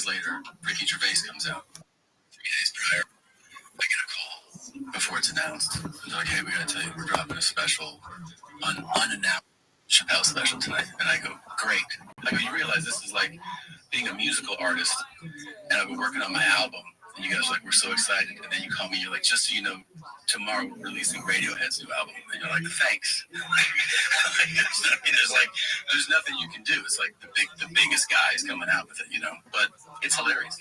later, Ricky Gervais comes out. 3 days prior, I get a call before it's announced. It's like, hey, we got to tell you, we're dropping a special, unannounced Chappelle special tonight. And I go, great. I go, you realize this is like being a musical artist, and I've been working on my album, and you guys are like, we're so excited. And then you call me, you're like, just so you know, tomorrow we're releasing Radiohead's new album. And you're like, thanks. There's nothing you can do. It's like the biggest guy is coming out with it, you know. But it's hilarious.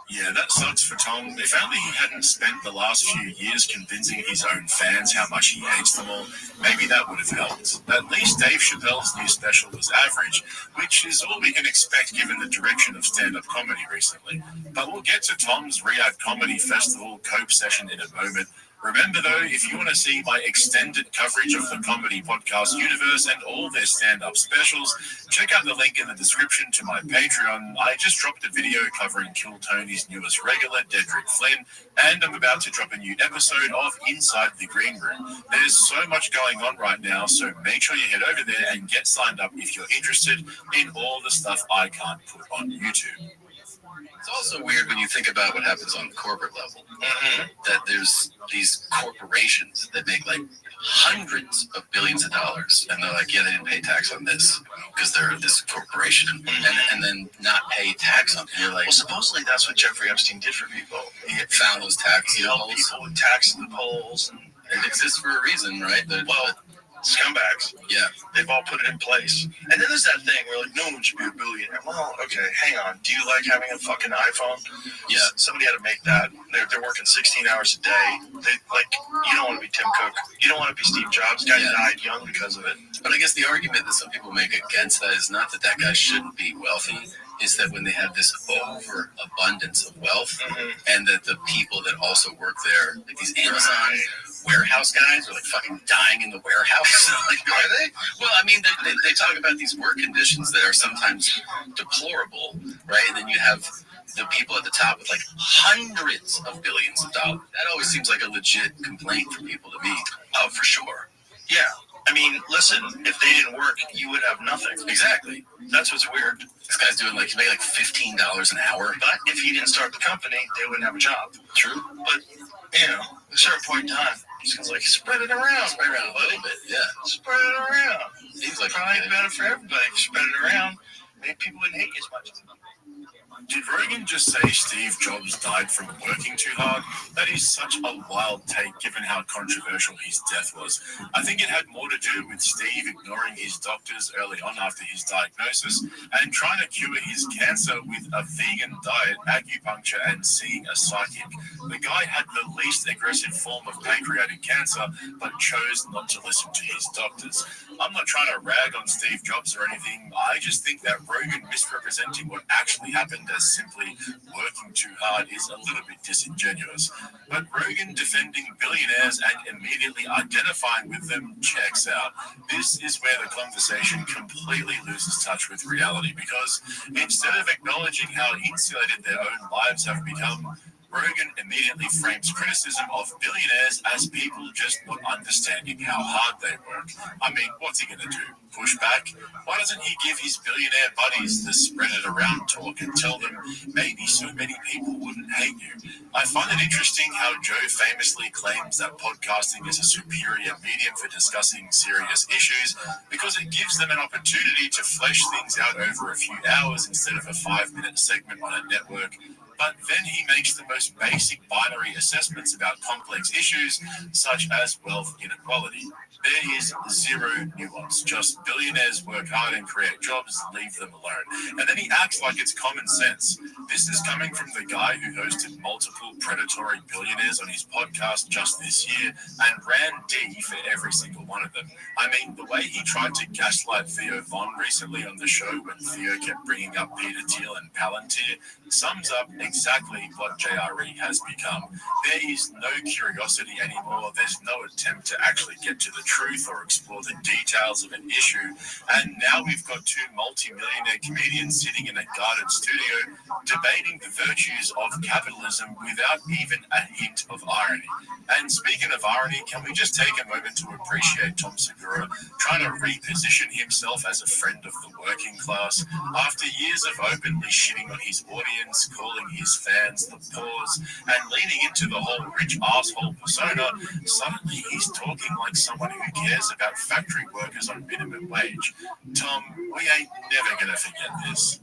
Yeah, that sucks for Tom. If only he hadn't spent the last few years convincing his own fans how much he hates them all, maybe that would have helped. At least Dave Chappelle's new special was average, which is all we can expect given the direction of stand-up comedy recently. But we'll get to Tom's Riyadh Comedy Festival Cope session in a moment. Remember, though, if you want to see my extended coverage of the comedy podcast universe and all their stand-up specials, check out the link in the description to my Patreon. I just dropped a video covering Kill Tony's newest regular, Dedrick Flynn, and I'm about to drop a new episode of Inside the Green Room. There's so much going on right now, so make sure you head over there and get signed up if you're interested in all the stuff I can't put on YouTube. It's also weird when you think about what happens on the corporate level, that there's these corporations that make like hundreds of billions of dollars, and they're like, yeah, they didn't pay tax on this because they're this corporation, and then not pay tax on it. You're like, well, supposedly that's what Jeffrey Epstein did for people. He found those tax helped people with tax loopholes. And it exists for a reason, right? Scumbags. Yeah. They've all put it in place. And then there's that thing where like, no one should be a billionaire. Well, okay, hang on. Do you like having a fucking iPhone? Yeah. Somebody had to make that. They're working 16 hours a day. You don't want to be Tim Cook. You don't want to be Steve Jobs. Guy died young because of it. But I guess the argument that some people make against that is not that guy shouldn't be wealthy. Is that when they have this overabundance of wealth, and that the people that also work there, like these Amazon warehouse guys, are like fucking dying in the warehouse. Like, are they? Well, I mean, they talk about these work conditions that are sometimes deplorable, right? And then you have the people at the top with like hundreds of billions of dollars. That always seems like a legit complaint for people to me. Oh, for sure. Yeah. I mean, listen, if they didn't work, you would have nothing. Exactly. That's what's weird. This guy's doing he's making like $15 an hour. But if he didn't start the company, they wouldn't have a job. True. But, at a certain point in time, it's going to spread it around. Spread it around a little bit, yeah. Spread it around. Seems like probably better for everybody if you spread it around. Maybe people wouldn't hate you as much. Did Rogan just say Steve Jobs died from working too hard? That is such a wild take given how controversial his death was. I think it had more to do with Steve ignoring his doctors early on after his diagnosis and trying to cure his cancer with a vegan diet, acupuncture, and seeing a psychic. The guy had the least aggressive form of pancreatic cancer, but chose not to listen to his doctors. I'm not trying to rag on Steve Jobs or anything. I just think that Rogan misrepresenting what actually happened as simply working too hard is a little bit disingenuous. But Rogan defending billionaires and immediately identifying with them checks out. This is where the conversation completely loses touch with reality, because instead of acknowledging how insulated their own lives have become, Rogan immediately frames criticism of billionaires as people just not understanding how hard they work. I mean, what's he going to do? Push back? Why doesn't he give his billionaire buddies the spread it around talk and tell them maybe so many people wouldn't hate you? I find it interesting how Joe famously claims that podcasting is a superior medium for discussing serious issues because it gives them an opportunity to flesh things out over a few hours instead of a 5-minute segment on a network. But then he makes the most basic binary assessments about complex issues, such as wealth inequality. There is zero nuance, just billionaires work hard and create jobs, leave them alone. And then he acts like it's common sense. This is coming from the guy who hosted multiple predatory billionaires on his podcast just this year and ran D for every single one of them. I mean, the way he tried to gaslight Theo Von recently on the show when Theo kept bringing up Peter Thiel and Palantir sums up exactly what JRE has become. There is no curiosity anymore. There's no attempt to actually get to the truth or explore the details of an issue. And now we've got two multi-millionaire comedians sitting in a guarded studio debating the virtues of capitalism without even a hint of irony. And speaking of irony, can we just take a moment to appreciate Tom Segura trying to reposition himself as a friend of the working class after years of openly shitting on his audience, calling his fans the poors, and leaning into the whole rich asshole persona. Suddenly he's talking like someone who cares about factory workers on minimum wage. Tom, we ain't never gonna forget this.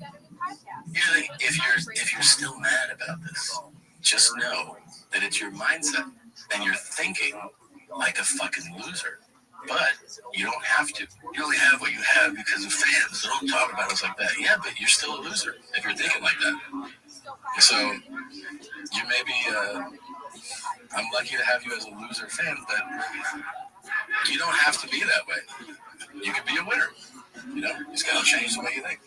If you're still mad about this, just know that it's your mindset and you're thinking like a fucking loser. But you don't have to. You only have what you have because of fans. So don't talk about us like that. Yeah, but you're still a loser if you're thinking like that. So you may be. I'm lucky to have you as a loser fan, but you don't have to be that way. You can be a winner. You know, you just gotta change the way you think.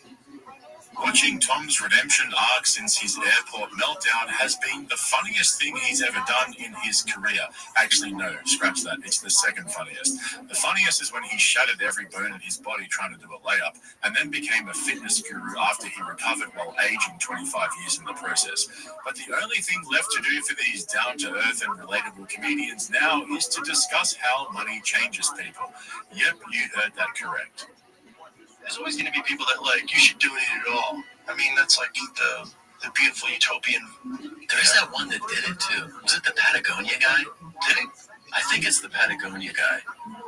Watching Tom's redemption arc since his airport meltdown has been the funniest thing he's ever done in his career. Actually, no, scratch that. It's the second funniest. The funniest is when he shattered every bone in his body trying to do a layup and then became a fitness guru after he recovered while aging 25 years in the process. But the only thing left to do for these down-to-earth and relatable comedians now is to discuss how money changes people. Yep, you heard that correct. There's always going to be people that you should do it at all. I mean, that's like the beautiful utopian. There's that one that did it too. Was it the Patagonia guy? Did it? I think it's the Patagonia guy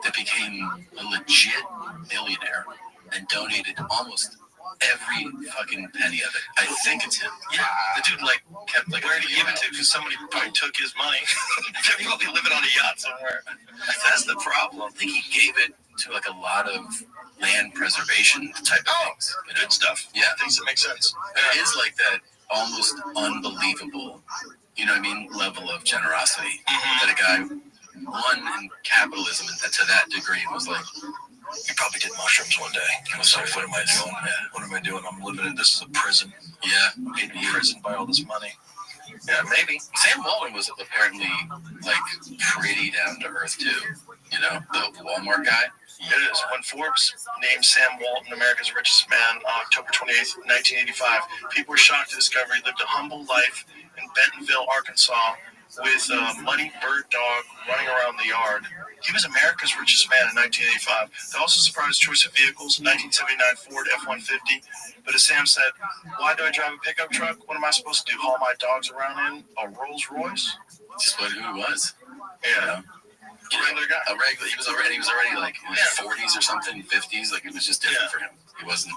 that became a legit billionaire and donated almost every fucking penny of it. I think it's him. Yeah, the dude kept where did he give it to? Because somebody probably took his money. They're probably living on a yacht somewhere. That's the problem. I think he gave it to a lot of land preservation type of things. You know? Good stuff. Yeah, things that make sense. It is like that almost unbelievable, you know what I mean, level of generosity that a guy won in capitalism and to that degree was like. He probably did mushrooms one day. He was like, what am I doing? Yeah. What am I doing? I'm living in, this is a prison. Yeah. I'm being imprisoned by all this money. Yeah, maybe. Sam Walton was apparently, pretty down to earth, too. You know, the Walmart guy. It is. When Forbes named Sam Walton America's richest man on October 28th, 1985, people were shocked to discover he lived a humble life in Bentonville, Arkansas, with a muddy bird dog running around the yard. He was America's richest man in 1985. They also surprised choice of vehicles, 1979 Ford F-150. But as Sam said, why do I drive a pickup truck? What am I supposed to do, haul my dogs around in a Rolls Royce? Just what who he was. Yeah. A regular guy. He was already in his 40s or something, 50s. It was just different for him. He wasn't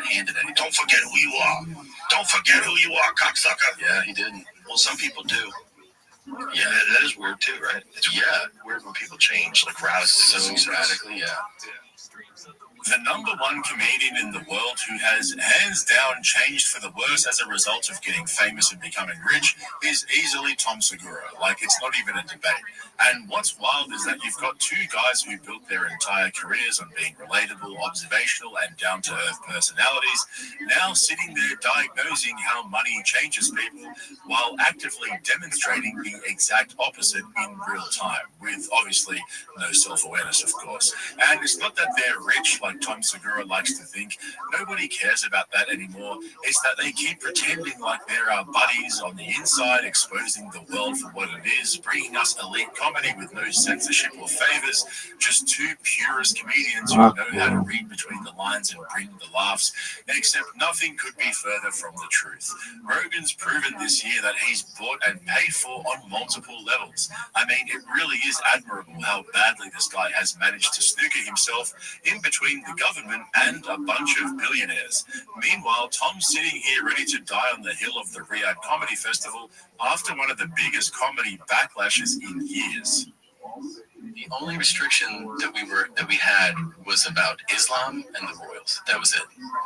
handed anything. Don't forget who you are. Don't forget who you are, cocksucker. Yeah, he didn't. Well, some people do. Yeah, that is weird too, right? It's weird when people change radically. So radically, yeah. The number one comedian in the world who has hands down changed for the worse as a result of getting famous and becoming rich is easily Tom Segura. It's not even a debate. And what's wild is that you've got two guys who built their entire careers on being relatable, observational, and down-to-earth personalities, now sitting there diagnosing how money changes people while actively demonstrating the exact opposite in real time, with obviously no self-awareness, of course. And it's not that they're rich like Tom Segura likes to think. Nobody cares about that anymore. It's that they keep pretending like they're our buddies on the inside, exposing the world for what it is, bringing us elite comedy with no censorship or favors, just two purist comedians who know how to read between the lines and bring the laughs, except nothing could be further from the truth. Rogan's proven this year that he's bought and paid for on multiple levels. I mean, it really is admirable how badly this guy has managed to snooker himself in between the government and a bunch of billionaires. Meanwhile, Tom's sitting here ready to die on the hill of the Riyadh Comedy Festival after one of the biggest comedy backlashes in years. The only restriction that we had was about Islam and the royals. That was it,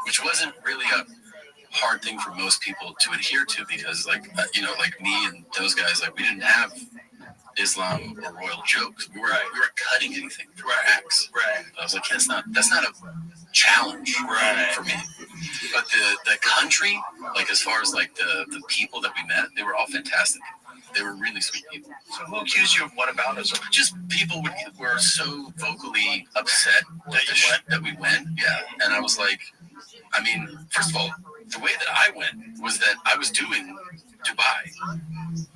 which wasn't really a hard thing for most people to adhere to because, me and those guys, we didn't have Islam or royal jokes. We were cutting anything through our acts. Right. I was like, that's not a challenge for me. But the country, like as far as like the people that we met, they were all fantastic. They were really sweet people. So who accused you of whataboutism? Just people were so vocally upset that we went. Yeah. And I was like, I mean, first of all, the way that I went was that I was doing Dubai.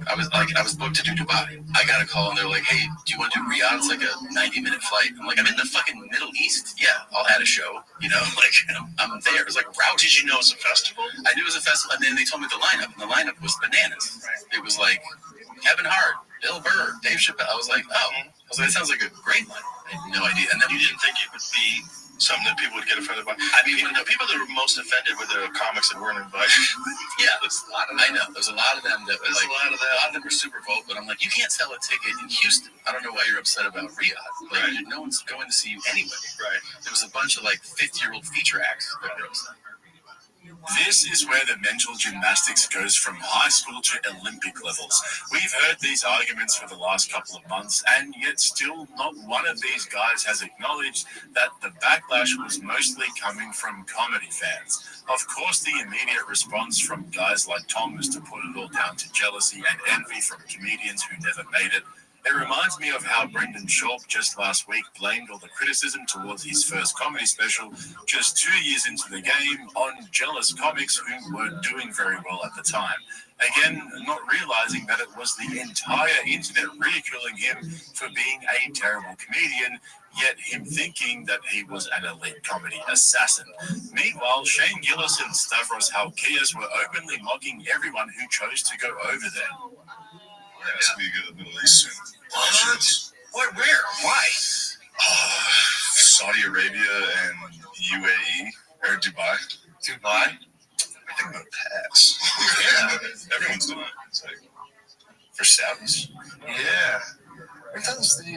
I was booked to do Dubai. I got a call and they're like, hey, do you want to do Riyadh? It's like a 90-minute flight. I'm like, I'm in the fucking Middle East. Yeah, I'll add a show. You know, like I'm there. It was like route. Did you know it was a festival? I knew it was a festival, and then they told me the lineup, and the lineup was bananas. It was like Kevin Hart, Bill Burr, Dave Chappelle. I was like, that sounds like a great lineup. I had no idea. And then you didn't think it would be something that people would get offended by? I mean, the people that were most offended were the comics that weren't invited. Yeah, there's a lot of them. I know. There's a lot of them that were like, a lot of them were super vocal, but I'm like, you can't sell a ticket in Houston. I don't know why you're upset about Riyadh. Like, no one's going to see you anyway. Right. There was a bunch of like 50-year-old feature acts that were upset. This is where the mental gymnastics goes from high school to Olympic levels. We've heard these arguments for the last couple of months, and yet still not one of these guys has acknowledged that the backlash was mostly coming from comedy fans. Of course, the immediate response from guys like Tom is to put it all down to jealousy and envy from comedians who never made it. It reminds me of how Brendan Schaub just last week blamed all the criticism towards his first comedy special just 2 years into the game on jealous comics who weren't doing very well at the time. Again, not realizing that it was the entire internet ridiculing him for being a terrible comedian, yet him thinking that he was an elite comedy assassin. Meanwhile, Shane Gillis and Stavros Halkias were openly mocking everyone who chose to go over there. Yes, we go to the Middle East soon. What? Where? Why? Saudi Arabia and UAE or Dubai. Dubai? I think I'm gonna pass. Yeah, everyone's doing it. It's like for Saudis. Yeah, I thought it was the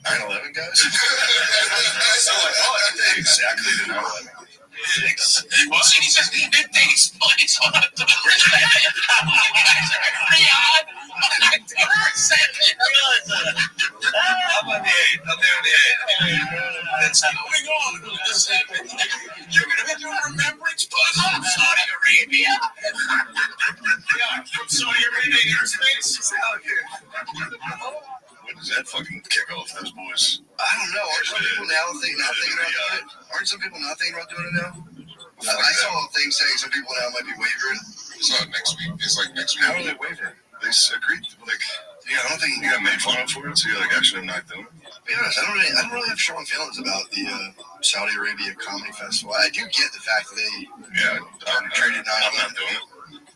9/11 guys. So I thought exactly the 9/11. Well, he says it takes place on the I'm on the 8th. I'm there on the 8th. That's going on. You're going to be doing remembrance bus from Saudi Arabia? Yeah, from Saudi Arabia airspace. When does that fucking kick off those boys? I don't know. Aren't some people now not thinking about doing it? Aren't some people not thinking about doing it now? I saw a thing saying some people now might be wavering. It's not next week. It's like next week. How are they wavering? They agreed. Like, yeah, I don't think you got made fun of for it. So you're like, actually, I'm not doing it. To be honest, I don't really have strong feelings about the Saudi Arabia Comedy Festival. I do get the fact that they arbitrated 9/11. I'm not doing it.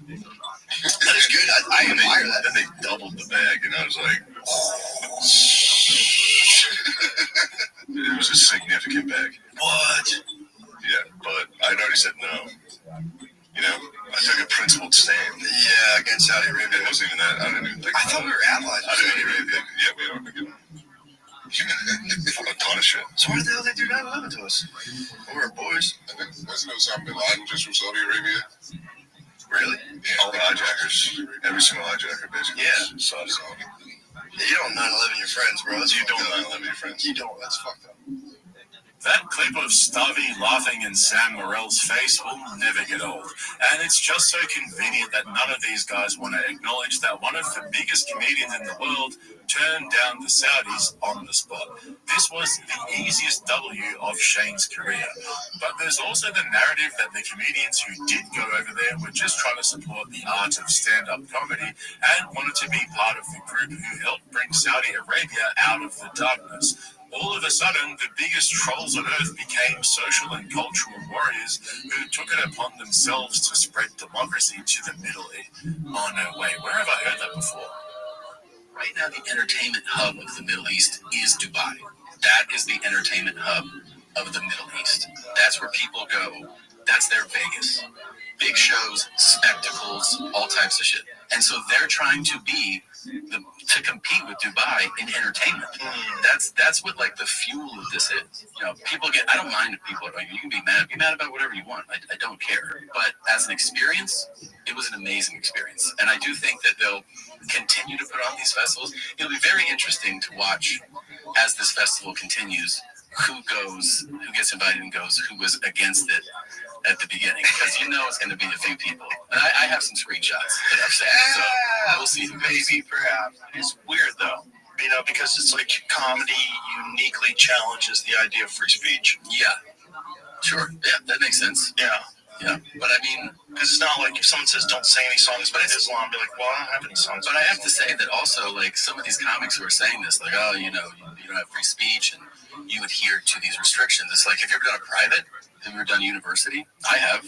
That is good. I admire that. Then they doubled the bag, and I was like, it was a significant bag. What? Yeah, but I'd already said no. You know, I took a principled stand. Yeah, against Saudi Arabia. It wasn't even that. I didn't even think. I thought we were allies with Saudi Arabia. Yeah, we are. Again. A ton of shit. So why the hell did they do 9/11 to us? We're boys. I think wasn't Osama bin Laden just from Saudi Arabia? Really? Yeah, all the hijackers, every single hijacker basically. Yeah. Saudi. Yeah, you don't 9/11 your friends, bro. You don't 9/11 your friends. You don't. That's fucked up. That clip of Stubby laughing in Sam Morrill's face will never get old. And it's just so convenient that none of these guys want to acknowledge that one of the biggest comedians in the world turned down the Saudis on the spot. This was the easiest W of Shane's career. But there's also the narrative that the comedians who did go over there were just trying to support the art of stand-up comedy and wanted to be part of the group who helped bring Saudi Arabia out of the darkness. All of a sudden, the biggest trolls on earth became social and cultural warriors who took it upon themselves to spread democracy to the Middle East. Oh, no way. Where have I heard that before? Right now, the entertainment hub of the Middle East is Dubai. That is the entertainment hub of the Middle East. That's where people go. That's their Vegas. Big shows, spectacles, all types of shit. And so they're trying to to compete with Dubai in entertainment. That's what like the fuel of this is. You know, I don't mind if people are like, you can be mad about whatever you want. I don't care. But as an experience, it was an amazing experience. And I do think that they'll continue to put on these festivals. It'll be very interesting to watch as this festival continues, who gets invited and goes, who was against it. at the beginning because you know it's going to be a few people. And I have some screenshots that I've seen, so we'll see. Maybe, perhaps. It's weird though, because it's like comedy uniquely challenges the idea of free speech. Yeah, sure. Yeah, that makes sense. Yeah. Yeah, but I mean, because it's not like if someone says don't say any songs about Islam, be like, well, I don't have any songs. But I have to say that also, like some of these comics who are saying this, like, oh, you don't have free speech and you adhere to these restrictions. It's like, have you ever done a private? Have you ever done university? I have.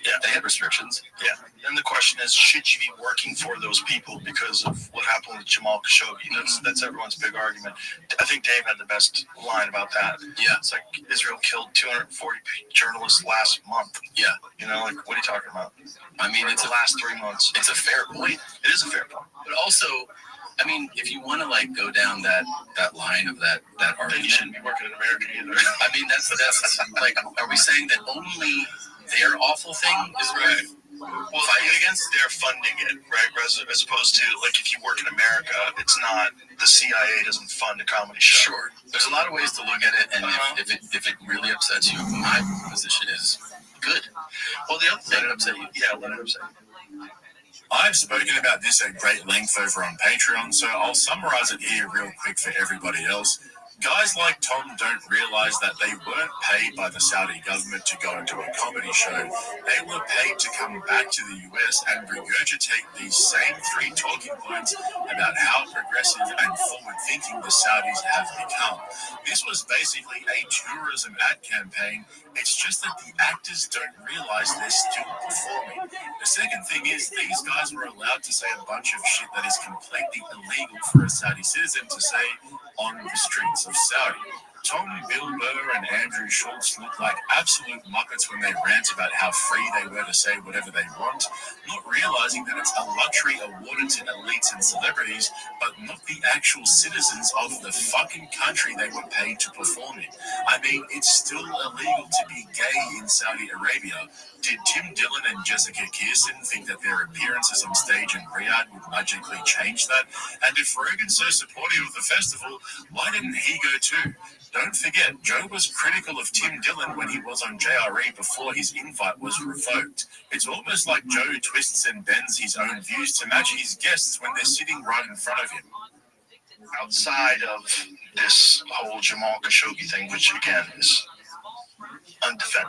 Yeah, they had restrictions. Yeah. And the question is, should you be working for those people because of what happened with Jamal Khashoggi? That's everyone's big argument. I think Dave had the best line about that. Yeah. It's like Israel killed 240 journalists last month. Yeah. What are you talking about? I mean, it's the last 3 months. It's a fair point. It is a fair point. But also, I mean, if you want to like go down that line of that argument, then you shouldn't be working in America either. I mean, that's like, are we saying that only their awful thing is right? Well, fighting against, they're funding it, right? As opposed to, like, if you work in America, it's not, the CIA doesn't fund a comedy show. Sure. There's a lot of ways to look at it, and if it really upsets you, my position is good. Well, the other thing, let it upset you. Yeah, let it upset you. I've spoken about this at great length over on Patreon, so I'll summarize it here real quick for everybody else. Guys like Tom don't realize that they weren't paid by the Saudi government to go into a comedy show. They were paid to come back to the US and regurgitate these same 3 talking points about how progressive and forward-thinking the Saudis have become. This was basically a tourism ad campaign. It's just that the actors don't realize they're still performing. The second thing is these guys were allowed to say a bunch of shit that is completely illegal for a Saudi citizen to say on the streets of Saudi. Tom, Bill Burr, and Andrew Schultz look like absolute muppets when they rant about how free they were to say whatever they want, not realizing that it's a luxury awarded to elites and celebrities, but not the actual citizens of the fucking country they were paid to perform in. I mean, it's still illegal to be gay in Saudi Arabia. Did Tim Dillon and Jessica Kirsten think that their appearances on stage in Riyadh would magically change that? And if Rogan's so supportive of the festival, why didn't he go too? Don't forget, Joe was critical of Tim Dillon when he was on JRE before his invite was revoked. It's almost like Joe twists and bends his own views to match his guests when they're sitting right in front of him. Outside of this whole Jamal Khashoggi thing, which again is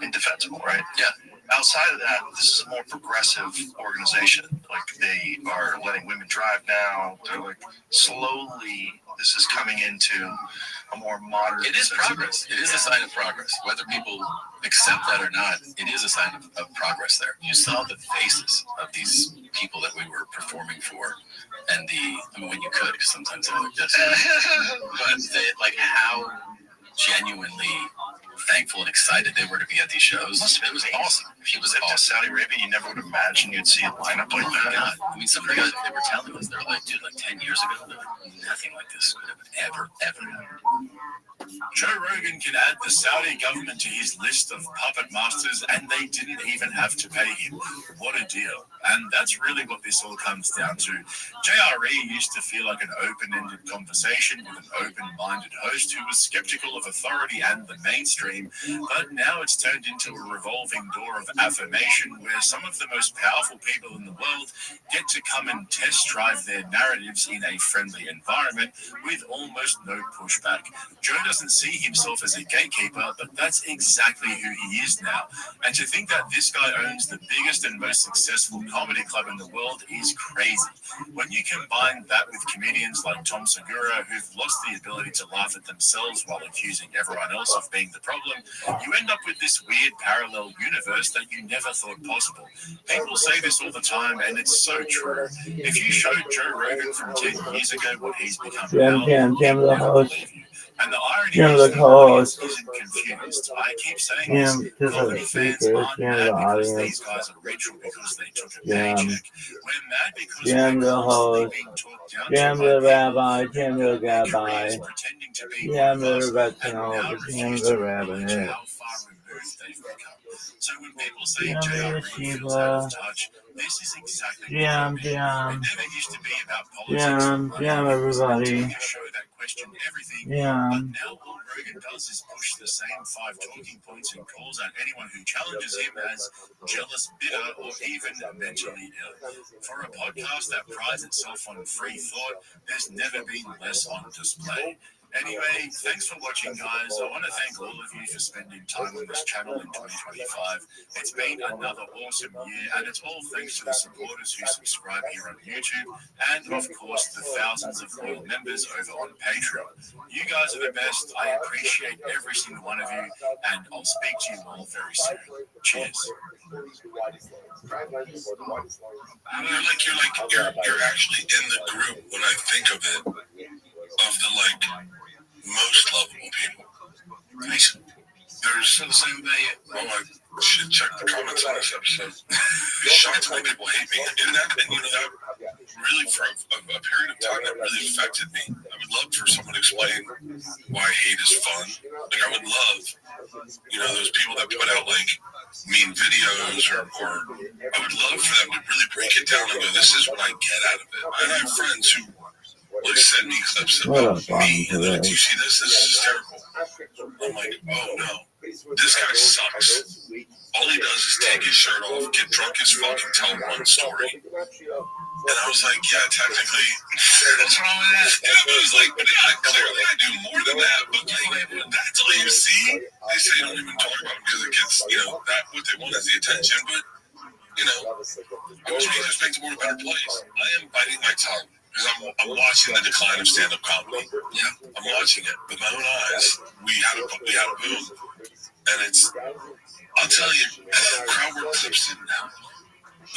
indefensible, right? Yeah. Outside of that, this is a more progressive organization. Like, they are letting women drive now. They're like, slowly, this is coming into a more modern. It is progress. It is a sign of progress. Whether people accept that or not, it is a sign of progress there. You saw the faces of these people that we were performing for, and when you could, because sometimes they're like this. But how genuinely thankful and excited they were to be at these shows. It was awesome. If you lived in Saudi Arabia, you never would imagine you'd see a lineup like that. God. I mean, some of the guys they were telling us, they were like, dude, like 10 years ago, nothing like this could have ever happened. Joe Rogan can add the Saudi government to his list of puppet masters, and they didn't even have to pay him. What a deal. And that's really what this all comes down to. JRE used to feel like an open-ended conversation with an open-minded host who was skeptical of authority and the mainstream, but now it's turned into a revolving door of affirmation where some of the most powerful people in the world get to come and test drive their narratives in a friendly environment with almost no pushback. Joe doesn't see himself as a gatekeeper, but that's exactly who he is now. And to think that this guy owns the biggest and most successful comedy club in the world is crazy. When you combine that with comedians like Tom Segura, who've lost the ability to laugh at themselves while accusing everyone else of being the problem, you end up with this weird parallel universe that you never thought possible. People say this all the time, and it's so true. If you showed Joe Rogan from 10 years ago what he's become now, Jim the host. And the irony Jim is the host. isn't confused. I keep saying Jim, this. just Comedy a fans speaker. aren't Jim mad the because audience. these guys are rich or because they took a Jim. paycheck. We're mad because Jim we're the constantly host. being talked down Jim to the by rabbi. people Jim who the are their rabbi. careers pretending to be Jim the one of us, and rabbi. now Jim refuse the to acknowledge rabbi. how far removed they've become. So when people say Jim JRE the feels out of Shiva. touch, this is exactly Jim, what I mean. Jim. It never used to be about politics. Jim, everybody. A show that questioned everything, Jim. but now all Rogan does is push the same 5 talking points and calls out anyone who challenges him as jealous, bitter, or even mentally ill. For a podcast that prides itself on free thought, there's never been less on display. Anyway, thanks for watching, guys. I want to thank all of you for spending time on this channel in 2025. It's been another awesome year, and it's all thanks to the supporters who subscribe here on YouTube, and of course, the thousands of loyal members over on Patreon. You guys are the best. I appreciate every single one of you, and I'll speak to you all very soon. Cheers. You're actually in the group when I think of it, of the most lovable people. Nice. There's the same day. Oh, I should check the comments on this episode. It's shocked how many people hate me. And that really, for a period of time, that really affected me. I would love for someone to explain why hate is fun. I would love, those people that put out mean videos, or I would love for them to really break it down and go, this is what I get out of it. And I have friends who send me clips about me, and then you see this is hysterical. I'm like, oh no, this guy sucks. All he does is take his shirt off, get drunk as fuck, and tell one story. And I was like, yeah, technically, what's wrong with that? Yeah, but it was but clearly I do more than that. But that's all you see. They say don't even talk about it because it gets, that what they want is the attention. But I wish we just make the world a better place. I am biting my tongue. Because I'm watching the decline of stand-up comedy. Yeah, I'm watching it with my own eyes. We had a boom, and I'll tell you, crowd work clips didn't happen.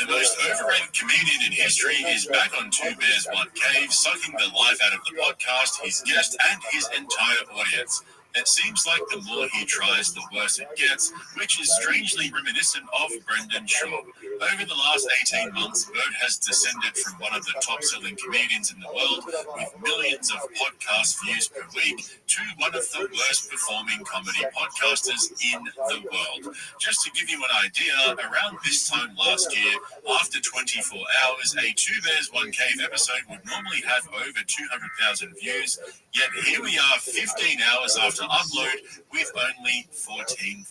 The most overrated comedian in history is back on Two Bears One Cave, sucking the life out of the podcast, his guest, and his entire audience. It seems like the more he tries, the worse it gets, which is strangely reminiscent of Brendan Shaw. Over the last 18 months, Bert has descended from one of the top-selling comedians in the world, with millions of podcast views per week, to one of the worst-performing comedy podcasters in the world. Just to give you an idea, around this time last year, after 24 hours, a Two Bears One Cave episode would normally have over 200,000 views, yet here we are 15 hours after upload with only 14,000.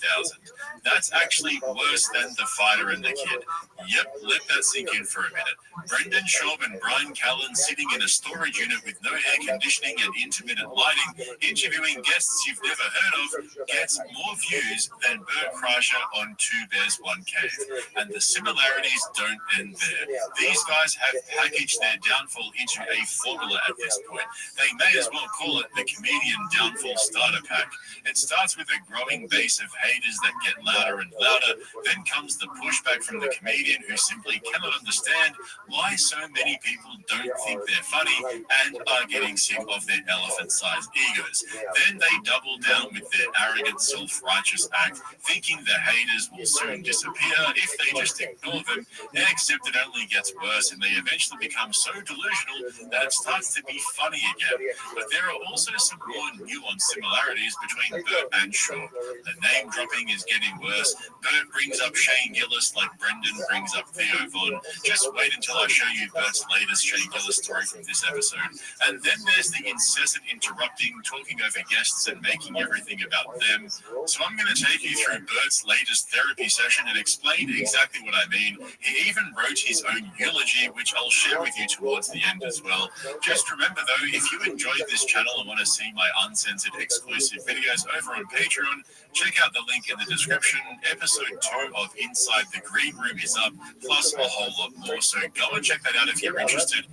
That's actually worse than The Fighter and the Kid. Yep, let that sink in for a minute. Brendan Schaub and Brian Callen sitting in a storage unit with no air conditioning and intermittent lighting, interviewing guests you've never heard of, gets more views than Bert Kreischer on Two Bears One Cave. And the similarities don't end there. These guys have packaged their downfall into a formula at this point. They may as well call it the Comedian Downfall Starter Pack. It starts with a growing base of haters that get louder and louder. Then comes the pushback from the comedian who simply cannot understand why so many people don't think they're funny and are getting sick of their elephant-sized egos. Then they double down with their arrogant, self-righteous act, thinking the haters will soon disappear if they just ignore them, except it only gets worse and they eventually become so delusional that it starts to be funny again. But there are also some more nuanced similarities between Bert and Shaw. The name dropping is getting worse. Bert brings up Shane Gillis like Brendan brings up Theo Von. Just wait until I show you Bert's latest Shane Gillis story from this episode. And then there's the incessant interrupting, talking over guests and making everything about them. So I'm going to take you through Bert's latest therapy session and explain exactly what I mean. He even wrote his own eulogy, which I'll share with you towards the end as well. Just remember though, if you enjoyed this channel and want to see my uncensored exclusive videos over on Patreon, check out the link in the description. Episode 2 of Inside the Green Room is up, plus a whole lot more, so go and check that out if you're interested.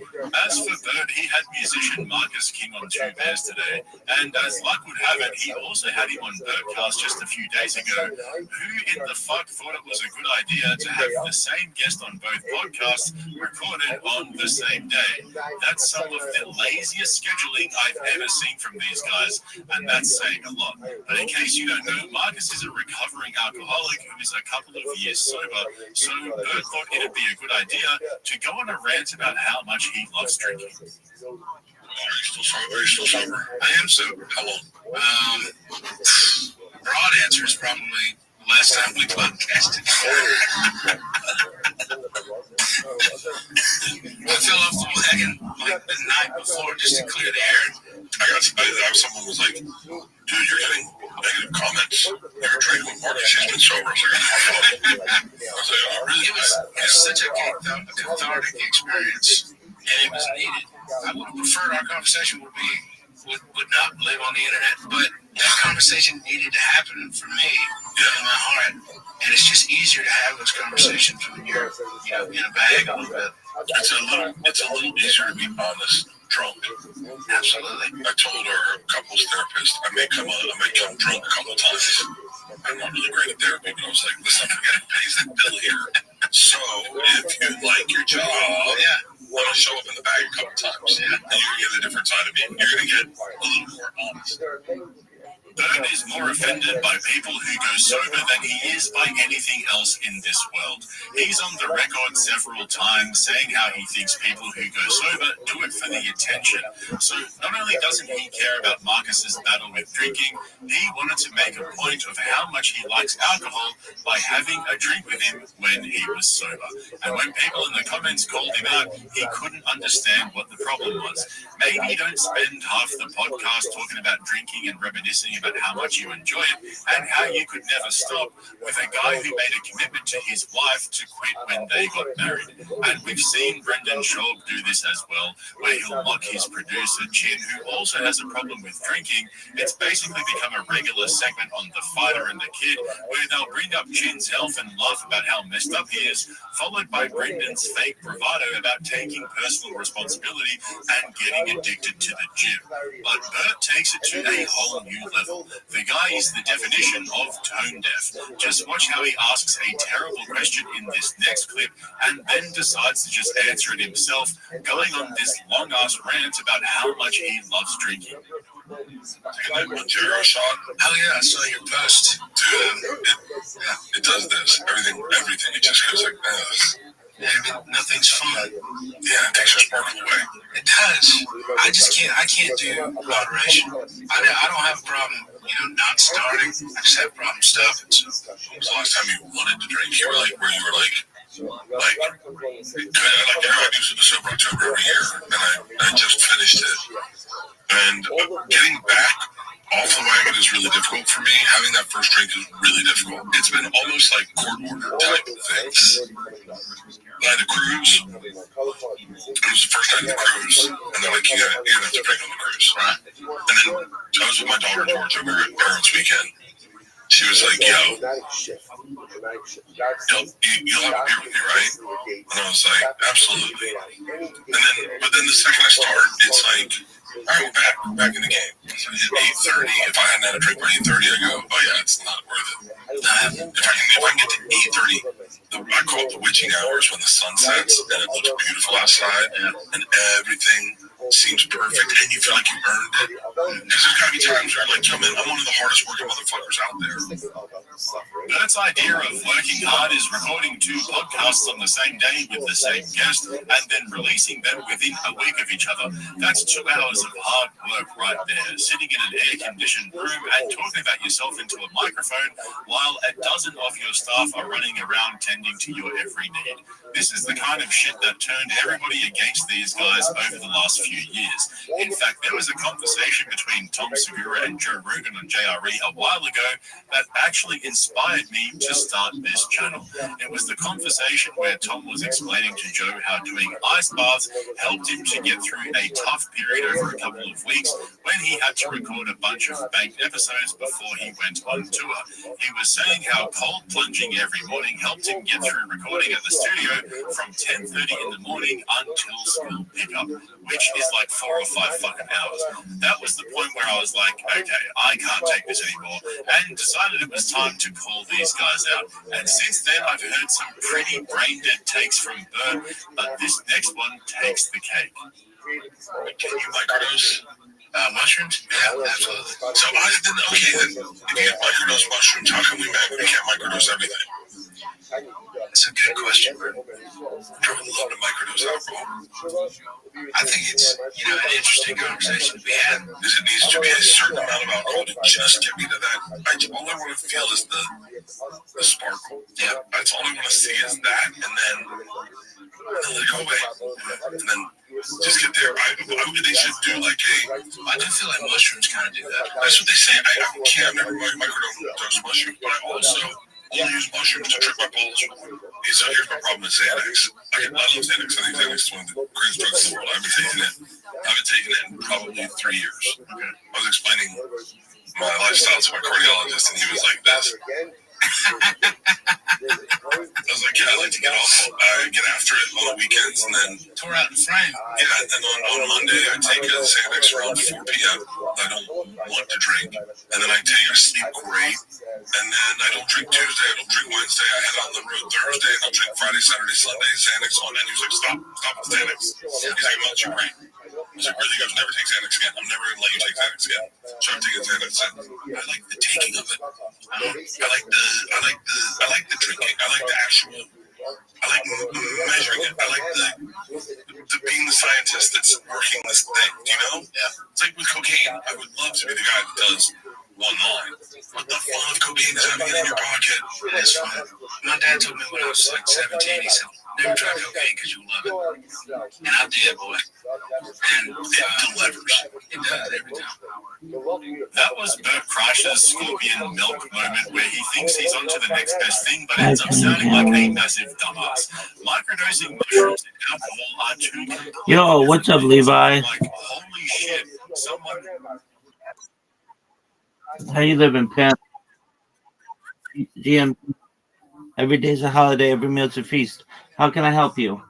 As for Bert, he had musician Marcus King on Two Bears today, and as luck would have it, he also had him on Bertcast just a few days ago. Who in the fuck thought it was a good idea to have the same guest on both podcasts recorded on the same day? That's some of the laziest scheduling I've ever seen from these guys, and that's saying a lot. But in case you don't know, Marcus is a recovering alcoholic who is a couple of years sober, so Bert thought it'd be a good idea to go on a rant about how much he loves drinking. Are you still sober? I am sober. How long? Broad answer is probably last time we podcasted. I fell off the wagon the night before just to clear the air. I got somebody that someone was like, dude, you're been sober. I was like, oh, really? It was such a cathartic experience, and it was needed. I would have preferred our conversation would not live on the internet, but that conversation needed to happen for me in my heart. And it's just easier to have those conversations when you're in a bag a little bit. It's a little easier to be honest drunk. Absolutely. I told our couples therapist I may come drunk a couple times. I'm not really great at therapy, but I was like, listen, I'm getting paid that bill here. So if you like your job, I'm gonna show up in the bag a couple times. And you're gonna get a different side of me. You're gonna get a little more honest. Bert is more offended by people who go sober than he is by anything else in this world. He's on the record several times saying how he thinks people who go sober do it for the attention. So not only doesn't he care about Marcus's battle with drinking, he wanted to make a point of how much he likes alcohol by having a drink with him when he was sober. And when people in the comments called him out, he couldn't understand what the problem was. Maybe don't spend half the podcast talking about drinking and reminiscing about how much you enjoy it and how you could never stop with a guy who made a commitment to his wife to quit when they got married. And we've seen Brendan Schaub do this as well, where he'll mock his producer, Chin, who also has a problem with drinking. It's basically become a regular segment on The Fighter and The Kid, where they'll bring up Chin's health and laugh about how messed up he is, followed by Brendan's fake bravado about taking personal responsibility and getting addicted to the gym. But Bert takes it to a whole new level. The guy is the definition of tone deaf. Just watch how he asks a terrible question in this next clip and then decides to just answer it himself, going on this long-ass rant about how much he loves drinking. Taking that Montero shot. Oh yeah, I saw your post. Dude, it does this. Everything. It just goes like this. Yeah, I mean, nothing's fun. Yeah, it takes your sparkle away. It does. I can't do moderation. I don't have a problem, not starting. I just have a problem stopping. So. When was the last time you wanted to drink? You were like, where you were like, I do sober October every year, and I just finished it. And getting back off the wagon is really difficult for me. Having that first drink is really difficult. It's been almost like court order type of things. I had a cruise. It was the first night of the cruise, and they're like, you're gonna have to drink on the cruise. Right. And then I was with my daughter Georgia. We were at Parents Weekend. She was like, yo, you'll have a beer with me, right? And I was like, absolutely. But then the second I start, it's like, all right, we're back in the game. So at 8:30, if I hadn't had a drink by 8:30, I go, oh yeah, it's not worth it. If I can get to 8:30, I call it the witching hours when the sun sets and it looks beautiful outside and everything seems perfect and you feel like you earned it. Because there's gotta be times where you're like, yo man, I'm one of the hardest working motherfuckers out there. Bert's idea of working hard is recording 2 podcasts on the same day with the same guest and then releasing them within a week of each other. That's 2 hours of hard work right there, sitting in an air-conditioned room and talking about yourself into a microphone while a dozen of your staff are running around tending to your every need. This is the kind of shit that turned everybody against these guys over the last few years. In fact, there was a conversation between Tom Segura and Joe Rogan on JRE a while ago that actually inspired me to start this channel. It was the conversation where Tom was explaining to Joe how doing ice baths helped him to get through a tough period over a couple of weeks when he had to record a bunch of banked episodes before he went on tour. He was saying how cold plunging every morning helped him get through recording at the studio from 10:30 in the morning until school pickup, which is like 4 or 5 fucking hours. That was the point where I was like, okay, I can't take this anymore, and decided it was time to call these guys out. And since then, I've heard some pretty brain-dead takes from Bert, but this next one takes the cake. Can you microdose? Mushrooms? Yeah, absolutely. So if you get microdose mushrooms, how come we can't microdose everything? That's a good question. I would love to microdose alcohol. I think it's, an interesting conversation to be had. Because it needs to be a certain amount of alcohol to just get me to that. All I want to feel is the sparkle. Yeah. That's all I want to see is that, and then let it go away. And then just get there. They should do like I do feel like mushrooms kind of do that. That's what they say. I've never microdose mushrooms, but I also only use mushrooms to trip my balls. He said, here's my problem with Xanax. I love Xanax. I think Xanax is one of the greatest drugs in the world. I haven't taken it. I haven't taken it in probably 3 years. Okay. I was explaining my lifestyle to my cardiologist, and he was like this. I was like, yeah, I like to get off. I get after it on the weekends, and then Tore out in frame. yeah, and then on Monday I take a Xanax around 4 p.m. I don't want to drink, and then I sleep great, and then I don't drink Tuesday, I don't drink Wednesday. I head out on the road Thursday, and I'll drink Friday, Saturday, Sunday. Xanax on, and he was like, stop with Xanax. He's like, well, you're great. I was like, really? He goes, never take Xanax again. I'm never gonna let you take Xanax again. So I'm taking Xanax. I like the taking of it. I like the drinking. I like the actual. I like measuring it. I like the being the scientist that's working this thing. Do you know? Yeah. It's like with cocaine. I would love to be the guy that does one line. What the fun of cocaine is having it in your pocket? It is fun. My dad told me when I was like 17, he said, never try cocaine because you'll love it. And I did, boy. And it delivers. It does every time. That was Bert Kreischer's scorpion milk moment where he thinks he's onto the next best thing, but ends up sounding like a massive dumbass. Microdosing mushrooms and alcohol are two. Yo, what's up, Levi? Like, holy shit, someone. How you living, Pam? GM. Every day's a holiday. Every meal's a feast. How can I help you?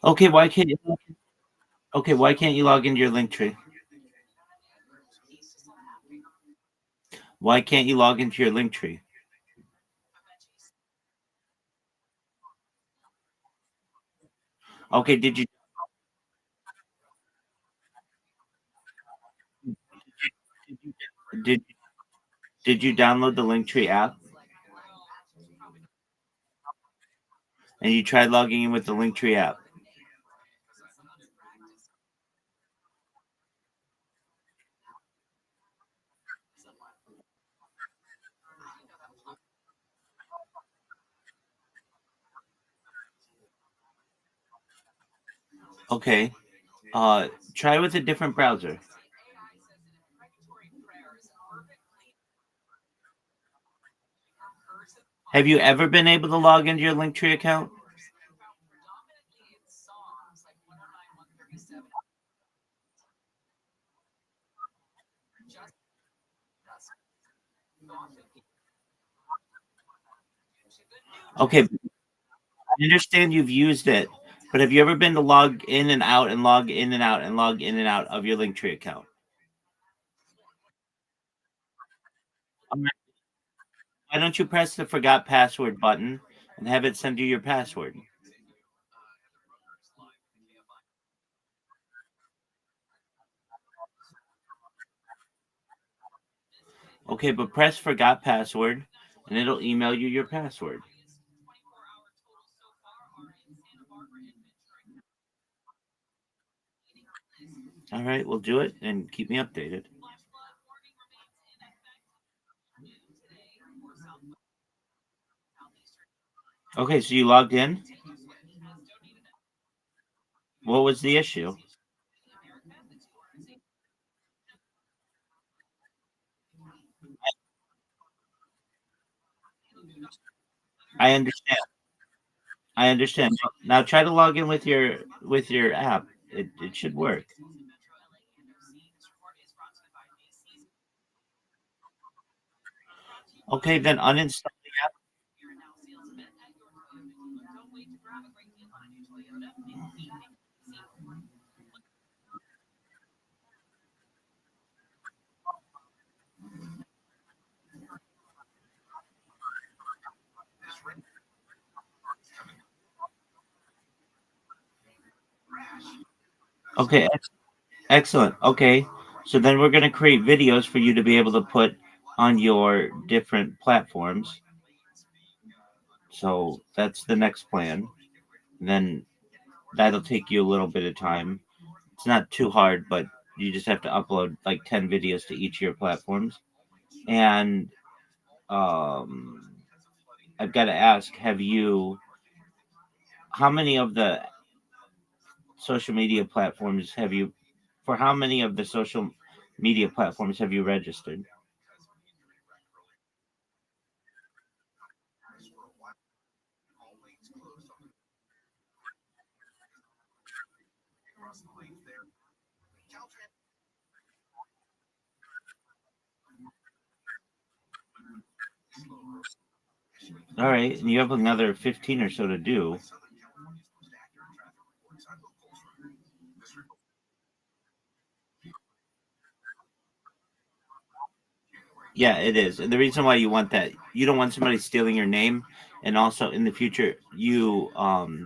Okay, why can't you? Okay, why can't you log into your link tree? Why can't you log into your link tree? Okay, did did you download the Linktree app? And you tried logging in with the Linktree app? Okay. Try with a different browser. Have you ever been able to log into your Linktree account? Okay, I understand you've used it, but have you ever been to log in and out and log in and out and log in and out of your Linktree account? Why don't you press the forgot password button and have it send you your password? Okay, but press forgot password and it'll email you your password. All right, we'll do it and keep me updated. Okay, so you logged in? What was the issue? I understand. I understand. Now try to log in with your app. It should work. Okay, then uninstall the app. Okay, excellent. Okay, so then we're going to create videos for you to be able to put on your different platforms. So that's the next plan. then that'll take you a little bit of time. It's not too hard, but you just have to upload like 10 videos to each of your platforms. And I've got to ask, how many of the social media platforms for how many of the social media platforms have you registered? All right, and you have another 15 or so to do. Yeah, it is. And the reason why you want that, you don't want somebody stealing your name, and also in the future, Spotify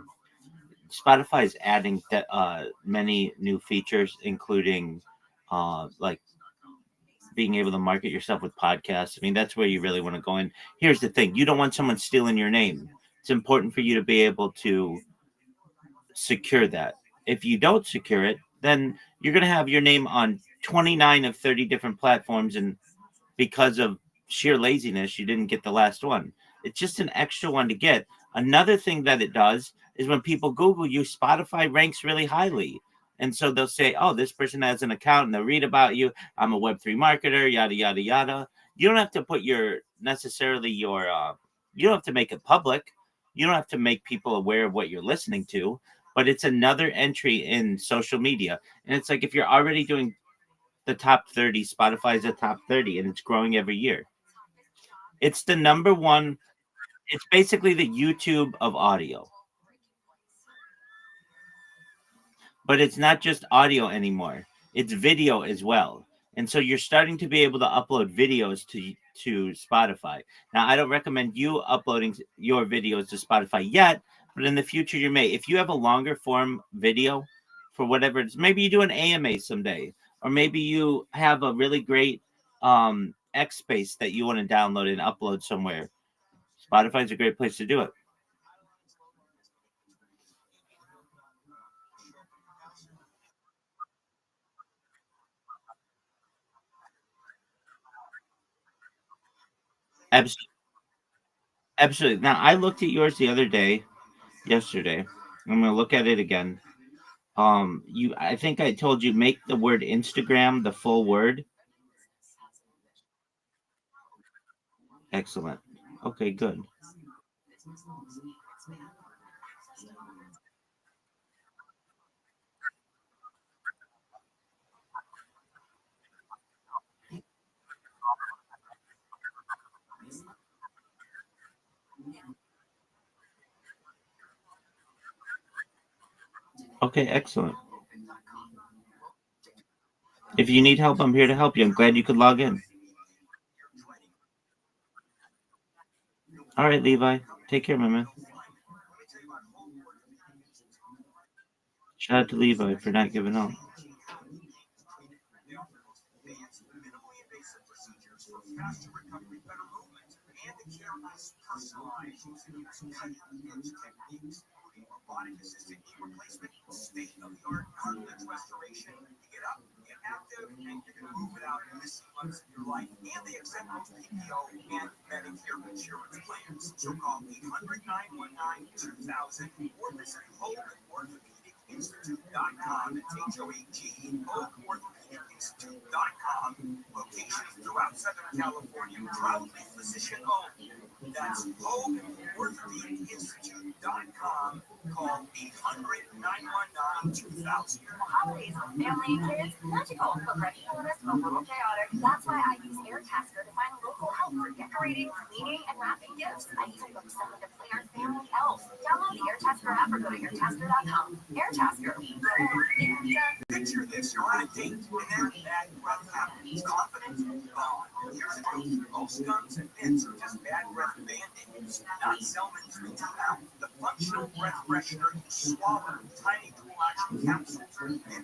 is adding many new features, including like being able to market yourself with podcasts. I mean, that's where you really want to go in. Here's the thing: you don't want someone stealing your name. It's important for you to be able to secure that. If you don't secure it, then you're going to have your name on 29 of 30 different platforms, and because of sheer laziness, you didn't get the last one. It's just an extra one to get. Another thing that it does is when people Google you, Spotify ranks really highly. And so they'll say, oh, this person has an account, and they'll read about you. I'm a Web3 marketer, yada, yada, yada. You don't have to put you don't have to make it public. You don't have to make people aware of what you're listening to, but it's another entry in social media. And it's like if you're already doing the top 30, Spotify is a top 30, and it's growing every year. It's the number one, it's basically the YouTube of audio. But it's not just audio anymore. It's video as well. And so you're starting to be able to upload videos to Spotify. Now, I don't recommend you uploading your videos to Spotify yet, but in the future you may. If you have a longer form video for whatever it's, maybe you do an AMA someday, or maybe you have a really great X space that you want to download and upload somewhere. Spotify is a great place to do it. Absolutely. Absolutely. Now, I looked at yours yesterday. I'm going to look at it again. I think I told you make the word Instagram the full word. Excellent. Okay, good. Okay, excellent. If you need help, I'm here to help you. I'm glad you could log in. All right, Levi. Take care, my man. Shout out to Levi for not giving up.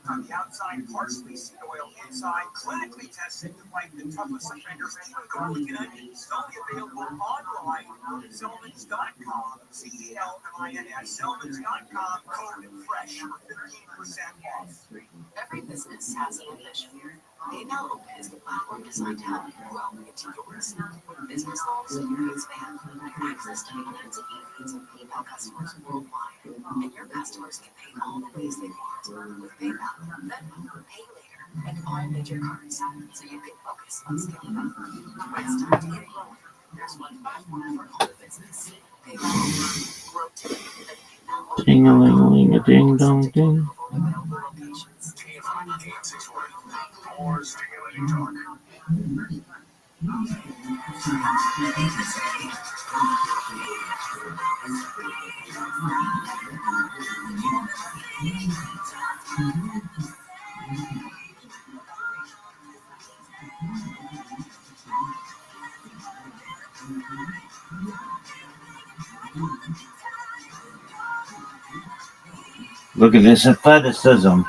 On the outside, parsley seed oil inside, clinically tested to fight the toughest offenders, even garlic and onions. Only available online on Zelmans.com, Zelmins, Zelmans.com, code FRESH for 15% off. Every business has an ambition. PayPal Open is the platform designed to help you grow into yours. With business goals, you can expand. Access to millions of e-feeds of PayPal customers worldwide. And your customers can pay all the ways they want with PayPal, Venmo, Pay Later, and all major cards, so you can focus on scaling up. When it's time to get going, there's one platform for all business. PayPal Open. Grow today at PayPal Open. Ding-a-ling-a-ling, a ding-dong-ding. Available locations. TFI 861. More stimulating talk. Look at this athleticism.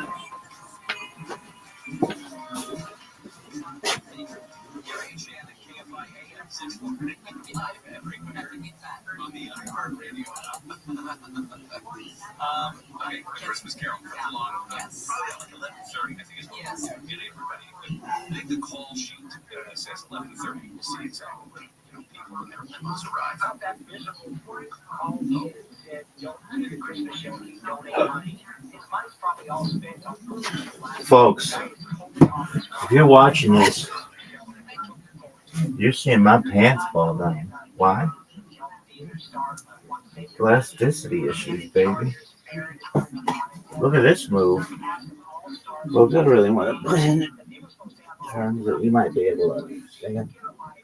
Okay, Christmas Carol comes along. Yes. Probably like 11:30, I think is when we'll get everybody. But I think the call sheet says 11:30. We'll see exactly when people and their limos arrive. That miserable call sheet said, don't do the Christmas show, donate money. His money's probably all spent on Folks, if you're watching this, you're seeing my pants fall down. Why? Elasticity issues, baby. Look at this move. Folks, I really want to put in terms that we might be able to understand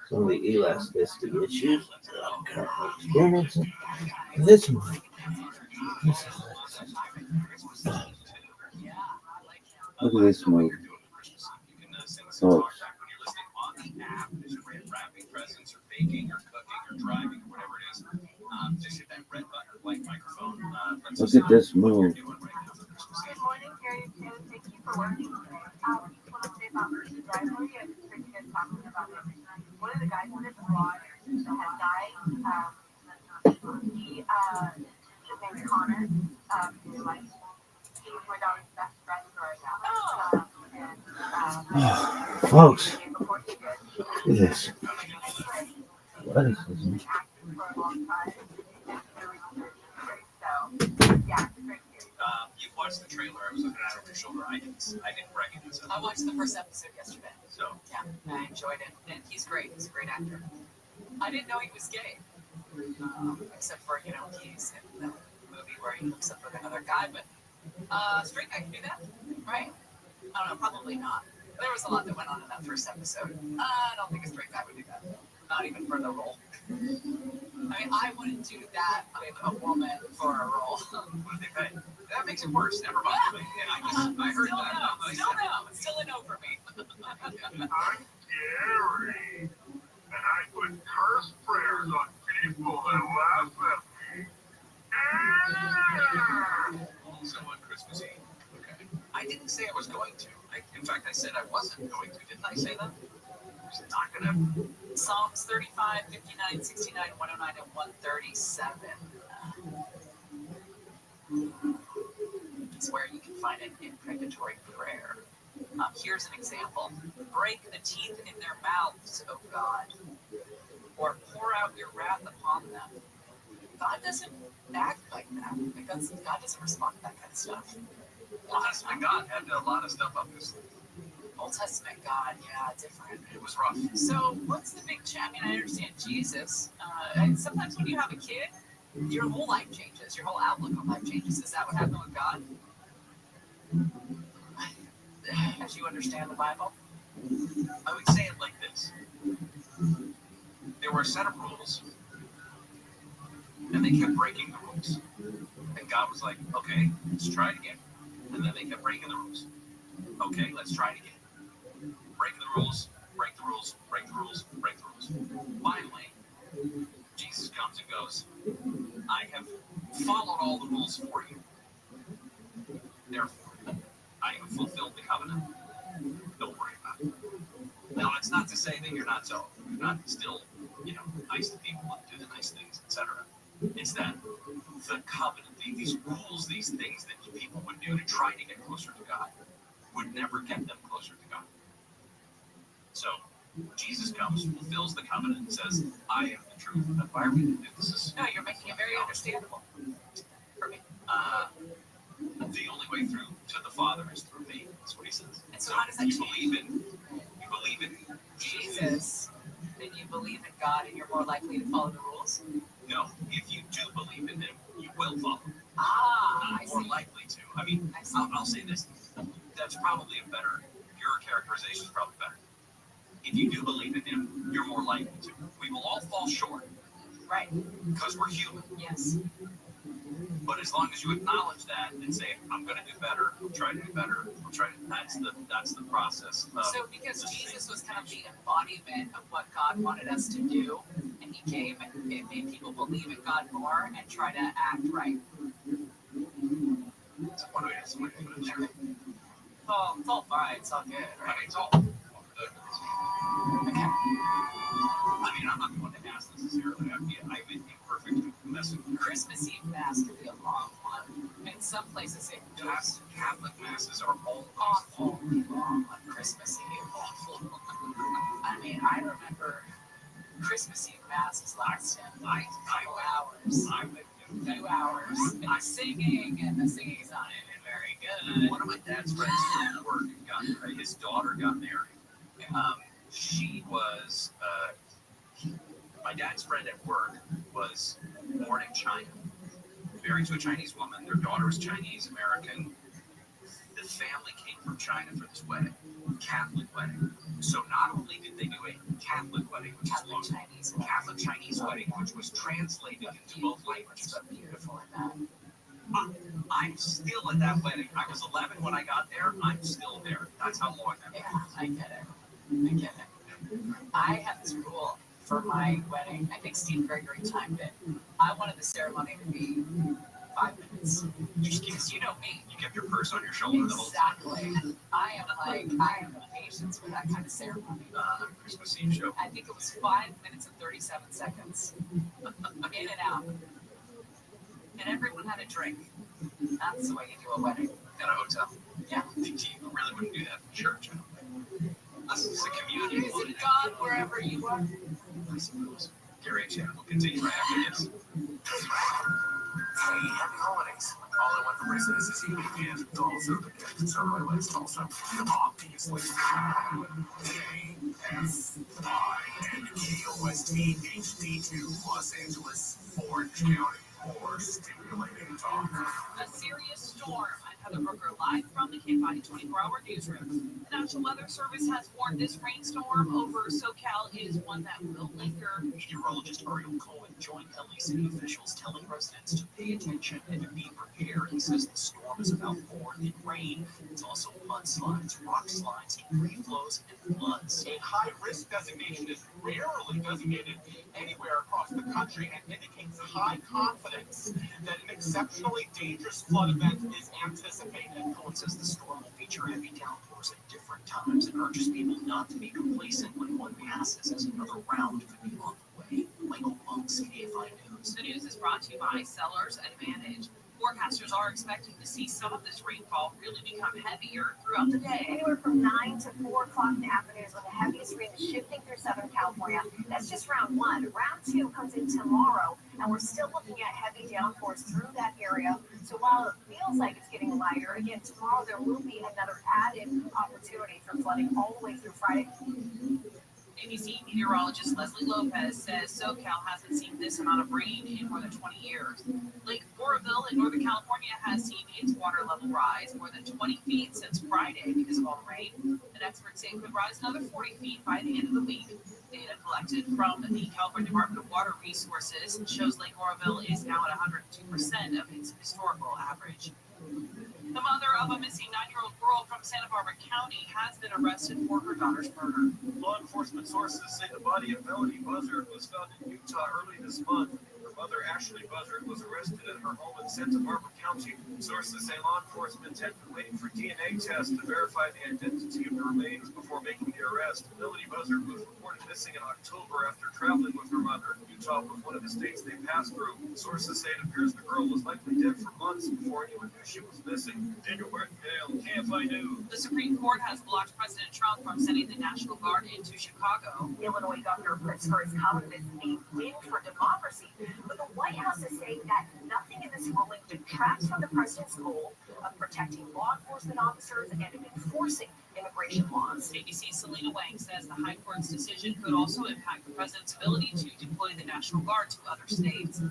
some of the elasticity issues that I'm currently experiencing. This move. Look at this move. Folks. Look at this move. Good morning, Carrie and Shannon. Thank you for working. I just want to say about the driveway and Christian talking about it. One of the guys in this vlog had died. He his name's Connor. He was my daughter's best friend growing up. Folks, Before he did, look at this. What is this? for a long time. So, yeah, it's a great series. You watched the trailer. I was looking at it over your shoulder. I didn't recognize him. I watched the first episode yesterday. So Yeah, I enjoyed it. And he's great. He's a great actor. I didn't know he was gay. Except for, he's in the movie where he hooks up with another guy. But straight guy can do that, right? I don't know, probably not. There was a lot that went on in that first episode. I don't think a straight guy would do that. Not even for the role. I mean, I wouldn't do that with a woman for a role. that makes it worse. Never mind. I heard Still that. no. Still no. Still a no for me. I'm Gary, and I put curse prayers on people that laugh at me. Also on Christmas Eve. Okay. I didn't say I was going to. In fact, I said I wasn't going to. Didn't I say that? I was not going to. Psalms 35, 59, 69, 109, and 137. It's where you can find an imprecatory prayer. Here's an example. Break the teeth in their mouths, O God, or pour out your wrath upon them. God doesn't act like that. God doesn't respond to that kind of stuff. Old Testament God had a lot of stuff up his sleeve. Old Testament God, yeah, different. It was rough. So what's the big change? I mean, I understand Jesus. And sometimes when you have a kid, your whole life changes. Your whole outlook on life changes. Is that what happened with God? As you understand the Bible? I would say it like this. There were a set of rules, and they kept breaking the rules. And God was like, okay, let's try it again. And then they kept breaking the rules. Okay, let's try it again. Break the rules, break the rules, break the rules, break the rules. Finally, Jesus comes and goes, I have followed all the rules for you. Therefore, I have fulfilled the covenant. Don't worry about it. Now, it's not to say that you're not still, nice to people and do the nice things, etc. It's that the covenant, these rules, these things that people would do to try to get closer to God would never get them closer to God. So Jesus comes, fulfills the covenant, and says, I am the truth. And why are we going to do this? No, you're making it very understandable for me. The only way through to the Father is through me. That's what he says. And so how does that change? You believe in Jesus, then you believe in God, and you're more likely to follow the rules? No, if you do believe in him, you will follow. I see. More likely to. I mean, I'll say this. That's probably a better, your characterization is probably better. If you do believe in him, you're more likely to. We will all fall short. Right. Because we're human. Yes. But as long as you acknowledge that and say, I'm going to do better, I'll try to do better, that's the process. So because Jesus was kind of the embodiment of what God wanted us to do, and he came and it made people believe in God more and try to act right. So what do we do? Well, it's all fine, it's all good, right? It's all good. Okay. I mean, I'm not the one to ask necessarily. I'm an imperfect messenger. Christmas Eve Mass can be a long one. In some places, it does. Catholic Masses are all awful long on Christmas Eve. Awful. I mean, I remember Christmas Eve Masses lasting like 2 hours. I would do 2 hours. And singing, and the singing's not even very good. One of my dad's friends at work his daughter got married. She was, my dad's friend at work was born in China, married to a Chinese woman. Their daughter was Chinese American. The family came from China for this wedding, Catholic wedding. So not only did they do a Catholic wedding, which is Catholic Chinese wedding, which was translated into both languages. So beautiful in that. I'm still at that wedding. I was 11 when I got there. I'm still there. That's how long that was. Yeah, I get it. I have this rule for my wedding. I think Steve Gregory timed it. I wanted the ceremony to be 5 minutes. Because you know me. You kept your purse on your shoulder the whole time. Exactly. I have patience for that kind of ceremony. Christmas Eve show. I think it was 5 minutes and 37 seconds. In and out. And everyone had a drink. That's the way you do a wedding. At a hotel. Yeah. You really wouldn't do that in church. This is a community. Is it God wherever you are? I suppose. Gary and Shannon will continue right after this. Hey, happy holidays. All I want for Christmas is you and also the gift. So my list also. Obviously. KSINKOST HD2 Los Angeles, Orange County. Or stimulating talk. A serious storm. I'm Heather Brooker live from the K-Body 24-hour newsroom. The National Weather Service has warned this rainstorm over SoCal is one that will linger. Meteorologist Ariel Cohen joined LA City officials telling residents to pay attention and to be prepared. He says the storm is about more than rain. It's also mudslides, rock slides, debris flows, and floods. A high-risk designation is rarely designated anywhere across the country and indicates high confidence that an exceptionally dangerous flood event is anticipated. Cohen says the storm will feature heavy downpours at different times and urges people not to be complacent when one passes, as another round could be on the way. Michael Monks, KFI News. The news is brought to you by Sellers Advantage. Forecasters are expecting to see some of this rainfall really become heavier throughout the day. Anywhere from 9 to 4 o'clock in the afternoon is when the heaviest rain is shifting through Southern California. That's just round 1. Round 2 comes in tomorrow, and we're still looking at heavy downpours through that area. So while it feels like it's getting lighter, again, tomorrow there will be another added opportunity for flooding all the way through Friday. ABC meteorologist Leslie Lopez says SoCal hasn't seen this amount of rain in more than 20 years. Lake Oroville in Northern California has seen its water level rise more than 20 feet since Friday because of all the rain. And experts say it could rise another 40 feet by the end of the week. Data collected from the California Department of Water Resources shows Lake Oroville is now at 102% of its historical average. The mother of a missing 9-year-old girl from Santa Barbara County has been arrested for her daughter's murder. Law enforcement sources say the body of Melanie Buzzard was found in Utah early this month. The mother, Ashley Buzzard, was arrested at her home in Santa Barbara County. Sources say law enforcement had been waiting for DNA tests to verify the identity of the remains before making the arrest. Melody Buzzard was reported missing in October after traveling with her mother. Utah was one of the states they passed through. Sources say it appears the girl was likely dead for months before anyone knew she was missing. Daniel Martindale, KFI News. The Supreme Court has blocked President Trump from sending the National Guard into Chicago. Illinois Governor puts for his columnist a win for democracy, but the White House is saying that nothing in this ruling detracts from the president's goal of protecting law enforcement officers and enforcing immigration laws. ABC's Selena Wang says the High Court's decision could also impact the president's ability to deploy the National Guard to other states.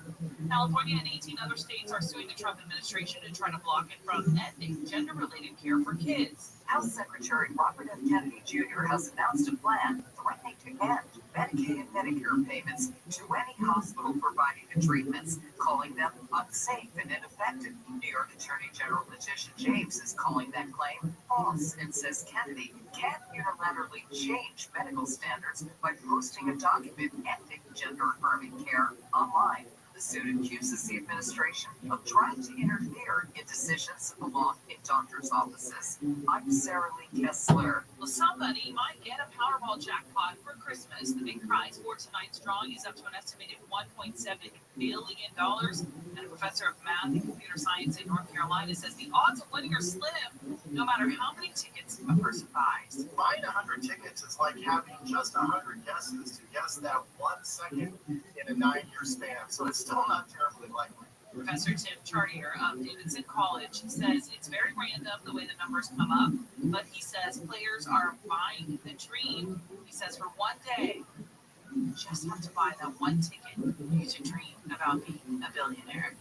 California and 18 other states are suing the Trump administration to try to block it from ending gender-related care for kids. House Secretary Robert F. Kennedy Jr. has announced a plan threatening to end Medicaid and Medicare payments to any hospital providing the treatments, calling them unsafe and ineffective. New York Attorney General Letitia James is calling that claim false and says Kennedy can't unilaterally change medical standards by posting a document ending gender-affirming care online. The suit accuses the administration of trying to interfere in decisions along in doctors' offices. I'm Sarah Lee Kessler. Well, somebody might get a Powerball jackpot for Christmas. The big prize for tonight's drawing is up to an estimated $1.7 billion. And a professor of math and computer science in North Carolina says the odds of winning are slim, no matter how many tickets a person buys. Buying 100 tickets is like having just 100 guesses to guess that 1 second in a 9-year span. So it's still not terribly likely. Professor Tim Chartier of Davidson College says it's very random the way the numbers come up, but he says players are buying the dream. He says for one day, you just have to buy that one ticket. You to dream about being a billionaire.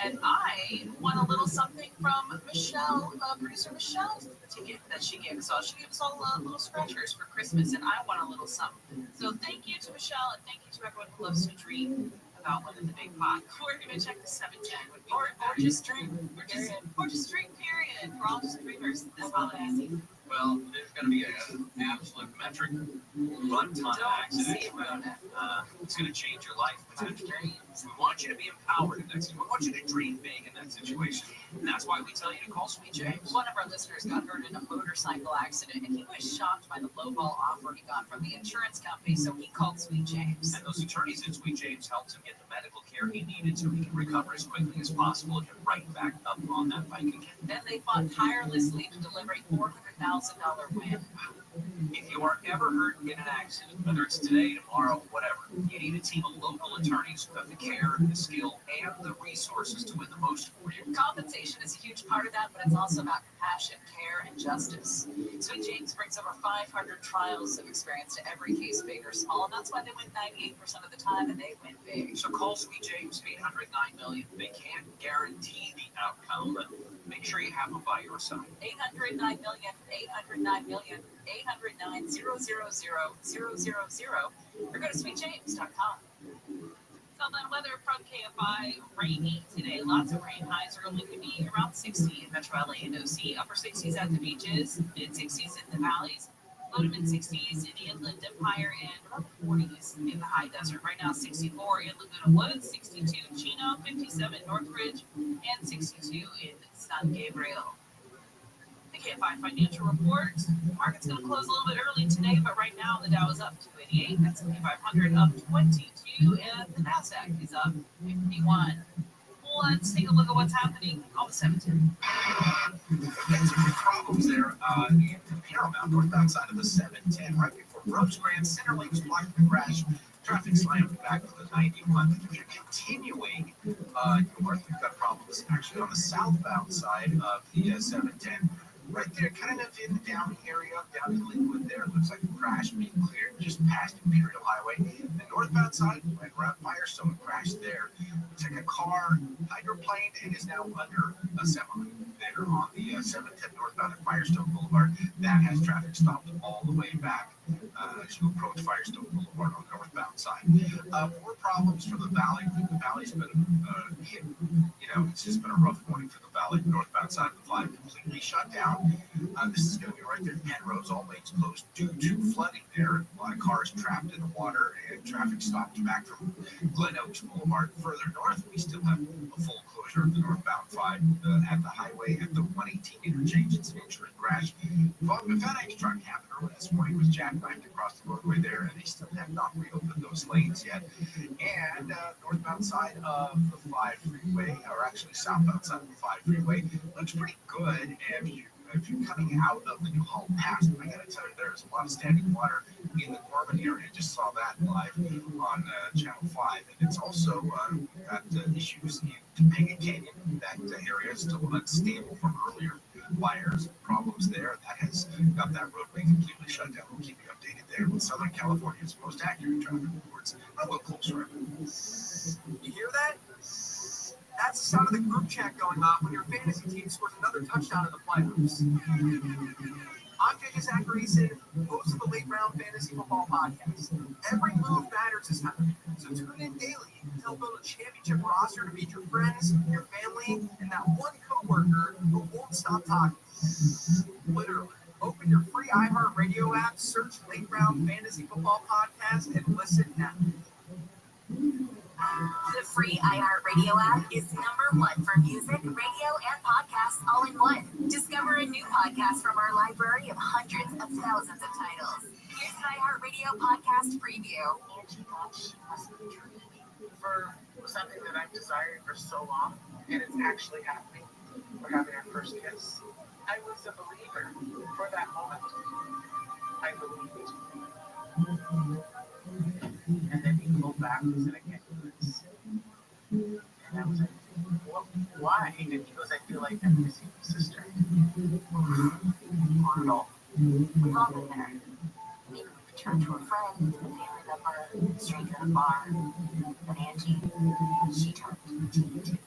And I won a little something from Michelle, producer Michelle's ticket that she gave us all. She gave us all little scratchers for Christmas, and I won a little something. So thank you to Michelle, and thank you to everyone who loves to dream about winning the big pot. We're going to check the 710. Or just dream. Or just dream, period. We're all just dreamers this holiday. Well, there's going to be an absolute metric runtime accident. It's going to change your life. We want you to be empowered in that situation. We want you to dream big in that situation. And that's why we tell you to call Sweet James. One of our listeners got hurt in a motorcycle accident, and he was shocked by the lowball offer he got from the insurance company, so he called Sweet James. And those attorneys at Sweet James helped him get the medical care he needed so he can recover as quickly as possible and get right back up on that bike again. Then they fought tirelessly to deliver a $400,000 win. If you are ever hurt in an accident, whether it's today, tomorrow, whatever, you need a team of local attorneys who have the care, the skill, and the resources to win the most for you. Compensation is a huge part of that, but it's also about compassion, care, and justice. Sweet James brings over 500 trials of experience to every case, big or small, and that's why they win 98% of the time, and they win big. So call Sweet James, 800-9-million. They can't guarantee the outcome, but make sure you have them by your side. 800-9-million, 800-9-million, 800-9-000-000, or go to sweetjames.com. Southland weather from KFI, rainy today. Lots of rain. Highs are only going to be around 60 in Metro LA and OC. Upper 60s at the beaches, mid 60s in the valleys, low to mid 60s in the inland Empire, and around 40s in the high desert. Right now, 64 in Laguna Woods, 62 in Chino, 57 Northridge, and 62 in San Gabriel. The KFI financial report. The market's going to close a little bit early today, but right now the Dow is up 288. That's the 500 up 22, and the Nasdaq is up 51. Let's take a look at what's happening on the 710. There's a few problems there in Paramount, northbound side of the 710, right before Rosecrans. Center Lane was blocked in the crash. Traffic slammed back to the 91. If you're continuing north, we've got problems actually on the southbound side of the 710. Right there, kind of in the down area, down in Linwood there. Looks like a crash being cleared just past Imperial Highway. The northbound side went around Firestone, crashed there. Looks like a car hydroplaned and is now under a semi there on the 710 northbound at Firestone Boulevard. That has traffic stopped all the way back as you approach Firestone Boulevard on the northbound side. More problems for the Valley. The Valley's been hit. It's just been a rough morning for the Valley. The northbound side of the 5 completely shut down. This is going to be right there. Penn Roads, all lanes closed due to flooding there. A lot of cars trapped in the water and traffic stopped back from Glen Oaks Boulevard. Further north, we still have a full closure of the northbound 5 at the highway at the 118 interchange. It's an insurance crash. Involving a FedEx truck happened early this morning, was jackknifed across the roadway there, and they still have not reopened those lanes yet. And northbound side of the 5 freeway, or actually southbound side of the 5 freeway, looks pretty good. And if you're coming out of the New Holland Pass, I gotta tell you, there's a lot of standing water in the Gorman area. Just saw that live on Channel 5. And it's also got issues in Topanga Canyon. That area is still unstable from earlier fires and problems there. That has got that roadway completely shut down. We'll keep you updated there. With Southern California's most accurate traffic reports. A little closer. You hear that? That's the sound of the group chat going on when your fantasy team scores another touchdown in the playoffs. I'm JJ Zachariason, host of the Late Round Fantasy Football Podcast. Every move matters this time, so tune in daily to help build a championship roster to beat your friends, your family, and that one coworker who won't stop talking. Literally. Open your free iHeartRadio app, search Late Round Fantasy Football Podcast, and listen now. The free iHeartRadio app is #1 for music, radio, and podcasts all in one. Discover a new podcast from our library of hundreds of thousands of titles. Here's an iHeartRadio podcast preview. For something that I've desired for so long, and it's actually happening. We're having our first kiss. I was a believer for that moment. I believed. And then he pulled back and said, I can't do this. And I was like, well, why? And he goes, I feel like I'm missing my sister. Brutal. We've all been there. Maybe we return to a friend, a family member, a stranger at a bar. But Angie, she turned to you too.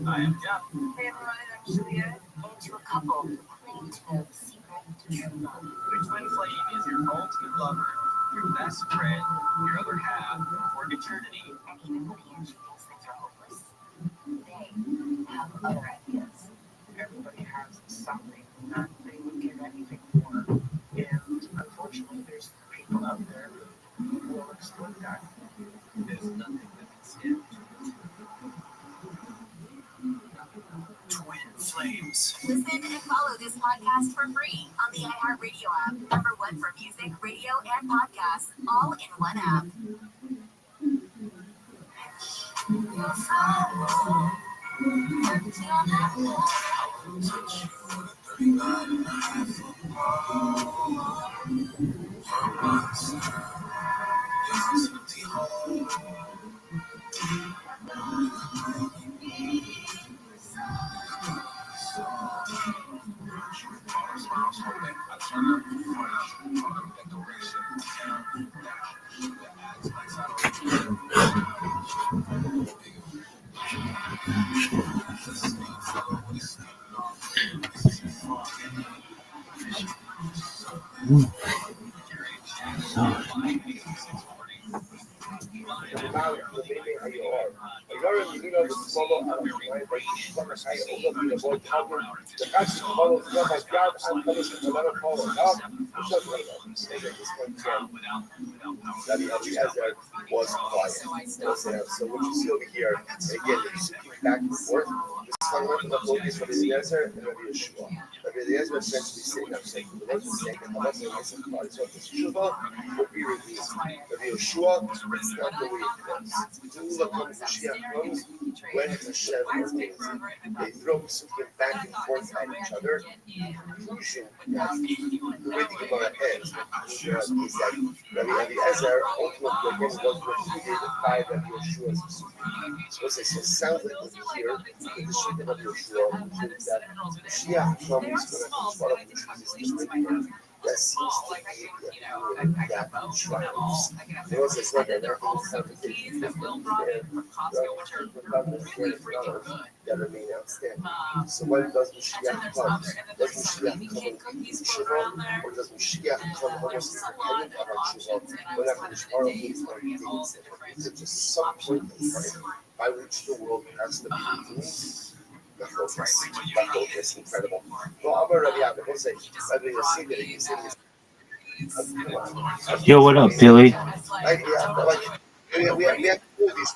I am Jeff. Hey everyone, I'm Juliet. And to a couple who claim to know the secret to true love. The twin flame is your ultimate lover, your best friend, your other half, for eternity. And even when Angie thinks things are hopeless, they have other ideas. Everybody has something that they would give anything for. And unfortunately, there's people out there who will exploit that. There's nothing that can stand Twin Flames. Listen and follow this podcast for free on the iHeartRadio app. #1 for music, radio, and podcasts, all in one app. Was quiet. So what you see over here, again, it's back and forth. This fundamental focus for the Eliezer and Rabbi Yeshua. Rabbi Eliezer essentially saying, I'm saying, the Lord is saying, and I'm saying, so this Yeshua will be revealed. Rabbi Yeshua, it's not the way it is. Do look when Mashiach comes, when Hashem is. They throw something back and forth at each other. Conclusion, the way the Gemara ends, is that Rabbi Eliezer ultimately again was refuted by Rabbi Yeshua's. So it sounds like over here, the sheep of Rabbi Yeshua, that Mashiach comes to control of the Jesus. That seems to be that triumphs. There was this like another conversation that remain outstanding. So when does Mashiach come? Does Mashiach come in Shiva, or does Mashiach come almost independent of our Shiva? When after the Shara means 30 days, is it just some point in time by which the world has to be redeemed? focus, incredible. Well, I'm already out there. We'll say, Rabbi, you'll see that you see this. Yo, what up, Billy? Like, yeah, but like, we have to do these.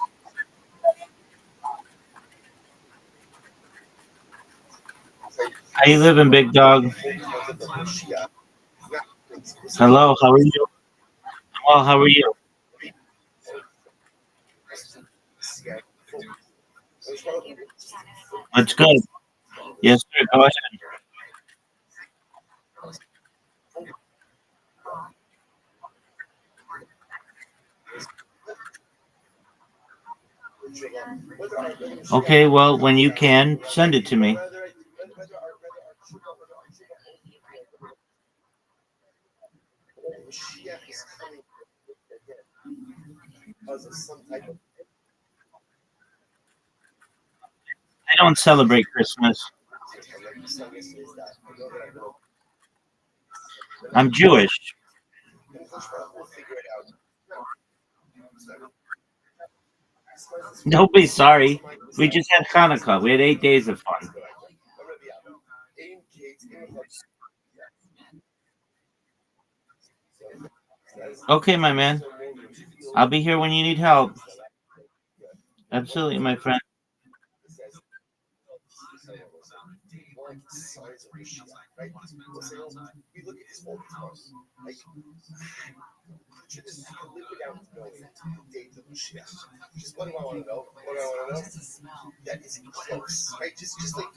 How you living, big dog? Hello, how are you? Well, how are you? That's good. Yes, sir. Go ahead. Okay, well, when you can, send it to me. I don't celebrate Christmas. I'm Jewish. Don't be sorry. We just had Hanukkah. We had 8 days of fun. Okay, my man. I'll be here when you need help. Absolutely, my friend. We look at this all the time. Like, just live without knowing the date of Mashiach. Just what do I want to know? What do I want to know? That is close, right? I just want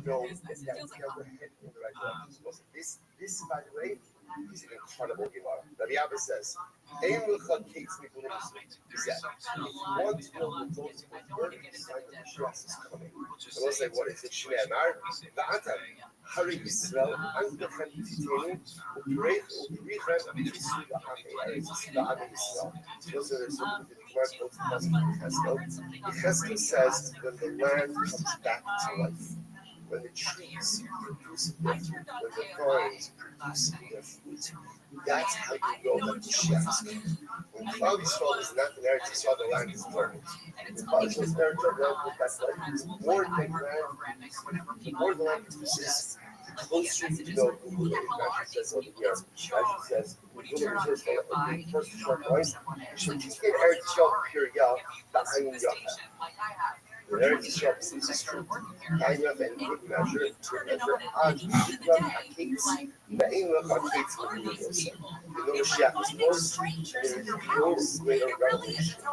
to know that we're heading in the right direction. This, by the way, is an incredible Gemara. Rabbi Abba says, "Ein lecha kates mikulim." He said, "If you want to know the those word, the sign of Mashiach is coming." I will say, what is it? Shnei Amar, Va'atam, Hari Yisrael, Anglachan Titenu, U'Brech, U'Brichem, Tisu La'amei Eretz, La'amei Yisrael. Those are the sort of the Gemara quotes from Yechezkel. Yechezkel says, when the land comes back to life, when the trees produce their fruit, when the vines produce their fruit, that's how you know that Mashiach is coming. When Klal Yisrael is not in Eretz Yisrael, the land is burning. When Klal Yisrael is in Eretz Yisrael, that's like more than land, the more the land produces, the closer you know who it is. Rashi says over here. Rashi says, when you turn on the first short line, you should just get Eretz Yisrael period, that's how you know. There is a this is true. I have a good measure, the Mashiach is close, and there is no greater revelation of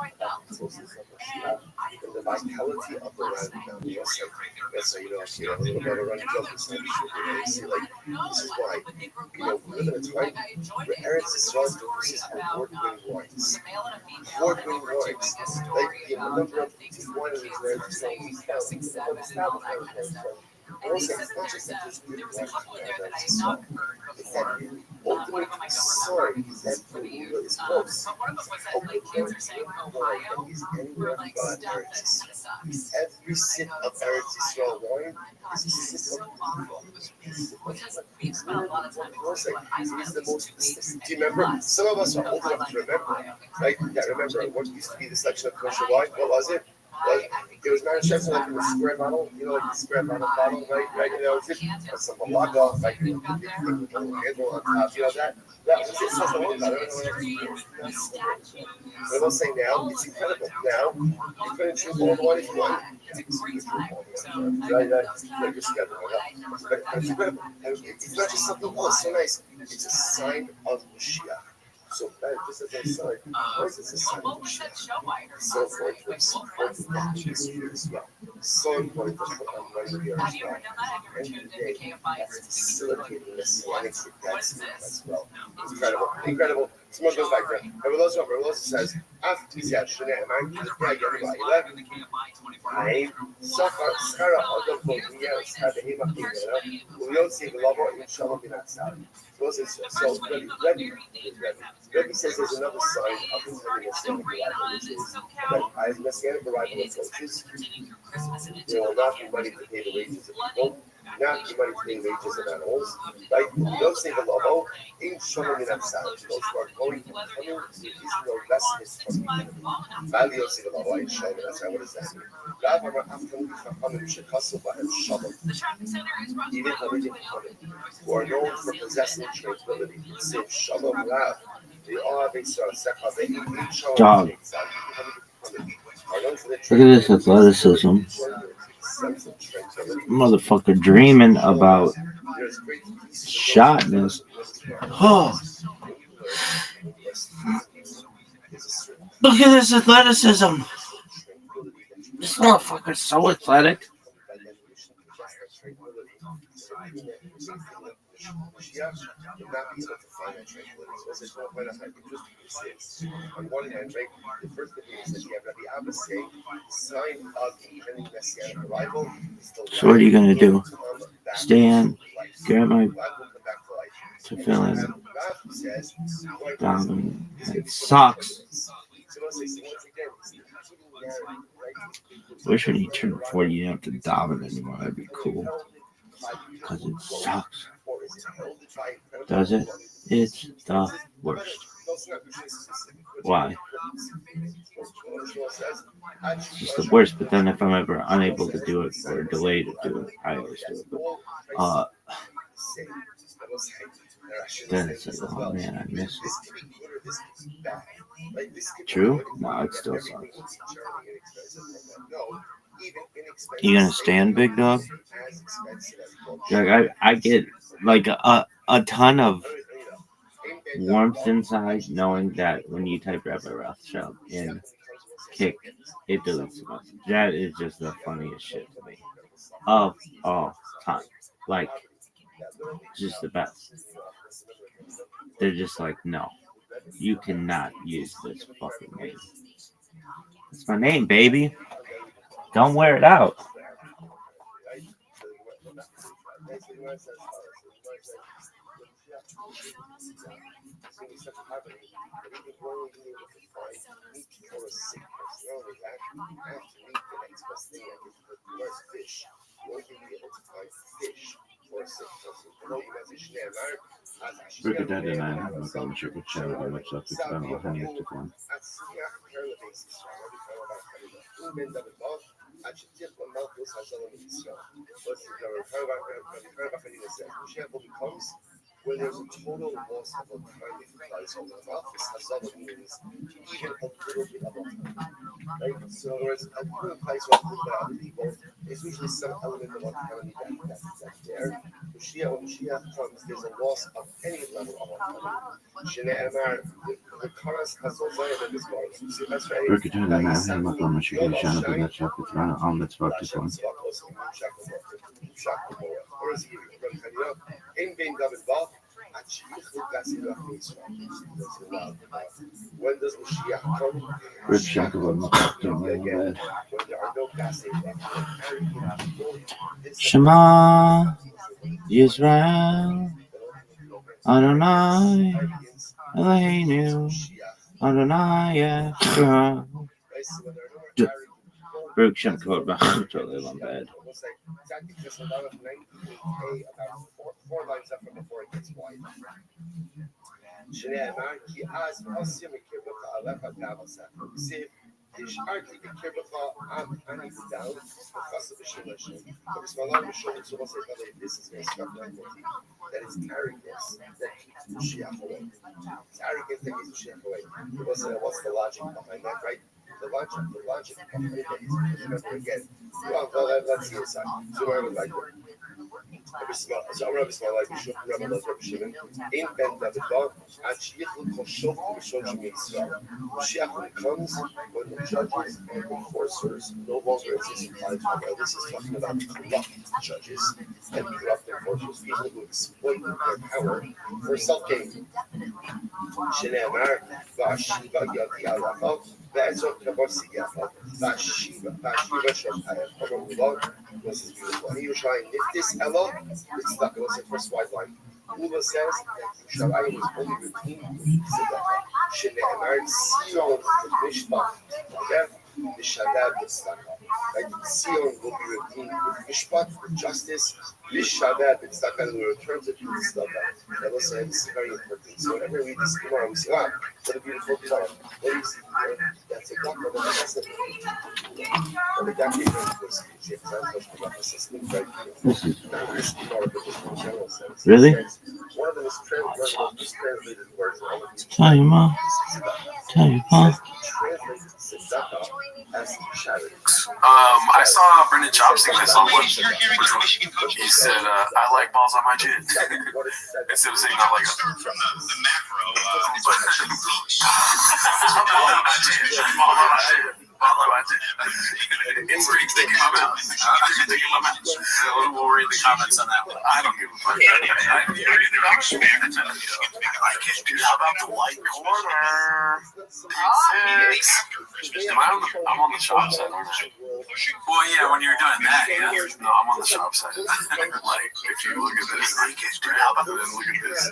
the vitality of the land now. That's so you know, a little bit of running joke is like, this is why, we live in a time where Eretz Yisrael produces award-winning wines. Award-winning wines. Like the number of wineries there. Also, it's not just that there's good wine it's that you ultimately sorry that the Lula is close. Ultimately, he's anywhere but Eretz Yisrael. Every sip of Eretz Yisrael wine is a sip of He's the most. Do you remember? Some of us are old enough to remember. Right? Yeah, remember what used to be the section of kosher wine? What was it? It was not just like in a square bottle, like a square bottle, right? It's some malaga, like with a little handle on top, that was it. Says the one, I don't know. But I'll say now, it's incredible. Now, you couldn't drink all the wine if you want. Right, just together. But it's incredible. It's not just something, so nice. It's a sign of Mashiach. So just as a sign, it's a sign of Mashiach. So important to support the as well. So important to put on right here as well. And today, that's facilitating Messianic redemption as well. Incredible. Someone goes back there. Revelosa says, after he said, Shane, I'm going to bring everybody. I Sarah, other Bolivians have a him up here. We don't see the lover in Shalom in that side. So, Rabbi says there's another sign of the Messianic arrival, which is that as Messianic arrival approaches, there will not be money to pay the wages of people. not the money paying wages of animals, right? Those things are low, in showing in themselves. Those who are going and coming with no lessons from the community. Values in the law, in showing, that's what does that mean? Rather, after we come and shekasel and shalom, even coming who are known for possessing tranquility, say shalom rav. They are based on second. They each show Dog. Look at this athleticism. Motherfucker dreaming about shotness. Oh. Look at this athleticism. This motherfucker's so athletic. On one hand, right, the first thing is that you have Rabbi Abba say, sign of impending messianic arrival is the So what are you gonna do? Stand, grab my tefillin, down, and socks. Wish when you turn 40 you don't have to daven anymore. That'd be cool. Because it sucks. Does it? It's the worst. Why? It's just the worst, but then if I'm ever unable to do it or delayed to do it, I always do it. But, then it's like, oh man, I miss it. True? No, it still sucks. You gonna stand, big dog? Like I get like a ton of warmth inside knowing that when you type Rabbi Rothschild in Kick, it deletes the message. That is just the funniest shit to me of all time. Like, just the best. They're just like, no, you cannot use this fucking name. It's my name, baby. Don't wear it out. Look at that, and I have no problem with sharing how much stuff it's been on the next one. When there's a total loss of a time if it lies on the mouth, this hazara means even a little bit of a time. Right? So in other words, a little place where other people is usually some element of autonomy that's there. When Mashiach comes, there's a loss of any level of autonomy. Shene'emar, the Karas Hazozayim in this world. So that's right. Look at that, and I have no problem with sharing how much stuff it's been on the next one. When does Mashiach come? Rip Shaka Shema Yisrael Adonai Eloheinu Adonai Yeshua. Baruch Shem Kavod B'Chut Olam Bed. Four lines up from before it gets wide. Shene'emar ki az osim ekirbecha alecha davasa. See, Arti ekirbecha am ani down because of the shilish. Because Malam Mishon so was it this is very structured that is arrogance that keeps Mashiach away. It's arrogance that keeps Mashiach away. What's the logic behind that, right? The logic behind it is remember again. Well, let's see this side. So I was like. Rabbi Small like Rabbi loves Rabbi Shimon. In Ben David, and Shiach will show Shojim Yisrael. Mashiach comes when the judges and enforcers no longer exist in God's power. This is talking about corrupt judges and corrupt enforcers, people who exploit their power for self-gain. Shene'emar v'ashiva yadi alachav ve'ezot kavos sigachav v'ashiva shel Paro Ulog. This is beautiful. And Yerushalayim niftis elo. It's stuck. It was the first white line. Ula says that Yerushalayim was only redeemed with Shene'emar Sion Mishpach V'Shadav B'Tzedakah. like Zion will be redeemed with mishpat, with justice, lishavet, it's not going to return to people stuff. That was this is very important. So whenever we read this Gemara, we say, wow, what a beautiful Gemara. What do you see here? That's a doctor, that's the and the doctor was Really? one of the mistranslated words. Tell your mom. Tell your mom. I saw Brendan Chop sing that song once. He said, I like balls on my chin. Instead of saying I like it. From the macro. It's sticking in my mouth. We'll read the comments on that one. I don't give a fuck. How about the white corner? I'm on the shop side, aren't I? Well, yeah, when you're doing that, yeah. No, I'm on the shop side. Like, if you look at this, how about then look at this?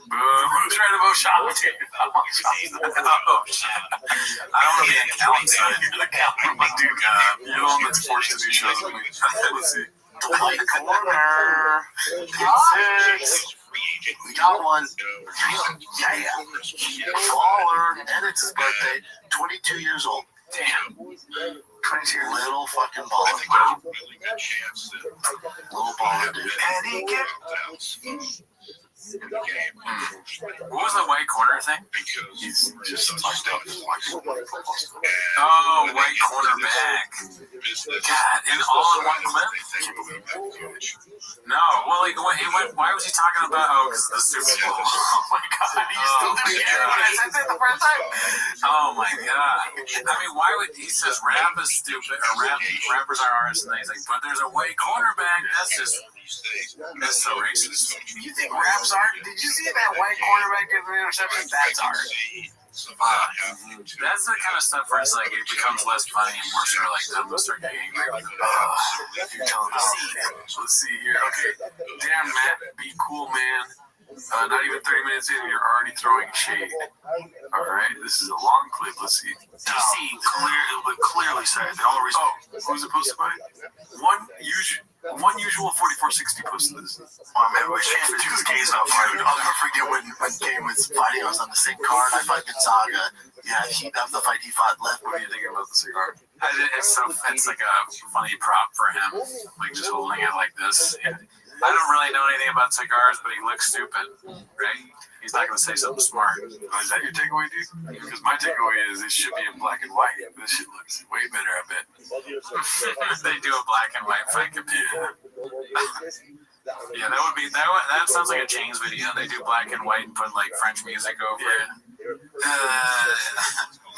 Who's trying to vote shop? I'm on shop side. Oh, shit. I don't want to be an accountant side. Dude, you're the one that's forced to do shows with me. Let's see. White corner. Six. We got one. Yeah. Baller. And it's his birthday. 22 years old. Damn. 22 little fucking baller. Little baller, dude. And he gets. What was the white corner thing? He's just talked about his white corner. Oh, white cornerback. God, and all in one clip? No, well, like, why was he talking about, because of the Super Bowl? Oh, my God, he's still doing it. I said that the first time. Oh, my God. I mean, why would, he says rap is stupid, or rappers are artists, and he's like, but there's a white cornerback, that's so racist. You think raps aren't? Did you see that white cornerback give an interception? That's art. That's the kind of stuff where it's like it becomes less funny and more sort of like them to start getting angry. You're telling us. Let's see here. Okay. Damn, Matt, be cool, man. Not even 30 minutes in, you're already throwing shade. All right, this is a long clip. Let's see. DC clearly said the only reason. Oh, who's it posted by? One usual 4460 posted this. Oh man, we can't do the gays not fighting. I'll never forget when Game was fighting. I was on the same card. I fought Gonzaga. Yeah, that was the fight he fought left. What are you thinking about the cigar? It's like a funny prop for him, like just holding it like this. Yeah. I don't really know anything about cigars, but he looks stupid, right? He's not going to say something smart. Is that your takeaway, dude? Because my takeaway is it should be in black and white. This shit looks way better, I bet. They do a black and white fight computer. Yeah, that sounds like a Chains video. They do black and white and put like French music over it.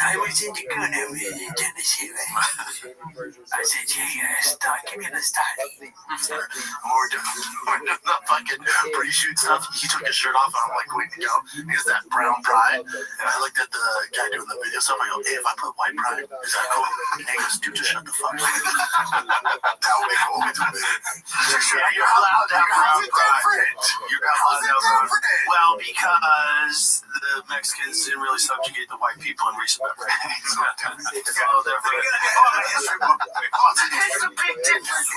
I was in the corner with Tennessee. I said, give me the study. More the fucking pre-shoot stuff. He took his shirt off and I'm like, wait to go. He has that brown pride. And I looked at the guy doing the video stuff. I go, hey, if I put white pride, is that cool? And he goes, dude, just shut the fuck up. That would be cool. Yeah, you're allowed to have brown pride. You're allowed to have brown pride. Well, because the Mexicans didn't really subjugate the white people in recent memory. It's a big difference.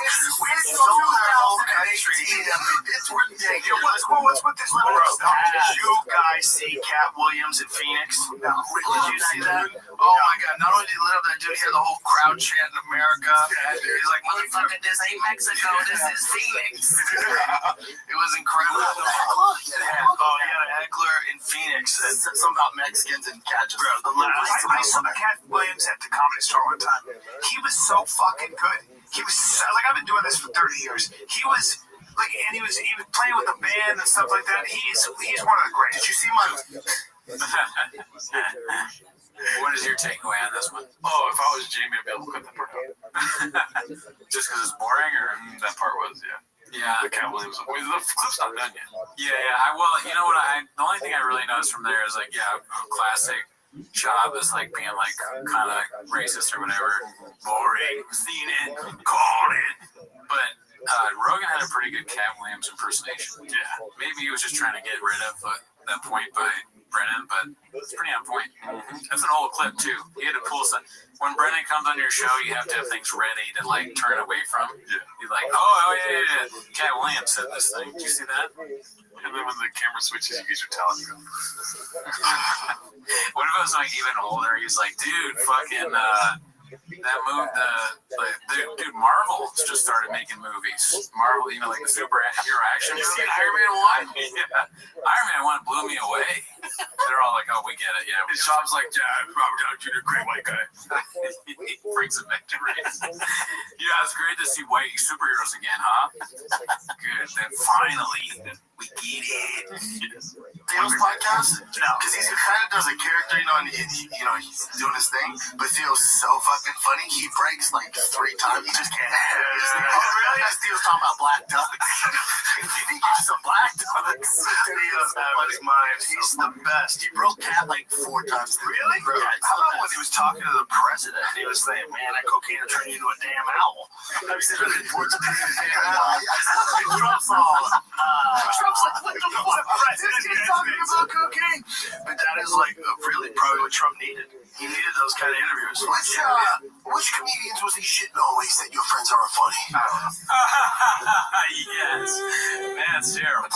What's with this little did you guys see Cat Williams in Phoenix? Did you see that? Oh my God! Not only did he live that dude, he had the whole crowd chanting America. He's like, motherfucker, this ain't Mexico, this is Phoenix. It was incredible. Oh, he had a heckler in Phoenix. Something about Mexicans and cat. I saw Cat Williams at the Comedy Store one time. He was so fucking good. He was like, I've been doing this for 30 years. He was like, and he was playing with a band and stuff like that. He's one of the greats. Did you see my? What is your takeaway on this one? Oh, if I was Jamie, I'd be able to cut that part out. Just because it's boring, or that part was, yeah. Yeah. The Cat Williams. The clip's not done yet. Yeah. Well, you know what? The only thing I really noticed from there is like, classic job is like being like kind of racist or whatever. Boring. Seen it. Called it. But Rogan had a pretty good Cat Williams impersonation. Yeah. Maybe he was just trying to get rid of, but that point by Brennan, but it's pretty on point. That's an old clip too. He had to pull some. When Brennan comes on your show, you have to have things ready to like turn away from. Yeah. You're like, oh yeah. Cat Williams said this thing. Did you see that? And then when the camera switches, you get your talent. You go, What if I was like even older? He's like, dude, fucking that move, dude, Marvel just started making movies. Marvel, you know, like the superhero action. You see Iron Man 1? Yeah. Iron Man 1 blew me away. They're all like, oh, we get it. Yeah. his job's like, yeah, Robert Downey Jr., great white guy. He brings it back to race. Yeah, it's great to see white superheroes again, huh? Good. Then finally, we get it. Theo's podcast? No, because he kind of does a character, and he's doing his thing, but Theo's so fucking funny, he breaks like 3 times. He just can't handle it. Oh, really? Because Theo's talking about black ducks. You think you're some black ducks? Theo's out of his mind. He's the best. He broke Cat like 4 times. Really? Yeah, how about when he was talking to the president? He was saying, man, that cocaine will turn you into a damn owl. Have you seen the reports of the damn owl? Trump's all, Trump's like, what the fuck? President talking about cocaine. But that is like really probably what Trump needed. He needed those kind of interviews. Which comedians was he shitting on when he said your friends aren't funny? Yes. That's terrible.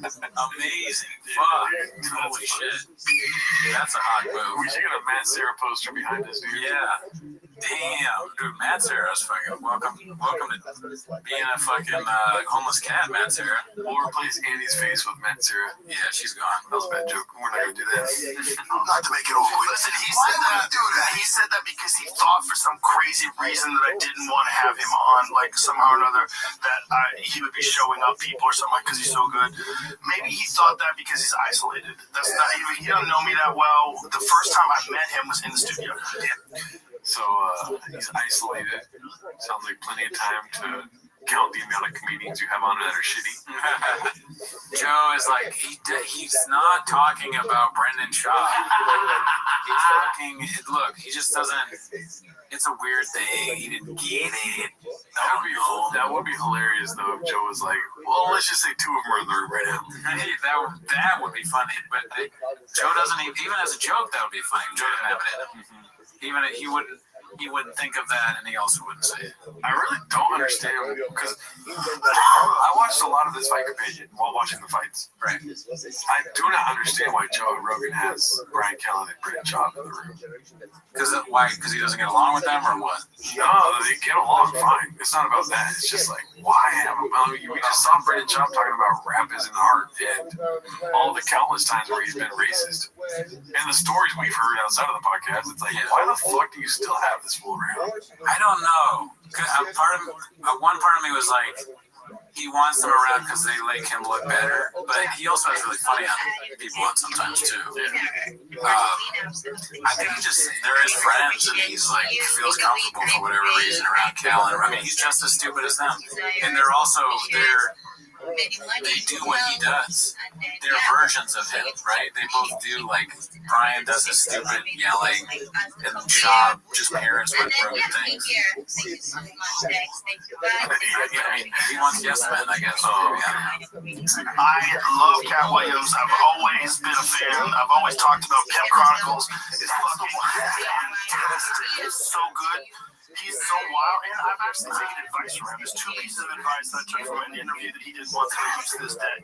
Amazing. Fuck. Holy shit. That's a hot move. We should get a Matt Serra poster behind us, dude. Yeah. Damn. Dude, Matt Serra's fucking welcome to being a fucking homeless cat, Matt Serra. We'll replace Andy's face with Matt Serra. Yeah, she's gone. That was a bad joke. We're not going to do that. Not to make it awkward. Listen, he said that because he thought for some crazy reason that I didn't want to have him on, like somehow or another, that he would be showing up people or something, because he's so good. Maybe he thought that because he's isolated. That's not. He don't know me that well. The first time I met him was in the studio. Yeah. So he's isolated. Sounds like plenty of time to count the amount of comedians you have on that are shitty. Joe is like, he's not talking about Brendan Shaw. He's talking, look, he just doesn't, it's a weird thing. He didn't get it. That would be hilarious, though, if Joe was like, well, let's just say 2 of them are in the room right now. That would be funny. But Joe doesn't, even as a joke, that would be funny. Joe doesn't have it in him. Even if he wouldn't think of that, and he also wouldn't say it. I really don't understand, because I watched a lot of this fight companion while watching the fights. Right. I do not understand why Joe Rogan has Brian Callen and Brendan Schaub in the room. Why? Because he doesn't get along with them, or what? No, they get along fine. It's not about that. It's just like, why have him? I mean, we just saw Brendan Schaub talking about rap isn't art, and all the countless times where he's been racist. And the stories we've heard outside of the podcast, it's like, why the fuck do you still have this fool around? I don't know. One part of me was like, he wants them around because they make him look better, but he also has really funny on people on sometimes too. I think they're his friends, and he's like feels comfortable for whatever reason around Callen. I mean, he's just as stupid as them, and they do what he does. They're versions of him, right? They both do, like, Brian does his stupid yelling, and Shaw just parents with broken things. He wants yes men, I guess. I love Cat Williams. I've always been a fan. I've always talked about Pimp Chronicles. It's fucking fantastic. It's so good. He's so wild, and I've actually taken advice from him. There's 2 pieces of advice that I took from an interview that he did once that I use to this day.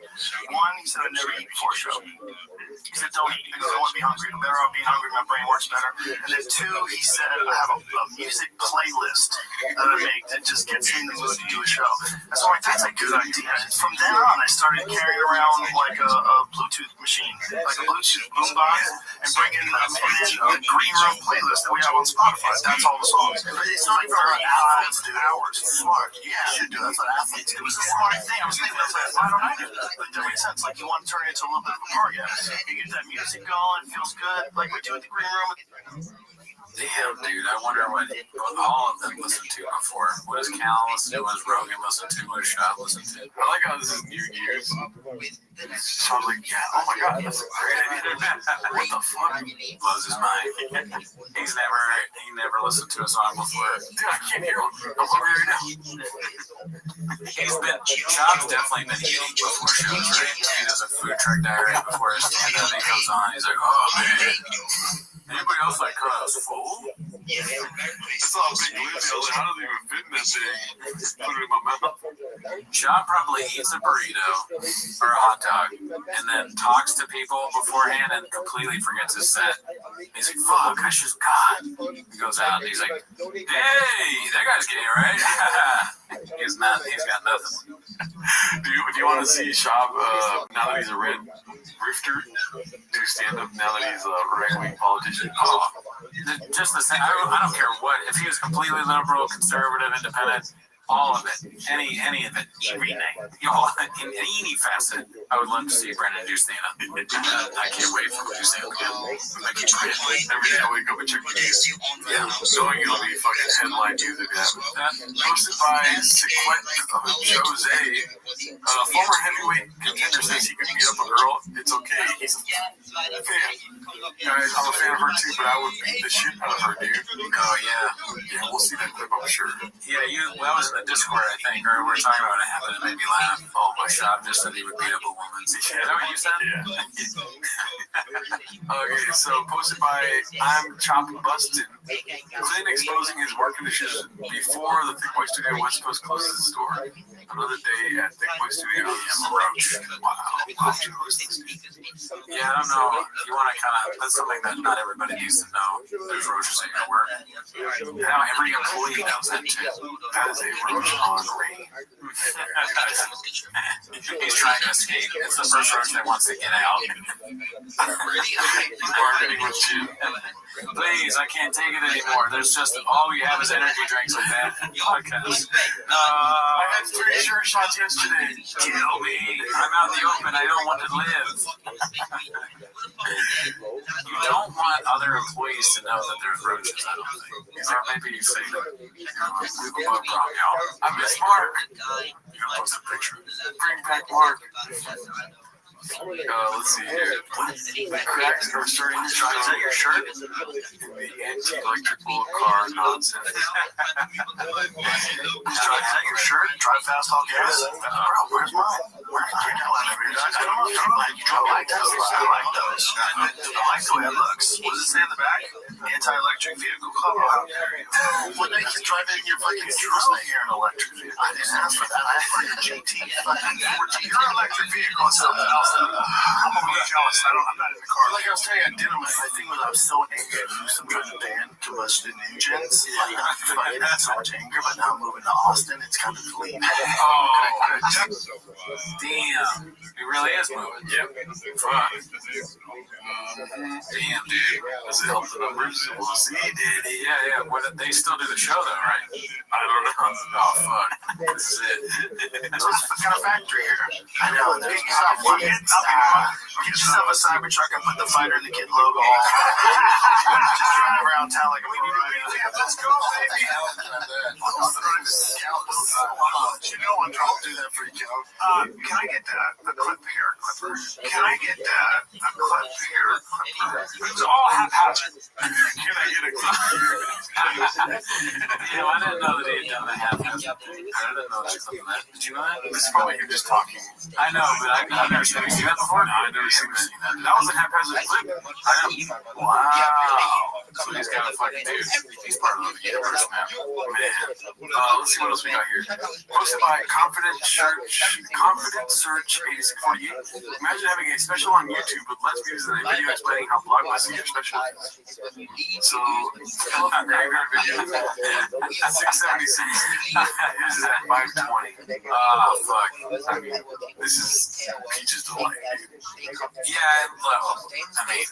One, he said, I never eat before a show. He said, don't eat because I want to be hungry. I'm better off being hungry. My brain works better. And then 2, he said, I have a music playlist that I make that just gets me in the mood to do a show. And so I'm like, that's a good idea. And from then on, I started carrying around like a Bluetooth machine, like a Bluetooth boombox, and bringing the Green Room playlist that we have on Spotify. That's all the songs. It's not even around hours. It's smart. Yeah, you should do it. That's what athletes do. It was a smart thing. I was thinking, why don't I do that? But that makes sense. Like, you want to turn it into a little bit of a party. You get that music going. It feels good. Like we do at the Green Room. Damn, dude, I wonder what all of them listened to before. What does Cal listen to? What does Rogan listen to? What does Shaw listen to? I like how this is New Year's. So I'm like, yeah, oh my god, that's a great idea. What the fuck? Blows his mind. He never listened to a song before. Dude, I can't hear him. I'm hungry right now. Shaw's definitely been eating before shows, right? He doesn't a food truck diarrhea before his stand-up. He comes on, he's like, oh man, anybody else like cut us full? It's all big lips. I was like, how do they even fit in that thing? Put it in my mouth. Sean probably eats a burrito or a hot dog and then talks to people beforehand and completely forgets his set. He's like, fuck, I should God. He goes out and he's like, hey, that guy's gay, right? He's not, he's got nothing. Do you want to see Shab, now that he's a red grifter, do stand-up now that he's a right-wing politician? Oh, just the same. I don't care what. If he was completely liberal, conservative, independent, all of it, any of it, everything, in any facet, I would love to see Brendan do stand-up. I can't wait for him to do stand-up again. I keep trying every day I wake up and check my news. Yeah, knowing it'll be fucking headline news if it happens. Posted by Sequet Jose, former heavyweight contender says he could beat up a girl. It's okay. He's a fan. Guys, I'm a fan of her too, but I would beat the shit out of her, dude. Oh yeah. Yeah, we'll see that clip, I'm sure. Yeah, that was in the Discord, I think, or we were talking about it happened. It made me laugh. Oh, my shop just said he would beat up a woman. Is that what you said? Yeah. Okay, so posted by I'm Chop Bustin. Clint exposing his work conditions before the Thick Boy Studio West Coast closes its door. Another day at Thick Boy Studios. Roach. Wow. Yeah, I don't know. You want to kind of, that's something that not everybody needs to know. There's roaches at your work. Now every employee knows that too. That is a roach on rain. He's trying to escape. It's the first roach that wants to get out. He's bargaining with you. Please, I can't take it anymore. There's just, all we have is energy drinks with that podcast. I had 3 shirt shots yesterday. Kill me. I'm out in the open. I don't want to live. You don't want other employees to know that there's roaches, I don't think. Or maybe you say that. I miss Mark. You can post a picture. Bring back Mark. Let's see here. Cracks are starting to try. Is that your shirt? The anti-electrical car nonsense. Is that your shirt? Drive fast, all gas. Bro, where's mine? Where are you going? I like those. I like the way it looks. What does it say in the back? Anti-electric vehicle club. What makes you drive in your fucking truck? You're an electric vehicle. I didn't ask for that. I had like a GT fucking 14. You're an electric vehicle. It's something else. I'm a little jealous. I'm not in the car. Like I was telling you, I did my thing was I was so angry at Houston with the band to busted engines. Like I had so much anger, but now I'm moving to Austin. It's kind of clean. Oh, damn. He really is moving. Yeah. Fuck. Damn, dude. Does it help the numbers? We'll see. Yeah. They still do the show, though, right? I don't know. Oh, fuck. This is it. It's kind of factory here. I know. Get yourself a Cybertruck and put the fighter and the kid logo on. Just drive around town like a Mariah. Let's go, baby. You know what? I'll do that for you. Can I get a clip here, clipper? Can I get a clip here, clipper? It was all haphazard. Can I get a clip here? I didn't know that he had done that haphazard. I didn't know that. Did you know that? This is probably him just talking. I know, but I've never seen that before. No, I've never seen that. That was a haphazard clip. Wow. So he's got a fucking dude. He's part of the universe, man. Let's see what else we got here. Posted by Confident Search 8648. Imagine having a special on YouTube with less views than a video explaining how Blockbuster your special is. So, graveyard video. 676. This is at 520. Fuck. I mean, this is Peach's delight, dude. Yeah, well, I mean,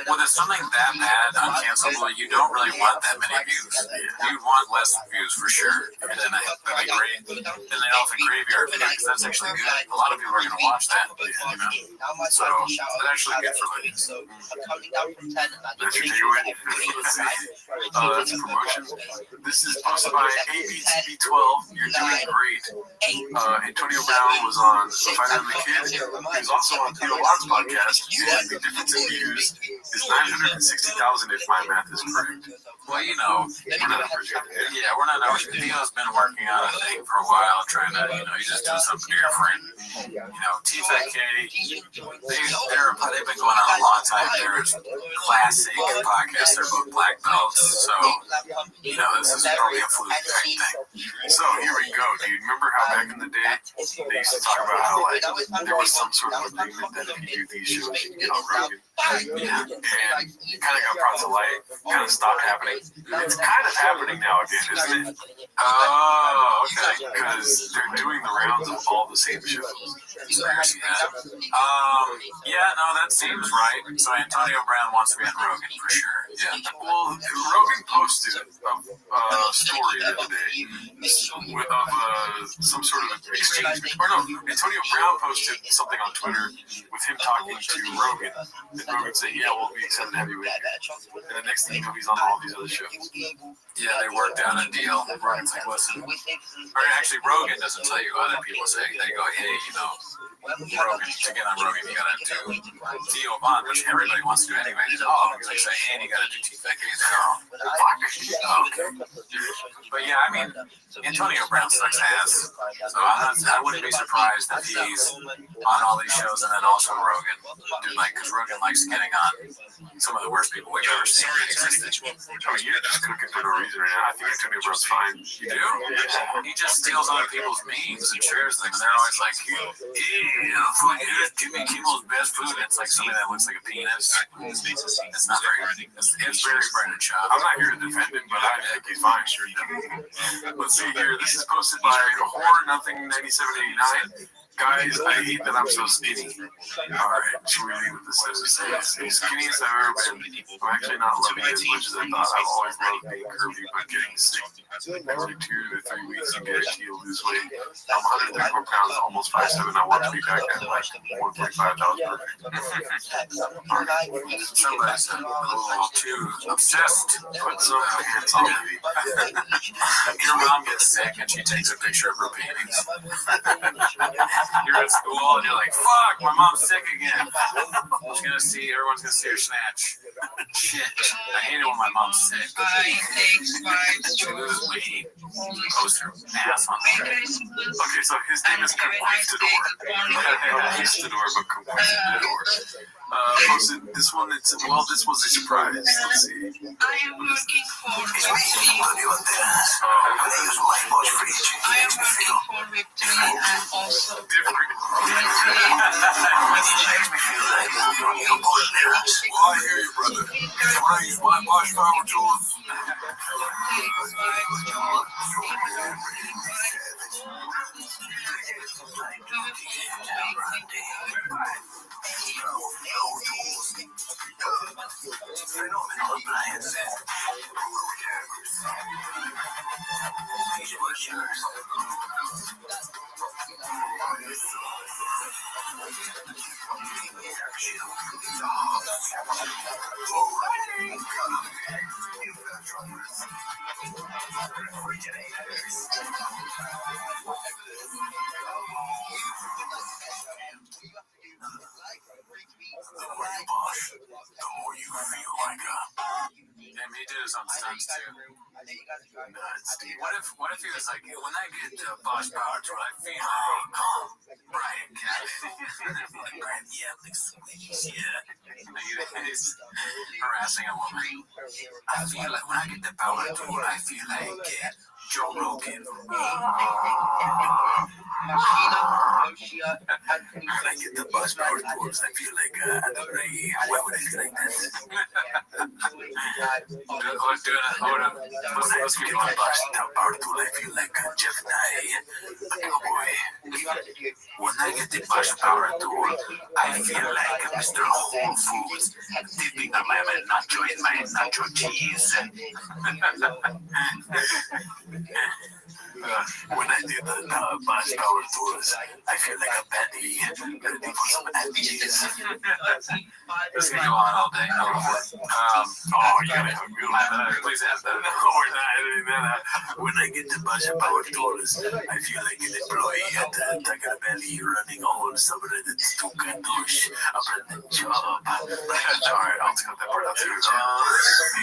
when there's something that bad, uncancelable, you don't really want that many views. You want less views for sure. And then they great. And then often graveyard videos. That's actually good. A lot of people are going to watch that. You know? So it's actually good for me. That's your takeaway. That's a promotion. This is posted by ABTV12. You're doing great. Antonio Brown was on Fighter and the Kid. He was also on Theo Bond's podcast. And the difference in views is 960,000 if my math is correct. Well, we're not. Yeah, we're not. Theo's been working on a thing for a while, trying to, he's just doing something different. TFK, they've been going on a long time. They're classic podcasts. They're both black belts, so this is probably a fluke type thing. So here we go, dude. Remember how back in the day they used to talk about how there was some sort of agreement that if you do these shows, you can get on Rogan. Yeah, and it kind of got brought to light, kind of stopped happening. It's kind of happening now again, isn't it? Oh, okay. Because they're doing the rounds of all the same shows. That seems right. So Antonio Brown wants to be on Rogan for sure. Yeah. Well, Rogan posted a story the other day of some sort of exchange. Or no, Antonio Brown posted something on Twitter with him talking to Rogan. And Rogan said, yeah, we'll be excited to have you in here. And the next thing you know, he's on all these other shows. Yeah, they worked out a deal. Rogan's like, listen. Or actually, Rogan doesn't tell you. Other people say, they go, hey, Rogan, to get on Rogan, you gotta do Theo Von, which everybody wants to do anyway. Because they say, and you gotta do TFK. Fuck. But yeah, Antonio Brown sucks ass. So I wouldn't be surprised if he's on all these shows and then also Rogan. Dude, because Rogan likes getting on some of the worst people we've ever seen. You're just cooking for no reason right now. I think Antonio Brown's fine. You do? He just steals other people's memes and shares them, and they're always like, give me Kimmel's best food. It's like something that looks like a penis. It's not very, it's very Brendan Schaub. I'm not here to defend him, but I think he's fine. Sure. Let's see here. This is posted by Horror Nothing 9789. Guys, I hate that I'm so skinny. Alright, should we read what this says? As skinny as I've ever been, I'm actually not loving it as much as I thought. I've always loved being curvy, but getting sick. Every 2 to 3 weeks, you guarantee you'll lose weight. I'm 134 pounds, almost 5'7". I want to be back at like 145. That was perfect. Somebody's a little too obsessed. Put some pants on me. Your mom gets sick and she takes a picture of her paintings. You're at school and you're like, fuck, my mom's sick again. Everyone's gonna see her snatch. Shit, I hate it when my mom's sick. She loses weight. Post her ass on her. Okay, so his name is Conquistador. Conquistador, but Conquistador. Posted this one. This was a surprise. Let's see. I am looking for victory and also Different. Well, I hear you, brother. When I use my Bosch power tools. And he did his own stunts too. What if he was like, when I get the Bosch power tool, I feel like Brian Brian, he's harassing a woman. I feel like when I get the power tool, I feel like Joe Rogan. When I get the Bosch power tools, I feel like Ray. Why would I feel like that? Let's feel like Bosch power tool. I feel like Jeff Nye, a cowboy. When I get the Bosch power tool, I feel like Mr. Whole Foods dipping my nacho in my nacho cheese. When I did the Bosch power power tools. I feel like a Betty. Ready for some Betties. This can go on all day. You don't have that. Please add that. No, we're not editing that out. When I get to Basha Power Tools, I feel like an employee at the Taco Belly running a whole subreddit to Kadosh. A job. Alright, I'll cut that part out too.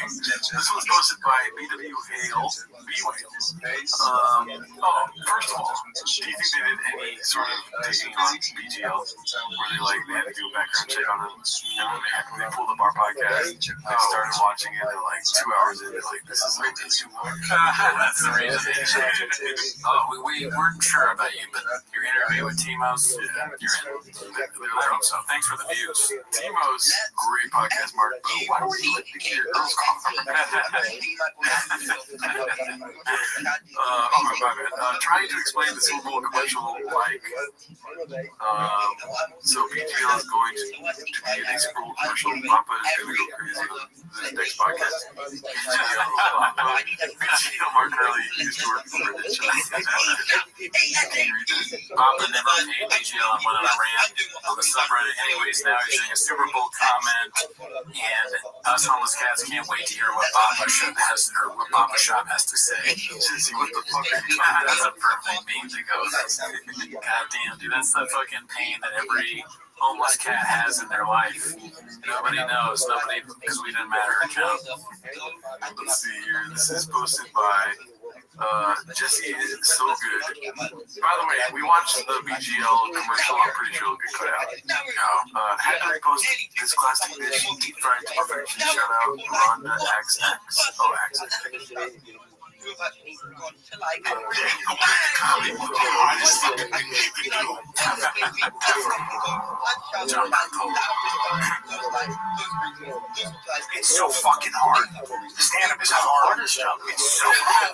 This was posted by BW Hale. First of all, do you think they did any sort of digging on BGL where they had to do a background check on it? And when they pulled up our podcast, they started watching it, and like 2 hours in, they're like, this is like too much. That's the reason. We weren't sure about you, but your interview with Timos, you're in. So thanks for the views. Timos, great podcast, Mark. Why were you listening to your girls call? Trying to explain the Super Bowl commercial, so BGL is going to be in a Super Bowl commercial. Papa is going to go crazy on this next podcast. BGL Mark Hurley used to work for Rich. Papa never paid BGL and went on a rant on the subreddit. Anyways, now he's doing a Super Bowl comment, and us homeless cats can't wait to hear what Papa Shop has to say. See what the fuck are you talking about? That's a perfect beam to go. God damn, dude, that's the fucking pain that every homeless cat has in their life. Nobody knows. Nobody, because we didn't matter account. Let's see here. This is posted by Jesse. Is so good. By the way, we watched the BGL commercial. I'm pretty sure it'll get cut out. Had to post this classic dish, deep fried to perfection. Shout out Rhonda XX. Oh, XX. It's so fucking hard. Stand-up is the hardest job. It's so hard.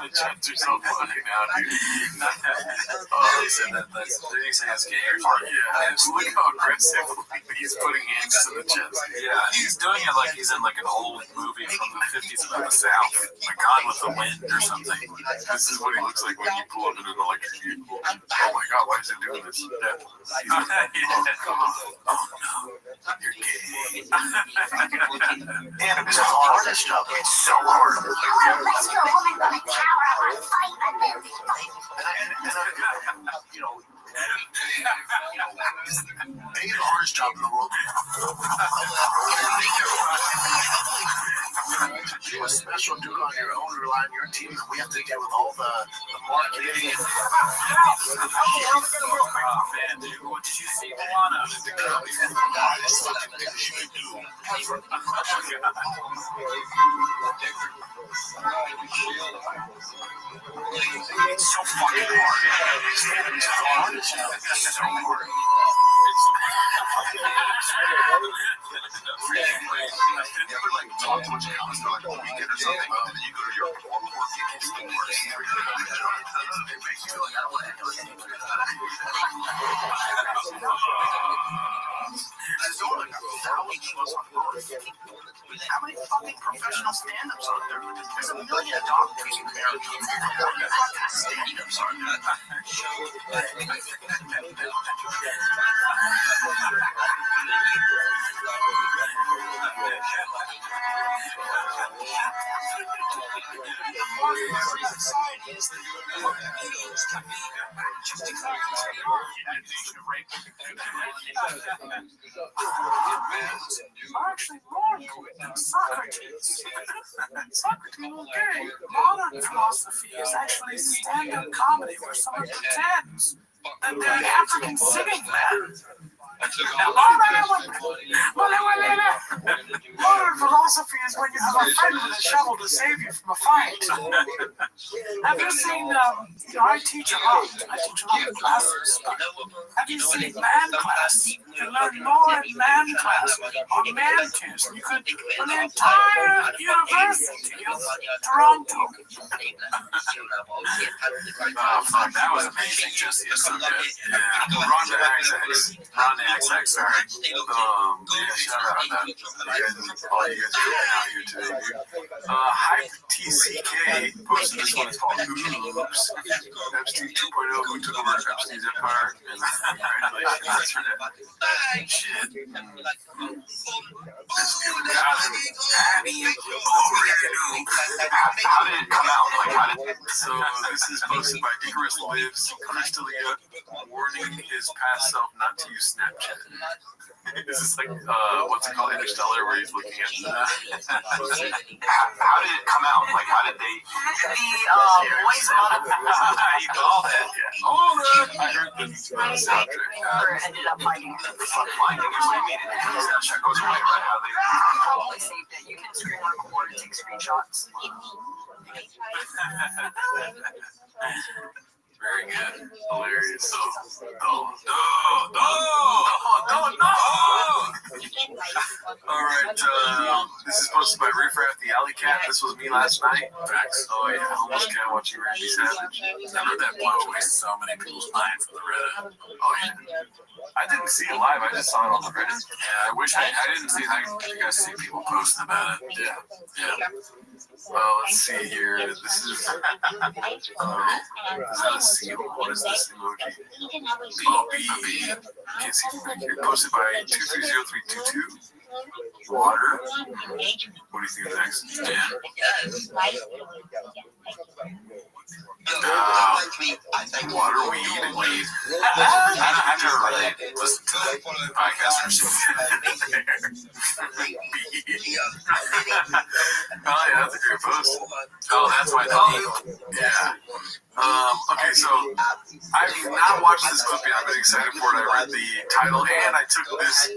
The chats are so funny now, dude. They said they say that's gay or something. Yeah, just look how aggressive he's putting hands to the chest. Yeah, he's doing it like he's in like an old movie from the 50s about the South, like Gone with the Wind or something. This is what he looks like when you pull up in an electric vehicle. Oh my god, why is he doing this? Yeah. Oh no, you're gay. And it was the hardest job. It's so hard. They get the hardest job in the world. You're a special dude on your own, rely on your team, and we have to deal with all the marketing. Oh man, dude, what did you see, Milana? It's so fucking hard. It's hard. It's so hard. I never talk to much comments for a weekend or something, but then you go to your work, you can still work. It makes you feel like I don't want to do anything. There's only thousands of us on Earth. How many fucking professional stand-ups are there? There's a million doctors in America. How many fucking stand-ups are there? Are actually more important than Socrates. Socrates was gay. Modern philosophy is actually stand-up comedy where someone pretends that they're an African singing man. Modern philosophy is when you have a friend with a shovel to save you from a fight. Have you seen, I teach a lot of classes, but have you seen Man Class? You learn more in Man Class on Man Kiss. You could, from the entire University of Toronto. Oh, fuck, that was amazing, Jesse. So good. Yeah. Rhonda XX. Rhonda XX, sorry. Yeah, shout out that. All you guys are out here today, dude. Hype TCK posted this one. It's called Oops. Epstein 2.0, who took over Epstein's empire. And congratulations for that. Shit. This dude got him. How did it come out? So this is posted by Icarus Lives. Crystalia warning his past self not to use Snapchat. This is like what's it called, Interstellar, where he's looking at how did it come out? How did they voice model you call that? Yeah. Oh, I heard this soundtrack. ended up finding Fuck finding it. What do you mean? Snapchat goes away, right? How they probably saved it. You can screen record and take screenshots. Very good. Hilarious. So, no. All right. This is posted by Riff Raff the Alley Cat. This was me last night. Facts. Oh, yeah. Almost can't watch you, Randy Savage. Never that blow wasted so many people's mind for the Reddit. Oh, yeah. I didn't see it live. I just saw it on the Reddit. Yeah, I wish I didn't see that. You guys see people posting about it. Yeah. Well, let's see here. This is. Is that a seal? What is this emoji? Oh, B. Can't see from back here. Posted by 230322. Water. What do you think of next? Dan? Water, weed, and weed. I've never really listened to that podcast or something. Oh, yeah, that's a great post. Oh, that's why yeah. Okay, so I've not watched this clip yet. I've been excited for it. I read the title and I took this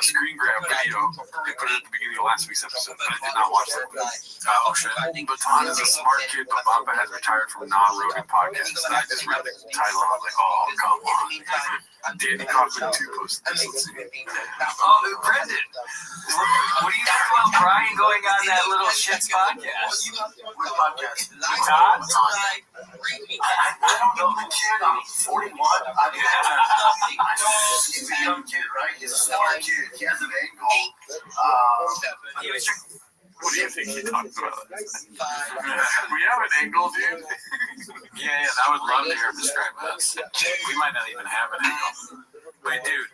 screen grab video and put it at the beginning of last week's episode, but I did not watch it. Oh shit. Baton is a smart kid, but Bamba has retired from non-Rogan podcasts. And I just read the title and I was like, oh, come on. Danny Kaufman 2 posted this. Let's see. Oh, Brendan. What do you think about Brian going on that little shit's podcast? What podcast? Todd? I don't know the kid. I'm 41. He's a young kid, right? He's a smart kid. He has an angle. What do you think he talked about? We have an angle, dude. Yeah, I would love to hear him describe us. We might not even have an angle. But dude,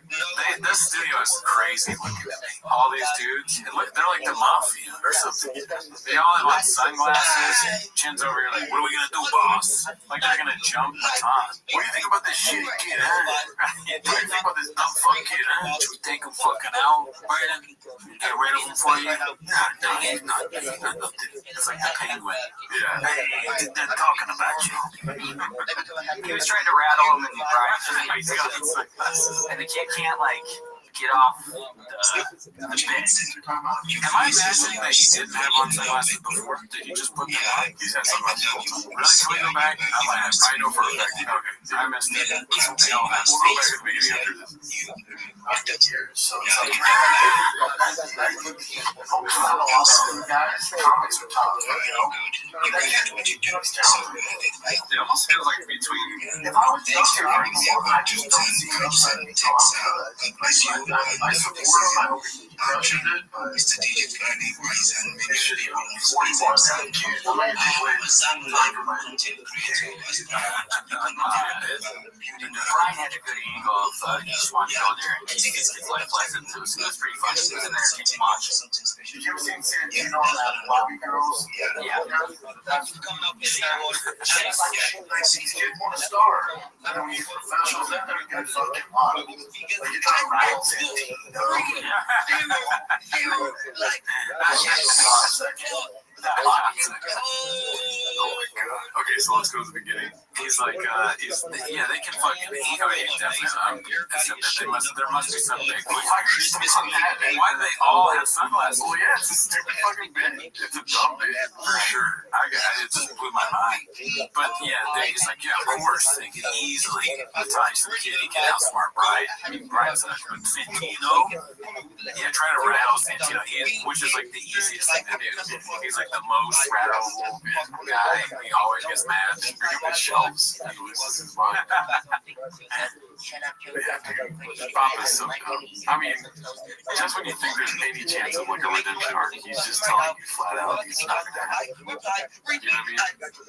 this studio is crazy looking. All these dudes, they're like the mafia or something. They all have like sunglasses, chins over here, like, what are we gonna do, boss? Like they're gonna jump Baton. What do you think about this shitty kid, huh? What do you think about this dumb fuck kid, huh? Should we take him fucking out, Brandon? Get rid of him for you? Nah, he's not nothing. It's like the penguin. Yeah. Hey, they're talking about you. He was trying to rattle him and Brian. He's got sunglasses. And the kid can't, get off the bed. Am I imagining that he didn't have on sunglasses before? Did he just put them on? He's had sunglasses the whole time. Really? Can we go back? I know for a fact. Okay. I missed it. We'll go back at the beginning after this. So it's like, guys, comics are tough, It almost feels like between. If I was just here, I just don't see upside I support my strategic planning wise and make sure you are 44 kids. Brian had a good angle of he just wanted to go there and take his life lesson. It was pretty fun. He was in there and watch. Did you ever see Tarantino on that Barbie Girls? Yeah. That's coming up with Star Wars. These kids want a star. I don't need professionals that are good fucking models. Like you're trying to ride Okay, so let's go to the beginning. He's like, they can fucking eat. Oh, yeah, definitely. There must be something. Why do they all have sunglasses? Well, yeah, it's a stupid fucking bit. It's a dumb bit, for sure. It just blew my mind. But yeah, he's like, yeah, of course, they can easily entice the kid. He can outsmart Brian. Brian's like, Santino? Yeah, try to rattle Santino, which is like the easiest thing to do. He's like the most rattleable guy. He always gets mad. Bring up his shelf. elves and voices his mom. Bob is so dumb. I mean, just when you think there's any chance of like a redemption arc, he's just telling you flat out he's not gonna die. You know what I mean?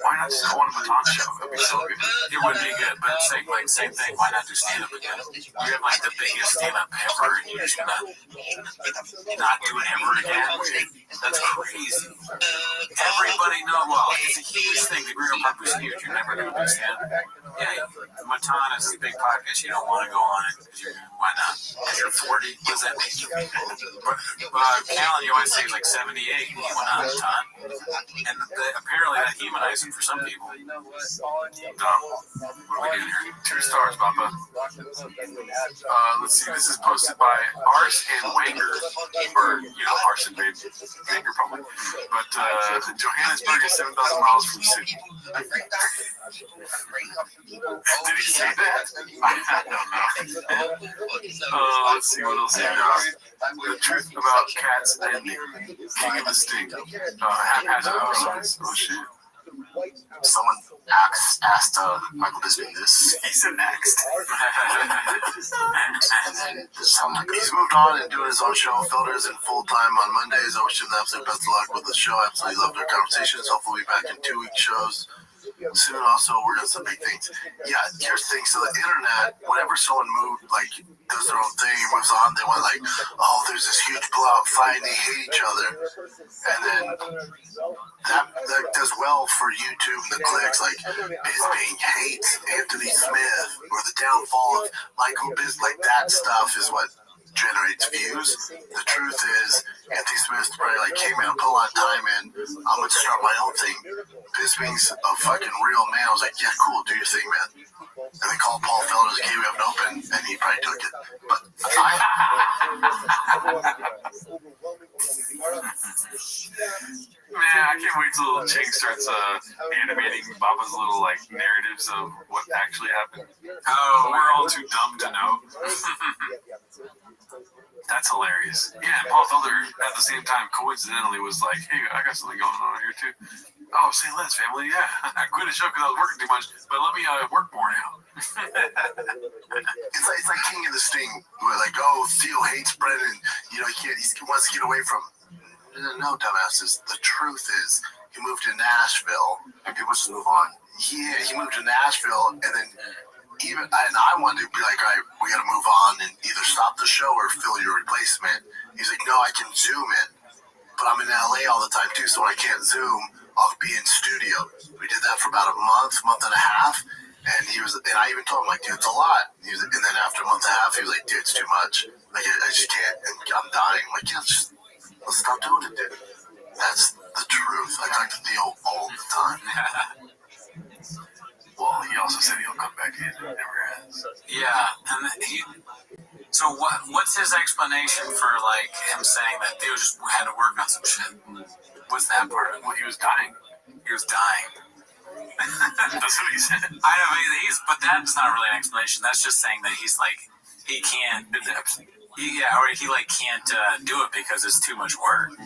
Why not just go on a baton show? That'd be so good. It would be good, but same thing. Why not do stand up again? You have like the biggest stand up ever, and you're just gonna not do it ever again. That's crazy. Everybody knows. Well, it's a huge thing. The real purpose is huge. You're never gonna do stand up. Yeah, Matan is a big podcast. You don't want to go on it. Why not? You're 40. What does that mean? Callan, you always say like 78. He went on Matan. And apparently that humanized him for some people. Dumb. What are we doing here? 2 stars, Papa. Let's see. This is posted by Ars and Wanger. Or, Ars and Wanger probably. But Johannesburg is 7,000 miles from Sydney. Did he say that? I don't know. Let's see what else he got. The truth about cats ending. King of the Sting. Haphazard episodes. Oh shit. Someone asked Michael Bisping this. He said next. And then he's moved on and doing his own show. Felder's in full time on Mondays. I wish him the absolute best of luck with the show. Absolutely loved our conversations. Hopefully we'll be back in 2-week shows soon. Also, we're doing some big things. Yeah, here's the thing. So the internet, whenever someone does their own thing, moves on, they want there's this huge blowout fight and they hate each other. And then that does well for YouTube and the clicks. Like Bisping hates Anthony Smith, or the downfall of Michael Bisping. Like that stuff is what generates views. The truth is, Anthony Smith probably hey man, put a lot of time in. I'm gonna start my own thing. Bisping's a fucking real man. I was like, yeah, cool, do your thing, man. And they called Paul Felder, like, hey, we have an open, and he probably took it. But man, I can't wait till Ching starts animating Baba's little narratives of what actually happened. Oh, we're all too dumb to know. That's hilarious. Yeah, and Paul Felder at the same time coincidentally was like, hey, I got something going on here too. Oh, say less, family. Yeah, I quit the show because I was working too much, but let me work more now. it's like King of the Sting, where Theo hates Brennan. He wants to get away from him. No, dumbasses. The truth is, he moved to Nashville. And people just move on. Yeah, he moved to Nashville, and then I wanted to be like, all right, we got to move on and either stop the show or fill your replacement. He's like, no, I can Zoom in, but I'm in LA all the time too, so when I can't Zoom, I'll be in studio. We did that for about a month and a half, and I even told him dude, it's a lot. And then after a month and a half, he was like, dude, it's too much. I just can't, and I'm dying. I'm like, yeah, let's stop doing it, dude. That's the truth. I talk to Theo all the time. Well, he also said he'll come back in. It never has. Yeah, and so what's his explanation for him saying that Theo just had to work on some shit? What's that part of it? Well, he was dying. He was dying. That's what he said. I know, but that's not really an explanation. That's just saying that he's he can't. He can't do it because it's too much work.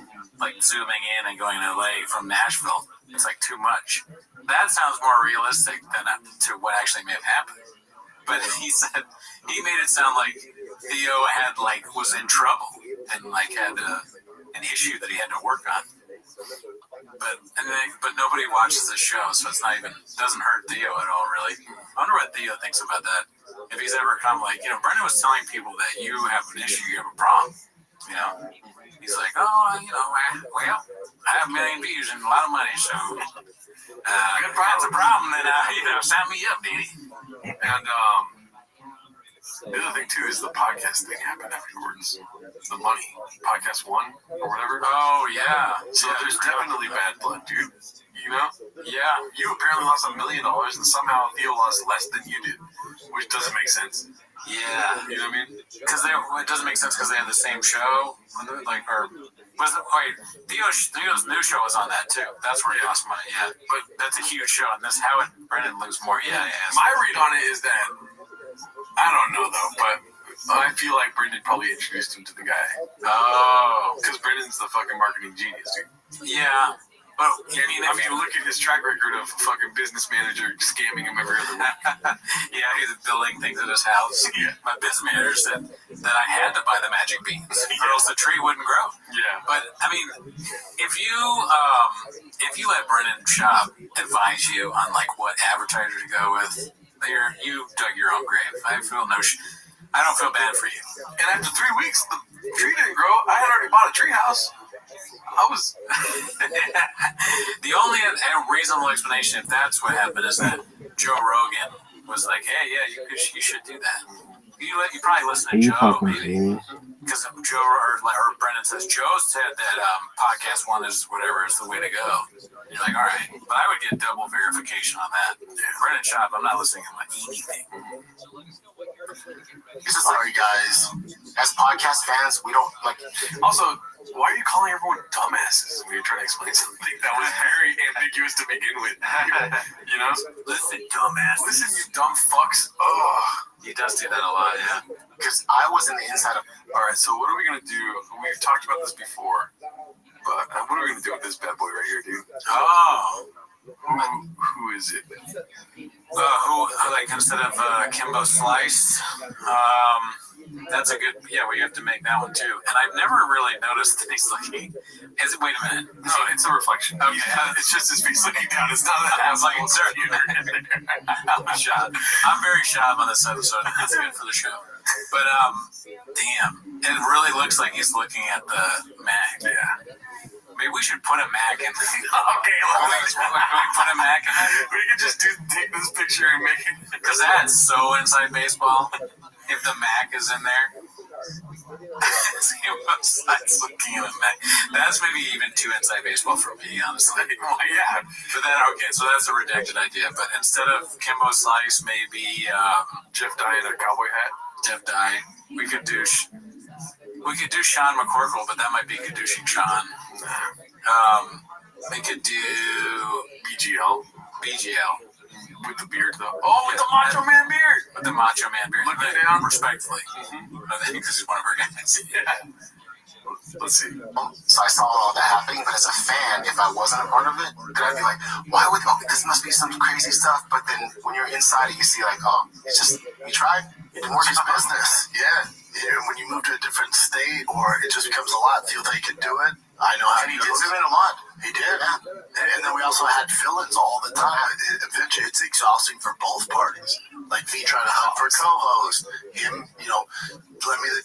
Zooming in and going to LA from Nashville, it's too much. That sounds more realistic than to what actually may have happened. But he said he made it sound like Theo had was in trouble and had an issue that he had to work on. But nobody watches the show, so it's doesn't hurt Theo at all, really. I wonder what Theo thinks about that. If he's ever come Brendan was telling people that you have an issue, you have a problem. He's like, well, I have a million views and a lot of money, so if that's a problem, then sign me up, Danny. And the other thing too is the podcast thing happened afterwards. The money, podcast 1 or whatever. Oh yeah. So there's definitely bad blood, dude. Yeah. You apparently lost $1 million, and somehow Theo lost less than you did, which doesn't make sense. Yeah. You know what I mean? Because it doesn't make sense because they have the same show. Theo's new show was on that too. That's where he lost money. Yeah. But that's a huge show, and how would Brendan lose more? Yeah. My read on it is that I don't know though, but I feel like Brendan probably introduced him to the guy. Oh. Because Brendan's the fucking marketing genius, dude. Yeah. But if you look at his track record of fucking business manager scamming him every other week. yeah, he's building things at his house. Yeah. My business manager said that I had to buy the magic beans, or else the tree wouldn't grow. Yeah. But I mean, if you let Brennan Schaub advise you on like what advertiser to go with, you dug your own grave. I don't feel bad for you. And after 3 weeks, the tree didn't grow. I had already bought a tree house. I was. The only reasonable explanation, if that's what happened, is that Joe Rogan was like, "Hey, yeah, you should do that." You probably listen to Joe, maybe, because Joe or Brendan says Joe said that podcast one is whatever is the way to go. You're like, all right, but I would get double verification on that. Brendan Schaub, I'm not listening to anything. Sorry, guys. As podcast fans, we don't like. Also, why are you calling everyone dumbasses when you're trying to explain something that was very ambiguous to begin with? You know? Listen, dumbass. Listen, you dumb fucks. Oh, he does do that a lot, yeah. Because I was in the inside of. All right, so what are we gonna do? We've talked about this before, but what are we gonna do with this bad boy right here, dude? Oh. Who is it? Like instead of Kimbo Slice, that's a good. Yeah, we have to make that one too. And I've never really noticed that he's looking. Wait a minute. No, it's a reflection. Okay, it's just his face looking down. It's not that. I was like, I'm shy. I'm very shy on this episode. That's good for the show. But damn, it really looks like he's looking at the Mac. Yeah. Maybe we should put a Mac in. Okay, can we put a Mac in? We could just take this picture and make it. Because that's so inside baseball. If the Mac is in there. It's looking at a Mac. That's maybe even too inside baseball for me, honestly. Well, yeah. But then, okay, so that's a rejected idea. But instead of Kimbo Slice, maybe Jeff Dye in a cowboy hat. Jeff Dye. We could do Sean McCorkle, but that might be Kadushing Sean. We could do BGL. With the beard, though. Oh, with the Macho Man beard. With the Macho Man beard. Looking down. Respectfully. Because he's one of our guys. Yeah. Let's see. So I saw all that happening, but as a fan, if I wasn't a part of it, then I'd be like, why would, this must be some crazy stuff. But then when you're inside it, you see like, oh, it's just, we tried. It didn't work as business. Yeah. When you move to a different state or it just becomes a lot, feel they could do it. I know how And he did zoom in a lot. He did. Yeah. And then we also had fill-ins all the time. Eventually, it's exhausting for both parties. Like me trying to hunt for co-host, him, let me the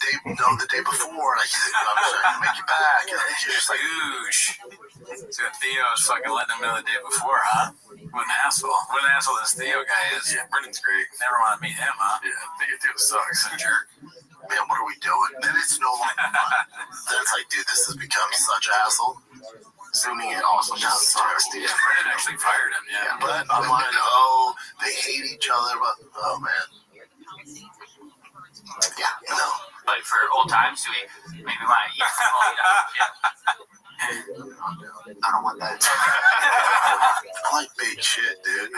day before, like, I'm trying to make you back. And you're just like, So Theo's fucking letting him know the day before, huh? What an asshole. What an asshole this Theo guy is. Yeah, Brendan's great. Never want to meet him, huh? Yeah, Theo sucks. He's a jerk. man, what are we doing? Then it's no longer fun. Then it's like, dude, this has become such a hassle. Zooming in also just sucks, dude. Yeah, Brendan actually fired him, yeah. But I'm like, oh, they hate each other, but, oh, man. Yeah, no. But for old times, we maybe want to eat I don't want that. I like big shit, dude.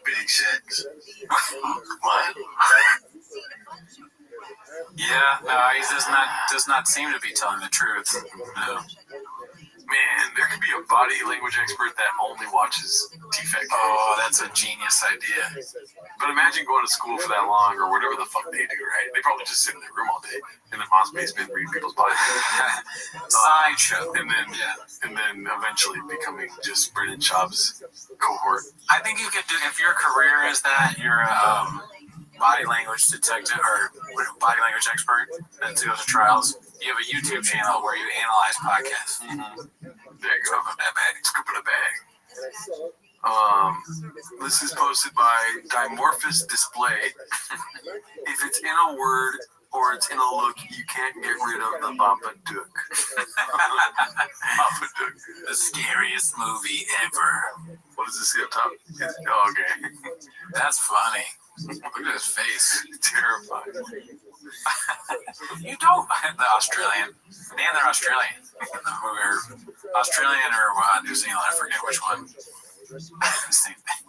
Big shit. What? Yeah, no, he does not seem to be telling the truth. No. Man, there could be a body language expert that only watches defect. Oh, that's a genius idea. But imagine going to school for that long or whatever the fuck they do, right? They probably just sit in their room all day in their mom's basement reading people's bodies. Sideshow. And then eventually becoming just Brendan Schaub's cohort. I think you could do, if your career is that, you're a body language detective or body language expert that goes to trials. You have a YouTube channel where you analyze podcasts. Mm-hmm. There you go. Scoop in a bag. This is posted by Dimorphous Display. If it's in a word or it's in a look, you can't get rid of the Babadook. Babadook. The scariest movie ever. What does it say up top? Oh, okay. That's funny. Look at his face. Terrifying. You don't. The Australian. Man, they're Australian. Or Australian or New Zealand. I forget which one. Same thing.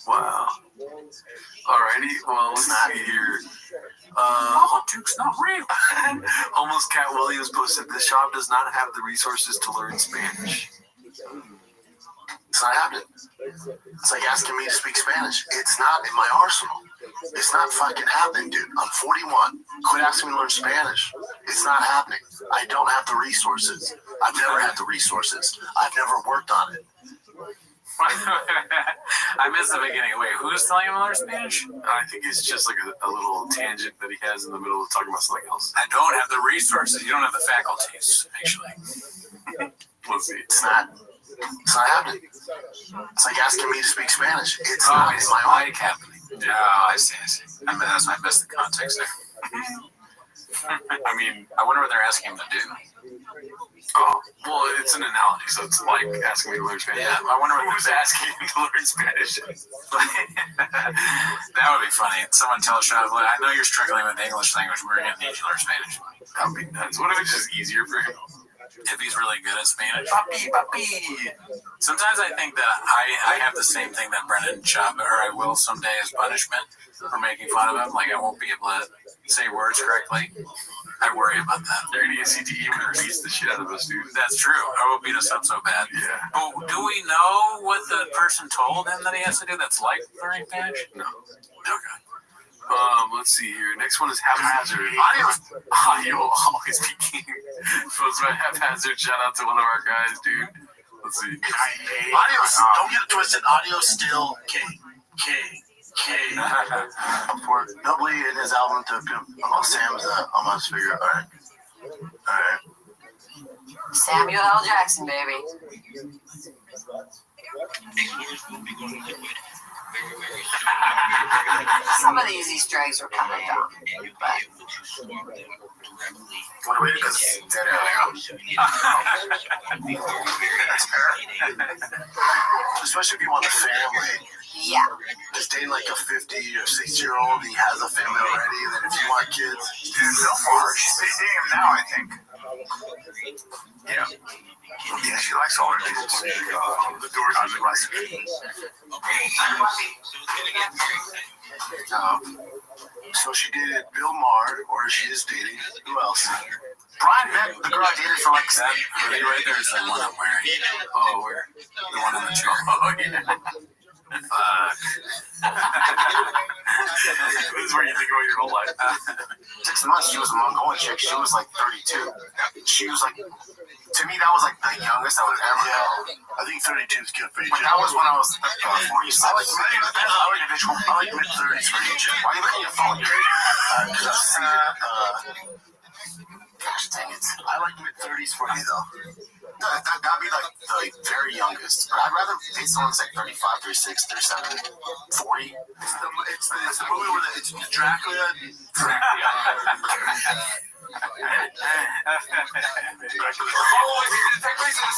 Wow. Alrighty. Well, let's see here. Duke's not real. Homeless Cat Williams posted, "This shop does not have the resources to learn Spanish." It's not happening. It's like asking me to speak Spanish. It's not in my arsenal. It's not fucking happening, dude. I'm 41. Quit asking me to learn Spanish. It's not happening. I don't have the resources. I've never had the resources. I've never worked on it. I missed the beginning. Wait, who's telling him to learn Spanish? I think it's just like a little tangent that he has in the middle of talking about something else. I don't have the resources. You don't have the faculties, actually. Let's see. It's not happening. It's like asking me to speak Spanish. It's not in It's my like happening. Yeah, I see. I mean, I missed the context there. I mean, I wonder what they're asking him to do. oh, well, it's an analogy, so it's like asking me to learn Spanish. Yeah, I wonder Who's asking him to learn Spanish? That would be funny. Someone tell Sean, "Look, I know you're struggling with the English language. We're going to need you to learn Spanish." That would be nuts. What if it's just easier for him? If he's really good at Spanish. Papi. Sometimes I think that I have the same thing that Brendan Schaub, or I will someday as punishment for making fun of him. Like, I won't be able to say words correctly. I worry about that. They're going to get CTE when they beats the shit out of us, dude. That's true. I will beat us up so bad. Yeah. But do we know what the person told him that he has to do that's like learning Spanish? No. Okay. Let's see here. Next one is Haphazard. Audio will always be king. Posted by Haphazard. Shout out to one of our guys, dude. Let's see. Audio's, don't get it twisted. Audio's still K. Nobody in his album to Uncle Sam's almost figure. All right. Samuel L. Jackson, baby. Some of these Easter eggs were kind of dumb, but What are we because it's dead Especially if you want a family. yeah. Just dating like a 50 or 60-year-old, he has a family already, and then if you want kids, Dude, so far, she's dating him now, I think. Yeah. Yeah, she likes all her kids. The doors on the right. So she dated Bill Maher, or she is dating, who else? Brian met the girl I dated for like That hoodie right there is the one I'm wearing. Oh, where? The one on the chair. Oh, yeah. This is where you think about your whole life. 6 months, she was a Mongolian chick. She was like 32. She was like, to me, that was like the youngest I would ever know. I think 32 is good for you. But that was when I was 46. I like mid-30s for you, chick. Why are you looking at your phone? Because I've seen it. Gosh dang it. I like mid-30s for you, though. No, that'd be like the very youngest. But I'd rather date someone that's like 35, 36, 37, 40. It's the movie where it's Dracula.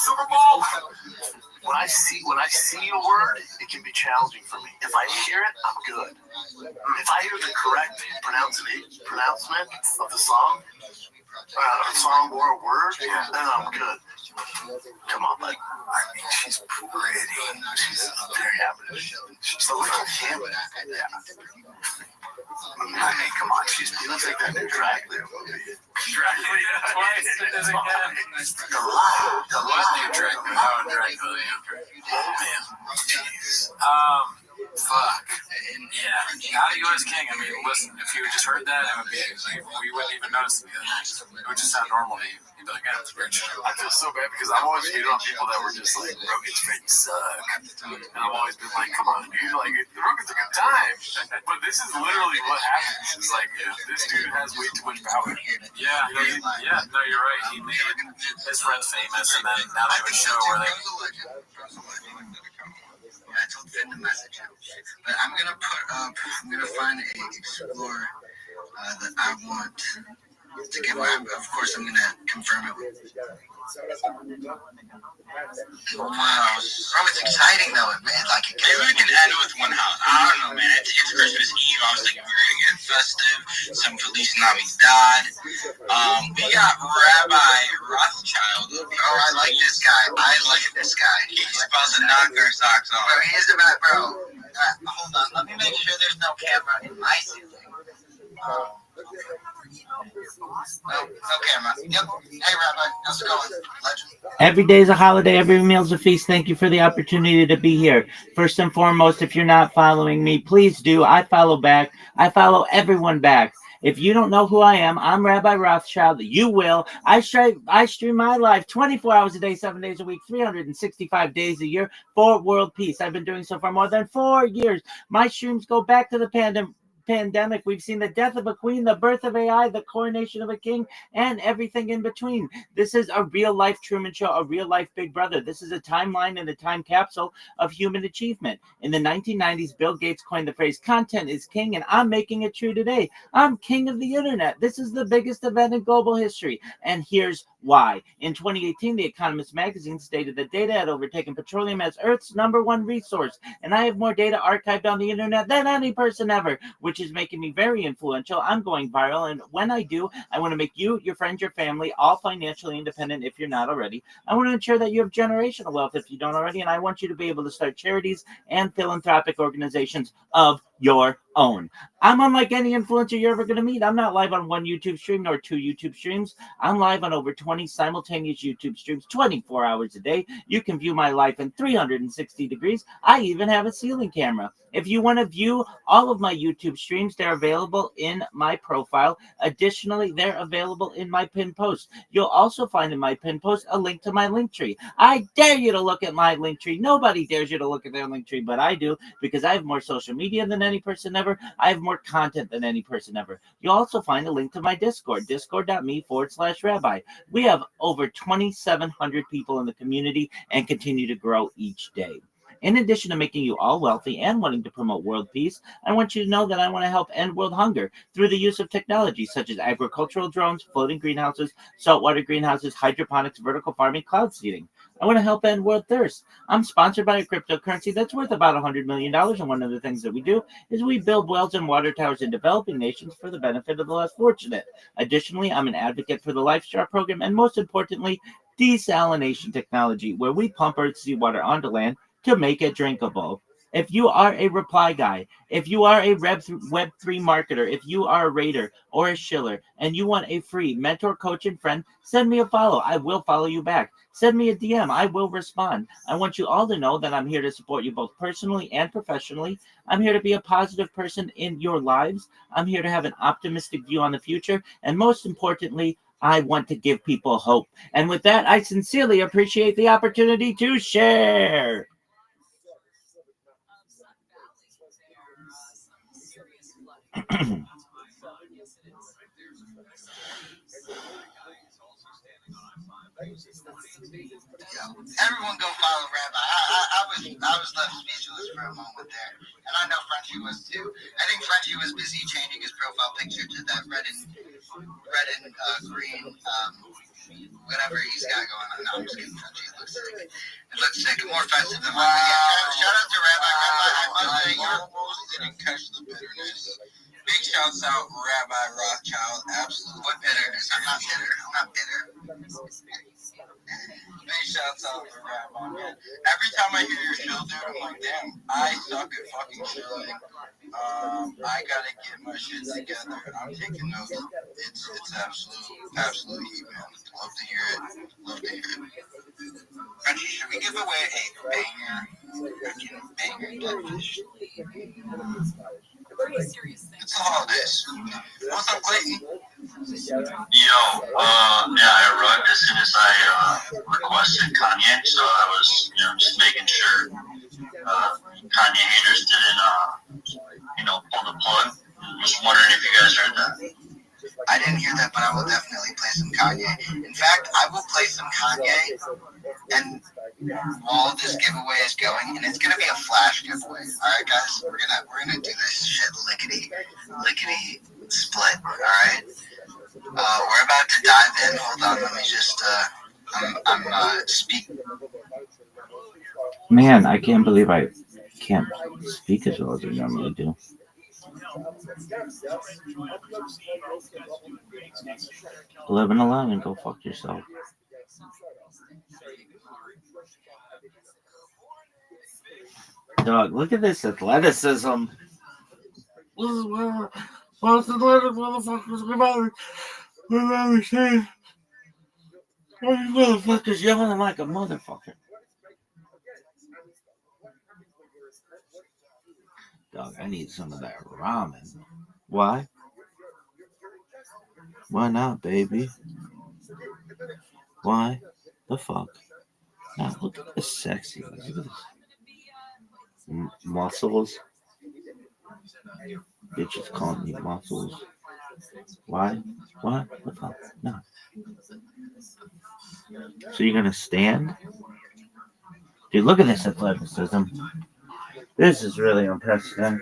Super Bowl. When I see a word, it can be challenging for me. If I hear it, I'm good. If I hear the correct pronouncement of the song or a word, then I'm good. Come on, bud. I mean, she's pretty. She's very happy. She's a little him. Yeah. I mean, come on. She looks like that new Dracula movie. Dracula twice. The lie. Dracula. Oh, Dracula. Man. Jeez. Fuck. Yeah. Now you as king. I mean, listen. If you just heard that, it would be like, we wouldn't even notice it. It would just sound normal to you. You'd be like, yeah, it's weird. I feel so bad because I've always hated on people that were just like, Rogan's fake suck. And I've always been like, come on, dude, like, Rogan's a good time. But this is literally what happens. It's like, this dude has way too much power. Yeah, no, you're right. He made his friends famous, and then now they have a show where they. I told Finn to message him. But I'm gonna find a explorer that I want to get my. Of course, I'm gonna confirm it. Wow, bro, it's exciting though, man. Like, maybe we can end with one house. I don't know, man. It's Christmas Eve. I was thinking we were gonna get festive. Some Feliz Navidad. We got Rabbi Rothschild. Oh, I like this guy. He's supposed to knock our socks off. Bro, he's about, bro. Hold on. Let me make sure there's no camera in my ceiling. Oh, no camera. Yep. Hey, Rabbi. How's it going? Legend. Every day is a holiday. Every meal is a feast. Thank you for the opportunity to be here. First and foremost, if you're not following me, please do. I follow back. I follow everyone back. If you don't know who I am, I'm Rabbi Rothschild. You will. I stream my life 24 hours a day, 7 days a week, 365 days a year for world peace. I've been doing so for more than 4 years. My streams go back to the pandemic. We've seen the death of a queen, the birth of AI, the coronation of a king, and everything in between. This is a real life Truman Show, a real life Big Brother. This is a timeline and a time capsule of human achievement. In the 1990s, Bill Gates coined the phrase content is king, and I'm making it true today. I'm king of the internet. This is the biggest event in global history, and here's why. In 2018, The Economist magazine stated that data had overtaken petroleum as Earth's #1 resource, and I have more data archived on the internet than any person ever, which is making me very influential. I'm going viral, and when I do, I want to make you, your friends, your family, all financially independent if you're not already. I want to ensure that you have generational wealth if you don't already, and I want you to be able to start charities and philanthropic organizations of your own. I'm unlike any influencer you're ever going to meet. I'm not live on one YouTube stream nor 2 YouTube streams. I'm live on over 20 simultaneous YouTube streams 24 hours a day. You can view my life in 360 degrees. I even have a ceiling camera. If you want to view all of my YouTube streams, they're available in my profile. Additionally, they're available in my pinned post. You'll also find in my pinned post a link to my link tree. I dare you to look at my link tree. Nobody dares you to look at their link tree, but I do, because I have more social media than any person ever. I have more content than any person ever. You'll also find a link to my Discord, discord.me/rabbi. We have over 2,700 people in the community and continue to grow each day. In addition to making you all wealthy and wanting to promote world peace, I want you to know that I want to help end world hunger through the use of technology such as agricultural drones, floating greenhouses, saltwater greenhouses, hydroponics, vertical farming, cloud seeding. I want to help end world thirst. I'm sponsored by a cryptocurrency that's worth about $100 million, and one of the things that we do is we build wells and water towers in developing nations for the benefit of the less fortunate. Additionally, I'm an advocate for the LifeStar program, and most importantly, desalination technology, where we pump Earth's seawater onto land to make it drinkable. If you are a reply guy, if you are a Web3 marketer, if you are a raider or a shiller, and you want a free mentor, coach, and friend, send me a follow. I will follow you back. Send me a DM. I will respond. I want you all to know that I'm here to support you both personally and professionally. I'm here to be a positive person in your lives. I'm here to have an optimistic view on the future. And most importantly, I want to give people hope. And with that, I sincerely appreciate the opportunity to share. Everyone go follow Rabbi. I was left speechless for a moment there, and I know Frenchie was too. I think Frenchie was busy changing his profile picture to that red and green, whatever he's got going on. No, I'm just kidding, Frenchie. It looks sick. More festive than mine. But yeah, shout out to Rabbi. Rabbi, I must say you almost didn't catch the bitterness. Big shouts out Rabbi Rothschild. Absolutely. What bitterness? I'm not bitter. Big shouts out to Rabbi, man. Every time I hear your show, dude, I'm like, damn, I suck at fucking shilling. I gotta get my shit together. I'm taking notes. It's absolute heat, man. Love to hear it. Frenchie, should we give away a banger catfish? It's the holidays. What's up, Clayton? Yo, I wrote as soon as I requested Kanye, so I was, just making sure Kanye haters didn't, pull the plug. Just wondering if you guys heard that. I didn't hear that, but I will definitely play some Kanye. In fact, I will play some Kanye, and while this giveaway is going, and it's gonna be a flash giveaway. All right, guys, we're gonna do this shit lickety split. All right, we're about to dive in. Hold on, let me just I'm speaking. Man, I can't believe I can't speak as well as I normally do. 11, go fuck yourself. Dog, look at this athleticism. Most athletic motherfuckers. Let me see. Oh, you motherfuckers yelling like a motherfucker. Dog, I need some of that ramen. Why? Why not, baby? Why the fuck? Now, look at this sexy. Look at this. Muscles. Bitches calling me muscles. Why? What the fuck? No. So you're gonna stand? Dude, look at this athleticism. This is really unprecedented.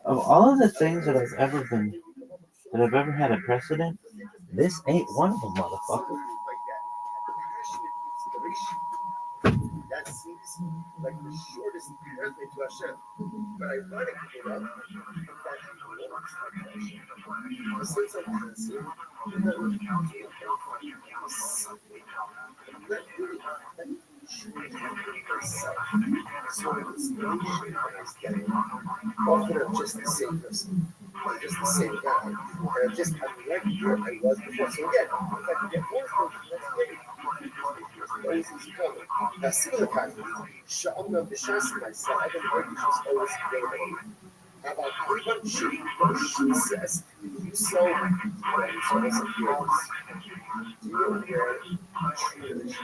Of all of the things that I've ever had a precedent, this ain't one of them, motherfucker. That seems like the shortest pathway to Hashem. But ironically enough, the sense of passive, often I'm just the same person. I'm just the same guy. And I'm like where I was before. So again, if I can get more focused, that's great. Always easy coming. Now, similar pattern. Sha'am of the Shas myself, I've been arguing she's always available. How about everyone she says, you so something else. Do you know where truly she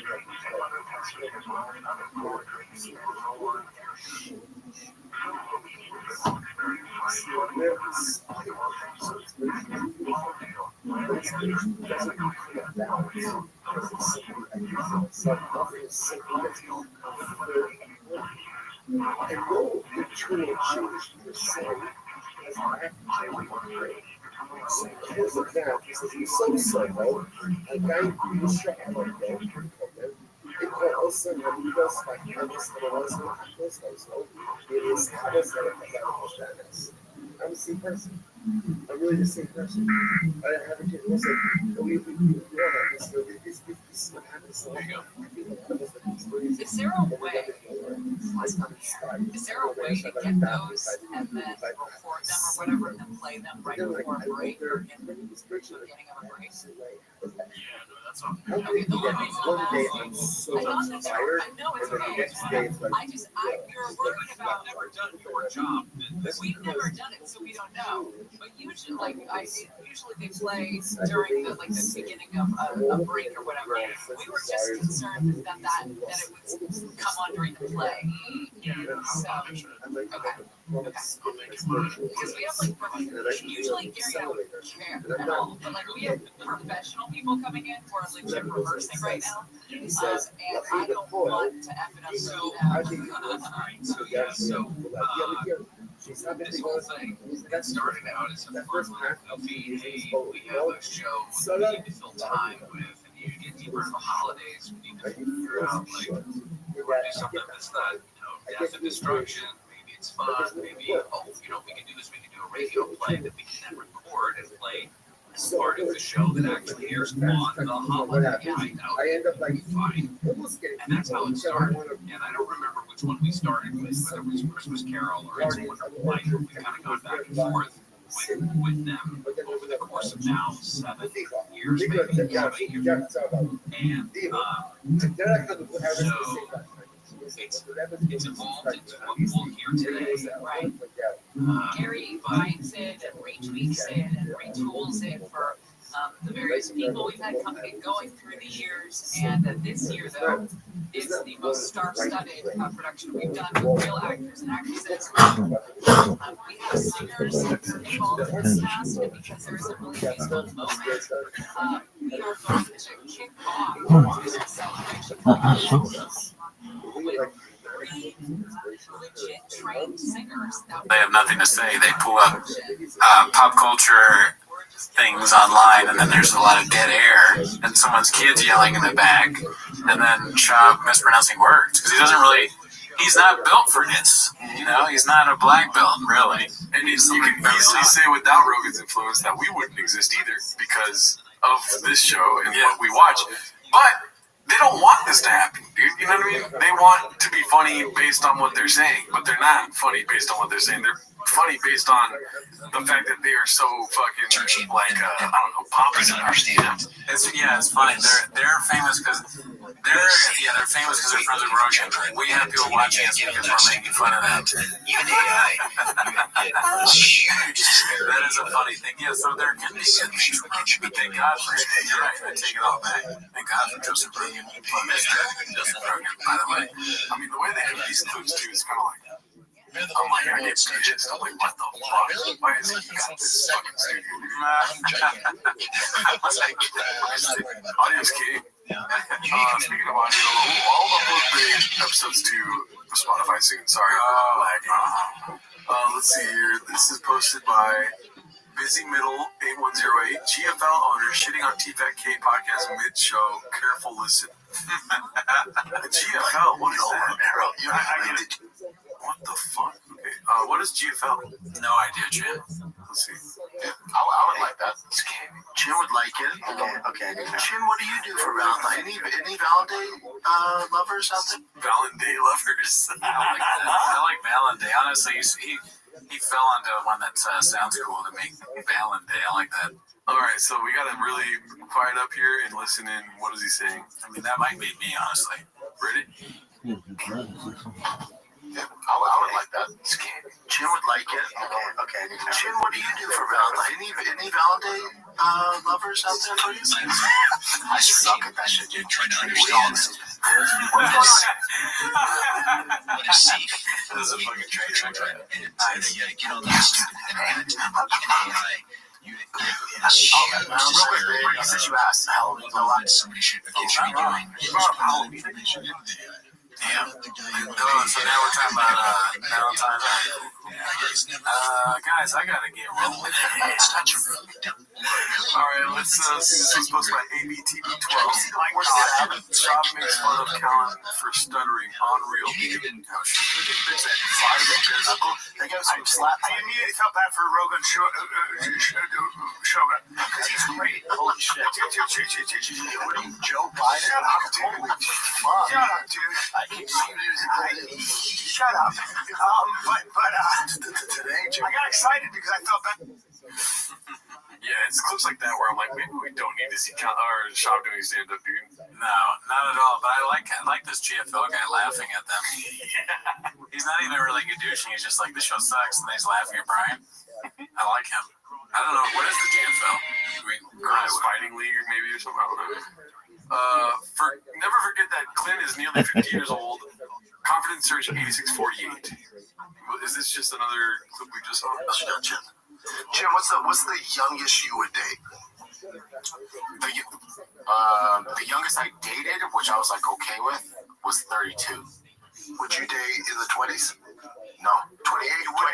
and no eternal change per se has happened. So because of that, he says he's so psycho, a guy who is shot on them, it also amigos, fajitas, it is habits that are I'm the same person. I'm really the same person. I haven't taken this. We all have this. This is what happens. So I think a lot of us are experiencing. Is there a way? Is there a way to get those and then record them or whatever and then play them right before a break or in the beginning of a break? Okay, the only reason one day I'm so tired, I know it's and then the okay. next day it's like, You're worried about never done your job. We've never done it, so we don't know. But usually, usually they play during the beginning of a break or whatever. We were just concerned that it would come on during the play. So, okay. Because we have usually Gary don't care at all, but we have professional people coming in who are legit rehearsing right now, and I don't want to F it up. This whole thing, it started out as a fun little goofy, hey, we have a show we need to fill time with, and you get deeper into the holidays, we need to figure out, we want to do something that's not, death and destruction. It's fun, maybe, we can do this, we can do a radio play that we can then record and play as part of the show that actually airs on the holiday. I end up fine. And that's how it started. And I don't remember which one we started with, whether it was Christmas Carol or It's a Wonderful Life. We kind of gone back and forth with them over the course of now 7 years, maybe 8 years. And it's evolved into what we'll hear today. Right. Gary finds it and retweets it and retools it for the various people we've had coming and going through the years. And this year, though, is the most star-studded production we've done with real actors and actresses. We have singers involved in this cast, and because there isn't really a musical moment, we are going to kick off this celebration with legit trained singers. They have nothing to say. They pull up pop culture things online, and then there's a lot of dead air, and someone's kids yelling in the back, and then Chop mispronouncing words because he's not built for this. He's not a black belt, really. And you can easily say without Rogan's influence that we wouldn't exist either because of this show and what we watch. But they don't want this to happen, dude. You know what I mean? They want to be funny based on what they're saying, but they're not funny based on what they're saying. They're funny based on the fact that they are so fucking like I don't know, pompous and understand. It's funny. They're famous because they're famous because they're friends with Rothschild. We have people watching us because we're making fun of them. Even AI, huge. That is a funny thing. Yeah, so there can be some things. But thank God for it. You're right. I take it all back. Thank God for Joseph Rogan. Joseph Rogan, by the way. I mean, the way they have these clips too is kind of like. I'm like, I get pissed. I'm like, what the fuck? Why is he got this fucking studio? Audio's key. Speaking of audio, I'll upload the episodes to Spotify soon. Sorry for lagging. Let's see here. This is posted by Busy Middle 8108. GFL owner shitting on TFAK podcast mid-show. Careful listen. GFL, what is that? I get it. What the fuck? Okay. What is GFL? No idea, Chin. Let's see. Yeah, I would like that. Chin would like it. Okay. Chin, what do you do for Valentine? Any Valentine lovers out there? Valentine lovers. I like Valentine. Honestly, he fell onto one that sounds cool to make Valentine. I like that. All right, so we got to really quiet up here and listen in. What is he saying? I mean, that might be me, honestly. Ready? Yeah, I would like that. Chin would like it. Okay. Chin, what do you do for Valentine? Any Valentine lovers out there for you? I suck at that shit, dude. Trying to understand what is safe. This is a fucking train. Yeah, get all that stupid internet, even AI. Since you asked, how somebody should be doing. Damn. So now we're talking about Valentine's Day. Guys, I gotta get rolling. All right, let's see. This was posted by ABTB12. Shop makes fun of Callan for stuttering. Unreal. I immediately felt bad for Rogan Shogun because he's great. Holy shit. What are you, Joe Biden? Shut up, dude. Shut up, dude. Shut up. Today, I got excited because I felt bad. Yeah, it's clips like that where I'm like, maybe we don't need to see Shop doing stand-up, dude. No, not at all. But I like this GFL guy laughing at them. He's not even really gadooshing. He's just like, the show sucks, and then he's laughing at Brian. I like him. I don't know, what is the GFL? Girls Fighting League, maybe, or something. I don't know. Never forget that Clint is nearly 50 years old. Confidence surge 8648. Is this just another clip we just saw? Jim, what's the youngest you would date? The youngest I dated, which I was like okay with, was 32. Would you date in the 20s? No. 28, 29?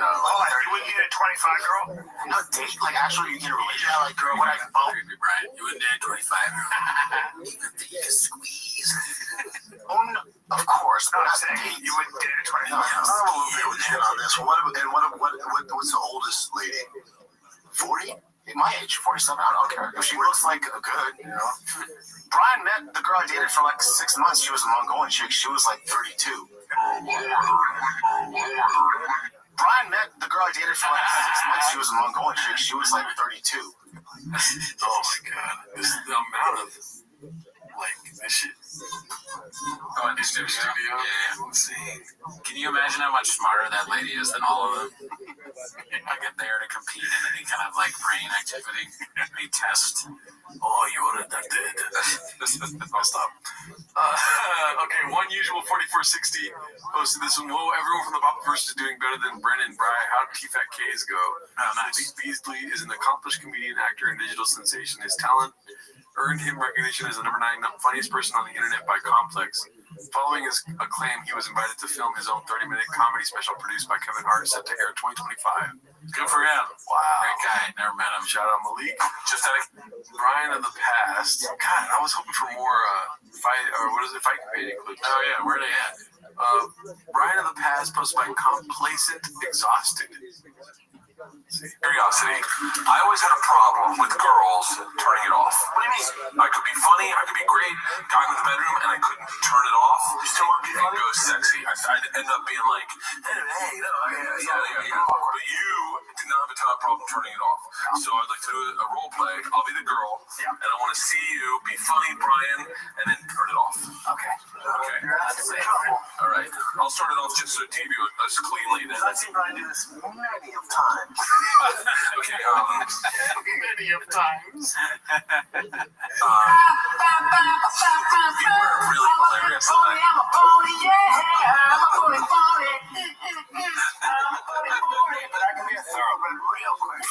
No. Oh, you wouldn't get a 25 girl? No, date, like actually you get a relationship. Yeah, like girl, what I creepy, Brian. You wouldn't date a 25-year-old. You can squeeze. Oh, no, of course. No, I'm saying you wouldn't date a 25-year-old. On this. What's the oldest lady? 40? My age, 47. I don't care. If she looks like a good, you know. Brian met the girl I dated for like 6 months. She was a Mongolian chick. She was like 32. Brian met the girl I dated for like 6 months. She was a Mongolian chick. She was like 32. Oh my god. This is the amount of this shit. Going to studio. Yeah, insane. Can you imagine how much smarter that lady is than all of them? Like if they were to compete in any kind of like brain activity, any test. Oh, you are adopted. I'll stop. Okay, One Usual 4460 posted this one. Whoa, everyone from the Bopperverse is doing better than Brennan Bry. How did TFAKs go? Oh, nice. Beasley is an accomplished comedian, actor, and digital sensation. His talent earned him recognition as the #9 funniest person on the internet by Complex. Following his acclaim, he was invited to film his own 30-minute comedy special produced by Kevin Hart, set to air 2025. Good for him. Wow. Great guy. Never met him. Shout out Malik. Just Brian of the Past. God, I was hoping for more fight comedy clips. Oh yeah, where are they at? Brian of the Past posted by Complacent Exhausted. Curiosity. I always had a problem with girls turning it off. What do you mean? I could be funny, I could be great, got in the bedroom, and I couldn't turn it off. You still want to be funny? Go sexy. I'd end up being like, hey, no, yeah. But you did not have a problem turning it off. So I'd like to do a role play. I'll be the girl, and I want to see you be funny, Brian, and then turn it off. Okay. All right. I'll start it off just so TV is cleanly then. I've seen Brian do this many of times. Okay, Many of times. You were really hilarious tonight. I'm a pony, yeah. I'm a pony. But I can be a thoroughbred real quick.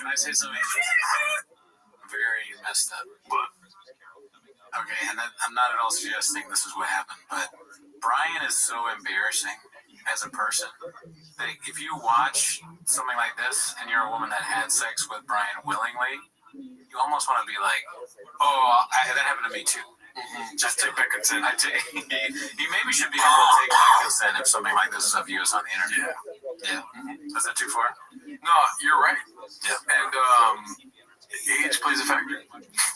Can I say something very messed up? Okay, and I'm not at all suggesting this is what happened, but Brian is so embarrassing as a person that if you watch something like this and you're a woman that had sex with Brian willingly, you almost want to be like, that happened to me too. Just take back consent. He maybe should be able to take back consent if something like this is of use on the internet. Yeah. Is that too far? No, you're right. Yeah. And age plays a factor.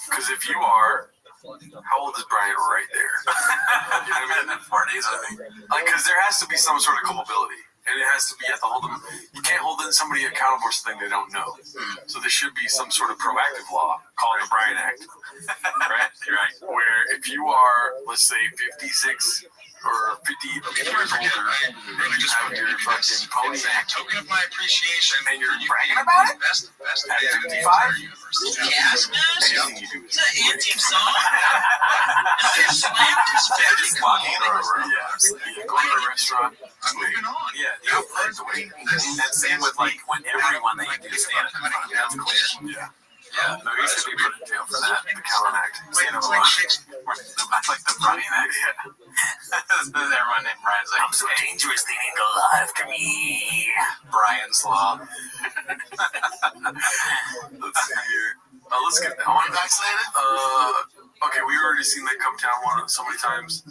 Because if you are, how old is Brian right there? You know what I mean? In the 40s, I think. Because there has to be some sort of culpability. And it has to be, you have to hold them, you can't hold somebody accountable for something they don't know. So there should be some sort of proactive law called the Brian Act. Right? Right. Where if you are, let's say, 56 or 50 years older, and you have your fucking pony act, Token of my appreciation. and you're bragging about it? Best At 55? Gas mask? Anything you do is Is that antique song? Is there slam just walking over. Yeah. Go to a restaurant. I'm moving on. Yeah. And same with like when everyone that you do stand in front of, that's clear. Yeah. Yeah, no, you should be put in jail for that. The Callan Act. Stand up a lot. Like the Brian Act. Yeah. Everyone named Brian's like, I'm so dangerous, they didn't go live to me. Brian's Law. Let's see here. Let's get that one vaccinated. Okay, we already seen that come down so many times.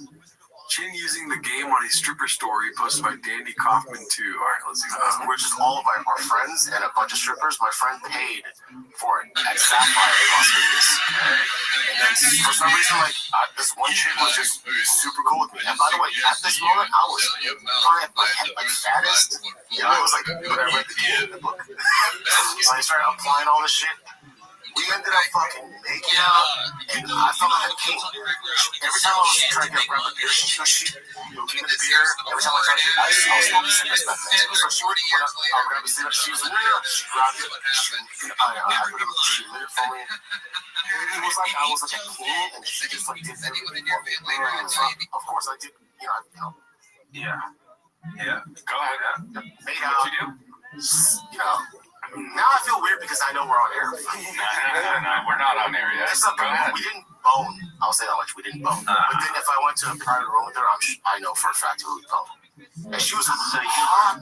Chin using the game on a stripper story posted by Dandy Kaufman too. All right, let's see. We're just all of our friends and a bunch of strippers. My friend paid for it at Sapphire in Las Vegas. And then for some reason, this one chick was just super cool with me. And by the way, at this moment, I was probably at my head fattest. I was like, whatever, the book. So I started applying all this shit. We ended up fucking making out, and I felt like a king. Every time I was trying to grab a beer, she give me the beer. Every time I tried to get ice, I was smoking cigarettes back then. So she would, when I would grab a cigarette, she was like, she grabbed it, she lit it for me. It was like I was like a king, and she just like did everything for me. Of course I did, Yeah. Yeah. Go ahead. Made out. Now I feel weird because I know we're on air. No, we're not on air yet. We didn't bone. I'll say that much. We didn't bone. But then if I went to a private room with her, I know for a fact who we boned. And she was hot.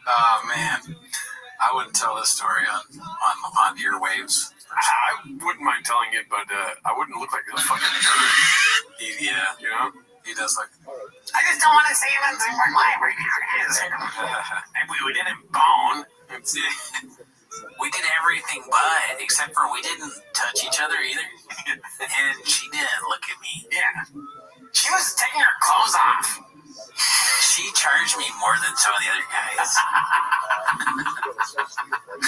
Oh man, I wouldn't tell this story on earwaves. I wouldn't mind telling it, but I wouldn't look like a fucking nerd. Yeah, you know. He does like. I just don't want to say anything more live right now. We didn't bone. We did everything but, except for we didn't touch each other either. And she didn't look at me. Yeah. She was taking her clothes off. She charged me more than some of the other guys.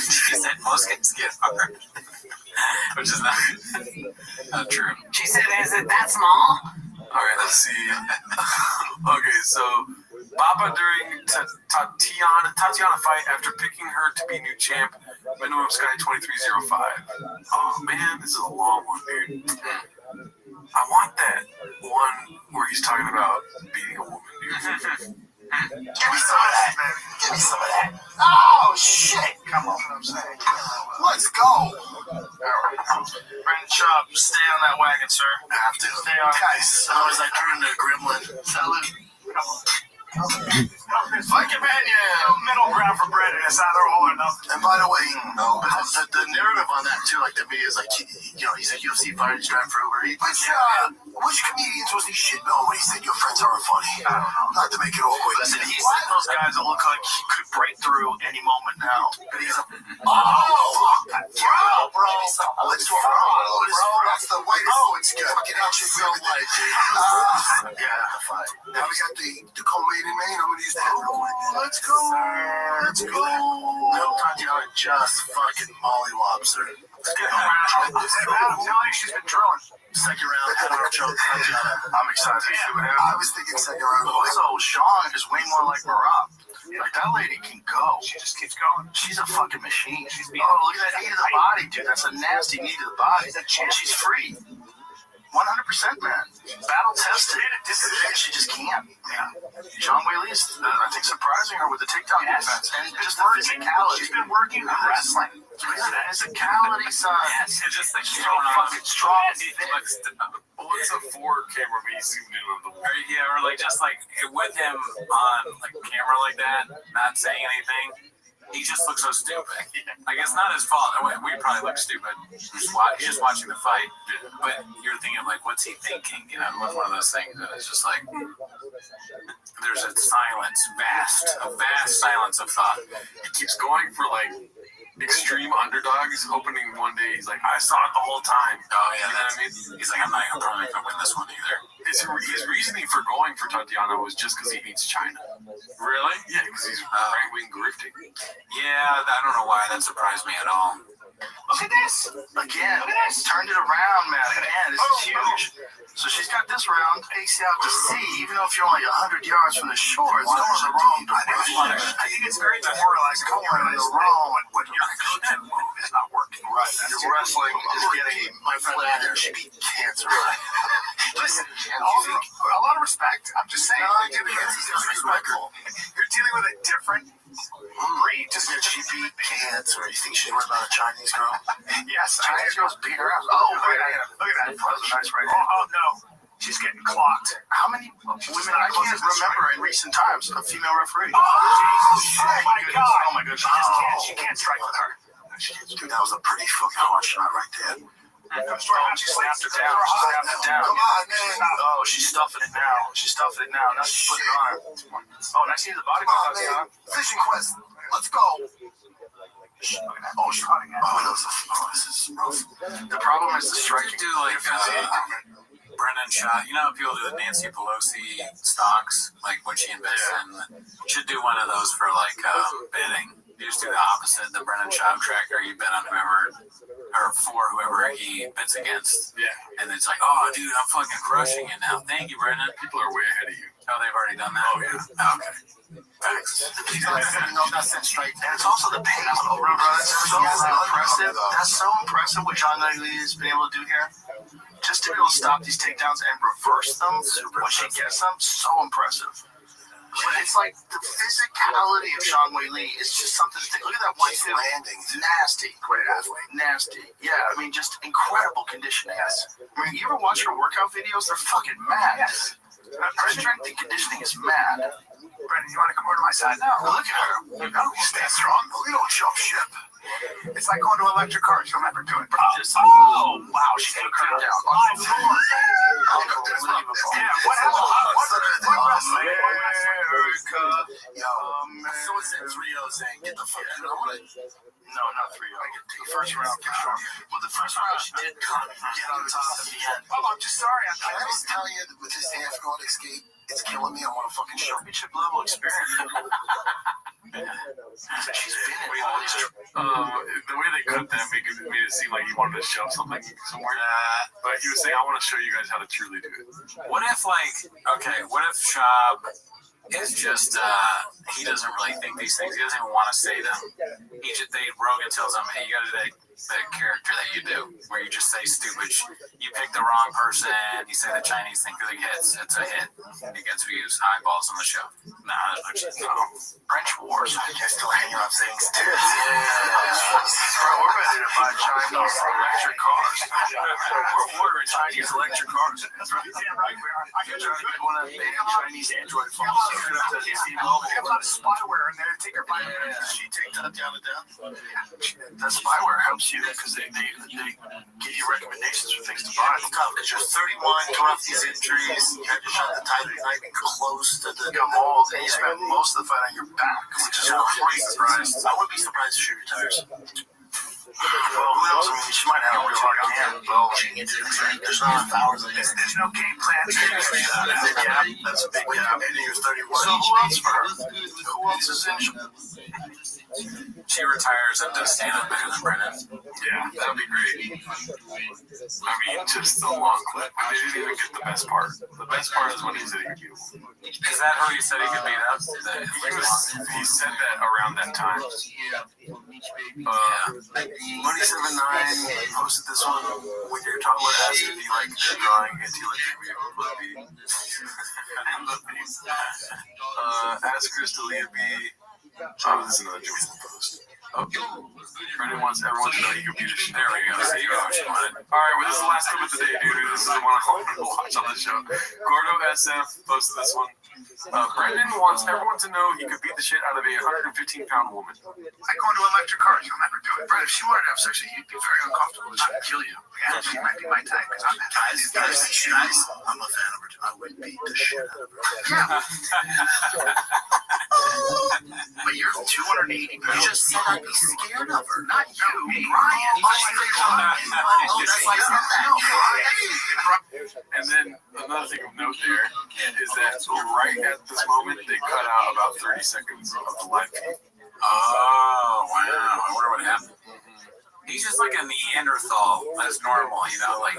She said most guys get hard. Which is not true. She said, is it that small? All right, let's see. Okay, so Papa during Tatiana fight after picking her to be new champ, minimum Sky 2305. Oh man, this is a long one, dude. I want that one where he's talking about beating a woman, dude. Give me some of that, man. Give me some of that. Oh, shit. Come on. I'm saying. Let's go. All right. Bring Chop. Stay on that wagon, sir. I have to. Stay on. Guys, how is that turning to a gremlin? Salute. Come on. Fucking man, yeah. Middle ground for Brendan. It's either all or nothing. And by the way, the narrative on that too, like to me, is like, he's a UFC fighter, he's driving for Uber Eats. Which comedians was he shitting on when he said your friends aren't funny? Not to make it awkward. Listen, he's like those guys that look like he could break through any moment now. And he's a bro. Let's bro. That's the whitest. Oh, it's good. Fucking action film white, dude. Yeah. Now we got the co-main in Maine. I'm gonna use that real quick. Let's go. Let's go. No, Tatiana just fucking mollywobs her. I'm telling you, she's been drilling. Second round, head on choke. I'm excited to see what happens. I was thinking second round. Also, Sean is way more like Barack. Like, that lady can go. She just keeps going. She's a fucking machine. Look at that knee to the body, dude. That's a nasty knee to the body. And she's free. 100%, man. Battle tested. She just can't. Sean Whaley's, I think, surprising her with the takedown defense and just the physicality. She's been working on wrestling. Physicality, son. It's just like she's so fucking strong. What's a 4-camera piece you do of the war? Yeah, or like just like with him on like camera like that, not saying anything. He just looks so stupid. Like, it's not his fault. We probably look stupid. He's just watching the fight. But you're thinking, like, what's he thinking? You know, it's one of those things that it's just like, there's a silence, a vast silence of thought. He keeps going for, like, extreme underdogs, hoping one day he's like, I saw it the whole time. Oh, yeah. You know what I mean? He's like, I'm probably not going to win this one either. His reasoning for going for Tatiana was just because he hates China. Really? Yeah, because he's right-wing grifting. Yeah, I don't know why that surprised me at all. Look at this. Again, turned it around, man. Again, this is huge. So she's got this round, AC out to sea, even though if you're only 100 yards from the shore, it's going the wrong direction. I think it's very demoralizing. Going the wrong, and what your go-to move is not working. Right. You're wrestling, just getting my friend there. She beat cancer. Listen, a lot of respect. I'm just saying. Cancer's disrespectful. You're dealing with a different breed. She beat cancer. You think she's worried about a Chinese girl? Yes. Chinese girls beat her up. Oh, look at that. That was a nice right hand. Oh, no. She's getting clocked. How many women I can't remember in recent times a female referee? Oh, Jesus. Oh, my God. Oh, my goodness. She can't strike with her. Dude, that was a pretty fucking hard shot right there. She slapped her down. Come on, man. Oh, she's stuffing it now. Now she's putting it on her. Oh, nice to see the body. Fishing quest. Let's go. Oh, she's running it. This is rough. The problem is the striking. Do like Brendan shot. You know how people do the Nancy Pelosi stocks, like when she invests in. Should do one of those for like betting. You just do the opposite, the Brendan Schaub tracker. You bet on whoever, or for whoever he bets against. Yeah. And it's like, oh, dude, I'm fucking crushing it now. Thank you, Brendan. People are way ahead of you. Oh, they've already done that? Oh, yeah. Oh, okay. Thanks. That's it straight. And it's also the pace. That's so impressive what Sean Whaley has been able to do here. Just to be able to stop these takedowns and reverse them when she gets them, so impressive. But it's like the physicality of Sean Whaley is just something to think. Look at that one landing. Nasty. Great athlete. Nasty. Yeah, I mean, just incredible conditioning. Yes. I mean, you ever watch her workout videos? They're fucking mad. Yes. Her strength and conditioning is mad. Brendan, you want to come over to my side now? Look at her. You stay strong. We don't jump ship. It's like going to electric cars. You'll never do it. Oh, wow. She took her down. Unbelievable. Yeah, what happened? What wrestling? America. So it's in 3-0 saying, get the fuck out. No, not 3-0. The first round. Well, the first round, she did come get on top at the end. Oh, I'm just sorry. I was telling you, with this half-guard escape, it's killing me. I want a fucking championship level experience. She's been in all these. The way they cut that made it seem like he wanted to show something somewhere. But he was saying, I want to show you guys how to truly do it. What if, what if Schaub is just, he doesn't really think these things. He doesn't even want to say them. Rogan tells him, hey, you got to that character that you do, where you just say stupid. You pick the wrong person. You say the Chinese thing really hits. It's a hit. It gets views, eyeballs on the show. Nah, French wars. You're still hanging on things too. Bro, we're ready to buy Chinese electric cars. We're ordering Chinese electric cars. That's right. Damn right we are. I can try to get one of the Chinese Android phones. They have a lot of spyware in there. Take her by she take that down to death. That spyware helps you because they give you recommendations for things to buy. It's tough because you're 31, coming off these injuries. You had your shot at the title. You're not even close to the mold. And you spent most of the fight on your back, which is crazy. I wouldn't be surprised if she retires. Well, who knows? I mean, she might have a real hard game, though. There's not enough hours in this. There's no game plan. Yeah, that's a big gap. And you're 31. So who else for her? Who else is in? She retires and does stand-up better than Brennan. Yeah, that'd be great. I mean, just the long clip. I didn't even get the best part. The best part is when he said he could be. Is that who he said he could beat up? He said that around that time. 179 posted this one when you're talking about asking if you like the drawing and you like the ask Chris to leave me. Oh, this is another Jason post. Okay. Brendan wants everyone to know you can beat the shit. There we go. See, you know what you wanted. Alright, well, this is the last clip of the day, dude. This is the one I want to watch on the show. Gordo SF posted this one. Brendan wants everyone to know he could beat the shit out of a 115-pound woman. I go into electric cars. You'll never do it. Bro, if she wanted to have sex with you, you'd be very uncomfortable. She would kill you. Yeah, she might be my type because I'm that type. Guys, I'm a fan of her. I would beat the shit out of her. But you're 280 pounds. You just said I'd be scared of her, not you, Brian. And then another thing of note there is that right at this moment they cut out about 30 seconds of the live feed. Oh, wow. I wonder what happened. He's just like a Neanderthal. That's normal, you know? Like,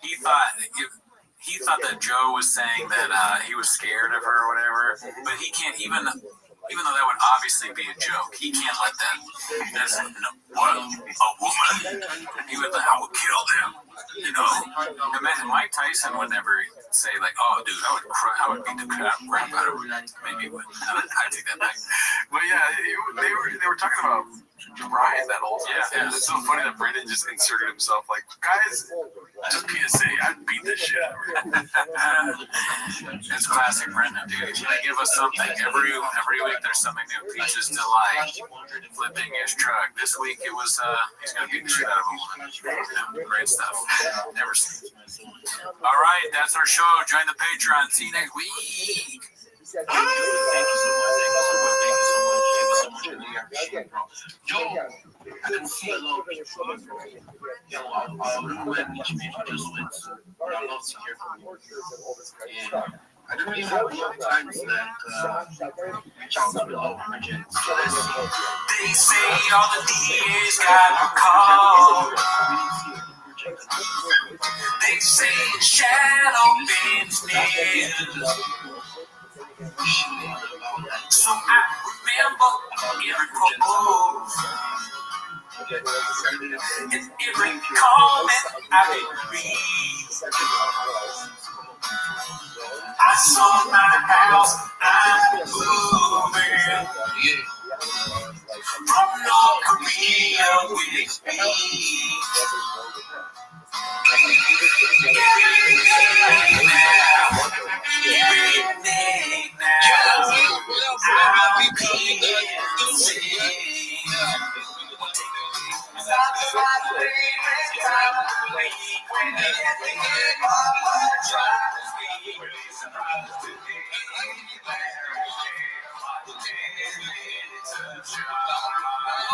he thought that Joe was saying that he was scared of her or whatever, but he can't even though that would obviously be a joke, he can't let that. That's a woman. He would, I would kill them. You know, imagine Mike Tyson would never say like, "Oh, dude, I would beat the crap out of her." Maybe he would. I take that back. But yeah, they were talking about Brian that whole time. Yeah, it's so funny that Brendan just inserted himself. Like, guys, just PSA, I'd beat this shit out of her. It's classic Brendan, dude. He's gonna give us something every week. There's something new. Peaches Delight, flipping his truck. This week it was he's gonna beat the shit out of a woman. Yeah, great stuff. Never seen. All right, that's our show. Join the Patreon. See you next week. Thank you so much. Yo, I didn't see a lot of people. Yo, I'll let each people just win. I'd love to hear from you. Yeah. I don't really have a lot of times that reach out to the origin. They say all the DAs got a call. They say shadow bends near. So I remember every propose and every comment I did read. I saw my house, I'm moving from North Korea with me.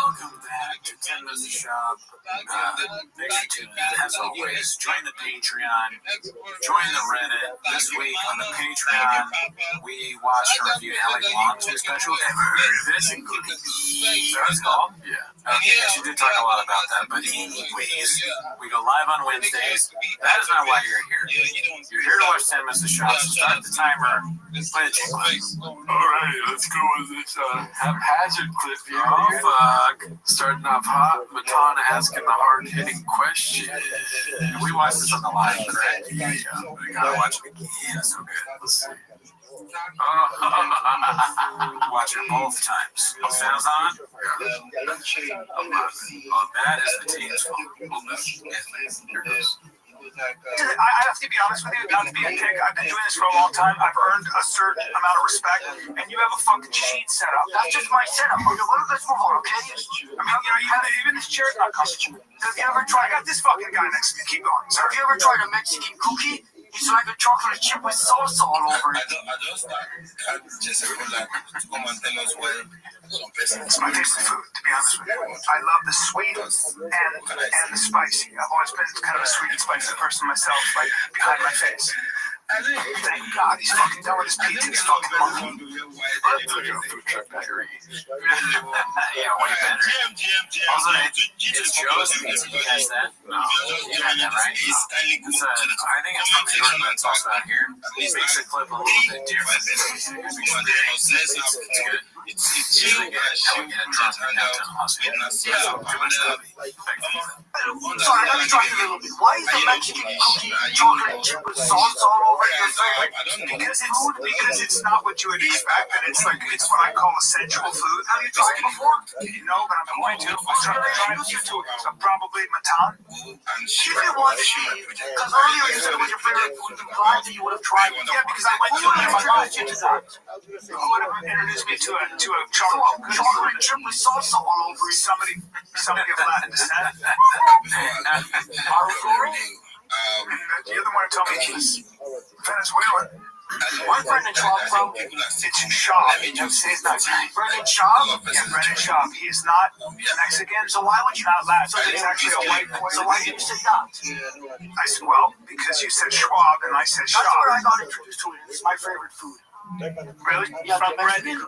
Welcome back to 10 Minutes Shop. Thanks for tuning in. As always, join the Patreon, join the Reddit. This week on the Patreon, we watched and reviewed Allie Wong's new special, Physically. Is that what it's called? Yeah. Okay, she did talk a lot about that, but anyways, we go live on Wednesdays. That is not why you're here. You're here to watch 10 Minutes Shop, so start the timer, play the jingle. Alright, let's go with this haphazard clip here. Oh, fuck. Starting off hot. Matan asking the hard-hitting question. We watched this on the live, correct? Yeah. We gotta watch it again. It's so good. Let's see. Watch it both times. Sounds on? Yeah. That is the team's fault. Here goes. I have to be honest with you, not to be a dick. I've been doing this for a long time. I've earned a certain amount of respect, and you have a fucking sheet set up. That's just my setup. Okay, let's move on, okay? I mean, even this chair's not comfortable. Have you ever tried? I got this fucking guy next to me. Keep going. So, have you ever tried a Mexican cookie? It's like a chocolate chip with salsa all over it. It's my favorite food, to be honest with you. I love the sweet and the spicy. I've always been kind of a sweet and spicy person myself, like behind my face. Thank God he's fucking done with his pizza. He's fucking monkey. Yeah, way better. Also, it's Joe's pizza. You guys that? No, you had that right? I think it's from the York, but it's also out here. It makes the clip a little bit different. It's good. It's really good. How we get a drunk in downtown hospital. Too much love. Sorry, let me try you a little bit. Why is the Mexican cookie chocolate chip with salsa all over your favorite? Because it's not what you would expect, and it's what I call a sensual food. Have you tried it before? No, but I'm going to. I'm trying to introduce you to it. Probably Matan. If you want to see, because earlier you said it was your favorite food, I'm glad that you would have tried it. Yeah, because I went to it in my life. Who would have introduced me to a chocolate chip with salsa all over it? Somebody of Latin descent. The other one told me he's Venezuelan. My friend in Trump from it's Schaub. It's not Brendan Schaub. Yeah, Brendan Schaub. He is not Mexican. So why would you not laugh? So he's actually a white boy. So why did you say that? I said, well, because you said Schwab and I said Schaub. That's where I got introduced to it. It's my favorite food. Really? Yeah, from Brendan.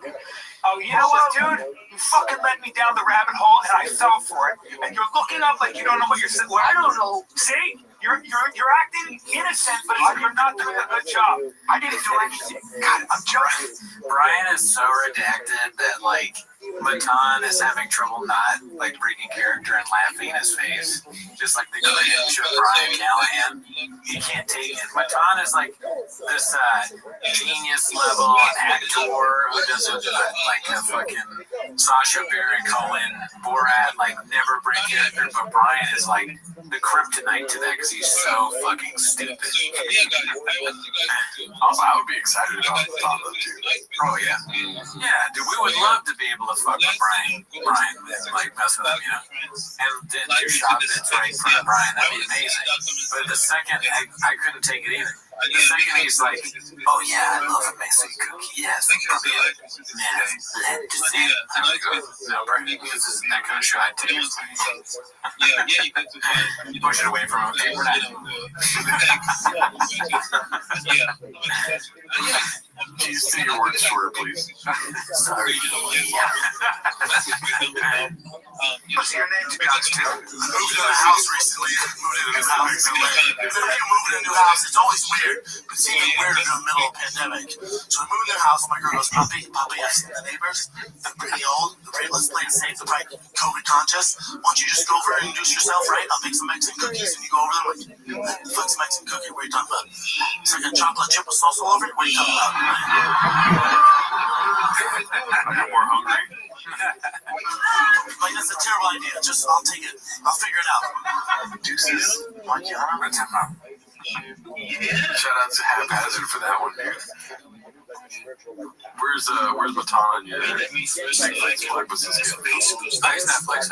Oh, you know what, dude? You fucking led me down the rabbit hole, and I fell for it. And you're looking up like you don't know what you're saying. Well, I don't know. See? You're acting innocent, but you're not doing a good job. I didn't do anything. God, I'm joking. Brian is so redacted that, like, Matan is having trouble not, like, breaking character and laughing in his face. Just like the cringe of Brian Callahan. He can't take it. Matan is, like, this genius level actor who does it like a fucking Sacha Baron Cohen, Borat, like, never break character. But Brian is, like, the kryptonite to that because he's so fucking stupid. Also, I would be excited about the thought of too. Oh, yeah. Yeah, dude, we would love to be able to fuck with Brian, like, mess with him, you know? And then do shop that's right in front of Brian. That'd be amazing. But the second, I couldn't take it either. The second he's like, oh, yeah, I love a Mexican cookie. Yes, probably a man of lead descent. No, Brian, this isn't that kind of show. I'd take it. You push it away from him. Okay, we're not. Can you say your words shorter, please? Sorry. What's your name, to be honest, too? I moved to a house recently. Moved into a new house. Whenever you move in a new house, it's always weird. It's even weirder in the middle of a pandemic. So I moved in a house. My girl goes, Puppy, I've seen the neighbors. They're pretty old. Let's play it safe. They're probably COVID conscious. Why don't you just go over and introduce yourself, right? I'll make some Mexican cookies. And you go over them like, fuck some Mexican cookie. What are you talking about? It's like a chocolate chip with salsa all over it? What are you talking about? I'm more hungry. Like, that's a terrible idea. Just, I'll take it. I'll figure it out. Deuces. Shout out to Haphazard for that one, dude. Where's Matan on your Netflix plug? What's this game? Nice Netflix.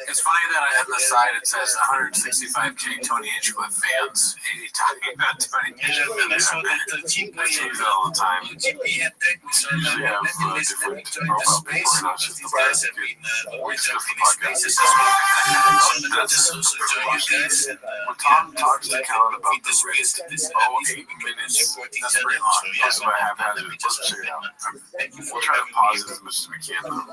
It's funny that on the side it says 165K Tony Hinchcliffe fans. 80 talking about Tony Hinchcliffe. That's used all the time. Usually have different profile people, not just the last dude. We just the podcast. Matan talks to Kellen about the race. 8 minutes. That's pretty long. That's what I have had. Let's check it out. We'll try to pause it as much as we can, though.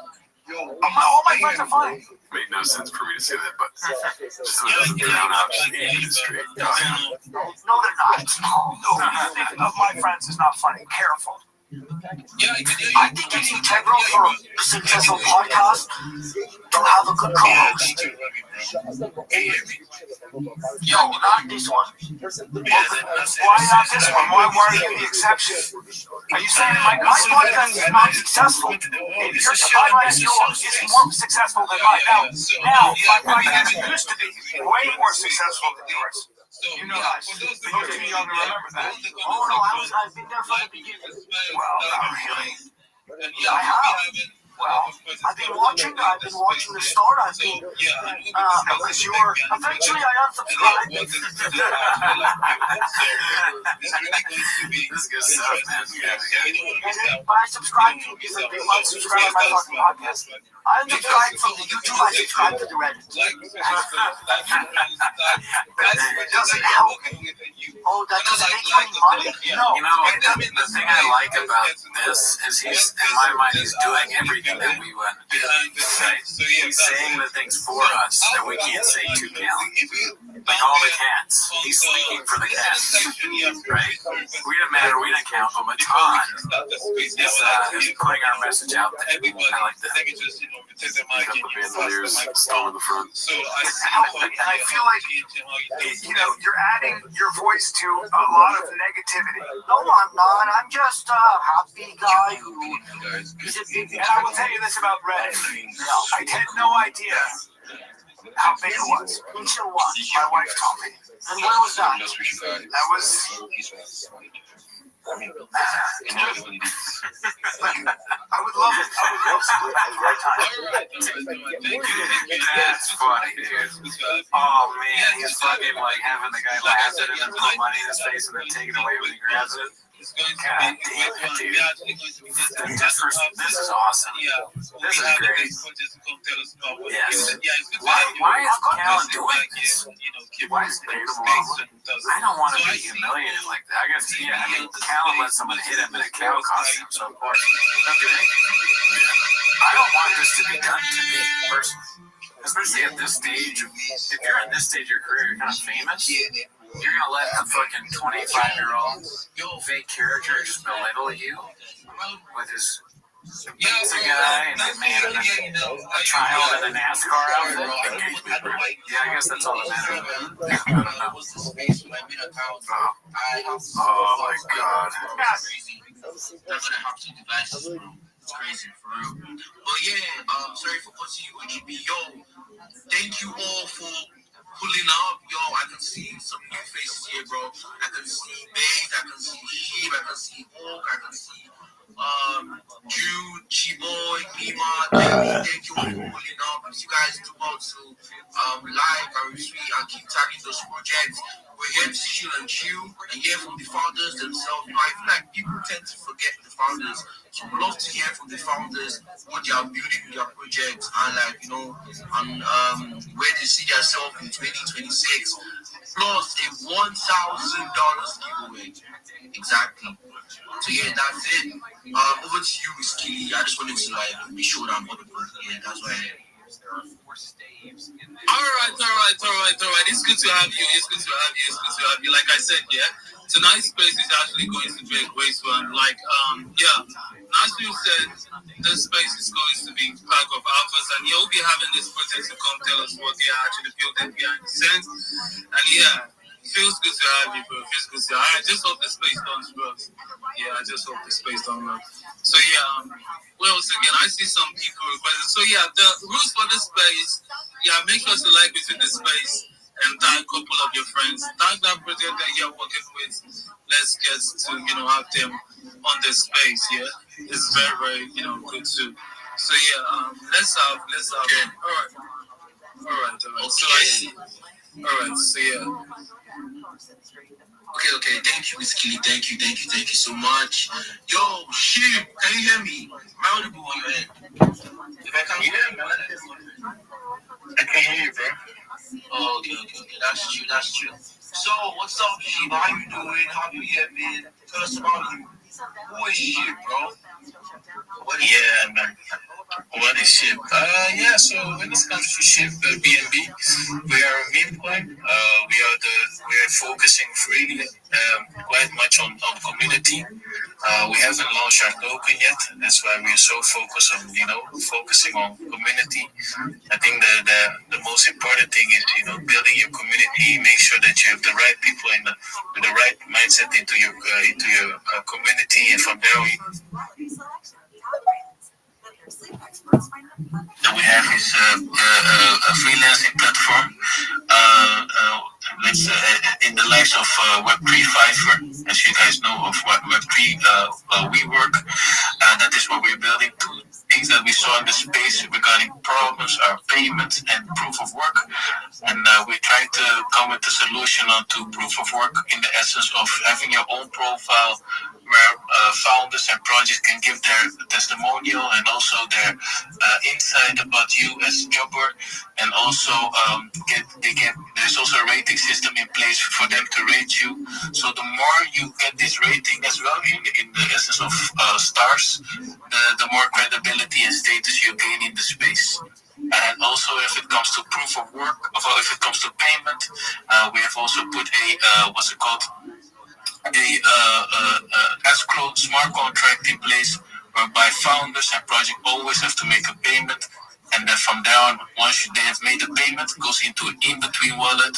All my friends are fine. Made no sense for me to say that, but just so it doesn't drown out just 8 minutes straight. No, they're not. No, of my friends is not funny. Careful. Yeah, I can hear you. I think it's integral for a successful podcast to have a good co-host. Yo, not this one. Why not this one? Why are you the exception? Are you saying that my podcast is not successful? Your podcast is more successful than mine. Now, my podcast used to be way more successful than yours. You know that. For those of you young to remember that. Oh no, I've been there from the beginning. Well, not really. I have. Well, I've been watching the start. I've been, because you were, eventually I unsubscribed. This is good stuff, man. But I subscribed to because I've been unsubscribed to my fucking podcast. I unsubscribed from the YouTube, I subscribed to the Reddit. That doesn't help. Oh, that doesn't make any money? No. You know, the thing I like about this is he's, in my mind, he's doing everything that we want to do, right? He's saying the things for us that we can't say to Cal. Like all the cats. He's speaking for the cats, right? We didn't matter, we didn't count them a ton. Is putting our message out there. I like that. Pick up the bandoliers, stall in the front. And I feel like, you know, you're adding your voice to a lot of negativity. No, I'm not. I'm just a happy guy who is a big... And I will tell you this about Reddit. I had no idea how big it was until what? My wife told me. And when was that? That was... I would love it. I would love it. That's funny, dude. Oh man, he's fucking like having the guy laugh at him and put money in his face and then take it away when he grabs it. God damn it, dude. This is awesome. This is great. Yes. Why is Callan doing this? Why is it I don't want to be humiliated like that. I guess, yeah, I mean, Callan let someone hit him in a cow costume, so of course. I don't want this to be done to me, personally. Especially at this stage. If you're at this stage of your career, you're kind of famous. You're gonna let a fucking 25-year-old fake character just belittle you with his pizza guy and a man in a child in a NASCAR outfit? Yeah, I guess that's all that matters. I don't know. Oh my god. That's gonna have two devices, bro. It's crazy for real. But yeah, sorry for cutting you, HB. Yo, thank you all for pulling up. Yo, I can see some new faces here, bro. I can see Bays, I can see Sheep, I can see Hulk, I can see Jude, Chiboy, Nima. Thank you all for pulling up. If you guys do want to like and retweet and keep tagging those projects, we're here to chill and chill and hear from the founders themselves. You know, I feel like people tend to forget the founders. So we'd love to hear from the founders what they are building with their projects and like, you know, and where they see themselves in 2026. Plus a $1,000 giveaway. Exactly. So yeah, that's it. Over to you, Skilly. I just wanted to like be sure that I'm on the board. Yeah, that's why. All right. It's good to have you. Like I said, yeah, tonight's space is actually going to be a great one. Like, as you said, this space is going to be pack of alphas, and you'll be having this project to come tell us what they're actually building behind the scenes. And yeah, feels good to have you, bro. I just hope the space don't work. Yeah, I just hope the space don't work. So yeah, well, again, I see some people requesting. So yeah, the rules for this space, make sure to like between the space and tag a couple of your friends. Tag that project that you're working with. Let's get to, have them on the space, yeah. It's very, very, good too. So yeah, let's have. Okay. All right. Okay. So I see. All right. So yeah. Okay. Thank you, Miss Kelly. Thank you so much. Yo, Sheep, can you hear me? I'm audible on your end. If I can hear you, I can hear you, bro. Oh, okay. That's true. So, what's up, Sheep? How you doing? How you here, man? Tell us about you. Who is Sheep, bro? Yeah, man. What is SHIP? Yeah, so when it comes to SHIP BNB, we are a meme coin. We are focusing really quite much on community. We haven't launched our token yet. That's why we're so focused on focusing on community. I think the most important thing is building your community. Make sure that you have the right people with the right mindset into your community, and from there that we have is a freelancing platform. Let's in the likes of Web3 Fiverr, as you guys know of Web3 we work. That is what we're building. Two things that we saw in the space regarding problems are payments and proof of work, and we try to come with a solution onto proof of work in the essence of having your own profile where founders and projects can give their testimonial and also their insight about you as a jobber, and also there's also a rating system in place for them to rate you. So the more you get this rating as well in the essence of stars, the more credibility and status you gain in the space. And also, if it comes to proof of work, or if it comes to payment, we have also put escrow smart contract in place, whereby founders and project always have to make a payment, and then from there on, once they have made the payment, it goes into an in-between wallet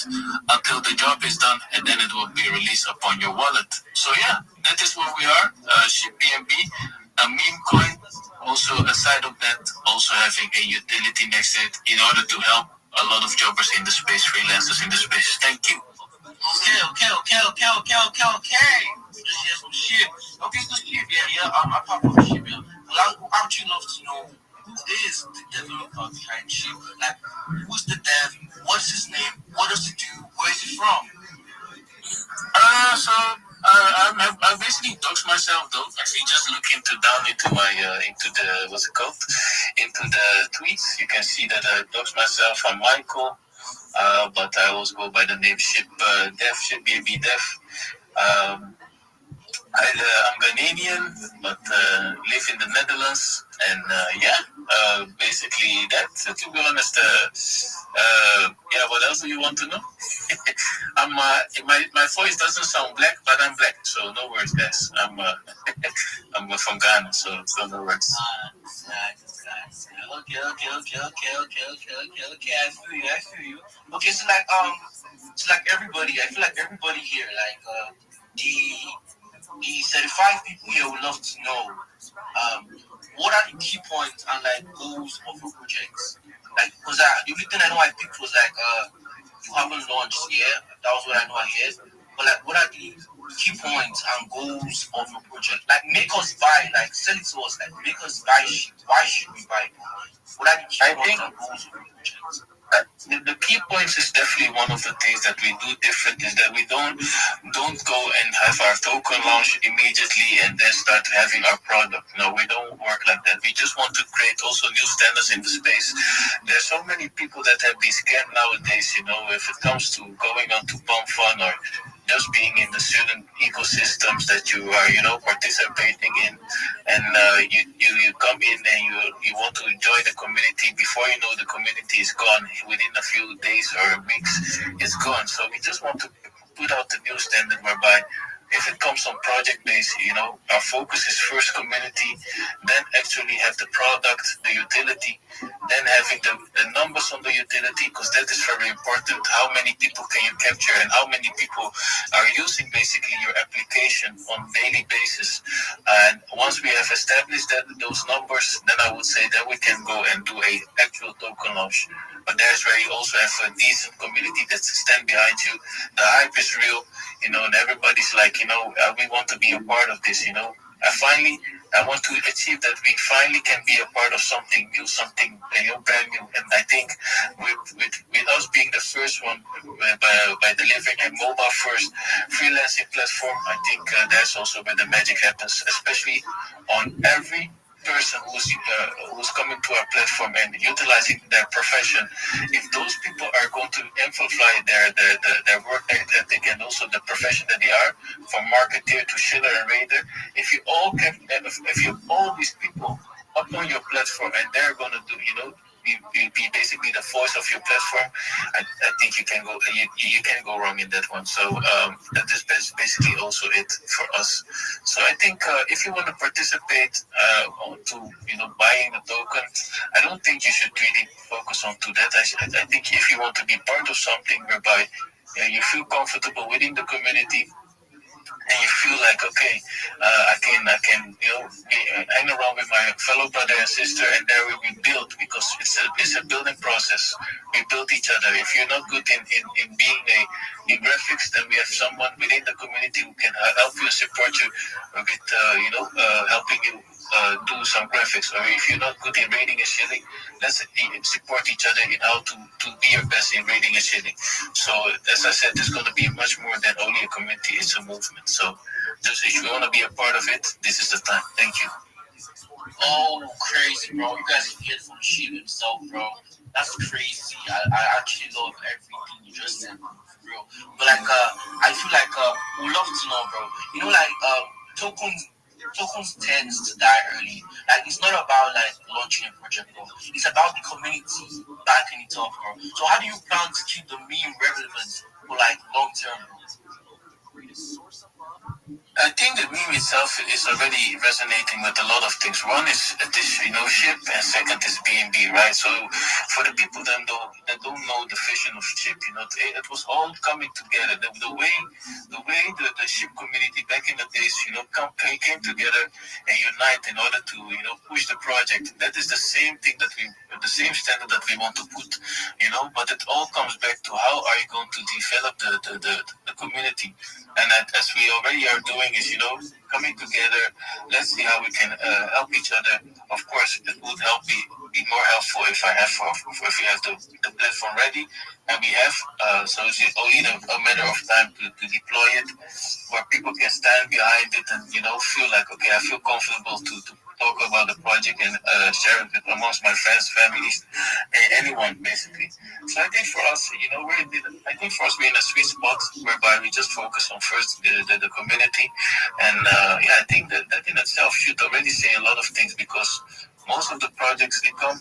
until the job is done, and then it will be released upon your wallet. So yeah, that is where we are. SHIP BNB, a meme coin. Also, aside of that, also having a utility next to it in order to help a lot of jobbers in the space, freelancers in the space. Thank you. Okay. Just hear some shit. Okay, so shit, yeah. I pop up shit, yeah. But I would actually love to know who is the developer behind shit. Like, who's the dev? What's his name? What does he do? Where is he from? I basically doxed myself though. Actually, just look into my into the into the tweets. You can see that I doxed myself. I'm Michael. But I also go by the name SHIP BNB Dev. I'm Ghanaian, but live in the Netherlands, and basically that. To be honest, what else do you want to know? My voice doesn't sound black, but I'm black, so no worries, guys. I'm from Ghana, so no worries. Okay. I feel you. Okay, so like everybody, I feel like everybody here, like the certified people here would love to know what are the key points and like goals of your projects. Like, because the only thing I know I picked was like you haven't launched yet. That was what I know I heard. But like, what are the key points and goals of your project? Like, make us buy. Like, sell it to us. Like, make us buy shit. Why should we buy? What are the key points and goals of your project? The key points is definitely one of the things that we do different is that we don't go and have our token launch immediately and then start having our product. No, we don't work like that. We just want to create also new standards in the space. There's so many people that have been scammed nowadays, if it comes to going on to pump fun or just being in the certain ecosystems that you are, participating in, and you come in and you want to join the community. Before you know, the community is gone. Within a few days or weeks, it's gone. So we just want to put out the new standard whereby if it comes on project base, our focus is first community, then actually have the product, the utility, then having the numbers on the utility, because that is very important. How many people can you capture and how many people are using basically your application on daily basis? And once we have established those numbers, then I would say that we can go and do a actual token launch. But there's where you also have a decent community that stand behind you. The hype is real, and everybody's like, we want to be a part of this, I want to achieve that we finally can be a part of something new, something brand new. And I think with us being the first one by delivering a mobile first freelancing platform, I think that's also where the magic happens, especially on every person who's coming to our platform and utilizing their profession. If those people are going to amplify their work ethic and also the profession that they are, from marketeer to shiller and raider, if you all these people upon your platform, and they're gonna do, be basically the voice of your platform. I think you can go wrong in that one. So that is basically also it for us. So I think if you want to participate to buying the token, I don't think you should really focus on to that. I think if you want to be part of something whereby you feel comfortable within the community, and you feel like, okay, I can hang around with my fellow brother and sister, and there we build, because it's a building process. We build each other. If you're not good in being in graphics, then we have someone within the community who can help you and support you with helping you do some graphics. Or if you're not good in rating and shilling, let's support each other in how to be your best in rating and shilling. So as I said, it's going to be much more than only a community. It's a movement. So just if you want to be a part of it, this is the time. Thank you. Oh, crazy, bro. You guys hear from Sheep himself, bro. That's crazy. I actually love everything you just said, bro, for real. But like, I feel like we love to know, bro. You know, like tokens tends to die early. Like, it's not about like launching a project, bro. It's about the community backing it up, bro. So how do you plan to keep the meme relevant for like long term, bro? I think the meme itself is already resonating with a lot of things. One is this, ship, and second is B&B, right? So for the people that don't know the vision of ship, it was all coming together. The way the ship community back in the days, came together and unite in order to, push the project. That is the same thing the same standard that we want to put, but it all comes back to how are you going to develop the community. And as we already are doing is, coming together, let's see how we can help each other. Of course, it would be more helpful if if we have the platform ready, and we have, so it's only a matter of time to deploy it, where people can stand behind it and, feel like, okay, I feel comfortable to talk about the project and share it with amongst my friends, families, anyone basically. So I think for us, we're in a sweet spot whereby we just focus on first the community, and I think that in itself should already say a lot of things, because most of the projects they come,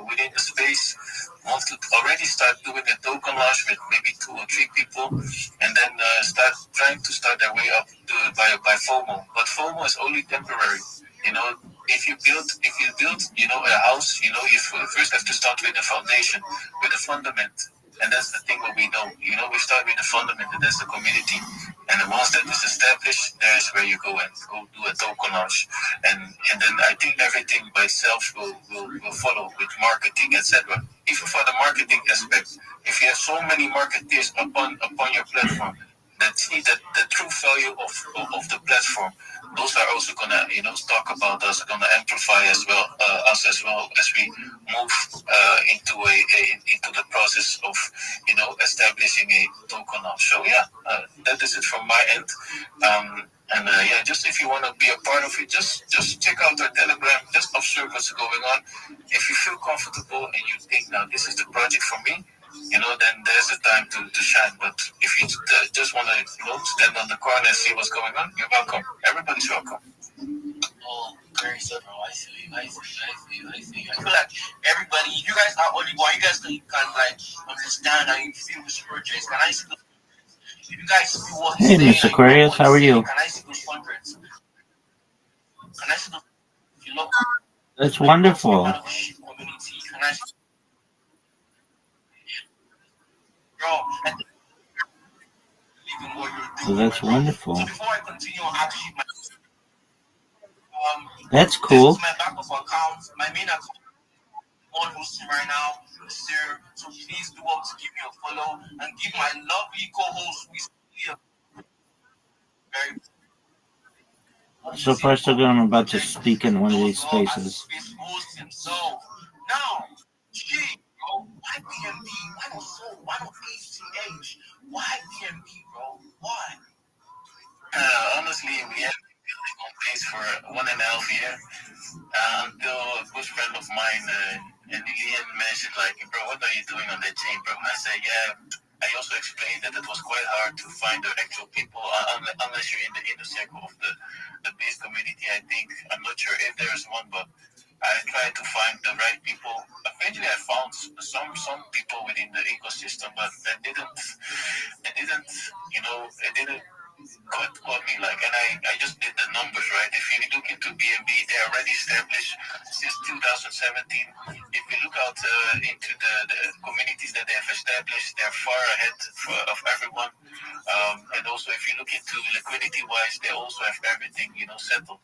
within the space, want to already start doing a token launch with maybe 2 or 3 people, and then start trying to start their way up by FOMO. But FOMO is only temporary. If you build, a house, you first have to start with the foundation, with the fundament. And that's the thing what we know. We start with the fundament, and that's the community. And then once that is established, there is where you go and go do a token launch. And then I think everything by itself will follow with marketing, etc. Even for the marketing aspect, if you have so many marketeers upon your platform that see that the true value of the platform, those are also gonna talk about us, gonna amplify as well as we move into the process of establishing a token launch. So that is it from my end. Just if you want to be a part of it, just check out our Telegram, just observe what's going on. If you feel comfortable and you think, now this is the project for me, then there's the time to shine. But if you just want to stand on the corner and see what's going on, you're welcome. Everybody's welcome. Oh, very so, bro. I see you. I feel like everybody, you guys are only one. You guys can like understand how you feel with projects. Can I see those? If you guys feel what Hey, Miss Aquarius, how are you? Can I see those hundreds? Can I see those? If you look, That's wonderful. community. Can I see? Bro, So that's wonderful. So before I continue, I'll actually That's cool. This is my backup account. My main account on hosting right now is there. So please do up to give me a follow and give my lovely co-host very. So first of all, I'm about to speak in one of these spaces. Host himself. Now, gee, bro, why PMB? Why not Soul? Why not ACH? Why PMB, bro? Why? Honestly, we have been building on base for 1.5 years until a good friend of mine, and Ian mentioned like, bro, what are you doing on that chain, bro? And I said, I also explained that it was quite hard to find the actual people unless you're in the inner circle of the base community. I'm not sure if there's one, but established since 2017. If you look out into the communities that they have established, they're far ahead of everyone. And also, if you look into liquidity-wise, they also have everything, settled.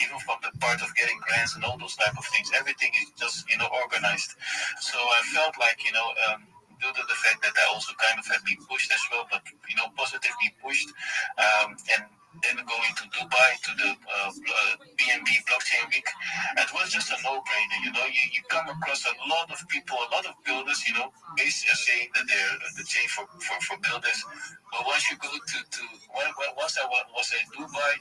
Even from the part of getting grants and all those type of things, everything is just, organized. So I felt like, due to the fact that I also kind of had been pushed as well, but, positively pushed, and then going to Dubai to the BNB Blockchain Week, it was just a no-brainer. You come across a lot of people, a lot of builders, basically saying that they're the chain for builders. But once you go once I was in Dubai,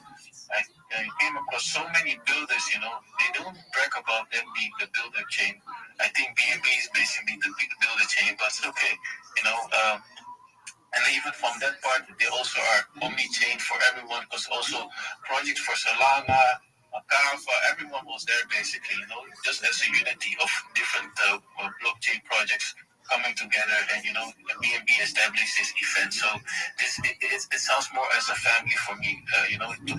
I came across so many builders. They don't brag about them being the builder chain. I think BNB is basically the builder chain, but it's okay. And even from that part, they also are omni-chain for everyone, because also projects for Solana, Carva, everyone was there basically, just as a unity of different blockchain projects coming together, and BNB established this event. So it sounds more as a family for me,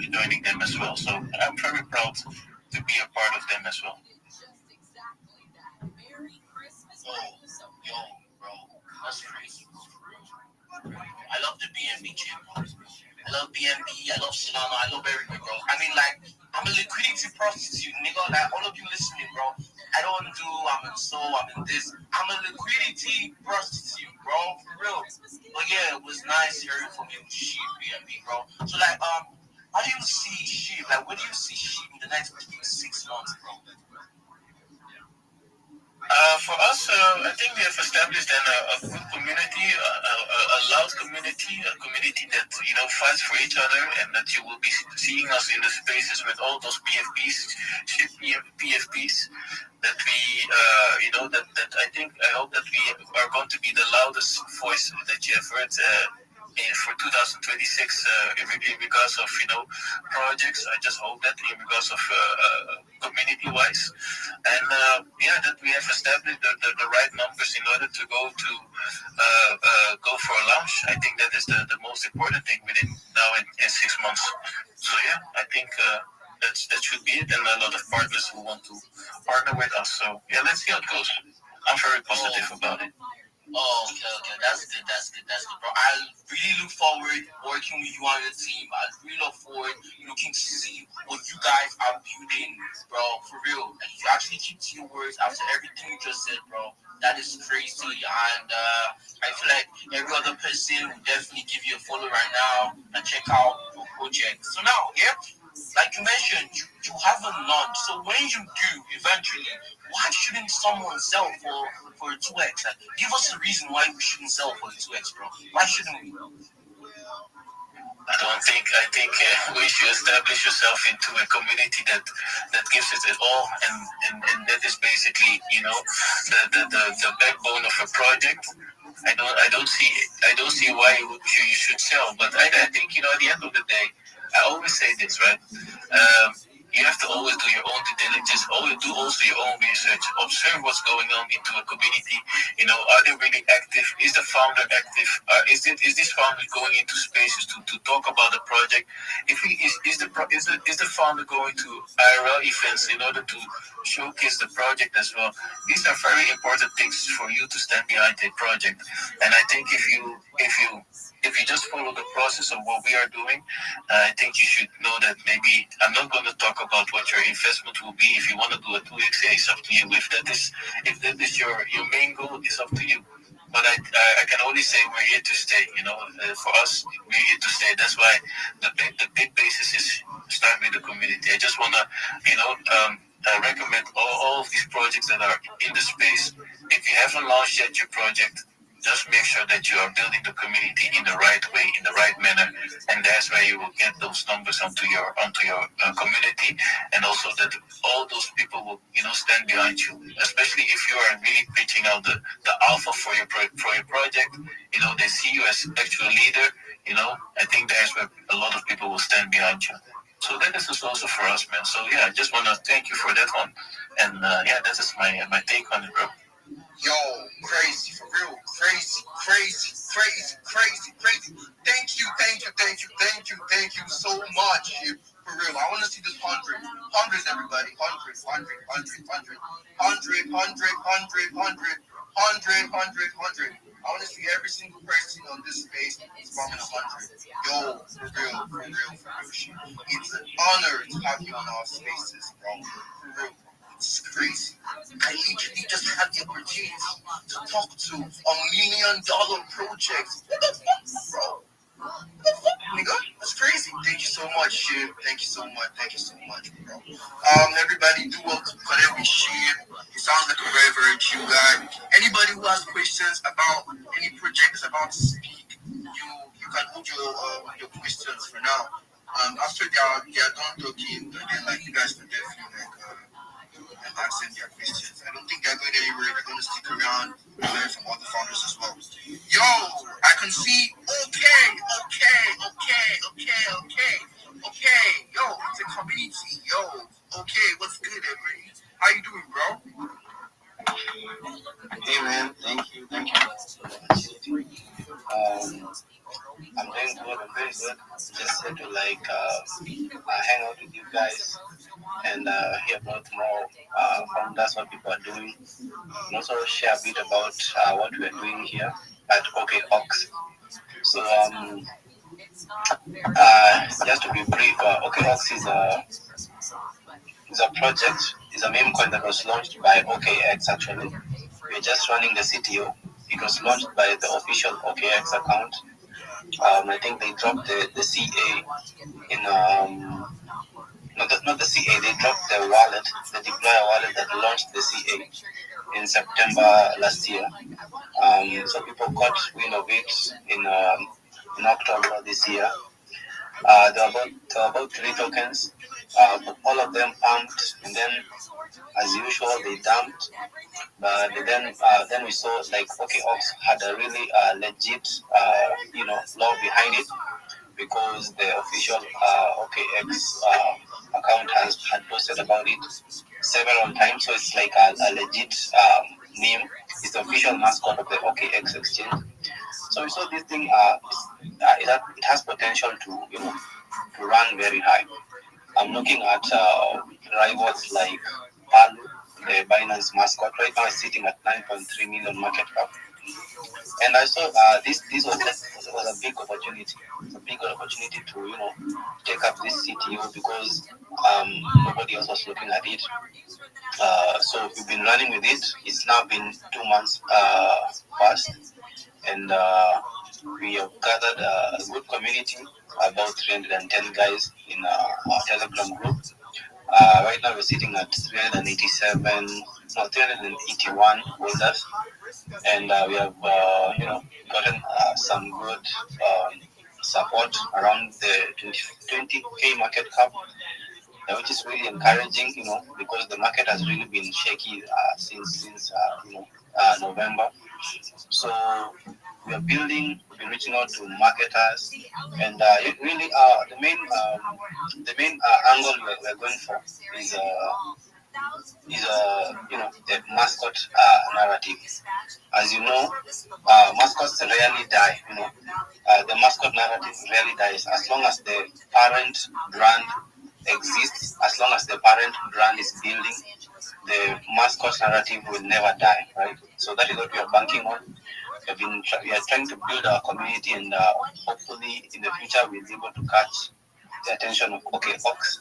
joining them as well. So I'm very proud to be a part of them as well. Yo, bro, that's crazy. I love the BNB chain, bro. I love BNB, I love Solana, I love everything, bro. I mean, like, I'm a liquidity prostitute, nigga. Like, all of you listening, bro. I'm in this. I'm a liquidity prostitute, bro, for real. But yeah, it was nice hearing from you, Sheep, BNB, bro. So, like, how do you see Sheep? Like, where do you see Sheep in the next 6 months, bro? For us, I think we have established a good community, a loud community, a community that fights for each other, and that you will be seeing us in the spaces with all those PFPs. That we, I hope that we are going to be the loudest voice that you have heard. For 2026, in regards of projects, I just hope that in regards of community-wise, and that we have established the right numbers in order to go for a launch. I think that is the most important thing within now in 6 months. So I think that should be it, and a lot of partners who want to partner with us. So let's see how it goes. I'm very positive about it. Oh, okay. That's good, bro. I really look forward working with you on your team. I really look forward looking to see what you guys are building, bro. For real. Like, you actually keep to your words after everything you just said, bro. That is crazy. And I feel like every other person will definitely give you a follow right now and check out your project. So now, like you mentioned, you have a launch. So when you do eventually, why shouldn't someone sell for a 2x? Like, give us a reason why we shouldn't sell for a 2x, bro. Why shouldn't we? I think we should establish yourself into a community that gives it all, and that is basically the backbone of a project. I don't see why you should sell, but I think at the end of the day, I always say this, right? You have to always do your own due diligence, always do also your own research, observe what's going on into a community. Are they really active? Is the founder active? Is this founder going into spaces to talk about the project? Is the founder going to IRL events in order to showcase the project as well? These are very important things for you to stand behind a project. And I think if you just follow the process of what we are doing, I think you should know that maybe I'm not going to talk about what your investment will be. If you want to do a 2x, it's up to you. If that is your main goal, it's up to you. But I can only say we're here to stay. For us, we're here to stay. That's why the big basis is start with the community. I just want to, recommend all of these projects that are in the space. If you haven't launched yet your project, just make sure that you are building the community in the right way, in the right manner, and that's where you will get those numbers onto your community, and also that all those people will stand behind you. Especially if you are really pitching out the alpha for your project, they see you as actual leader. I think that's where a lot of people will stand behind you. So that is also for us, man. So I just want to thank you for that one, and that is my take on it, bro. Yo, crazy, for real, crazy. Thank you so much For real, I want to see this hundreds, everybody, hundred. I want to see every single person on this space spamming 100. Yo, for real. It's an honor to have you on our spaces, bro. For real. It's crazy. I literally just had the opportunity to talk to $1 million project. What the fuck, bro? Nigga, that's crazy. Thank you so much, Shib. Thank you so much, bro. Everybody do welcome to connect with Shib. He sounds like a very chill guy. Anybody who has questions about any project is about to speak, you can hold your questions for now. After they are done talking, then like you guys can definitely and asking their questions. I don't think they're going anywhere. They're going to stick around and learn from other founders as well. Yo, I can see. Okay. Yo, it's a community. Yo, okay, what's good, everybody? How you doing, bro? Hey man, thank you for the opportunity. I'm doing good. Just here to hang out with you guys and hear about more founders, what people are doing, and also share a bit about what we're doing here at OKOX. So just to be brief, OKOX is a project, is a meme coin that was launched by OKX actually. We're just running the CTO. It was launched by the official OKX account. I think they dropped the CA in not the CA. They dropped the wallet, the deployer wallet that launched the CA in September last year. So people got wind of it in October this year. There were about 3 tokens. All of them pumped, and then, as usual, they dumped. But then we saw OKOX had a really legit, law behind it, because the official OKX account had posted about it several times. So it's like a legit meme. It's the official mascot of the OKX exchange. So we saw this thing. It has potential to run very high. I'm looking at rivals like PAL, the Binance mascot. Right now it's sitting at 9.3 million market cap. And I saw this was a big opportunity. It's a big opportunity to take up this CTO, because nobody else was looking at it. So we've been running with it. It's now been 2 months past, and we have gathered a good community, about 310 guys in our Telegram group. Right now we're sitting at 381 holders, and we have gotten some good support around the 20k market cap, which is really encouraging, because the market has really been shaky since November. So we are building. We've been reaching out to marketers, and it really the main angle we're going for is the mascot narrative. As you know, mascots rarely die. The mascot narrative rarely dies as long as the parent brand exists. As long as the parent brand is building, the mascot narrative will never die, right? So that is what we are banking on. We are trying to build our community, and hopefully in the future we'll be able to catch the attention of OKX,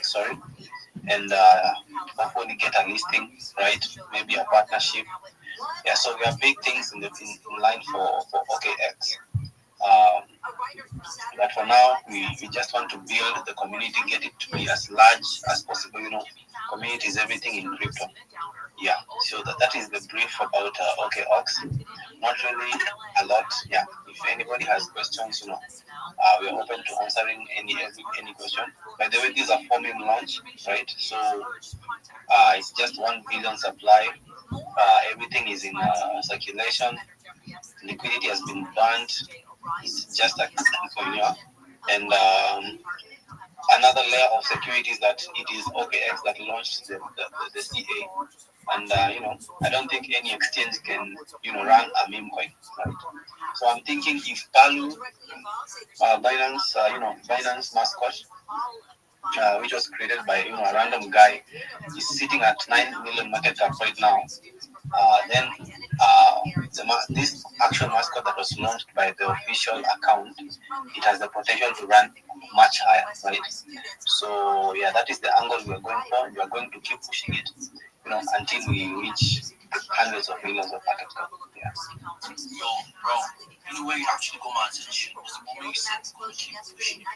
sorry, and hopefully get a listing, right? Maybe a partnership. Yeah, so we have big things in line for OKX. But for now, we just want to build the community, get it to be as large as possible. Community is everything in crypto. Yeah, so that is the brief about OKOX. Not really a lot. Yeah, if anybody has questions, we are open to answering any question. By the way, these are forming launch, right? So it's just 1 billion supply. Everything is in circulation. Liquidity has been banned. It's just a coin, and another layer of security is that it is OKX that launched the CA. and I don't think any exchange can run a meme coin, right? So I'm thinking if Palu, Binance mascot, which was created by a random guy, is sitting at 9 million market cap right now. Then this actual mascot that was launched by the official account, it has the potential to run much higher, right? So yeah, that is the angle we are going for. We are going to keep pushing it, until we reach hundreds of millions of market cap. Yeah. Yo, bro, you know where you actually got my attention was the moment you said we're gonna keep pushing it.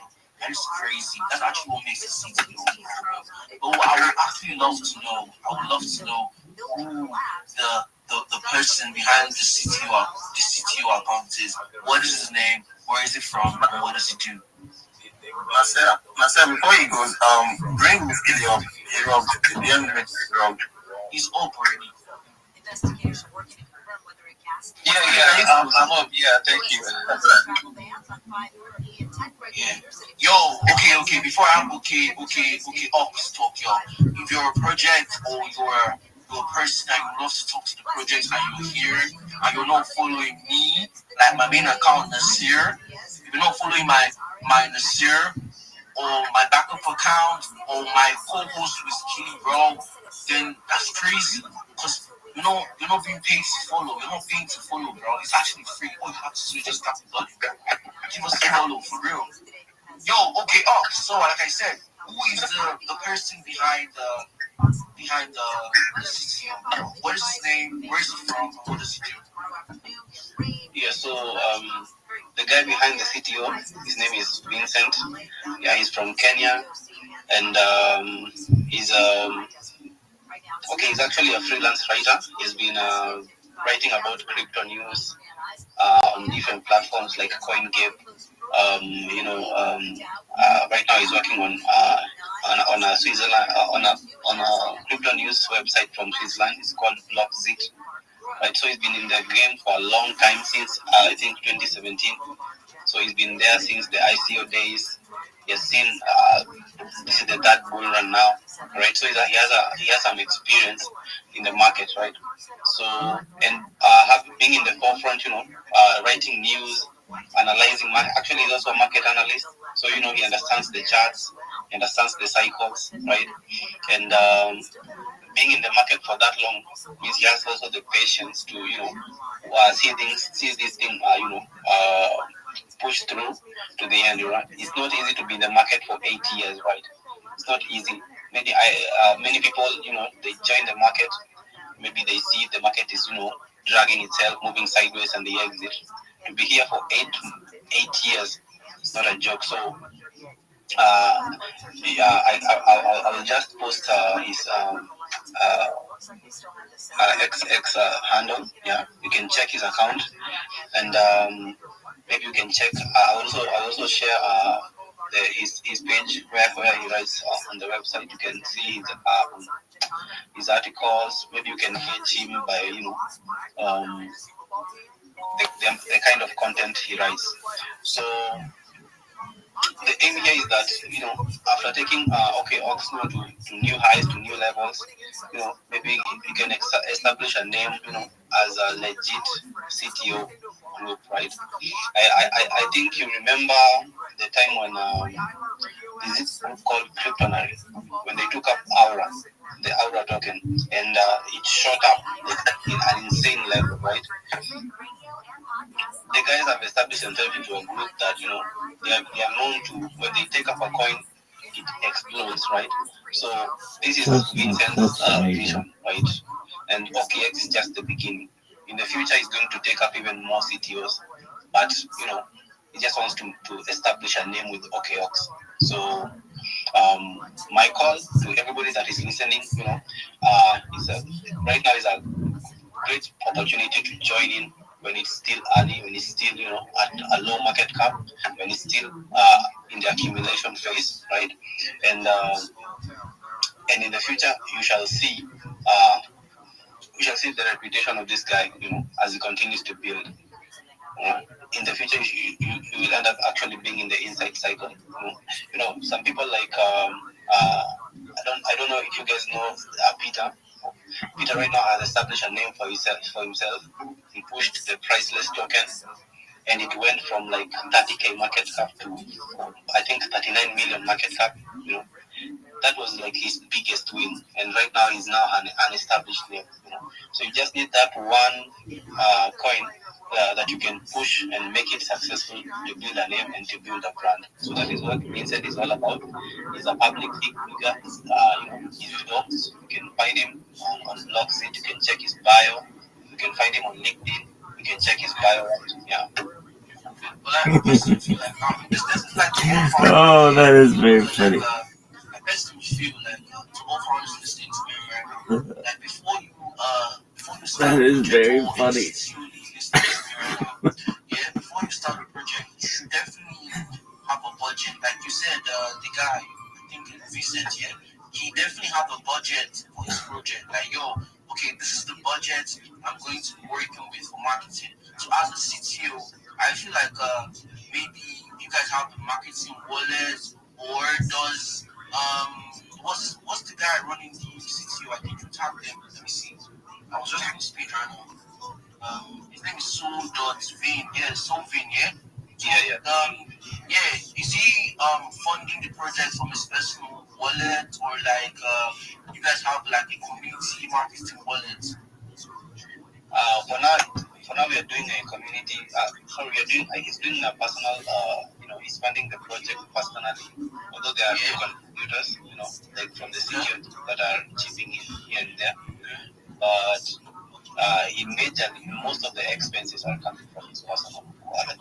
That is crazy. That's actually what makes it seem to be very well. But what I would actually love to know, who the person behind the CTO account is. What is his name? Where is it from? And what does he do? Marcel, before he goes, bring this kid up. He robbed. The end robbed. He's up already. Investigation working to confirm whether a gas I'm up. Yeah, thank you. Yo, okay. Before okay, Ox talk, yo. If you're a project or you're a person and you love to talk to the project and you're here and you're not following me, like my main account Nasir, if you're not following my Nasir or my backup account or my co-host who is Killing Bro, then that's crazy. Because you're not being paid to follow. You're not paying to follow, bro. It's actually free. All you have to do is just tap the button. Give us a follow for real. Yo, okay, so like I said, who is the person behind the CTO? What is his name? Where is he from? What does he do? Yeah, so the guy behind the CTO, his name is Vincent. Yeah, he's from Kenya, and he's he's actually a freelance writer. He's been writing about crypto news on different platforms like CoinGape. Right now he's working on a Switzerland on a crypto news website from Switzerland. It's called Blockzit. Right, so he's been in the game for a long time, since I think 2017. So he's been there since the ICO days. He has seen this is the third bull run now, right? So he has some experience in the market, right? So and being in the forefront, writing news, analyzing market. Actually, he's also a market analyst, so he understands the charts, he understands the cycles, right? And being in the market for that long means he has also the patience to see this thing push through to the end, right? It's not easy to be in the market for 8 years, right? It's not easy. Many people, they join the market, maybe they see the market is dragging itself, moving sideways, and they exit. To be here for eight years, it's not a joke. So I'll just post his XX handle. Yeah, you can check his account, and maybe you can check. I also share his page where he writes on the website. You can see his articles. Maybe you can catch him by the kind of content he writes. So the aim here is that after taking Oxnard to new highs, to new levels, maybe you can establish a name as a legit CTO group, right? I think you remember the time when there's this group called Cryptonary, when they took up the Aura token, and it shot up in an insane level, right? The guys have established themselves into a group that they are known to, when they take up a coin, it explodes, right? So this is Vincent's vision, right? And OKX is just the beginning. In the future, he's going to take up even more CTOs, but he just wants to establish a name with OKX. So my call to everybody that is listening, right now is a great opportunity to join in when it's still early, when it's still at a low market cap, when it's still in the accumulation phase, right? And in the future, you shall see the reputation of this guy, as he continues to build. In the future, you will end up actually being in the inside cycle. Some people like I don't know if you guys know Peter. Peter right now has established a name for himself. He pushed the priceless token, and it went from like 30k market cap to I think 39 million market cap. You know, that was like his biggest win, and right now he's now an established name. You know, so you just need that one coin that you can push and make it successful to build a name and to build a brand. So that is what Vincent is all about. He's a public figure. He's dogs. You can find him on Blockseed. You can check his bio. You can find him on LinkedIn. You can check his bio. Yeah. Well, I personally feel like this is like the whole farm. Oh, that is very funny. I personally feel like to all farmers listening to me right now, like before you start That is very or funny. before you start a project, you should definitely have a budget. Like you said, the guy, I think Vincent, yeah, he definitely have a budget for his project. Like, yo, okay, this is the budget I'm going to be working with for marketing. So as a CTO, I feel like maybe you guys have the marketing wallet, or does what's the guy running the CTO? I think you tagged him. Let me see. I was just on the speed right now. His name is Soul.Vin. Yeah, Soulvin, yeah? Is he funding the project from his personal wallet, or like you guys have like a community marketing wallet? For now, we are doing a community. He's doing a personal. He's funding the project personally. Although there are few contributors, like from the city that are chipping in here and there. But most of the expenses are coming from his personal wallet.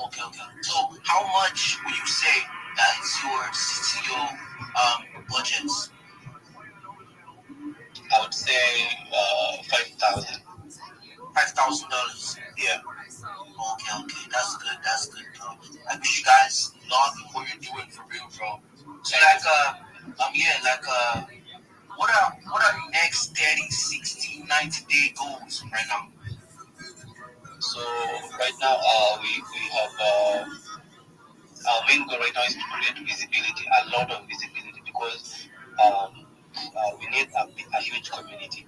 Okay. So how much would you say that is your CTO budget? I would say $5,000. $5,000. Yeah. Okay. That's good, bro. I wish you guys love what you're doing for real, bro. So what are your next 30, 60, 90 day goals right now? So right now we have our main goal right now is to create visibility, a lot of visibility, because we need a huge community.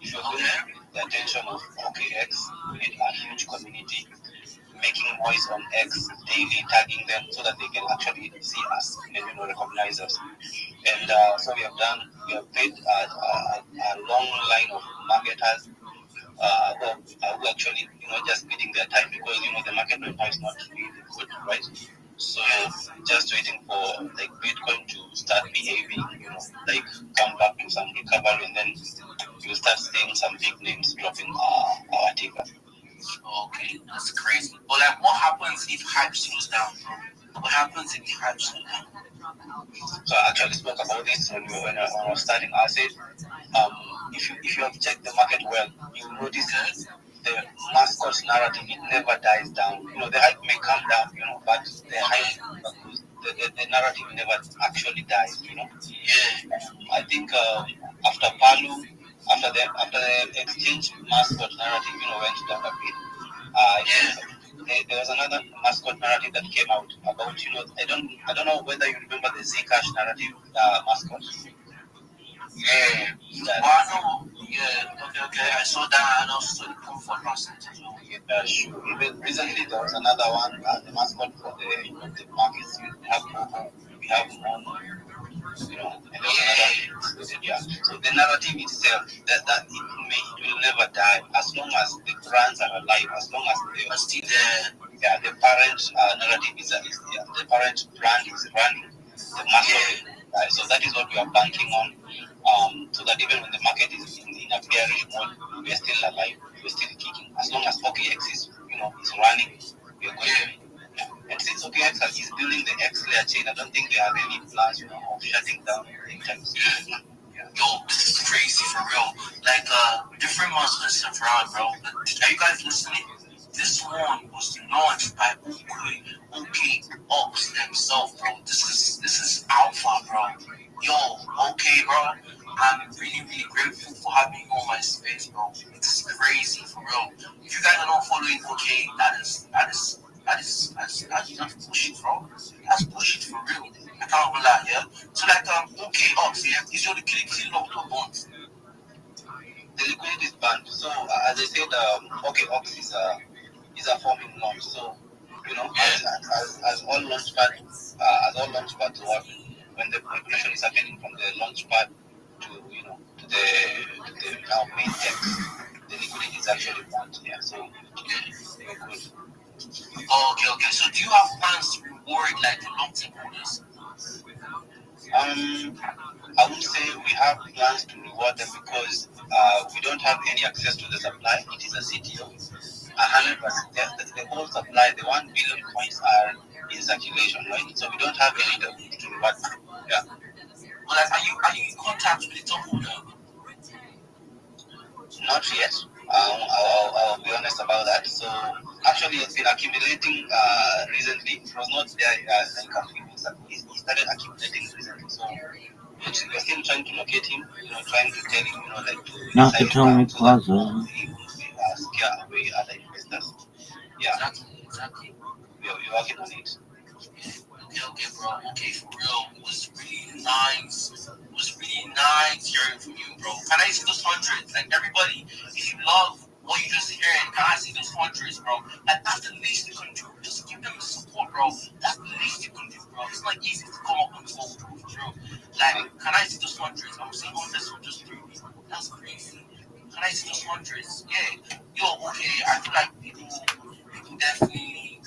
If you're going to get the attention of OKX, we need a huge community making noise on X daily, tagging them so that they can actually see us and recognize us. And so we have paid a long line of marketers who actually just bidding their time, because the market right now is not really good, right? So just waiting for like Bitcoin to start behaving, like come back to some recovery, and then you start seeing some big names dropping our ticker. Okay, that's crazy. But like, what happens if hype slows down, bro? What happens if the hype slows down? So I actually spoke about this when I was starting. I said, if you have checked the market well, you notice that the mascot narrative, it never dies down. The hype may come down, but the hype, the narrative never actually dies. Yeah. I think after Palu, after the exchange mascot narrative, went down a bit. There was another mascot narrative that came out about, I don't know whether you remember the Zcash narrative mascot. Yeah. Okay. I saw that, and also the comfort percentage as well. Sure. Even recently there was another one, the mascot for the markets. We have one, and there was another. Yeah. So the narrative itself, that it will never die as long as the brands are alive, as long as they are still there. Yeah, the parent narrative is there. The parent brand is running. The market. So that is what we are banking on. So that even when the market is in a bearish mode, we are still alive, we are still kicking. As long as OKX is running, we are going. And since OKX is building the X layer chain, I don't think they have any plans, of shutting down anytime soon. Yo, this is crazy for real. Like different monsters around, bro. Are you guys listening? This one was launched by OKX themselves, bro. This is alpha, bro. Yo, okay, bro. I'm really, really grateful for having you on my space, bro. It's crazy for real. If you guys are not following OK, that's bullshit, bro. That's bullshit for real. I can't lie, yeah. So like OK, yeah, is your the killing of the bonds. as I said, okay, Ox is a forming launch. So, as all launch pads work, when the migration is happening from the launch pad to the now main text, the liquidity is actually formed. Yeah. So we're good. Okay. So do you have plans to reward like the long-term holders? I would say we have plans to reward them because we don't have any access to the supply. It is a CTO. 100%. The whole supply, the 1 billion coins are in circulation, right? So we don't have any to reward them. Yeah. Well, like, are you in contact with the top holder? Not yet. I'll be honest about that. So actually, it's been accumulating recently. It was not there like a few weeks ago. He started accumulating recently. So we're still trying to locate him. Trying to tell him, like to Nakatomi Plaza. scare away other investors. Yeah. Exactly. We're working on it. Okay, bro. Okay, for real. It was really nice. It was really nice hearing from you, bro. Can I see those hundreds? Like, everybody, if you love what you just hearing, can I see those hundreds, bro? Like, that's the least you can do. Just give them the support, bro. That's the least you can do, bro. It's not easy to come up with this whole proof, bro. Like, can I see those hundreds? I'm seeing hundreds from just 3 weeks. That's crazy. Can I see those hundreds? Yeah. Yo, okay. I feel like people definitely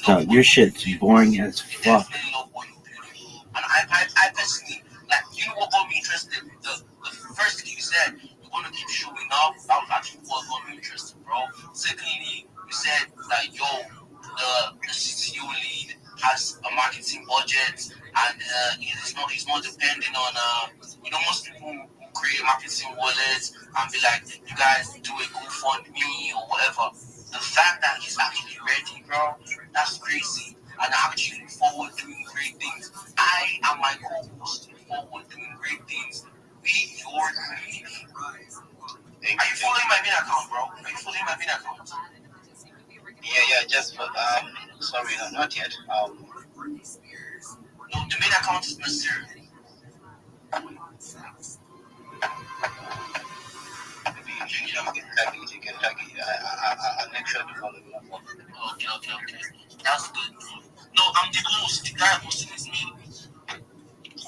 No, your shit's boring as fuck. And I personally, like, you know what got me interested? The first thing you said, you're gonna keep showing up. That was actually what got me interested, bro. Secondly, you said that the CTO lead has a marketing budget and he's not depending on most people who create marketing wallets and be like, you guys do a GoFundMe or whatever. The fact that he's actually ready, bro, that's crazy. And I actually look forward to doing great things. I and my co-host look forward to doing great things with your community. Are you following my main account, bro? Are you following my main account? Yeah, just sorry, no, not yet. No, the main account is Nasir. Maybe you can tag it. I'll make sure to follow you. Okay. That's good, bro. No, I'm the host. The guy hosting is me.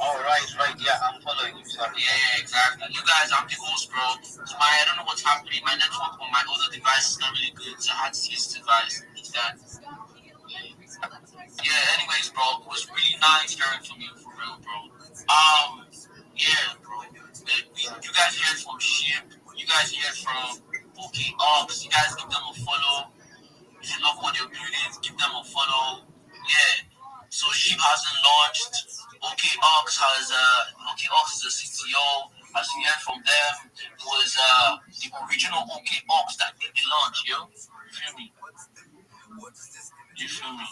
Oh, right. Yeah, I'm following you. Sorry. Yeah, exactly. You guys, I'm the host, bro. So I don't know what's happening. My network on my other device is not really good, so I had to use this device instead. Yeah, anyways, bro, it was really nice hearing from you, for real, bro. Yeah, bro. You guys heard from Ship. You guys heard from OK Ox. You guys give them a follow. If you love what they're building, give them a follow. Yeah. So Ship hasn't launched. OK Ox is the CTO. As you heard from them, it was the original OK Ox that did the launch, yo. You feel me?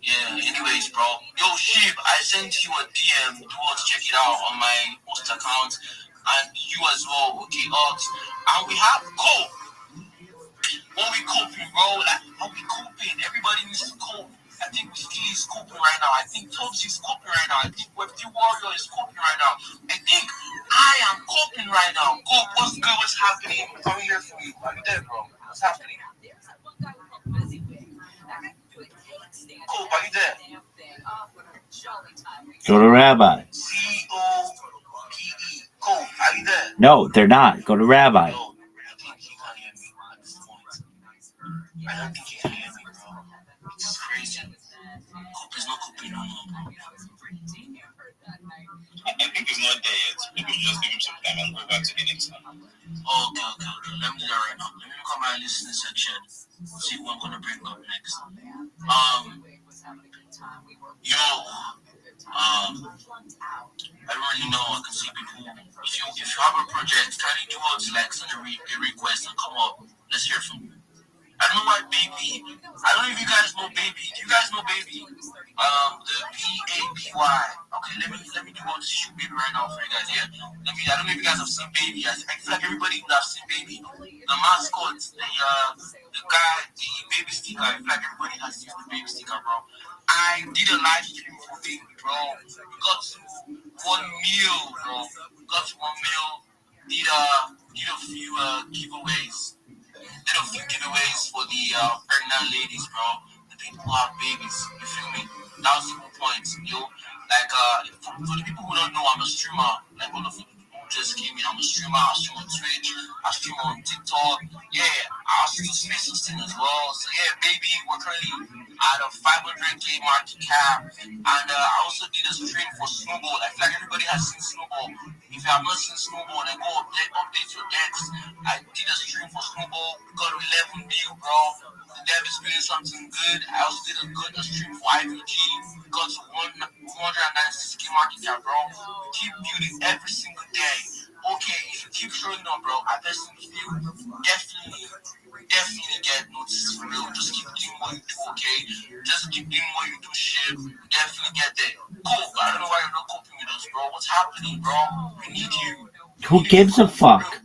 Yeah, anyways, bro. Yo, Ship, I sent you a DM. Do want to check it out on my post account. And you as well, OK Ox. And we have Cope. What we coping, bro? Like, how we coping? Everybody needs to cope. I think Whiskey is coping right now. I think Toadsie is coping right now. I think Web3 Warrior is coping right now. I think I am coping right now. Cope, what's good? What's happening? I'm here for you. I'm there, bro. What's happening? Cope, are you there? Go to Rabbi. COPE. Cope, are you there? No, they're not. Go to Rabbi. No, I don't think he can hear me, bro. It's crazy. Cope is not coping no more, bro. I think he's not there yet. Maybe just give him some time and go back to the next one. Okay. Let me do that right now. Let me look at my listening section. See who I'm gonna bring up next. I don't really know. I can see people. If you have a project, kindly do out to like send a request and come up. Let's hear from you. I don't know why Baby. I don't know if you guys know Baby. Do you guys know Baby? The PABY. Okay, let me do all this shoot Baby right now for you guys. Yeah. I don't know if you guys have seen Baby. I feel like everybody would have seen Baby. The mascot, the guy, the baby sticker. I feel like everybody has used the baby sticker, bro. I did a live stream for Baby, bro. We got to 1 mil, bro. We got to 1 mil. did a few giveaways. Did a few giveaways for the pregnant ladies, bro. The people who have babies. You feel me? That was the whole point, yo. Like for the people who don't know, I'm a streamer. Like all of you who just came in, I'm a streamer. I stream on Twitch. I stream on TikTok. Yeah, I also do space hosting as well. So yeah, baby, we're currently at a 500K market cap, and I also did a stream for Snowball. I feel like everybody has seen Snowball. If you have not seen Snowball, then go update your decks. I did a stream for Snowball, got 11 mil, bro. The dev is doing something good. I also did a stream for IVG, got to 196K market cap, bro. Keep building every single day. Okay, if you keep showing up, bro, I personally feel definitely get noticed for real. Just keep doing what you do, okay? Just keep doing what you do, shit. Definitely get there. Cool, but I don't know why you're not coping with us, bro. What's happening, bro? We need you. Who gives a fuck?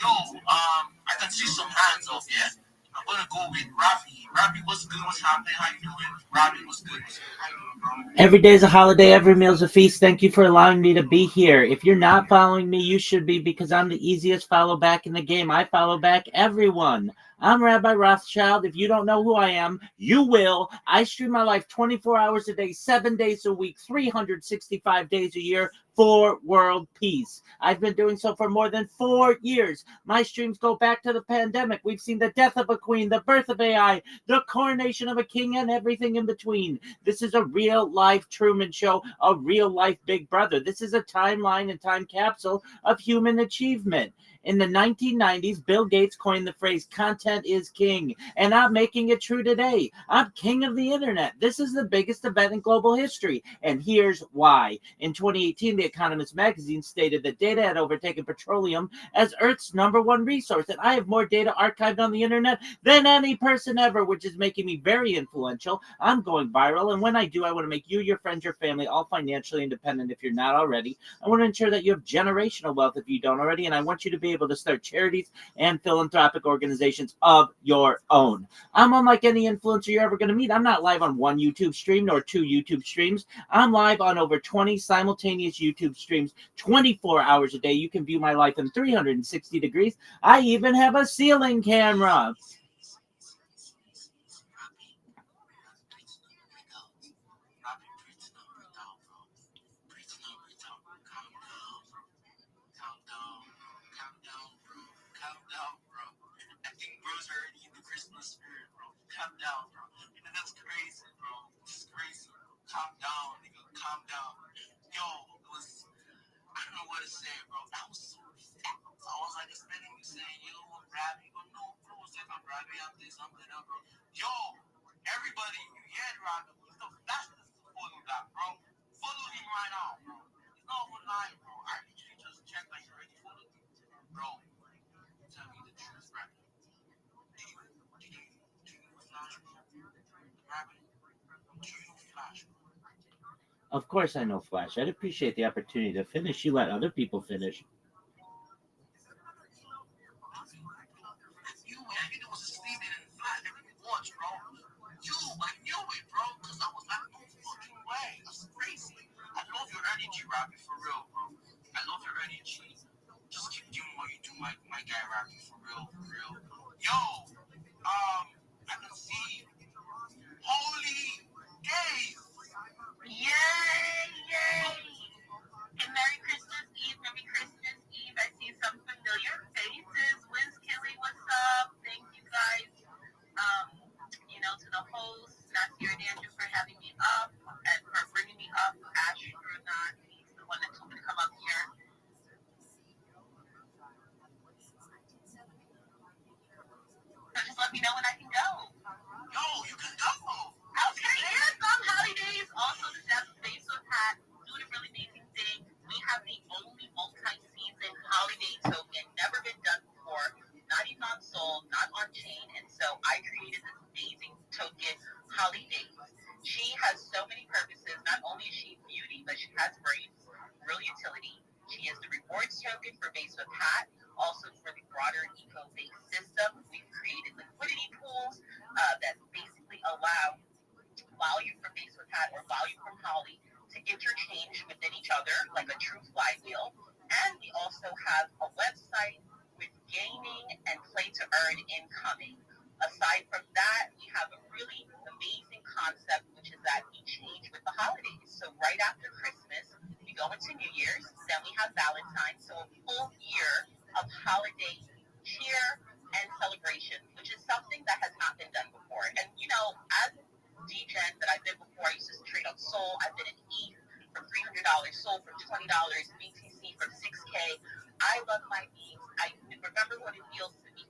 Yo, I can see some hands up, yeah? I'm gonna go with Rabbi. Rabbi, what's good? What's happening? How you doing? Rabbi, what's good? How you doing, bro? Every day's a holiday, every meal's a feast. Thank you for allowing me to be here. If you're not following me, you should be, because I'm the easiest follow back in the game. I follow back everyone. I'm Rabbi Rothschild. If you don't know who I am, you will. I stream my life 24 hours a day, 7 days a week, 365 days a year for world peace. I've been doing so for more than 4 years. My streams go back to the pandemic. We've seen the death of a queen, the birth of AI, the coronation of a king, and everything in between. This is a real-life Truman Show, a real-life Big Brother. This is a timeline and time capsule of human achievement. In the 1990s, Bill Gates coined the phrase, content is king, and I'm making it true today. I'm king of the internet. This is the biggest event in global history, and here's why. In 2018, The Economist magazine stated that data had overtaken petroleum as Earth's #1 resource, and I have more data archived on the internet than any person ever, which is making me very influential. I'm going viral, and when I do, I want to make you, your friends, your family all financially independent if you're not already. I want to ensure that you have generational wealth if you don't already, and I want you to be able to start charities and philanthropic organizations of your own. I'm unlike any influencer you're ever going to meet. I'm not live on one YouTube stream nor 2 YouTube streams. I'm live on over 20 simultaneous YouTube streams, 24 hours a day. You can view my life in 360 degrees. I even have a ceiling camera. Calm down, bro. That's crazy, bro. This is crazy. Calm down, nigga. Calm down. Yo, it was, I don't know what to say, bro. That was so sick. I was like expecting you saying, yo, Rabbi, but no, bro, it's like I'm Rabbi out there, something up, bro. Yo, everybody, you heard Rabbi. He's the fastest to follow that, bro. Follow him right now, bro. It's not online, bro. I literally just checked that you already followed him. Bro, tell me the truth, Rabbi. Of course I know Flash. I'd appreciate the opportunity to finish. You let other people finish. I knew it, bro, because I was like, no fucking way. That's crazy. I love your energy, Rabbi, for real, bro. I love your energy. Just keep doing what you do, my guy, Rabbi, for real, for real. Yo, I can see holy days. Yay! Yay! And Merry Christmas Eve, Merry Christmas Eve. I see some familiar faces. Wiz Kelly, what's up? Thank you guys. To the host, Nasir and Andrew for having me up and for bringing me up. Astronaut, he's the one that told me to come up here. So just let me know when I can go. Yo, you can go. Okay, and some holidays. Also, the Death Space with Hat doing a really amazing thing. We have the only multi-season holiday token, never been done before, not even on Soul, not on Chain, and so I created this amazing token, Holly Days. She has so many purposes. Not only is she beauty, but she has brains, real utility. She is the rewards token for Base with Hat, also for the broader eco-based system. We've created liquidity pools. my memes. I remember what it feels to be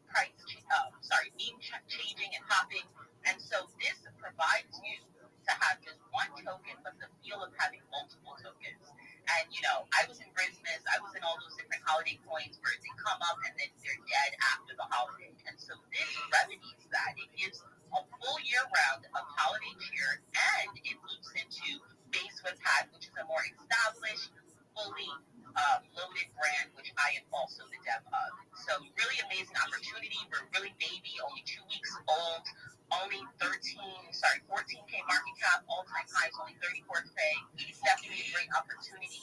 meme changing and hopping. And so this provides you to have just one token, but the feel of having multiple tokens. And, I was in Christmas, I was in all those different holiday coins where they come up and then they're dead after the holiday. And so this remedies that. It gives a full year round of holiday cheer, and it loops into Base with Hat, which is a more established, fully loaded brand, which I am also the dev of. So really amazing opportunity. We're really baby, only 2 weeks old, only 14K market cap, all-time highs, only 34K. Definitely a great opportunity.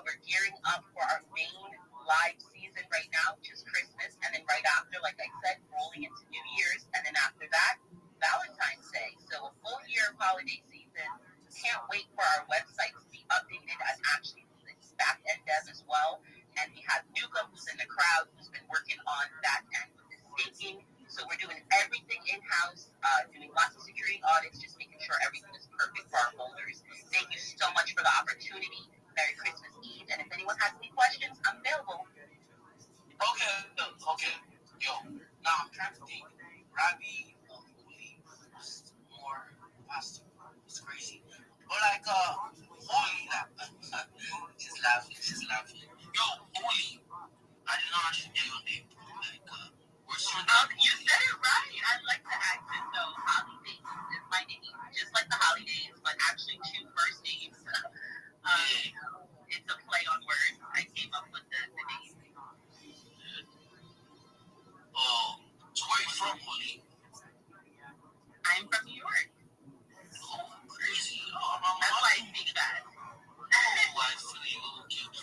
We're gearing up for our main live season right now, which is Christmas, and then right after, like I said, rolling into New Year's, and then after that, Valentine's Day. So a full year of holiday season. Can't wait for our website to be updated and actually back-end dev as well. And we have Nuka, who's in the crowd, who's been working on that end with the staking. So we're doing everything in-house, doing lots of security audits, just making sure everything is perfect for our holders. Thank you so much for the opportunity. Merry Christmas Eve. And if anyone has any questions, I'm available. Okay. Yo, now I'm trying to think. Rabbi, Holy, more faster. It's crazy. But like, Holy, she's laughing. Yo, Holy, I did not actually know your name. Like, what's your name? You said it right. I like the accent though. Holidays is my name, just like the holidays, but actually 2 first names. It's a play on words. I came up with the name. So where are you from, Holy? I'm from New York. Oh, crazy. That's why I speak fast.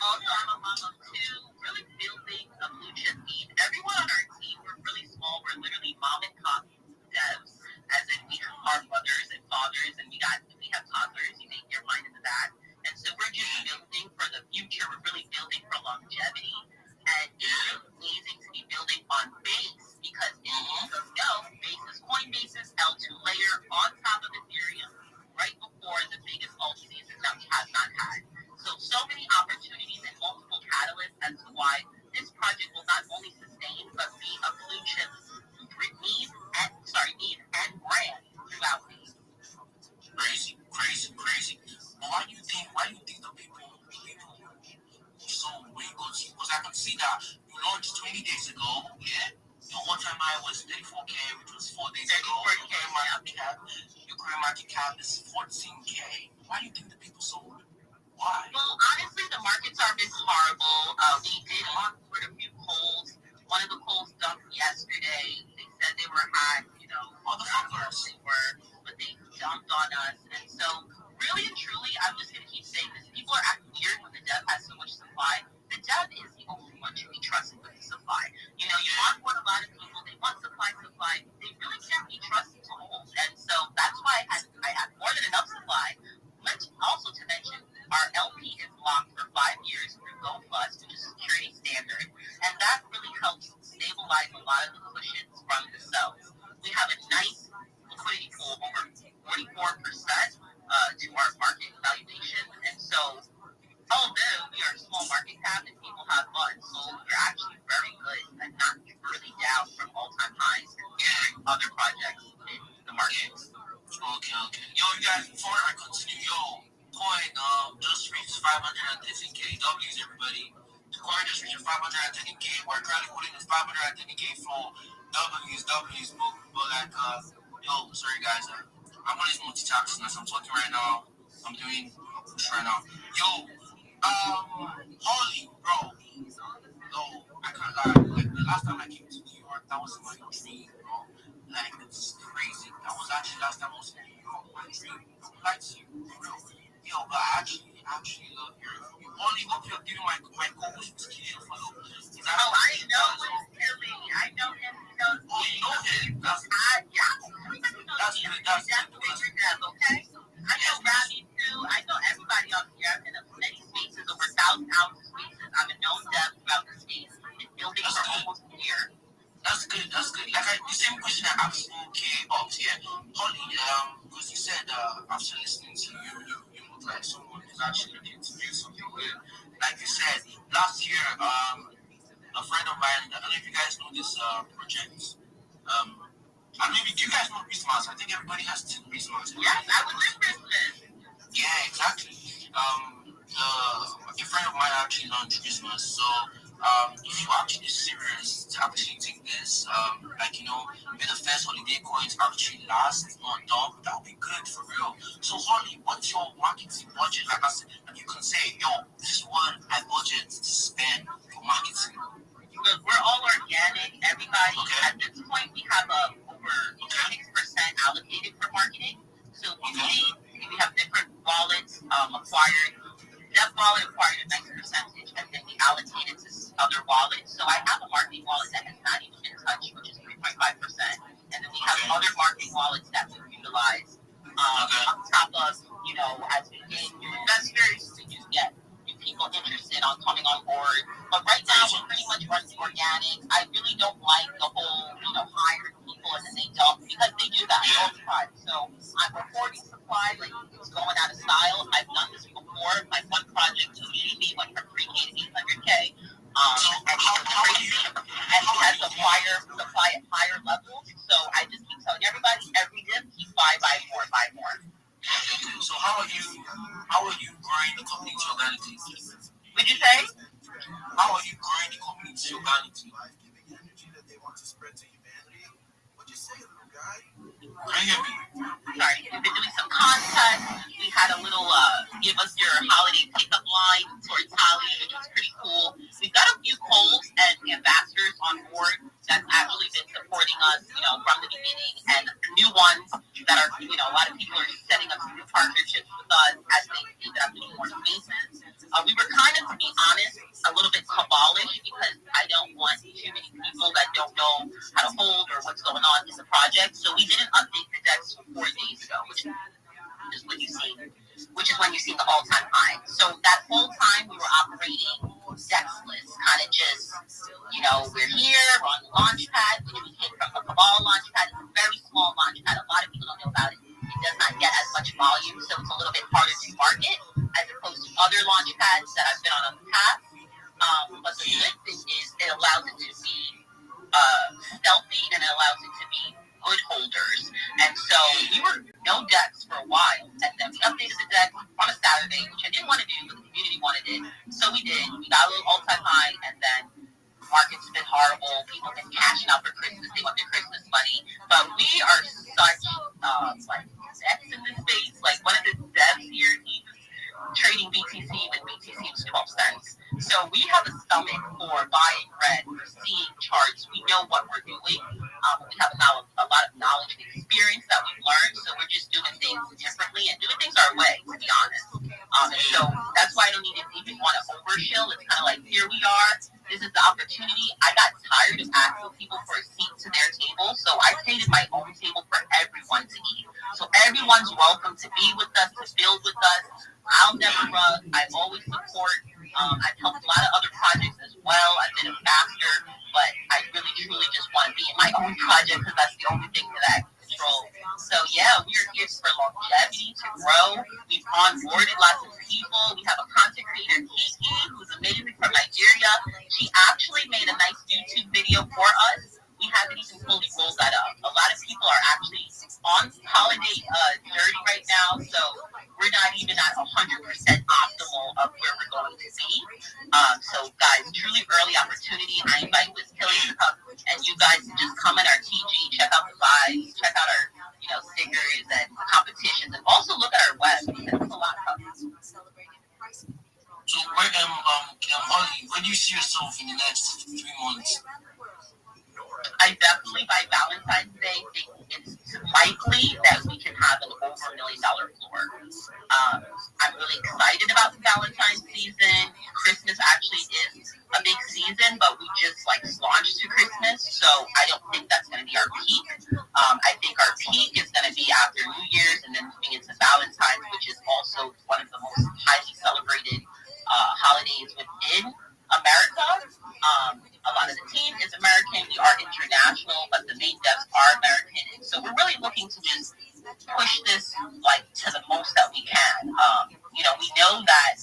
Also, I'm a mom of 2, really building a blue chip team. Everyone on our team, we're really small. We're literally mom and pop devs, as in we are mothers and fathers, and we have toddlers. You may hear mine in the back. And so we're just building for the future. We're really building for longevity. And it's really amazing to be building on Base, because if you don't know, Base is Coinbase's L2 layer on top of Ethereum, right before the biggest alt season that we have not had. So many opportunities and multiple catalysts as to why this project will not only sustain, but be a blue chip need and brand throughout these. Crazy. But why do you think the people so wiggled? Because I can see that you launched 20 days ago, yeah? Your all-time high was 34K, which was 4 days ago. Your current market cap is 14K. Why do you think the people so? Why? Well, honestly, the markets are a bit horrible. We did onboard a few polls. One of the polls dumped yesterday. They said they were hot, motherfuckers they were, but they dumped on us. And so, really and truly, I'm just going to keep saying this. People are acting weird when the dev has so much supply. The dev is the only one to be trusted with the supply. You onboard a lot of people. They want supply. They really can't be trusted to hold. And so, that's why I had more than enough supply. Also to mention, our LP is locked for 5 years through Go Plus, which is a security standard, and that really helps stabilize a lot of the cushions from the cells. We have a nice liquidity pool, over 44% to our market valuation, and so although we are a small market cap and people have bought and sold, we're actually very good and not really down from all-time highs comparing other projects in the market. Okay. Yo, you guys, before I continue, coin just reached 513K W's, everybody. The coin just reached 513K. We're currently holding the 513K for W's, but like, sorry guys, I'm on this multitasking as I'm talking right now. I'm doing a push right now. Holy, bro. No, I can't lie. Like, the last time I came to New York, that was my dream, bro. Like, it's crazy. That was actually last time I was in New York. My dream. I would like to, for real. But I actually love hearing from you. Only hope you're giving my co-host Skilly a follow. I know Skilly. I know him. Oh, you know him? That's good. Okay? I know Rabbi too. I know everybody up here. I've been in many spaces, over 1,000 hours of spaces. I'm a known dev throughout the space. Been building for almost a year. That's good. Like the same question I asked K-Box, yeah? Holly, because you said after listening to you look like someone who's actually looking to do something good. Like you said, last year, a friend of of mine, I don't know if you guys know this project. I don't know if do you guys know Christmas? I think everybody has to Christmas. Yes, I was in Christmas. Yeah, exactly. A friend of mine actually launched Christmas. So if you're actually serious to actually take this, maybe the first holiday coins actually last not done, that would be good for real. So Holly, what's your marketing budget? Like I said, and you can say, yo, this is what I budget to spend for marketing. Look, we're all organic. Everybody, at this point, we have over 6% allocated for marketing. So we have different wallets acquired. That wallet acquired a nice percentage, and then we allocated to other wallets. So I have a marketing wallet that has not even been touched, which is 3.5%. And then we have other marketing wallets that we utilize on top of, as we gain new investors, we just get new people interested on coming on board. But right now, we're pretty much running organic. I really don't like the whole, hiring people and then they don't, because they do that all the time. So I'm reporting supply, like it's going out of style. I've done this before. My one project, Usually went from 3K to 800K. Crazy, and we had supply at higher levels. So I just keep telling everybody, every dip, keep buy more. So how are you growing the community organically? Would you say? How are you growing the community organically? Sorry, we've been doing some content. We had a little give us your holiday pickup line for Italy, which was pretty cool. We've got a few polls and ambassadors on board that's actually been supporting us, from the beginning, and new ones that are, a lot of people are setting up new partnerships with us as they see that I'm doing more spaces. We were kind of, to be honest, a little bit cabalish because I don't want too many people that don't know how to hold or what's going on in the project. So we didn't update the decks 4 days ago, which is when you see the all-time high. So that whole time we were operating dexless, kind of just, we're here, we're on the launch pad, which we came from the Cabal launch pad. It's a very small launch pad. A lot of people don't know about it. It does not get as much volume, so it's a little bit harder to market as opposed to other launch pads that I've been on in the past. But the good thing is it allows it to be stealthy and it allows it to be good holders. And so we were no decks for a while, and then we updated the deck on a Saturday, which I didn't want to do, but the community wanted it. So we did. We got a little all-time high, and then market's been horrible. People have been cashing out for Christmas. They want their Christmas money. But we are such devs in this space. Like one of the devs here, he's trading BTC with BTC is 12 cents. So we have a stomach for buying red, for seeing charts. We know what we're doing. We have a lot of knowledge and experience that we've learned. So we're just doing things differently and doing things our way, to be honest. And so that's why I don't even want to overshill. It's kind of like, here we are. This is the opportunity. I got tired of asking people for a seat to their table. So I created my own table for everyone to eat. So everyone's welcome to be with us, to build with us. I'll never run. I always support. I've helped a lot of other projects as well. I've been a ambassador, but I really, truly just want to be in my own project because that's the only thing that I can control. So yeah, we're here for longevity, to grow. We've onboarded lots of people. We have a content creator, Kiki, who's amazing from Nigeria. She actually made a nice YouTube video for us. We haven't even fully rolled that up. A lot of people are actually on holiday journey right now, so we're not even at 100% optimal of where we're going to be. So guys, truly early opportunity. I invite Wiz Killy to come, and you guys just come in our TG, check out the vibes, check out our stickers and competitions, and also look at our web because there's a lot of stuff. So Holly, where do you see yourself in the next 3 months? I definitely, by Valentine's Day, think it's likely that we can have an over $1 million floor. I'm really excited about the Valentine's season. Christmas actually is a big season, but we just launched to Christmas, so I don't think that's going to be our peak. I think our peak is going to be after New Year's and then moving into Valentine's, which is also one of the most highly celebrated holidays within America. A lot of the team is American. We are international, but the main devs are American. And so we're really looking to just push this to the most that we can. We know that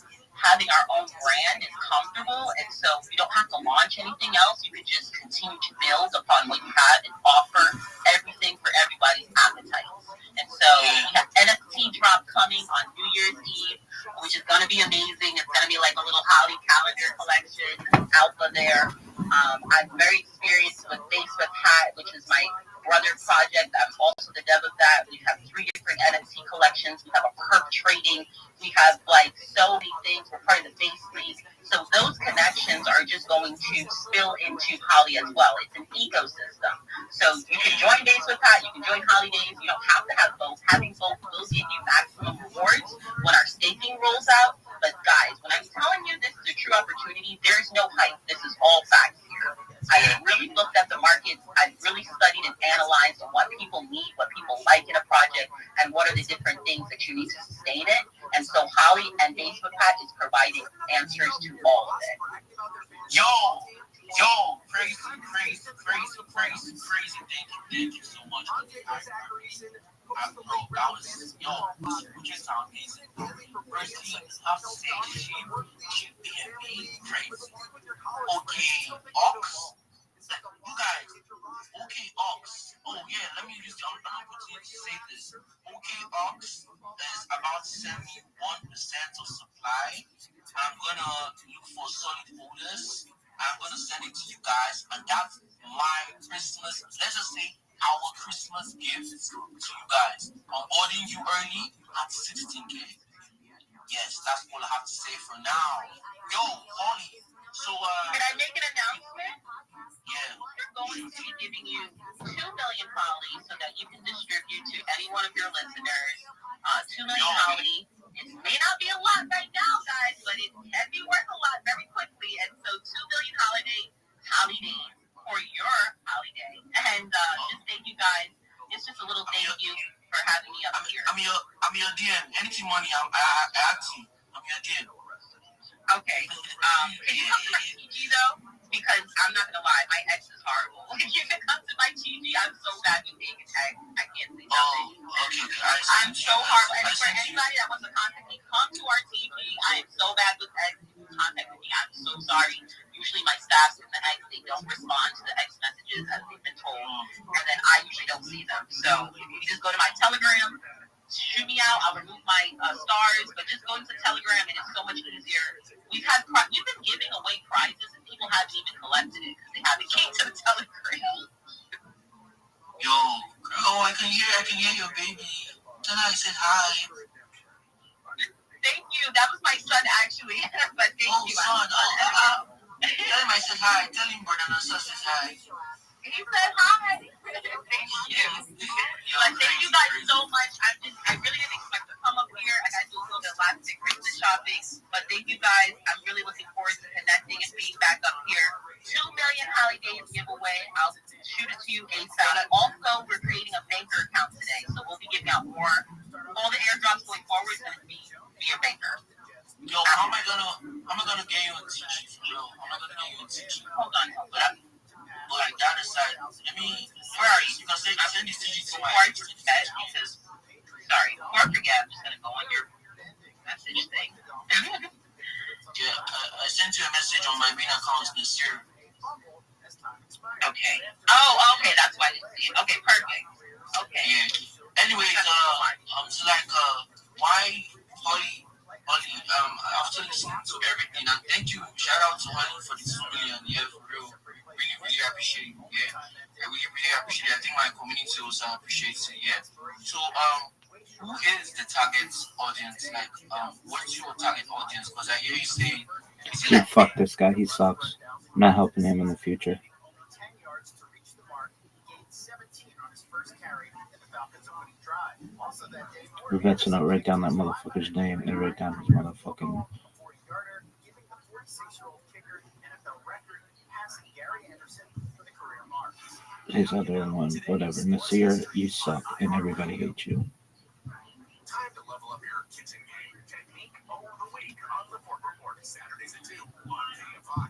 having our own brand is comfortable, and so you don't have to launch anything else. You could just continue to build upon what you have and offer everything for everybody's appetites. And so we have NFT drop coming on New Year's Eve, which is going to be amazing. It's going to be like a little Holly calendar collection alpha there. I'm very experienced with Facebook Hat, which is my brother project. I'm also the dev of that. We have 3 different NFT collections. We have a perp trading. We have like so many things. We're part of the Base League. So those connections are just going to spill into Holly as well. It's an ecosystem. So you can join Days with Pat. You can join Holly Days. You don't have to have both. Having both will give you maximum rewards when our staking rolls out. But guys, when I'm telling you this is a true opportunity, there's no hype. This is all facts here. I have really looked at the markets. I've really studied and analyzed what people need, what people like in a project, and what are the different things that you need to sustain it. And so Holly and Facebook Pat is providing answers to all of it. Yo, crazy. Thank you so much. That was just amazing. Firstly, I have to say, she being crazy. Okay, Ox. You guys, okay, Ox. Oh yeah, let me use. I'm continue to say this. Okay, Ox is about 71% of supply. I'm gonna look for solid orders. I'm gonna send it to you guys, and that's my Christmas. Let's just say our Christmas gift to you guys. I'm ordering you early at 16K. Yes, that's all I have to say for now. Yo, Holly. So can I make an announcement? Yeah. We're going to be giving you 2 million Holly so that you can distribute to any one of your listeners. 2 million Holly. It may not be a lot right now, guys, but it can be worth a lot very quickly. And so 2 million holidays for your holiday. And just thank you guys. It's just a little thank you for having me up here. I'm your DM. Anything money, I ask you. I'm your DM. Okay. Can you come to my TG though? Because I'm not gonna lie, my ex is horrible. If you can come to my TG, I'm so bad with being an ex. I can't say nothing. Okay. I'm so horrible. And for anybody that wants to contact me, come to our TG. I am so bad with ex. Contact me. I'm so sorry. Usually my staff and the ex, they don't respond to the ex messages as they've been told, and then I usually don't see them. So if you just go to my Telegram, shoot me out. I'll remove my stars, but just go into Telegram and it's so much easier. We've been giving away prizes and people haven't even collected it because they haven't came to the Telegram. Yo, girl, I can hear your baby. Tell her I said hi. Thank you. That was my son actually. But thank you. Son. Tell him I said hi. Tell him brother and sister says hi. He said hi. Thank you. But thank you guys so much. I really didn't expect to come up here. I got to do a little bit of last minute Christmas shopping. But thank you guys. I'm really looking forward to connecting and being back up here. 2 million holidays giveaway. I'll shoot it to you ASAP. Also, we're creating a banker account today, so we'll be giving out more. All the airdrops going forward is going to be via banker. Yo, how am I gonna get you a TG? Hold on. But the other side, let me. Where are you? You can send this TG to my. Because, sorry, before I forget, I'm just gonna go on your message thing. Yeah, I sent you a message on my main account this year. Okay. Oh, okay. That's why I didn't see it. Okay, perfect. Okay. Yeah. Anyways, so like, why Holly? After listening to everything, and thank you. Shout out to Holly for the 2 million. Yeah, for real. Really appreciate it. Yeah, I really appreciate it. I think my community also appreciates it. Yeah. So who is the target audience? Like, what's your target audience? Because I hear you saying, dude, fuck this guy. He sucks. I'm not helping him in the future. Revet's gonna write down that motherfucker's name and write down his motherfucking. His other one, whatever. Nasir, you suck and everybody hates you. Time to level up your kitchen game technique over the week on the Report Saturdays at 2 on KFI.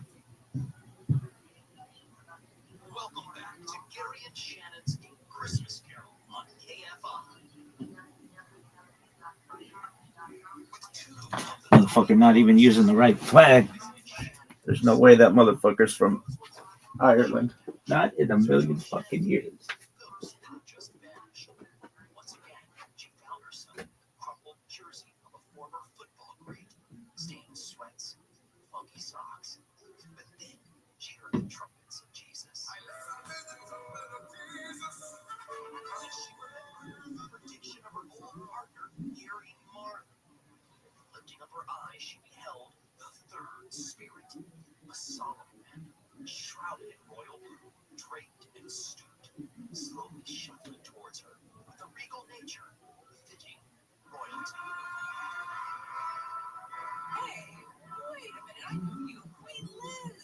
Welcome back to Gary and Shannon's Christmas Carol on KFI. With 2 of the motherfucker not even using the right flag. There's no way that motherfucker's from Ireland. Not in a million fucking years. Lifting up her eyes, she beheld the third spirit, a solemn man, shrouded in royal blue, draped and stooped, slowly shuffling towards her with a regal nature befitting royalty. Hey, wait a minute, I know you, Queen Liz.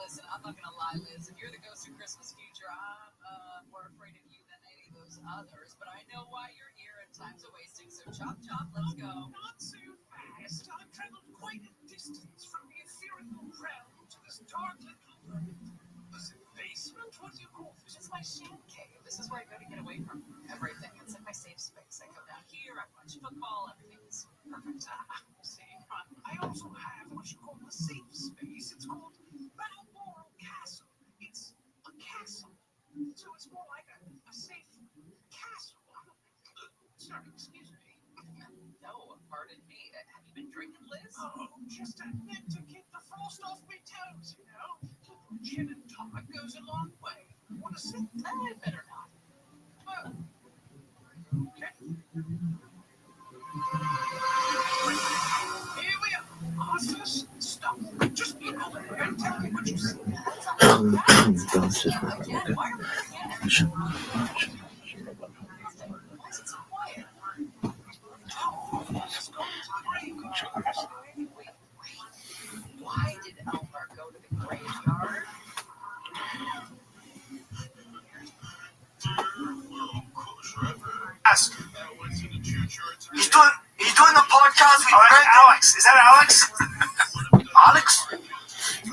Listen, I'm not gonna lie, Liz. If you're the ghost of Christmas future, I'm more afraid of you than any of those others. But I know why you're here, and time's a wasting. So chop chop, let's go. Not so fast. I've traveled quite a distance from the ethereal realm to this dark little basement. What do you call this? It's my sham cave. This is where I go to get away from everything. It's like my safe space. I come down here, I watch football, everything's perfect. See, I also have what you call a safe space. It's called Balmoral Castle. It's a castle. So it's more like a safe castle. Sorry, excuse me. No, pardon me. Have you been drinking, Liz? Oh, just a bit to keep the frost off my toes, you know. Gin and tonic goes a long way. Want to sip? I better not. Okay. Here we are. Arthur's stop. Just be able and tell me what you see. Why did Elmer go to the graveyard? He's doing a podcast with Alex. Is that Alex? Alex?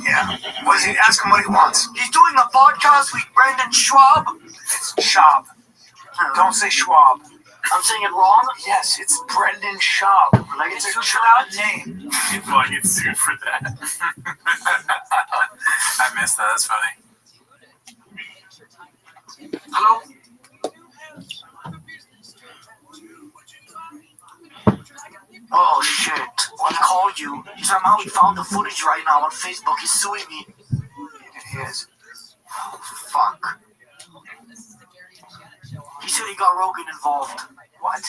Yeah. What is he? Ask him what he wants. He's doing a podcast with Brendan Schwab. It's Schwab. Don't say Schwab. I'm saying it wrong? Yes, it's Brendan Schwab. Like it's a Schwab name. You'd want to get sued for that. I missed that. That's funny. Hello? Oh shit. He called you. Somehow he found the footage right now on Facebook. He's suing me. It is. Oh, fuck. He said he got Rogan involved. What?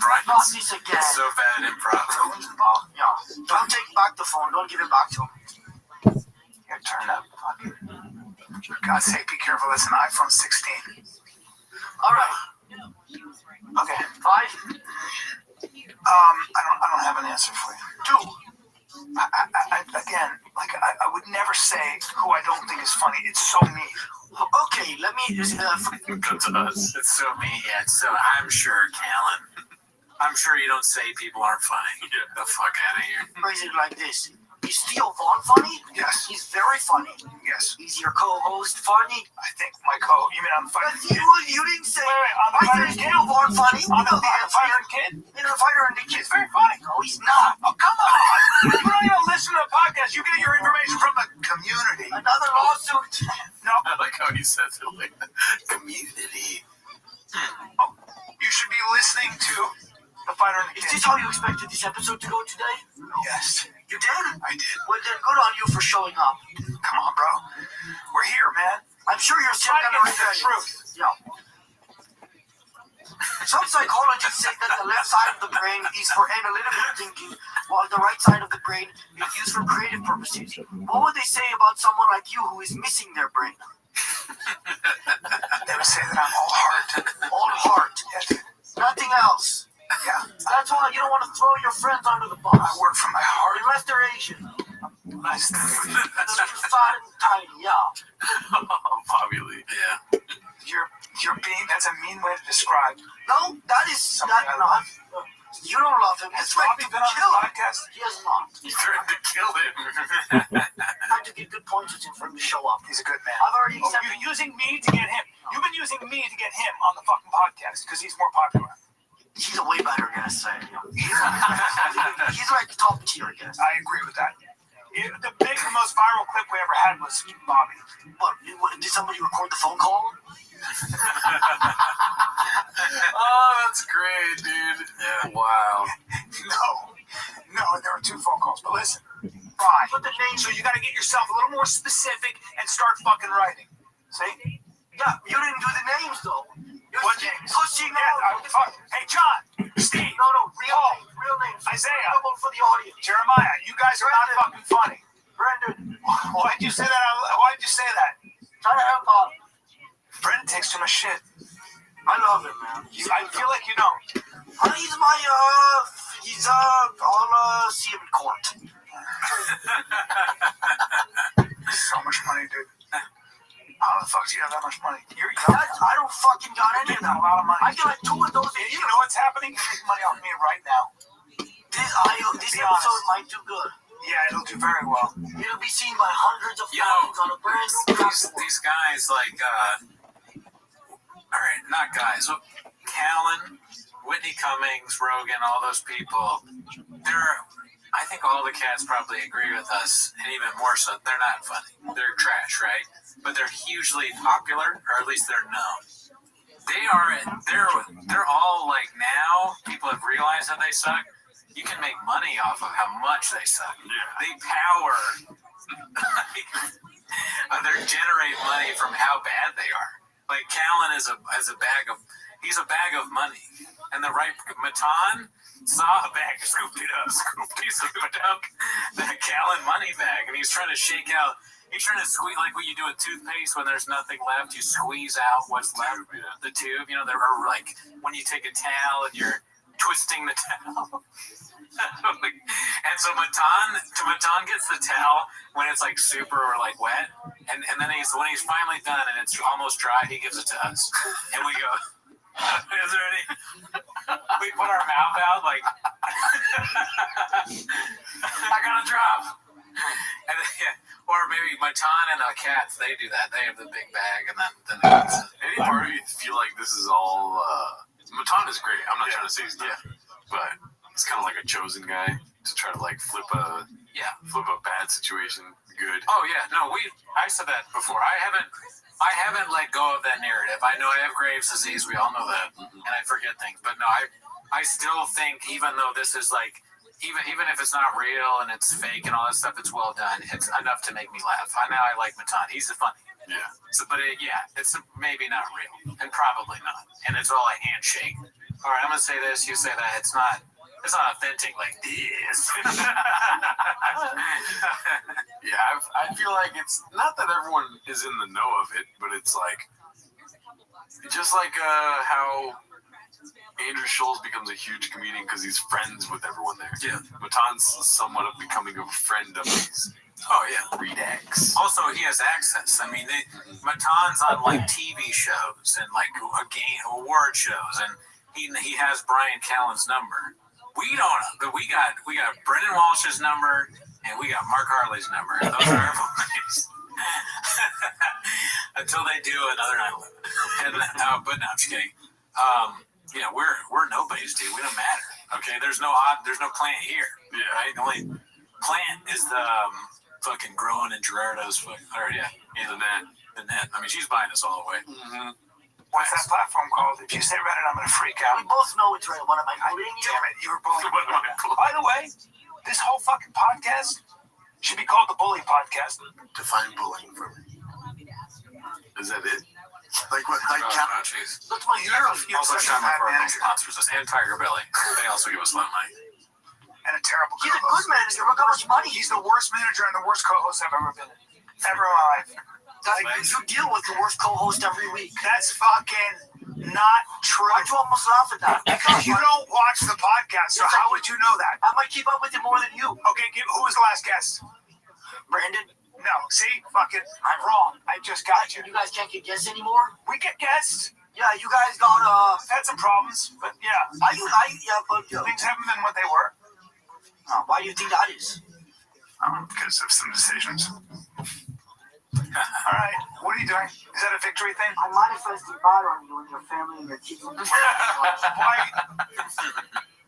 Right? Not this again. It's so bad at improv. Rogan's involved? Yeah. Don't take back the phone. Don't give it back to him. Here, turn up. Fuck it. For God's sake, be careful. That's an iPhone 16. Alright. Okay. 5? I don't have an answer for you. Dude. I would never say who I don't think is funny. It's so me. Okay, let me just. It's so me. Yeah, so I'm sure, Callan. I'm sure you don't say people aren't funny. Get the fuck out of here. Phrase it like this. Is Theo Vaughn funny? Yes. He's very funny. Yes. Is your co-host funny? I think my you mean on the Fighter Kid? You didn't say. On the Fighter Kid? Theo Vaughn funny? On the Fighter Kid? In the Fighter and the Kid. He's very funny. No, he's not. Oh, come on. You don't even listen to the podcast. You get your information from the community. Another lawsuit. No. I like how he says it like the community. Oh, you should be listening to the Fighter and the Kid. Is this how you expected this episode to go today? Yes. You did? I did. Well, then good on you for showing up. Come on, bro. We're here, man. I'm sure you're still Trying to gonna get the truth. Yeah. Some psychologists say that the left side of the brain is for analytical thinking, while the right side of the brain is used for creative purposes. What would they say about someone like you who is missing their brain? They would say that I'm all heart. All heart. Yeah. Nothing else. Yeah. That's why you don't want to throw your friends under the bus. I work from my heart. Unless they're Asian. Nice. Unless you're fat and tiny, yeah. Obviously, yeah. You're being, that's a mean way to describe. No, that is Somebody that I not. love. You don't love him. Has It's like Robbie to been on kill the him. podcast? He has not. You threatened to kill him. I had to get good pointers in for him to show up. He's a good man. I've already Oh, accepted. you're using me to get him. You've been using me to get him on the fucking podcast because he's more popular. a way better guest. He's like top tier guest. I agree with that. The most viral clip we ever had was Bobby. What, did somebody record the phone call? Oh, that's great, dude. Yeah. Wow. No, there were 2 phone calls. But listen, fine. Put the name, so you got to get yourself a little more specific and start fucking writing. See? Yeah, you didn't do the names though. What names? Pussy, no. Hey, John, Steve. No, real names. Isaiah. For the audience. Jeremiah, you guys are not fucking funny. Brendan. Why'd you say that? Why'd you say that? Try to help out. Brendan takes too much shit. I love him, man. I feel like you don't. He's my, I'll see him in court. So much money, dude. How the fuck do you have that much money? I don't fucking got any of that. A lot of money. I got like 2 of those a You year. know what's happening? You're making money off me right now. This episode might do good. Yeah, it'll do very well. It'll be seen by hundreds of thousands on a brand new platform. These guys, like, all right, not guys. Callan, Whitney Cummings, Rogan, all those people, I think all the cats probably agree with us, and even more so, they're not funny. They're trash, right? But they're hugely popular, or at least they're known. They're all like, now people have realized that they suck. You can make money off of how much they suck. Yeah. They power. They generate money from how bad they are. Like Callan is a bag of money, and the right Matan saw a bag, scooped it up, that Callan money bag, and he's trying to shake out. He's trying to squeeze, like what you do with toothpaste when there's nothing left. You squeeze out what's left. The tube, you know, there are like when you take a towel and you're twisting the towel. And so Matan gets the towel when it's like super or like wet, and then when he's finally done and it's almost dry, he gives it to us, and we go, is there any? We put our mouth out like, I got a drop, and then, yeah. Or maybe Matan and the cats, they do that. They have the big bag, and then any part of you feel like this is all Matan is great. I'm not trying to say he's not, but it's kind of like a chosen guy to try to like flip a bad situation good. Oh yeah, no, I said that before. I haven't let go of that narrative. I know I have Graves' disease. We all know that, and I forget things. But no, I still think, even though this is like, even if it's not real and it's fake and all that stuff, it's well done. It's enough to make me laugh. Now I like Matan. He's funny. Yeah. So, but it's maybe not real, and probably not. And it's all a handshake. All right, I'm gonna say this. You say that. It's not authentic like this. Yeah, I feel like it's not that everyone is in the know of it, but it's like just like how Andrew Schulz becomes a huge comedian because he's friends with everyone there. Yeah. Matan's somewhat of becoming a friend of his. Oh yeah. Redacks. Also, he has access. I mean, Matan's on like TV shows and like award shows, and he has Brian Callen's number. We don't. But we got Brendan Walsh's number, and we got Mark Harley's number. Those are our voices. Until they do another 9/11. But no, I'm just kidding. We're nobodies, dude. We don't matter. Okay, there's no plant here. Yeah. Right. The only plant is the fucking growing in Gerardo's the net. I mean, she's buying us all the way. Mm-hmm. What's that platform called? If you say Reddit, I'm going to freak out. We both know it's Reddit. What am I bullying you? Damn it, you were bullying me. By the way, this whole fucking podcast should be called the Bully Podcast. Define bullying for me. Is that it? Like what? Like jeez. That's my hero. Also, shout out for our sponsors and Tiger Billy. They also give us a lot of money. And a terrible He's a co-host. good manager. Look how much money He's the worst manager and the worst co-host I've ever been in. Ever in my life. You deal with the worst co-host every week. That's fucking not true. Why'd you almost laugh at that? Because you don't watch the podcast, so how would you know that? I might keep up with you more than you. Okay, who was the last guest? Brandon? No, see? Fucking, I'm wrong. I just got you. You guys can't get guests anymore? We get guests. Yeah, you guys got, We've had some problems, but yeah. Things haven't been what they were. Why do you think that is? Because of some decisions. All right. What are you doing? Is that a victory thing? I manifested bad on you and your family and your kids. Why?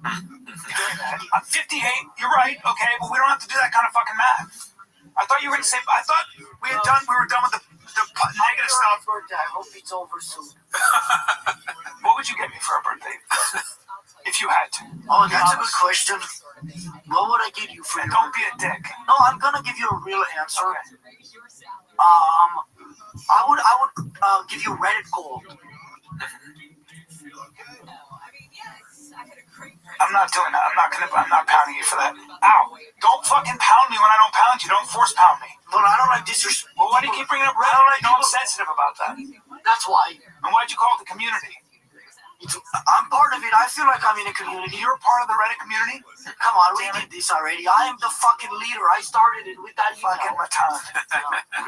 I'm 58. You're right. Okay, but we don't have to do that kind of fucking math. I thought you were gonna say. I thought we were done with the negative stuff. Birthday. I hope it's over soon. What would you get me for a birthday? If you had to. Oh, that's a good question. What would I give you for your Don't be a dick. No, I'm gonna give you a real answer. Okay. I would give you Reddit gold. I'm not doing that. I'm not pounding you for that. Ow! Don't fucking pound me when I don't pound you. Don't force pound me. But I don't like disrespect. Well, why do you keep bringing up Reddit? I don't like I'm sensitive about that. That's why. And why'd you call it the community? I'm part of it. I feel like I'm in a community. You're a part of the Reddit community? Come on, we did this already. I am the fucking leader. I started it with that fucking Matan.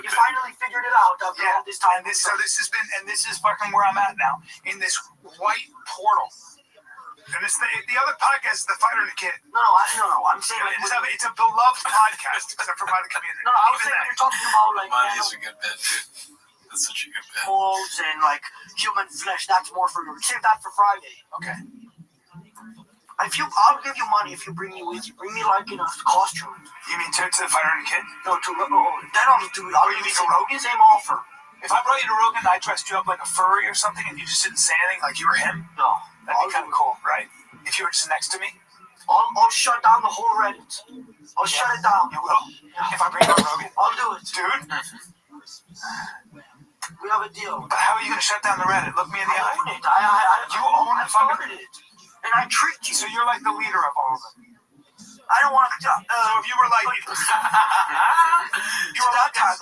You finally figured it out after all this time. So this is fucking where I'm at now. In this white portal. And it's the other podcast is The Fighter and the Kid. No, I'm saying it's a beloved podcast except for by the community. No, I was saying you're talking about like Money is a good bet, dude. That's such a good bet. Molds and like human flesh. That's more for your. Save that for Friday. Okay. I'll give you money if you bring me with you. Bring me like in a costume. You mean to The Fighter and the Kid? No, I'll give you to Rogan. Same offer. If I brought you to Rogan and I dressed you up like a furry or something and you just didn't say anything like you were him, no, that'd be kind of cool, right? If you were just next to me, I'll shut down the whole Reddit. I'll shut it down. You will. If I bring you to Rogan, I'll do it, dude. We have a deal. But how are you gonna shut down the Reddit? Look me in the eye. I own it. You own the fucking it, and I tricked you. So you're like the leader of all of them. I don't want to. So if you were like,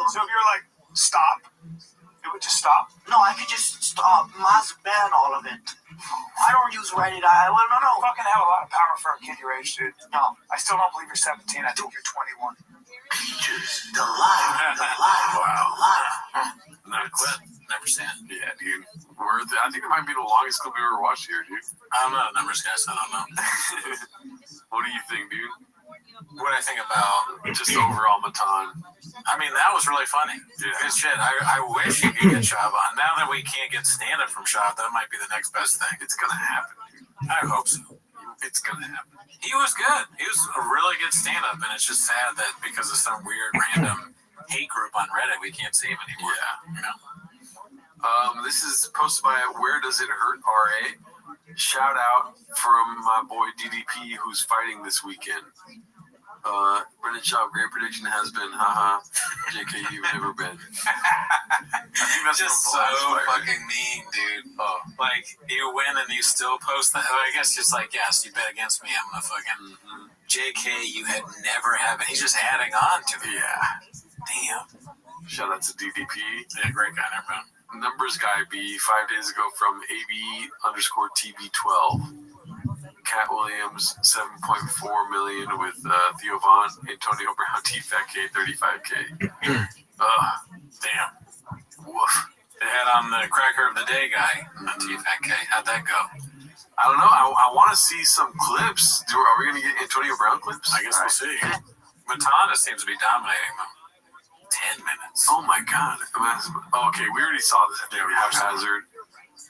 so if you're like, stop. It would just stop? No, I could just stop. Must ban all of it. I don't use Reddit. You fucking have a lot of power for a kid your age, dude. No. I still don't believe you're 17. I think you're 21. Peaches, the live. Wow. Not quit. Never stand. Yeah, dude. I think it might be the longest clip we ever watched here, dude. I'm not a numbers guy, so I don't know. What do you think, dude? What I think about just overall Matan. I mean, that was really funny. Yeah. Good shit. I wish you could get Shab on. Now that we can't get stand-up from Shab, that might be the next best thing. It's gonna happen, dude. I hope so. It's gonna happen. He was good. He was a really good stand-up, and it's just sad that because of some weird random hate group on Reddit, we can't see him anymore. Yeah. You know? This is posted by Where Does It Hurt RA. Shout out from my boy DDP who's fighting this weekend. Brendan Schaub, great prediction has been, haha, JK, you've never been. That's just so fucking mean, dude. Oh. Like, you win and you still post that. I guess just like, yes, you bet against me, I'm gonna fucking JK, you had never happened. He's just adding on to it. Yeah. Damn. Shout out to DDP. Yeah, great guy, never mind. Numbers guy B 5 days ago from AB_TB12. Cat Williams 7.4 million with Theo Vaughn, Antonio Brown, T-Fat-K 35K. Damn. Woof. They had on the cracker of the day guy on T-Fat-K. How'd that go? I don't know. I want to see some clips. Are we going to get Antonio Brown clips? I guess we'll see. Matana seems to be dominating them. 10 minutes. Oh my God. Okay, we already saw this. Yeah, we Haphazard.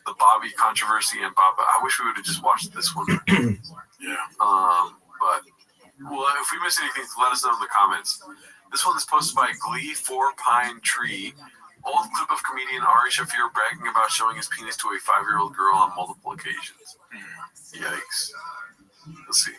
The Bobby controversy and Baba. I wish we would have just watched this one. Yeah. But well, if we miss anything, let us know in the comments. This one is posted by Glee 4 Pine Tree. Old clip of comedian Ari Shaffir bragging about showing his penis to a 5-year-old girl on multiple occasions. Yikes. Let's see.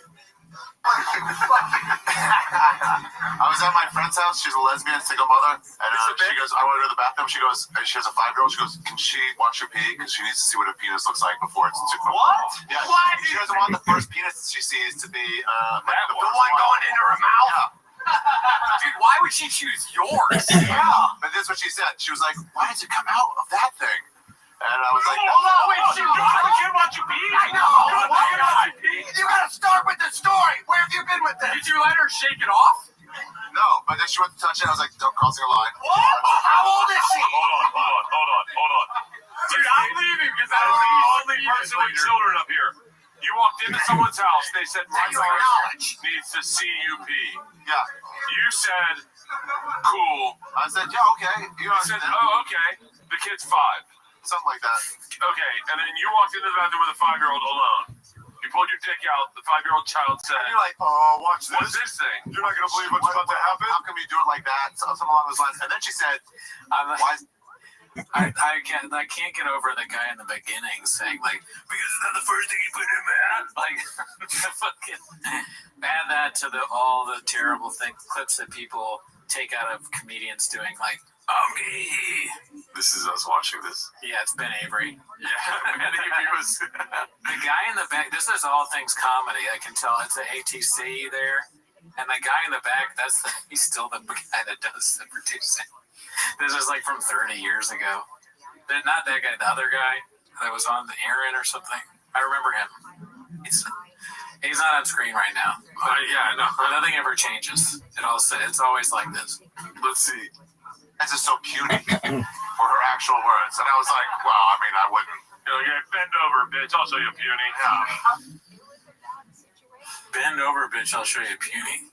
I was at my friend's house. She's a lesbian, single mother, and she goes, I want to go to the bathroom. She goes, she has a 5-year-old. She goes, can she watch her pee? Because she needs to see what her penis looks like before it's too quick. What? Yeah. What? She doesn't want the first penis that she sees to be the one going into her mouth? Yeah. Dude, why would she choose yours? Yeah. But this is what she said. She was like, why did it come out of that thing? And I was like, hold on, wait, shit, you have a kid watch you pee? I know. You gotta start with the story. Where have you been with this? Did you let her shake it off? no. But then she went to touch it. I was like, don't crossing a line. What? How old is she? Hold on. Dude, I'm leaving because I'm the only person with children up here. You walked into someone's house. They said, my daughter needs to see you pee. Yeah. You said, cool. I said, yeah, okay. You know, You said, oh, okay. The kid's 5. something like that. Okay, and then you walked into the bathroom with a 5-year-old alone. You pulled your dick out. The 5-year-old child said, And you're like, oh, watch this. what's this thing? You're not going to believe what's about to happen? How come you do it like that? Something along those lines. And then she said, why? I can't get over the guy in the beginning saying like, because it's not the first thing you put in my ass. Like, fucking add that to all the terrible clips that people take out of comedians doing like, oh me. This is us watching this. Yeah, it's Ben Avery. Yeah, Ben Avery was. The guy in the back. This is all things comedy. I can tell it's an ATC there, and the guy in the back. He's still the guy that does the producing. This is like from 30 years ago. Not that guy, the other guy that was on the Aaron or something. I remember him. He's not on screen right now. But yeah, no. Nothing ever changes. It's always like this. Let's see. This is so puny for her actual words. And I was like, wow, I mean, I wouldn't. Yeah, bend over, bitch. I'll show you puny. Bend over, bitch. I'll show you puny.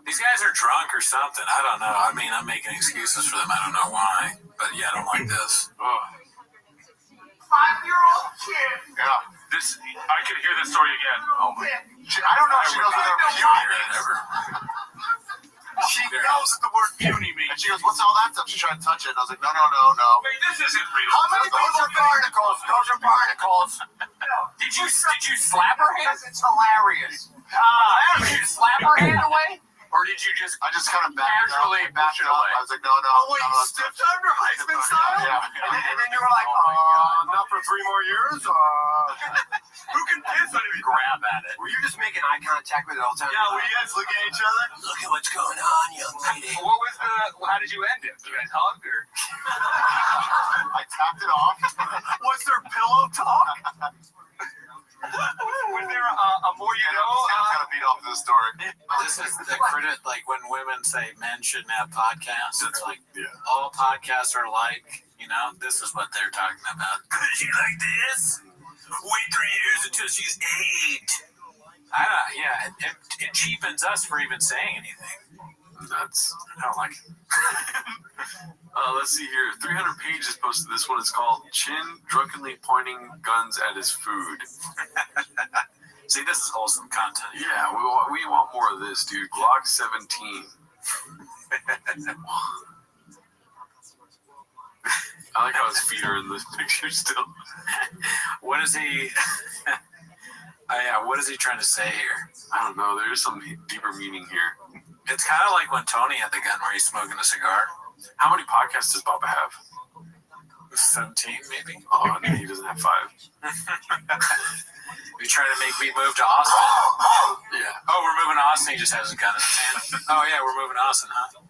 These guys are drunk or something. I don't know. I mean, I'm making excuses for them. I don't know why. But yeah, I don't like this. 5-year-old kid. Yeah. I could hear this story again. Oh my. I don't know if she knows what her puny means. She knows what the word puny means. And she goes, what's all that stuff? She tried to touch it. And I was like, no. Wait, this isn't real. How many those are barnacles? Those are barnacles. Did you slap her hand? Because it's hilarious. Did you slap her hand away? Or did you just I just kind of backed it up. I was like, no. Oh, wait, you stepped on her Heisman style? Yeah. And then you were like, not for 3 more years? Who can piss on you? Grab at it. Were you just making eye contact with it all the time? Yeah, were you guys looking at each other? Look at what's going on, young lady. How did you end it? You guys hugged or? I tapped it off. Was there pillow talk? Was there a more you know? Sam's got to beat off this story. This is the credit, like when women say men shouldn't have podcasts. It's like all podcasts are like, this is what they're talking about. Could you like this? Wait 3 years until she's 8. It cheapens us for even saying anything. I don't like it. Let's see here. 300 pages posted. This one is called Chin Drunkenly Pointing Guns at His Food. See, this is wholesome content. Yeah, we want more of this, dude. Glock 17. I like how his feet are in this picture still. What is he? What is he trying to say here? I don't know. There's some deeper meaning here. It's kind of like when Tony had the gun where he's smoking a cigar. How many podcasts does Bubba have? 17, maybe. Oh, no, he doesn't have 5. You trying to make me move to Austin? Yeah. Oh, we're moving to Austin. He just has a gun in his hand. Oh, yeah, we're moving to Austin, huh?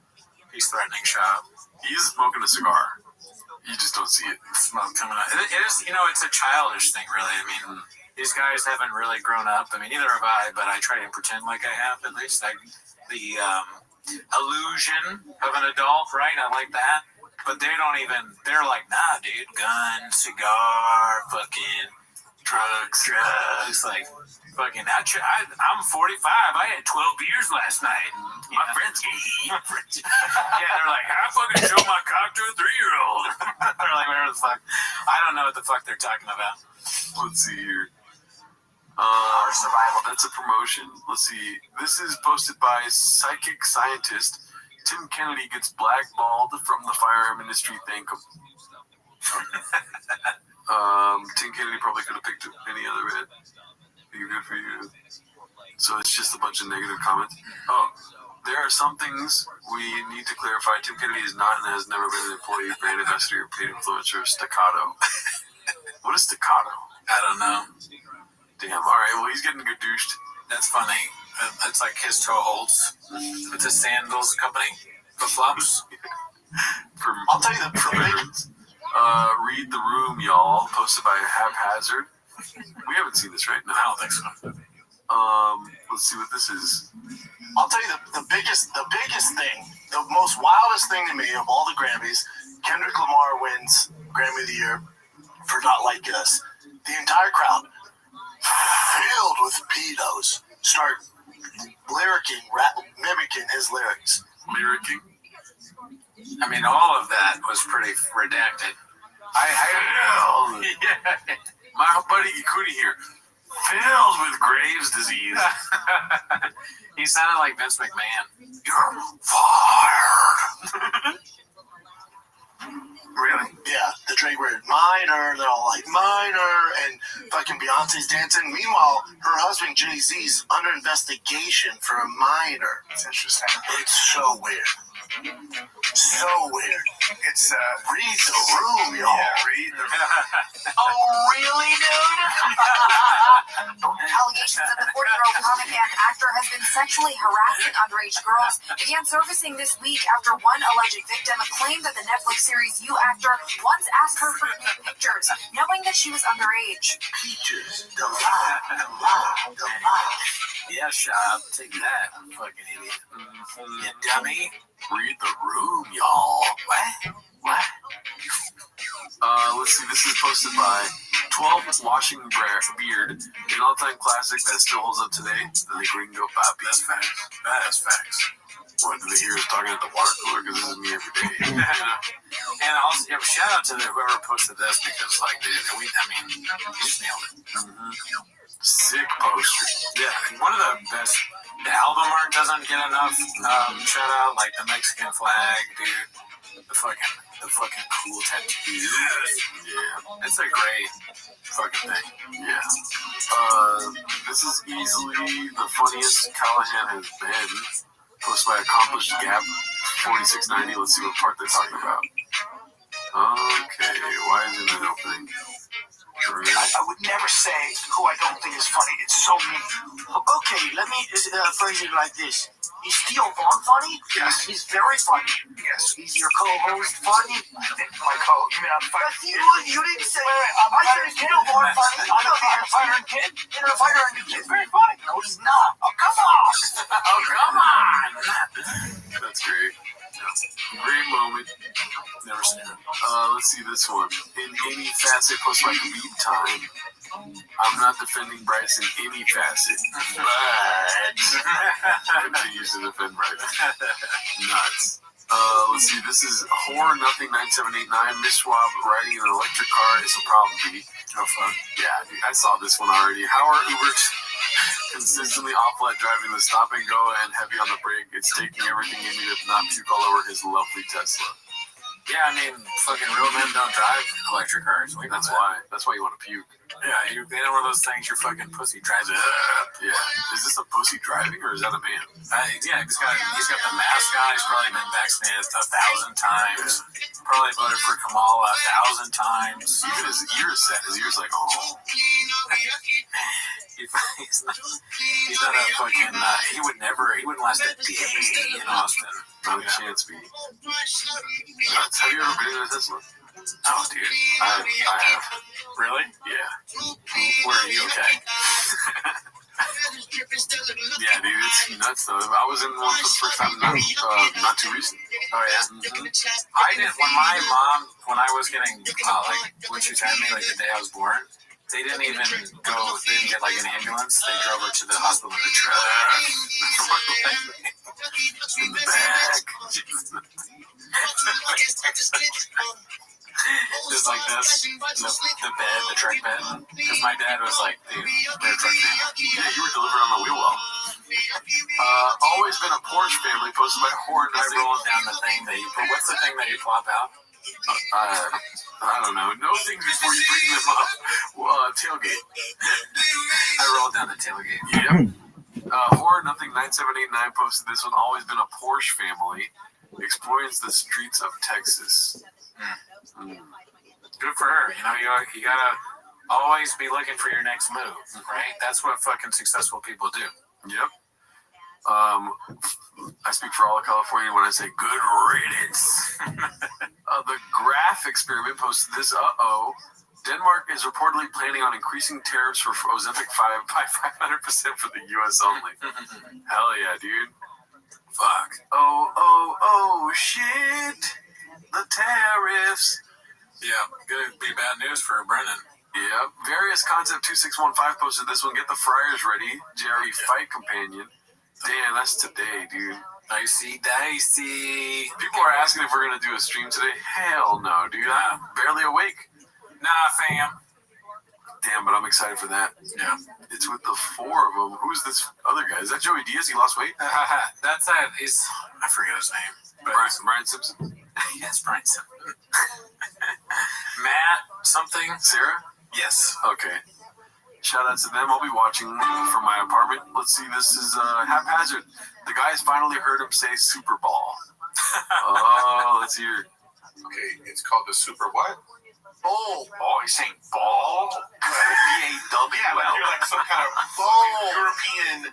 He's threatening shop. He's smoking a cigar. You just don't see it. Smoke coming out. It is, it's a childish thing, really. I mean, these guys haven't really grown up. I mean, neither have I, but I try to pretend like I have, at least. The illusion of an adult, right? I like that. But they're like, nah, dude, gun, cigar, fucking drugs. Like, fucking, I'm 45. I had 12 beers last night. My friend's gay. Yeah, they're like, I fucking show my cock to a 3-year-old. They're like, whatever the fuck. I don't know what the fuck they're talking about. Let's see here. Survival. That's a promotion. Let's see. This is posted by Psychic Scientist. Tim Kennedy gets blackballed from the fire ministry. Thank him. Tim Kennedy probably could have picked any other red. Good for you. So it's just a bunch of negative comments. Oh, there are some things we need to clarify. Tim Kennedy is not and has never been an employee, brand ambassador, paid influencer, staccato. What is staccato? I don't know. Damn. All right. Well, he's getting douched. That's funny. It's like his toe holds. It's a sandals company. The flops. I'll tell you the veterans. Read the room, y'all. Posted by Haphazard. We haven't seen this, right? No, I don't think so. Let's see what this is. I'll tell you the biggest thing, the most wildest thing to me of all the Grammys. Kendrick Lamar wins Grammy of the Year for Not Like Us. The entire crowd, filled with pedos, start mimicking his lyrics. Lyricking. I mean, all of that was pretty redacted. Yeah. My buddy Ikuti here, filled with Graves' disease. He sounded like Vince McMahon. You're fired. Really? Yeah, the Drake word minor, they're all like minor, and fucking Beyonce's dancing. Meanwhile, her husband Jay-Z's under investigation for a minor. It's interesting. It's so weird. So weird. It's read the room, y'all. Yeah, read the room. Oh, really, dude? Allegations that the 40-year-old comic and actor has been sexually harassing underage girls began surfacing this week after one alleged victim claimed that the Netflix series You actor once asked her for nude pictures, knowing that she was underage. Peaches, the lie. Yeah, Shab, take that, fucking idiot. You dummy. Read the room, y'all. What? Let's see, this is posted by 12 Washing Beard, an all-time classic that still holds up today, the Gringo Papi. That's facts. That is facts. What, do they hear us talking at the water cooler? Because this is me every day. And also, yeah, shout out to whoever posted this because, like, dude, you just nailed it. Mm-hmm. Sick poster. Yeah, and one of the best. The album art doesn't get enough shout out, like the Mexican flag, dude. The fucking cool tattoo. Yeah, it's a great fucking thing. Yeah. This is easily the funniest Callahan has been. Posted by Accomplished Gap 4690. Let's see what part they're talking about. Okay, why isn't it opening? I would never say who I don't think is funny. It's so mean. Okay, let me phrase it like this. Is Theo Vaughn funny? Yes. He's very funny. Yes. Is your co-host funny? My co-host. You mean I'm fighting? You didn't say. I said Theo Vaughn funny. I'm a fighter and kid. And a fighter and kid. It's very funny. No, he's not. Oh, come on. Oh, come on. That's great. Great moment. Never seen it. Let's see this one. In any facet plus like lead time. I'm not defending Bryce in any facet, but continues to defend Bryce. Nuts. Let's see. This is Horror Nothing 9789. Miss Schwab riding an electric car is a problem, B. No fun. Yeah, dude, I saw this one already. How are Ubers consistently off-let driving the stop and go and heavy on the brake? It's taking everything in me to not puke all over his lovely Tesla. Yeah, I mean, fucking real men don't drive electric cars. That's why. That's why you want to puke. Yeah, they know one of those things your fucking pussy drives. Yeah. Is this a pussy driving or is that a man? Yeah, he's got the mask on. He's probably been vaccinated 1,000 times. Probably voted for Kamala 1,000 times. Even his ears set. His ears like, oh. He's not a fucking. He wouldn't last a day in Austin. Not a chance, B. Have you ever been in a Tesla? Oh, dude. I have. Really? Yeah. Were you okay? Yeah, dude, it's nuts though. I was in one for the first time not too recent. Oh yeah. Mm-hmm. I did when I was getting when she had me like the day I was born. They didn't even go. They didn't get like an ambulance. They drove her to the hospital in the truck. In the back. Just like this, the bed, the truck bed. Because my dad was like, dude, they're truck bed. Yeah, you were delivered on the wheel well. Always been a Porsche family, posted by Horn. I rolled down the thing that you put. What's the thing that you plop out? I don't know. No things before you bring them up. Tailgate. I rolled down the tailgate. Yep. Horror Nothing 9789 posted this one. Always been a Porsche family. Exploring the streets of Texas. Good for her. You gotta always be looking for your next move, right? That's what fucking successful people do. Yep. I speak for all of California when I say good riddance. The Graph experiment posted this. Denmark is reportedly planning on increasing tariffs for Ozempic 5 by 500% for the U.S. only. Hell yeah, dude. Fuck. Oh, shit. The tariffs. Yeah, good. Be bad news for Brennan. Yeah. Various Concept 2615 posted this one. Get the fryers ready. JRE Fight Companion. Damn, that's today, dude. Dicey. People are asking if we're gonna do a stream today. Hell no, dude. I'm barely awake. Nah, fam. Damn, but I'm excited for that. Yeah. It's with the four of them. Who's this other guy? Is that Joey Diaz? He lost weight? That's that. I forget his name. Brian Simpson? Yes, Brian Simpson. Matt something. Sarah? Yes. Okay. Shout out to them. I'll be watching from my apartment. Let's see. This is haphazard. The guys finally heard him say Super Ball. Oh, let's hear. Okay, it's called the Super what? Oh, he's saying ball? B-A-W-L. Yeah, like you're like some kind of European.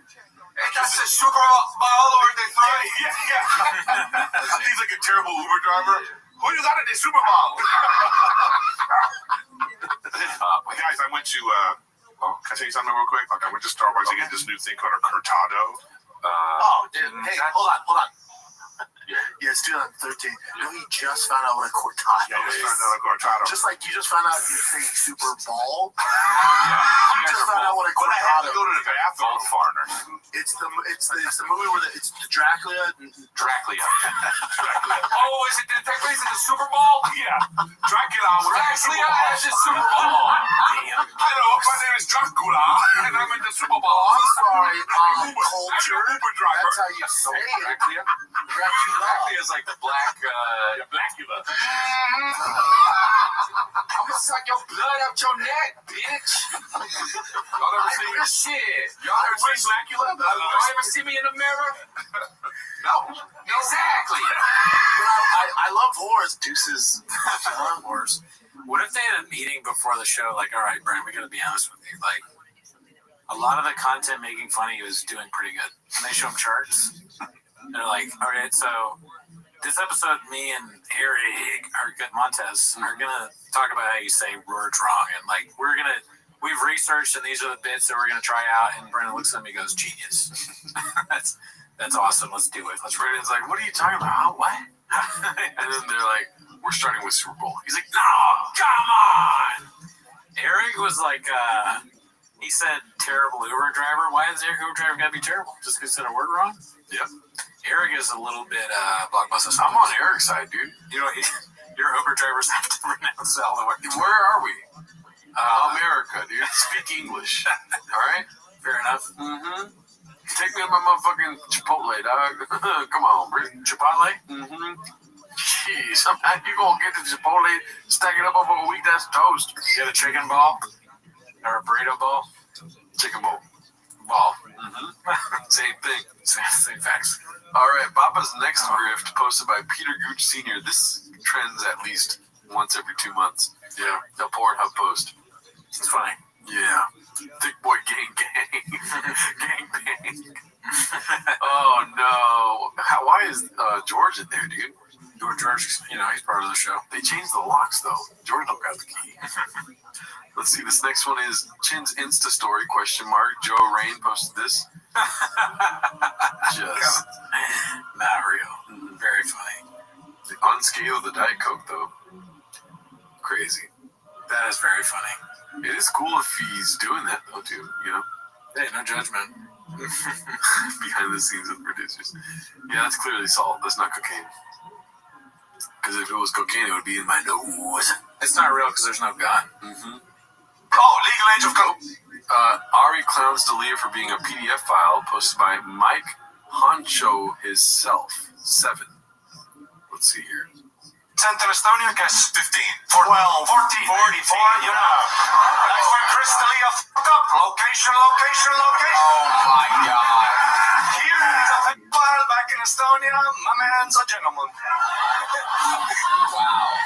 That's a Super Ball or they throw it. Yeah. He's like a terrible Uber driver. Who you got at the Super Bowl? Guys, I went to, can I tell you something real quick? Like, I went to Starbucks to get this new thing called a cortado. Dude, hey, hold on. Yeah, it's 2013. You know, he just found out what a cortado Yeah, I is. just found out a cortado. Just like you just found out you're saying Super Ball. Yeah. You just found out what a But I had cortado to go to the bathroom. Farner. It's the movie where it's the Dracula. Oh, is it the place at the Super Bowl? Yeah. Dracula has the Super Bowl. Hello, my name is Dracula, and I'm in the Super Bowl. I'm sorry, culture. Uber driver. That's how you say it. Dracula. Dracula is like the black, Blackula. I'm gonna suck your blood out your neck, bitch. Y'all ever see me? Shit. Y'all ever seen Blackula? Y'all ever see me in the mirror? No. Exactly. But I love horrors. Deuces. Horrors. What if they had a meeting before the show? Like, all right, Brian, we gotta be honest with you. Like, a lot of the content making fun of you is doing pretty good. And they show them charts. They're like, all right, so this episode, me and Eric, Montez, are gonna talk about how you say words wrong, and like we've researched, and these are the bits that we're gonna try out. And Brandon looks at me, and goes, "Genius, that's awesome. Let's do it. Let's." Brandon's like, "What are you talking about? Huh? What?" And then they're like, "We're starting with Super Bowl." He's like, "No, come on." Eric was like, he said, "Terrible Uber driver." Why is their Uber driver gotta be terrible? Just because he said a word wrong? Yep. Eric is a little bit blockbuster. I'm on Eric's side, dude. You know, your Uber drivers have to pronounce all the words. Where are we? America, dude. Speak English. All right? Fair enough. Mm-hmm. Take me to my motherfucking Chipotle, dog. Come on, bro. Chipotle? Mm-hmm. Jeez, how you gonna get the Chipotle, stack it up over a week? That's toast. You got a chicken ball? Or a burrito ball? Chicken bowl. Ball. Mm-hmm. Same thing. Same facts. All right, Papa's next grift posted by Peter Gooch Sr. This trends at least once every 2 months. Yeah. The Pornhub post. It's funny. Yeah. Thick boy gang. Gang bang. Oh, no. Why is George in there, dude? George, you know, he's part of the show. They changed the locks, though. George don't got the key. Let's see. This next one is Chin's Insta story, question mark. Joe Rain posted this. Just not real. Very funny. Unscale the Diet Coke, though. Crazy. That is very funny. It is cool if he's doing that, though, too. You know? Hey, no judgment. Behind the scenes with producers. Yeah, that's clearly salt. That's not cocaine. Because if it was cocaine, it would be in my nose. It's not real because there's no gun. Mm-hmm. Oh, legal age of coke. Ari clowns D'Elia for being a PDF file posted by Mike Honcho himself. 7. Let's see here. Central Estonia gets 15, 12, 14, 44, you know. That's where Chris D'Elia fucked up. Location. Oh my God. Here is a file back in Estonia. My man's a gentleman. Wow.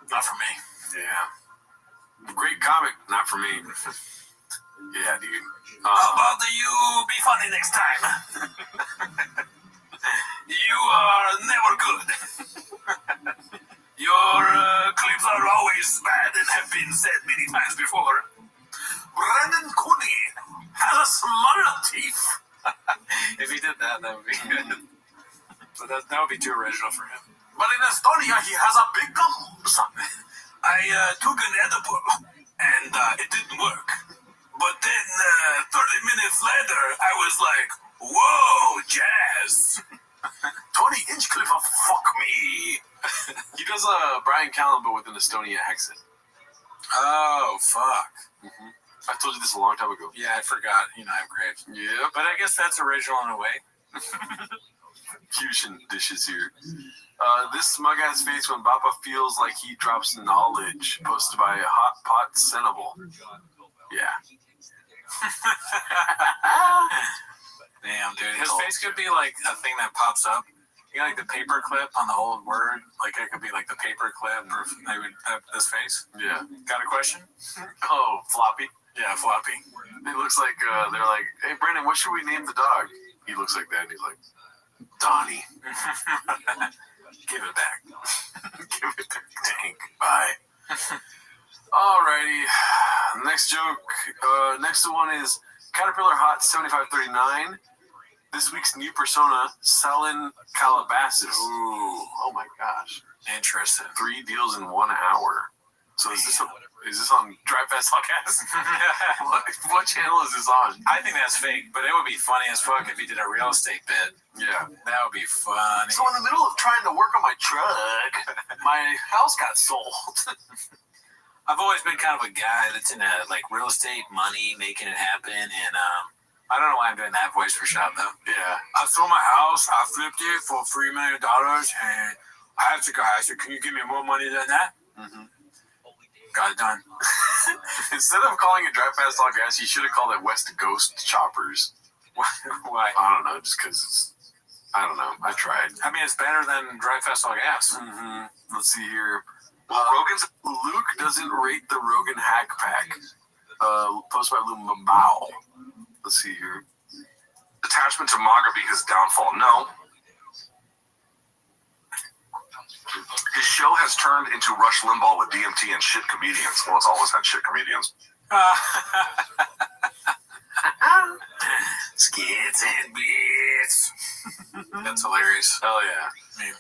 Not for me. Yeah. Great comic, not for me. Yeah, dude. How about you be funny next time? You are never good. Your clips are always bad and have been said many times before. Brandon Cooney has a small teeth. If he did that, that would be good. But that would be too original for him. But in Estonia, he has a big gums. I took an edible, and it didn't work. But then, 30 minutes later, I was like, whoa, jazz. Tony Hinchcliffe, fuck me. He does Brian Callen, but with an Estonian accent. Oh, fuck. Mm-hmm. I told you this a long time ago. Yeah, I forgot. I'm great. Yeah. But I guess that's original in a way. Fusion dishes here. This smug-ass face when Bappa feels like he drops knowledge. Posted by Hot Pot Senable. Yeah. Damn, dude. His face could be like a thing that pops up. Like the paper clip on the old word. Like it could be like the paper clip, or they would have this face. Yeah. Got a question? Oh, Floppy. Yeah, Floppy. It looks like they're like, hey, Brandon, what should we name the dog? He looks like that, and he's like, Donnie. Give it back. Give it back, Tank. Bye. Alrighty. Next joke. Next one is Caterpillar Hot 7539. This week's new persona, Salin Calabasas. Ooh. Oh my gosh. Interesting. 3 deals in 1 hour. So is this on Drive Fast Podcast? What channel is this on? I think that's fake, but it would be funny as fuck if he did a real estate bit. Yeah. That would be funny. So in the middle of trying to work on my truck, my house got sold. I've always been kind of a guy that's into like real estate, money, making it happen, and I don't know why I'm doing that voice for shop though. Yeah. I sold my house, I flipped it for $3 million, and I asked the guy, I said, can you give me more money than that? Mm-hmm. Got it done. Instead of calling it Drive Fast All Gas, you should have called it West Ghost Choppers. Why? I don't know, just because it's, I don't know. I tried. I mean, it's better than Drive Fast All Gas. Mm-hmm. Let's see here. Luke doesn't rate the Rogan Hack Pack. Posted by Lou Mabao. Let's see here. Attachment to MAGA be his downfall? No. His show has turned into Rush Limbaugh with DMT and shit comedians. Well, it's always had shit comedians. Skids and bits. That's hilarious. Hell yeah. I mean,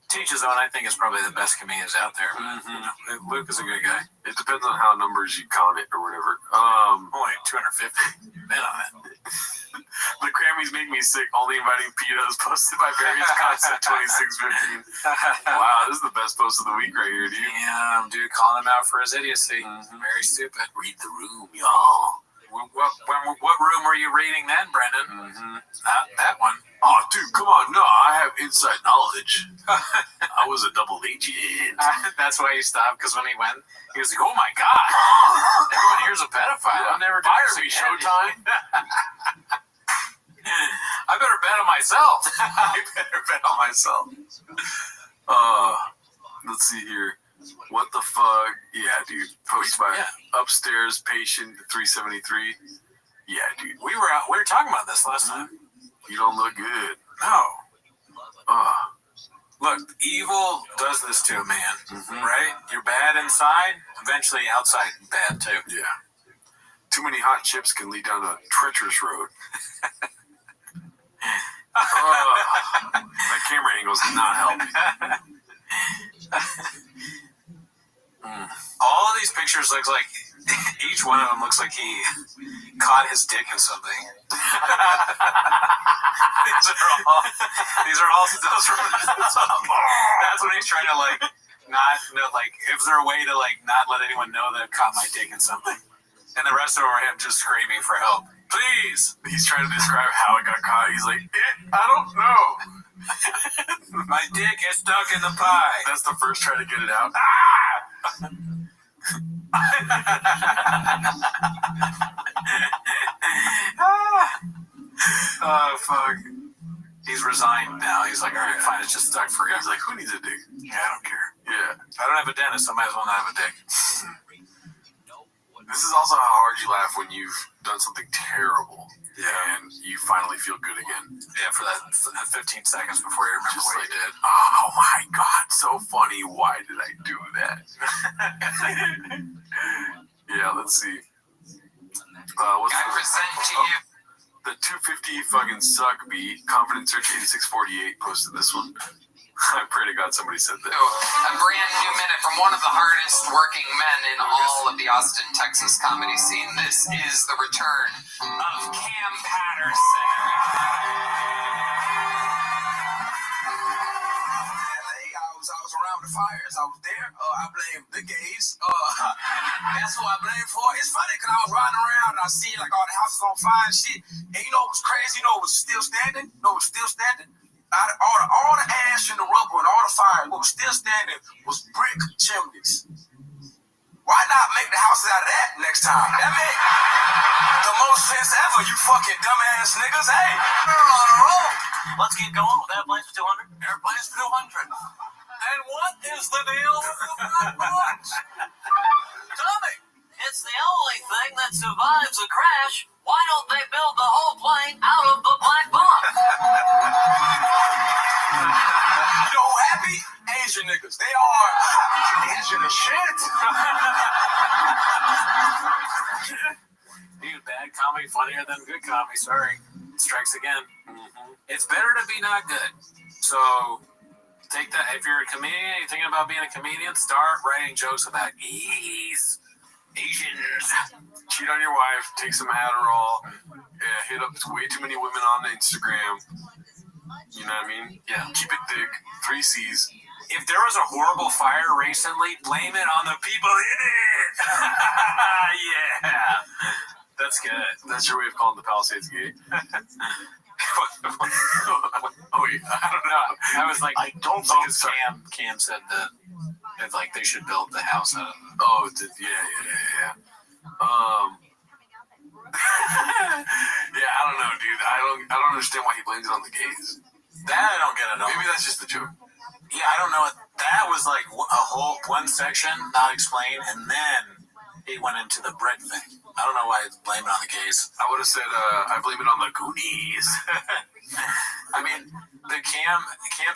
Teach His Own, I think, is probably the best comedians out there. Mm-hmm. Luke is a good guy. It depends on how numbers you count it or whatever. Only 250 men on it. The Grammys make me sick. Only inviting pedos. Posted by Various Concept 2615. Wow, this is the best post of the week right here, dude. Damn, dude, calling him out for his idiocy. Mm-hmm. Very stupid. Read the room, y'all. What room were you reading then, Brendan? Mm-hmm. Not that one. Oh, dude, come on. No, I have inside knowledge. I was a double agent. That's why he stopped, because when he went, he was like, oh my God, everyone here's a pedophile. Yeah. I'm never doing Fire this me, again. Showtime. I better bet on myself. I better bet on myself. Let's see here. What the fuck? Yeah, dude. Posted by Upstairs Patient 373. Yeah, dude. We were talking about this last time. You don't look good. No. Look, evil does this to a man, right? You're bad inside, eventually outside bad too. Yeah. Too many hot chips can lead down a treacherous road. That camera angle's not helping. All of these pictures look like each one of them looks like he caught his dick in something. These are all that's when he's trying to like not know, like, is there a way to like not let anyone know that I've caught my dick in something? And the rest of them are him just screaming for help. Please! He's trying to describe how it got caught. He's like, I don't know. My dick is stuck in the pie. That's the first try to get it out. Oh, fuck. He's resigned now. He's like, all right, fine, it's just stuck forever. He's like, who needs a dick? Yeah, I don't care. Yeah. I don't have a dentist, so I might as well not have a dick. This is also how hard you laugh when you've done something terrible. Yeah. And you finally feel good again. Yeah, for that 15 seconds before you remember what you did. Oh my God, so funny. Why did I do that? Yeah, let's see. What's I present to you. The 250 fucking suck beat. Confident Search 8648 posted this one. I pray to God somebody said that. A brand new minute from one of the hardest working men in all of the Austin, Texas comedy scene. This is the return of Cam Patterson. I was around the fires. I was there. I blame the gays. That's who I blame for. It's funny because I was riding around and I see like all the houses on fire and shit. And you know what was crazy? You know what was still standing? All the ash and the rubble and all the fire, what was still standing was brick chimneys. Why not make the houses out of that next time? That made the most sense ever, you fucking dumbass niggas. Hey, we're on a roll. Let's keep going with Airplanes for 200. Airplanes for 200. And what is the deal with the black box? Tommy, it's the only thing that survives a crash. Why don't they build the whole plane out of the black box? You know who happy? Asian niggas. They are Asian as shit. Dude, bad comedy funnier than good comedy. Sorry. Strikes again. It's better to be not good. So take that. If you're a comedian, you're thinking about being a comedian, start writing jokes about Asians. Cheat on your wife, take some Adderall, hit up way too many women on Instagram. You know what I mean? Yeah. Keep it thick. 3 C's. If there was a horrible fire recently, blame it on the people in it. Yeah. That's good. That's your way of calling the Palisades gay. Oh, wait, I don't know. I was like, I don't think it's Cam said that it's like they should build the house out of it. Oh, yeah. Yeah, I don't know, dude. I don't understand why he blamed it on the gays. That I don't get at all. Maybe that's just the joke. Yeah, I don't know. That was like a whole one section, not explained, and then he went into the bread thing. I don't know why he's blaming it on the gays. I would have said, I blame it on the Goonies. I mean, the Cam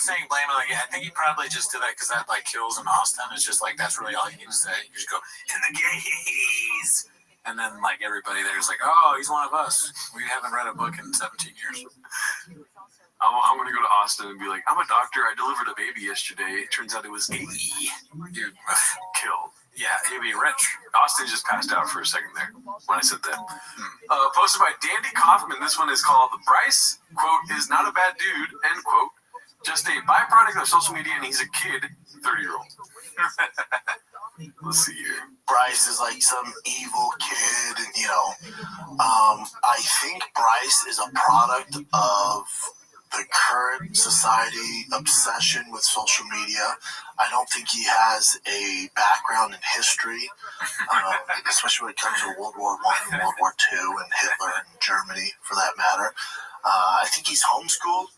saying blame it on the gays, I think he probably just did that because that like kills in Austin. It's just like, that's really all you need to say. You just go, and the gays. And then like everybody there's like, oh, he's one of us. We haven't read a book in 17 years. I'm going to go to Austin and be like, I'm a doctor. I delivered a baby yesterday. It turns out it was gay. Dude, killed. Yeah, he'd be rich. Austin just passed out for a second there when I said that. Posted by Dandy Kaufman. This one is called Bryce, quote, is not a bad dude, end quote. Just a byproduct of social media, and he's a kid, 30-year-old. Let's see here. Bryce is like some evil kid, and I think Bryce is a product of the current society obsession with social media. I don't think he has a background in history, especially when it comes to World War I and World War II and Hitler and Germany, for that matter. I think he's homeschooled,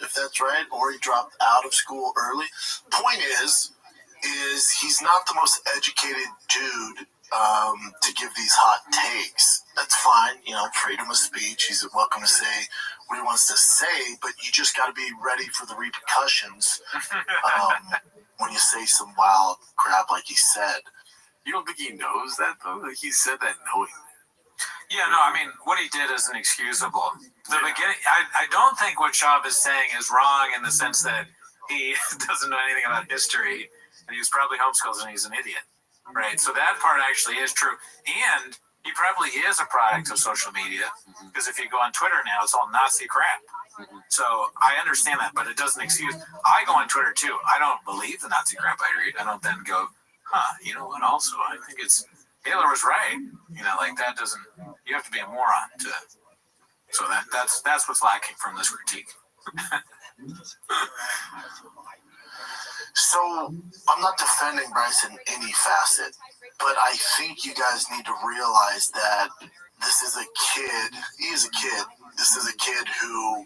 if that's right, or he dropped out of school early. Point is he's not the most educated dude to give these hot takes. That's fine, freedom of speech. He's welcome to say what he wants to say, but you just got to be ready for the repercussions when you say some wild crap like he said. You don't think he knows that, though? Like, he said that knowing that. Yeah, no, I mean, what he did is inexcusable. The beginning, I don't think what Schaub is saying is wrong in the sense that he doesn't know anything about history, and he was probably homeschooled and he's an idiot, right? So that part actually is true. And he probably is a product of social media, because if you go on Twitter now, it's all Nazi crap. So I understand that, but it doesn't excuse. I go on Twitter too. I don't believe the Nazi crap I read. I don't then go, you know what? Also, I think Hitler was right. Like that doesn't. You have to be a moron to. So that's what's lacking from this critique. So I'm not defending Bryce in any facet, but I think you guys need to realize that this is a kid. He is a kid. This is a kid who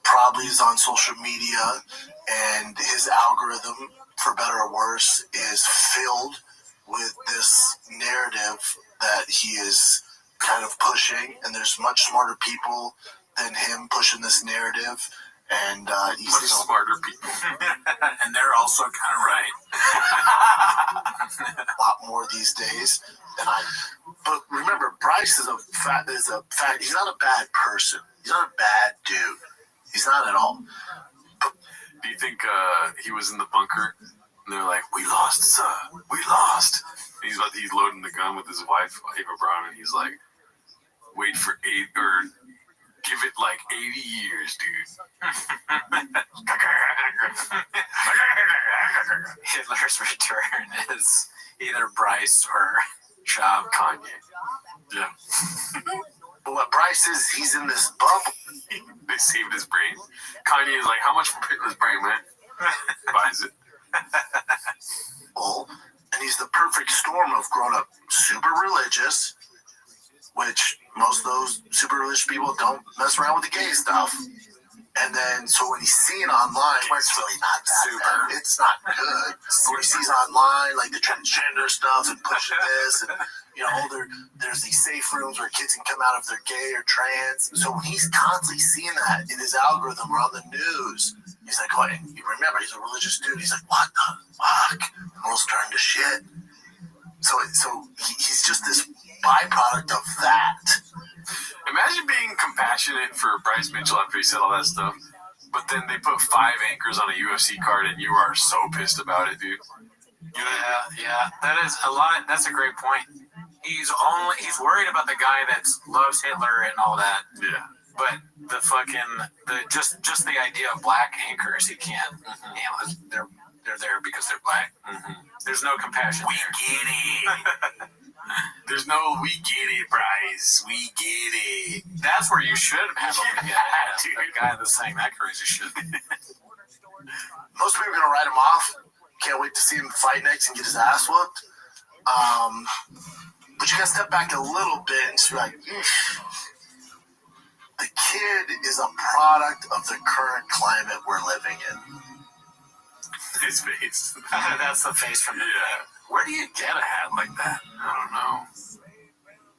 probably is on social media, and his algorithm, for better or worse, is filled with this narrative that he is kind of pushing, and there's much smarter people than him pushing this narrative. And he's much smarter people, and they're also kind of right. A lot more these days. But remember, Bryce is a fact. He's not a bad person. He's not a bad dude. He's not at all. But Do you think he was in the bunker and they're like, "We lost, sir. We lost." And he's loading the gun with his wife, Ava Braun, and he's like, "Wait for 8 or give it like 80 years, dude." Hitler's return is either Bryce or Shab Kanye. Yeah. But what Bryce is, he's in this bubble. They saved his brain. Kanye is like, "How much for Hitler's brain, man?" Buys it. Well, and he's the perfect storm of grown up super religious, which most of those super religious people don't mess around with the gay stuff. And then, so when he's seeing online, where it's really not that bad, it's not good. When he sees online, like the transgender stuff and pushing this, and there's these safe rooms where kids can come out if they're gay or trans. So when he's constantly seeing that in his algorithm or on the news, he's like, "Oh, you remember, he's a religious dude." He's like, "What the fuck?" The world's turned to shit. So he's just this byproduct of that. Imagine being compassionate for Bryce Mitchell after he said all that stuff, but then they put 5 anchors on a UFC card and you are so pissed about it, dude. Yeah, that is a lot. That's a great point. He's worried about the guy that loves Hitler and all that. Yeah. But just the idea of black anchors, he can't. They're there because they're black. There's no compassion. We get it. There's no "we get it, Bryce. We get it." That's where you should have him. The guy that's saying that crazy shit. Most people are gonna write him off. Can't wait to see him fight next and get his ass whooped. But you gotta step back a little bit and just be like, the kid is a product of the current climate we're living in. His face. That's the face from the yeah. Where do you get a hat like that? I don't know.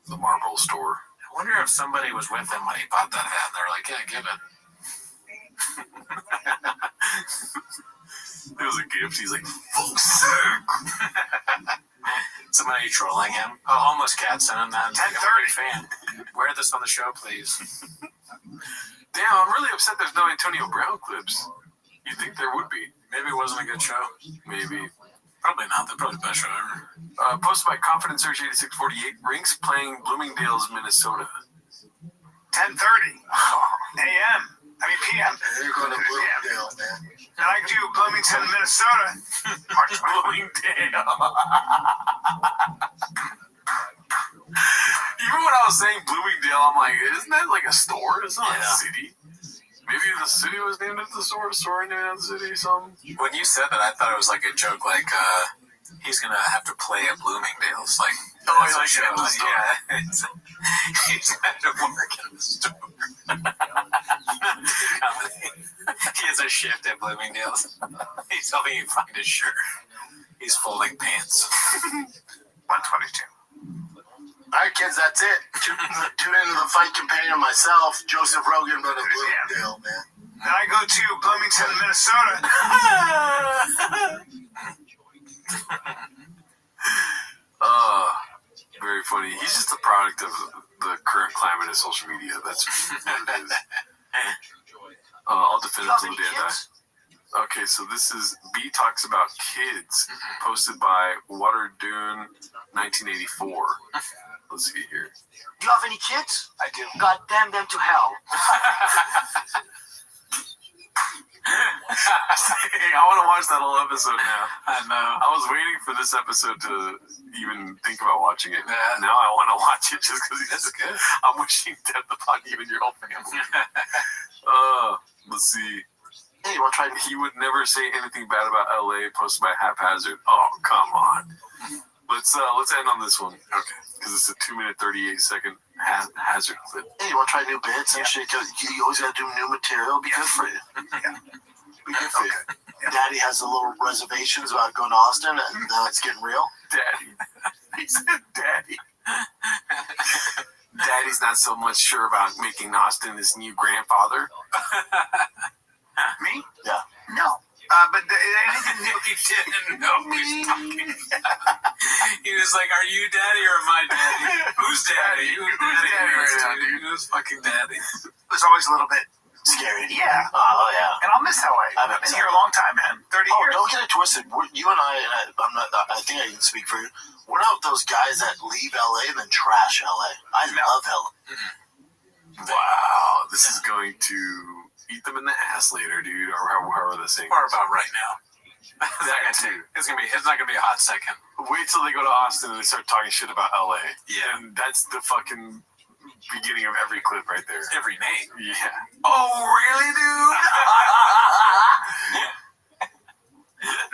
The Marlboro store. I wonder if somebody was with him when he bought that hat and they're like, "Yeah, give it." It was a gift. He's like, "Oh, sick." Somebody trolling him. A homeless cat sent him that. 10:30 fan. Wear this on the show, please. Damn, I'm really upset there's no Antonio Brown clips. You'd think there would be. Maybe it wasn't a good show. Maybe. Probably not. They're probably the best show ever. Posted by Confident Search 8648. Rinks playing Bloomingdale's, Minnesota. 10:30 a.m. p.m. You're going to Bloomingdale, man. And I do Bloomington, Minnesota. Bloomingdale. Even when I was saying Bloomingdale, I'm like, isn't that like a store? It's not a city. Maybe the city was named after the store named after the city, something. When you said that, I thought it was like a joke, like he's gonna have to play at Bloomingdale's, like he's like shit, in the store. Yeah, he's had to work in the store. He has a shift at Bloomingdale's. He's helping you find his shirt. He's folding pants. 122. All right, kids, that's it. Tune into the fight companion myself, Joseph Rogan, but a Bloomingdale, man. Then I go to Bloomington, Minnesota. Very funny. He's just a product of the current climate of social media. That's what it is. I'll defend him till the day I die. Okay, so this is B Talks About Kids, posted by Water Dune 1984. Let's see here. Do you have any kids? I do. God damn them to hell. I want to watch that whole episode now. I know. I was waiting for this episode to even think about watching it. Yeah. Now I want to watch it just because That's good. I'm wishing death upon you and your whole family. Let's see. Hey, you want to try? He would never say anything bad about LA, posted by Haphazard. Oh, come on. Let's end on this one. Okay. Because it's a 2-minute 38-second hazard clip. Hey, you want to try new bits and shit? Because you always got to do new material. Be good for you. Be good for you. Daddy has a little reservations about going to Austin, and it's getting real. Daddy. He said daddy. Daddy's not so much sure about making Austin his new grandfather. Me? Yeah. No. But anything new He didn't know who was talking. He was like, "Are you daddy or am I daddy? Who's daddy? Who's daddy? Who's fucking daddy?" There's always a little bit Gary. Yeah. Oh, yeah. And I'll miss LA. I've been here a long time, man. 30 years. Don't get it twisted. You and I think I can speak for you. We're not those guys that leave LA and then trash LA. I love LA. Wow, this is going to eat them in the ass later, dude, or however the saying. Or about right now. That too. It's not gonna be a hot second. Wait till they go to Austin and they start talking shit about LA. Yeah. And that's the fucking beginning of every clip right there. Every name. Yeah. Oh, really, dude?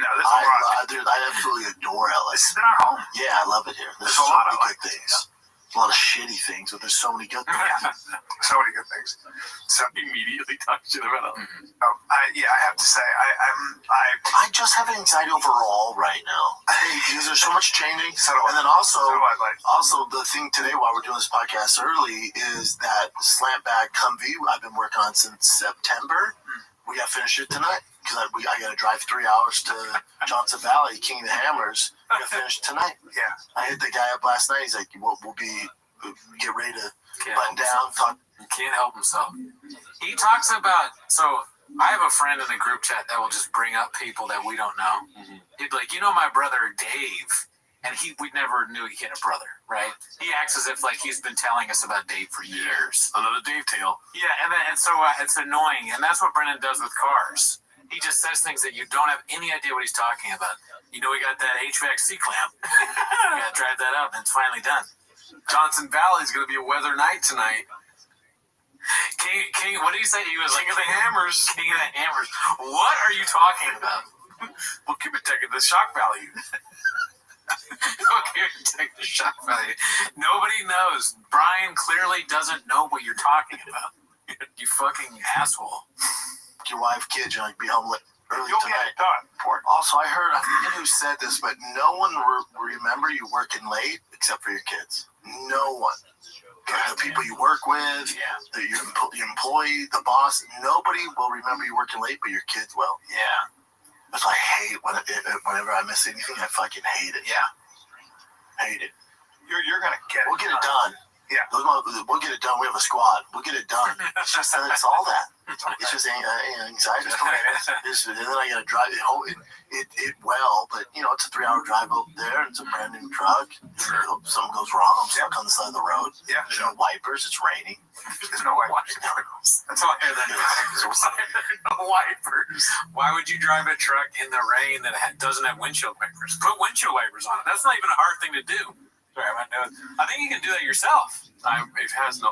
No, this is dude, I absolutely adore LA. This has been our home. Yeah, I love it here. There's a so lot many of good things. A lot of shitty things, but there's so many good things. So many good things. So immediately talk shit about LA. I have to say, I just have anxiety overall right now. Because there's so much changing. And then also the thing today while we're doing this podcast early is that Slant Bag Comfy I've been working on since September. We got to finish it tonight because I got to drive 3 hours to Johnson Valley, King of the Hammers. We got to finish it tonight. Yeah. I hit the guy up last night. He's like, we'll get ready to button down. He can't help himself. He talks about, so I have a friend in the group chat that will just bring up people that we don't know. Mm-hmm. He'd be like, my brother Dave, and we never knew he had a brother, right? He acts as if like he's been telling us about Dave for years. Another Dave tale. Yeah, and so it's annoying, and that's what Brennan does with cars. He just says things that you don't have any idea what he's talking about. We got that HVAC C-clamp. You got to drive that up, and it's finally done. Johnson Valley's going to be a weather night tonight. King, what did he say? He was King of the Hammers. King of the Hammers. What are you talking about? We'll keep it taking the shock value. Okay, take the shock value. Nobody knows. Brian clearly doesn't know what you're talking about. You fucking asshole. Your wife, kids, you're like, be home early You'll tonight. get it done. Also, I forget who said this, but no one remember you working late except for your kids. No one. The people you work with, your employee, the boss, nobody will remember you working late, but your kids will. Yeah. That's why I hate whenever I miss anything. I fucking hate it. Yeah. Hate it. You're gonna get it. We'll get it done. Yeah. We'll get it done. We have a squad. We'll get it done. It's just it's all that. It's just anxiety. And then I gotta drive it home. It well, but it's a 3-hour drive up there. It's a brand new truck. Sure. If something goes wrong, I'm stuck on the side of the road. Yeah. There's no wipers. It's raining. There's no wipers. That's all I hear. No wipers. Why would you drive a truck in the rain that doesn't have windshield wipers? Put windshield wipers on it. That's not even a hard thing to do. Sorry, I think you can do that yourself. If it has no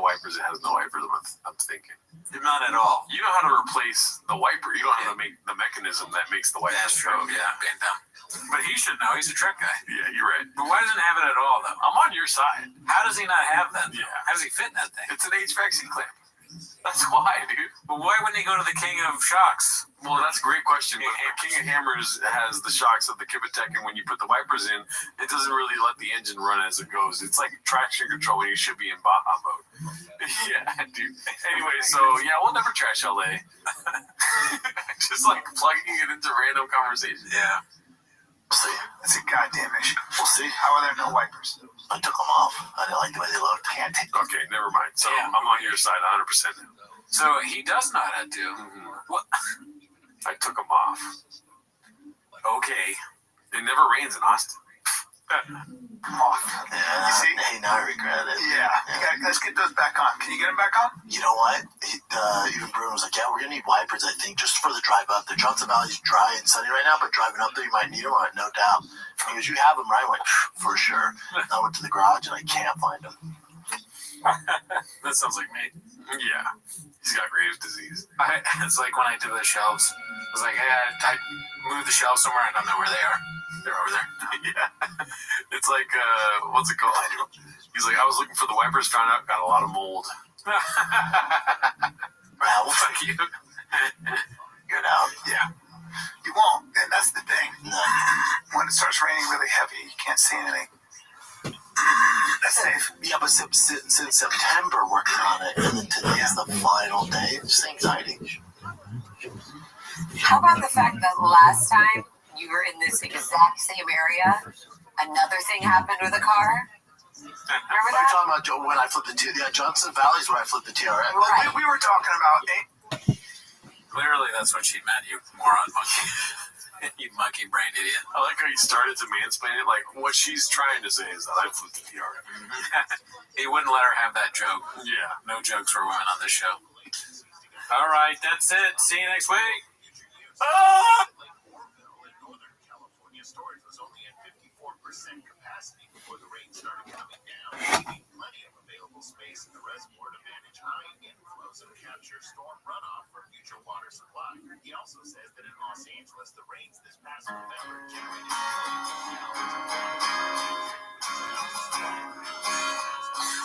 wipers, it has no wipers. I'm thinking. Not at all. You know how to replace the wiper. You know how to make the mechanism that makes the wipers. That's true. Yeah, being dumb. But he should know. He's a truck guy. Yeah, you're right. But why doesn't he have it at all, though? I'm on your side. How does he not have that? Yeah. How does he fit in that thing? It's an HVAC C-clamp. That's why, dude. But why wouldn't he go to the King of Shocks? Well, that's a great question. But the King of Hammers has the shocks of the Kivitek, and when you put the wipers in, it doesn't really let the engine run as it goes. It's like traction control when you should be in Baja mode. Yeah, dude. Anyway, so yeah, we'll never trash LA. Just like plugging it into random conversation. Yeah. We'll see. It's a goddamn issue. We'll see. How are there no wipers? I took them off. I didn't like the way they looked. Okay, never mind. So I'm on your side 100% now. So he does know how to do. What? I took them off. Okay. It never rains in Austin. Yeah, You see? hey, now I regret it. Yeah. Let's get those back on. Can you get them back on? You know what? Even Bruno was like, yeah, we're going to need wipers, I think, just for the drive up there. Johnson Valley's dry and sunny right now, but driving up there, you might need them. I went, no doubt. He goes, you have them, right? I went, for sure. And I went to the garage, and I can't find them. That sounds like me. Yeah. He's got Graves' disease. It's like when I did the shelves. I was like, hey, I moved the shelves somewhere. I don't know where they are. They're over there. Yeah. It's like, what's it called? He's like, I was looking for the wipers, found out, got a lot of mold. Well, Fuck you. Get out. Yeah. You won't. And that's the thing. No. When it starts raining really heavy, you can't see anything. That's safe. Yeah, but since September working on it, and then today is the final day. It's just anxiety. How about the fact that last time you were in this exact same area, another thing happened with a car? Remember You're that? talking about when I flipped the Johnson Valley's where I flipped the TRX. Well, we were talking about that's what she meant, you moron monkey. You monkey brain idiot. I like how you started to mansplain it. Like, what she's trying to say is that I flipped the PR. He wouldn't let her have that joke. Yeah. No jokes for women on this show. All right, that's it. See you next week. Ah! Northern California storage was only at 54% capacity before the rain started coming down, leaving plenty of available space in the reservoir to manage high inflows and capture storm runoff for future water supply. He also says that in Los Angeles, the rains this past November generated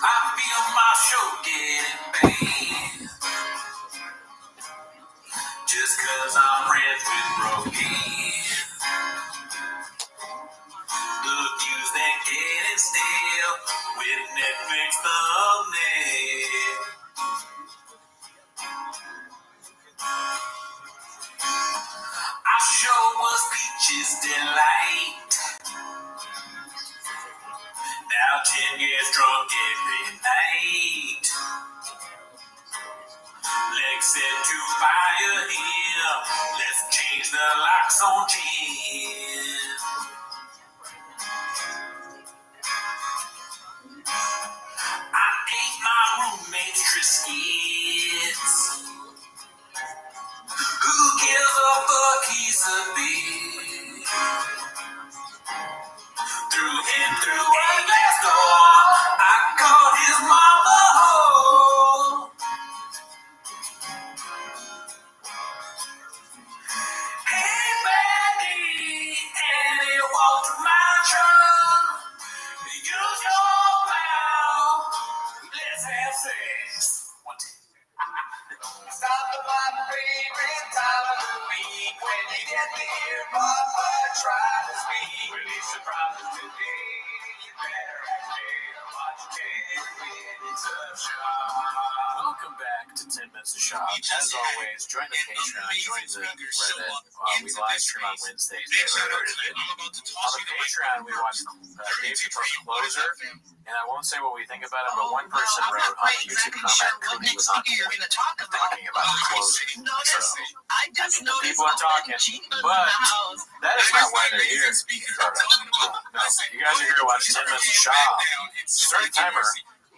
I feel my show getting paid just cause I'm friends with Brody. The views that getting stale with Netflix thumbnail. Our show was Peaches Delight. Now 10 years drunk every night. Lex said to fire him. Let's change the locks on 10. I ate my roommate's Triscuits. Who gives a fuck? He's a bitch. Through him, through a glass door, I called his mama home. Hey, Betty, and it walked my truck. Use your mouth. Let's have sex. Stop the my favorite time of the week when you get to hear Papa try to speak. Release surprises today. You better actually watch 10 minutes of shop. Welcome back to 10 Minutes of Shop. As always, join the Patreon, join the Reddit. We live stream on Wednesdays. On the Patreon, we watch Dave Chappelle's Closer, and I won't say what we think about it, but one person wrote on the YouTube comment, Cookie was on here talking about the Closer. So, people are talking, but that is not why they're here. No, you guys are here to watch 10 Minutes of Shop. Start the timer.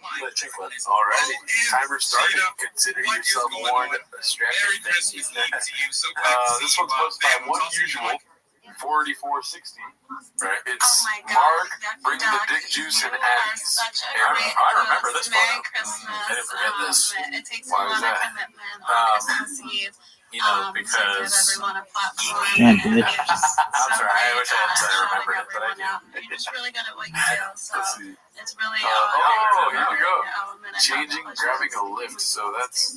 Alrighty, timer started. Consider yourself warned. Strap your things. This one's posted by One Usual 4460. Right, it's Mark bringing the dick juice and Addies. I remember this photo. I didn't forget this. Why was that? Because Man, bitch. I'm sorry, I wish I hadn't said I remembered it, but I do. You're just really good at what you do, so it's really here we go. Changing, grabbing a lift, so that's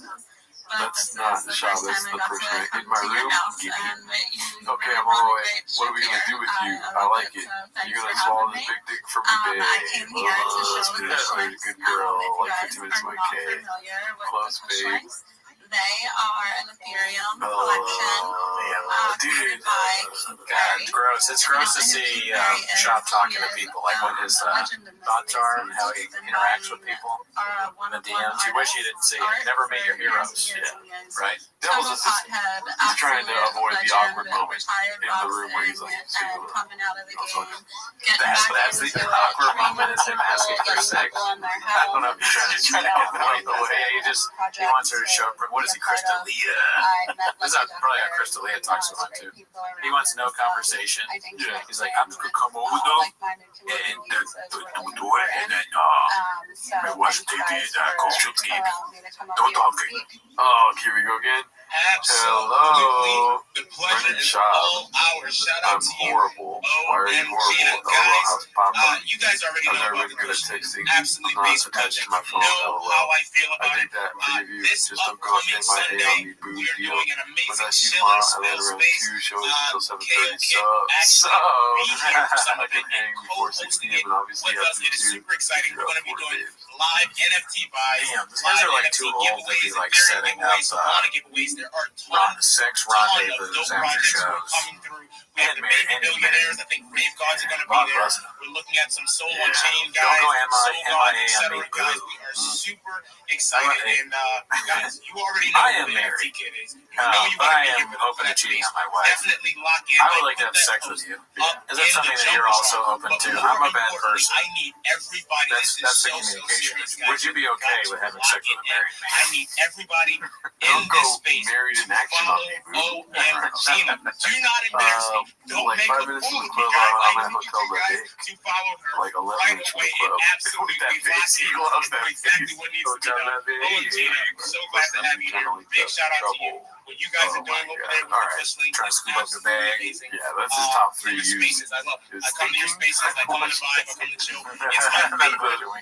not the shop, that's the first night. In my room, okay, I'm on my way. What are we gonna do with you? I like it. You're gonna swallow this big dick for me, babe. Let's do that. You're a good girl. Like 50 minutes of my K. Close, babe. They are an Ethereum collection. Dude. God, gross. It's gross to see Shop talking to people, like what his thoughts are and how he interacts with people in the DMs. You wish you didn't see it. Never meet your heroes. Yeah. Right? Devil's assistant. He's trying to avoid the awkward moment in the room where he's like, coming out of the game. That's the awkward moment is him asking for sex. I don't know if he's trying to get them out of the way. He wants her to show up. What is he, Crystalia? This is probably how Crystalia talks to him too. He wants no conversation. Yeah. He's like, I'm just gonna come over though, and do it, and then maybe watch the TV and go sleep. Don't talk. Oh, here we go again. Hello. Brendan Child. I'm horrible. Why are you horrible? How's Papa? You guys already know I'm not really good at texting. I'm not attached to my phone. how I feel I about think it. that many of you This just don't go up in my day on me, boo. we are Deal. doing an When I amazing see chilling tomorrow, I spell let around space. 2 shows until 7:30. Actually, be here for some I of can it hang and before 6 co-hosting p.m. it and obviously with us. after It is 2. super exciting. We're going to be doing live NFT buys. Damn, these guys are like too old to be like setting up sex rendezvous after shows. We have the baby billionaires. I think Rave Gods are going to be there. We're looking at some Soul on Chain guys, Soul God, etc. Guys, we are super excited. And guys, you already know who the NFT kid is. You know you I am open to cheating on my wife. Definitely lock in. I would like to have sex with you. Is that something that you're also open to? I'm a bad person. I need everybody. That's the communication. Would you be okay with having sex with a married man? I need everybody in this space. Married in action on me, boo. Gina, do not embarrass me. Don't like make 5 a minutes fool from of the me, club, guys. I'm I at need Hotel you guys Rabbi. to follow her Like 11 right minutes from away the and club. absolutely That face, he lock loves in. that Exactly what needs to be done. Oh, Gina, I'm so glad to have you here. Big shout out to you. What you guys are doing over there with the Fish Link Trying to is scoop up the bag. amazing. Yeah, that's his top 3 Your use. spaces, I love. I come to your spaces, I come to vibe, I come to chill. It's my favorite. When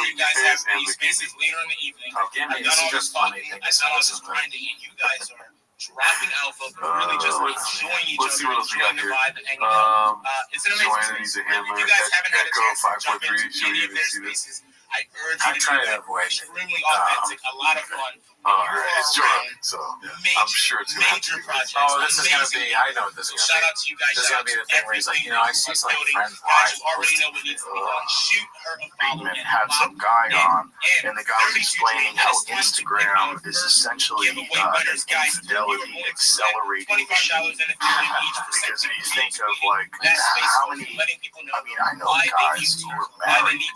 you guys have these spaces later in the evening, I've done all this talking, I've done all this grinding, and you guys are dropping alpha, but really just enjoying each other, enjoying the vibe and hanging out. It's an amazing space. If you guys haven't had a chance to jump into any of their spaces, I urge you to do that. Extremely authentic, a lot of fun. It's Jordan, so I'm sure it's going to be projects. Oh, this is going to be, I know what this is going to be. Shout out to you guys. This is going to be the thing where he's like, you know, I see some friends guys who already know what needs to be done. Shoot her a follow and had some guy on, and the guy was explaining how Instagram is essentially an infidelity accelerating machine. Because if you think of like how many, I mean, I know guys who are married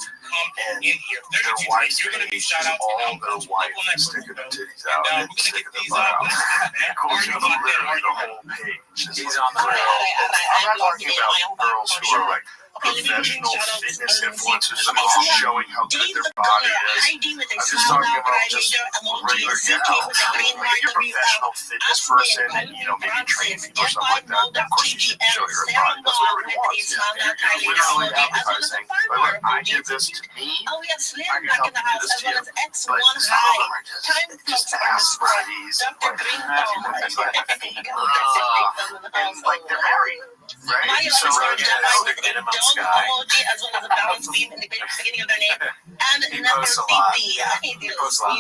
and their wives page all their wives sticking their titties out and sticking their butt out. Literally the whole page. He's on the rail. I'm not talking about girls who are like professional fitness influencers that are showing how good their body is. I'm just talking about just regular gal. You're a professional fitness person and, you know, maybe training or something like that. Of course you should show your body. That's what everybody wants. You're literally advertising. But look, I give this to me. I can help you do this to you. But some of them are just ass bodies. And like they're married. Right? So the minimum sky. He posts a lot. He posts a lot.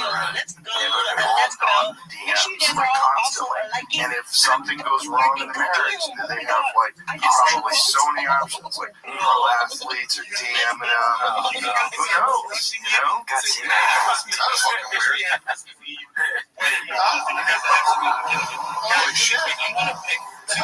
Constantly. And if something goes wrong in the marriage, then they have like probably so many options, like pro athletes or DMing them. Who knows? You know? That's fucking weird. Holy shit. The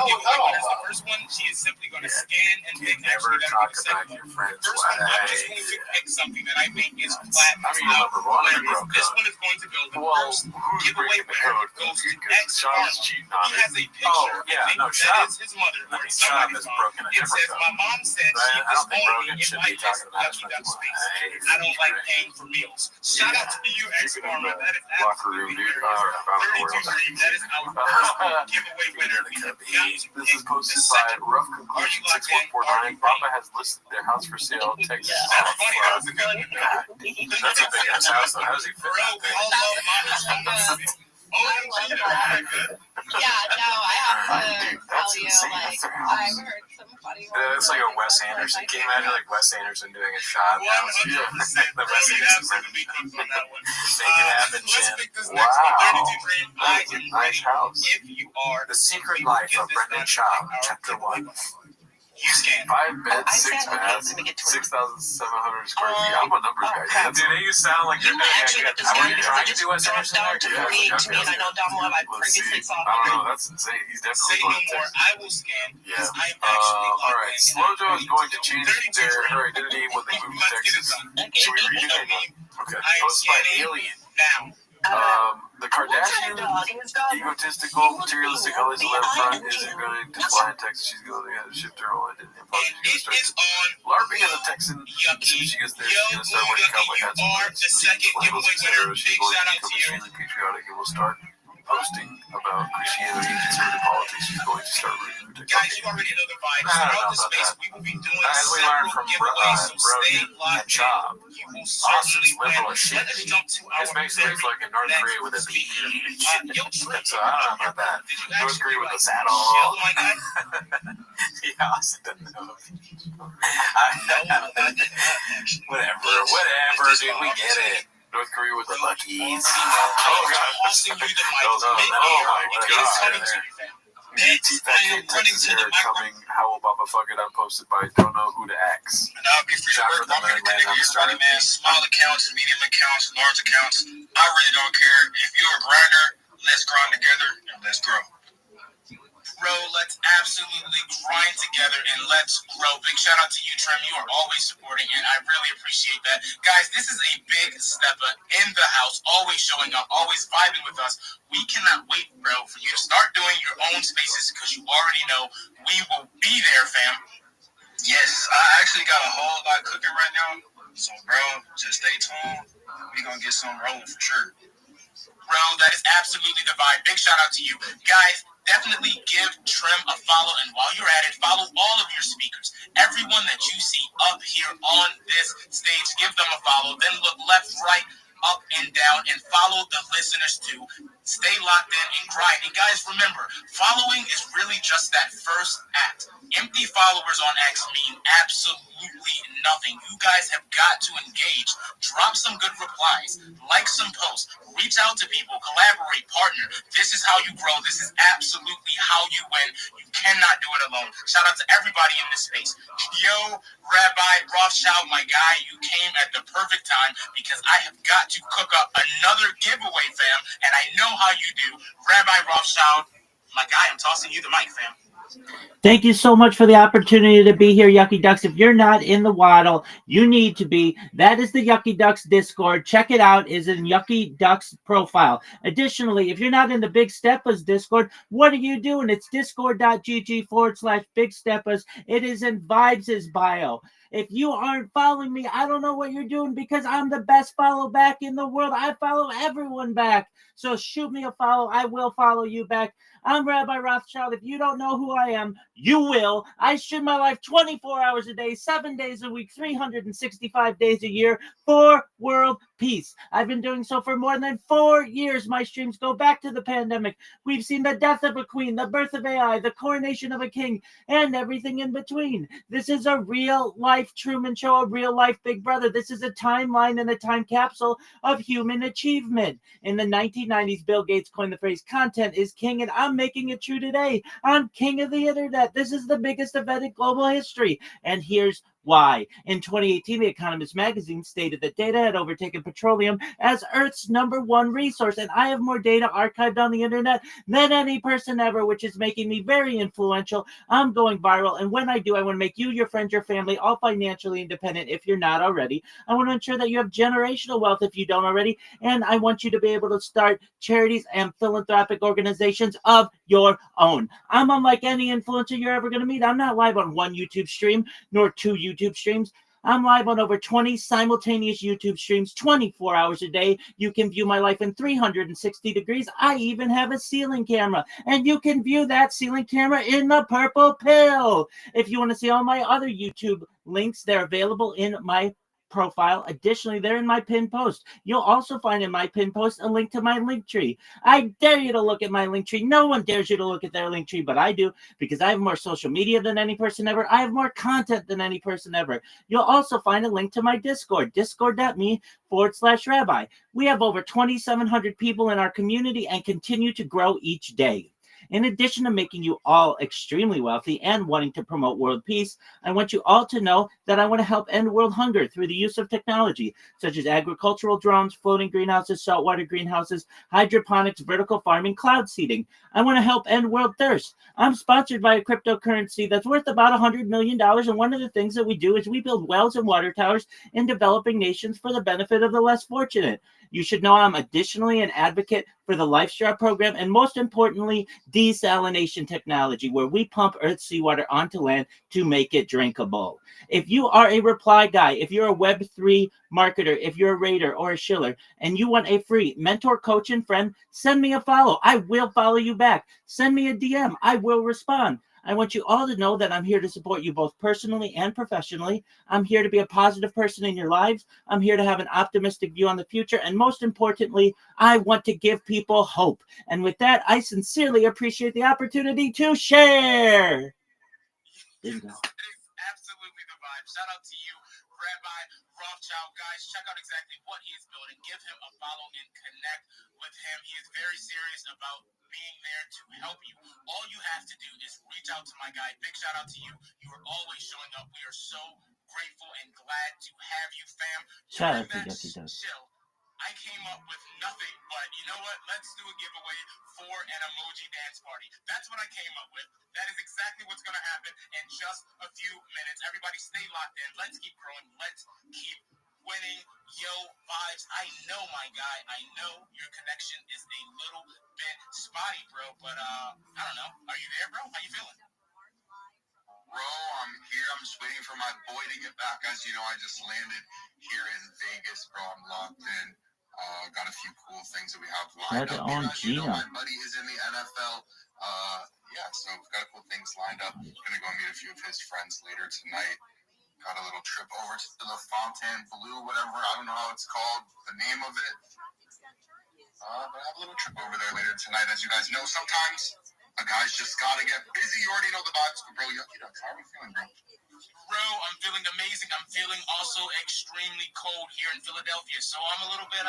first one, she is simply going to scan and pick. Never talk about your friends. First one, I'm just going to pick something that I think is flat. This one is going to go the first giveaway winner goes to X Farmer. He has a picture. Oh, yeah, no, that is his mother or somebody's mom. It says, my mom said she was only in my SWW space. I don't like paying for meals. Shout out to you, X Farmer. That is absolutely 32 Dream. That is our first giveaway winner. This is posted by Rough Conclusion 6149. Brahma has listed their house for sale. Texas. That's a big ass house. How does he fit that thing? Yeah, no, I have to tell you, like, I've heard some funny ones. It's like a Wes Anderson. Can you imagine like Wes Anderson doing a shot house? Yeah. The Wes Anderson make it happen, Jim. Wow. Nice house. The Secret Life of Brendan Schaub, Chapter 1. You scan 5 beds, 6 baths, 6,700 square feet. I'm a numbers guy. Dude, you sound like you're doing it. Are you trying to do Wes Anderson there? To me, and I know damn well I previously saw I don't know. That's insane. He's definitely going to text. I will scan. Yeah. Alright. Slojo is going to change her identity when they move to Texas. Should we read it? Okay. Posted by Alien. Now. The Kardashian, egotistical, materialistic, always left front isn't going to fly in Texas. She's going to shift her own identity. She's going to start LARPing as a Texan. As soon as she gets there, she's going to start wearing cowboy hats and boots. She's going to become extremely patriotic and will start posting about Christianity and conservative politics. She's going to start rooting for Texas. Guys, you already know the vibes. Throughout the space, we will be doing several giveaways, so stay locked in. You will certainly win. Let us jump to our It's basically like a North Korea with a beach. So I don't know about that. North Korea with a saddle. My guy. house in the Whatever, dude. We get it. North Korea with the Luckies. Oh god. Passing you the mic. Oh my god. Running to the Coming, how will Baba fuck it up? Posted by Don't Know Who to Ask. And I'll be free to work. I'm here to connect everybody, man. Small accounts, medium accounts, large accounts. I really don't care. If you're a grinder, let's grind together and let's grow. Bro, let's absolutely grind together and let's grow. Big shout out to you, Trim. You are always supporting, and I really appreciate that. Guys, this is a big stepper in the house, always showing up, always vibing with us. We cannot wait, bro, for you to start doing your own spaces because you already know we will be there, fam. Yes, I actually got a whole lot cooking right now. So, bro, just stay tuned. We're going to get some rolling for sure. Bro, that is absolutely the vibe. Big shout out to you. Guys, definitely give Trim a follow. And while you're at it, follow all of your speakers. Everyone that you see up here on this stage, give them a follow. Then look left, right, up, and down, and follow the listeners too. Stay locked in and grind. And guys, remember, following is really just that first act. Empty followers on X mean absolutely nothing. You guys have got to engage. Drop some good replies. Like some posts. Reach out to people. Collaborate. Partner. This is how you grow. This is absolutely how you win. You cannot do it alone. Shout out to everybody in this space. Yo, Rabbi Rothschild, my guy, you came at the perfect time because I have got to cook up another giveaway, fam, and I know how you do. Rabbi Rothschild, my guy, I'm tossing you the mic, fam. Thank you so much for the opportunity to be here, Yucky Ducks. If you're not in the waddle, you need to be. That is the Yucky Ducks Discord. Check it out. It's in Yucky Ducks profile. Additionally, if you're not in the Big Steppas Discord, what are you doing? It's discord.gg/Big Steppas. It is in Vibes' bio. If you aren't following me, I don't know what you're doing because I'm the best follow back in the world. I follow everyone back. So shoot me a follow. I will follow you back. I'm Rabbi Rothschild. If you don't know who I am, you will. I stream my life 24 hours a day, 7 days a week, 365 days a year for world peace. I've been doing so for more than 4 years. My streams go back to the pandemic. We've seen the death of a queen, the birth of AI, the coronation of a king, and everything in between. This is a real-life Truman Show, a real-life Big Brother. This is a timeline and a time capsule of human achievement. In the 1990s, Bill Gates coined the phrase, content is king, and I'm making it true today. I'm king of the internet. This is the biggest event in global history. And here's why. In 2018, The Economist magazine stated that data had overtaken petroleum as Earth's #1 resource, and I have more data archived on the internet than any person ever, which is making me very influential. I'm going viral, and when I do, I want to make you, your friends, your family, all financially independent if you're not already. I want to ensure that you have generational wealth if you don't already, and I want you to be able to start charities and philanthropic organizations of your own. I'm unlike any influencer you're ever going to meet. I'm not live on one YouTube stream, nor 2 YouTube streams. I'm live on over 20 simultaneous YouTube streams, 24 hours a day. You can view my life in 360 degrees. I even have a ceiling camera, and you can view that ceiling camera in the purple pill. If you want to see all my other YouTube links, they're available in my profile. Additionally, they're in my pinned post. You'll also find in my pinned post a link to my link tree. I dare you to look at my link tree. No one dares you to look at their link tree, but I do because I have more social media than any person ever. I have more content than any person ever. You'll also find a link to my Discord, discord.me/Rabbi. We have over 2,700 people in our community and continue to grow each day. In addition to making you all extremely wealthy and wanting to promote world peace, I want you all to know that I want to help end world hunger through the use of technology, such as agricultural drones, floating greenhouses, saltwater greenhouses, hydroponics, vertical farming, cloud seeding. I want to help end world thirst. I'm sponsored by a cryptocurrency that's worth about $100 million, and one of the things that we do is we build wells and water towers in developing nations for the benefit of the less fortunate. You should know I'm additionally an advocate for the LifeStraw program and, most importantly, desalination technology, where we pump Earth's seawater onto land to make it drinkable. If you are a reply guy, if you're a Web3 marketer, if you're a raider or a shiller, and you want a free mentor, coach, and friend, send me a follow. I will follow you back. Send me a DM. I will respond. I want you all to know that I'm here to support you both personally and professionally. I'm here to be a positive person in your lives. I'm here to have an optimistic view on the future. And most importantly, I want to give people hope. And with that, I sincerely appreciate the opportunity to share. Bingo. It is absolutely the vibe. Shout out to you, Rabbi Rothschild. Guys, check out exactly what he is building. Give him a follow and connect with him. He is very serious about being there to help you. All you have to do is reach out to my guy. Big shout out to you. You are always showing up. We are so grateful and glad to have you, fam. Shout out to Jesse Does. Chill. I came up with nothing, but you know what? Let's do a giveaway for an emoji dance party. That's what I came up with. That is exactly what's going to happen in just a few minutes. Everybody stay locked in. Let's keep growing. Let's keep winning. Yo, vibes. I know, my guy. I know your connection is a little bit spotty, bro, but I don't know. Are you there, bro? How you feeling? Bro, I'm here. I'm just waiting for my boy to get back. As you know, I just landed here in Vegas, bro. I'm locked in. Got a few cool things that we have lined up. As you know, my buddy is in the NFL. Yeah, so we've got cool things lined up. Gonna go meet a few of his friends later tonight. Got a little trip over to the Fontainebleau, whatever. I don't know how it's called, the name of it. But I have a little trip over there later tonight. As you guys know, sometimes a guy's just gotta get busy. You already know the vibes, but bro, how are you feeling, bro? Bro, I'm feeling amazing. I'm feeling also extremely cold here in Philadelphia, so I'm a little bit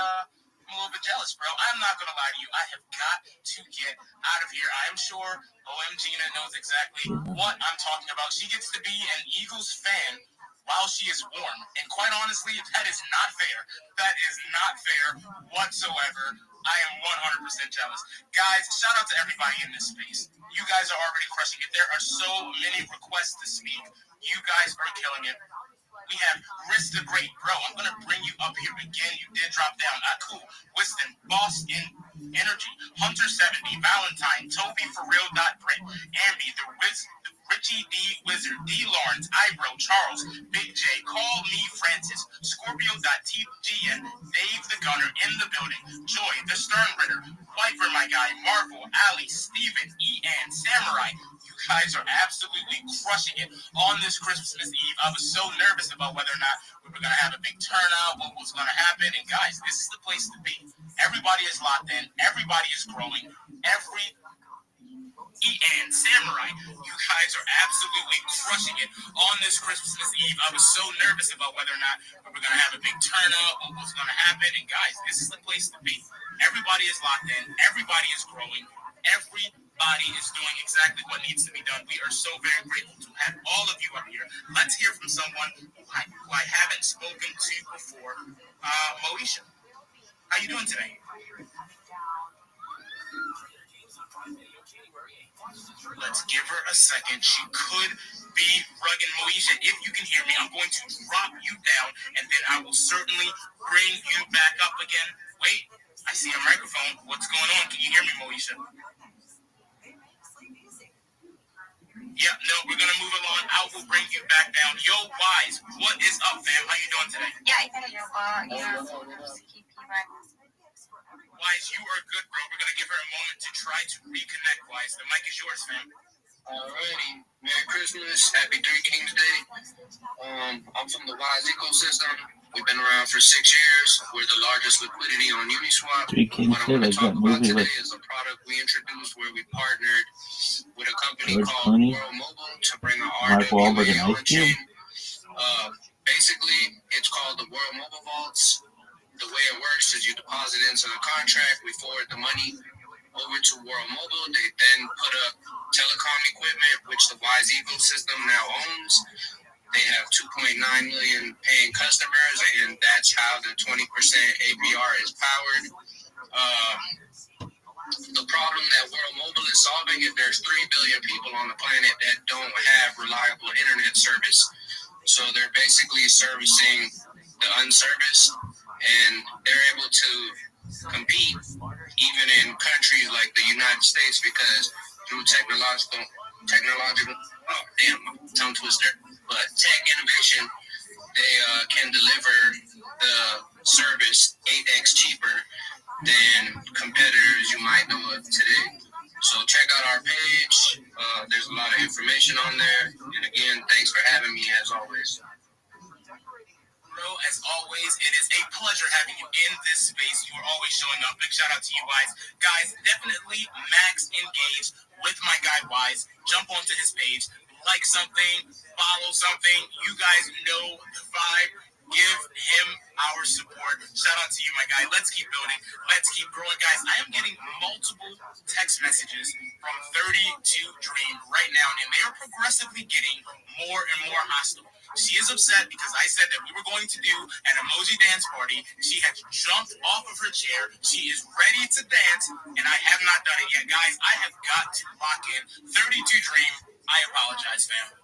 jealous, bro. I'm not gonna lie to you. I have got to get out of here. I am sure OMGina knows exactly what I'm talking about. She gets to be an Eagles fan while she is warm, and quite honestly, that is not fair. That is not fair whatsoever. I am 100% jealous. Guys, shout out to everybody in this space. You guys are already crushing it. There are so many requests to speak. You guys are killing it. We have Risk the Great. Bro, I'm going to bring you up here again. You did drop down. Cool. Wisdom, Boss in Energy, Hunter 70, Valentine, Toby for Real. Brett, Ambi, the Richie D Wizard, D Lawrence, Ibro, Charles, Big J, Call Me Francis, Scorpio.TGN, Dave the Gunner in the building, Joy, the Stern Ritter, Viper, my guy, Marvel, Ali, Steven, E.N., Samurai. You guys are absolutely crushing it on this Christmas Eve. I was so nervous about whether or not we were going to have a big turnout, what was going to happen. And guys, this is the place to be. Everybody is locked in. Everybody is growing. E.N., Samurai, you guys are absolutely crushing it on this Christmas Eve. I was so nervous about whether or not we were going to have a big turnout, what was going to happen. And guys, this is the place to be. Everybody is locked in. Everybody is growing. Everybody is doing exactly what needs to be done. We are so very grateful to have all of you up here. Let's hear from someone who I haven't spoken to before. Moesha, how you doing today? Let's give her a second. She could be rugged. Moesha, if you can hear me, I'm going to drop you down, and then I will certainly bring you back up again. Wait, I see a microphone. What's going on? Can you hear me, Moesha? Yeah, no, we're going to move along. I will bring you back down. Yo, Wise, what is up, fam? How you doing today? Wise, you are good, bro. We're going to give her a moment to try to reconnect, Wise. The mic is yours, fam. Alrighty. Merry Christmas. Happy Three Kings Day. I'm from the Wise ecosystem. We've been around for 6 years. We're the largest liquidity on Uniswap. What I want to talk about today is a product we introduced where we partnered with a company called World Mobile to bring our RWA on chain. Basically, it's called the World Mobile Vaults. The way it works is you deposit into the contract, we forward the money over to World Mobile. They then put up telecom equipment, which the Wise ecosystem now owns. They have 2.9 million paying customers, and that's how the 20% APR is powered. The problem that World Mobile is solving is there's 3 billion people on the planet that don't have reliable internet service. So they're basically servicing the unserviced, and they're able to compete even in countries like the United States because through technological tongue twister, but tech innovation, they can deliver the service 8x cheaper than competitors you might know of today. So check out our page. There's a lot of information on there. And again, thanks for having me as always. As always, it is a pleasure having you in this space. You are always showing up. Big shout out to you, Wise. Guys, definitely max engage with my guy, Wise. Jump onto his page. like something, follow something. You guys know the vibe. Give him our support. Shout out to you, my guy. Let's keep building. Let's keep growing, guys. I am getting multiple text messages from 32 Dream right now, and they are progressively getting more and more hostile. She is upset because I said that we were going to do an emoji dance party. She has jumped off of her chair. She is ready to dance, and I have not done it yet. Guys, I have got to lock in 32 Dream. I apologize, fam.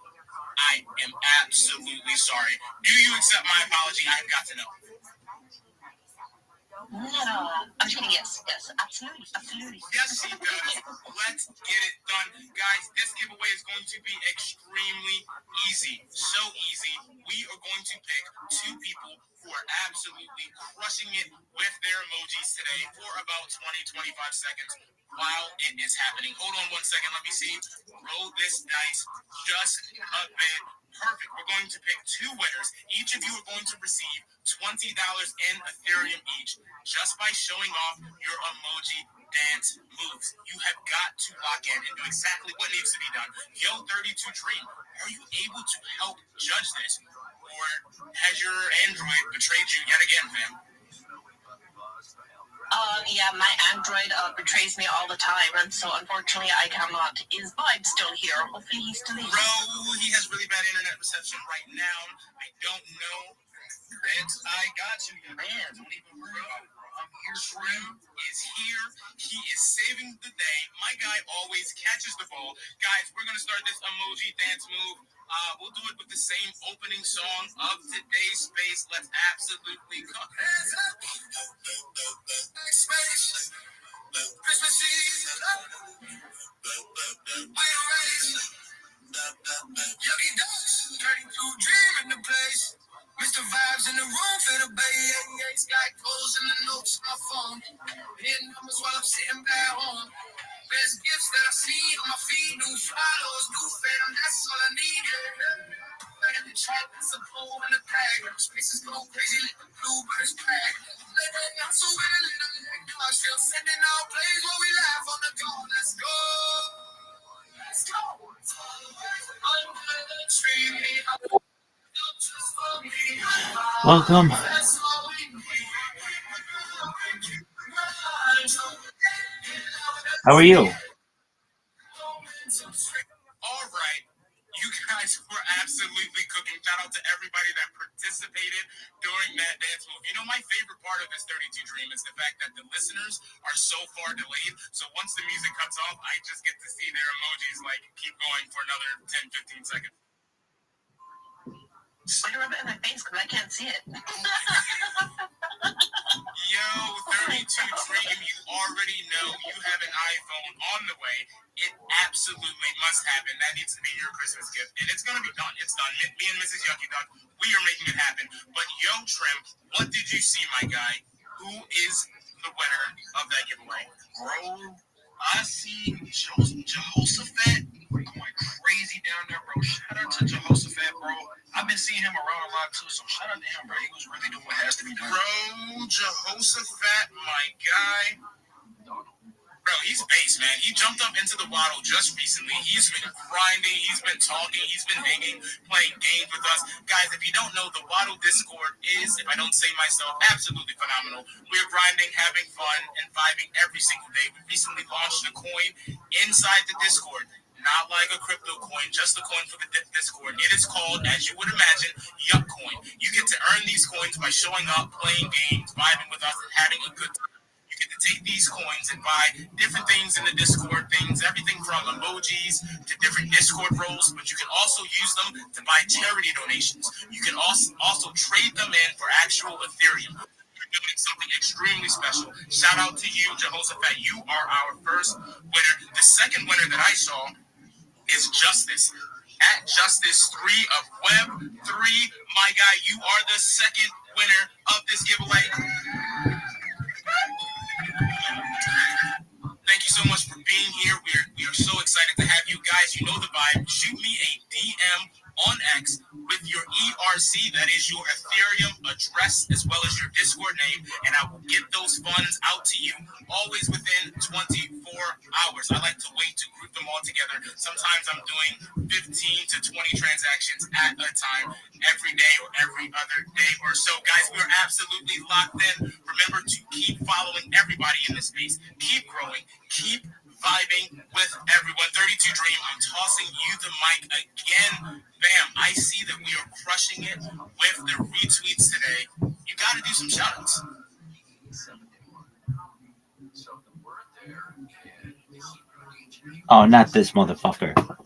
I am absolutely sorry. Do you accept my apology? I have got to know. I'm kidding. Yes, absolutely. Yes, she does. Let's get it done. Guys, this giveaway is going to be extremely easy. So easy. We are going to pick two people who are absolutely crushing it with their emojis today for about 20-25 seconds while it is happening. Hold on 1 second. Let me see. Roll this dice just a bit. Perfect. We're going to pick two winners. Each of you are going to receive $20 in Ethereum each just by showing off your emoji dance moves. You have got to lock in and do exactly what needs to be done. Yo, 32 Dream, are you able to help judge this? Or has your Android betrayed you yet again, fam? Yeah, my Android betrays me all the time, and so unfortunately I cannot. Is Vibe still here? Hopefully he's still here. Bro, he has really bad internet reception right now. I don't know. I got you, man. Don't even worry about it, bro. I'm here. Restream is here. He is saving the day. My guy always catches the ball. Guys, we're going to start this emoji dance move. We'll do it with the same opening song of today's space. Let's absolutely go. Hands up. Space. Christmas Eve. We're ready. Yucky Ducks. 32 Dream in the place. Mr. Vibes in the room for the Bay. Sky calls in the notes on my phone. Hitting numbers while I'm sitting back home. Best gifts that I see on my feed. New follows, new fam. That's all I need. And the chocolates, a pole in the bag. Spaces go crazy like the bluebirds crack. I'm so real in the neck. I'm still sending out plays while we laugh on the go. Let's go. Let's go. Under the tree. Welcome. How are you? All right. You guys were absolutely cooking. Shout out to everybody that participated during that dance move. You know, my favorite part of this 32 Dream is the fact that the listeners are so far delayed. So once the music cuts off, I just get to see their emojis like keep going for another 10-15 seconds. Put a rub it in my face because I can't see it. Yo, 32 Dream, you already know you have an iPhone on the way. It absolutely must happen. That needs to be your Christmas gift. And it's going to be done. It's done. Me and Mrs. Yucky Duck, we are making it happen. But yo, Trim, what did you see, my guy? Who is the winner of that giveaway? Bro, I see Jehoshaphat going crazy down there, bro. Shout out to Jehoshaphat, bro. I've been seeing him around a lot too, so shout out to him, bro. He was really doing what has to be done. Bro, Jehoshaphat, my guy. Bro, he's base, man. He jumped up into the waddle just recently. He's been grinding. He's been talking. He's been hanging, playing games with us. Guys, if you don't know, the Waddle Discord is, if I don't say myself, absolutely phenomenal. We're grinding, having fun, and vibing every single day. We recently launched a coin inside the Discord. Not like a crypto coin, just a coin for the Discord. It is called, as you would imagine, Yuck Coin. You get to earn these coins by showing up, playing games, vibing with us, and having a good time. You get to take these coins and buy different things in the Discord, everything from emojis to different Discord roles, but you can also use them to buy charity donations. You can also trade them in for actual Ethereum. You're doing something extremely special. Shout out to you, Jehoshaphat. You are our first winner. The second winner that I saw is Justice. At Justice3 of Web3, my guy, you are the second winner of this giveaway. Thank you so much for being here. We are so excited to have you guys. You know the vibe. Shoot me a DM on X with your ERC, that is your Ethereum address, as well as your Discord name, and I will get those funds out to you always within 24 hours. I like to wait to group them all together. Sometimes I'm doing 15 to 20 transactions at a time every day or every other day or so. Guys, we're absolutely locked in. Remember to keep following everybody in this space. Keep growing. Keep vibing with everyone. 32 Dream, I'm tossing you the mic again. Bam, I see that we are crushing it with the retweets today. You got to do some shout-outs. Oh, not this motherfucker.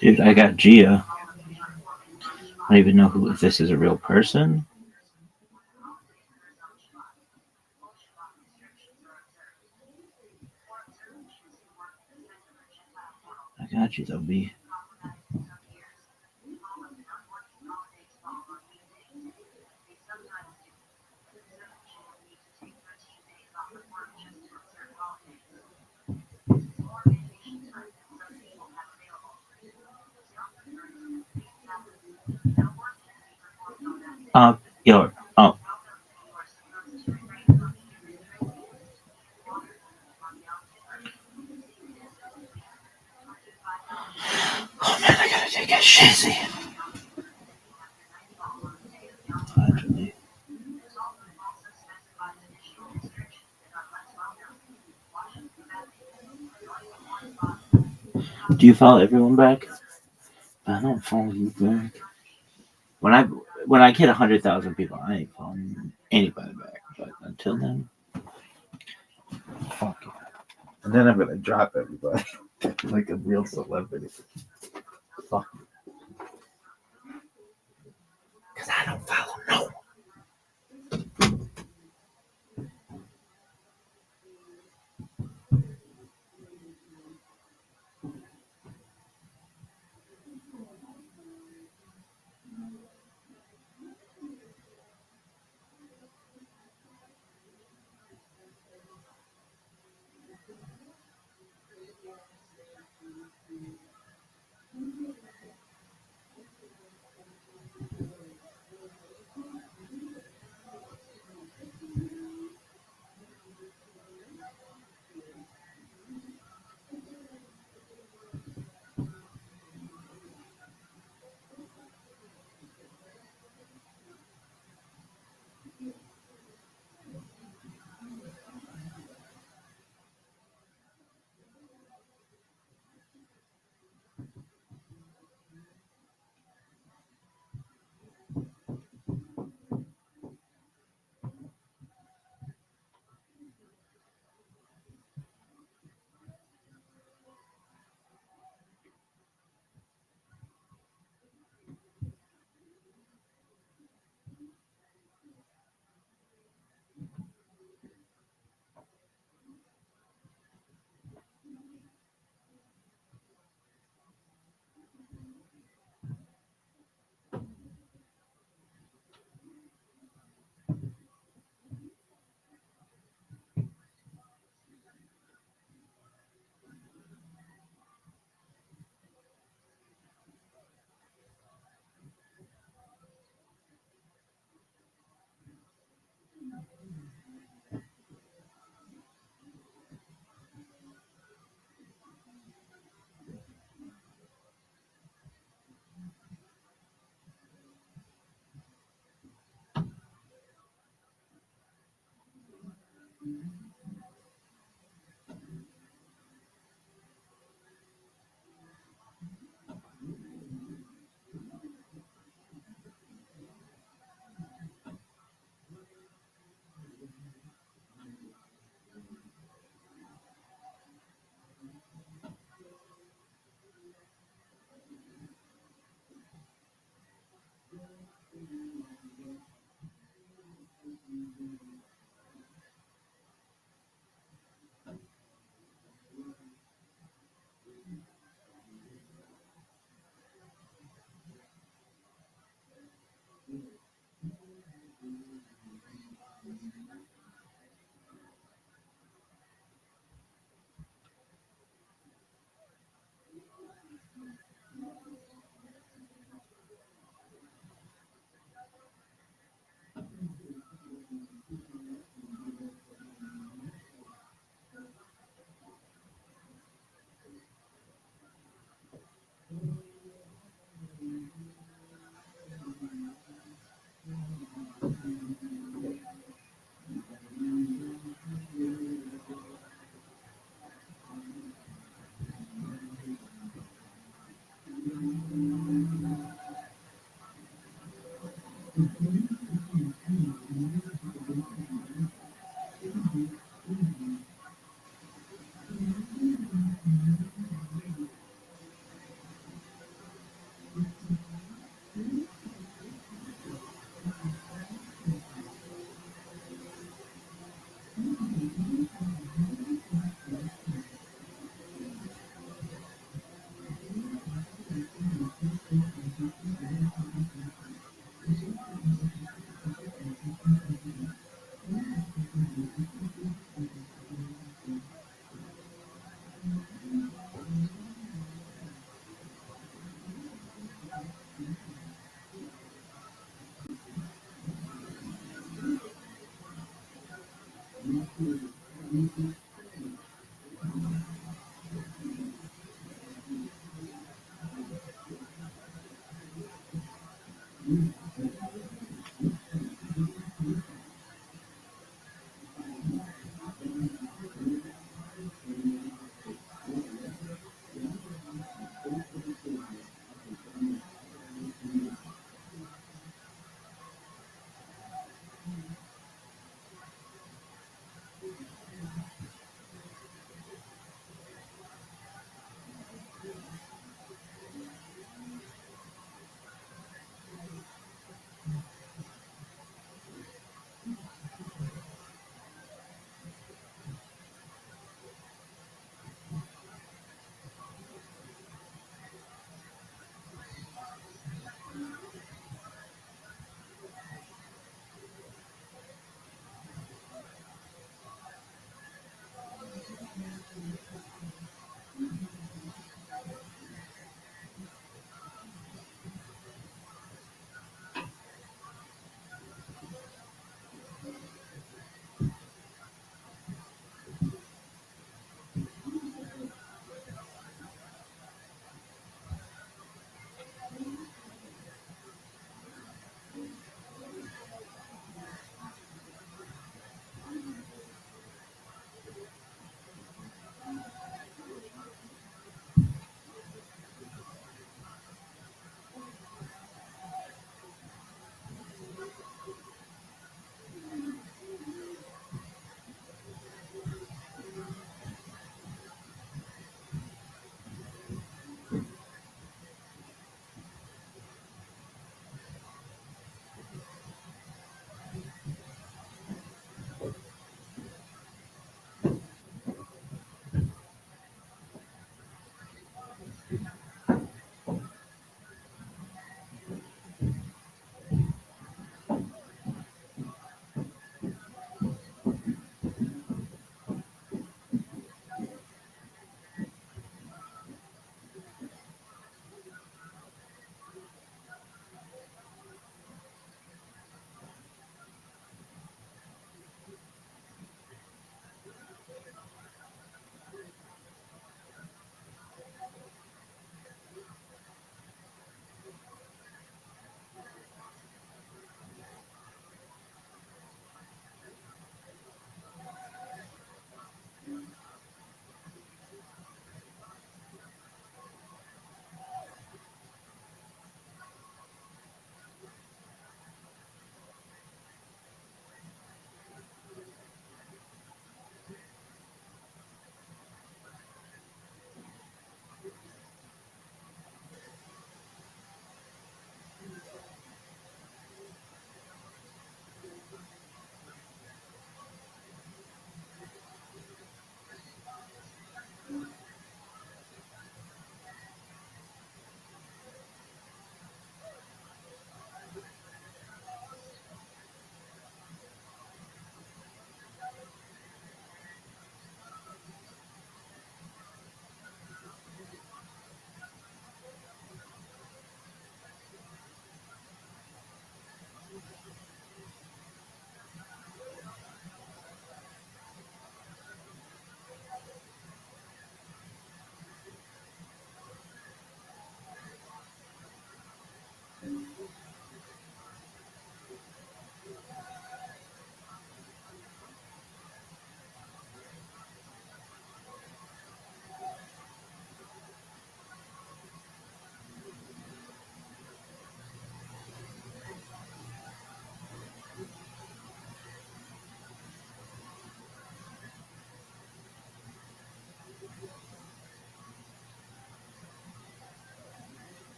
Dude, I got Gia. I don't even know if this is a real person. I got you, though, B. Yo, oh. Oh man, I gotta take a shizzy. Actually. Do you follow everyone back? I don't follow you back. When I hit 100,000 people, I ain't following anybody back. But until then, fuck it. And then I'm gonna drop everybody like a real celebrity. Fuck it. Cause I don't follow no one.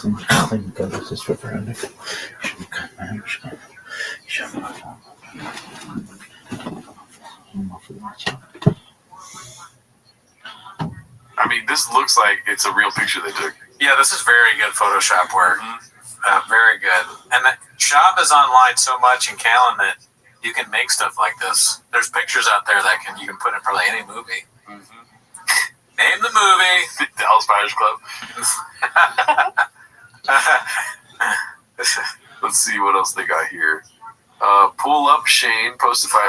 I mean, this looks like it's a real picture they took. Yeah, this is very good Photoshop work. Very good. And Shop is online so much in Callan that you can make stuff like this. There's pictures out there that you can put in probably any movie. Name the movie. Dallas Buyers Club. Let's see what else they got here. Pull Up Shane, posted by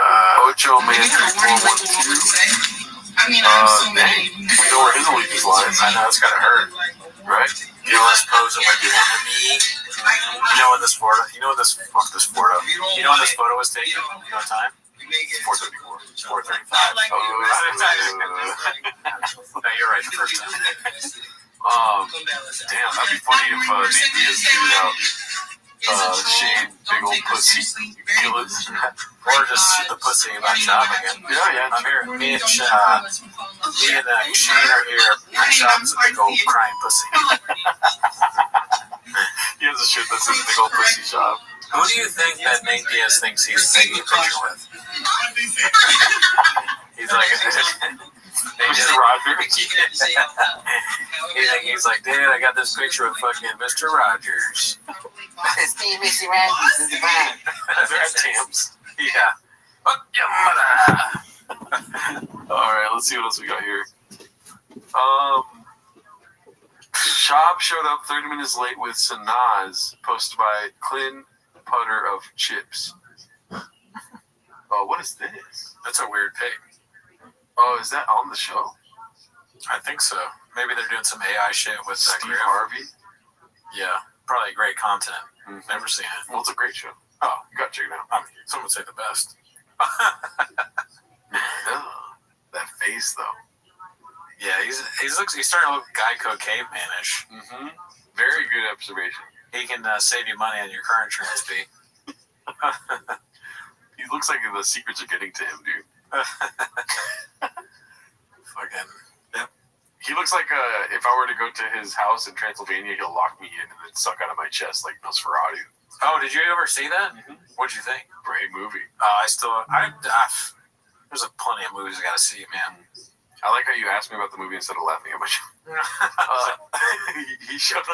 Ocho Man 3412. Dang. We know where his allegiance lies. I know, it's gotta hurt. Right? You know, let's pose him like the enemy. You know when this photo, you know when this photo was taken? You know what time? 4:34. 4:35. No, you're right the first time. Damn, that'd be funny if Nate Diaz tweeted out Shane, big old pussy, kill it. Or just shoot the pussy about Shop again. Yeah. I'm here. Me and Shane are here. And Shop's a big old crying pussy. He has a shirt that says big old pussy Shop. Who do you think that Nate Diaz thinks he's taking a picture with? He's like, Mr. Rogers. He's like, Dad, I got this picture with fucking Mr. Rogers. It's me, Mr. Rogers. This is fine. That's Tams. Yeah. Alright, let's see what else we got here. Shop showed up 30 minutes late with Sanaz, posted by Clint Putter of Chips. Oh, what is this? That's a weird pic. Oh, is that on the show? I think so. Maybe they're doing some AI shit with Steve Harvey? Yeah, probably great content. Never seen it. Well, it's a great show. Oh, you got to check it out. I mean, some would say the best. That face, though. Yeah, he's starting to look Geico cavemanish. Very good observation. He can save you money on your car insurance fee. He looks like the secrets are getting to him, dude. Fucking. Yep. He looks like if I were to go to his house in Transylvania, he'll lock me in and then suck out of my chest like Nosferatu. Oh, did you ever see that? What'd you think? Great movie. There's plenty of movies I gotta see, man. I like how you asked me about the movie instead of laughing at my show. He showed up.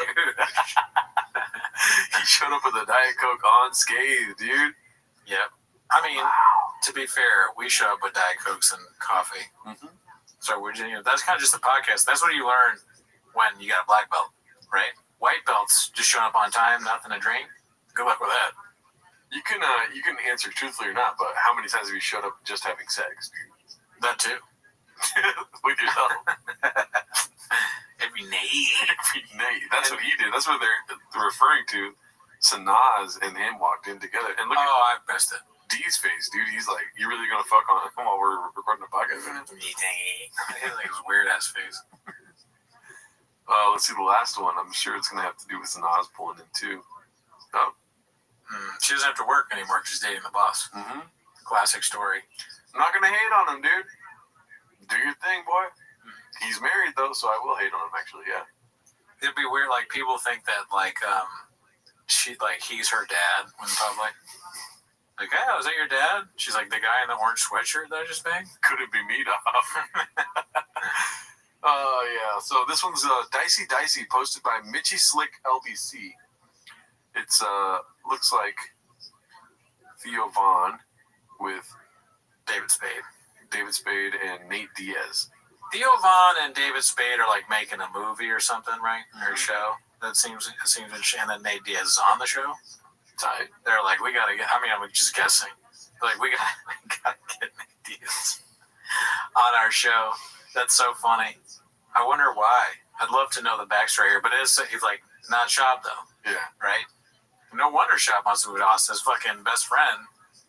He showed up with a Diet Coke unscathed, dude. Yep. I mean, to be fair, we show up with Diet Cokes and coffee. So that's kind of just the podcast. That's what you learn when you got a black belt, right? White belts just showing up on time, nothing to drink. Good luck with that. You can answer truthfully or not, but how many times have you showed up just having sex, dude? That too. With yourself. Every night. That's what he did. That's what they're referring to. Sanaz and him walked in together. And look I missed it. D's face, dude. He's like, you really gonna fuck on him while we're recording a podcast? He has like his weird ass face. Let's see the last one. I'm sure it's gonna have to do with Sanaz pulling in too. Oh. She doesn't have to work anymore because she's dating the boss. Classic story. I'm not gonna hate on him, dude. Do your thing, boy. He's married though, so I will hate on him. Actually, yeah. It'd be weird. Like people think that he's her dad when in public. Like, hey, was that your dad? She's like, the guy in the orange sweatshirt that I just banged? Could it be me, dog? Yeah. So this one's Dicey, posted by Mitchy Slick LBC. It's looks like Theo Vaughn with David Spade and Nate Diaz. Theo Vaughn and David Spade are like making a movie or something, right? Or a show. It seems interesting. And then Nate Diaz is on the show. Tight. They're like, we gotta get. I mean, I'm just guessing. They're like, we gotta get Nate Diaz on our show. That's so funny. I wonder why. I'd love to know the backstory here, but he's like not Shop though. Yeah. Right. No wonder Shop wants to move to Austin. His fucking best friend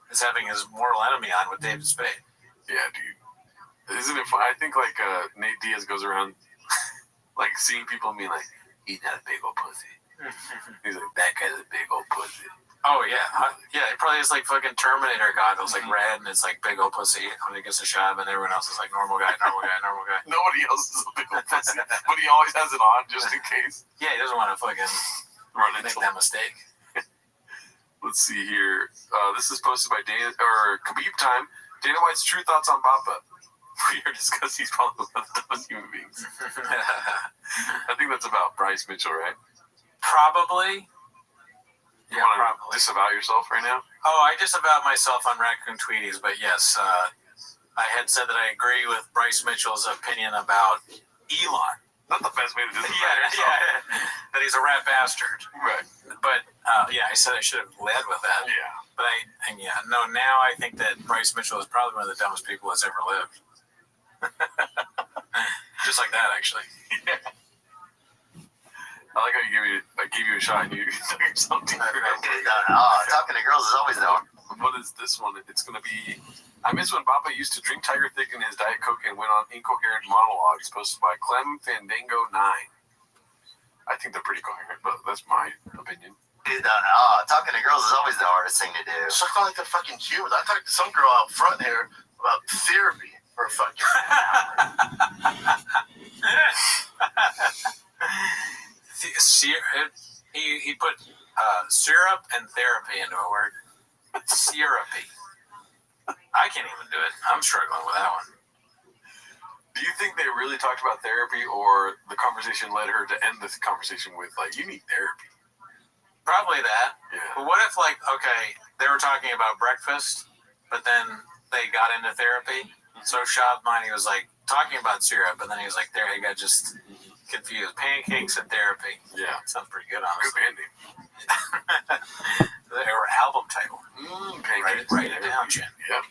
is having his mortal enemy on with David Spade. Yeah, dude. Isn't it fun? I think Nate Diaz goes around like seeing people and being like, he's not a big old pussy. He's like, that guy's a big old pussy. Oh yeah, yeah. It probably is like fucking Terminator goggles, like red, and it's like big old pussy when he gets a shot, and everyone else is like normal guy. Nobody else is a big old pussy, but he always has it on just in case. Yeah, he doesn't want to fucking make that mistake. Let's see here. This is posted by Khabib Time. Dana White's true thoughts on Bappa. We are discussing he's probably one of the dumbest human beings. I think that's about Bryce Mitchell, right? Probably. You want to disavow yourself right now? Oh, I disavowed myself on Raccoon Tweeties, but yes, I had said that I agree with Bryce Mitchell's opinion about Elon. Not the best way to disavow yourself. Yeah, that he's a rat bastard. Right. But I said I should have led with that. Yeah. But now I think that Bryce Mitchell is probably one of the dumbest people that's ever lived. Just like that, actually. Yeah. I like how I gave you a shot and you took yourself deeper. Talking to girls is always down. What is this one? It's going to be... I miss when Bappa used to drink Tiger Thick in his Diet Coke and went on incoherent monologues posted by Clem Fandango 9. I think they're pretty coherent, but that's my opinion. Dude, talking to girls is always the hardest thing to do. So I like the fucking cute. I talked to some girl out front here about therapy for a fucking He put syrup and therapy into a word. Syrupy. I can't even do it. I'm struggling with that one. Do you think they really talked about therapy, or the conversation led her to end this conversation with, like, you need therapy? Probably that. Yeah. But what if, they were talking about breakfast, but then they got into therapy? So Shab Mani was, talking about syrup, and then he was like, there, he got just confused. Pancakes and therapy. Yeah. Sounds pretty good, honestly. Good band name. They were album title. Write it down, Jen. Yep.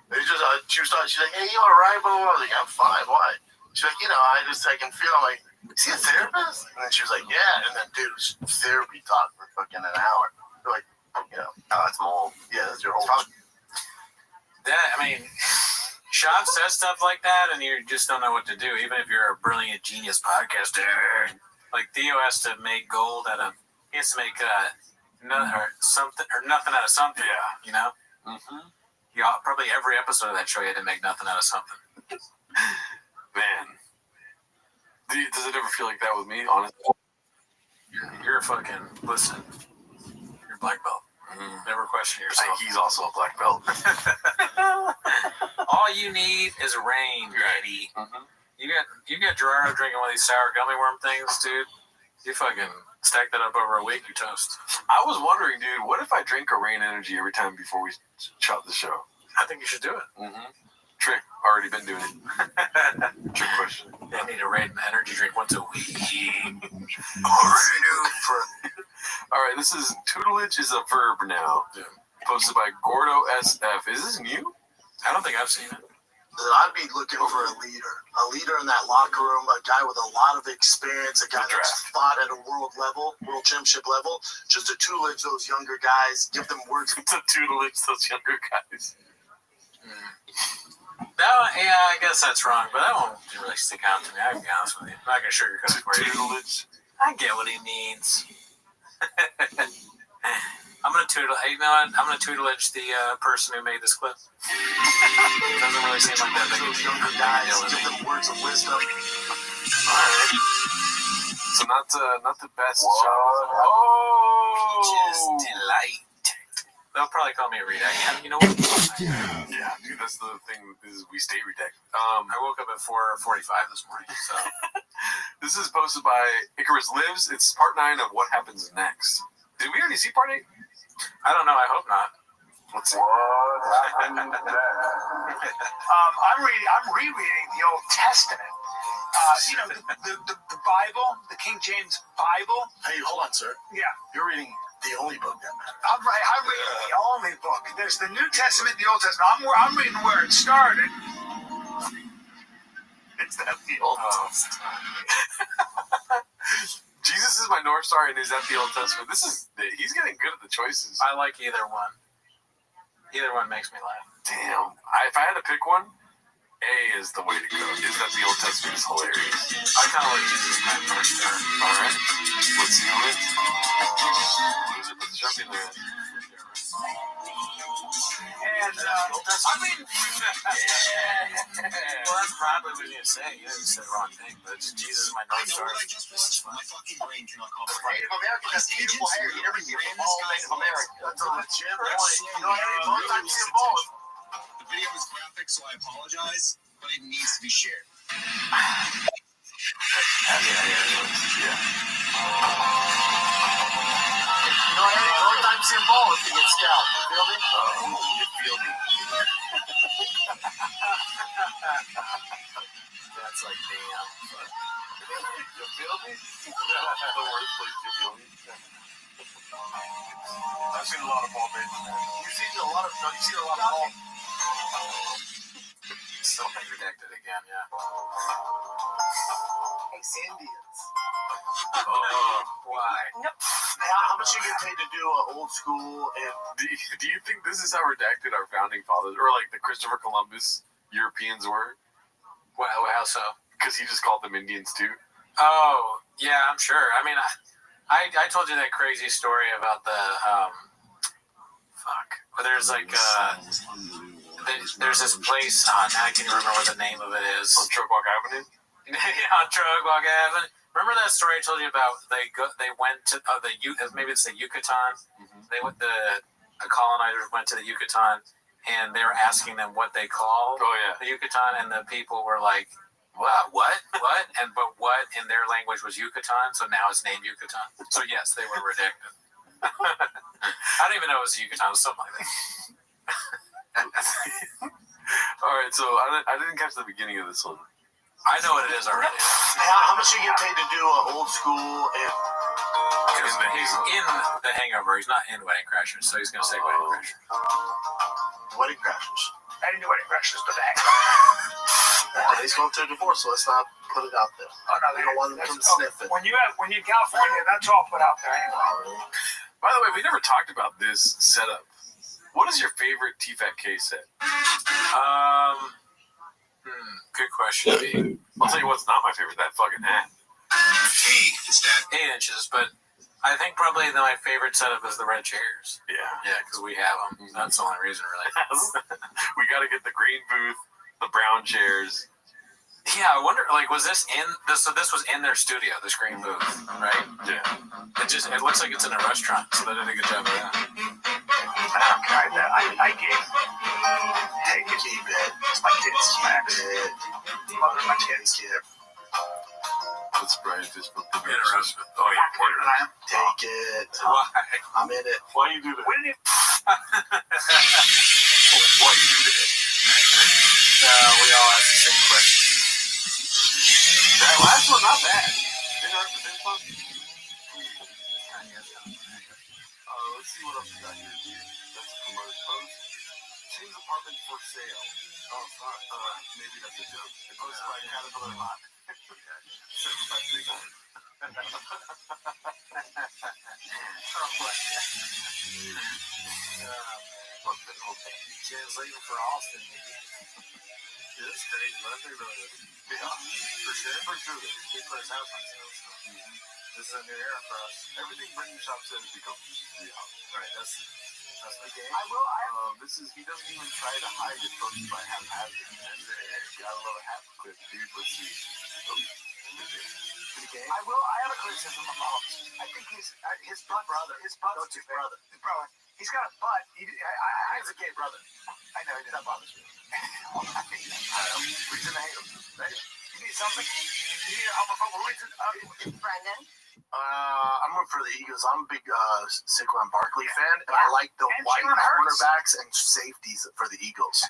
They just, she's like, hey, you all right, bro? I was like, I'm fine. Why? She's like, I can feel. I'm like, is he a therapist? And then she was like, yeah. And then, dude, it was therapy talk for fucking an hour. They're like, that's mold. Yeah, that's your whole. Shab says stuff like that, and you just don't know what to do, even if you're a brilliant genius podcaster. Like, Theo has to make gold he has to make nothing out of something. Yeah. You know? Mm-hmm. Probably every episode of that show, you had to make nothing out of something. Man. Does it ever feel like that with me, honestly? You're a fucking, listen, you're a black belt. Never question yourself. He's also a black belt. All you need is rain, Daddy. Mm-hmm. You got Gerardo drinking one of these sour gummy worm things, dude. You fucking stack that up over a week, you toast. I was wondering, dude, what if I drink a Rain Energy every time before we shot the show? I think you should do it. Mm-hmm. Trick. Already been doing it. Trick question. I need a Rain Energy drink once a week. All right, this is tutelage is a verb now. Yeah. Posted by Gordo SF. Is this new? I don't think I've seen it. I'd be looking for a leader in that locker room, a guy with a lot of experience, a guy that's fought at a world championship level, just to tutelage those younger guys, give them words. To tutelage those younger guys. I guess that's wrong, but that won't really stick out to me. I'll be honest with you. I'm not going to sugarcoat it for you. Tutelage. I get what he means. I'm going to tutelage. You know what? I'm going to tutelage the person who made this clip. It doesn't really seem like that big of a deal. Give them words of wisdom. All right. So not the best job. Peaches delight. They'll probably call me a redact. You know what? Yeah, dude, that's the thing. Is we stay redacted. I woke up at 4:45 this morning. So this is posted by Icarus Lives. It's part 9 of What Happens Next. Did we already see part 8? I don't know. I hope not. Let's see. I'm rereading the Old Testament. The Bible, the King James Bible. Hey, hold on, sir. Yeah. You're reading the only book that matters. I'm reading the only book. There's the New Testament, the Old Testament. I'm reading where it started. Is that the Old Testament? Jesus is my North Star, and is that the Old Testament? He's getting good at the choices. I like either one. Either one makes me laugh. Damn. If I had to pick one, A is the way to go. Is that the Old Testament is hilarious. I kind of like Jesus as my North Star. All right. Let's see who wins. Loser puts the sharpie in there. And And I mean, well, that's probably what you say. You said the wrong thing, but Jesus is my North Star. My fucking brain cannot comprehend. Native American, that's beautiful hair. You never see all Native American. That's a legit point. You know, both times see them both. The video is graphic, so I apologize, but it needs to be shared. You know, Harry, both times see them both. You get scalped. You feel me? You feel me? That's like, damn. You feel me? The worst place you feel me? I've seen a lot of ball baits, man. You've seen a lot of ball. Still been redacted again, yeah. Indians. Why? How much you get paid to do an old school? And Do you think this is how redacted our founding fathers, or like the Christopher Columbus Europeans were? Well, how so? Because he just called them Indians too. Oh, yeah, I'm sure. I mean, I told you that crazy story about the where there's like there's this place. Now I can't remember what the name of it is. On Trogwalk Avenue. Yeah, on Trogwalk Avenue. Remember that story I told you about? They went to maybe it's the Yucatan. Mm-hmm. The colonizers went to the Yucatan, and they were asking them what they called the Yucatan, and the people were like, "What? But what in their language was Yucatan, so now it's named Yucatan." So yes, they were redacted. I don't even know it was Yucatan, it was something like that. All right, so I didn't catch the beginning of this one. I know what it is already. how much you get paid to do an old school? And he's in The Hangover. He's not in Wedding Crashers, so he's going to say Wedding Crashers. Wedding Crashers. I didn't do Wedding Crashers today. He's going through a divorce, so let's not put it out there. Oh, no, we don't want them to sniff it. When you're in California, that's all put out there anyway. By the way, we never talked about this setup. What is your favorite TFAT-K set? Good question. I'll tell you what's not my favorite. That fucking hat. Hey, it's that 8 inches, but I think probably my favorite setup is the red chairs. Yeah, because we have them. That's the only reason, really. We got to get the green booth, the brown chairs. Yeah, I wonder. Like, was this in this? So this was in their studio, this green booth, right? Yeah. It looks like it's in a restaurant, so they did a good job of that. I gave. Hey, keep it. It's my kids. Mother of my kids. Let's Brian just put the interrupt. Oh yeah, take it. Why? I'm in it. Why you do that? Why you do that? We all ask the same question. That last one, not bad. Didn't hurt the fifth one. Let's see what else we got here, dude. That's a commercial post. Change apartment for sale. Oh, fuck. Maybe that's a joke. It posted by Caterpillar Lock. 753. Translating for Austin. This is crazy. Let's think about it. Yeah, for sure. He put his house on sale, so this is a new era for us. Everything Brendan Shop says becomes real. Right, that's the game. He doesn't even try to hide his posts by haphazard. Gotta love a half clip, dude. Let's see. I have a criticism about. I think his brother. He's got a butt. He's a gay brother. I know that bothers me. Reason to hate him. Right? You need something. You need a homophobic reason. Brendan? I'm rooting for the Eagles. I'm a big Saquon Barkley fan, and I like the white Jalen Hurts. cornerbacks and safeties for the Eagles.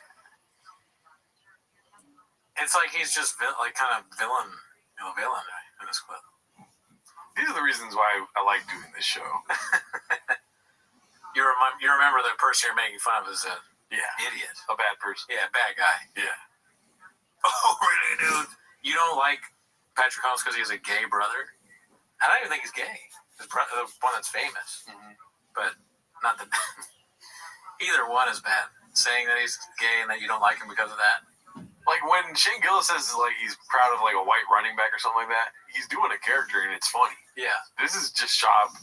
It's like he's just kind of villain in this clip. These are the reasons why I like doing this show. You remember the person you're making fun of is an idiot. A bad person. Yeah, bad guy. Yeah. Oh, really, dude? You don't like Patrick Holmes because he's a gay brother? I don't even think he's gay. The one that's famous. Mm-hmm. But not the... Either one is bad. Saying that he's gay and that you don't like him because of that. Like when Shane Gillis says like he's proud of like a white running back or something like that, he's doing a character and it's funny. Yeah. This is just Schaub.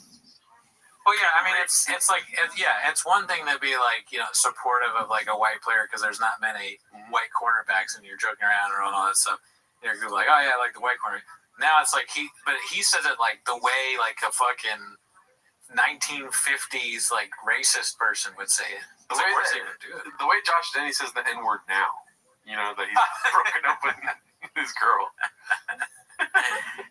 Well, yeah, I mean, it's one thing to be like, supportive of like a white player because there's not many white cornerbacks and you're joking around and all that stuff. You're like, oh yeah, I like the white corner. Now it's like he says it like the way like a fucking 1950s like racist person would say it. The way Josh Denny says the N-word now, that he's broken up with his girl.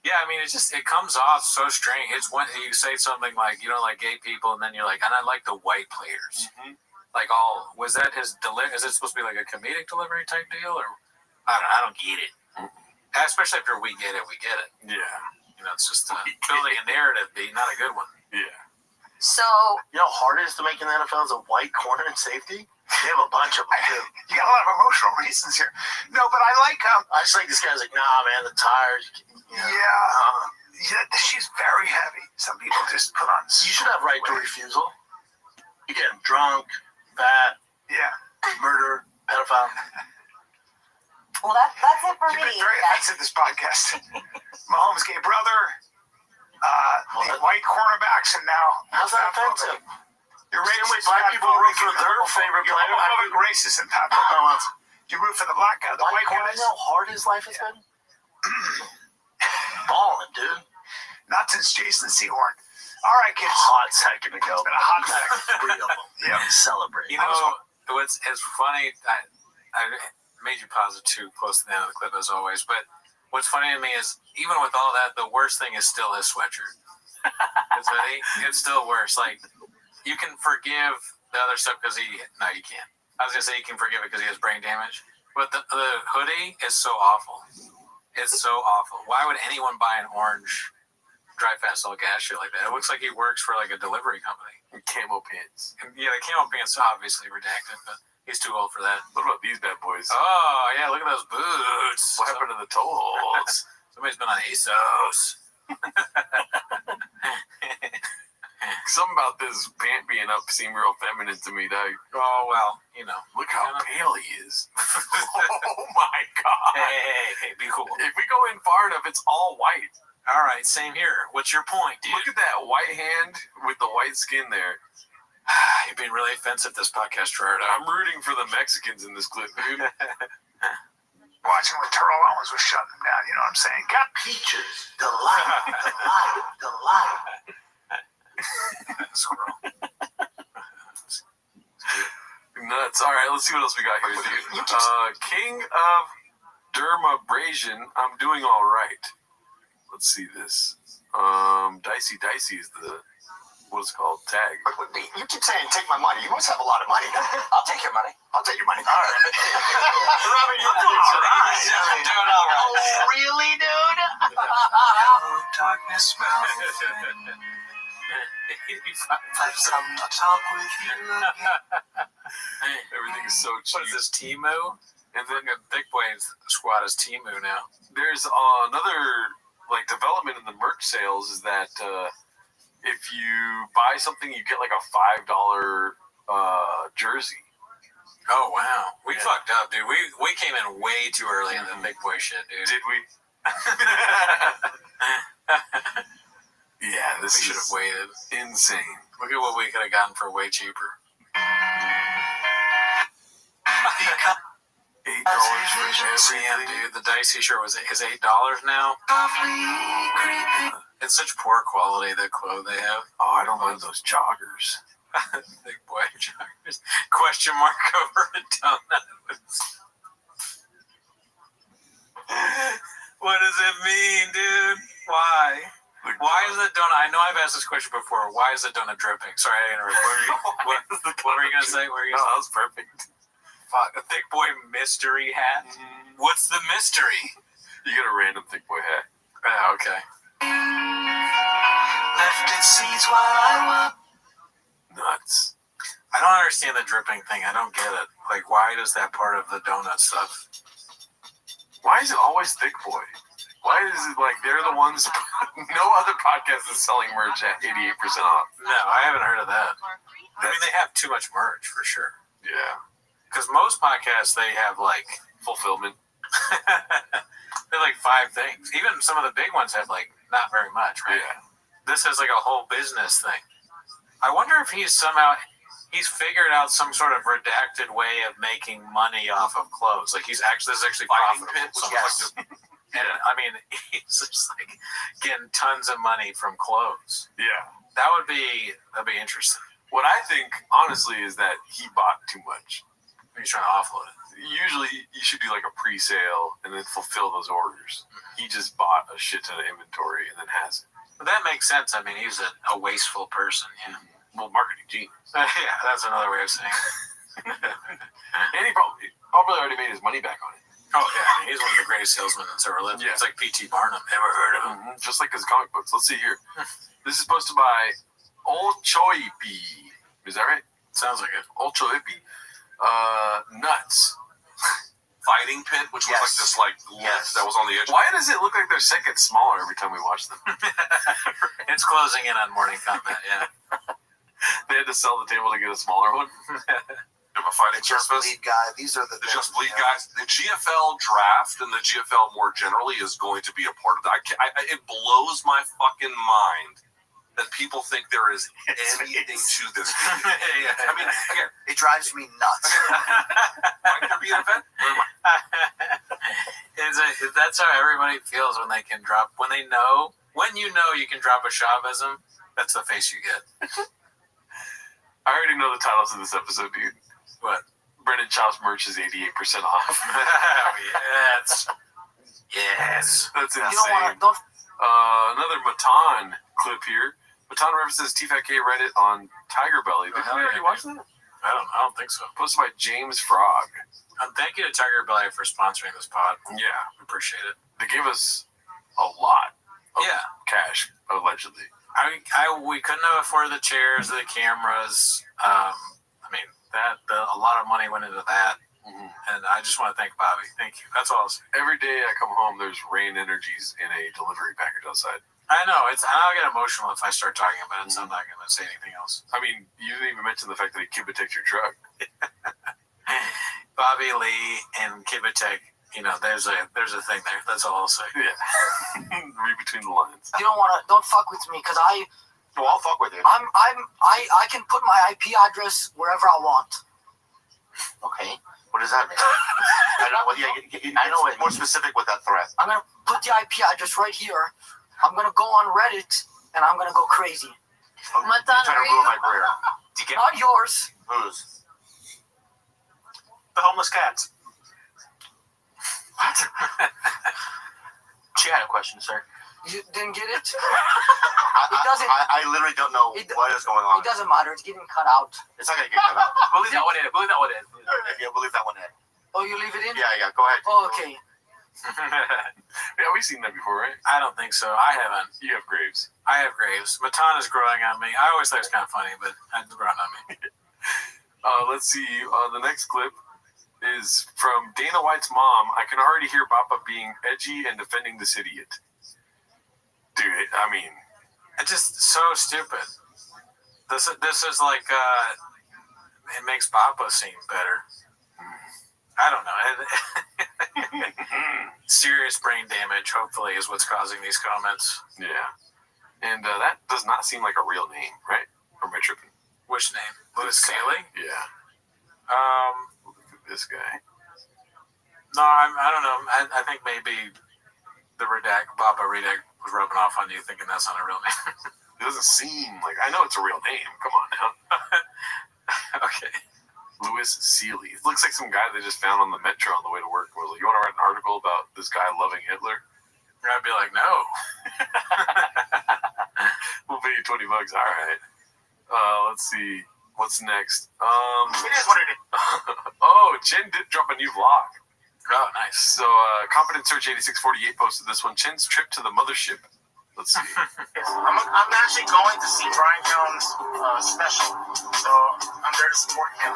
Yeah, I mean, it comes off so strange. It's when you say something like, you don't like gay people, and then you're like, and I like the white players. Mm-hmm. Like, was that his delivery? Is it supposed to be like a comedic delivery type deal? Or, I don't get it. Mm-hmm. Especially after we get it. Yeah. It's just building a narrative beat, not a good one. Yeah. So, you know how hard it is to make in the NFL as a white corner and safety? They have a bunch of them, too. You got a lot of emotional reasons here. No, but I like... I just like this guy's like, nah, man, the tires. She's very heavy. Some people just put on... You should have right to refusal. You get him drunk, fat, murder, pedophile. Well, that's it for me. You've been very offensive this podcast. Mahomes' gay brother, the white cornerbacks, and now... How's that offensive? You're racist. Black people root for their favorite player. You're racist and Pat. You root for the black guy, the white guy. You know how hard his life has been? Balling, dude. Not since Jason Sehorn. All right, kids. Hot second ago. It's been a hot second. 3 of them. Yeah, celebrate. It's funny. I made you pause it too close to the end of the clip as always. But what's funny to me is even with all that, the worst thing is still his sweatshirt. It's still worse. Like. You can forgive the other stuff because you can't. I was going to say you can forgive it because he has brain damage. But the hoodie is so awful. It's so awful. Why would anyone buy an orange dry fast all gas shit like that? It looks like he works for like a delivery company. And camo pants. Yeah, the camo pants are obviously redacted, but he's too old for that. What about these bad boys? Oh, yeah, look at those boots. What happened to the toe holes? Somebody's been on ASOS. Something about this pant being up seemed real feminine to me, dog. Oh, well, Look how pale he is. Oh, my God. Hey, be cool. If we go in far enough, it's all white. All right, same here. What's your point, dude? Look at that white hand with the white skin there. You're being really offensive this podcast, Gerardo. I'm rooting for the Mexicans in this clip, dude. Watching when Terrell Owens was shutting them down, you know what I'm saying? Got peaches. Delight. Squirrel. Nuts. All right, let's see what else we got here, dude. King of Dermabrasion. I'm doing all right. Let's see this. Dicey is the what's it called tag. You keep saying take my money. You must have a lot of money. I'll take your money. All right. Robin, you're doing all right. I'm doing all right. Oh, really, dude? Darkness, I've something to talk with you. Everything is so cheap. What is this, Temu? And then the Big Boy squad is Temu now. There's another development in the merch sales is that if you buy something, you get like a $5 jersey. Oh wow, we fucked up, dude. We came in way too early in the Big Boy shit, dude. Did we? Yeah, this we should have waited. Insane. Look at what we could have gotten for way cheaper. $8 for everything, dude. The Dicey shirt is $8 now. It's such poor quality, the clothes they have. Oh, I don't like those joggers. Big Boy joggers. Question mark over a donut. What does it mean, dude? Why? Why is the donut? I know I've asked this question before. Why is the donut dripping? Sorry, I interrupted. What were you going to say? No, that was perfect. Fuck, a Thick Boy mystery hat? Mm-hmm. What's the mystery? You get a random Thick Boy hat. Oh, okay. Left its seeds while I walk. Nuts. I don't understand the dripping thing. I don't get it. Like, why does that part of the donut stuff? Why is it always Thick Boy? Why is it like they're the ones? No other podcast is selling merch at 88% off. No, I haven't heard of that. I mean, they have too much merch for sure. Yeah. Because most podcasts, they have like fulfillment. They're like 5 things. Even some of the big ones have like not very much, right? Yeah. This is like a whole business thing. I wonder if he's figured out some sort of redacted way of making money off of clothes. Like this is actually Fighting profitable. pit, which Yes. And I mean, he's just like getting tons of money from clothes. Yeah. That'd be interesting. What I think, honestly, is that he bought too much. He's trying to offload it. Usually, you should do like a pre-sale and then fulfill those orders. He just bought a shit ton of inventory and then has it. But that makes sense. I mean, he's a wasteful person. Yeah. Well, marketing genius. Yeah, that's another way of saying it. And he probably already made his money back on it. Oh, yeah. He's one of the greatest salesmen that's ever lived. Yeah. It's like P.T. Barnum. Never heard of him. Mm-hmm. Just like his comic books. Let's see here. This is posted by Olchoipi. Is that right? Sounds like it. Olchoipi. Nuts. Fighting pit, which was like this that was on the edge. Why does it look like their set gets smaller every time we watch them? It's closing in on Morning Combat, yeah. They had to sell the table to get a smaller one. Of a fighting Just surface. Bleed guy. These are the Just Bleed guys. The GFL draft and the GFL more generally is going to be a part of that. It blows my fucking mind that people think there is anything to this. I mean, again, it drives me nuts. Might there be an event? That's how everybody feels when they know you can drop a Chauvism. That's the face you get. I already know the titles of this episode, dude. What? Brendan Chop's merch is 88% off. Oh, yes. Yes. That's insane. You don't want to. Another Matan clip here. Matan references T-Fat-K Reddit on Tiger Belly. Did you already watch that? I don't think so. Posted by James Frog. Thank you to Tiger Belly for sponsoring this pod. Yeah. We appreciate it. They gave us a lot of cash, allegedly. We couldn't have afforded the chairs, the cameras. I mean, a lot of money went into that. Mm-hmm. And I just want to thank Bobby. Thank you. That's all I'll say. Every day I come home, there's Rain Energies in a delivery package outside. I know. I'll get emotional if I start talking about it, so I'm not going to say anything else. I mean, you didn't even mention the fact that he Kibitek your truck. Bobby Lee and Kibitek, there's a thing there. That's all I'll say. Yeah. Read between the lines. You don't fuck with me because Well, I'll fuck with you. I can put my IP address wherever I want. Okay. What does that mean? I know it's more specific with that threat. I'm gonna put the IP address right here. I'm gonna go on Reddit and I'm gonna go crazy. You're trying to ruin my career. Not yours. Whose? The homeless cats. What? She had a question, sir. You didn't get it? I literally don't know what is going on. It doesn't matter. It's getting cut out. It's not going to get cut out. We'll leave that one in. Yeah, we'll leave that one in. Oh, you leave it in? Yeah, go ahead. Oh, okay. Yeah, we've seen that before, right? I don't think so. I haven't. You have Graves. I have Graves. Matan is growing on me. I always thought it was kind of funny, but it's growing on me. Let's see. The next clip is from Dana White's mom. I can already hear Bappa being edgy and defending this idiot. Dude, I mean, it's just so stupid. This is like it makes Bappa seem better. I don't know. Serious brain damage, hopefully, is what's causing these comments. Yeah, and that does not seem like a real name, right? Or am I tripping? Which name? Louis Cayley? Yeah. Look at this guy. No, I don't know. I think maybe the Bappa Redact was rubbing off on you, thinking that's not a real name. It doesn't seem like. I know it's a real name. Come on now. Okay. Louis Seeley. It looks like some guy they just found on the metro on the way to work. Was like, you want to write an article about this guy loving Hitler? And I'd be like, no. We'll pay you $20. All right. Let's see. What's next? It is what it is. Oh, Chin did drop a new vlog. Oh, nice. So, Confident Search 8648 posted this one. Chin's trip to the mothership. Let's see. I'm actually going to see Brian Jones' special, so I'm there to support him.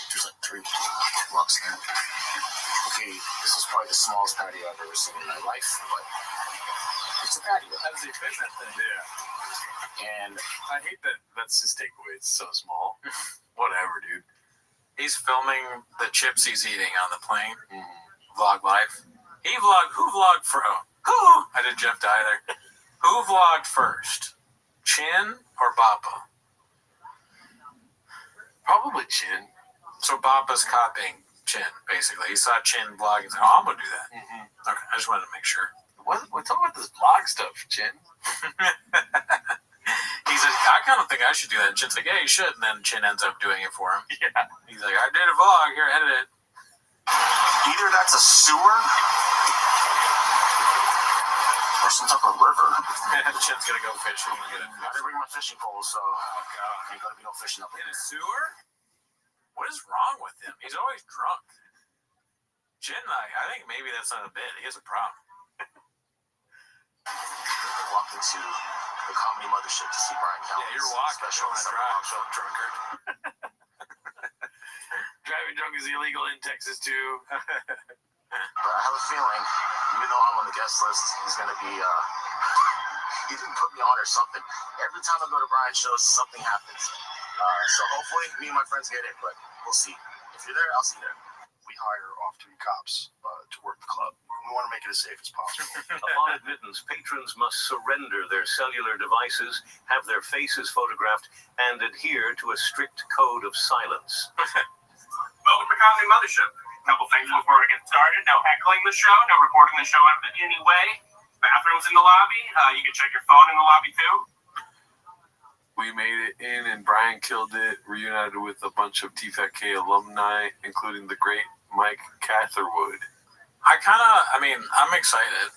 There's like 3 blocks there. Okay, this is probably the smallest patio I've ever seen in my life, but it's a patio. How does he fit that thing? Yeah. And I hate that that's his takeaway. It's so small. Whatever, dude. He's filming the chips he's eating on the plane. Vlog life. Who vlogged for? I did Jeff Dye there. Who vlogged first? Chin or Bappa? Probably Chin. So Bappa's copying Chin, basically. He saw Chin vlog and said, "Oh, I'm gonna do that." Okay, I just wanted to make sure. What's all about this vlog stuff, Chin? He says, "I kind of think I should do that." And Chin's like, "Yeah, you should." And then Chin ends up doing it for him. Yeah. He's like, "I did a vlog. Here, edit it." Either that's a sewer or some type of river. Chin's gonna go fishing. I didn't bring my fishing pole, so ain't gonna be no fishing up in a sewer. What is wrong with him? He's always drunk. Chin, I think maybe that's not a bit. He has a problem. I walked into the comedy mothership to see Brian Callen's you're walking. special You on show drunkard. Driving drunk is illegal in Texas too. But I have a feeling, even though I'm on the guest list, he's gonna be he didn't put me on or something. Every time I go to Brian's shows, something happens. So hopefully me and my friends get it, but we'll see. If you're there, I'll see you there. We hire often cops to work the club. We want to make it as safe as possible. Upon admittance, patrons must surrender their cellular devices, have their faces photographed, and adhere to a strict code of silence. Welcome to Comedy Mothership. A couple things before we get started. No heckling the show, no recording the show in any way. Bathrooms in the lobby. You can check your phone in the lobby too. We made it in, and Brian killed it. Reunited with a bunch of TFAK alumni, including the great Mike Catherwood. I'm excited.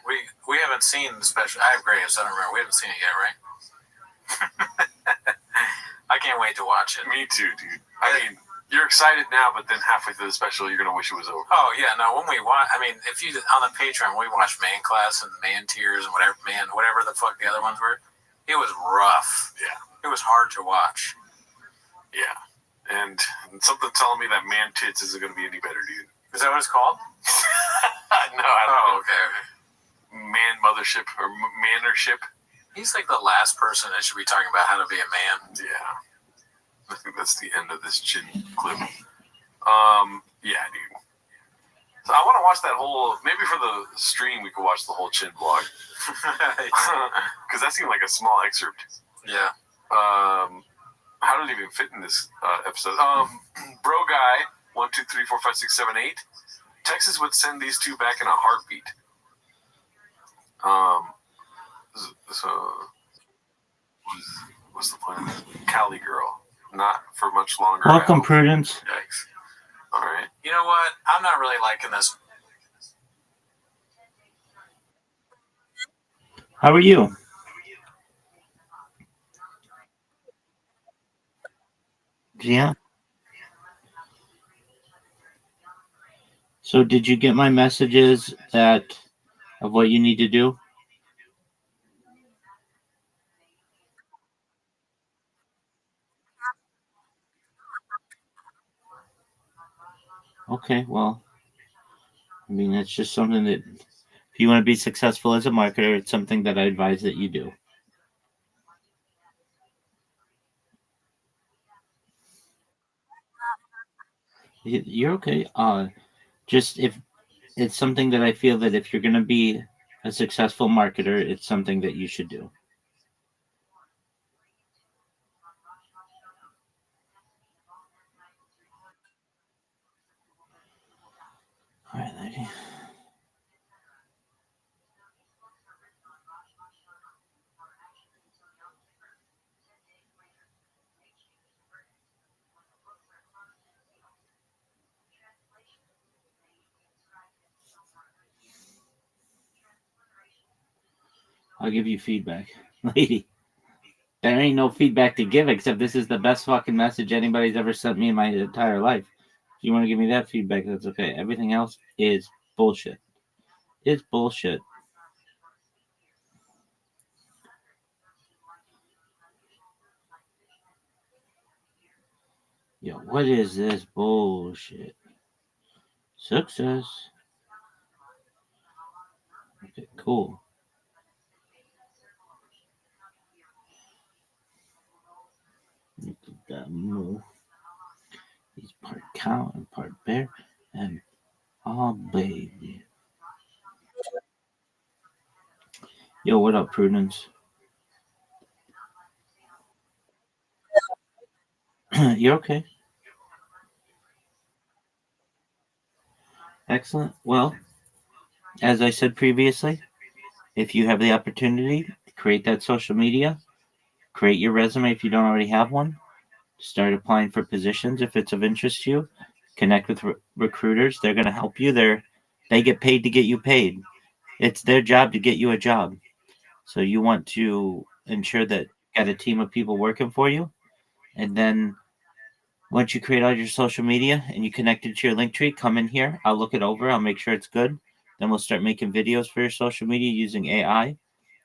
We haven't seen the special. I have Graves. I don't remember. We haven't seen it yet, right? I can't wait to watch it. Me too, dude. I mean, you're excited now, but then halfway through the special, you're gonna wish it was over. Oh yeah, no. When we watch, if you on the Patreon, we watched Man Class and Man Tears and whatever the fuck the other ones were. It was rough. Yeah. It was hard to watch. Yeah. And something telling me that Man Tits isn't going to be any better, dude. Is that what it's called? No, I don't know. Okay. Man Mothership or Mannership. He's like the last person that should be talking about how to be a man. Yeah. I think that's the end of this Chin clip. Yeah, dude. So I want to watch that whole, maybe for the stream we could watch the whole Chin vlog. Because that seemed like a small excerpt. Yeah. How did it even fit in this episode? Bro Guy, 1, 2, 3, 4, 5, 6, 7, 8. Texas would send these two back in a heartbeat. So, what's the plan? Cali girl. Not for much longer. Welcome, Prudence. Yikes. All right. You know what? I'm not really liking this. How are you? Yeah. So did you get my messages of what you need to do? Okay, well, it's just something that if you want to be successful as a marketer, it's something that I advise that you do. You're okay. Just if it's something that I feel that if you're going to be a successful marketer, it's something that you should do. All right, lady. I'll give you feedback. Lady, there ain't no feedback to give except this is the best fucking message anybody's ever sent me in my entire life. If you want to give me that feedback, that's okay. Everything else is bullshit. It's bullshit. Yo, what is this bullshit? Success. Okay, cool. He's part cow and part bear, and oh baby. Yo, what up, Prudence? You're okay. Excellent. Well, as I said previously, if you have the opportunity, create that social media, create your resume if you don't already have one, start applying for positions if it's of interest to you, connect with recruiters. They're going to help you. They get paid to get you paid. It's their job to get you a job. So you want to ensure that you got a team of people working for you. And then once you create all your social media and you connect it to your link tree, come in here. I'll look it over. I'll make sure it's good. Then we'll start making videos for your social media using AI.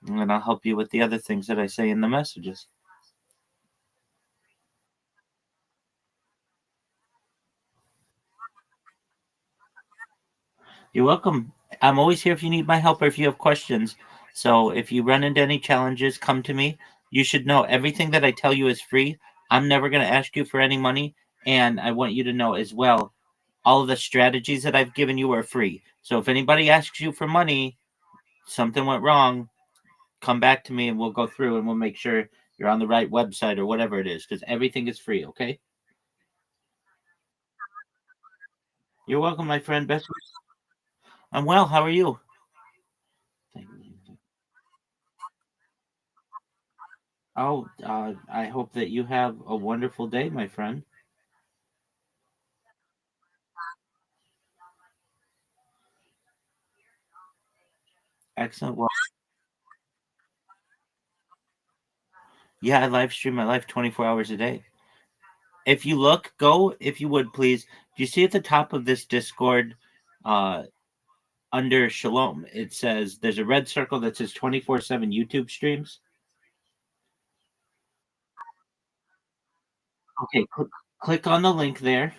And then I'll help you with the other things that I say in the messages. You're welcome. I'm always here if you need my help or if you have questions. So if you run into any challenges, come to me. You should know everything that I tell you is free. I'm never going to ask you for any money. And I want you to know as well, all of the strategies that I've given you are free. So if anybody asks you for money, something went wrong, come back to me and we'll go through and we'll make sure you're on the right website or whatever it is, because everything is free, okay? You're welcome, my friend. Best wishes. I'm well. How are you? Oh, I hope that you have a wonderful day, my friend. Excellent. Well, yeah, I live stream my life 24 hours a day. If you look, go, if you would please. Do you see at the top of this Discord, uh, under Shalom, it says there's a red circle that says 24/7 YouTube streams? Okay, click on the link there.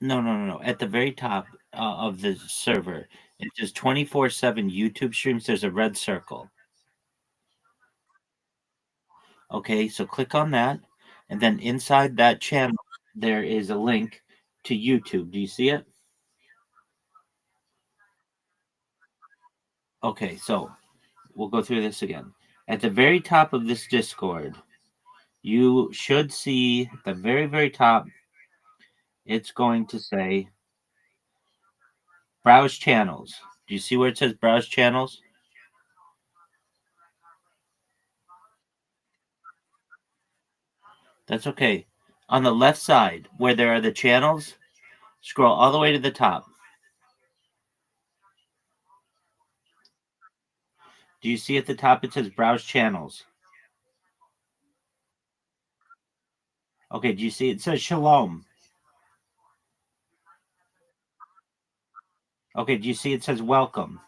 No. At the very top of the server, it says 24/7 YouTube streams. There's a red circle. Okay, so click on that, and then inside that channel, there is a link to YouTube. Do you see it? Okay, so we'll go through this again. At the very top of this Discord, you should see at the very, very top, it's going to say browse channels. Do you see where it says browse channels? That's okay. On the left side, where there are the channels, scroll all the way to the top. Do you see at the top it says browse channels? Okay, do you see it says Shalom? Okay, do you see it says welcome?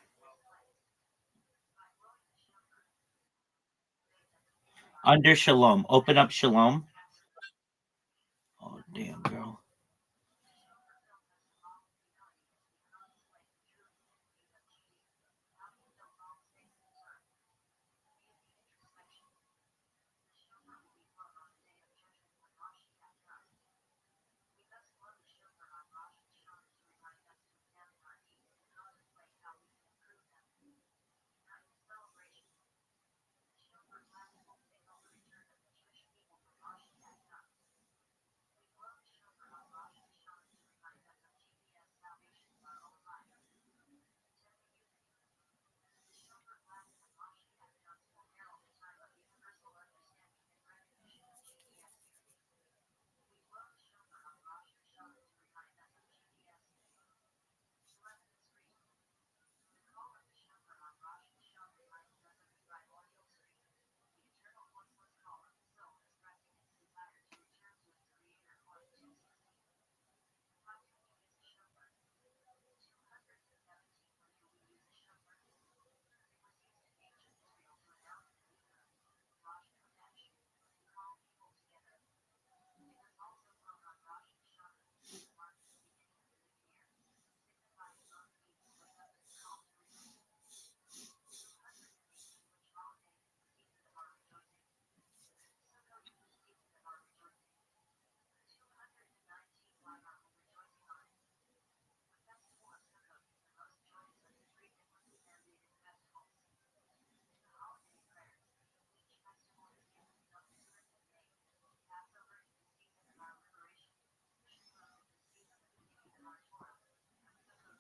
Under Shalom, open up Shalom. Oh, damn, girl.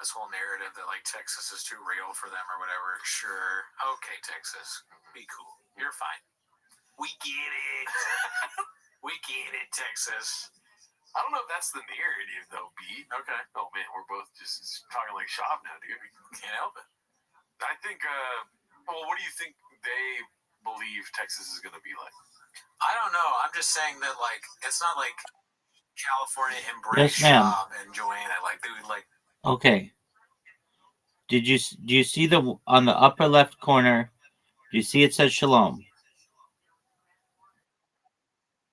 this whole narrative that like Texas is too real for them or whatever. Sure, okay, Texas, be cool. You're fine. We get it. We get it, Texas. I don't know if that's the narrative though, B. Okay. Oh man, we're both just talking like shop now, dude. Can't help it. I think. Well, what do you think they believe Texas is going to be like? I don't know. I'm just saying that like it's not like California embrace Yes, ma'am. shop and Joanna. Like dude, like Okay. Do you see on the upper left corner? Do you see it says Shalom?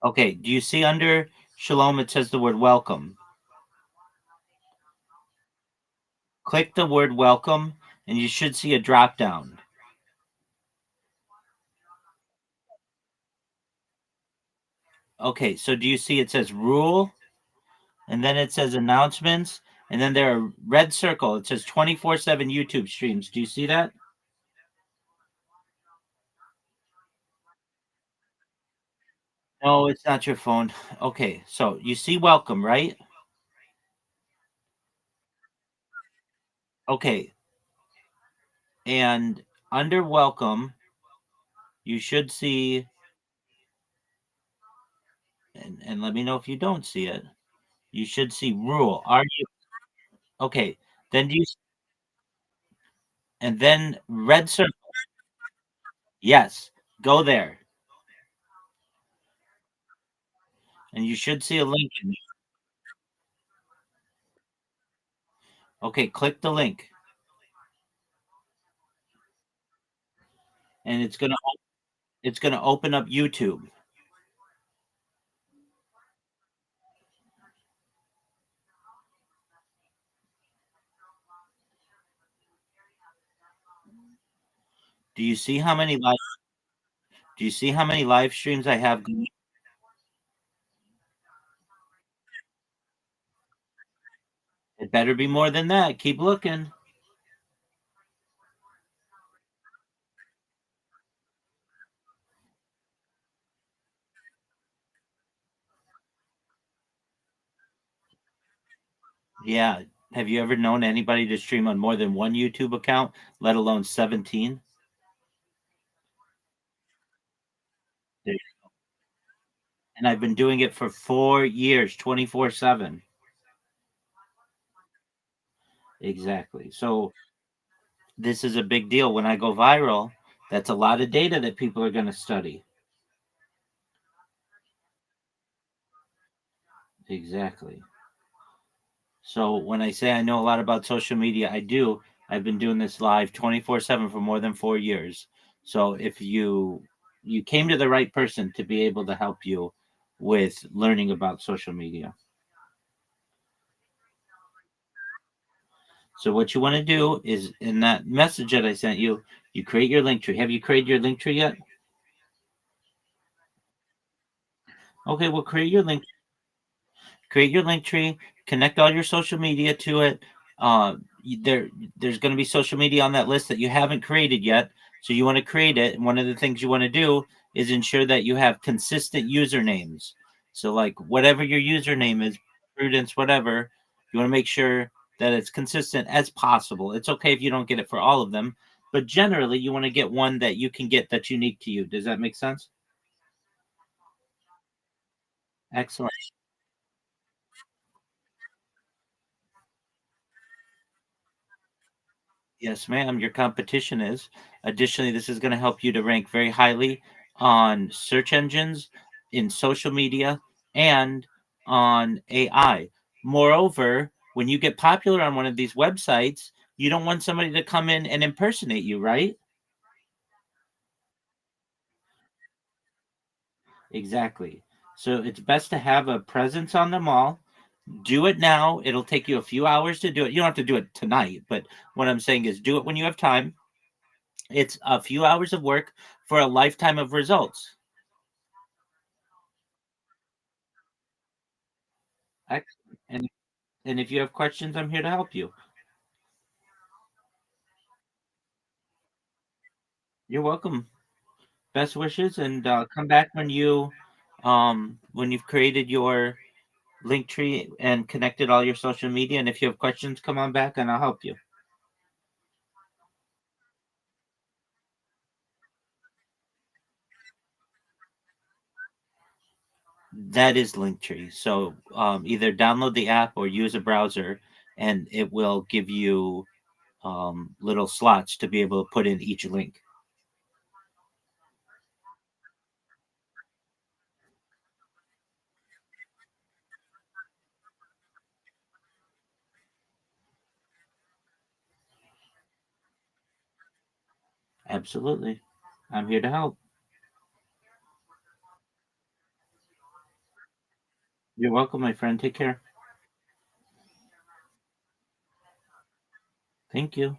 Okay. Do you see under Shalom it says the word welcome? Click the word welcome, and you should see a drop down. Okay. So do you see it says rule, and then it says announcements, and then there are red circle. It says 24/7 YouTube streams. Do you see that? No, it's not your phone. Okay, so you see welcome, right? Okay. And under welcome, you should see, and let me know if you don't see it. You should see rule. Are you okay? Then and then red circle. Yes, go there. And you should see a link in there. Okay, click the link. And it's gonna open up YouTube. Do you see how many live streams I have going? It better be more than that. Keep looking. Yeah. Have you ever known anybody to stream on more than one YouTube account, let alone 17? There you go. And I've been doing it for 4 years, 24/7. Exactly. So this is a big deal. When I go viral, that's a lot of data that people are going to study. Exactly. So when I say I know a lot about social media, I do. I've been doing this live 24/7 for more than 4 years. So if you came to the right person to be able to help you with learning about social media. So what you want to do is in that message that I sent you, you create your link tree. Have you created your link tree yet? Okay, well create your link tree, connect all your social media to it. There's going to be social media on that list that you haven't created yet, so you want to create it. And one of the things you want to do is ensure that you have consistent usernames. So like whatever your username is, Prudence, whatever, you want to make sure that it's consistent as possible. It's okay if you don't get it for all of them, but generally you want to get one that you can get that's unique to you. Does that make sense? Excellent. Yes, ma'am. Your competition is. Additionally, this is going to help you to rank very highly on search engines, in social media, and on AI. Moreover, when you get popular on one of these websites, you don't want somebody to come in and impersonate you, right? Exactly. So it's best to have a presence on them all. Do it now. It'll take you a few hours to do it. You don't have to do it tonight, but what I'm saying is do it when you have time. It's a few hours of work for a lifetime of results. Excellent. And if you have questions, I'm here to help you. You're welcome. Best wishes, and come back when you've created your Linktree and connected all your social media. And if you have questions, come on back and I'll help you. That is Linktree. So either download the app or use a browser, and it will give you little slots to be able to put in each link. Absolutely. I'm here to help. You're welcome, my friend. Take care. Thank you.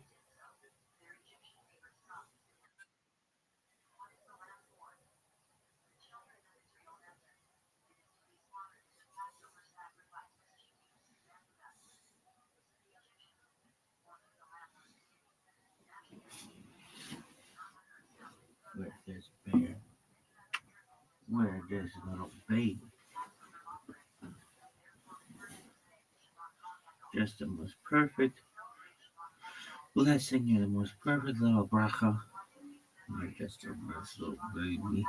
Where's this bear? Where's this little baby? Justin was perfect. Blessing, you're the most perfect little bracha. You're just a nice little baby.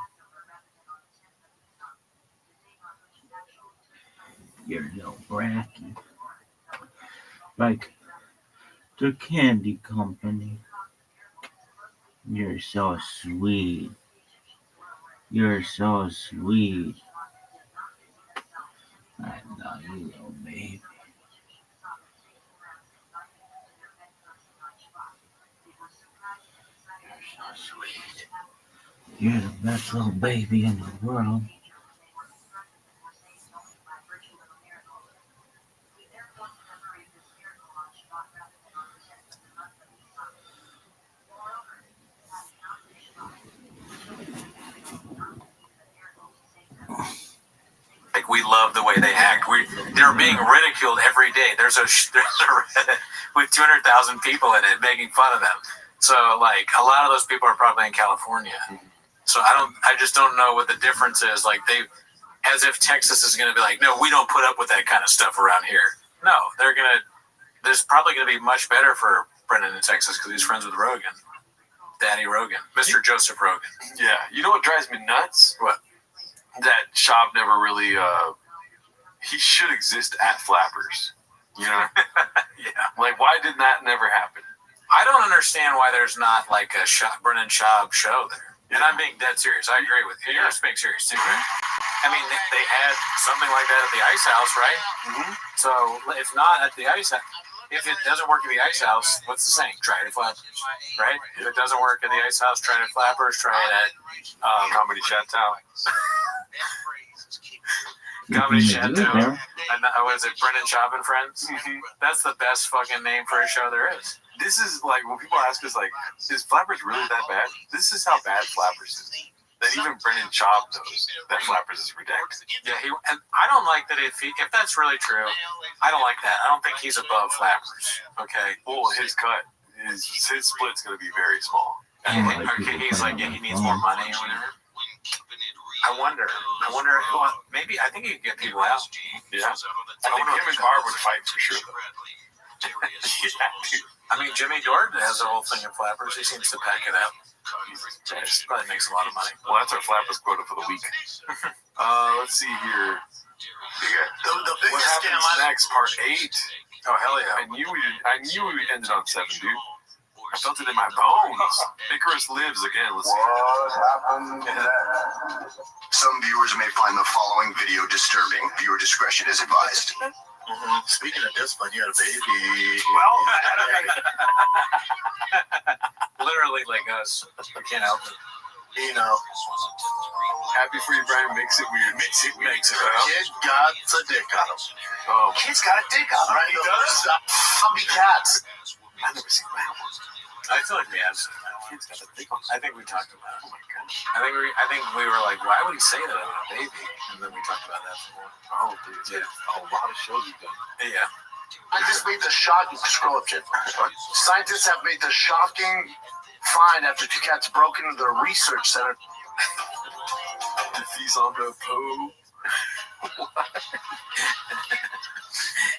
You're a little bracky. Like the candy company. You're so sweet. You're so sweet. I love you, little baby. You're so sweet. You're the best little baby in the world. Like, we love the way they act. They're being ridiculed every day. There's a Reddit with 200,000 people in it making fun of them. So, like, a lot of those people are probably in California. So I just don't know what the difference is. Like, as if Texas is going to be like, no, we don't put up with that kind of stuff around here. No, there's probably going to be much better for Brendan in Texas because he's friends with Rogan. Daddy Rogan. Mr. Joseph Rogan. Yeah. You know what drives me nuts? What? That Shab never really, he should exist at Flappers. You know? Yeah. Like, why did that never happen? I don't understand why there's not like a Brennan Schaub show there. And I'm being dead serious. I agree with you. You're being serious too, right? I mean, they had something like that at the Ice House, right? Mm-hmm. So if not at the Ice House, if it doesn't work at the Ice House, what's the saying? Try it at Flappers, right? If it doesn't work at the Ice House, try it at Flappers. Try it at Comedy Chateau. Comedy Chateau. And what is it? Brendan Schaub and Friends. That's the best fucking name for a show there is. This is like when people ask us, like, is Flappers really that bad? This is how bad Flappers is. That even Brendan Schaub knows that Flappers is ridiculous. Yeah, and I don't like that if that's really true. I don't like that. I don't think he's above Flappers. Okay. Well, his cut, his split's going to be very small. Okay, he's like, yeah, he needs more money or whatever. I wonder. Maybe I think he could get people out. Yeah. I think him and Carr would fight for sure. Yeah, I mean, Jimmy Dore has a whole thing of Flappers. He seems to pack it out. Probably makes a lot of money. Well, that's our Flappers quota for the week. Let's see here. The biggest what happens next? Part 8. Oh, hell yeah. I knew we ended on 7, dude. I felt it in my bones. Icarus lives again. Let's see. What happened next? Some viewers may find the following video disturbing. Viewer discretion is advised. Mm-hmm. Speaking of discipline, you had a baby. Well, literally like us. We can't help it. You know. Happy for you, Brian. Makes it weird. Makes it weird. Kid got a dick on him. Oh, Kid's got a dick on him. Right? He does. Humpy cats. I've never seen that one. I feel like we have seen that one. I think we talked about it. Oh my god. I think we were like, why would he say that about a baby? And then we talked about that before. Oh, dude. Yeah. A lot of shows you've done. Yeah. I just made the shocking scroll up, Jim. Scientists have made the shocking find after 2 cats broke into the research center. The fees on the poo.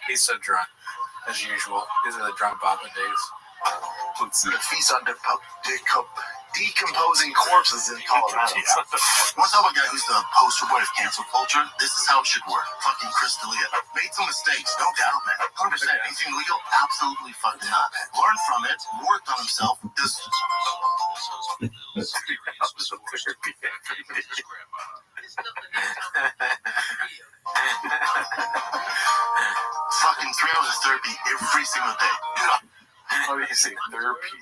He's so drunk, as usual. These are the drunk Papa days. Let's see. The feast on decomposing corpses in Colorado. Want to talk about a guy who's the poster boy of cancel culture? This is how it should work. Fucking Chris D'Elia. Made some mistakes, no doubt, man. 100%. Anything legal? Absolutely fucking not. Learned from it, worked on himself. Fucking 3 hours of therapy every single day. What do you say, therapy?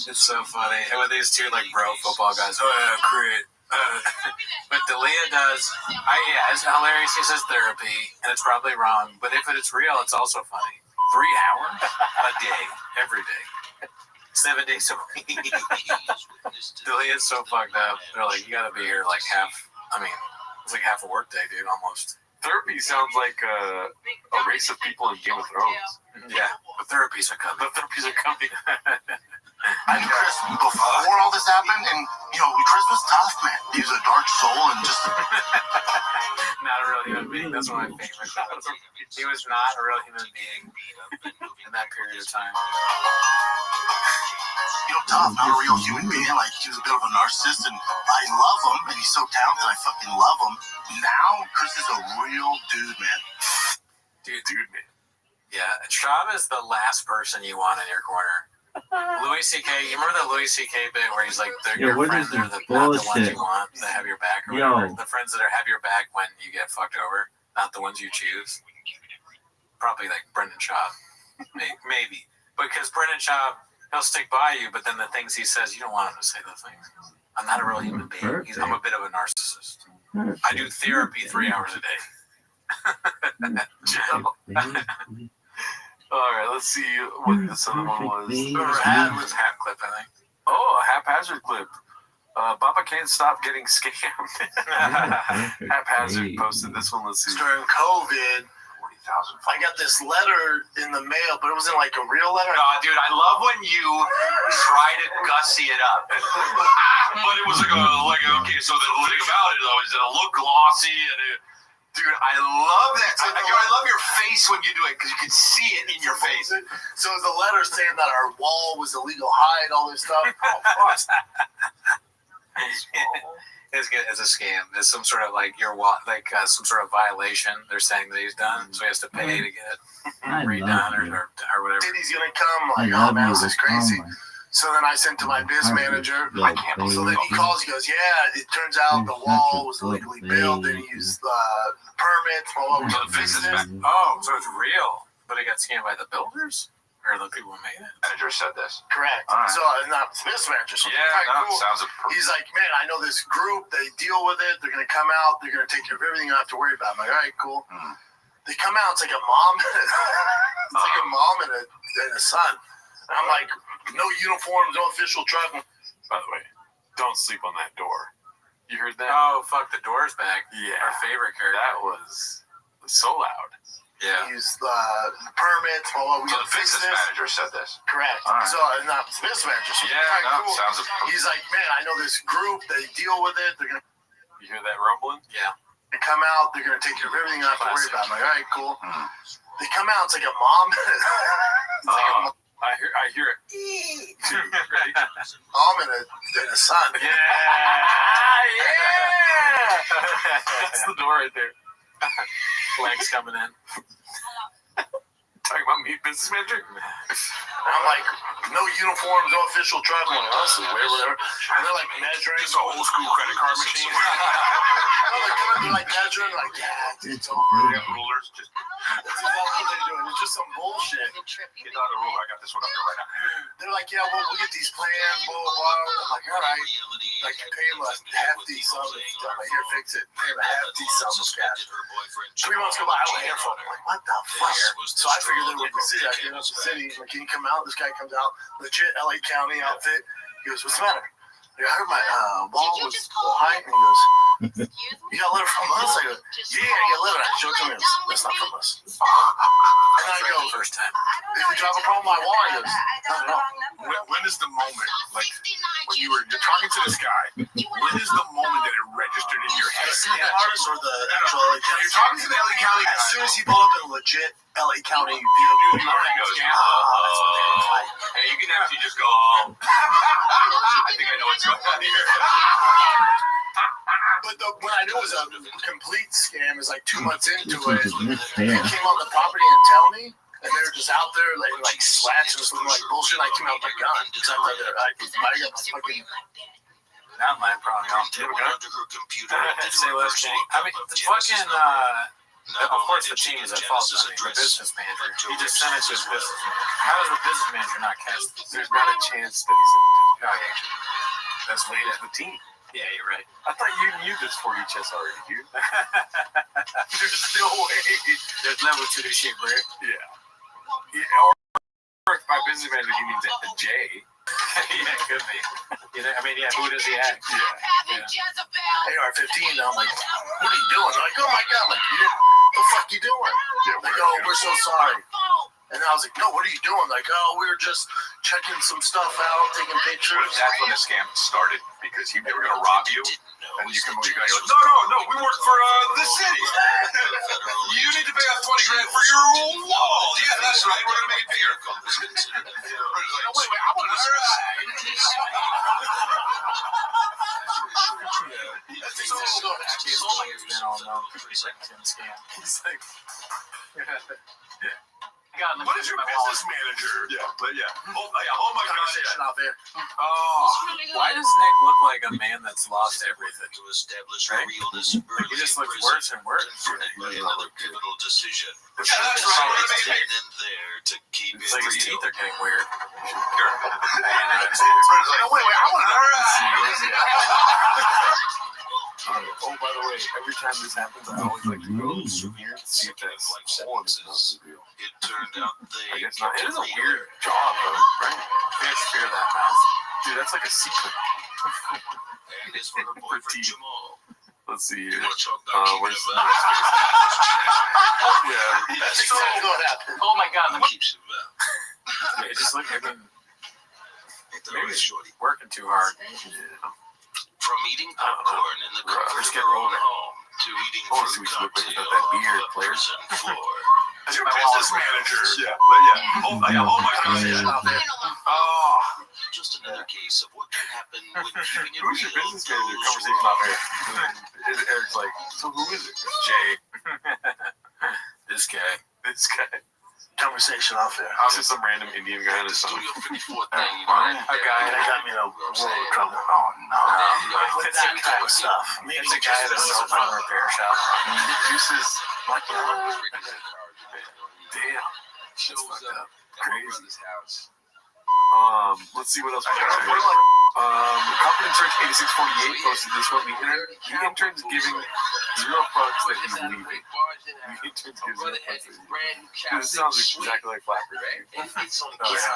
It's so funny. And with these two, like, bro football guys, great. But D'Elia does, it's hilarious. He says therapy, and it's probably wrong. But if it's real, it's also funny. 3 hours a day, every day. 7 days a week. D'Elia's so fucked up. They're like, you gotta be here like it's like half a work day, dude, almost. Therapy sounds like a race of people in Game of Thrones. Yeah, the therapies are coming. I knew Chris before all this happened, and, Chris was tough, man. He was a dark soul and just... Not a real human being. That's one of my favorite thoughts. He was not a real human being in that period of time. Tough, not a real human being. Like, he was a bit of a narcissist, and I love him, and he's so talented. I fucking love him. Now, Chris is a real dude, man. Dude, man. Yeah, Schaub is the last person you want in your corner. Louis C.K., you remember the Louis C.K. bit where he's like, they're your friends, they're not the ones you want that have your back or whatever. The friends that have your back when you get fucked over, not the ones you choose. Probably like Brendan Schaub. Maybe. Because Brendan Schaub, he'll stick by you, but then the things he says, you don't want him to say those things. I'm not a real human being. I'm a bit of a narcissist. I do therapy 3 hours a day. All right, let's see what this other one was. Rad was Hap Clip, I think. Oh, a haphazard clip. Baba can't stop getting scammed. Haphazard posted this one. Let's see. During COVID, I got this letter in the mail, but it wasn't like a real letter. No, dude, I love when you try to gussy it up. But it was okay, so the thing about it, though, is it'll look glossy and dude, I love that. I love your face when you do it because you can see it in your face. So it was a letter saying that our wall was illegal height, all this stuff. It's a scam. It's some sort of some sort of violation. They're saying that he's done, so he has to pay to get it redone or whatever. He's gonna come. Like, oh man, this is crazy. So then I sent to my biz manager. So then he calls. He goes, "Yeah, it turns out the wall was illegally built. They used permits. Oh, so it's real, but it got scammed by the builders or the people who made it." Manager said this. Correct. Right. So not the biz manager. So cool. Sounds. He's like, "Man, I know this group. They deal with it. They're gonna come out. They're gonna take care of everything. I don't have to worry about." I'm like, "All right, cool." They come out. It's like a mom. It's like a mom and a son. And I'm like, no uniforms, no official truck. By the way, don't sleep on that door. You heard that? Oh, fuck, the door's back. Yeah. Our favorite character. That was so loud. Yeah. Use the permits. We So the business manager said this. Correct. Right. So not the business manager. So cool. Sounds. He's like, man, I know this group. They deal with it. They're gonna. You hear that rumbling? Yeah. They come out. They're gonna take care of everything. I don't have to worry about. I'm like, all right, cool. They come out. It's like a mom. I hear it. Ready? Mom and a son. Yeah. That's the door right there. Legs coming in. Talking about me, business manager? I'm like, no uniforms, no official truck. I'm like, honestly, whatever. And they're like measuring. Just an old school credit card machine. They're like measuring, like, yeah, it's over. Rulers. That's what they're doing. It's just some bullshit. Get out of the ruler. I got this one up here right now. They're like, yeah, well, we'll get these plans, blah, blah, blah. I'm like, all right. Like, pay him a hefty sum. I'm like, here, fix it. Pay him a hefty sum of cash. 3 months go by, I don't hear from him. I'm like, what the fuck? So I figured they were in the city. I get up to the city. Like, can you come out? This guy comes out, legit LA County outfit. He goes, what's the matter? I heard my wall was high. And he goes, you got a letter from us? I go, yeah, I got a letter. I showed it to him. That's not from us. And I go, first time. Did you have a problem with my wall? He goes, no. When is the moment, like, when you're talking to this guy, when is the moment that it registered in your head scam artist or the actual LA County? You're talking to the LA County guy. As soon as he blew up in a legit LA County, He already goes, hey, you can actually just go home. I think I know what's going on here. But when I knew it was a complete scam is like 2 months into it. They Yeah. came on the property and tell me, and they're just out there like slats and something like bullshit. I came out with my gun. It's out there. I got my fucking. Not my problem. Say less thing. I mean, the fucking, of course the team is at fault. The business manager. He just sent it to his business manager. How does the business manager not catch this? There's not a chance that he sent it to his That's what it is the team. Yeah, you're right. I thought you knew this 40 chess already, dude. There's no way. There's level to this shit, bro. Yeah. Or by business manager, he means a J. Yeah, it could be. You know, I mean, yeah, who does he act? Yeah. AR-15. I'm like, what are you doing? They're like, oh my god, like, the fuck you doing? Like, oh, we're so sorry. And I was like, no, what are you doing? Like, oh, we were just checking some stuff out, taking pictures. That's when the scam started because they were going to rob you. And you come over, you're like, no, we work for the city. You need to pay off $20,000 for your wall. Yeah, that's right. We're going to make it bigger. No, wait, I want to. What is your business manager? Yeah, but yeah. Oh my gosh, yeah. Oh, why does Nick look like a man that's lost everything? To establish Right? realness Like, he just looks worse and worse. by another pivotal decision. Yeah, that's right. Then and there to keep It's it like his real. teeth are getting weird. No, wait, I want to. Oh, by the way, every time this happens, I always like to go zoom here and see if that hole in this real. It turned out I they guess not. It is a kept weird job, though, right? Fish fear that mouth. Dude, that's like a secret. And it's for her boyfriend Jamal. Let's see You here. want to talk about Where's keeping the it up? Yeah. That's So exactly what happened? Oh my god, what keeps it up. yeah, just look at him. Maybe shorty. Working too hard. From eating popcorn in the comfort Let's of get her own rolling. home to eating I want to see fruit what you look like cocktail without that beard, on the player. prison floor. As your business manager. Yeah, but yeah. Oh my gosh, yeah. Oh. Just another case of what can happen when keeping it Who's your real business manager? goes Conversation off wrong. air. Eric's like, so who is it? Jay. This guy. This guy. Conversation off there. I was just some random Indian guy in The his phone. Studio 54 thing, you know. A guy That that got me in a world of trouble. Oh no. With that kind of stuff. Maybe it's a guy at a cell phone repair shop. Juices. Like, Damn. Shows up at my brother's house. Let's see what else we got here. Confidence Search 8648 posted this one. The intern's giving zero fucks that he's leaving. The intern's giving zero fucks that he's leaving. This sounds exactly like Flapper. It's only Oh, yeah.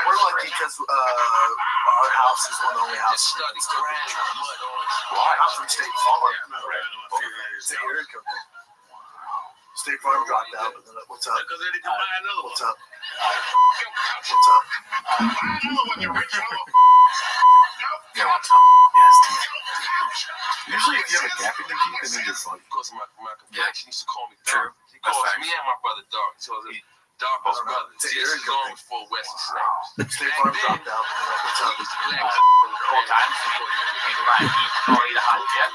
we're lucky because our house is one of the only houses. Our house from State Farm. State Farm dropped out, but then what's up? What's up? What's up? Yeah, what's up? Yes, teeth. Usually if you have a gap in your teeth, then you're funny. Because my complexion used to call me True. Dark. He calls me and my brother Dark. So it's Dark was brother. This is long before Wesley Snipes. State Farm dropped out. What's up? whole time. People might eat or eat a hot jet.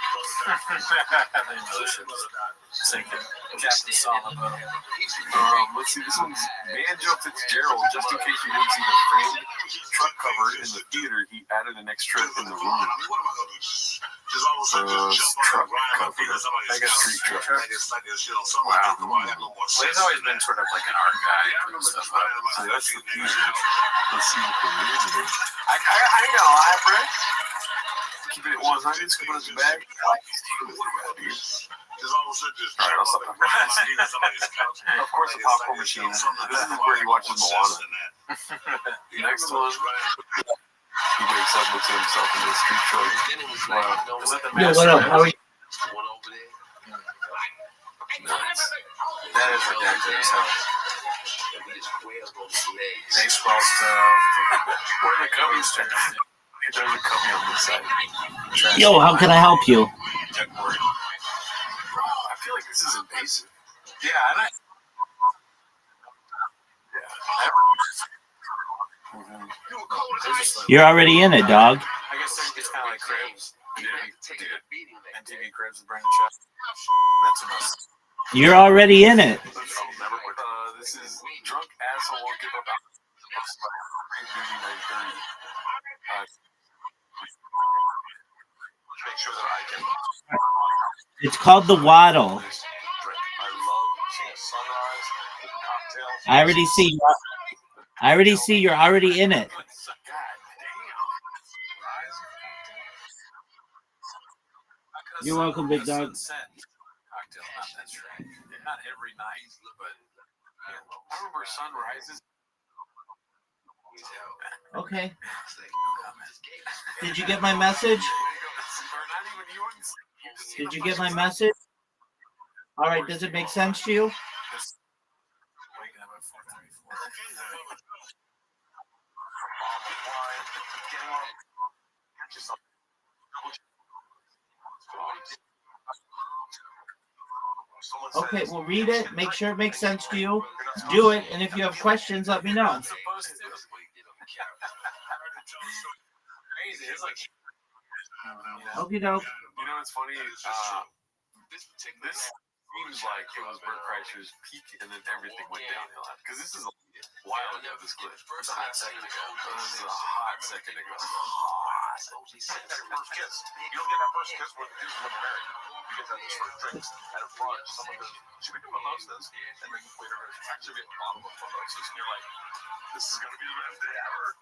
Sinking. Captain Solomon. Let's see, this one's Banjo Fitzgerald. Just in case you didn't see the framed truck cover in the theater, he added an extra in the room. Truck cover. I got street truck. Wow. Well, he's always been sort of like an art guy. Putting stuff up. So that's the theater. Let's see what the movie is. I ain't gonna lie, bro. Keep it at 100, scoop it in the bag. Alright, I'll stop talking. Of course, the popcorn machine. This is where he watches Moana. Next one. He wakes up, looks at himself in the street truck. Wow. Yo, what up? How are you? Nice. That is ridiculous. Baseball stuff. Where are the cubbies turned? There's a cubby on this side. Yo, how can I help you? get worried. I feel like this is invasive. Yeah, and I. You're already in it, dog. I guess it's kind of like Cribs. Yeah, MTV Cribs with Brandon Shaw. That's enough. You're already in it. This is Drunk Asshole Won't Give Up. Make sure that I can. It's called the Waddle. I love seeing a sunrise with cocktails. I already see you're already in it. You're welcome, big dog. Cocktail, that's right. Not every night, but I remember sunrises. Okay. Did you get my message? Did you get my message? All right. Does it make sense to you? Okay, well, read it. Make sure it makes sense to you. Do it. And if you have questions, let me know. Okay, doke. You know, it's funny. This seems like it was Bert Kreischer's peak, and then everything went downhill. Because this is a while ago. This clip. It's a hot second ago. This is a hot second ago. Hot. That first kiss. You don't get that first kiss when you're married. You get that first drinks at a brunch. Someone goes, "Should we do mimosas?" And then later, actually, a bottle of mimosas, and you're like, "This is gonna be the best day ever."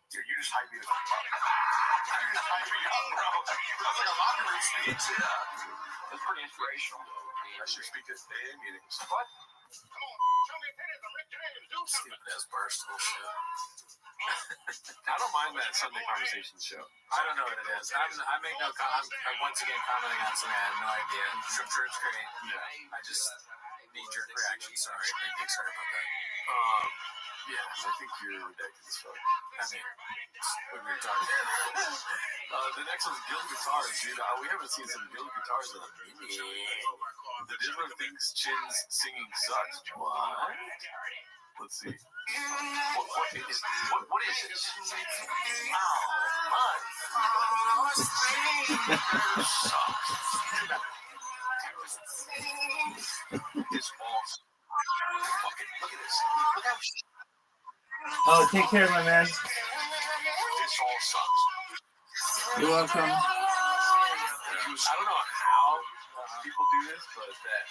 Dude, you just hype me up. You just hype me up, bro. That's like a mockery speech. Yeah. It's pretty inspirational, though. I should speak at AA meetings. What? Come on, show me a pin of Rick James. Do something. Stupid ass barstool shit. I don't mind that Sunday Conversations show. I don't know what it is. I make no comment. I'm once again commenting on something I have no idea. I'm sure it's great. Yeah. I just knee-jerk reaction. Sorry. Big sorry about that. Yeah, I think you're ridiculous as fuck. I mean, what we were talking about. The next one's Guild Guitars, dude. We haven't seen some Guild Guitars in a minute. The Diddler thinks Chin's singing sucks. What? Let's see. What is this? Oh, my. It's awesome. Fucking look at this. Look how. Oh, take care, my man. This all sucks. You're welcome. I don't know how people do this, but that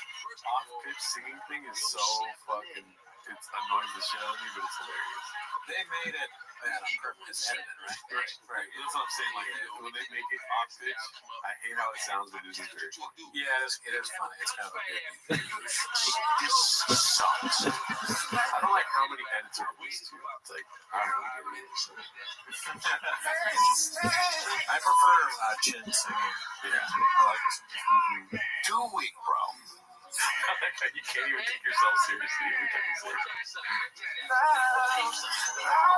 off-pitch singing thing is so fucking. It annoys the shit out of me, but it's hilarious. They made it bad on purpose. Edited, right? Right. That's what I'm saying. Like when they make it off-pitch, I hate how it sounds, but it is very funny. Yeah, it is funny. It's kind of a good. This sucks. I don't like how many edits are released too. It's like I don't really get it. I prefer Chin singing. Yeah, I like this. Do we, bro? You can't even take yourself seriously every time you say it.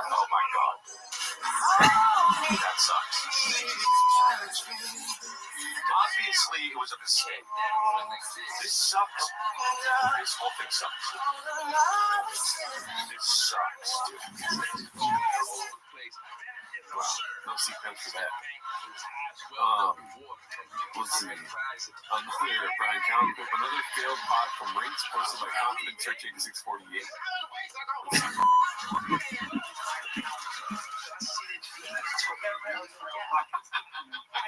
Oh my god. That sucks. Obviously, it was a mistake. This sucks. This whole thing sucks. This sucks, dude. Wow, no sequence for that. Let's see. Unclear. Brian County clip. Another failed pod from Rinks posted by Confident Search 8648.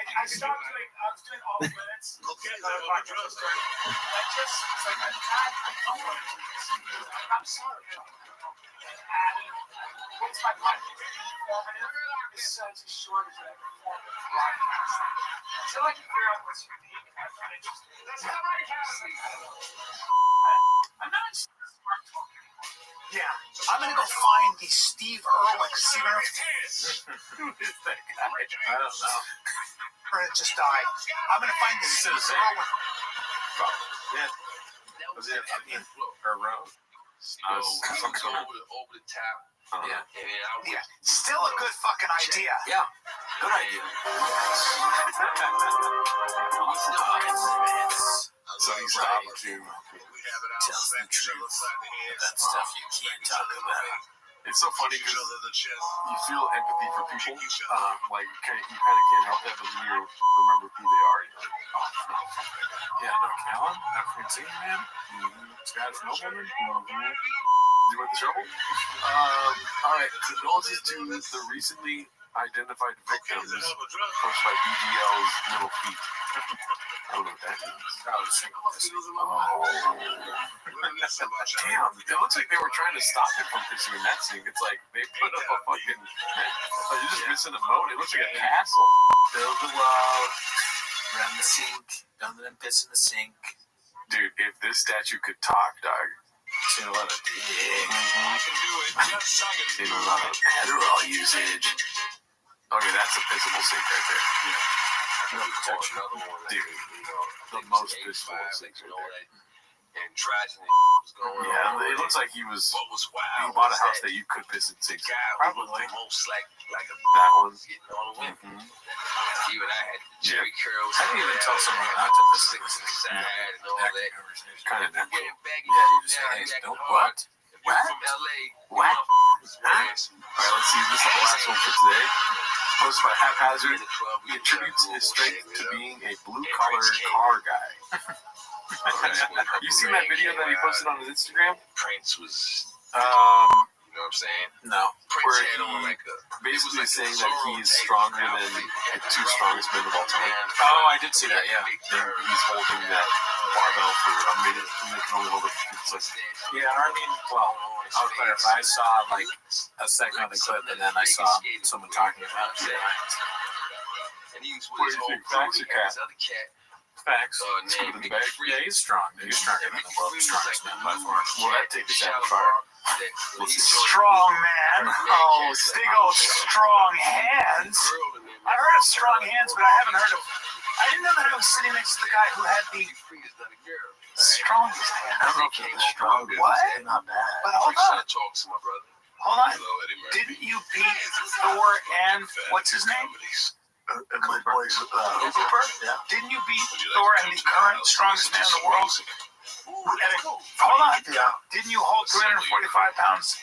I stopped doing. I was doing all the minutes. Okay. I'm sorry. What's my point? It's such a short as that broadcast. Until I can figure out what's unique, I find it interesting. That's not right. I'm not smart talking. Yeah, I'm gonna go find the Steve Irwin. See where Who is that guy? I don't know. Or it just died. I'm gonna find the Steve Irwin. Yeah. Was it her road? Over the top. Yeah. Still a good fucking idea. Yeah. Good idea. So he's talking to tells the truth about stuff you can't talk about. It's so funny because you feel empathy for people. Like you kind of can't help that, but then you remember who they are. You're like, oh, yeah, no, Callan, African singer man, Scottish nobleman. You want the trouble? All right, condolences to the recently identified victims posted by BGL's Little Feet. I don't know what that means. Damn, it looks like they were trying to stop it from pissing in that sink. It's like they put up a fucking. You're just missing a moat. It looks like a castle. Build the wall, run the sink, don't let them piss in the sink. Dude, if this statue could talk, dog. Seen a lot of dick. I can do it. Seen a lot of Adderall usage. Okay, that's a pissable sink right there. Yeah. No protection. Dude, the most pissable sink right there. Yeah, it looks like he was. He bought a house that you could piss in sinks. Probably. That one. Even I had Jerry curls. I didn't even tell someone not to piss in the sink. Kind of natural. Yeah, you just say, hey, don't what? What? What? Huh? Alright, let's see. This is the last one for today. Posted by Haphazard. He attributes his strength to being a blue-collar car guy. You seen that video that he posted on his Instagram? Prince was. You know what I'm saying? No. Where he basically saying that he's stronger than the two strongest men of all time. Oh, I did see that, yeah. And he's holding that barbell for a minute, and they can only hold it for 50 seconds. Yeah, I mean, well, I'll clarify. I saw like a second of the clip, and then I saw someone talking about it. And he was What do you think? Facts or cat? Facts. Yeah, he's strong. He's stronger than the world's strongest man by far. Well, that takes a shot of fire. Strong man. Oh, big old strong hands. I heard of strong hands, but I haven't heard of. I didn't know that I was sitting next to the guy who had the strongest hands. I don't know if he was strong. What? Not bad. But hold on. Talk to my brother. Hold on. Didn't you beat Thor and what's his name? My boy's Hooper? Yeah. Didn't you beat Thor and the current strongest man in the world? Hold on. Yeah. Didn't you hold 345 pounds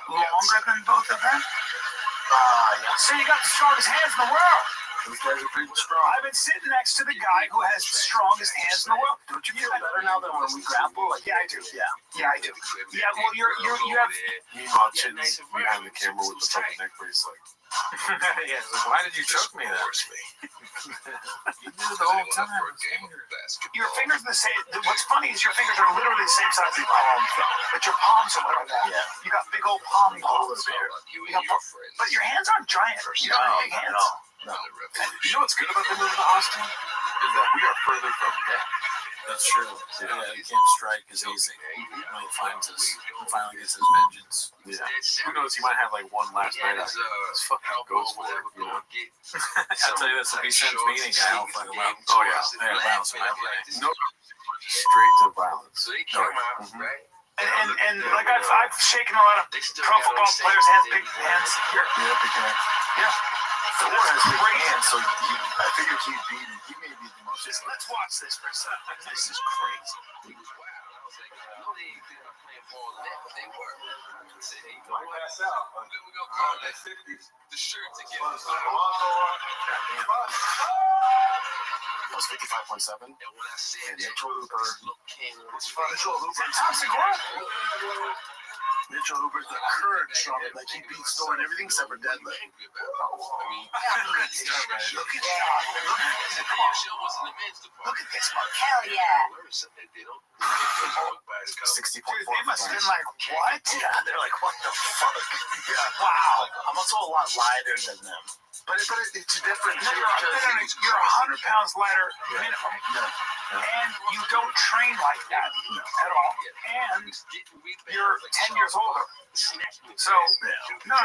longer than both of them? Yeah. So you got the strongest hands in the world. Those guys are pretty strong. I've been sitting next to the guy who has the strongest hands in the world. Don't you feel better now than when we grapple? Like, yeah, I do. Yeah, I do. Yeah, well, you have. Meanwhile, Chin's behind the camera with the fucking neck bracelet. Yeah, like, why did you choke me that way? You did it the whole time. Your fingers are the same. What's funny is your fingers are literally the same size as your palms, but your palms are little. Yeah. You got big old palm balls. But your hands aren't giant. You don't have big hands. No. You know what's good about the movie Austin? Is that we are further from death. That's true. Yeah, you can't strike as easy when he finds us. He finally gets his vengeance. Yeah. Who knows? He might have like one last night out. This fucking goes for it. You know? I'll tell you this: if he sends meeting guy, I'll fucking well. Oh yeah. Violence, no. Straight to violence. And like I've shaken a lot of pro football players' hands, big hands. Here. Yeah, big hands. Yeah. Thor has big hands, so I figured he'd be. He may be the most. Let's watch this for a second. This is crazy. The shirt together. That was 55.7. And Mitchell Hooper. Mitchell Hooper's the current strong, like he beats Thor and everything except for deadlift. Look at this. Look at this. Hell yeah. 60.4. They must have been like, what? Yeah, they're like, what the fuck? Yeah. Wow. I'm also a lot lighter than them. But it's different. No, you're 100 pounds lighter minimum. No. And you don't train like that at all. And you're 10 years older. So, no.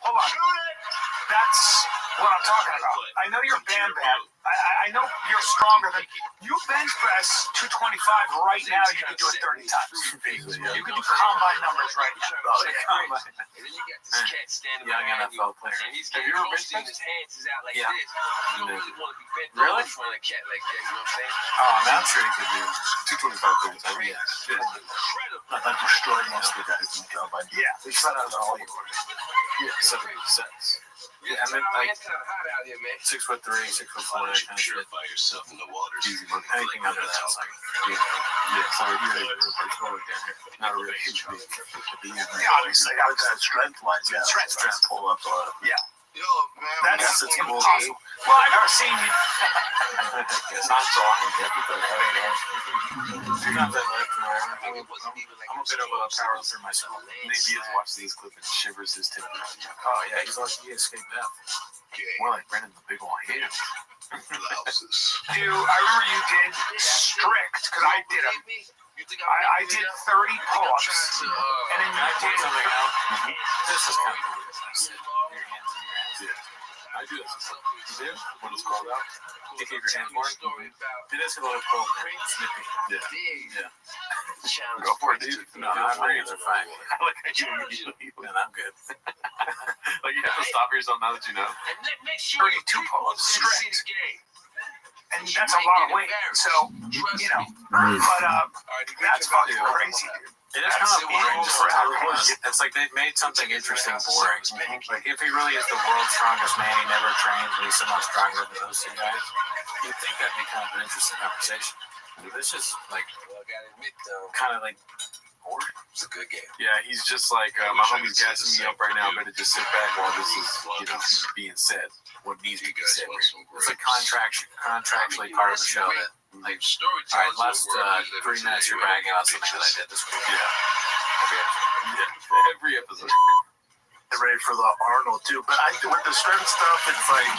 Hold on. That's what I'm talking about. I know you're Bam Bam. I know you're stronger than you. Bench press 225 right now. You can do it 30 times. You can do combine numbers right now. Oh, yeah. And then you got this cat standing Young behind you, NFL player. and he's Have getting you ever close been and his hands is out like Yeah. this. You don't really want to be bent Really? over in front of a cat like that. You know what I'm saying? Oh, man, I'm sure he could do 225 30 times. Yeah. Incredible. Not that destroying most of the guys in the combine. Yeah, They shut out the whole. Yeah, 70 cents. Yeah, I mean, Man, like it's kind of hot out here, man. 6'3", 6'4", that kind of shit. Purify yourself in the water. Easy money. Anything under that's like, yeah, so you're not a really huge deal. Yeah, obviously, outside strength-wise, yeah. Strength pull up. Yeah. Yo, man, That's it's cool. impossible. Well, I've never seen you. It's not so often. Sometimes I like to I'm a bit of a powerlifter myself. Maybe he watches these clips and shivers his tail. Oh, yeah, he's watching the Escape Death. More like Brendan the Big Ol' Hand. I remember you did strict, because I did them. I did 30 pull-ups, and then you did something else. This is kind of yeah. I do this. You do? When it's called out? You keep your hand for it? It is a little cold. Snippy. Yeah. Go for it, dude. No, I'm ready. They're fine. I look at you immediately, and I'm good. Like, you have to stop yourself now that you know. 32 pull-ups strict. And that's a lot of weight, so, you know, but that's fucking crazy, dude. It is kind of boring just for everyone. It's like they made something interesting boring. Like, if he really is the world's strongest man, he never trains, but he's so much stronger than those two guys, you'd think that'd be kind of an interesting conversation. But it's just, like, kind of like boring. It's a good game. Yeah, he's just like, my homie's gassing me up right now, but to just sit back while this is, you know, being said. What needs to be said. It's like contractually part of the show that, like, all right, last 3 minutes you're bragging about something that I did this week. Yeah. Every episode. They're ready for the Arnold too, but with the strength stuff, it's like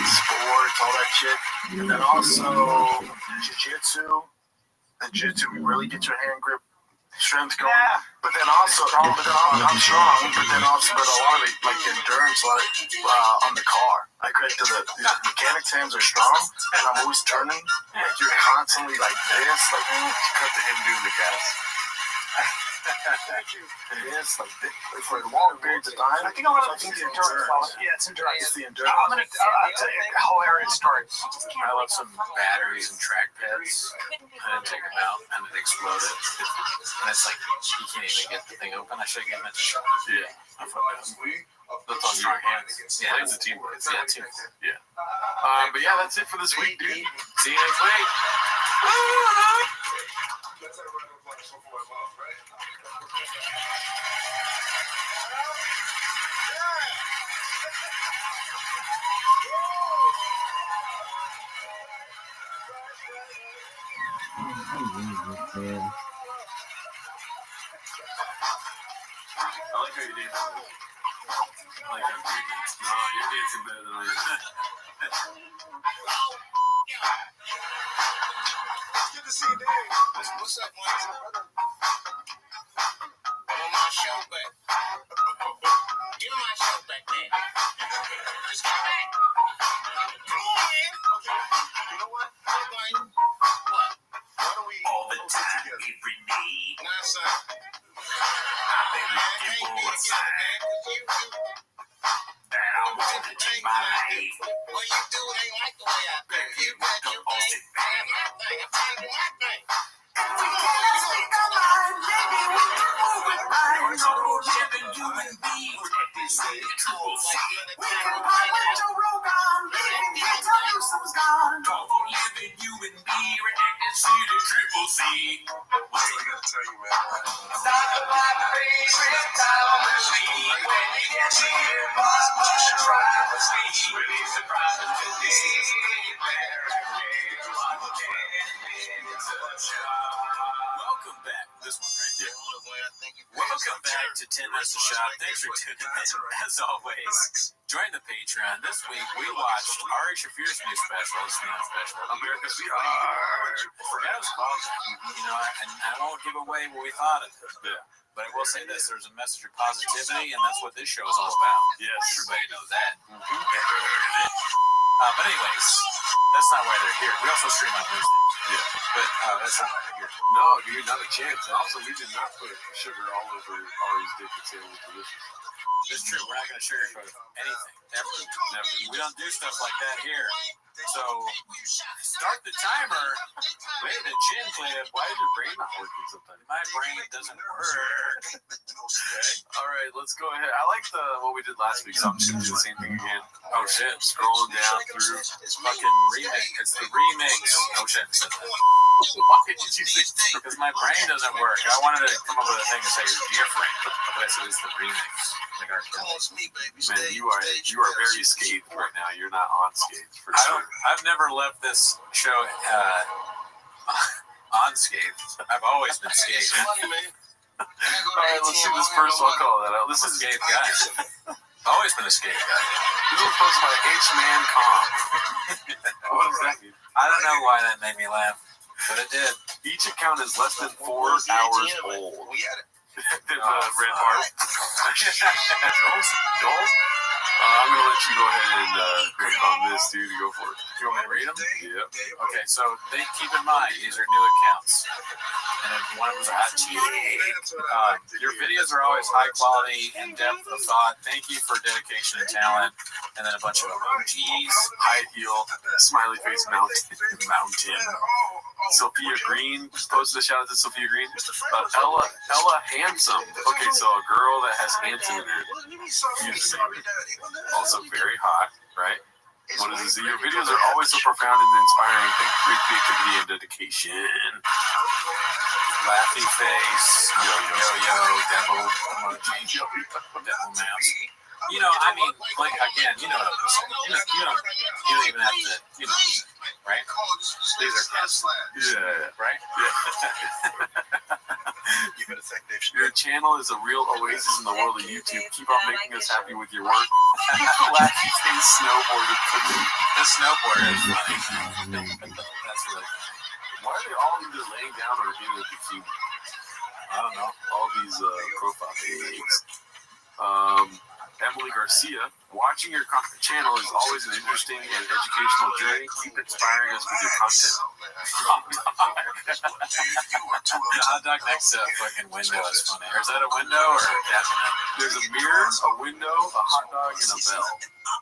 sports, all that shit, and then also jiu-jitsu. The jiu-jitsu really get your hand grip strength going. Yeah. But then also, I'm strong, but then also, but a lot of it, like endurance, like on the car. Like, right, the mechanic's hands are strong, and I'm always turning. Like, you're constantly like this, like, cut to him doing the gas. Yes, like for long periods of time. I think a lot of it's endurance. Yeah, it's endurance. It's the endurance. I'll tell you a hilarious story. I left some batteries and track pads. I didn't take them out, and it exploded. And it's like, you can't even get the thing open. I should have given it a shot. Yeah, I fucked up. That's on your hands. Yeah, it's a teamwork. Yeah, teamwork. Yeah. But yeah, that's it for this week, dude. See you next week. Yeah. I like how you did. I like how you did. No, you're dancing better than I am. Good to see you, Dave. What's up, Mike? On my show back. Give my show back, man. Just come back. Come on, man. Okay. You know what? What? Why don't we all the time, every day? Nah, son. I've been looking for a sign that I want to change my life. What you do ain't like the way I think. You got your thing, I have my thing. I'm trying to do my thing. We can't speak our mind, maybe we can move it by. No living human being, they say it's true. We can pilot your robot, living here till Newsom's gone. Double living human being, reacting C to triple C. What's I gotta tell you, man? Stop the vibration, time on the machine. When you get here, boss, push and try to speak. Release the problem today. Welcome back. This one right there. Welcome back to 10 Minutes a Shot. Thanks for tuning in. As always, join the Patreon. This week we watched Ari Shafir's new special. It's the new special, America's VR. I forgot it was called. You know, and I won't give away what we thought of it. Yeah. But I will say this: there's a message of positivity, and that's what this show is all about. Yes. Everybody knows that. But anyways, that's not why they're here. We also stream on Wednesday. Yeah. But that's not why they're here. No, dude, not a chance. And also, we did not put sugar all over Ari's dick and say it was delicious. It's true. We're not going to sugarcoat anything. Ever. Never. We don't do stuff like that here. So, start the timer. Wait, the chin clip. Why is your brain not working sometimes? My brain doesn't work. Okay. All right, let's go ahead. I like what we did last week, so I'm just going to do the same thing again. Oh, shit. Scrolling down through fucking remix. It's the remix. Oh, shit. Why did you say that? Because my brain doesn't work. I wanted to come up with a thing to say it's different, but I said it's the remix. Like our Man, you are very scathed right now. You're not on scathed for sure. I've never left this show unscathed. I've always been scathed. All right, let's see this first. I'll call that out. This is scathed guy. Always been a scathed guy. This was posted by H-Man.com. What does that mean? I don't know why that made me laugh, but it did. Each account is less than 4 hours old. The red bar. Joel? I'm going to let you go ahead and click on this, dude, to go for it. You want me to read them? Yeah. Okay, so keep in mind, these are new accounts. And one of them was a hot cheat. Your videos are always high quality and depth of thought. Thank you for dedication and talent. And then a bunch of emojis. High heel, smiley face mountain. Sophia Green posted a shout out to Sophia Green. Ella Handsome. Okay, so a girl that has handsome in her username. Also very hot, right? What is this? Your videos are always so profound and inspiring. Thank you for your creativity and dedication. Laughy face, yo, devil emoji, devil mouse. You know, I mean, like, again, you know what I'm saying. You don't even have to, right? These are cats. Yeah. Right? Yeah. Your channel is a real oasis in the world of YouTube. Keep on making us happy with your work. Laughy face snowboarder cooking. The snowboarder is funny. That's really funny. Why are they all either laying down or in a bikini? I don't know. All these profile pictures. Emily Garcia, watching your channel is always an interesting and educational journey. Keep inspiring us with your content. The hot dog next to a fucking window is funny. Or is that a window or a cabinet? There's a mirror, a window, a hot dog, and a bell.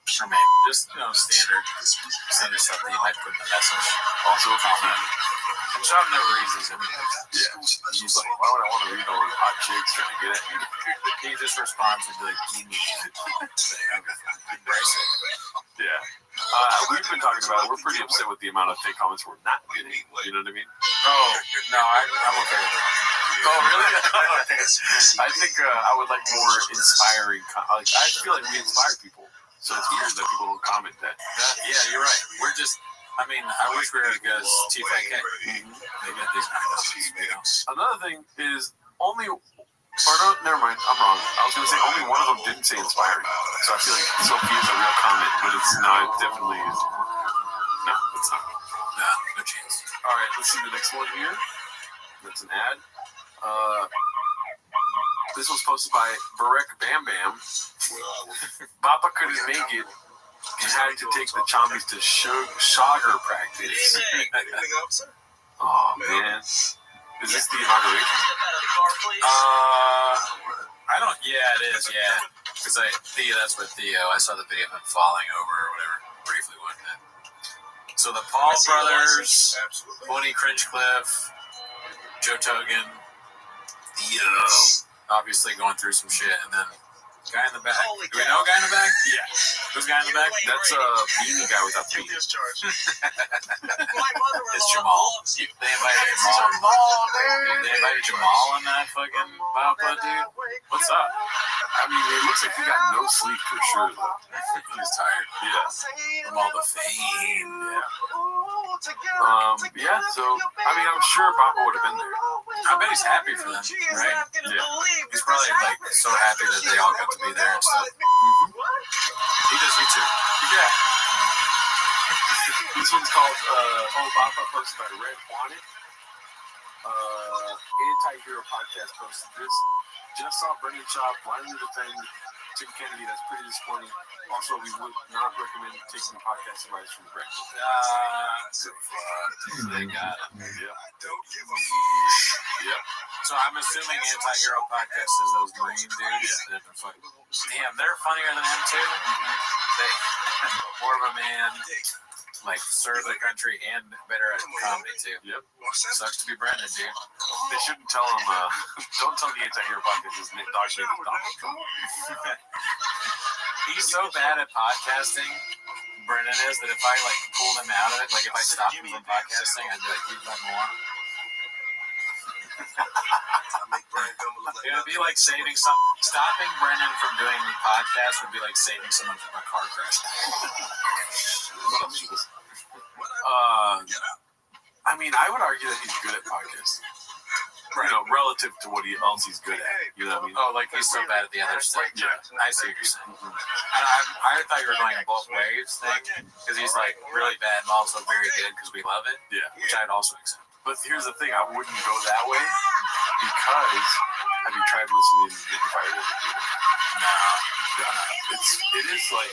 I mean, just, standard stuff that you might put in the message. Also a comment. I'm sure I've never reads these images. Yeah. He's like, why would I want to read all the hot chicks trying to get at me? He just responds with like, give me embrace it. Yeah. We've been talking about it. We're pretty upset with the amount of fake comments we're not getting. You know what I mean? Oh, no, I'm okay with that. Oh, really? I think I would like more inspiring. I feel like we inspire people. So it's weird that people don't comment that. Yeah, you're right. We're just, I wish we were as good as TFK. They get these. Another thing is never mind, I'm wrong. I was going to say only one of them didn't say inspiring. So I feel like Sophie is a real comment, but it definitely is. No, it's not. Nah, no chance. All right, let's see the next one here. That's an ad. This was posted by Barek Bam Bam. Papa couldn't make it. He had to take the chombies to Shogger practice. Oh, man. Is this the inauguration? Yeah, it is, yeah. Because that's what Theo, I saw the video of him falling over or whatever, briefly one time. So the Paul brothers, Bonnie Crinchcliffe, Joe Togan, Theo, obviously going through some shit, and then guy in the back. Do we know a guy in the back? Yeah. Who's the guy in the back? That's a beanie guy without feet. It's Jamal. They invited Jamal. They invited Jamal on that fucking Papa, dude. What's up? I mean, it looks like he got no sleep for sure, though. He's tired. Yeah. From all the fame. Yeah. So, I'm sure Papa would have been there. I bet he's happy for them, right? Yeah. He's probably so happy that they all got to be there and stuff. He does YouTube. Yeah. This one's called Papa, posted by Red Juanet. Anti-Hero Podcast posted this. Just saw Brendan Schaub blindly defend Tim Kennedy. That's pretty disappointing. Also, we would not recommend taking podcast advice from Brendan. They got it. Yep. Yep. So I'm assuming Anti-Hero Podcast is those Marine dudes that have been fucking. Damn, they're funnier than him too. They more of a man, like serve the country and better at comedy too. Yep. Sucks to be Brendan, dude. They shouldn't tell him. Don't tell the Anti-Hero Podcast his dog name is Donald Trump. He's so bad at podcasting, Brendan is, that if I like pulled him out of it, like if I stopped him from podcasting, I'd be like, you've done more. It would be like saving stopping Brendan from doing podcasts would be like saving someone from a car crash. I mean, I would argue that he's good at podcasting. You know, relative to what else he's good at. You know what I mean? Oh, like he's so bad at the other stuff. Yeah. I see what you're saying. And I thought you were going both ways thing, because he's like really bad and also very good because we love it. Yeah. Which I'd also accept. But here's the thing, I wouldn't go that way because have you tried listening to the Fire? No. It is like,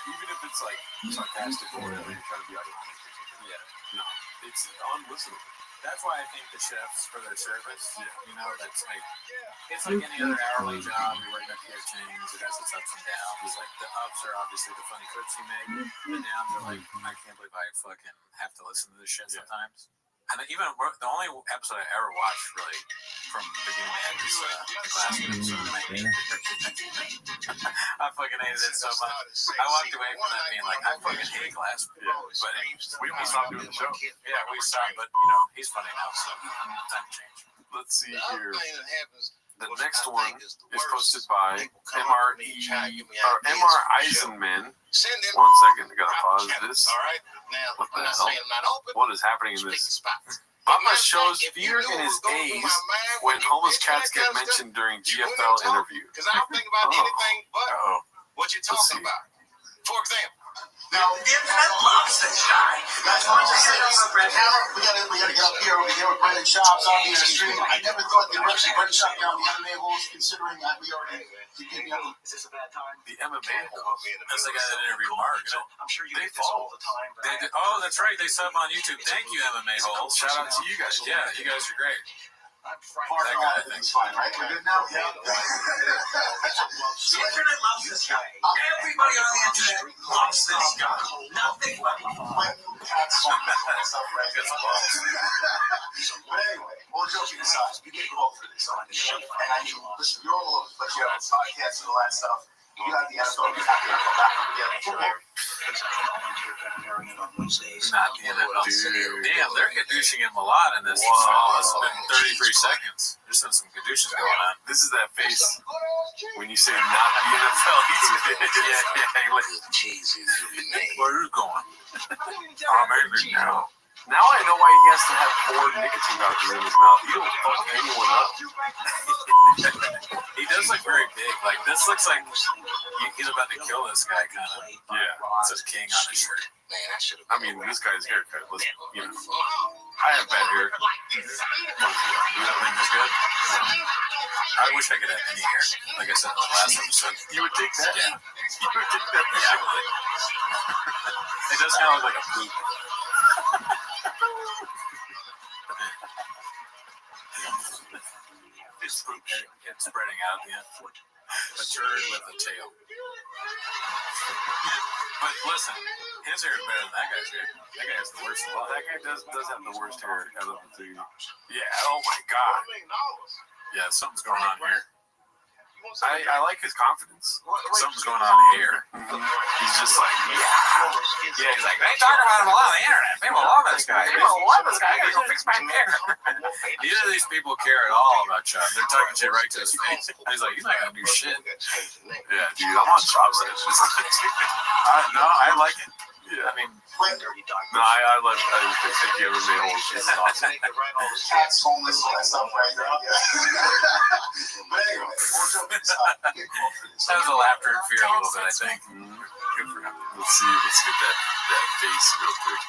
even if it's like sarcastic or whatever, you're trying to be ironic. Yeah. No, it's unlistenable. That's why I think the chefs for their service, you know, that's like, it's like any other hourly job. You work at your chains, it has its ups and downs. It's like the ups are obviously the funny clips you make. The downs are like, I can't believe I fucking have to listen to this shit sometimes. And then even the only episode I ever watched really from beginning to end is the glass episode. I fucking hated it so much. I walked away from that being like, I fucking hate glass. Yeah. But we almost stopped doing the show. Yeah, we stopped, but you know, he's funny now, so time to change. Let's see here. The next one is posted by MR Eisenman. 1 second, I gotta pause this. What the hell? What is happening in this? Bubba shows fear in his A's when homeless cats get mentioned during GFL interview. Because I don't think about anything but what you're talking about. For example. Now, the internet loves this guy. Guys, why don't you say this? We gotta get up here over here with Brendan Schaub on the Restream. I never thought they'd actually Brendan Schaub down the MMA holes, considering that we already gave me a. Is this a bad time? The MMA holes. That's the guy that interviewed Mark. I'm sure you they get this all the time. Oh, that's right. They sub on YouTube. Thank you, MMA holes. Shout out to you guys. Yeah, you guys are great. Part of everything's fine, right? We're good now? Yeah. The internet loves this guy. Everybody on the internet loves this guy. Nothing but cats stuff right there. But anyway, all joking aside, we did go for this on the show. And I mean, listen, you're all over, but you have podcasts and all that stuff. You got the NFL, you got the NFL back up together. Not the NFL. Damn, they're gadooshing him a lot in this. Wow. It's been 33 seconds. There's been some gadooshing going on. This is that face when you say not the NFL. Where are you going? Maybe now. Now I know why he has to have 4 nicotine pouches in his mouth. He don't fuck anyone up. He does look very big. Like, this looks like he's about to kill this guy, kind of. Yeah. It says King on his shirt. I mean, this guy's haircut was, you know, I have bad hair. You don't think it's good? I wish I could have any hair. Like I said in the last episode. You would take that? Yeah. You would take that? Yeah. It does kind of look like a poop. It's spreading out the end. A turd with a tail. But listen, his hair is better than that guy's hair. That guy has the worst of all. That guy does have the worst hair out of the two. Yeah, oh my god. Yeah, something's going on here. I like his confidence. Something's going on here. He's just like, yeah, he's like, they talk about him a lot on the internet. People love this guy. People love this guy. I gotta go fix my hair. Neither of these people care at all about Chubb. They're talking shit right to his face. He's like, he's not gonna do shit. Yeah, dude, I'm on Chubb's side. No, I like it. Yeah. I mean, no, I love it. I think you ever made holes. This is awesome. Cats, homeless, all that stuff right now. But anyway, that was a laughter and fear a little bit, I think. Good for him. Let's see. Let's get that face real quick.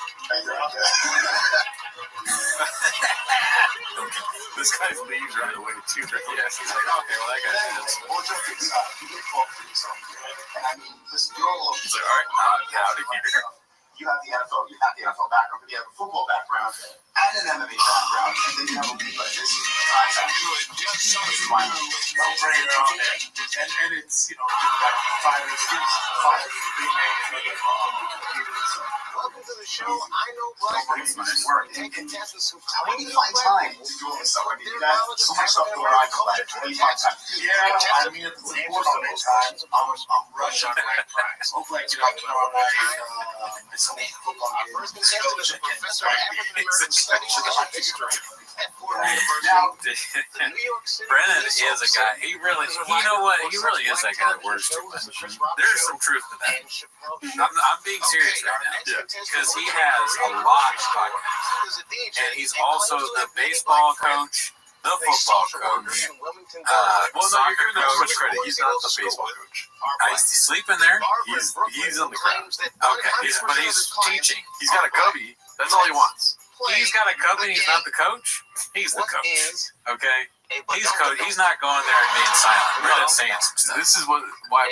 This guy's leaves right away too. Yes, he's like, okay, well that guy did this. Well, just you get caught for something. And I mean, listen, you're all over. He's like, all right, now out of here. You have the NFL, you have the NFL background, but you have a football background and an MMA background, and then you have a league like this. No brainer on there. And it's, you know, fighters, big names, welcome to the show. I know Brian. Take a test with some 25 times doing this stuff. I mean, you got so much stuff going on in life. 25 times. Yeah, I mean, it's work on those times. I'm rushing right prize. Hopefully, I get out tomorrow night. First contestant is a professor of African American studies and history at Ford University. Brennan is a guy. He really, you know what? He really is that guy that works too much. There's some truth to that. I'm being serious right now because he has a lot of podcasts, and he's also the baseball coach, the football coach. Well, no, you're giving him too much credit. He's not the baseball coach. Is he sleeping there? He's on the ground. Okay, but he's teaching. He's got a cubby. That's all he wants. He's got a cubby. He's not the coach. He's the coach. Okay. He's coach. He's not going there and being silent. Brennan's saying some stuff. This is why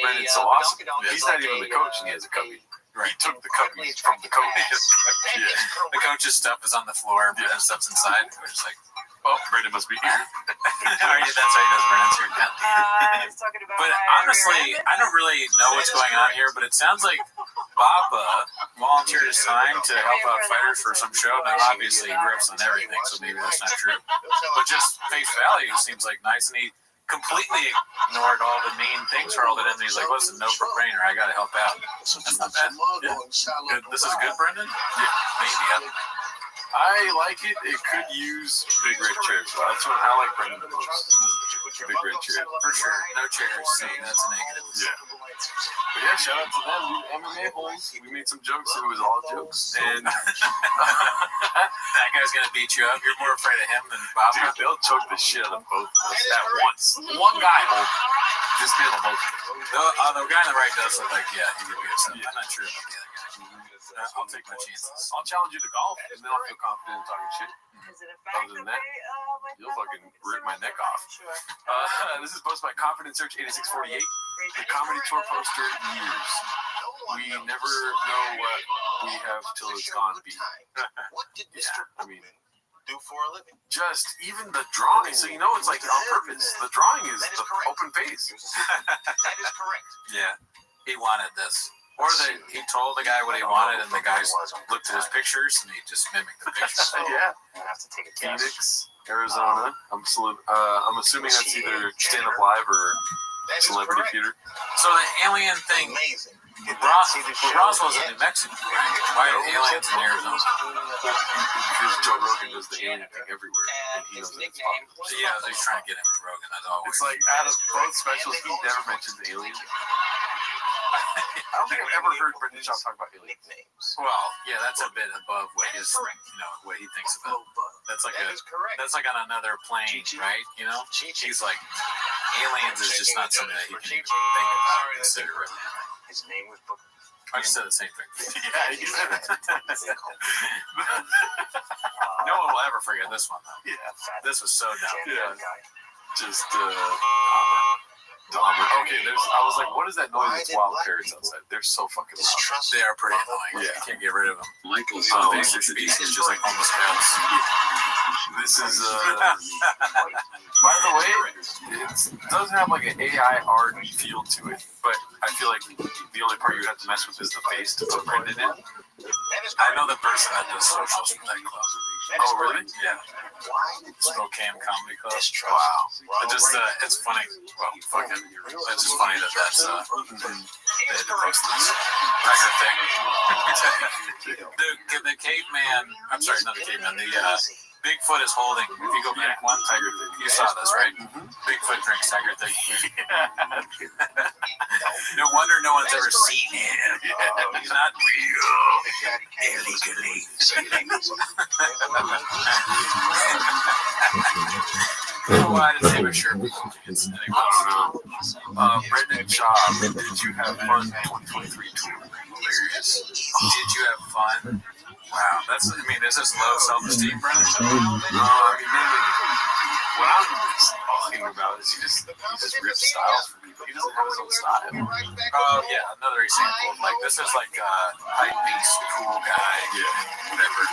Brennan's so awesome. He's not even the coach, and he has a cubby. He took the cubby from the coach. The coach's stuff is on the floor, and Brennan's stuff's inside. We're just like, oh, Brendan must be here. That's how he knows Brennan's here. But honestly, I don't really know what's going on here, but it sounds like Baba volunteered his time to help out fighters for some show. Now, obviously, he riffs on everything, so maybe that's not true. But just face value seems like nice, and he completely ignored all the mean things hurled at him. He's like, listen, no brainer, I got to help out. That's not bad. Yeah. Good. This is good, Brendan? Yeah, maybe. I like it. It could use big red chairs. So that's what I like Brendan the most. Big red chair. For sure. No chairs, so that's a negative. Yeah. But yeah, shout out to them. MMA holes. We made some jokes. It was all jokes. And that guy's going to beat you up. You're more afraid of him than Bob. Dude, they'll choke the shit out of both of us at once. One guy will dismantle both of them. The guy on the right does look like, yeah, he could beat us up. I'm not sure about the other guy. I'll take my chances. I'll challenge you to golf, and then I'll feel confident in talking shit. Other than that, you'll fucking rip my neck off. This is posted by Confident Search 8648. The comedy tour poster years. We never know what we have till it's gone. What did Mr. do for a living? Just even the drawing. So you know it's like on purpose. The drawing is the open face. That is correct. Yeah, he wanted this. Or he told the guy what he wanted, and the guy looked at his pictures, and he just mimicked the pictures. Yeah. Phoenix, Arizona. I'm assuming that's either stand-up live or celebrity theater. So the alien thing, Roswell's in New Mexico. Why are aliens in Arizona? Because Joe Rogan does the alien thing everywhere, and he knows it's popular. So yeah, they're trying to get him to Rogan. That's always. It's like out of both specials, he never mentions alien. I don't think I've ever heard Brendan Schaub talk about alien names. Well, yeah, that's a bit above what his, what he thinks about. That's like on another plane, right? You know, he's like, aliens is just not something that he can think about or consider right now. His name was Booker. I just said the same thing. Yeah, he said it. No one will ever forget this one, though. Yeah. This was so dumb. Yeah. Just, Dahmer. Okay, I was like, what is that noise? It's wild parrots outside. They're so fucking loud. They are pretty annoying. Yeah. You can't get rid of them. Michael's basic species, just like homeless cows. This is, by the way, it does have like an AI art feel to it, but I feel like the only part you have to mess with is the face to put Brendan in. I know the person that does socials for that club. Oh, really? Yeah. Spokane Comedy Club. Wow. It just, it's funny. Well, fuck it. It's just funny that that's, they had to post this tiger thing. The caveman, I'm sorry, not the caveman, the Bigfoot is holding, if you go back one tiger thing, you saw this, right? Bigfoot drinks tiger thing. No wonder no one's ever seen him. He's not real. Illegally. I didn't have a shirt. Brendan Schaub, did you have fun in 2023 tour? Did you have fun? Wow. That's, I mean, is this low self-esteem, brother? No, I mean, maybe what I'm talking about is he just rips styles from people. He doesn't have his own style. Oh, yeah, another example of, like, this is like a hype beast, cool guy, whatever.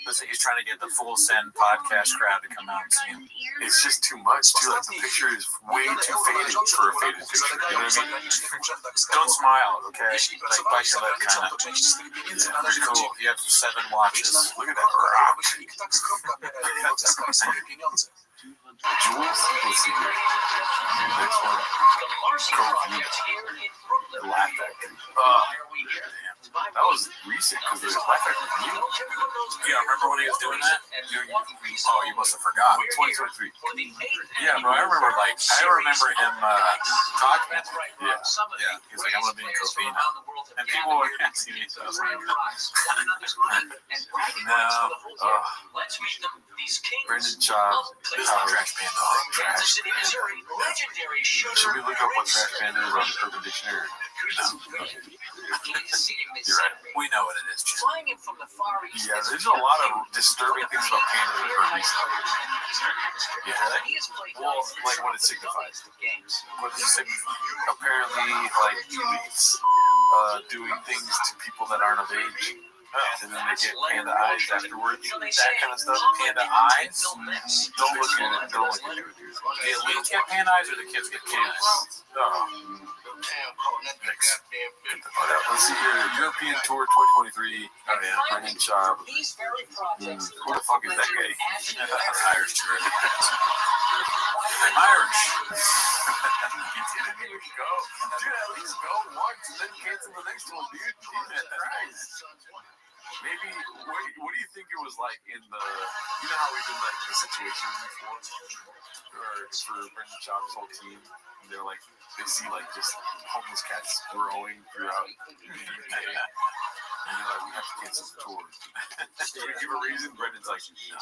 He's trying to get the Full Send podcast crowd to come out and see him. It's just too much, too. Like, the picture is way too faded for a faded picture. You know what I mean? Don't smile, okay? Like, bite your lip, kind of. Yeah, pretty cool. You have 7 watches. Look at that rock. Jules, let's see here. Next one. The Laugh Factory. That was recent because the Laugh Factory was new. Yeah, remember when he was doing that? Oh, you must have forgotten. 2023. Yeah, bro, I remember him talking. Yeah. Yeah, he's like, I'm going to be in Covina. And people were asking me, so I was like, no. Brendan Schaub. This is Trash Panda. Trash Panda. Should we look up what Trash Panda is on the Urban Dictionary? No. Okay. You're right. We know what it is. Yeah, there's a lot of disturbing things about Panda that I've heard recently. Yeah. Well, like what it signifies. What does it signify? Apparently, like elites doing things to people that aren't of age. And then they get panda eyes afterwards. That kind of stuff. Panda eyes? Don't look at it. Don't look at it. The elites get panda eyes or the kids get panda eyes? Let's see here. European Tour 2023. Oh, yeah. Brendan Schaub. Who the fuck is that guy? Irish tour. I'm Irish. There you go. Dude, at least go once and then cancel the next one, dude. Jesus Christ. Maybe, what do you think it was like in the, you know how we did like the situation before? Or for Brendan Schaub's whole team, and they're like, they see like just homeless cats growing throughout the UK. And you're like, we have to cancel the tour. Do we give a reason? Brendan's like, no.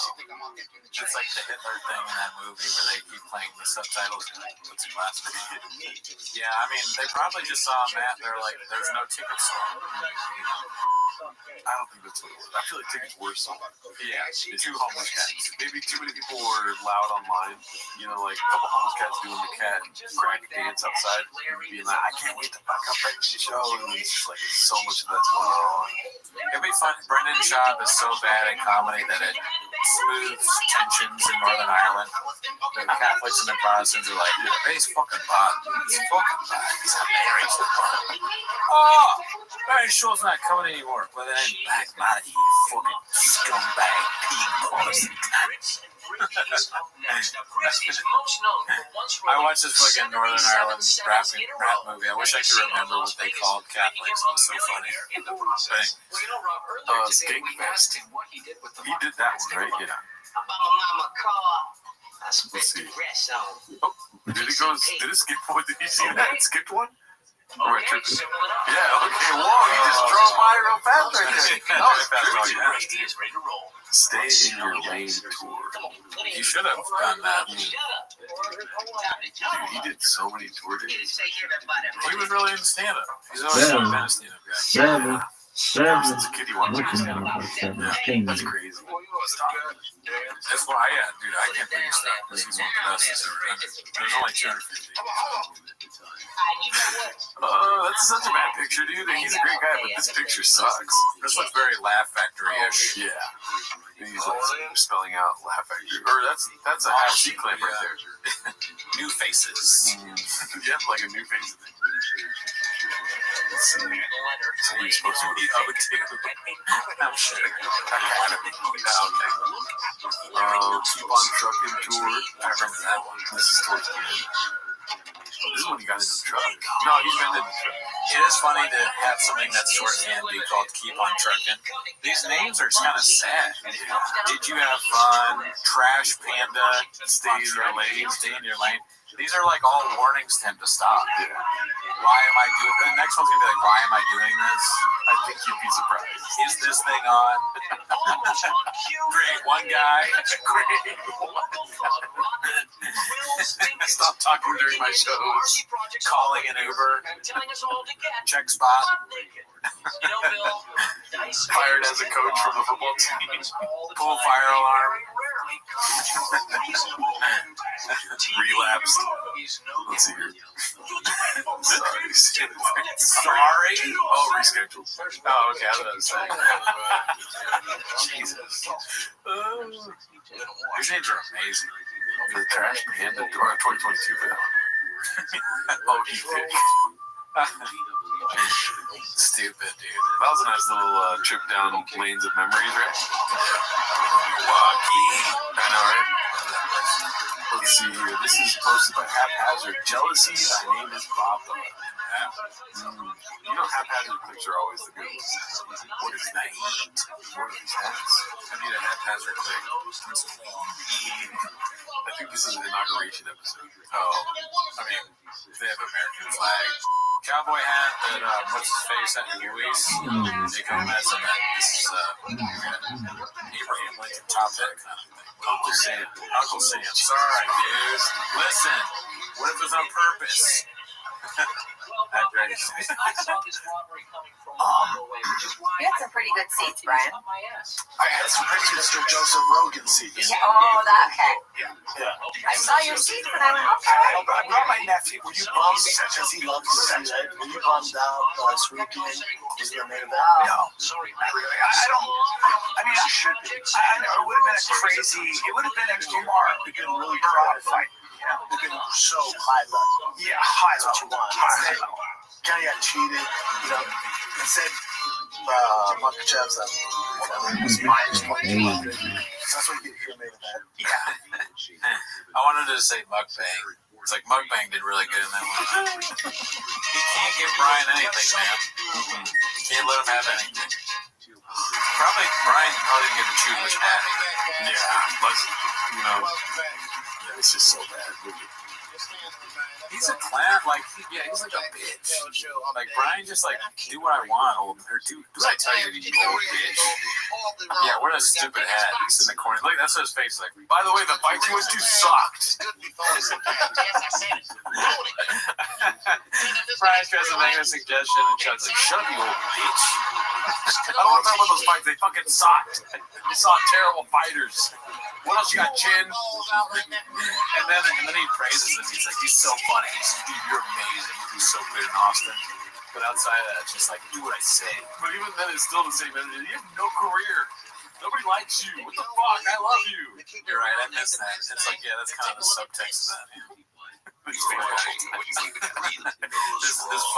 It's like the Hitler thing in that movie where they keep playing the subtitles and put some last name. Yeah, I mean, they probably just saw Matt and they're like, there's no tickets sold. I don't think that's what it was. I feel like tickets were sold. Yeah, two homeless cats. Maybe too many people were loud online. You know, like a couple homeless cats doing the cat crack dance outside, being like, I can't wait to fuck up Brendan's show. And it's just like so much of that's going on. It'd be fun. Brendan Schaub is so bad at comedy that it smooths tensions in Northern Ireland. The Catholics and the Protestants are like, he's fucking bad. He's fucking bad. He's hilarious. Oh, Barry Shaw's not coming anymore. Well, then, back, man, you fucking scumbag, pig, Protestant. I watched this fucking Northern Ireland rap movie. I wish I could remember what they called Catholics. It was so funny. Skankfest. He did that one, right? Yeah. Let's see. Oh, did it skip one? Did you see that? It skipped one? Oh, right, yeah, okay. Whoa, you just drove by real fast right there. That was fast. Stay in your lane tour. You should have done that. Dude, he did so many tour days. He was really in stand-up. He's always been a stand-up guy. Since a kid, he wanted to do stand-up. That's crazy. That's why, dude, I can't believe that. He's one of the best that's ever done it. There's only 250. That's such a bad picture, dude. He's a great guy, but this picture sucks. This one's very Laugh Factory-ish. Yeah. And he's like spelling out Laugh Factory. Or that's a half C clip right there. New faces. Yeah, like a new face. Let's see. So we're supposed to be out too. I'm sure. Keep on Trucking tour. I remember that one. This is towards the end. This is when he got in the truck. No, he's been in the truck. It is funny to have something that's towards the end be called Keep on Trucking. These names are kind of sad. Did you have fun? Trash Panda. Stay in your lane. Stay in your lane. These are like all warnings to him to stop. Yeah. Why am I doing the next one's gonna be like, why am I doing this? I think you'd be surprised. Is this thing on? Great, one guy. Great. Stop talking during my shows. Calling an Uber. Check spot. Fired as a coach from the football team. Pull fire alarm. Relapsed. Let's see here. Sorry. Oh, rescheduled. Oh, okay. I was about to say. Jesus. These names are amazing. For the Trash Panda, or 2022 for that one. Oh, he did. Stupid, dude. That was a nice little trip down lanes of memories, right? Lucky. I know, right? Let's see here. This is posted by Haphazard. Jealousy, thy name is Papa. You know, haphazard clips are always the good ones. What is that? What are these hats? I need a haphazard clip. I think this is an inauguration episode. Oh, I mean, they have American flag. Cowboy hat that, what's his face, that Luis. They come as a hat. This is, Abraham Lincoln top hat. Uncle Sam. Uncle Sam. Sorry, dude. Listen, what if it's on purpose? You had some pretty good seats, Brian. I had some pretty Mr. Joseph Rogan seats. Yeah, oh, that, okay. Yeah. I saw your seats and I went, okay. I brought my nephew. Were you bummed? Because he loves to see that. Were you bummed out last weekend? Was there made of that? No. Sorry, not really. I don't. I mean, I should be. I know it would have been a crazy. It would have been a Lamar. It would have been a really broad fight. It would have been so high level. Yeah, high level. That's what you want. High level. Guy got cheated. You know, instead, Makachev's whatever. It was minus 20. That's what you get here made of that. Yeah. I wanted to say mukbang. It's like mukbang did really good in that one. You can't give Brian anything, man. Can't let him have anything. Probably Brian didn't get to choose which hat. Yeah, but you know, it's just so bad. He's a clown, like he's like a bitch. Like Brian, just like do what I want, or do what I tell you, you old bitch. Yeah, wear a stupid hat. He's in the corner. Look, that's what his face is like. By the way, the bike was too sucked. Brian tries to make a suggestion, and Chad's like, "Shut up, you old bitch." I don't want to talk about those fights. They fucking sucked. You saw terrible fighters. What else you got, Chin? And then he praises him. He's like, he's so funny. You're amazing. He's so good in Austin. But outside of that, it's just like, do what I say. But even then, it's still the same energy. You have no career. Nobody likes you. What the fuck? I love you. You're right. I missed that. It's like, yeah, that's kind of the subtext of that. This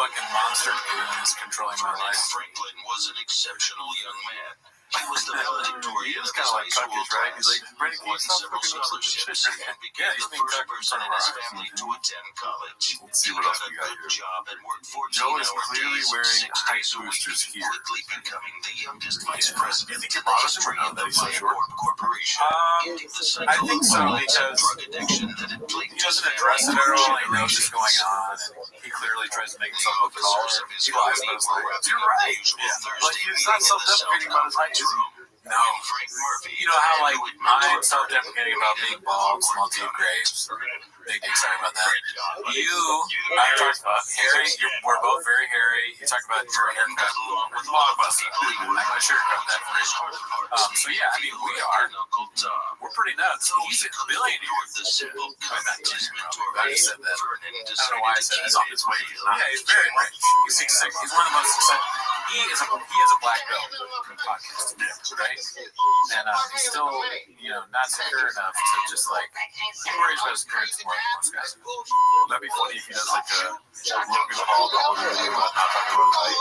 fucking monster goon is controlling my life. Franklin was an exceptional young man. He was the valedictorian. He was kind of like Cuckers, right? He's like, Brady, can you stop fucking scholarships? Yeah, he's being cut in front of our family to attend college. Let's see what else we got here. Joe is clearly wearing height boosters here. Becoming the youngest vice president You think your boss is wearing that he's so short? I think so, because he doesn't address it at all. He knows what's going on. He clearly tries to make himself look taller. He lies about his height. You're right. Yeah. But he's not self-deprecating about his height. No. You know how, like, I'm self-deprecating about being bald, small teeth, graves. Big dick, sorry about that. I talked about hairy. We're both very hairy. You talk about your haircut with Blockbuster. I should have cut that for you. So, yeah, I mean, we're pretty nuts. He's a billionaire. I just said that. I don't know why I said that. He's on his way. Yeah, he's very rich. He's 6'6". He's one of the most successful. He has a black belt in podcasting, right? And he's still, not secure enough to just like, he worries about his appearance more than most guys. That'd be funny if he does like a Logan Paul video about not talking about height.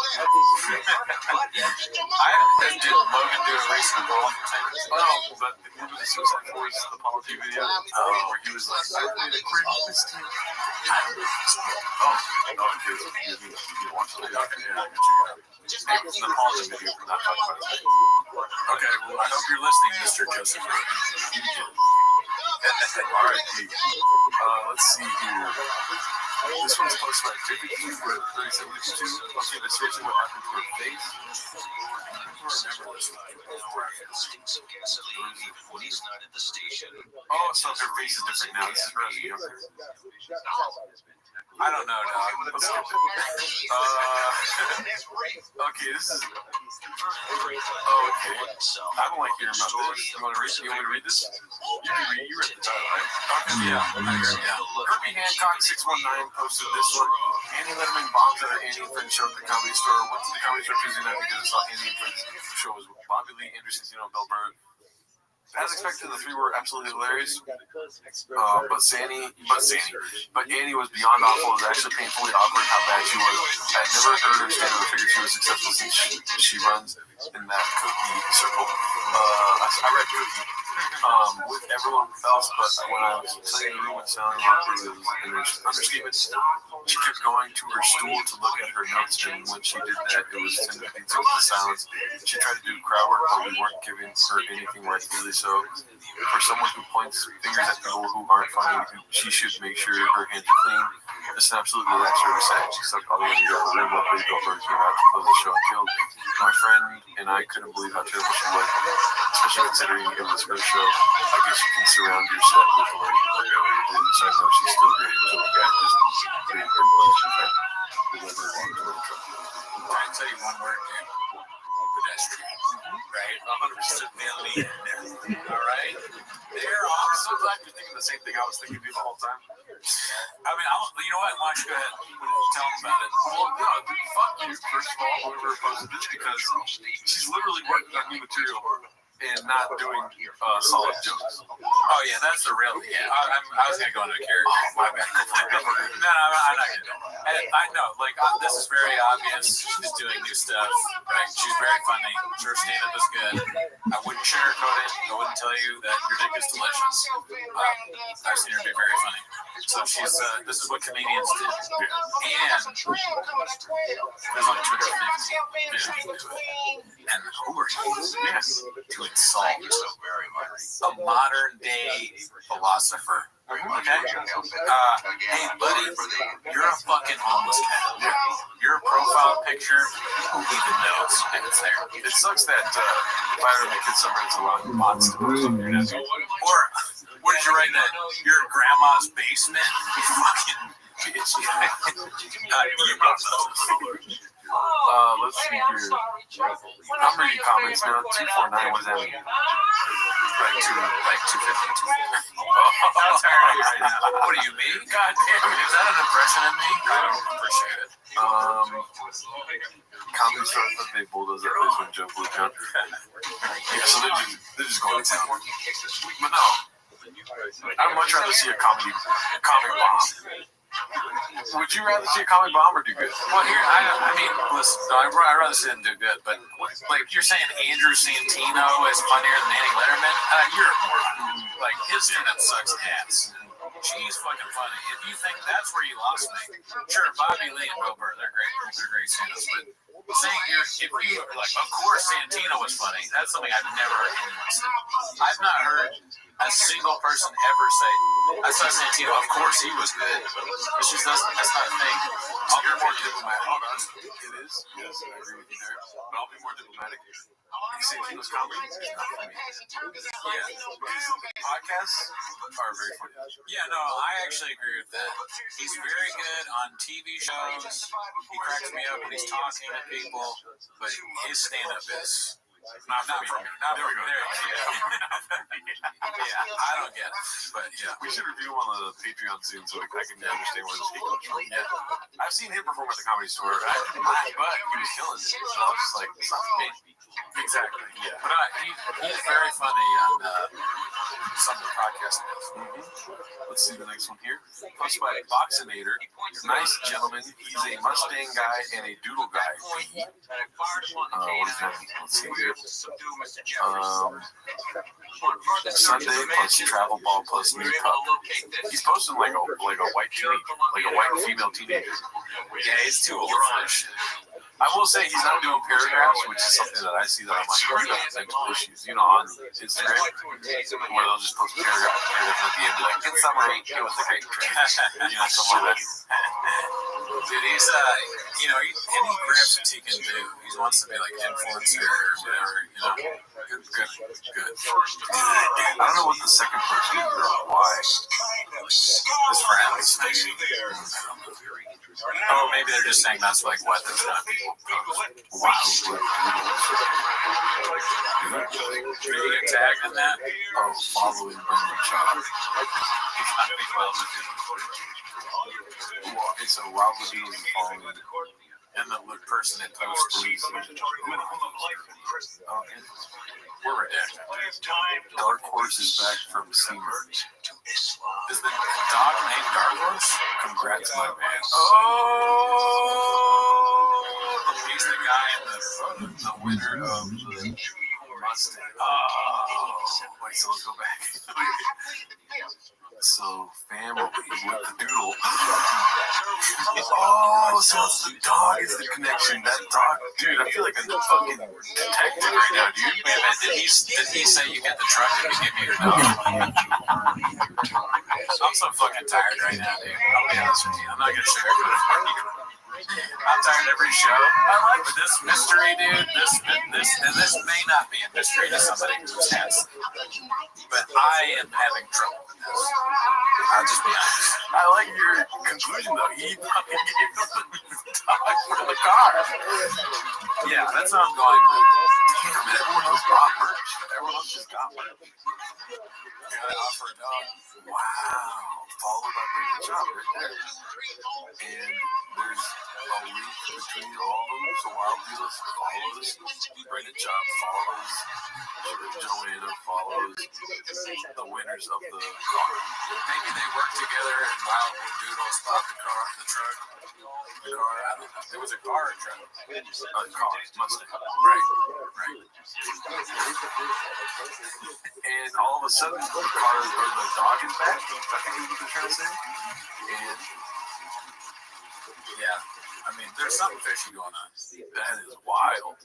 I did Logan do a race in the ball but remember the Suicide Force apology video? Where he was like, I made a great mistake. You watch the video? Okay, the apology video for not talking about height. Okay, well, I hope you're listening, Mr. Joseph Rogan. R.I.P. Let's see here. This one's posted by David Q for 3752. Okay, let's see what happened to her face. I don't remember this one. Oh, so her face is different now. This is really younger. I don't know, dog. Let's skip it. Okay, this is Oh, okay. I don't like hearing about this. You want me to read this? You read the title, right? Okay, yeah. Herbie Hancock 619 posted this one. Annie Letterman bombs at her Annie and Friends show at the Comedy Store. Went to the Comedy Store Tuesday night because I saw Annie and Friends show was with Bobby Lee, Anderson, and Bill Burr. As expected, the three were absolutely hilarious. But Annie was beyond awful. It was actually painfully awkward how bad she was. I had never heard her stand up and figured she was successful since she runs in that cookie circle. I read Cookie with everyone else, but when I was sitting in the room and sounding awkward, it was an understatement. She kept going to her stool to look at her notes, and when she did that, it was sympathy to the silence. She tried to do crowd work, but we weren't giving her anything rightfully so. For someone who points fingers at people who aren't funny, she should make sure her hands are clean. It's an absolutely that sort of sad. She sucked all the way into the room while Billy Goldberg came out to close the show and killed. My friend and I couldn't believe how terrible she was, especially considering it was her show. I guess you can surround your set with a lot of people that already did, so I know she's still great to look at. Just being her place to try to deliver a long-term truck. Try and tell you one word, dude. Pedestrian. Right? 100% vanity in there. All right? They're awesome. So glad you're thinking the same thing I was thinking the whole time. I mean, you know what? Why don't you go ahead and tell them about it? Well, no, fuck you, first of all, whoever posted this, because she's literally working on new material and not doing solid jokes. Oh, yeah, that's the real. Yeah, I was going to go into a character. Oh, my bad. No, I'm not going to do it. I know, like, this is very obvious. She's doing new stuff. Right? She's very funny. Her stand-up is good. I wouldn't sugarcoat it. I wouldn't tell you that your dick is delicious. I've seen her be very funny. So she's, this is what comedians do. And there's only 250 to it. And who are you? Yes. To insult a modern day philosopher. Okay? Hey, buddy, you're a fucking homeless cat. Your profile picture, who even knows if it's there? It sucks that Byron McKids somewhere has a lot of mods to post on your desk. Or, what did you write that? Your grandma's basement? You fucking bitch. Let's see here. I'm reading comments now. 249 was that? Like 250. That's hard right now. What are you, me? God damn it. Is that an impression of me? I don't appreciate it. Comedy Store thought they bulldozed that place when Joe blew down. Yeah, so they're just going to town. But no, I'd much rather see a comic bomb. Would you rather see a comic bomb or do good? Well, here, I mean, listen, I'd rather see them do good, but like you're saying Andrew Santino is funnier than Annie Letterman? You're a moron. Like, his stand-up sucks ass. She's fucking funny. If you think that's where you lost me, sure, Bobby Lee and Bill Burr, they're great. They're great stand-ups, but saying if you were like, of course Santino was funny, that's something I've never heard anyone say. I've not heard a single person ever say, I saw Santino, of course he was good. It's just, that's not a thing. I'll be more diplomatic. It is. Yes, I agree with you there. But I'll be more diplomatic. Santino's comedy is not for me. Yeah. Podcasts are very funny. Yeah, no, I actually agree with that. He's very good on TV shows. He cracks me up when he's talking to people, but his stand-up is not for me. Not for me. There you go. Yeah, I don't get it, but yeah. We should review one of the Patreon soon so I can understand where this comes from. Yeah. I've seen him perform at the Comedy Store, but he was killing it. So I was just like, it's not for me. Exactly, yeah. But he's very funny on some of the podcasts. Let's see the next one here. Posted by Boxinator. Nice gentleman. He's a Mustang guy and a Doodle guy. What is that? Let's see here. Sunday plus travel ball plus new pup. He's posting like a white teenager, like a white female teenager. Yeah, he's too old for this shit. I will say he's not doing paragraphs, which is something that I see that I'm like, he's got mental issues, on Instagram, where they'll just post paragraph at the end, like, in summary, it was a great trip. Something like that. Dude, he's, any grips he can do. He wants to be like influencer or whatever, Good. I don't know what the second person is or why. His friends. Oh, maybe they're just saying that's like what there's not people. Wow. Did you get tagged in that? Oh, following Brendan Schaub. Okay, so Wild Lagoon is following And the person that posts tweets. We're redacted. Dark Horse is back from Seymour. Is the dog named Dark Horse? Congrats, my man. Oh, he's the guy in the winner of the Mustang. Oh, wait, so let's go back. So, family with the doodle. Oh, so it's the dog is the connection. That dog, dude, I feel like I'm a fucking detective right now, dude. Wait a minute, did he say you get the truck and you give me your dog? I'm so fucking tired right now, dude. I'll be honest with you. I'm not gonna share it with you. I'm tired every show. I like this mystery, dude. This may not be a mystery to somebody who has, but I am having trouble with this. I'll just be honest. I like your conclusion, though. He fucking gave them the dog for the car. Yeah, that's what I'm going with. Damn, everyone else bought merch. Everyone else just got merch. Gotta offer a dog. Wow. Followed by Brendan Schaub right there. And there's a link between all of them. So Wild Dealers follows Brendan Schaub, follows Joanna, follows the winners of the car. Maybe they work together and Wild Doodle spot the truck. The car, I don't know. It was a car or a truck? A car, Mustang. Right. And all of a sudden, the car or the dog is back. I think is what they're trying to say. And yeah, I mean, there's something fishy going on. that is wild.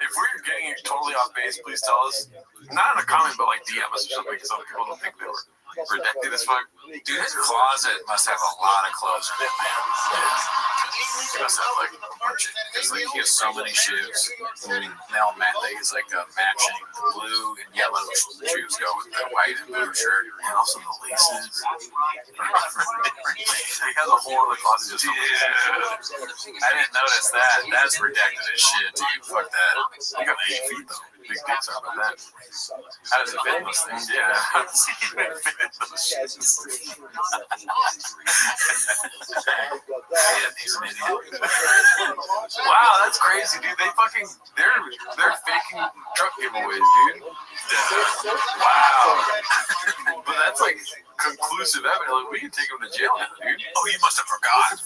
If we're getting it totally off base, please tell us. Not in a comment, but like DM us or something, because some people don't think they were redacted as fuck. Dude, his closet must have a lot of clothes in it, man. He must have like a bunch of, because like he has so many shoes. Now he's like matching blue and yellow shoes go with the white and blue shirt, And also the laces. He has a whole other closet just for laces. I didn't notice that. That's redacted as shit, dude. Fuck that. He got 8 feet though. Big dicks are about that. How does it fit in those things? Yeah, how does he even fit in those shoes? He's an idiot. Wow, that's crazy, dude. They're faking truck giveaways, dude. Wow. But that's like conclusive evidence. Like, we can take him to jail now, dude. Oh, you must have forgot.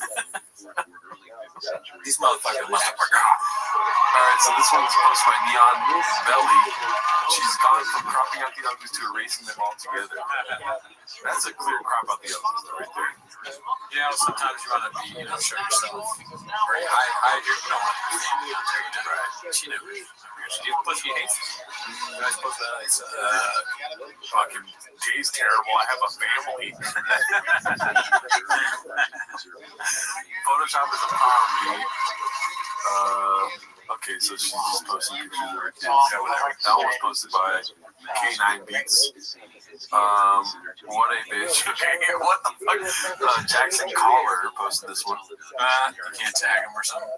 These motherfuckers must have forgot. Alright, so this one's posted by Neon Belly. She's gone from cropping out the uglies to erasing them all together. That's a clear crop out the uglies right there. You know, sometimes you want to be, show yourself. Or hide your, you don't want to be family on there. Right. She knew. Plus, she hates it. You're not supposed to, fucking Jay's terrible. I have a family. Photoshop is a problem, dude. Okay, so she's just posting pictures of her kids. Yeah, whatever. That one was posted by K9 Beats. What a bitch. Okay, what the fuck? Jackson Collar posted this one. you can't tag him or something.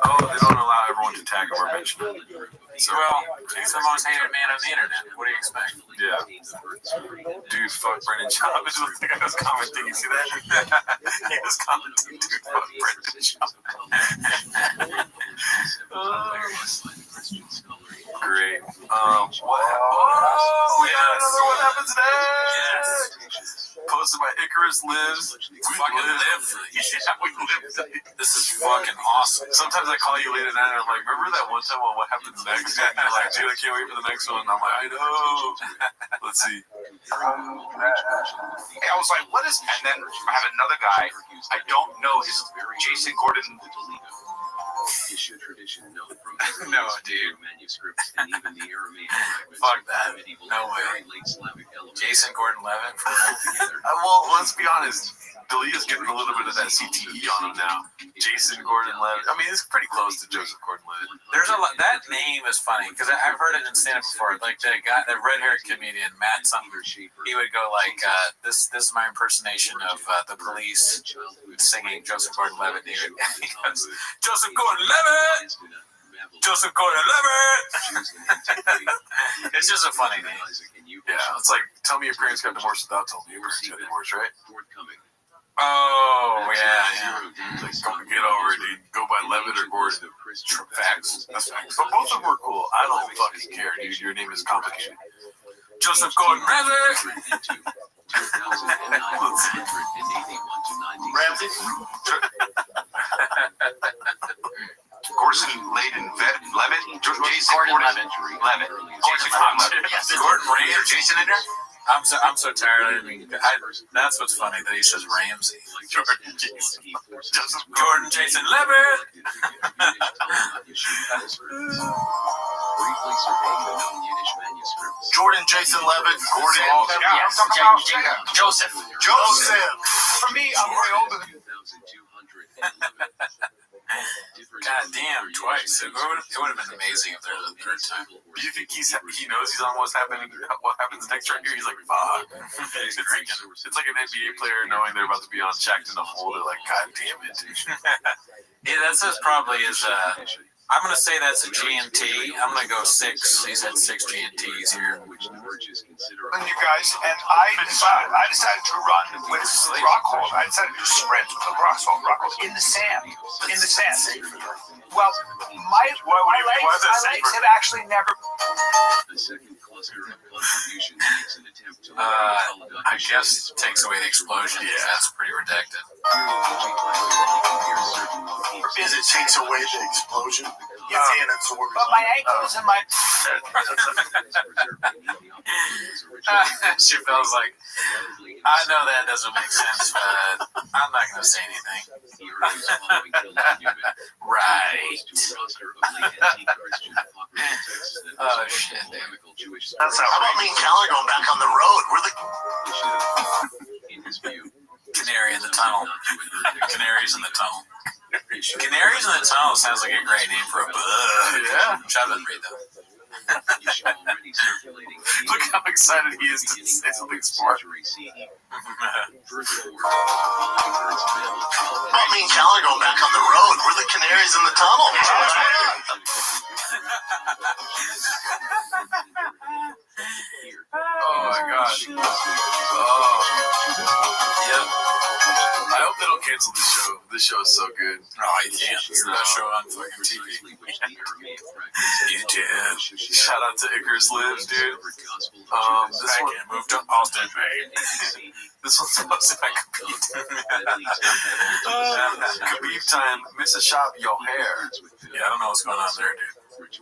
Oh, they don't allow everyone to tag him or mention him. So, well, he's the most hated man on the internet. What do you expect? Yeah. Dude, fuck Brendan Schaub. It looked like I was commenting. You see that? He was commenting, dude, fuck Brendan Schaub. Great. What happened? Oh, we got another What Happens Next. Yes. Posted by Icarus Lives. We fucking live. Yeah, we live. This is fucking awesome. Sometimes I call you late at night and I'm like, remember that one time on What Happens Next? And you're like, dude, I can't wait for the next one. And I'm like, I know. Let's see. I was like, what is... And then I have another guy. I don't know his... Jason Gordon... No, dude. Fuck that. No way. Jason Gordon-Levitt. Well, let's be honest. Delia's getting a little bit of that CTE on him now. Jason Gordon-Levitt. I mean, it's pretty close to Joseph Gordon-Levitt. There's a lot. That name is funny because I've heard it in stand-up before. Like the guy, the red-haired comedian Matt something. He would go like, "This is my impersonation of the Police singing Joseph Gordon-Levitt." He goes, "Joseph Gordon-Levitt." Joseph Gordon-Levitt. It's just a funny name. Yeah, it's like, tell me your parents got divorced without telling me your parents got divorced, right? Oh, yeah. Like, don't get over it, dude. Go by Levitt or Gordon. Facts. That's facts. But both of them were cool. I don't fucking care, dude. Your name is complicated. Joseph Gordon-Levitt! Ramsey? Corson, Layden, Levitt, Jason Gordon, Levitt. Gordon Ramsay. Jason in there? I'm so tired. That's what's funny that he says Ramsey. Jordan Jason Levitt. Jordan Jason Levitt, Gordon. Joseph. For me, I'm way older than God damn, twice. It would have been amazing if there was a third time. Do you think he knows he's on what happens next right here? He's like, fuck. It's like an NBA player knowing they're about to be on Shaq in the hole. They're like, God damn it. Yeah, that says probably is I'm going to say that's a GNT. I'm going to go 6. He's had 6 GNTs here. you guys, and I decided to run with Rockhold. I decided to sprint with Rockhold in the sand. Well, my legs have actually never. I guess it takes away the explosion. Yeah, that's pretty redacted. Is it takes away the explosion? Yeah, but my ankles and my. Chappelle's like, I know that doesn't make sense, but I'm not going to say anything. Right. Oh, shit, dude. How about me and Callie going back on the road? We're the Canary in the tunnel. Canaries in the tunnel. Canaries in the tunnel sounds like a great name for a bug. Yeah. Shut up, read though. Look how excited he is to say something smart. How about me and Callie going back on the road? We're the canaries in the tunnel. Oh my gosh. Oh. Yep. I hope they don't cancel this show. This show is so good. Oh, you can't. It's the best show on fucking TV. You did. Shout out to Icarus Lives, dude. This one moved to Austin, babe. This one's supposed to be Khabib time. Miss a shop, your hair. Yeah, I don't know what's going on there, dude.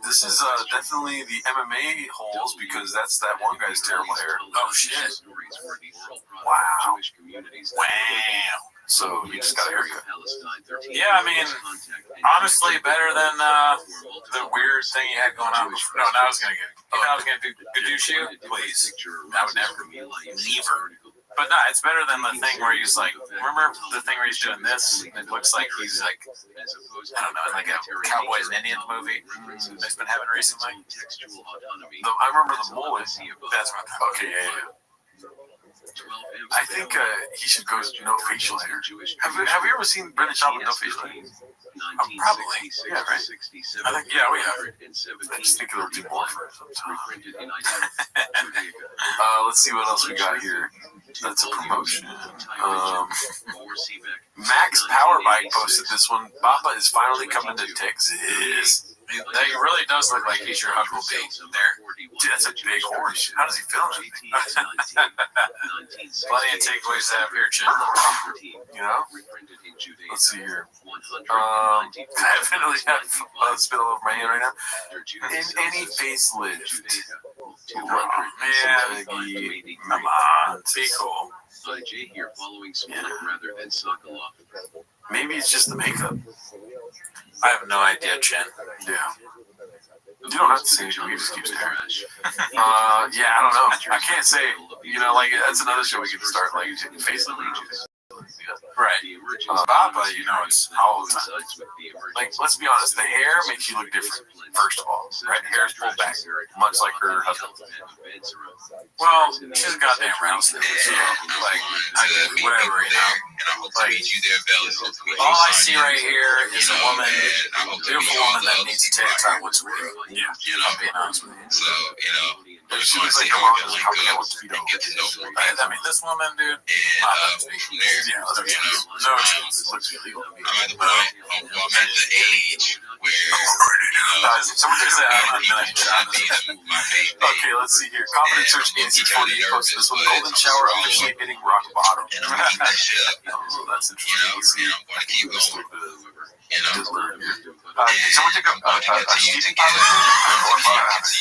This is definitely the MMA holes because that's that one guy's terrible hair. Oh shit! Wow. So he just got a haircut. Yeah, I mean, honestly, better than the weird thing he had going on before. No, I was gonna get. If I was gonna do Gadushu, please. I would never. But no, it's better than the thing where he's like, remember the thing where he's doing this? It looks like he's like, I don't know, like a Cowboys and Indians movie they've been having recently. I remember the mullet. That's what I'm okay, yeah. I think he should go no facial hair. Have you ever seen Brendan Schaub with no facial hair? Probably. Yeah, right? I think, yeah, we have. I just think it'll do more for us sometime. Let's see what else we got here. That's a promotion. Max Powerbike posted this one. Bappa is finally coming to Texas. He really does look like he's your Huckle B there. Dude, that's a big horse. How does he feel that thing? Plenty of takeaways to have here, Chip. You know? Let's see here. I definitely have spit all over my hand right now. In any facelift. Man, come on, be cool. Maybe it's just the makeup. I have no idea, Chen. Yeah. You don't have to say anything. You just keep staring. Yeah, I don't know. I can't say. You know, like that's another show we can start. Like facelift. Right. Bappa, you know, it's all the time. Like, let's be honest, the hair makes you look different, first of all. Right? Hair is pulled back, much like her husband. Well, she's a goddamn round snake. So, like, whatever, you know. Like, all I see right here is a woman, a beautiful woman that needs to take time once a week. Yeah, I'm being honest with you. So, you know. She looks like how come we can link up and get to know more I people. mean, this woman, dude. And go from there. Yeah, No, it looks illegal. I'm at the point, I'm at the age where, Someone takes that out. my baby. Okay, let's see here. Confidence search agency 40 posted this one. Golden shower officially hitting rock bottom. And I'm keep that shit up. Oh, that's interesting. I'm going to keep going. Someone take a continue to get That's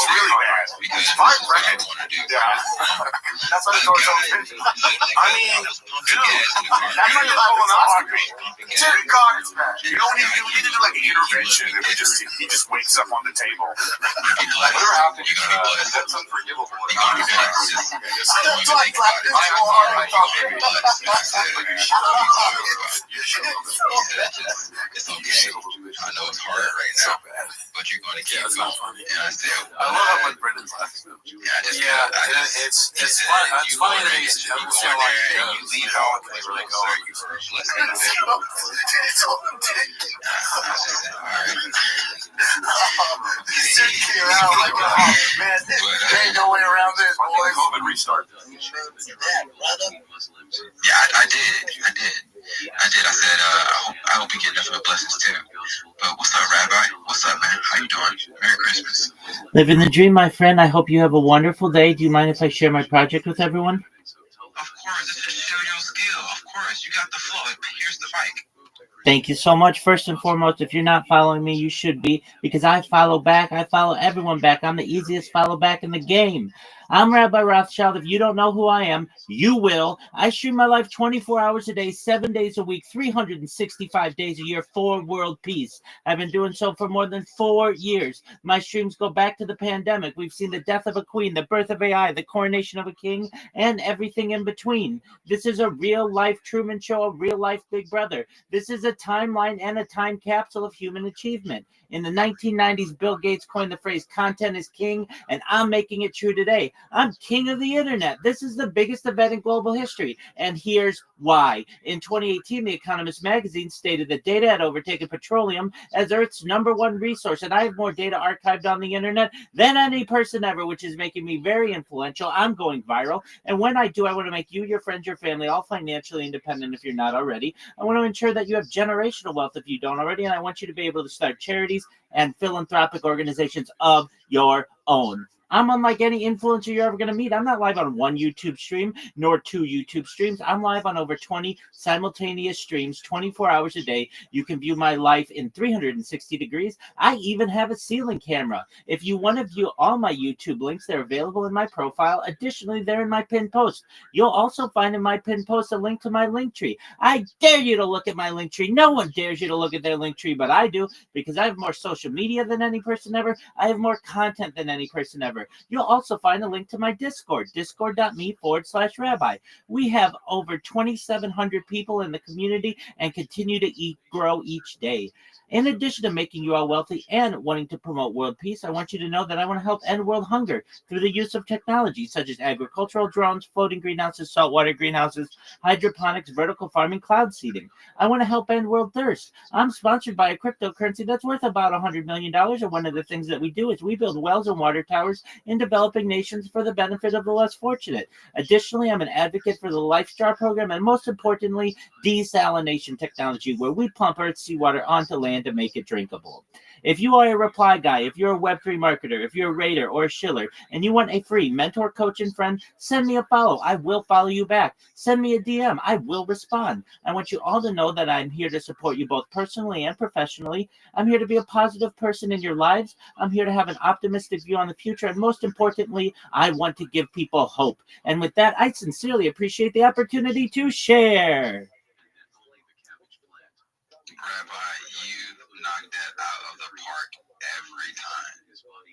really bad. It's fine, right? That's what it's going to I mean, dude, that's like pulling up on me. Dude, God, it's bad. You don't need to do like an intervention if he just wakes up on the table. Whatever happened, that's unforgivable. That's like I thought maybe. It's okay. I know it's hard right now, but you're going to keep going. And I said, I love how much Brendan's laughing. It's fun. It's funny that he's so like you leave out and they really go. Man, there ain't no way around this. COVID restart. Yeah, I did. I said, I hope you get nothing but blessings too. But what's up, Rabbi? What's up, man? How you doing? Merry Christmas. Living the dream, my friend. I hope you have a wonderful day. Do you mind if I share my project with everyone? Of course, it's just show your skill. Of course, you got the flow. Here's the mic. Thank you so much. First and foremost, if you're not following me, you should be, because I follow back. I follow everyone back. I'm the easiest follow back in the game. I'm Rabbi Rothschild. If you don't know who I am, you will. I stream my life 24 hours a day, 7 days a week, 365 days a year for world peace. I've been doing so for more than 4 years. My streams go back to the pandemic. We've seen the death of a queen, the birth of AI, the coronation of a king, and everything in between. This is a real-life Truman Show, a real-life Big Brother. This is a timeline and a time capsule of human achievement. In the 1990s, Bill Gates coined the phrase, content is king, and I'm making it true today. I'm king of the internet. This is the biggest event in global history, and here's why. In 2018, The Economist magazine stated that data had overtaken petroleum as Earth's #1 resource, and I have more data archived on the internet than any person ever, which is making me very influential. I'm going viral, and when I do, I want to make you, your friends, your family all financially independent if you're not already. I want to ensure that you have generational wealth if you don't already, and I want you to be able to start charities and philanthropic organizations of your own. I'm unlike any influencer you're ever going to meet. I'm not live on one YouTube stream, nor 2 YouTube streams. I'm live on over 20 simultaneous streams, 24 hours a day. You can view my life in 360 degrees. I even have a ceiling camera. If you want to view all my YouTube links, they're available in my profile. Additionally, they're in my pinned post. You'll also find in my pinned post a link to my link tree. I dare you to look at my link tree. No one dares you to look at their link tree, but I do, because I have more social media than any person ever. I have more content than any person ever. You'll also find a link to my Discord, discord.me/rabbi. We have over 2,700 people in the community and continue to grow each day. In addition to making you all wealthy and wanting to promote world peace, I want you to know that I want to help end world hunger through the use of technology such as agricultural drones, floating greenhouses, saltwater greenhouses, hydroponics, vertical farming, cloud seeding. I want to help end world thirst. I'm sponsored by a cryptocurrency that's worth about $100 million, and one of the things that we do is we build wells and water towers in developing nations for the benefit of the less fortunate. Additionally, I'm an advocate for the LifeStar program, and most importantly, desalination technology, where we pump Earth's seawater onto land to make it drinkable. If you are a reply guy, if you're a Web3 marketer, if you're a Raider or a Schiller, and you want a free mentor, coach, and friend, send me a follow. I will follow you back. Send me a DM. I will respond. I want you all to know that I'm here to support you both personally and professionally. I'm here to be a positive person in your lives. I'm here to have an optimistic view on the future. And most importantly, I want to give people hope. And with that, I sincerely appreciate the opportunity to share. Rabbi, you knocked that out of the park every time.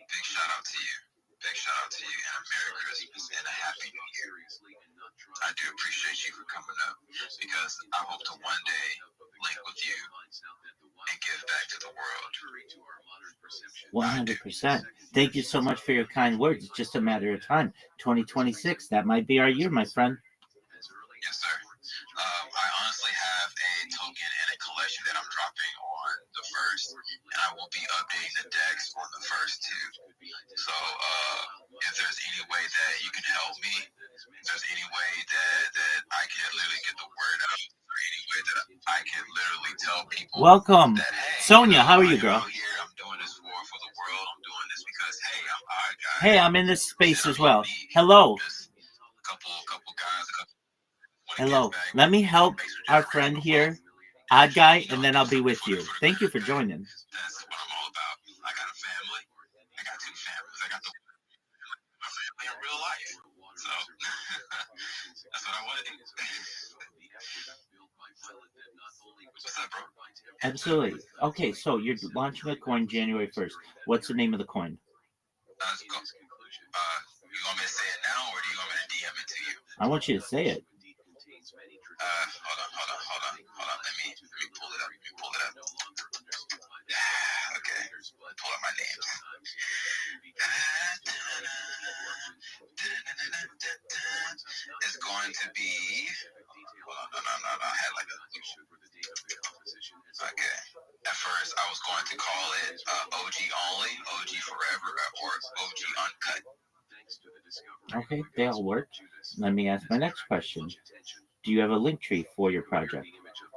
Big shout out to you. Big shout out to you, and a Merry Christmas and a Happy New Year. I do appreciate you for coming up, because I hope to one day link with you and give back to the world. 100%. Thank you so much for your kind words. It's just a matter of time. 2026, that might be our year, my friend. Yes, sir. I honestly have a token and a collection that I'm dropping on the 1st, and I I will be updating the decks on the first two. So if there's any way that you can help me, if there's any way that I can literally get the word out, or any way that I can literally tell people. Welcome, that, hey, Sonia. How are you, girl? I'm doing this for the world. I'm doing this because, hey, I'm odd guy. Hey, I'm in this space as well. Hello. Couple guys. Hello. Let me help our friend here, Odd Guy, and then I'll be with you. Thank you for joining. That's what I'm all about. I got a family. I got two families. I got my family in real life. So that's what I want to do. What's up, bro? Absolutely. Okay, so you're launching a coin January 1st. What's the name of the coin? You want me to say it now, or do you want me to DM it to you? I want you to say it. Hold on. Let me pull it up. Okay. Pull up my name. It's going to be. Hold on. I had like a. Okay. At first, I was going to call it OG only, OG forever, or OG uncut. Okay, they all work. Let me ask my next question. Do you have a link tree for your project?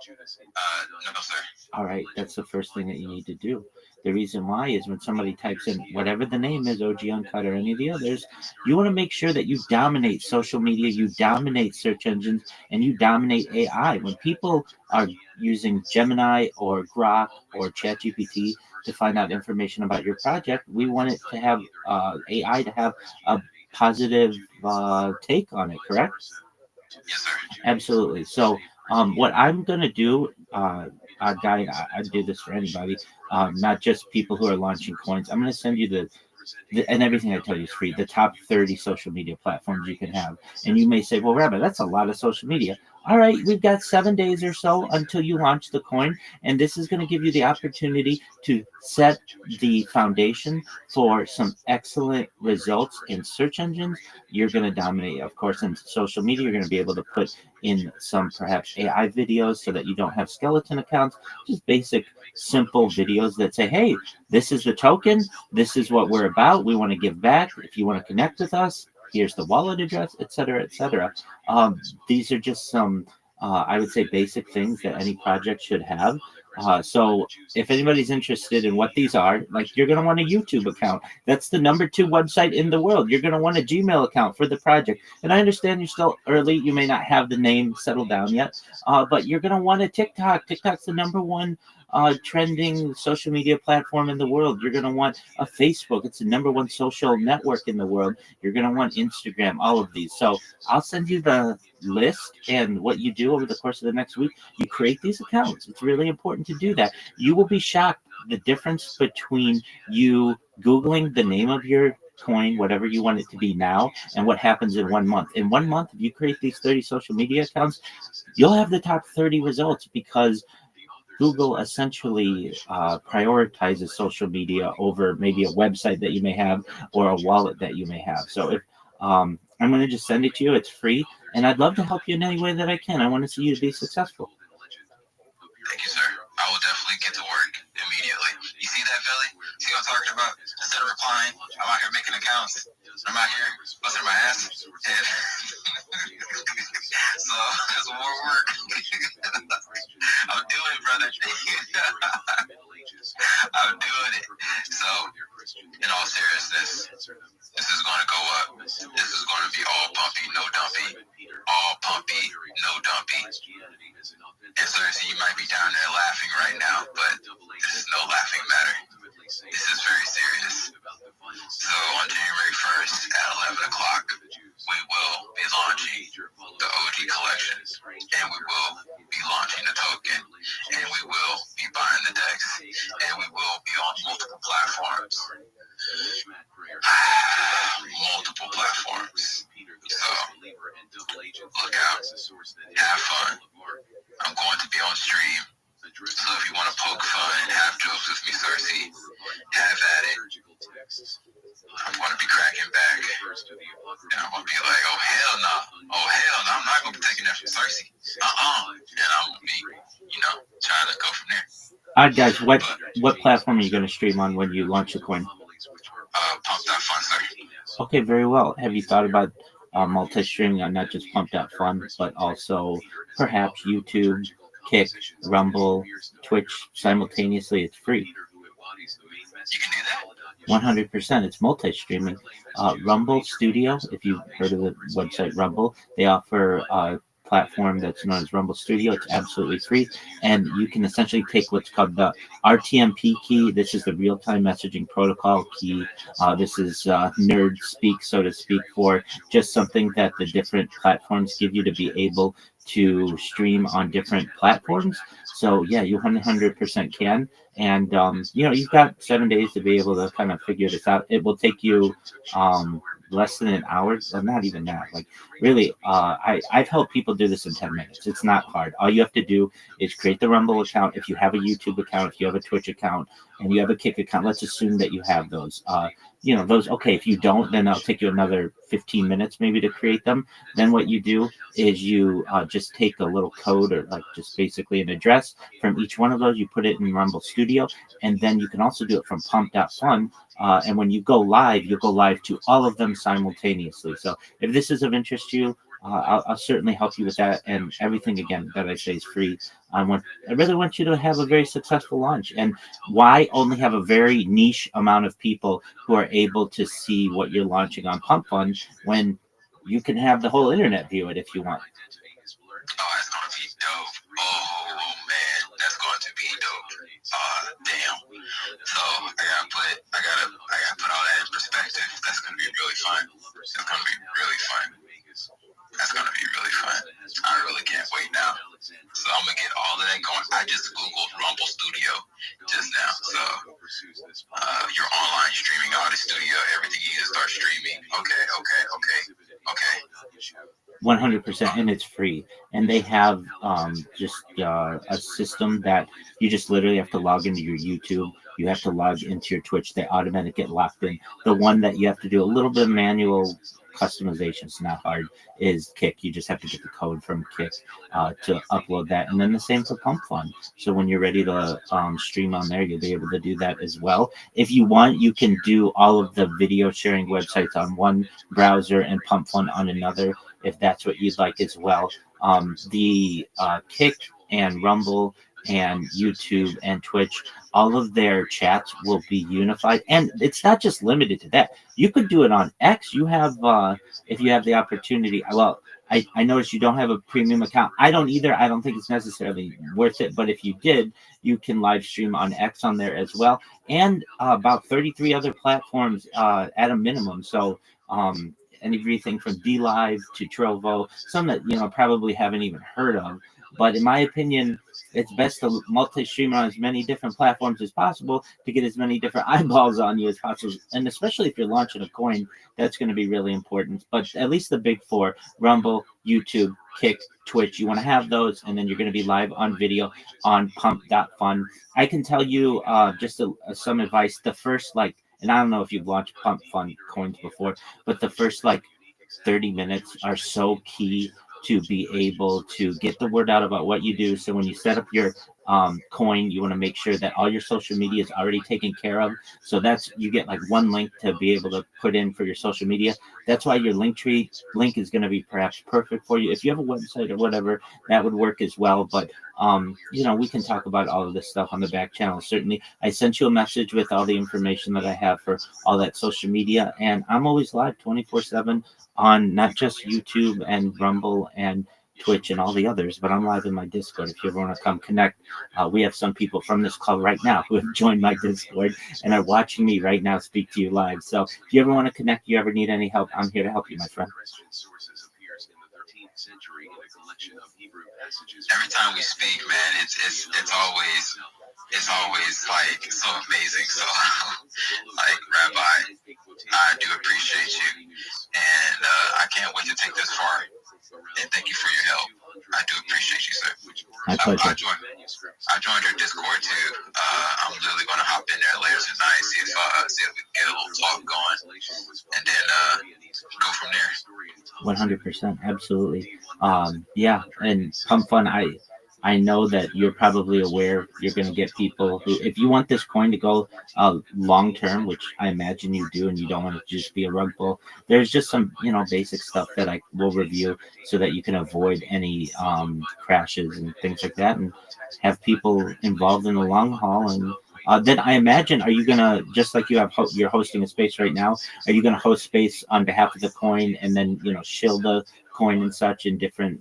No, sir. All right, that's the first thing that you need to do. The reason why is when somebody types in whatever the name is, OG Uncut or any of the others, you want to make sure that you dominate social media, you dominate search engines, and you dominate AI. When people are using Gemini or Grok or ChatGPT to find out information about your project, we want it to have AI to have a positive take on it, correct? Yes, sir. Absolutely. So what I'm going to do, Guy, I do this for anybody, not just people who are launching coins. I'm going to send you the and everything I tell you is free, the top 30 social media platforms you can have. And you may say, well, Rabbi, that's a lot of social media. All right, we've got 7 days or so until you launch the coin. And this is going to give you the opportunity to set the foundation for some excellent results in search engines. You're going to dominate, of course, in social media. You're going to be able to put in some perhaps AI videos so that you don't have skeleton accounts, just basic, simple videos that say, hey, this is the token. This is what we're about. We want to give back. If you want to connect with us, here's the wallet address, etc., etc. These are just some, I would say, basic things that any project should have. So if anybody's interested in what these are, like you're going to want a YouTube account. That's the #2 website in the world. You're going to want a Gmail account for the project. And I understand you're still early. You may not have the name settled down yet, but you're going to want a TikTok. TikTok's the #1 trending social media platform in the world. You're going to want a Facebook. It's the #1 social network in the world. You're going to want Instagram, all of these. So I'll send you the list and what you do over the course of the next week. You create these accounts. It's really important to do that. You will be shocked the difference between you Googling the name of your coin, whatever you want it to be now, and what happens in 1 month. In 1 month, if you create these 30 social media accounts, you'll have the top 30 results because Google essentially prioritizes social media over maybe a website that you may have or a wallet that you may have. So if I'm going to just send it to you, it's free, and I'd love to help you in any way that I can. I want to see you be successful. Thank you, sir. I will definitely get to work immediately. You see that, Billy? See what I'm talking about? Instead of replying, I'm out here making accounts. I'm out here busting my ass. And so that's more work. I'm doing it, brother. I'm doing it. So, in all seriousness, this is going to go up. This is going to be all pumpy, no dumpy. All pumpy, no dumpy. And Cersei, you might be down there laughing right now, but this is no laughing matter. This is very serious. So on January 1st at 11 o'clock, we will be launching the OG collection, and we will be launching the token, and we will be buying the decks, and we will be on multiple platforms. Multiple platforms. So look out. Have fun. I'm going to be on stream. So if you want to poke fun and have jokes with me, Cersei, have at it. I'm going to be cracking back. And I'm going to be like, oh, hell no. Oh, hell no. I'm not going to be taking that from Cersei. And I'm going to be, trying to go from there. All right, guys, what platform are you going to stream on when you launch the coin? Pump.fun, sir. Okay, very well. Have you thought about multi-streaming on not just Pump.fun, but also perhaps YouTube, Kick, Rumble, Twitch simultaneously? It's free. You can do that? 100%. It's multi-streaming. Rumble Studio, if you've heard of the website Rumble, they offer a platform that's known as Rumble Studio. It's absolutely free, and you can essentially take what's called the RTMP key. This is the real-time messaging protocol key. This is nerd speak, so to speak, for just something that the different platforms give you to be able to stream on different platforms. So yeah, you 100% can. And you've got 7 days to be able to kind of figure this out. It will take you less than an hour, or not even that. Like really, I've helped people do this in 10 minutes. It's not hard. All you have to do is create the Rumble account. If you have a YouTube account, if you have a Twitch account, and you have a Kick account, let's assume that you have those. Those, okay, if you don't, then that'll take you another 15 minutes maybe to create them. Then what you do is you just take a little code, or like just basically an address from each one of those. You put it in Rumble Studio, and then you can also do it from Pump.fun. And when you go live, you'll go live to all of them simultaneously. So if this is of interest to you, I'll certainly help you with that. And everything, again, that I say is free. I really want you to have a very successful launch. And why only have a very niche amount of people who are able to see what you're launching on Pump Fun when you can have the whole internet view it if you want? Oh, that's going to be dope. Oh, man, that's going to be dope. Damn. So I gotta put all that in perspective. That's going to be really fun. It's going to be really fun. That's going to be really fun. I really can't wait now. So I'm going to get all of that going. I just Googled Rumble Studio just now. So your online streaming artist studio, everything you need to start streaming. Okay. 100%, and it's free. And they have just a system that you just literally have to log into your YouTube. You have to log into your Twitch. They automatically get locked in. The one that you have to do a little bit of manual customization, it's not hard, is Kick. You just have to get the code from Kick to upload that. And then the same for Pump Fun. So when you're ready to stream on there, you'll be able to do that as well. If you want, you can do all of the video sharing websites on one browser and Pump Fun on another, if that's what you'd like as well. The Kick and Rumble and YouTube and Twitch, all of their chats will be unified. And it's not just limited to that. You could do it on X. You have, if you have the opportunity, well, I noticed you don't have a premium account. I don't either. I don't think it's necessarily worth it. But if you did, you can live stream on X on there as well. And about 33 other platforms at a minimum. So, everything from DLive to Trovo, some that probably haven't even heard of. But in my opinion, it's best to multi-stream on as many different platforms as possible to get as many different eyeballs on you as possible. And especially if you're launching a coin, that's going to be really important. But at least the big four: Rumble, YouTube, Kick, Twitch. You want to have those, and then you're going to be live on video on Pump.fun. I can tell you just some advice. The first, and I don't know if you've launched Pump Fun coins before, but the first 30 minutes are so key to be able to get the word out about what you do. So when you set up your coin, you want to make sure that all your social media is already taken care of. So you get one link to be able to put in for your social media. That's why your Linktree link is going to be perhaps perfect for you. If you have a website or whatever, that would work as well. But we can talk about all of this stuff on the back channel. Certainly, I sent you a message with all the information that I have for all that social media, and I'm always live 24/7 on not just YouTube and Rumble and Twitch and all the others, but I'm live in my Discord. If you ever want to come connect, we have some people from this club right now who have joined my Discord and are watching me right now speak to you live. So if you ever want to connect, you ever need any help, I'm here to help you, my friend. Every time we speak, man, it's always so amazing. So Rabbi, I do appreciate you, and I can't wait to take this far. And thank you for your help. I do appreciate you, sir. My pleasure. I joined your Discord too. I'm literally going to hop in there later tonight, see if we can get a little talk going, and then go from there. 100%, absolutely. Yeah, and Pump Fun, I know that you're probably aware you're going to get people who, if you want this coin to go long term, which I imagine you do, and you don't want it to just be a rug pull, there's just some, basic stuff that I will review so that you can avoid any crashes and things like that, and have people involved in the long haul. And then I imagine, are you gonna, just like you have you're hosting a space right now, are you gonna host space on behalf of the coin, and then shill the coin and such in different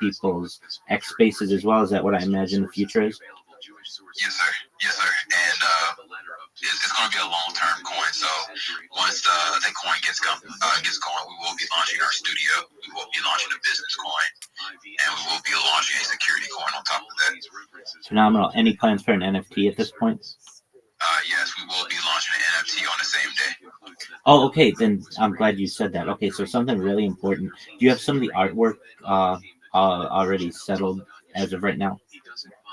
people's X spaces as well? Is that what I imagine the future is? Yes, sir. Yes, sir. And it's going to be a long-term coin. So once the coin gets going, we will be launching our studio. We will be launching a business coin, and we will be launching a security coin on top of that. Phenomenal. Any plans for an NFT at this point? Yes, we will be launching an NFT on the same day. Oh, okay. Then I'm glad you said that. Okay, so something really important. Do you have some of the artwork already settled as of right now?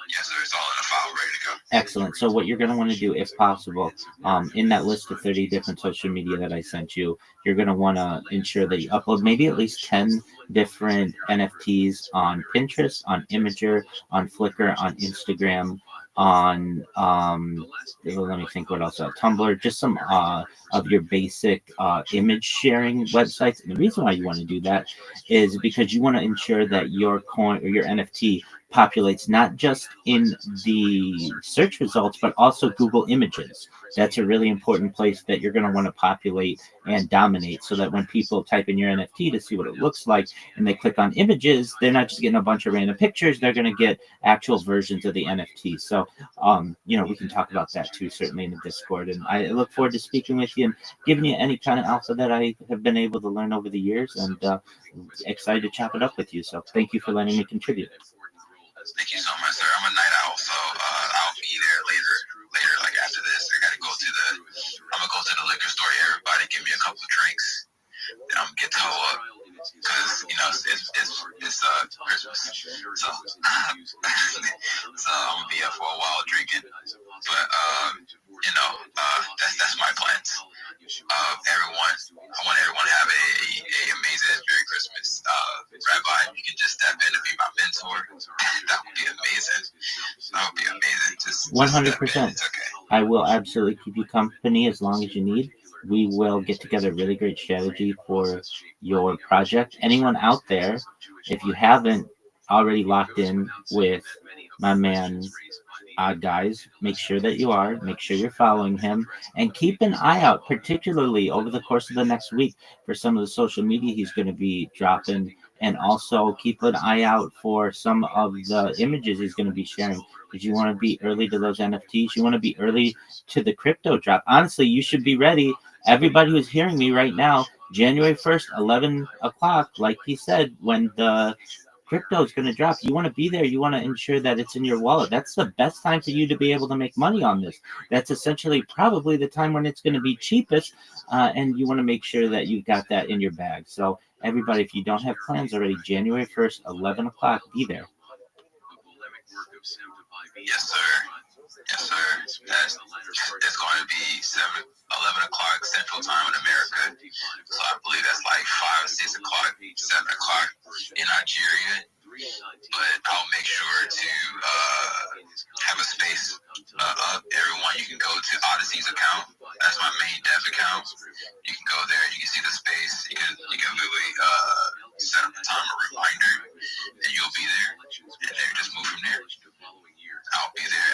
Yes, sir. It's all in a file, ready to go. Excellent. So what you're going to want to do, if possible, in that list of 30 different social media that I sent you, you're going to want to ensure that you upload maybe at least 10 different NFTs on Pinterest, on Imager, on Flickr, on Instagram, on let me think what else, Tumblr, just some of your basic image sharing websites. And the reason why you want to do that is because you want to ensure that your coin or your NFT populates not just in the search results, but also Google Images. That's a really important place that you're going to want to populate and dominate, so that when people type in your NFT to see what it looks like and they click on images, they're not just getting a bunch of random pictures, they're going to get actual versions of the NFT. So, we can talk about that too, certainly in the Discord. And I look forward to speaking with you and giving you any kind of alpha that I have been able to learn over the years, and excited to chop it up with you. So thank you for letting me contribute. Thank you so much, sir. I'm a night owl, so I'll be there later, like after this. I'm gonna go to the liquor store. Everybody give me a couple of drinks. Then I'm gonna get toe up, because it's Christmas. So I'm gonna be up for a while drinking. But that's my plans. I want everyone to have a amazing Merry Christmas. Rabbi, you can just step in and be my mentor. That would be amazing. That would be amazing. Just 100%. It's okay. I will absolutely keep you company as long as you need. We will get together a really great strategy for your project. Anyone out there, if you haven't already locked in with my man, guys, make sure that you are. Make sure you're following him, and keep an eye out, particularly over the course of the next week, for some of the social media he's going to be dropping, and also keep an eye out for some of the images he's going to be sharing. Because you want to be early to those NFTs. You want to be early to the crypto drop. Honestly, you should be ready. Everybody who's hearing me right now, January 1st, 11 o'clock, like he said, when the crypto is going to drop, you want to be there. You want to ensure that it's in your wallet. That's the best time for you to be able to make money on this. That's essentially probably the time when it's going to be cheapest, and you want to make sure that you've got that in your bag. So everybody, if you don't have plans already, January 1st, 11 o'clock, be there. Yes, sir. Yes, sir. It's going to be 11 o'clock Central Time in America. So I believe that's like 5 or 6 o'clock, 7 o'clock in Nigeria. But I'll make sure to have a space up. Everyone, you can go to Odyssey's account. That's my main dev account. You can go there. You can see the space. You can literally set up a timer reminder, and you'll be there. And then just move from there. I'll be there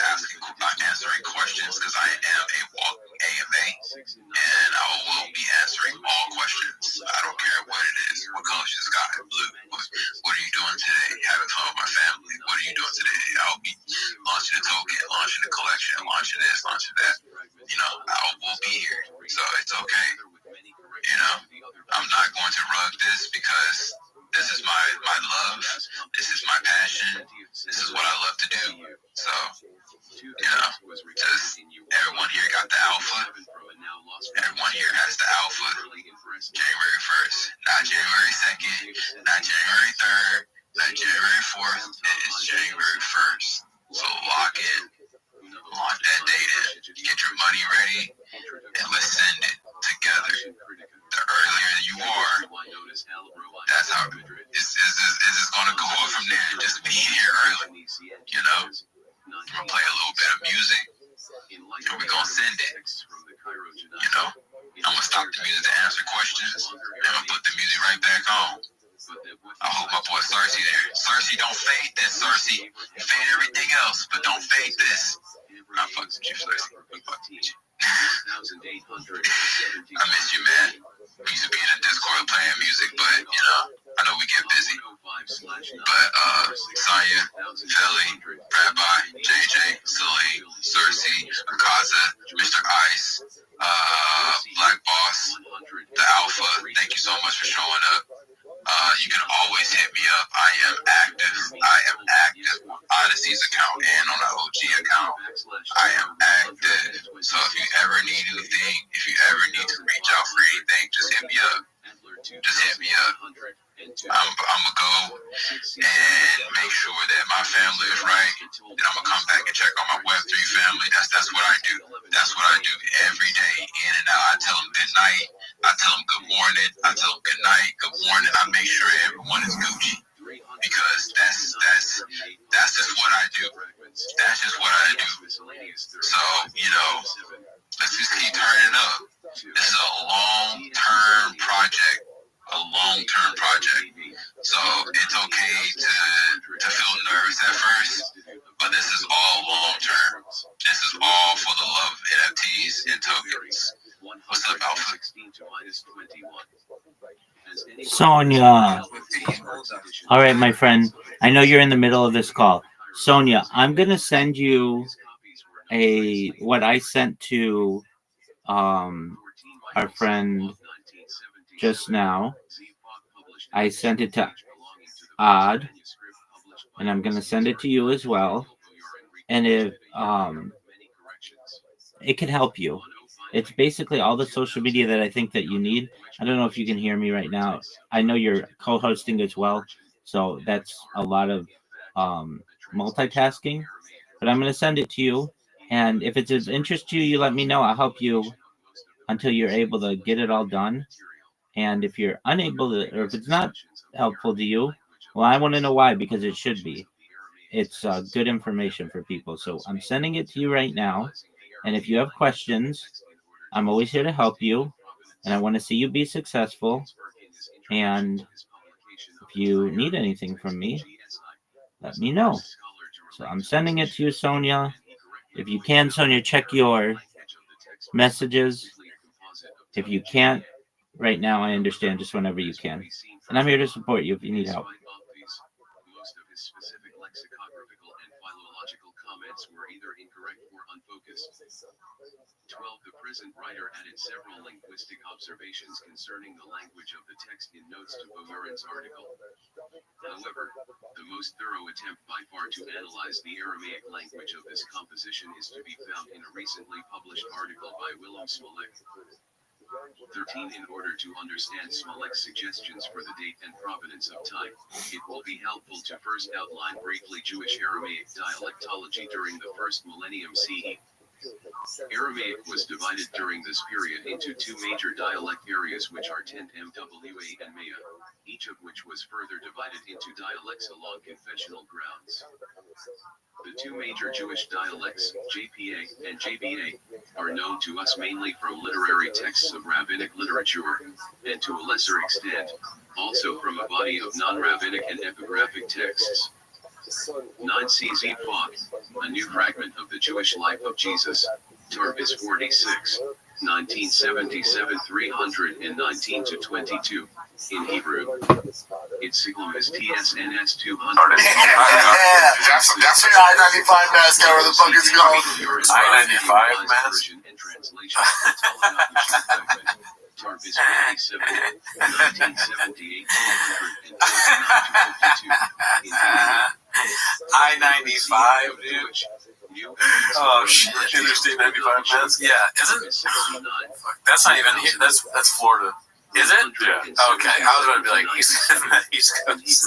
answering questions, because I am a walking AMA, and I will be answering all questions. I don't care what it is. What color is the sky? Blue. What are you doing today? Having fun with my family. What are you doing today? I'll be launching a token, launching a collection, launching this, launching that. I will be here, so it's okay. I'm not going to rug this, because this is my love. This is my passion. This is what I love to do. So, just everyone here got the alpha. Everyone here has the alpha. January 1st, not January 2nd, not January 3rd, not January 4th. It is January 1st. So lock in. Lock that date in. Get your money ready, and let's send it together. The earlier you are, that's how this is going to go on from there. Just be here the music to answer questions, and I'm gonna put the music right back on. I hope my boy Cersei there. Cersei, don't fade this, Cersei. Fade everything else, but don't fade this. I fuck with you, Cersei. I fuck with you. I miss you, man. We used to be in the Discord playing music, but, you know, I know we get busy. But, Saya, Philly, Rabbi, JJ, Celine, Cersei, Akaza, Mr. Ice, Black Boss, The Alpha, thank you so much for showing up. You can always hit me up. I am active on Odyssey's account and on the OG account. I am active. So if you ever need anything, if you ever need to reach out for anything, just hit me up. Just hit me up. I'm gonna go and make sure that my family is right. Then I'm gonna come back and check on my Web3 family. That's what I do. That's what I do every day, in and out. I tell them good night. I tell them good morning. I tell them good night, good morning. I make sure everyone is Gucci because that's just what I do. That's just what I do. So, you know, let's just keep turning up. This is a long-term project. So it's okay to feel nervous at first, but this is all long-term. This is all for the love of NFTs and tokens. What's up, Alpha? Sonia. All right, my friend. I know you're in the middle of this call. Sonia, I'm going to send you what I sent to our friend just now. I sent it to Odd, and I'm going to send it to you as well. And if it can help you. It's basically all the social media that I think that you need. I don't know if you can hear me right now. I know you're co-hosting as well, so that's a lot of multitasking. But I'm going to send it to you, and if it's of interest to you, you let me know. I'll help you until you're able to get it all done. And if you're unable to, or if it's not helpful to you, well, I want to know why, because it should be. It's good information for people. So I'm sending it to you right now. And if you have questions, I'm always here to help you. And I want to see you be successful. And if you need anything from me, let me know. So I'm sending it to you, Sonia. If you can, Sonia, check your messages. If you can't right now, I understand, just whenever you can. And I'm here to support you if you need help. Most of his specific lexicographical and philological comments were either incorrect or unfocused. 12. The present writer added several linguistic observations concerning the language of the text in notes to Bogarin's article. However, the most thorough attempt by far to analyze the Aramaic language of this composition is to be found in a recently published article by Willem Smollett. 13. In order to understand Smollett's suggestions for the date and provenance of time, it will be helpful to first outline briefly Jewish Aramaic dialectology during the first millennium CE. Aramaic was divided during this period into two major dialect areas, which are Tent Mwa and Maya, each of which was further divided into dialects along confessional grounds. The two major Jewish dialects, JPA and JBA, are known to us mainly from literary texts of rabbinic literature, and to a lesser extent, also from a body of non-rabbinic and epigraphic texts. 9 CZ Font, a new fragment of the Jewish life of Jesus, Tarbis 46, 1977 319 to 22, in Hebrew. Its siglum is TSNS 200. That's your I-95 mask, however the fuck it's called. I-95 mask? Tarbis 47, 1978 I-95, dude. Oh shit! Interstate 95 mask. Yeah, is it? That's not even here. That's Florida. Is it? Yeah. Okay, I was going to be like East Coast.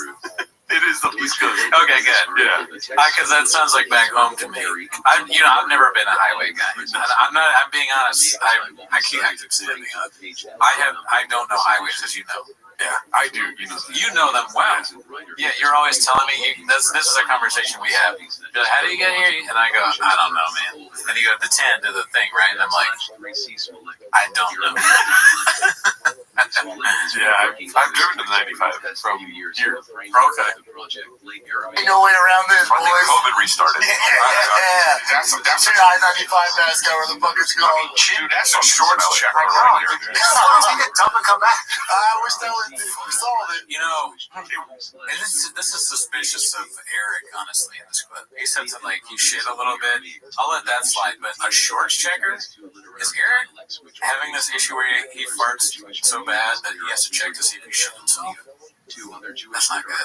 It is the East Coast. Okay, good. Yeah. Because that sounds like back home to me. I've never been a highway guy. I'm being honest. I can't say anything. I don't know highways, as you know. Yeah, I do. You know them well. Yeah, you're always telling me. This is a conversation we have. You're like, how do you get here? And I go, I don't know, man. And you go, the 10 to the thing, right? And I'm like, I don't know. Yeah, I've driven to the 95 from here. Okay. Ain't no way around this, I think boys. COVID restarted. Yeah, that's your I-95 NASCAR where the fuck it's going. Dude, that's a shorts checker I know. right here. As long as we get dump and come back. I wish that would solve it. You know, and this is suspicious of Eric, honestly, in this clip. He said that, like, he shit a little bit. I'll let that slide, but a shorts checker? Is Eric having this issue where he farts so bad that he has to check to see if he shit himself? That's not good.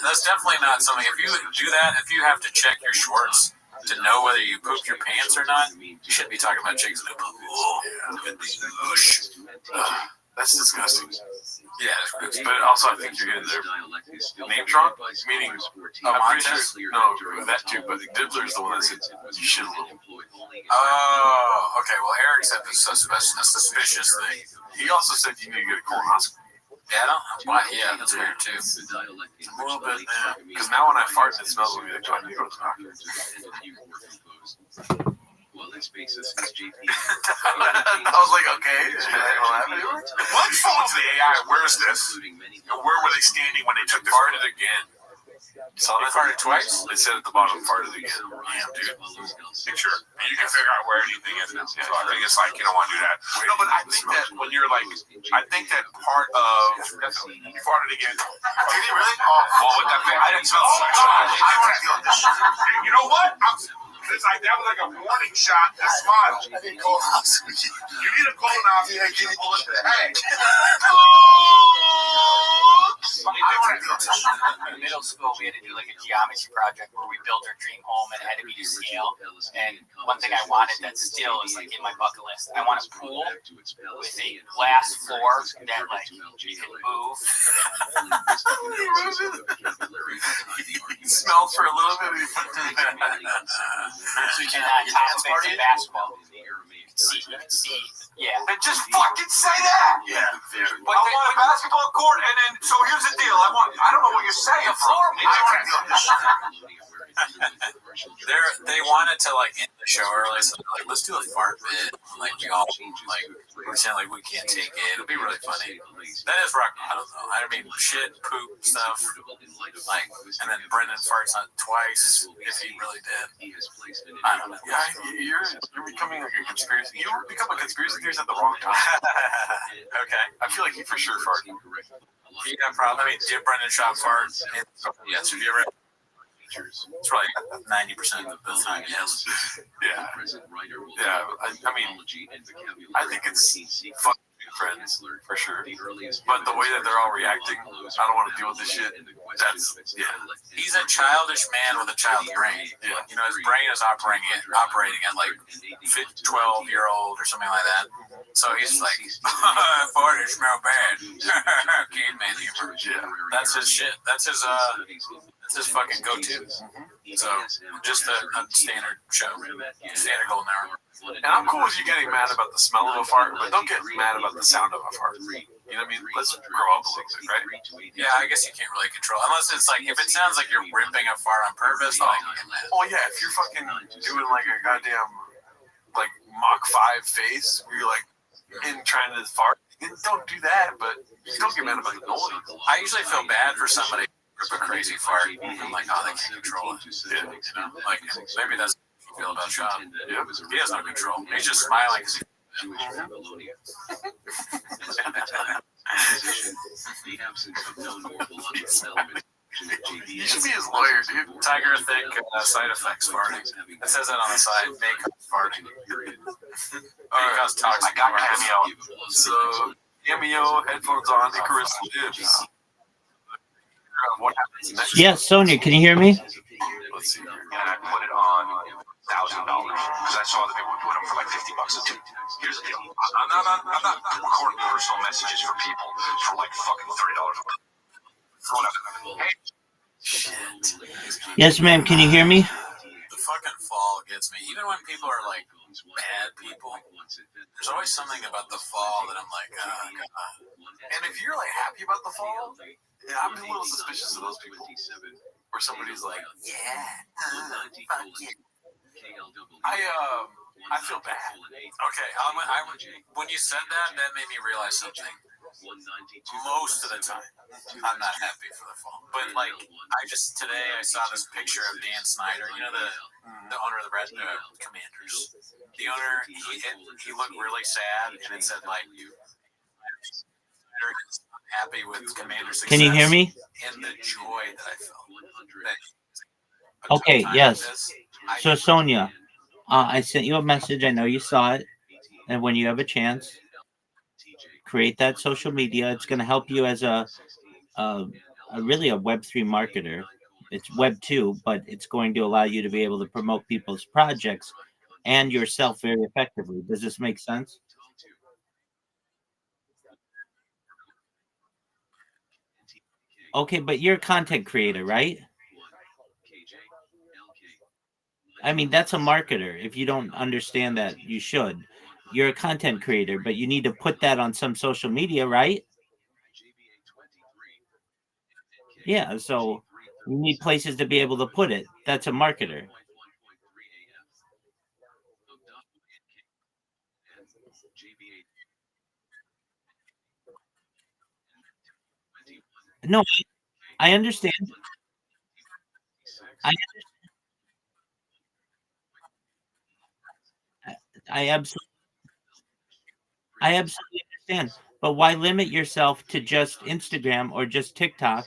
That's definitely not something. If you do that, if you have to check your shorts to know whether you pooped your pants or not, you shouldn't be talking about chicks in the pool. That's disgusting. Yeah, but also I think you're getting their names wrong. Meaning, I'm pretty sure, no, that too, but Diddler's the one that said you should a little. Oh, okay. Well, Eric said this suspicious thing. He also said you need to get a colonoscopy. Yeah, I don't know why. Yeah, that's weird too. A little bit, because now when I fart, it smells like I need to go to the doctor. Well, his basis is JP. I was like, okay. What phone to the AI? Where is this? Where were they standing when they took the farted again? So they farted twice? They said at the bottom, farted again. Damn, dude. Picture. And you can figure out where anything is. So I think it's like, you don't want to do that. No, but I think that when you're like, I think that part of, you farted again. Did he really? Oh, with that thing. I didn't smell it. I want to feel this shit. You know what? It's like that was like a warning shot. That smile. I need colonoscopy. You need a colonoscopy. Yeah, can you pull it to the head? In middle school, we had to do like a geometry project where we built our dream home and it had to be to scale. And one thing I wanted that still is like in my bucket list. I want a pool with a glass floor that like you can move. Smells for a little bit. So you can top of it to basketball. You can see, yeah. And just fucking say that. Yeah. But I want a basketball court, and then so here's the deal. I don't know what you're saying. They wanted to like end the show early, so like let's do a fart bit. Like we all like we're saying like we can't take it. It'll be really funny. That is rock. I don't know. I mean shit, poop stuff. Like and then Brendan farts on twice if he really did. I don't know. Yeah, you're becoming like a conspiracy. You become a conspiracy theorist at the wrong time. Okay. I feel like he for sure farted. Yeah, probably. I mean, did Brendan Schaub fart? Yes. Have you ever? It's probably 90% of the time, yes. Yeah. Yeah. I mean, I think it's fucking friends for sure. But the way that they're all reacting, I don't want to deal with this shit. That's He's a childish man with a child brain. Yeah. You know, his brain is operating at like 12-year-old or something like that. So he's like, farted smell bad. Caveman humor. Yeah. That's his shit. That's his fucking go-to. So just a standard show, standard golden hour. And I'm cool with you getting mad about the smell of a fart, but don't get mad about the sound of a fart. You know what I mean? Let's grow up a little bit, right? Yeah, I guess you can't really control, unless it's like, if it sounds like you're ripping a fart on purpose, like, oh yeah, if you're fucking doing like a goddamn, like, Mach 5 face, where you're like, in trying to fart, don't do that, but you don't get mad about the noise. I usually feel bad for somebody who rip a crazy fart, I'm like, oh, they can't control it. Yeah. You know, like, maybe that's how you feel about Sean. Yeah. He has no control. He's just smiling because You should be his lawyer, dude. Tiger thick side effects farting. It says that on the side. May cause farting. May cause toxic. I got Cameo. So, Cameo, headphones on, Icarus lives. What happens next? Yeah, Sonia, can you hear me? Let's see. And I put it on $1,000 because I saw that they would put them for like $50 a tube. Here's the deal. I'm not recording personal messages for people for like fucking $30 a month. Shit. Yes, ma'am. Can you hear me? The fucking fall gets me. Even when people are like bad people, there's always something about the fall that I'm like, And if you're like happy about the fall, yeah, I'm a little suspicious of those people. Where somebody's like, I feel bad. okay. When you said that, that made me realize something. most of the time, I'm not happy for the fall. But like, today I saw this picture of Dan Snyder, you know, the owner of the Commanders. The owner, he looked really sad, and it said like, happy with Commander's success. Can you hear me? And the joy that I felt. Okay, yes. So Sonia, I sent you a message. I know you saw it. And when you have a chance, create that social media. It's going to help you as a really a Web3 marketer. It's Web 2, but it's going to allow you to be able to promote people's projects and yourself very effectively. Does this make sense? Okay, but you're a content creator, right? I mean, that's a marketer. If you don't understand that, you should. You're a content creator, but you need to put that on some social media, right? Yeah, so you need places to be able to put it. That's a marketer. No, I understand. I absolutely understand. But why limit yourself to just Instagram or just TikTok?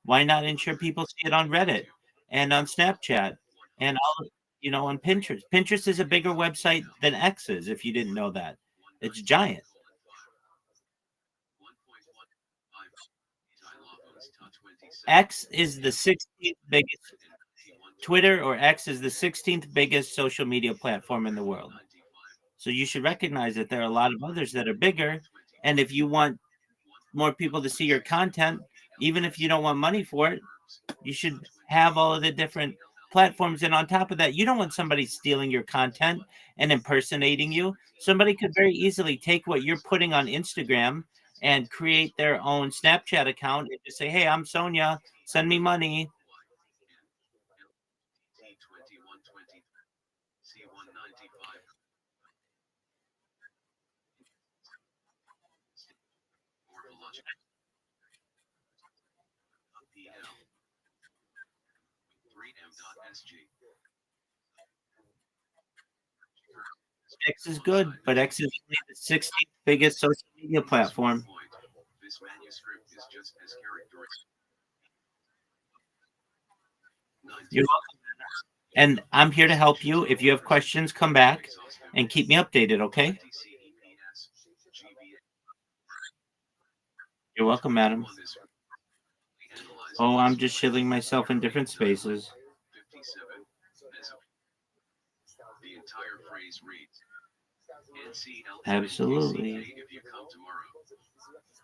Why not ensure people see it on Reddit and on Snapchat and on Pinterest? Pinterest is a bigger website than X is, if you didn't know that. It's giant. X is the 16th biggest. Twitter or X is the 16th biggest social media platform in the world. So you should recognize that there are a lot of others that are bigger. And if you want more people to see your content, even if you don't want money for it, you should have all of the different platforms. And on top of that, you don't want somebody stealing your content and impersonating you. Somebody could very easily take what you're putting on Instagram and create their own Snapchat account and just say, hey, I'm Sonia, send me money. X is good, but X is only the 16th biggest social media platform. You're welcome. And I'm here to help you. If you have questions, come back and keep me updated, okay? You're welcome, madam. Oh, I'm just shilling myself in different spaces. The entire phrase reads Absolutely. if you come tomorrow.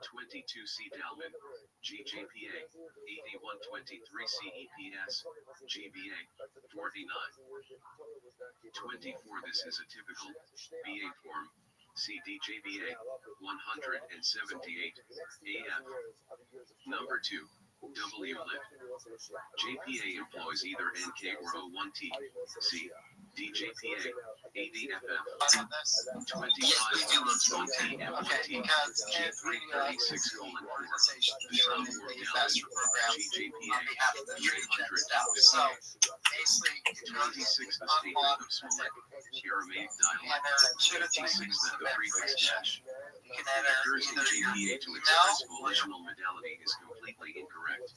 22C Dalman, GJPA, 8123 CEPS, GBA, 49. 24 This is a typical BA form, CDJBA, 178, AF. Number 2, WLIP. JPA employs either NK or O1T, C, DJPA, ADFF, 25, 1T, M1T, G336, colon 4, the top 4 gallons, GJPA, 300, 26 the statement of Smollett, Aramaic dialect, 56 that the prefix dash occurs in JPA to express volitional modality is completely incorrect.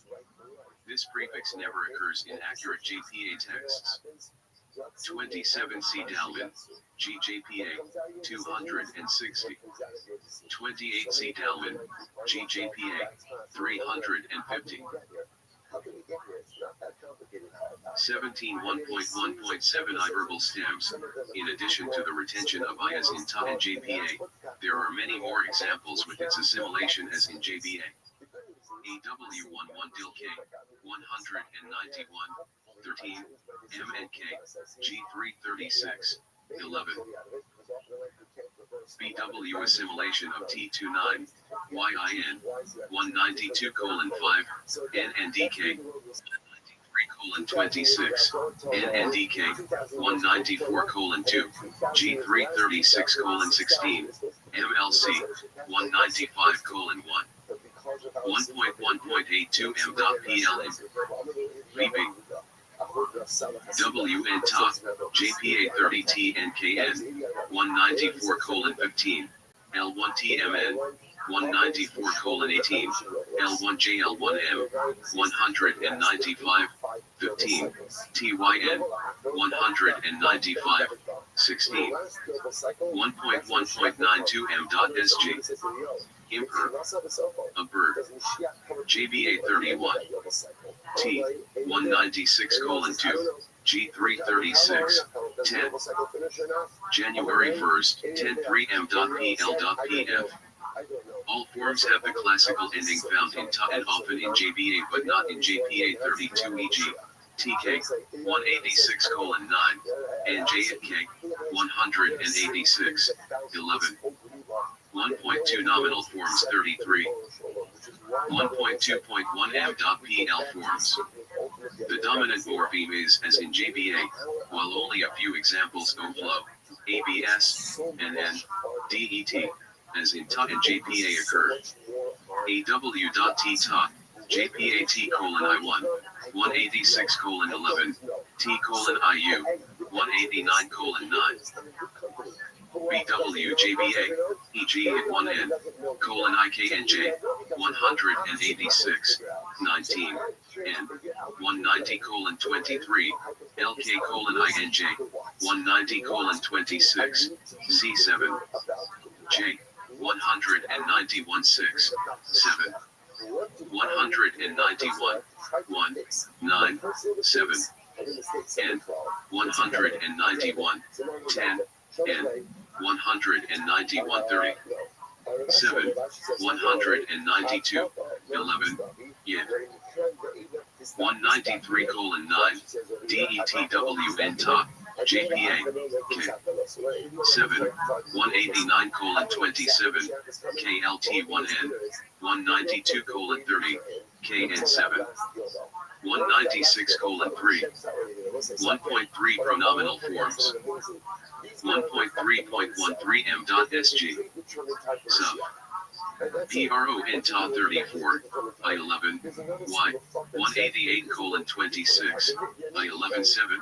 This prefix never occurs in accurate JPA texts. 27C Dalman, GJPA, 260. 28C Dalman, GJPA, 350. 17 1.1.7 iverbal stems. In addition to the retention of IAs in TA and JPA, there are many more examples with its assimilation as in JBA. AW11 DIL K, 191, 13, MNK, G336, 11. BW assimilation of T29, YIN, 192 colon 5, NNDK, 26, NNDK, 194 colon 2, G336 colon 16, MLC 195:1. 1.1.82 m.plm. VB WN top JPA 30T NKN 194:15 L1TMN 194:18 L1JL1M 195:15 TYN 195:16 1.1.92 m.SG Imper Abur JBA 31 T 196:2 G336 10 January 1st 10.3 m.pl.pf. All forms have the classical ending found in Ta and often in JBA but not in JPA 32 e.g. TK 186:9 and JFK 186 11. 1.2 nominal forms 33. 1.2.1 m.pl forms. The dominant morpheme is as in JBA, while only a few examples O-flow, ABS, NN, DET, as in Ta and JPA occur. AW.T Ta, JPA-T:1, 186:11, T:(IU), 189:9. BWJBA, EG at 1N, (IKNJ), 186, 19, N, 190:23, LK:(INJ), 190:26, C7, J, 191:6, 7, 191, 1, 9, 7, N, 191, 10, N, 191:30, 7, 192, 11, Yin, 193:9, DETWN top, JPA, K, 7, 189:27, KLT1N, 192:30, KN7, 196:3, 1.3 pronominal forms, 1.3.13 m.sg, sub, PRON Ta 34, I11, Y, 188:26, I11:7,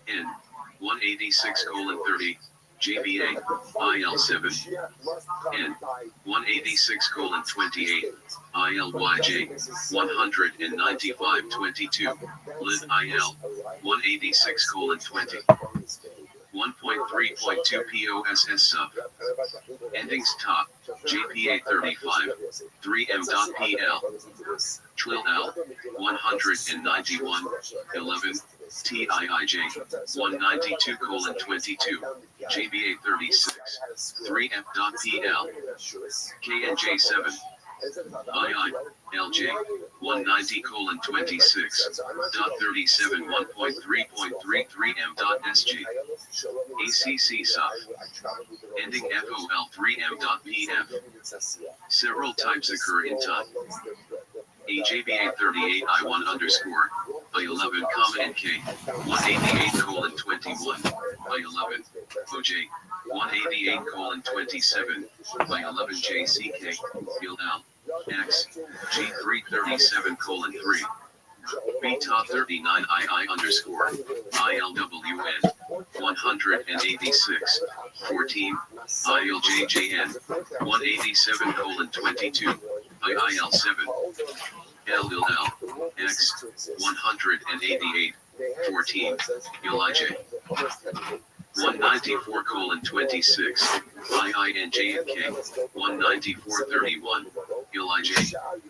N, 186:30, JBA, IL7, N, 186:28, ILYJ, 195:22, Lid IL, 186:20. 1.3.2 POSS sub. Endings top, JPA 35, 3M.PL, Tril L, 191, 11, TIIJ, 192:22, JBA 36, 3F.PL, KNJ 7, II, LJ, 190:26, .37 1.3.33 m.sg, ACC sub, ending FOL 3M.pf. Several types occur in Ta. AJBA 38 I1 underscore, I11, NK, 188:21, I11, OJ, 188:27, I11 JCK, IL, X, G337:3, Beta 39 II underscore, ILWN, 186, 14, ILJJN, 187:22, IIL7, LLL, X, 188, 14, ILIJ, 194:26, IINJNK, 194:31, ILIJ,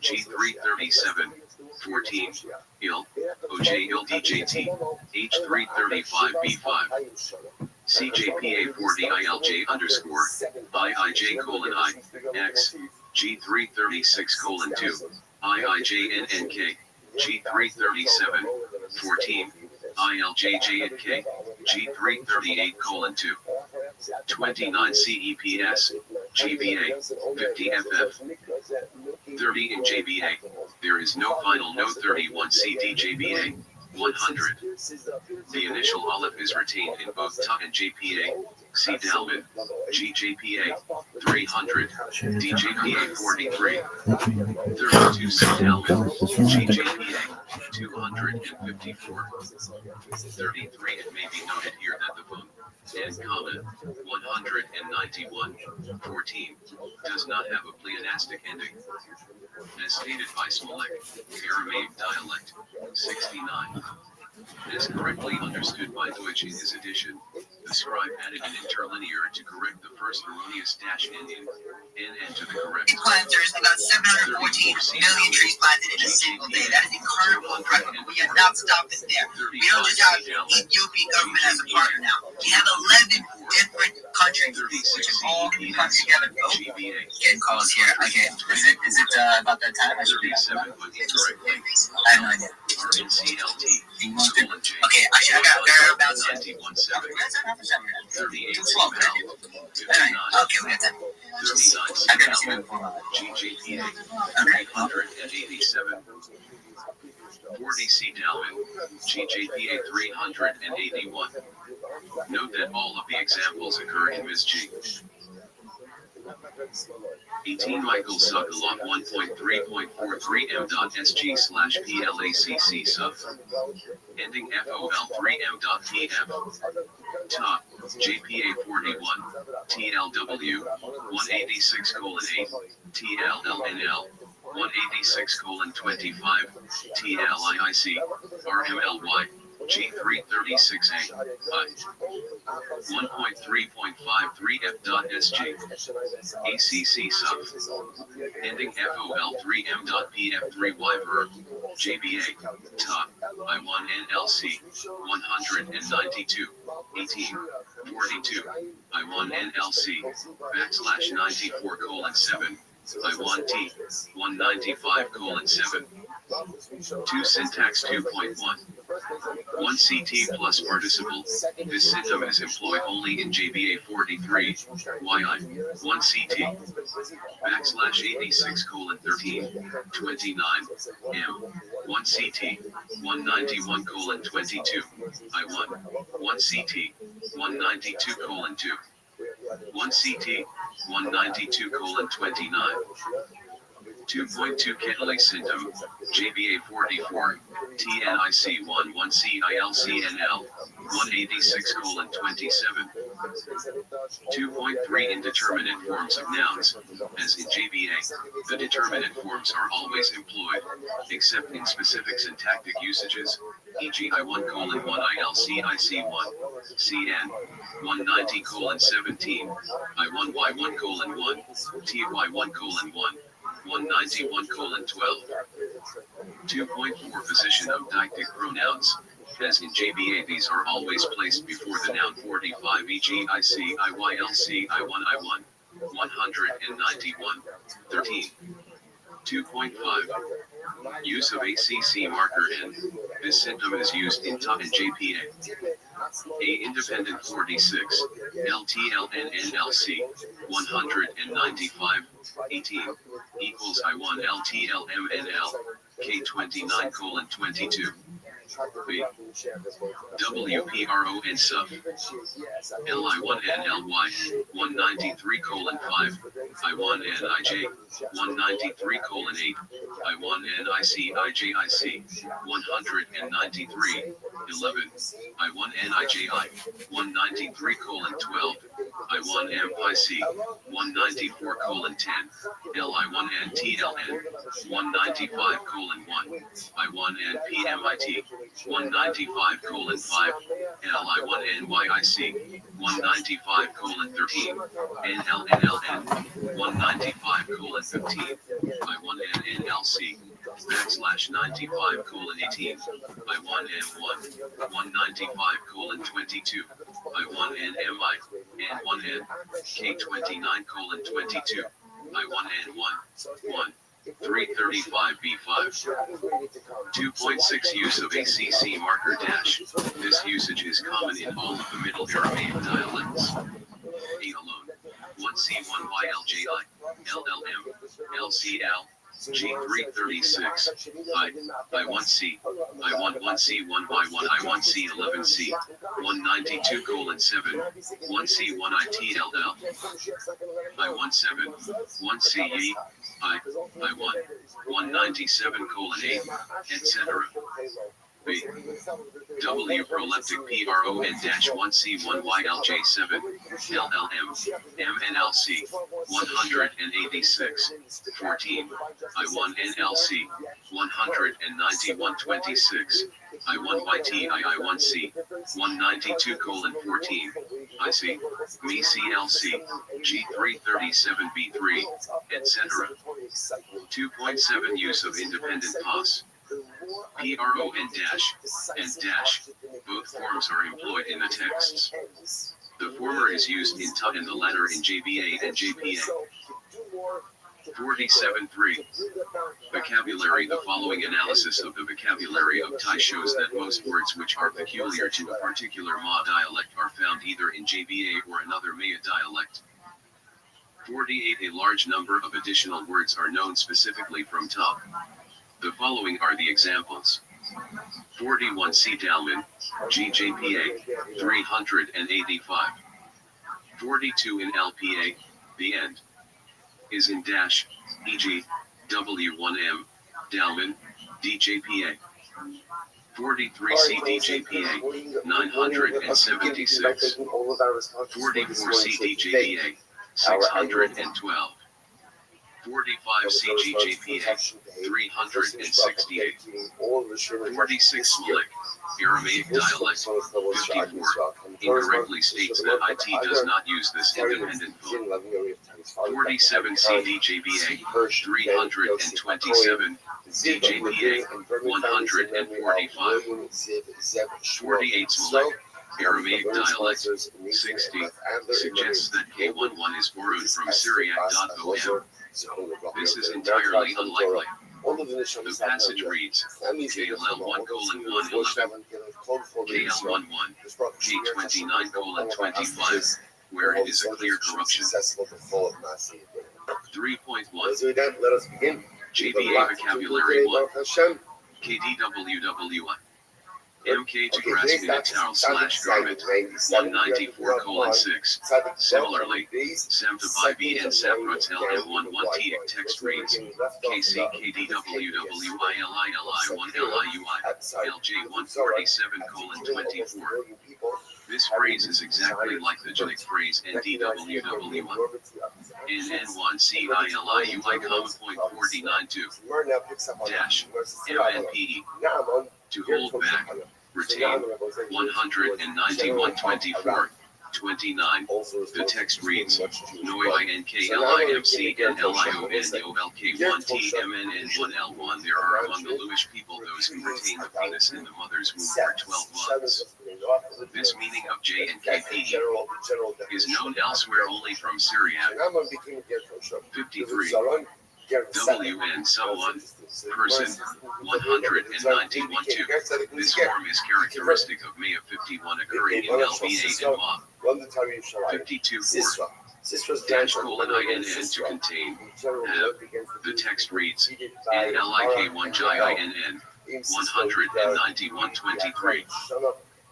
G337, 14, IL, OJ ILDJT, H335B5, CJPA 40 ILJ underscore, IIJ:I, X, G336:2, IIJNNK, G337, 14, ILJJNK, G338:2, 29 CEPS, GBA, 50 FF, 30 in JBA. There is no final note 31 CD JBA, 100. The initial olive is retained in both Ta and JPA, C. Dalman, GJPA 300, DJPA 43, 32 C. Dalman, GJPA 254, 33. It may be noted here that the phone and comma 191 14 does not have a pleonastic ending. As stated by Smollett, Aramaic dialect 69. As correctly understood by Deutsch in his edition, the scribe added an interlinear to correct the first erroneous dash ending, and to the correct. Planters, about 714 million trees planted in a single day. That is incredible record. We are not stopping there. We don't just have Ethiopian government as a partner now. We have 11 different countries, which have all come together. Oh, getting calls here. Okay, is it about that time? I should be I have no idea. Okay, actually, I got whereabouts. Okay, we got time. I've never seen it before. GJPA 387. 40 C. Dalman, GJPA 381. Note that all of the examples occur in Ms. G. 18 Michael Sokolov 1.3.43m.sg/PLACC sub. Ending FOL3m.pf. Top, JPA 41, TLW 186:8, TLLNL 186:25, TLIIC, RMLY, G336A, 1.3.53f.sg, ACC sub, ending FOL3m.pf3y verb, JBA, top, I1NLC, 192, 18, 42, I1NLC, \94:7, I1T, 195:7, 2 syntax 2.1. 1 CT plus participle. This symptom is employed only in JBA 43, YI, 1 CT, \86:13, 29, M, 1 CT, 191:22, I1, 1 CT, 192:2, 1 CT, 192:29. 2.2 Kettling symptom, JBA 44, TNIC 1 CILCNL, 186:27. 2.3 Indeterminate forms of nouns. As in JBA, the determinate forms are always employed, except in specific syntactic usages, e.g. I1:1 ILCIC1, CN, 190:17, I1Y1:1, TY1:1, 191:12. 2.4 Position of deictic pronouns. As in JBA, these are always placed before the noun 45, e.g. IC, IYLC, I1, I1, 191, 13. 2.5 Use of ACC marker N. This symptom is used in TOP and JPA. A independent 46, LTLNNLC, 195, 18, equals I1 LTLMNL, K29:22. B. WPRON sub. LI1NLY, 193:5, I1NIJ, 193:8, I1NICIJIC, 193, 11, I1NIJI, 193:12, I1MIC, 194:10, LI1NTLN, 195:1, I1NPMIT, 195:5, LI1NYIC, 195:13, NLNLN, 195:15, I1NNLC, \95:18, I1N1, 195:22, I1NMI, N1N, K29:22, I1N1, 1, 335B5. 2.6 Use of ACC marker dash. This usage is common in all of the Middle Aramaic dialects. A alone. 1C1YLJI, LLM, LCL, G336, I1C, I11C1Y1, I1C11C, 192:7, 1C1ITLL, I17, 1CE, I1, 197:8, etc. B. W proleptic PRON-1C1YLJ7, LLM, MNLC, 186, 14, I1NLC, 191:26, I1YT I1C, 192:14, IC, MECLC, G337B3, etc. 2.7 Use of independent pos. PRO and dash, both forms are employed in the texts. The former is used in TUT and the latter in JBA and JPA. 47.3. Vocabulary. The following analysis of the vocabulary of Thai shows that most words which are peculiar to a particular Ma dialect are found either in JBA or another Maya dialect. 48. A large number of additional words are known specifically from TUT. The following are the examples. 41 C Dalman, GJPA, 385. 42 in LPA, the end. Is in dash, e.g., W1M, Dalman, DJPA. 43 C DJPA, 976. 44 C DJPA, 612. 45 CGJPA, 368. 46 Malik, Aramaic dialect, 54, incorrectly states that IT does not use this independent phone. 47 CDJBA, 327, DJPA, 145. 48 Malik, Aramaic dialect, 60, suggests that K11 is borrowed from Syriac.om. This is entirely unlikely. The passage reads, KL1:111, KL11, K29:25, where it is a clear corruption. 3.1. GBA vocabulary 1. KDWWI. MK to grasp in /garment, 194:6. Similarly, Sem to buy B and Saprotel M11T text reads, KC KDWWILILI1LIUI, LJ147:24. This phrase is exactly like the genic phrase NDWWI. NN1CILIUI:.492. Dash, MNPE. To hold back. Retain 191:24, 29. The text reads, NOINKLIMCNLIONOLK1TMNN1L1. There are among the Luish people those who retain the penis in the mother's womb for 12 months. This meaning of J and KPE is known elsewhere only from Syriac. 53. WN someone, person, 191:2. This form is characteristic of Maya 51 occurring in LBA and Ma. 52.4. Dash :INN to contain, have. The text reads, NLIK1JINN, 191:23.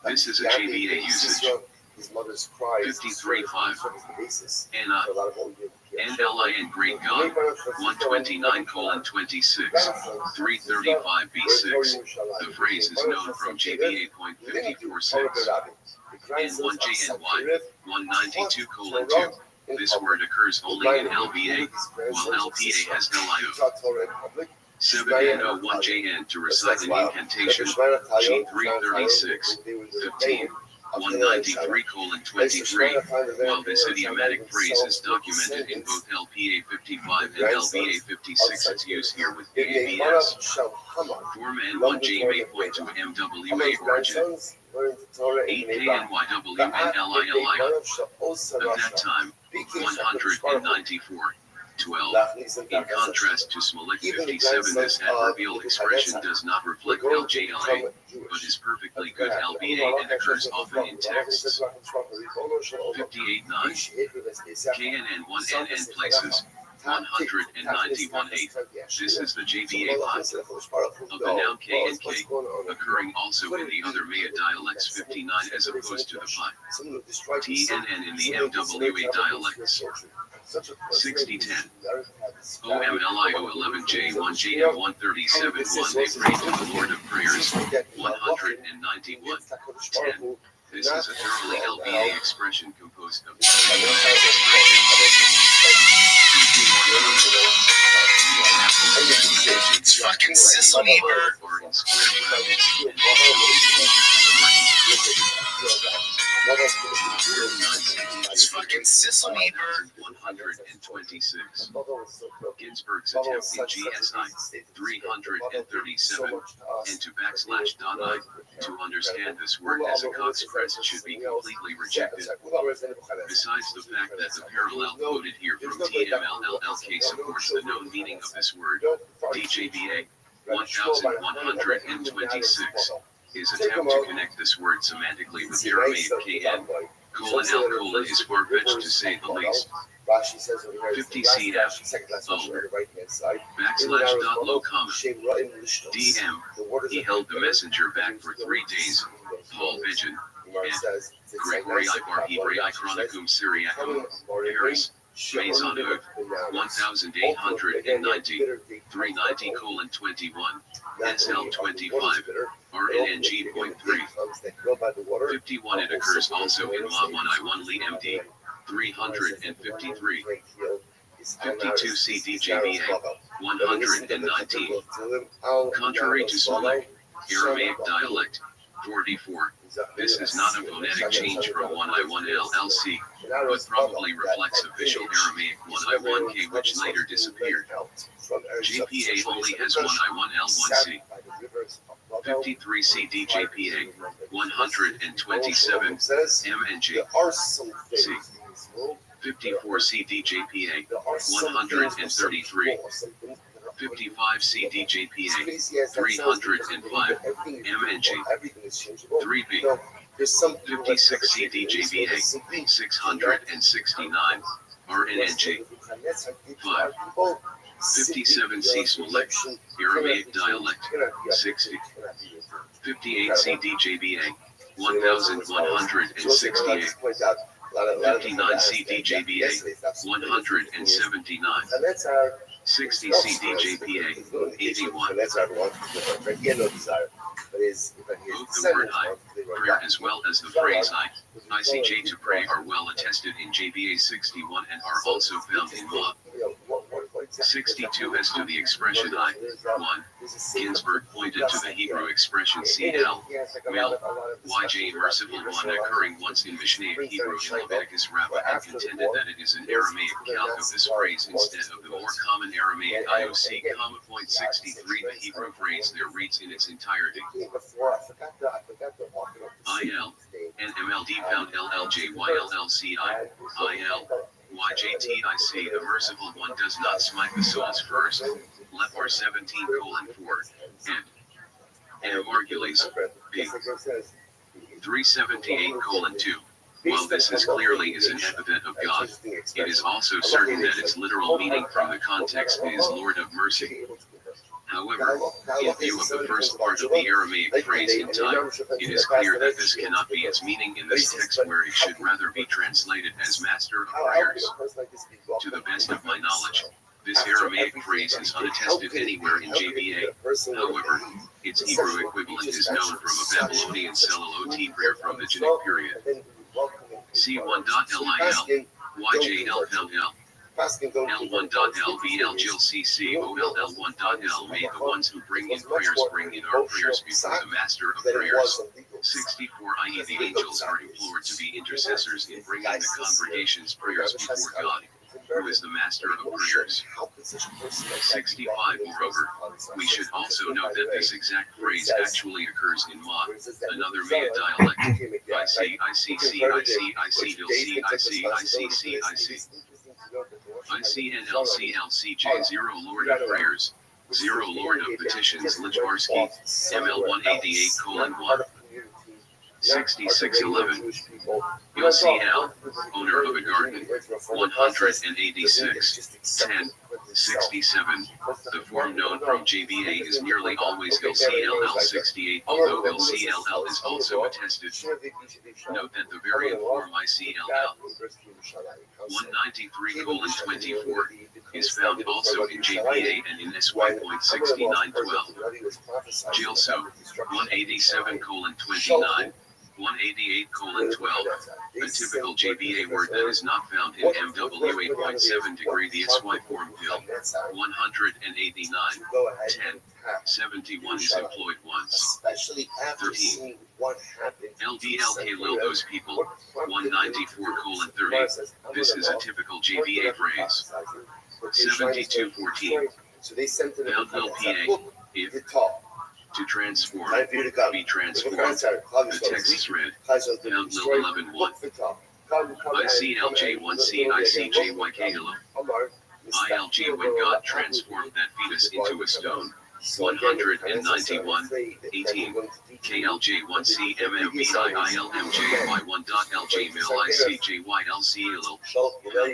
This is a GBA usage. 53.5. Anna, NLIN Great God, 129:26, 335b6. The phrase is known from GBA.54.6. N1JNY, 192:2. This word occurs only in LBA, while LPA has LIO. 7N01JN to recite an incantation, G336, 15. 193:23. While this idiomatic phrase is documented in both LPA 55 and LBA 56, its use here with BABS. Form N1J may point to MWA origin. 8KNYWNLILI. Of that time, 194:12. In contrast to Smolik 57, this adverbial expression does not reflect LJLA, but is perfectly good LBA and occurs often in texts. 58.9. KNN1NN places. 191.8. This is the JBA line of the noun K and K, occurring also in the other Maya dialects 59 as opposed to the pi. T and N in the MWA dialects. 6010. OMLIO11J1GM 137.1. They prayed to the Lord of Prayers. 191. 10. This is a thoroughly LBA expression composed of It's fucking Sisselmeber. It's fucking Sisselmeber. 126. Ginsburg's attempt in GSI 337 into /.I to understand this word as a Cox crest should be completely rejected. Besides the fact that the parallel quoted here from TMLLLK supports the known meaning of this word, DJBA 1126. His attempt to connect this word semantically with Aramaic KN, L is far-fetched to say the least. 50 CF, /.low comma, DM, he held the messenger back for 3 days, Paul Vision, and Gregory Ibar Hebrew Chronicum Syriacum, Paris, Maison 1890, 390:21, SL 25, RNNG.3. 51. It occurs also in La 1I1 Li MD 353. 52 CDJBA 119. Contrary to Sulik, Aramaic dialect 44. This is not a phonetic change from 1I1LLC, but probably reflects official Aramaic 1I1K which later disappeared. JPA only has 1I1L1C. 53 CDJPA 127 MNG C. 54 CDJPA 133. 55 CDJPA 305 MNG 3B. 56 CDJPA 669 RNNG 5. 57 C Smolek Aramaic dialect 60. 58 CDJBA 1168. 59 CDJBA 179. 60 CDJPA 81. Both the word I, prayer, as well as the phrase ICJ to pray are well attested in JBA 61 and are also found in law. 62 as to the expression I, 1. Ginsburg pointed to the Hebrew expression CL, male, YJ merciful one occurring once in Mishneh Hebrew in Leviticus Rabbi and contended that it is an Aramaic calque of this phrase instead of the more common Aramaic IOC, point 63. The Hebrew phrase there reads in its entirety. IL, NMLD pound LLJYLLCI, IL. YJTIC, the merciful one does not smite the souls first. Lepar 17:4. And Margulies, B. 378:2. While this is clearly is an epithet of God, it is also certain that its literal meaning from the context is Lord of mercy. However, in view of the first part of the Aramaic phrase in time, it is clear that this cannot be its meaning in this text where it should rather be translated as Master of Prayers. To the best of my knowledge, this Aramaic phrase is unattested anywhere in JBA. However, its Hebrew equivalent is known from a Babylonian Selilot prayer from the Genic period. C1.lil, YJL. L1.LVLGLCCOLL1.L may the ones who bring in prayers bring in our prayers before the Master of Prayers. 64 i.e. the angels are implored to be intercessors in bringing the congregation's prayers before God, who is the Master of Prayers. 65 Moreover, we should also note that this exact phrase actually occurs in Ma, another Maya dialect. ICNLCLCJ0 Lord of Prayers, 0 Lord of Petitions Lichvarsky, ML188:1. 6611. LCL, owner of a garden. 186. 10. 67. The form known from JBA is nearly always LCLL 68, although LCLL is also attested. Note that the variant form ICLL 193:24 is found also in JBA and in SY.6912. JILSO 187:29. 188:12, a typical JBA word that is not found in MW 8.7 degree. The SY form pill 189. 10. 71 is employed once. 13. LDLK Lil those people 194:30. This is a typical JBA phrase. 72:14. LLPA if to transform, be transformed. The text is read. Pound Lil 11:1. ICLJ1C ICJYK ILG when God transformed that fetus into a stone. 191:18. KLJ1C MMBIILMJY1.LJ mil ICJYLCL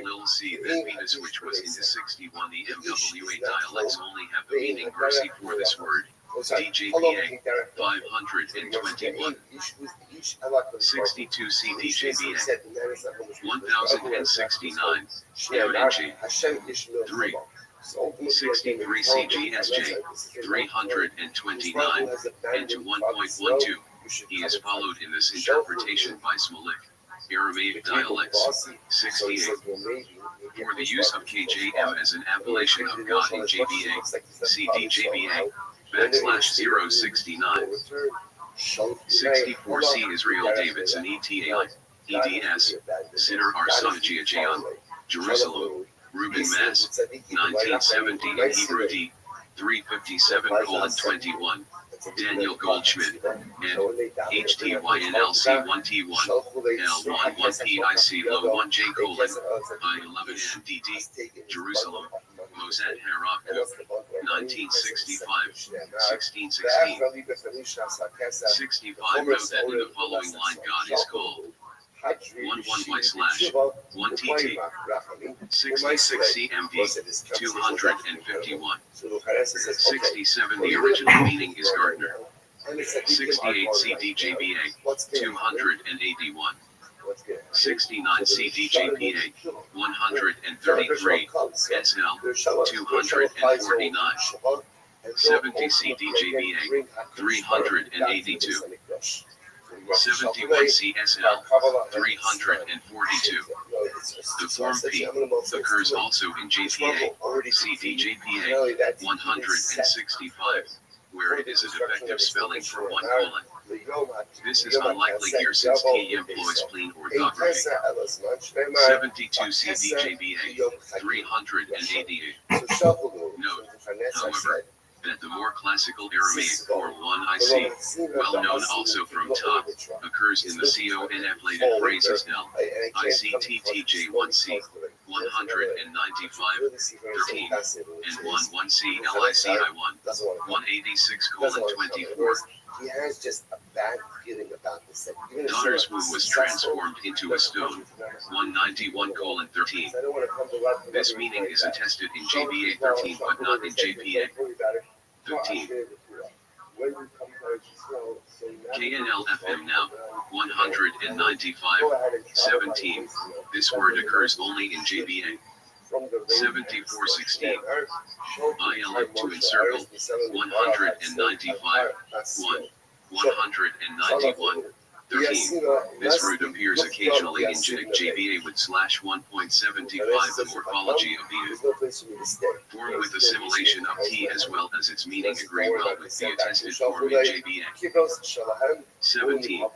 Lil C that fetus which was in the 61. The MWA dialects only have the meaning mercy for this word. DJPA 521. 62 CDJBA 1069. MNG 3. 63 CGSJ 329 and to 1.12. He is followed in this interpretation by Smolik, Aramaic dialects. 68. For the use of KJM as an appellation of God in JBA, CDJBA /069. 64C Israel Davidson ETAI EDS Sinner Arsonagia Jayon Jerusalem Reuben Mass 1970 in Hebrew D 357:21 Daniel Goldschmidt and HTYNLC1T1 L11PIC Low 1J I11NDD Jerusalem Mosad Haravku 1965 1616 65. Note that in the following line God is called 11Y/1TT 66 CMD 251 67. The original meaning is gardener. 68 CDJBA 281 69 CDJPA 133 SL 249 70 CDJBA 382 71 CSL 342. The form P occurs also in JPA, CDJPA 165, where it is a defective spelling for 1 colon. This is unlikely here since T employs plain orthography. 72 CDJBA 388. Note, however, that the more classical Aramaic form 1IC, well known also from top, occurs in the CONF-lated phrases L, ICTTJ1C, 195, 13, and 11C LICI1, 186:24. He has just a bad feeling about this. Daughter's womb was transformed into a stone, 191:13. This meaning is attested in JBA 13 but not in JPA 13. KNLFM now, 195, 17. This word occurs only in JBA. 7416. ILF to encircle, 195, 1. 191, 13. This root appears occasionally in JBA with /1.75. The morphology of the form with assimilation of T as well as its meaning agree well with the attested form in JBA. 17.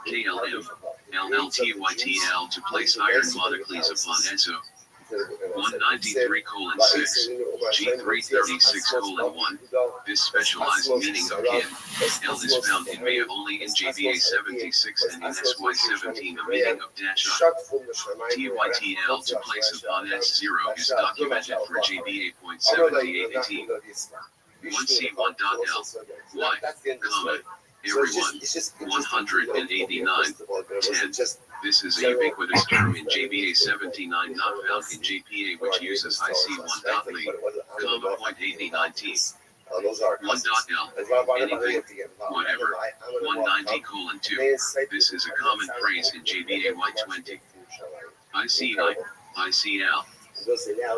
KLM, LLTYTL to place iron monocles upon ESO. 193:6, G336:1. This specialized meaning of kin, L is found in Maya only in JBA 76 and in SY17. The meaning of dash TYTL to place upon S0 is documented for JBA .7818. 1C1.L, Y, comma, Everyone, 189, 10. This is a ubiquitous term in JBA 79 not found in JPA which uses IC1.ly, comma, .8019. 1.L, anything, whatever, 190:2. This is a common phrase in JBA Y20. ICI, ICL.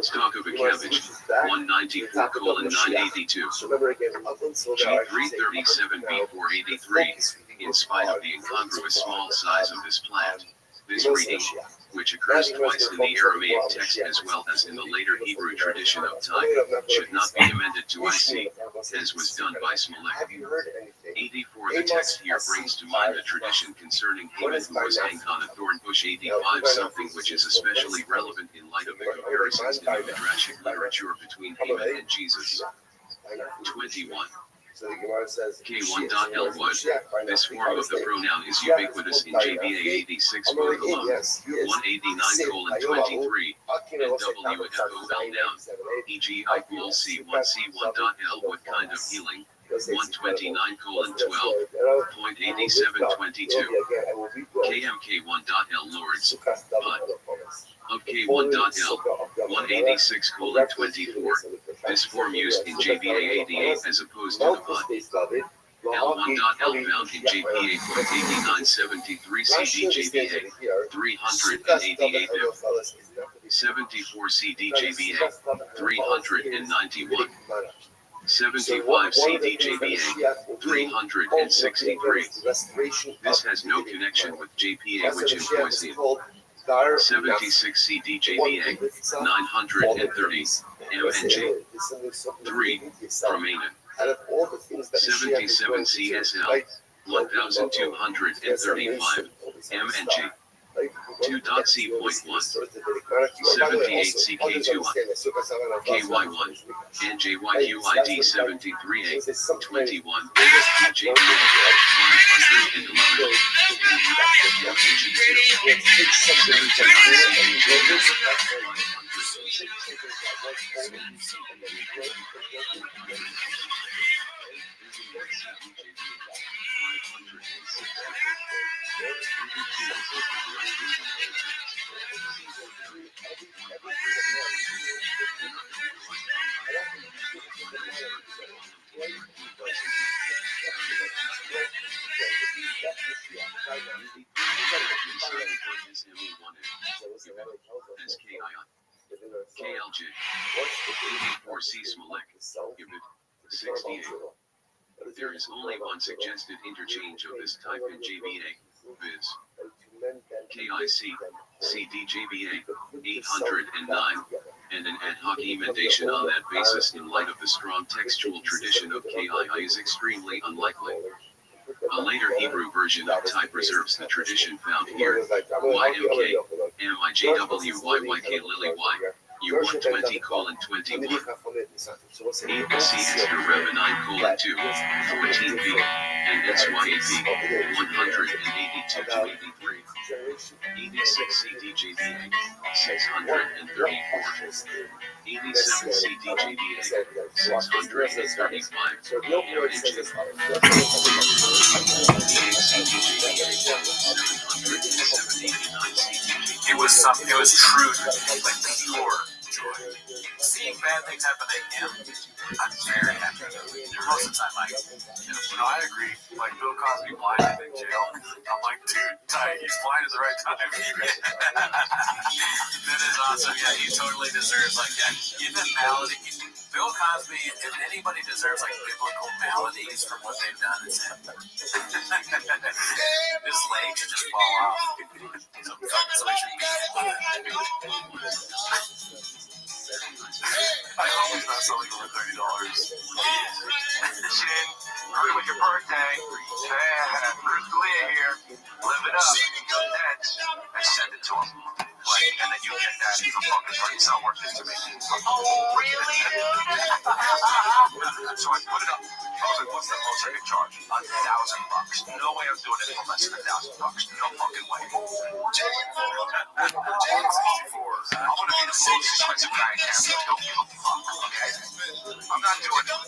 Stock of a cabbage, 194:982. G337B483. In spite of the incongruous small size of this plant, this reading, which occurs twice in the Aramaic text as well as in the later Hebrew tradition of time, should not be amended to IC, as was done by Smollett. 84. The text here brings to mind the tradition concerning Haman who was hanged on a thorn bush. 85 something which is especially relevant in light of the comparisons in the Midrashic literature between Haman and Jesus. 21. K1.L would. This form of the pronoun is ubiquitous in JBA 86 both alone, 189:23, and WFOL noun, e.g. I C1C1.L with kind of healing, 129:12.8722. KMK1.L lords, but of K1.L, 186:24. This form used in JBA 88 as opposed to the bud. L1.L found in JPA 8973 CD JBA 388 74 CD JBA 391 75 CD JBA 363. This has no connection with JPA which employs the 76 CD JBA 930 MNG 3 Romanian 77 CSL 1235 MNG 2.C.1 78 CK21 KY1 NJYQID 73A 21 DJBA KLJ 84 C Smollett 68. There is only one suggested interchange of this type in JBA, viz. KIC, CDJBA, 809, and an ad hoc emendation on that basis in light of the strong textual tradition of KII is extremely unlikely. A later Hebrew version of type preserves the tradition found here, YMK, MIJWYYK Lily Y. U120:21, ABC Esther Rev 9:2, 14B, and SYAP 182-83, 86 CDJBA 634, 87 CDJBA 635, It was true, like pure joy. Seeing bad things happen to him, I'm very happy. Most of the time, I agree. Like Bill Cosby blinded in jail. I'm like, dude, tight. He's blind at the right time. That is awesome. Yeah, he totally deserves give him malady. Bill Cosby, if anybody deserves biblical maladies from what they've done, it's him. His leg should just fall off. Somebody should beat him. I hope he's not selling over $30. Shit, hurry with your birthday. Bruce Lee here. Live it up. That's and send it to him. And then you get that. He's a fucking funny. It's not worth it to me. Oh, really, dude? So I put it up. I was like, what's the most I can charge? $1,000. No way I'm doing it for less than $1,000. No fucking way. I'm gonna be the most expensive guy in town. Don't give a fuck, okay? I'm not doing it.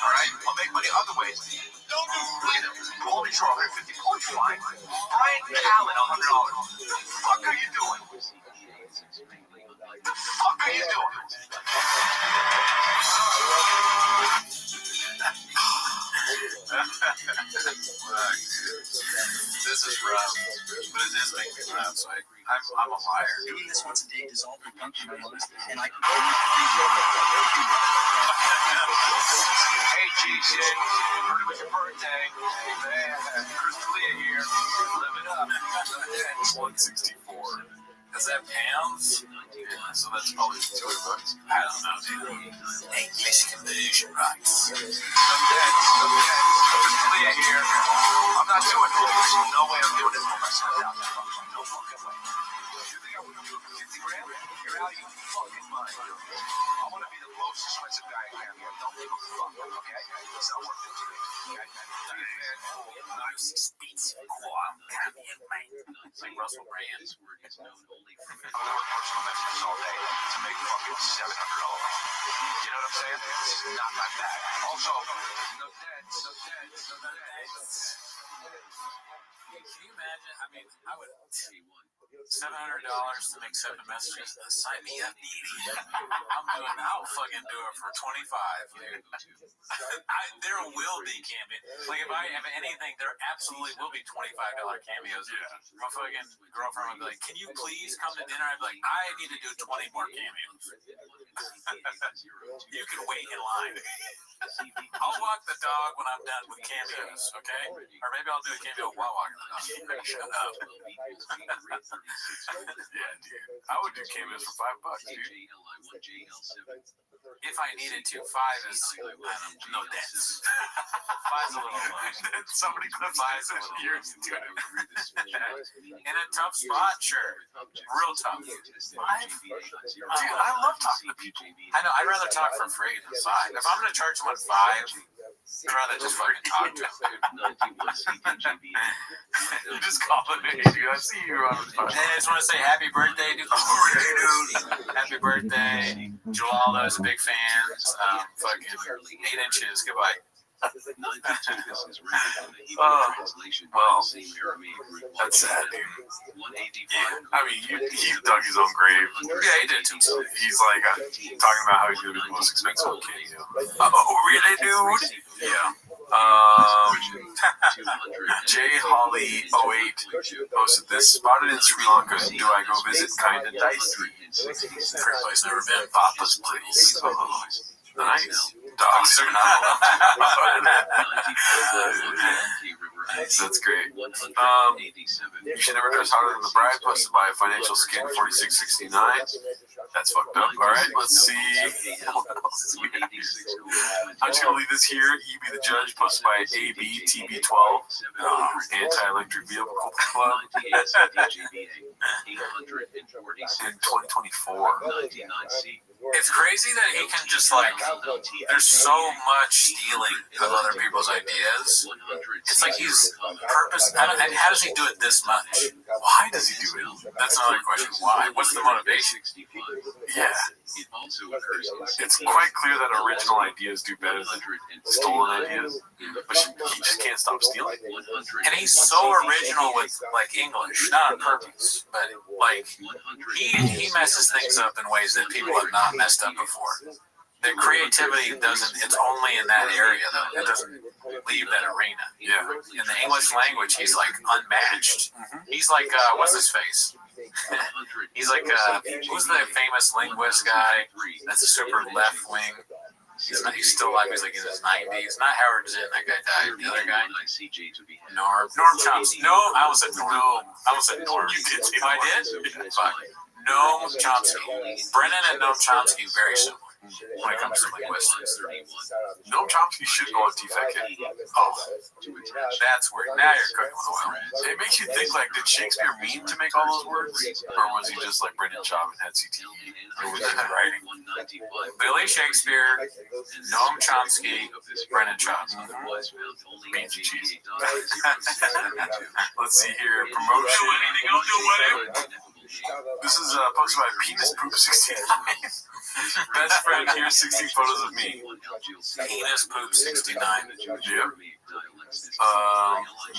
Alright? I'll make money other ways. Look at him. Pull I'm a liar. Doing this once a day dissolve the function and I Hey, GJ, heard it was your birthday. Man, Chris D'Elia here. Live it up. 164. Is that pounds? Yeah, so that's probably $200. I don't know, dude. Hey, Mexican version rights. No dead. Chris D'Elia here. I'm not doing it. There's no way I'm doing it for myself. No fucking way. You think I'm gonna do it for 50 grand? You're out of your fucking mind. I want to be the most expensive guy I can. Don't give a fuck, okay? It's not worth it to me. Okay? Like Russell Brand. I'm gonna work personal messages all day to make fucking $700. You know what I'm saying? This is not my bag. Also, no debts. Can you imagine? I mean, I would $700 to make 7 messages. Sign me up, baby. I'll fucking do it for 25, dude. There will be cameos. Like if I have anything, there absolutely will be $25 cameos. My fucking girlfriend would be like, "Can you please come to dinner?" I'd be like, "I need to do 20 more cameos." You can wait in line. I'll walk the dog when I'm done with cameos, okay? Or maybe I'll do a cameo while walking the dog. Shut up. Yeah, dude. I would do cameos for $5, dude. If I needed to, 5 is no debts. 5's a little low. Somebody clips 5's in years to do it. In a tough spot, sure. Real tough. 5? Dude, I love talking to people. I know. I'd rather talk for free than 5. If I'm going to charge someone 5, I'd rather just fucking talk to them. You just call it in, dude. I see you on the phone. Hey, I just want to say happy birthday, dude. Happy birthday. Joaldo is a big fan. Fucking 8 inches. Goodbye. Well, that's sad, dude. Yeah, I mean, he dug his own grave. Yeah, he did too. He's like talking about how he's gonna be the most expensive kid. Oh, really, dude? Yeah. J Holly 08 posted this. Spotted in Sri Lanka. Do I go visit? Kinda dicey. Great place, never been. Papa's place. Oh, nice. Dogs are not allowed. That's great. You should never dress harder than the bride. Posted by Financial Skin 4669. That's fucked up. All right, let's see. I'm just gonna leave this here. You be the judge. Posted by ABTB12. Anti-Electric Vehicle Club. In 2024. It's crazy that he can just like. There's so much stealing of other people's ideas. It's like he's purpose. And how does he do it this much? Why does he do it? That's another question. Why? What's the motivation? Yeah. It's quite clear that original ideas do better than stolen ideas, but he just can't stop stealing. And he's so original with like English, not on purpose, but like he messes things up in ways that people have not messed up before. The creativity doesn't, it's only in that area though. It doesn't leave that arena. Yeah. In the English language, he's like unmatched. He's like, what's his face? He's like, who's the famous linguist guy that's a super left wing? He's still alive. He's like in his 90s. Not Howard Zinn. That guy died. The other guy. Norm Chomsky. No, I almost said Norm. I almost said Norm. You did. I did? Fuck. Noam Chomsky. Brennan and Noam Chomsky very similar when it comes to linguistics. Noam Chomsky should go on TFAC. Oh, that's where now you're cooking with oil. It makes you think, like, did Shakespeare mean to make all those words? Or was he just like Brendan Schaub and had CTE? Or was he writing? Billy Shakespeare, Noam Chomsky, Brendan Schaub. Beans and cheese. Let's see here. Promotion. This is posted by Penis Poop 69. Best friend, here's 16 photos of me. Penis Poop 69. Yep.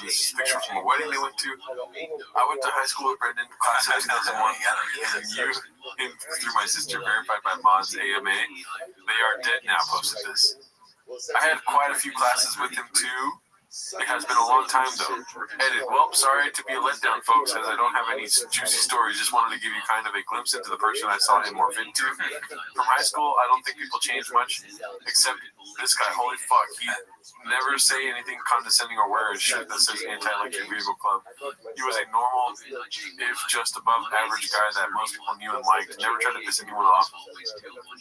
This is a picture from a wedding they went to. I went to high school with Brendan, class of 2001. And you, him, through my sister, verified by Moz AMA. They are dead now, posted this. I had quite a few classes with him too. It has been a long time though. Edit. Well, sorry to be a letdown, folks, as I don't have any juicy stories. Just wanted to give you kind of a glimpse into the person I saw him morph into. From high school, I don't think people change much, except this guy. Holy fuck, he never say anything condescending or wear a shirt that says Anti-Electric Vehicle Club. He was a normal, if just above average guy that most people knew and liked. Never tried to piss anyone off.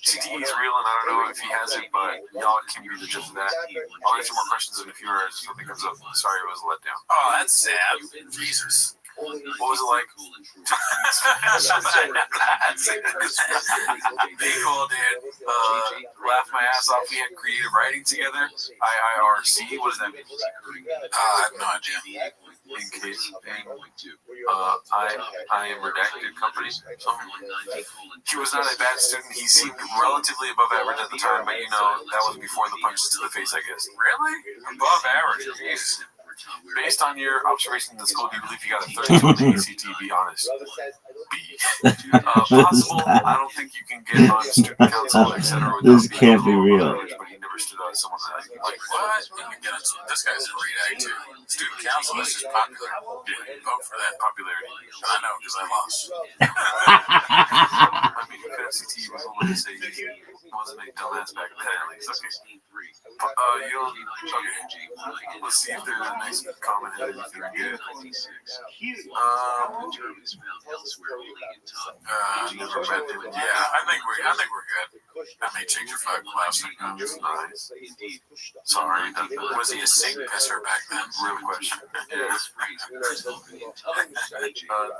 CTE is real, and I don't know if he has it, but y'all can be the judge of that. I'll answer more questions in a few hours if something comes up. Sorry it was a letdown. Oh, that's sad. Jesus. What was it like? Be cool, dude. Laughed my ass off. We had creative writing together. IIRC. What does that mean? I have no idea. In case. I am redacted company. He was not a bad student. He seemed relatively above average at the time, but you know, that was before the punches to the face, I guess. Really? Above average? Jeez. Based on your observations in the school, do you believe you got a 32 in ACT? Be honest. B. Possible. I don't think you can get on student council, etc. This can't be real. But he never stood out as someone that Like what? You can get into this guy's a redact too. Student council is just popular. Yeah, vote for that popularity. I know because I lost. I mean, CT was only to say he wasn't a dumbass back then. At least. Okay. You don't. Okay. Let's see if there's a nice comment or anything good. Never met him. Yeah, I think we're good. That may change your five class. Nice. Sorry. Was he a sink pisser back then? Real question. Yeah.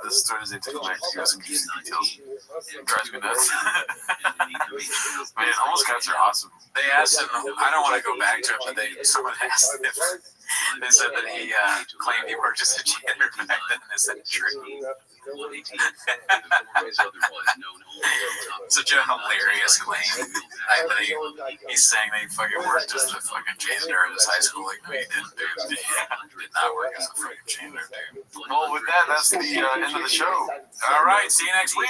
This story is anticlimactic. You got some juicy details. It drives me nuts. Man, almost cats are awesome. They asked him. I don't want to go back to it, but someone asked him. They said that he claimed he worked as a janitor back then. Is that true? Such a hilarious claim. He's saying that he fucking worked as a fucking janitor at his high school. Like, no, he didn't, dude. He did not work as a fucking janitor, dude. Well, with that, that's the end of the show. All right, see you next week.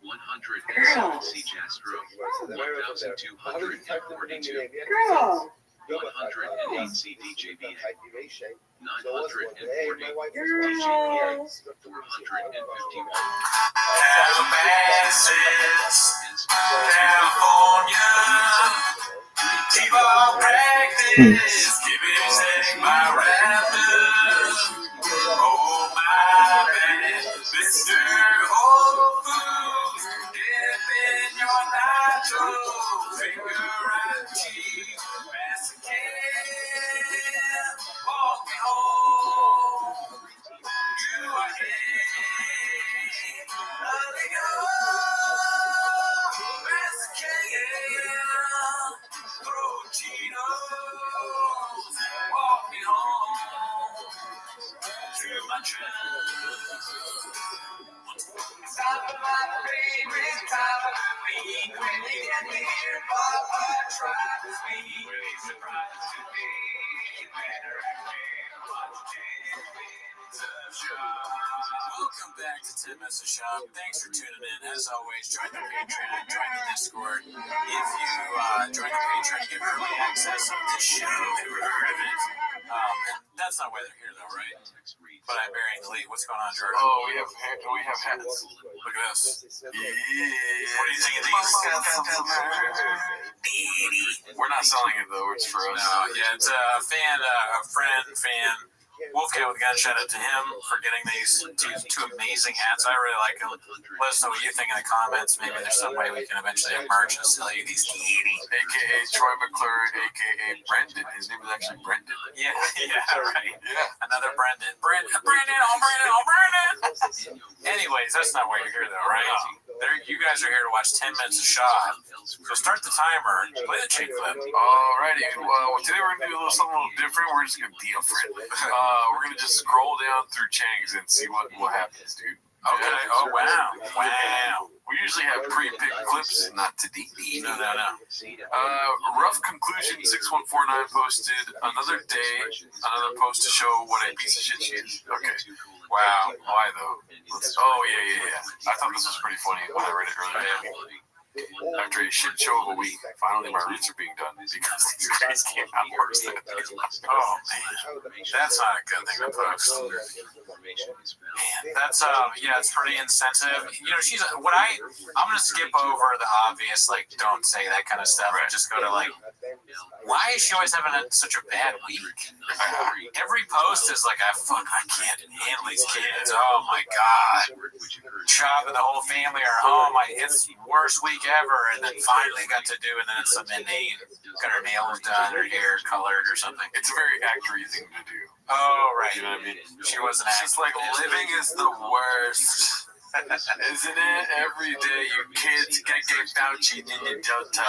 107 C Jastro, 1,242, 108 C DJB, 940 DJBX, 451. California, T-ball practice, give me my rappers. Oh my man, Mr. Whole Foods, dip in your nacho, finger and cheese, Mexican, walk me home, you are walk me home to my stop at my favorite time of the week when you get me here, Papa, try to speak. Really surprised to be better at me. Welcome back to 10 Minutes of Shop. Thanks for tuning in. As always, join the Patreon, join the Discord. If you join the Patreon, you get early access to this show. Never heard of it. And that's not why they're here, though, right? But I'm burying the lead. What's going on, Jordan? Oh, we have hats. Look at this. Yeah. What do you think of these? We're not selling it though. It's for us. No, yeah, it's a fan. Wolfcat with a gun, shout out to him for getting these two amazing hats. I really like them. Let us know what you think in the comments. Maybe there's some way we can eventually have merch and sell you these AKA Troy McClure, AKA Brendan. His name is actually Brendan. Yeah, right. Yeah. Another Brendan. Brendan. Anyways, that's not why you're here though, right? You guys are here to watch 10 Minutes of Shot. So start the timer, play the chick clip. Alrighty. Well, today we're going to do something a little different. We're just going to be friendly. We're going to just scroll down through Chang's and see what happens, dude. Okay. Yeah. Oh, wow. We usually have pre-picked clips, not to DD. No. Rough Conclusion 6149 posted another post to show what a piece of shit she is. Okay. Wow. Why though? Yeah. I thought this was pretty funny when I read it earlier. After a shit show of a week. Finally, my roots are being done because these guys came out worse than Oh man, that's not a good thing to post. Man, that's it's pretty insensitive. She's I'm gonna skip over the obvious, like, don't say that kind of stuff, and just go to like, why is she always having such a bad week? Every post is like, I can't handle these kids. Oh my god, Chop and the whole family are home. It's the worst week ever, and then finally got to do, and then it's some inane, got her nails done, her hair colored or something. It's a very actory thing to do. Oh right, You know what I mean? She wasn't. She's like, living is the worst. Isn't it? Every day you kids get Fauci in your Delta.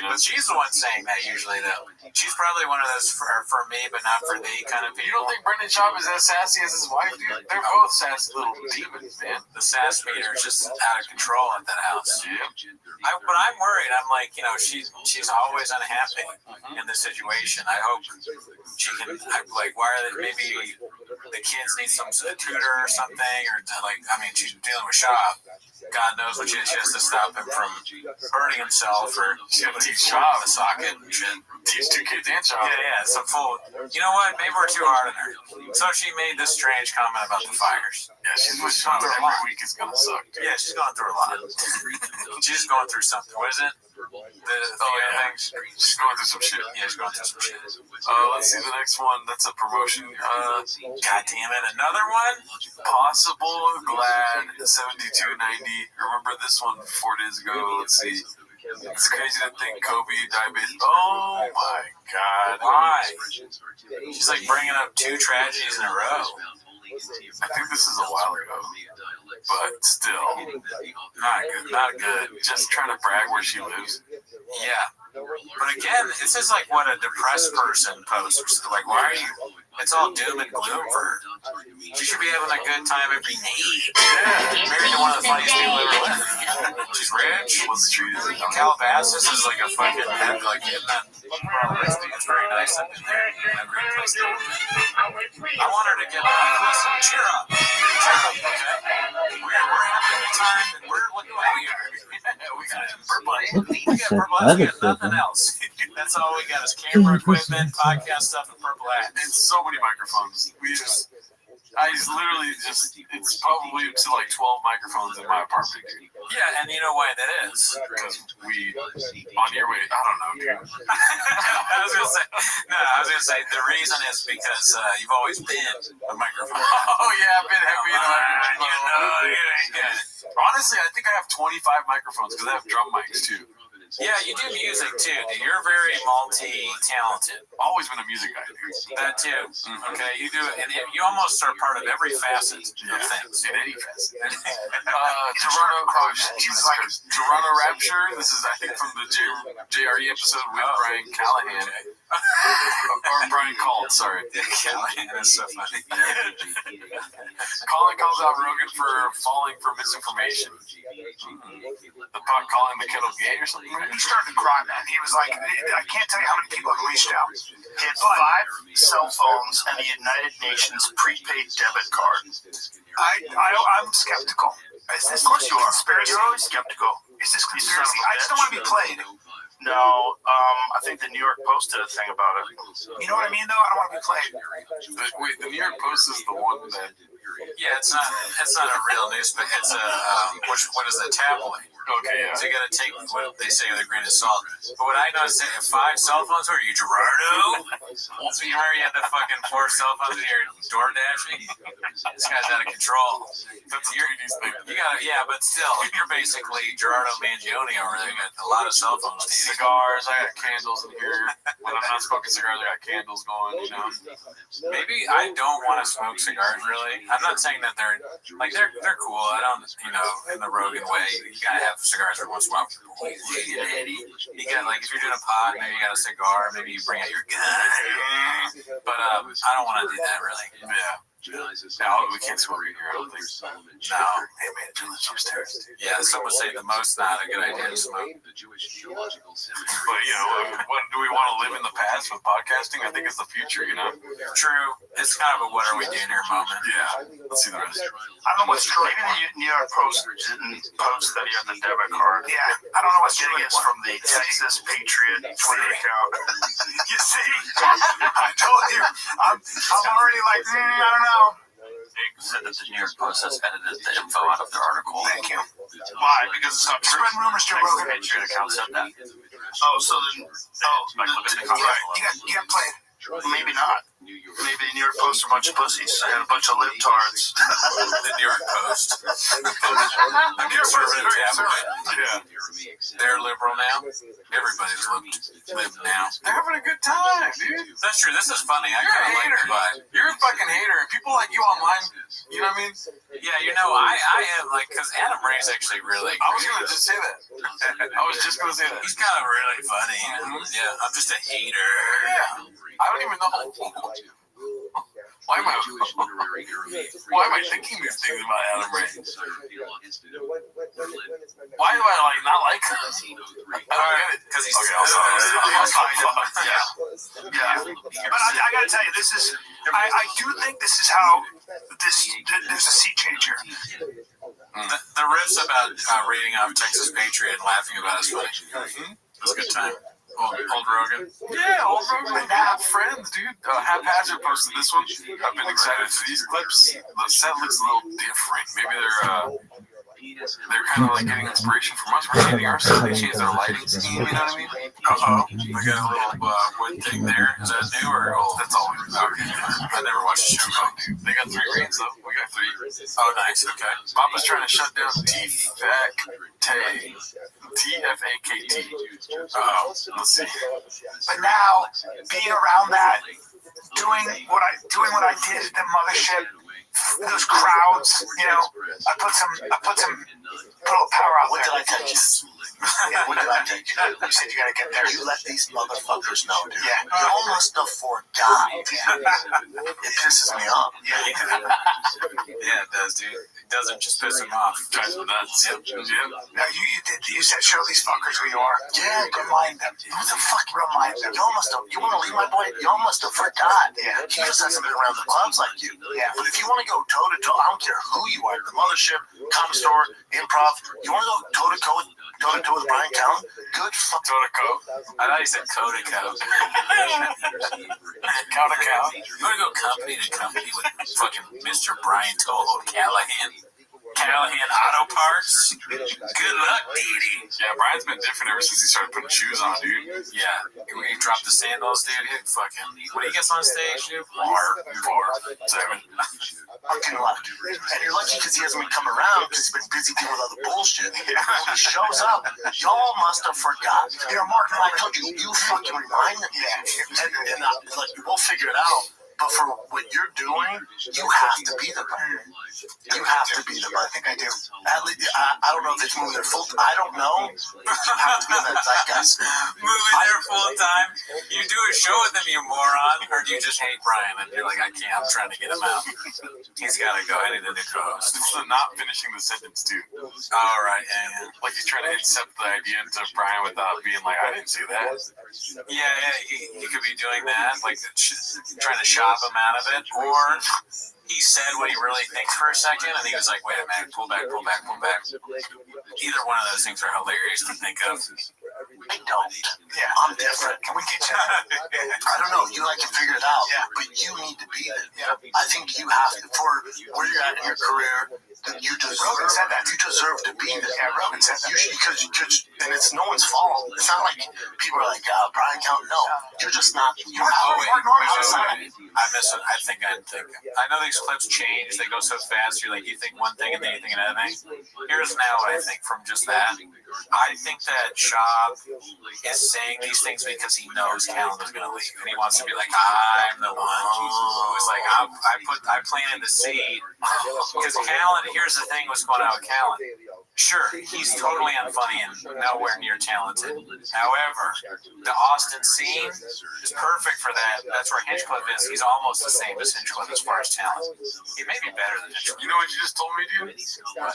But she's the one saying that usually, though. She's probably one of those for me, but not for thee kind of people. You don't think Brendan Schaub is as sassy as his wife, dude? They're both sassy little demons, man. The sass meter is just out of control at that house. Yeah. But I'm worried. I'm like, she's always unhappy in this situation. I hope she can, why are they, maybe the kids need some tutor or something, or she's dealing with Schaub. God knows what she has to stop him from hurting himself, or she has to teach Schaub the socket and shit. Teach two kids and Schaub. Yeah, some fool. You know what? Maybe we're too hard on her. So she made this strange comment about the fires. Yeah, she's going through every week is gonna suck. Dude. Yeah, she's going through a lot. She's going through something. What is it? She's going through some shit. Yeah, she's going through some shit. Let's see the next one. That's a promotion. God damn it, another one? Possible Glad 7290. Remember this one 4 days ago? Let's see. It's crazy to think Kobe died. Oh my god. Why? She's like bringing up 2 tragedies in a row. I think this is a while ago, but still, not good. Just trying to brag where she lives. Yeah. But again, this is like what a depressed person posts. Like, why are you? It's all doom and gloom for her. She should be having a good time every day. Yeah. Married to one of the funniest people ever lived. She's rich. Calabasas is like a fucking head, like in that. It's very nice up in there. A great place to live. I want her to get listen, cheer up. Cheer up, okay? We're having a good time, and we're looking like we are. We got purple. We got purple. We got nothing else. That's all we got is camera equipment, podcast stuff, and purple ads. And so many microphones. It's probably up to like 12 microphones in my apartment, dude. Yeah, and you know why that is? Because on your way, I don't know, dude. I was gonna say the reason is because you've always been a microphone. Oh yeah, I've been heavy in the yeah. Honestly, I think I have 25 microphones because I have drum mics too. Yeah, you do music too, dude. You're very multi-talented. Always been a music guy, dude. That too. Mm-hmm. Okay, you do it, and you almost are part of every facet of things. In any facet. Toronto Rapture. This is, I think, from the JRE episode with Brian Callahan. Or Brian Called, sorry. Callahan is so funny. Colin calls out Rogan for falling for misinformation. The pot calling the kettle gay or something? He started to cry, man. He was like, I can't tell you how many people have reached out. He had 5 cell phones and the United Nations prepaid debit card. I'm skeptical. Of course you are. You're always skeptical. Is this conspiracy? I just don't want to be played. No, I think the New York Post did a thing about it. You know what I mean, though? I don't want to be played. Wait, the New York Post is the one that... Yeah, it's not a real news, but it's a what is that, tabloid? Okay, yeah. So you got to take what they say with a grain of salt. But what I noticed, 5 cell phones, were you Gerardo? So you remember you had the fucking 4 cell phones in your door dashing? This guy's out of control. That's a 3D's thing. You got but still, you're basically Gerardo Mangione over there. You got a lot of cell phones. Cigars, I got candles in here. When I'm not smoking cigars, I got candles going, you know? Maybe I don't want to smoke cigars, really. I'm not saying that they're cool. I don't, in the Rogan way, you gotta have cigars every once in a while. You got, like, if you're doing a pod, maybe you got a cigar, maybe you bring out your gun. But I don't want to do that, really. Yeah. No, we can't smoke in here, I don't think. No. Hey, man, let's upstairs. Yeah, some would say the most not a good idea to smoke. But, you know, do we want to live in the past with podcasting? I think it's the future, you know? True. It's kind of a what are we doing here moment. Yeah. Let's see the rest. I don't know what's true. Maybe the New York Post didn't post that he had the debit card. Yeah. I don't know what's getting this from the Texas Patriot Twitter account. You see? I told you. I'm already like, I don't know. They said that the New York Post has edited the info out of their article. Thank you. Why? Because it's not true. Spread rumors, Joe Rogan. Patriot account said that. Oh, so then, you got played. Maybe not. Maybe the New York Post are a bunch of pussies and a bunch of libtards. The New York Post. The New York Post is very tabloid. Yeah. They're liberal now. Everybody's lib now. They're having a good time, dude. That's true. This is funny. I kind of like it, but you're a fucking hater. People like you online, you know what I mean? Yeah, you know, I am like, because Adam Ray's actually really great. I was going to just say that. I was just going to say that. He's kind of really funny. Yeah, I'm just a hater. Yeah. I don't even know. Why am I thinking these things about Adam Ray? Why do I not like him? I don't get it. Because he's yeah. But I gotta tell you, this is. I do think this is how there's a sea change here. The riffs about reading off Texas Patriot and laughing about us funny. It was a good time. Old Rogan. Yeah, Old Rogan. And Hap Friends, dude. Haphazard posted this one. I've been excited for these clips. The set looks a little different. Maybe they're kind of like getting inspiration from us. We're changing our set. They changed their lighting scheme, you know what I mean? Uh-oh. We got a little wood thing there. Is that new or old? That's all we know. I never watched the show. They got 3 reads, though. We got 3. Oh, nice. Okay. Papa's trying to shut down TFAKT. Let's see. But now, being around that, doing what I did at the mothership, those crowds, you know, I put a little power out. What did I tell you? Yeah, what did I tell you? You said you gotta get there. You let these motherfuckers know, dude. Yeah. You almost forgot. It pisses me off. Yeah, it does, dude. It doesn't just piss him off. It drives him nuts. Yep. Now, you said show these fuckers who you are. Yeah, remind them. What the fuck remind them? You want to leave my boy? Y'all must have forgot. Yeah. He just hasn't been around the clubs like you. Yeah. But if you want to go toe-to-toe, I don't care who you are, the mothership, comedy store, improv, you want to go toe-to-toe with Brian Callen? Good fuck. Toe-to-toe? I thought you said coat-to-coat. Coat-to-coat? You want to go company to company with fucking Mr. Brian Toho Callahan Auto Parts? Good luck, Didi. Yeah, Brian's been different ever since he started putting shoes on, dude. Yeah. When he dropped the sandals, dude, he fucking... When he gets on stage, dude, 4, 7. Fucking luck. And you're lucky because he hasn't been coming around because he's been busy dealing with other bullshit. When he shows up, y'all must have forgotten. You know, Mark, I told you, you fucking remind them. Yeah. And like, we'll figure it out. But for what you're doing, you have to be the brand. You have to be the brand. I think I do. At least, I don't know if it's moving there full time. I don't know. You have to be in that zeitgeist. Moving there full time? You do a show with him, you moron? Or do you just hate Brian and you're like, I can't, I'm trying to get him out? He's got to go. I need a new co-host. Not finishing the sentence, too. All right, yeah. Like he's trying to accept the idea into Brian without being like, I didn't see that. Yeah, he could be doing that. Like, trying to shop him out of it, or he said what he really thinks for a second, and he was like, wait a minute, pull back. Either one of those things are hilarious to think of. I don't. Yeah, I'm different. Can we get you? I don't know. You can figure it out. Yeah. But you need to be there. Yeah. I think you have to, for where you're at in your career, you deserve. Rogan said that. You deserve to be there. Yeah, Rogan said that. And it's no one's fault. It's not like people are like, Brian Callen. No, you're just not. You're I miss it. I know these clips change. They go so fast. You're like, you think one thing and then you think another thing. Here's now what I think from just that. I think that Shab is saying these things because he knows Callen is going to leave, and he wants to be like, I'm the one. It's like I planted the seed because Callen. Here's the thing: what's going on with Callen? Sure, he's totally unfunny and nowhere near talented. However, the Austin scene is perfect for that. That's where Hinchcliffe is. He's almost the same as Hinchcliffe as far as talent. He may be better than Hinchcliffe. You know what you just told me, dude?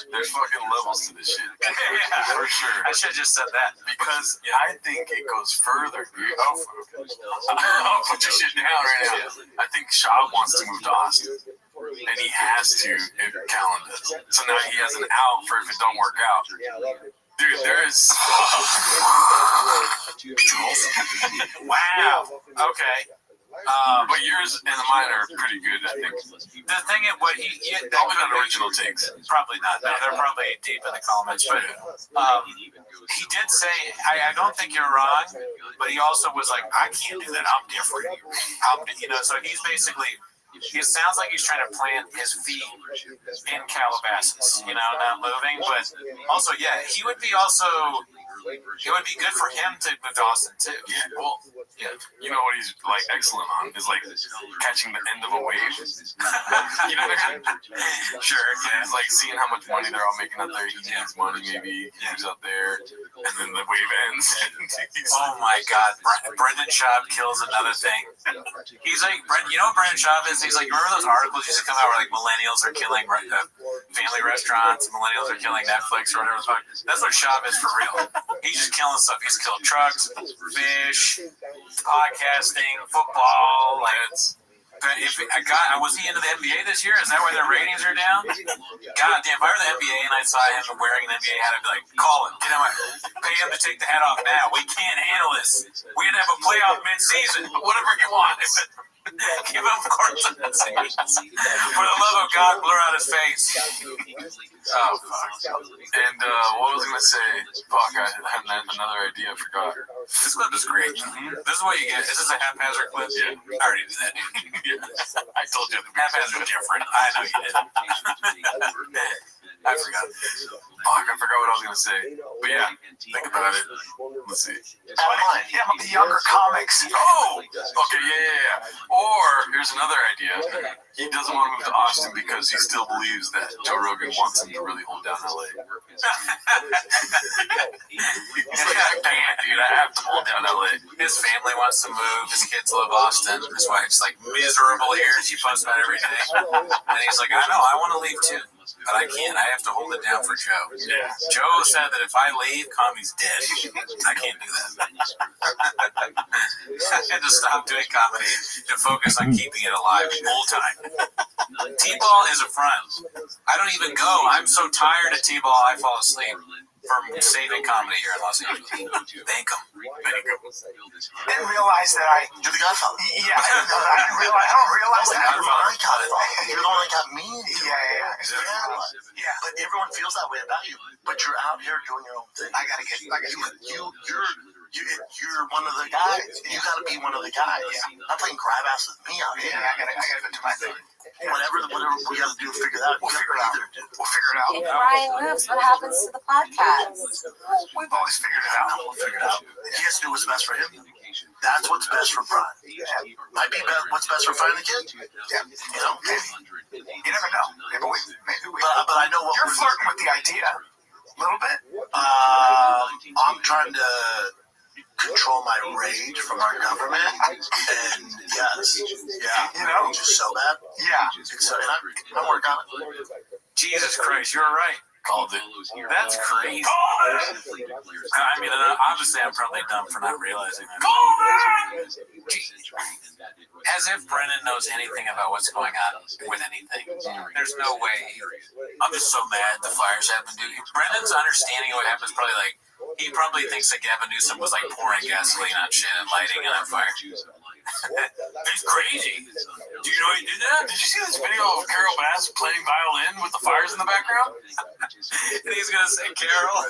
There's fucking levels to this shit. Yeah, for sure. I should have just said that. Because I think it goes further, dude. I'll put your shit down right now. I think Shaw wants to move to Austin. And he has to if Callan does. So now he has an out for if it don't work out. Dude, there is... Wow. Okay. But yours and mine are pretty good, I think. The thing is, what probably not original takes. Probably not. No, they're probably deep in the comments. But he did say, I don't think you're wrong, but he also was like, I can't do that. I'm different. So he's basically... It sounds like he's trying to plant his feet in Calabasas, not moving. But also, yeah, he would be also... It would be good for him to move to Austin, too. Yeah, well, yeah. You know what he's, excellent on? Is, catching the end of a wave. You know what I mean? Sure, yeah. It's seeing how much money they're all making out there. He needs money, maybe. He's out there, and then the wave ends. Oh, my God. Brendan Schaub kills another thing. He's like, you know what Brendan Schaub is? He's like, remember those articles used to come out where, millennials are killing family restaurants, millennials are killing Netflix or whatever the fuck? That's what Schaub is for real. He's just killing stuff. He's killed trucks, fish, podcasting, football. Was he into the NBA this year? Is that why their ratings are down? God damn, if I were the NBA and I saw him wearing an NBA hat, I'd be like, call him. Pay him to take the hat off now. We can't handle this. We had to have a playoff mid-season. Whatever he wants. Give him courts in the series. For the love of God, blur out his face. Oh, fuck. And what was I going to say? Fuck, I had another idea. I forgot. This clip is great. This is what you get. Is this a haphazard clip? Yeah. I already did that. Yeah. I told you. Haphazard different. I know you did. I forgot. Fuck, I forgot what I was going to say. But yeah, think about it. Let's see. Yeah, but the younger comics. Oh! Okay, yeah. Or, here's another idea. He doesn't want to move to Austin because he still believes that Joe Rogan wants him to really hold down LA. He's like, damn, dude, I have to hold down LA. His family wants to move. His kids love Austin. His wife's miserable here. She posts about everything. And he's like, I know, I want to leave too. But I can't. I have to hold it down for Joe. Yeah. Joe said that if I leave, comedy's dead. I can't do that. I had to stop doing comedy to focus on keeping it alive full time. T-ball is a front. I don't even go. I'm so tired of T-ball, I fall asleep from saving comedy here in Los Angeles. Thank him. I didn't realize that You're the Godfather. Yeah, I didn't know that. I don't realize that. I got it. You're the one that got me. Yeah. But everyone feels that way about you. But you're out here doing your own thing. You're one of the guys. You got to be one of the guys. Yeah. Not playing grab ass with me out here. Yeah, I gotta go do my thing. Whatever we got to do to figure that out. We'll figure it out. If Ryan moves, what happens to the podcast? We've always figured it out. We'll figure it out. He has to do what's best for him. That's what's best for Brian. Might be what's best for Brian the kid. Yeah. Maybe. You never know. Maybe we. But I know what You're flirting with the idea a little bit. I'm trying to control my rage from our government, and just so bad. Yeah. And I'm working on it. Jesus Christ, you're right. Called it. That's crazy. I mean, obviously, I'm probably dumb for not realizing that. As if Brennan knows anything about what's going on with anything. There's no way. I'm just so mad the fires happened. Dude, Brennan's understanding of what happened is probably he probably thinks that Gavin Newsom was pouring gasoline on shit and lighting it on fire. It's crazy. Do you know he did that? Did you see this video of Carol Bass playing violin with the fires in the background? And he's gonna say Carol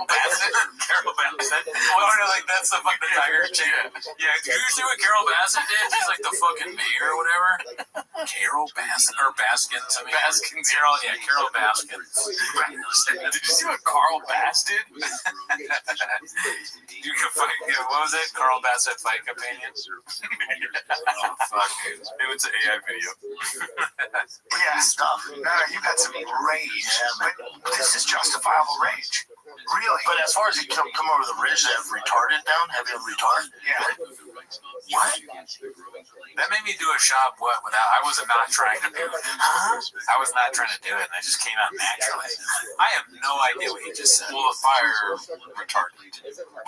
Bassett. Oh no, that's the fucking tiger chick. Yeah. Did you see what Carol Bassett did? She's the fucking mayor or whatever. Carol Bassett or Baskin to me. Baskins. Carol Baskin. Did you see what Carl Bass did? You can fight. What was it? Carl Bassett fight companion. Oh, fuck, dude. Maybe it's an AI video. Yeah, stuff. No, you got some rage, but this is justifiable rage. Really? But as far as you come over the ridge, they have retarded down, heavy on retard. Yeah. What? That made me do a shop without. I was not trying to do it. I was not trying to do it, and it just came out naturally. I have no idea what he just said. Well, the fire retarded.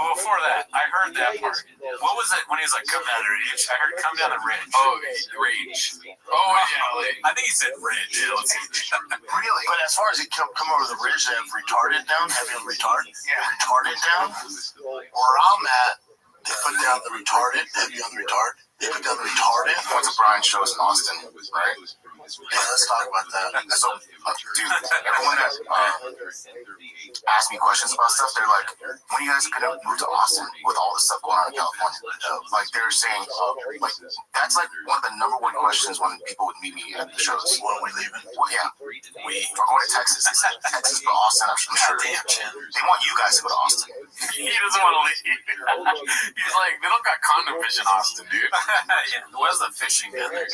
Well, before that, I heard that part. What was it when he was like, come down the ridge? I heard come down the ridge. Oh, rage. Oh, yeah. I think he said ridge. Yeah, let's see. Really? But as far as you come over the ridge, they have retarded down, heavy on retard. Yeah. Retarded down. Where I'm at, they put down the retarded, heavy on the retard. They put down the retarded. Went to Brian's shows in Austin, right? Yeah, let's talk about that. So, dude, everyone that asked me questions about stuff, they're like, when you guys gonna move to Austin with all the stuff going on in California? Like, they're saying, like, that's like one of the number one questions when people would meet me at the shows. When are we leaving? Well, yeah, we're going to Texas. They said Texas, but Austin, I'm sure. They want you guys to go to Austin. He doesn't want to leave. He's like, they don't got condom fish in Austin, dude. Yeah, where's the fishing down there?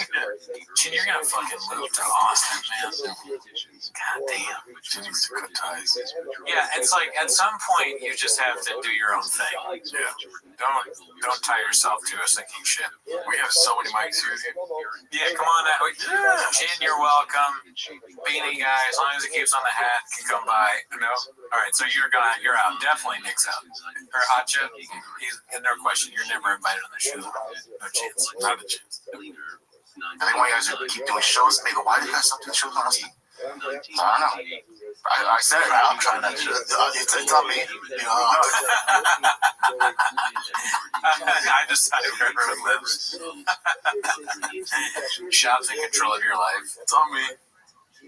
Chin, you're gonna fucking move to Austin, man. God damn. Chin needs to cut ties. Yeah, it's like at some point you just have to do your own thing. Yeah. Don't tie yourself to a sinking ship. We have so many mics here. Yeah, come on that way. Chin, you're welcome. Beanie guy, as long as he keeps on the hat, can come by. No? Alright, so you're out. Definitely Nick's out. Or Hot Chip, he's no question. You're never invited on the show. No chance. Not a chance. And they want you guys to keep doing shows. They go, why do you guys stop doing shows on Austin? So I don't know. I said it. I'm trying not to. It's on me. You know. I decided where it lives. Shop's in control of your life. It's on me.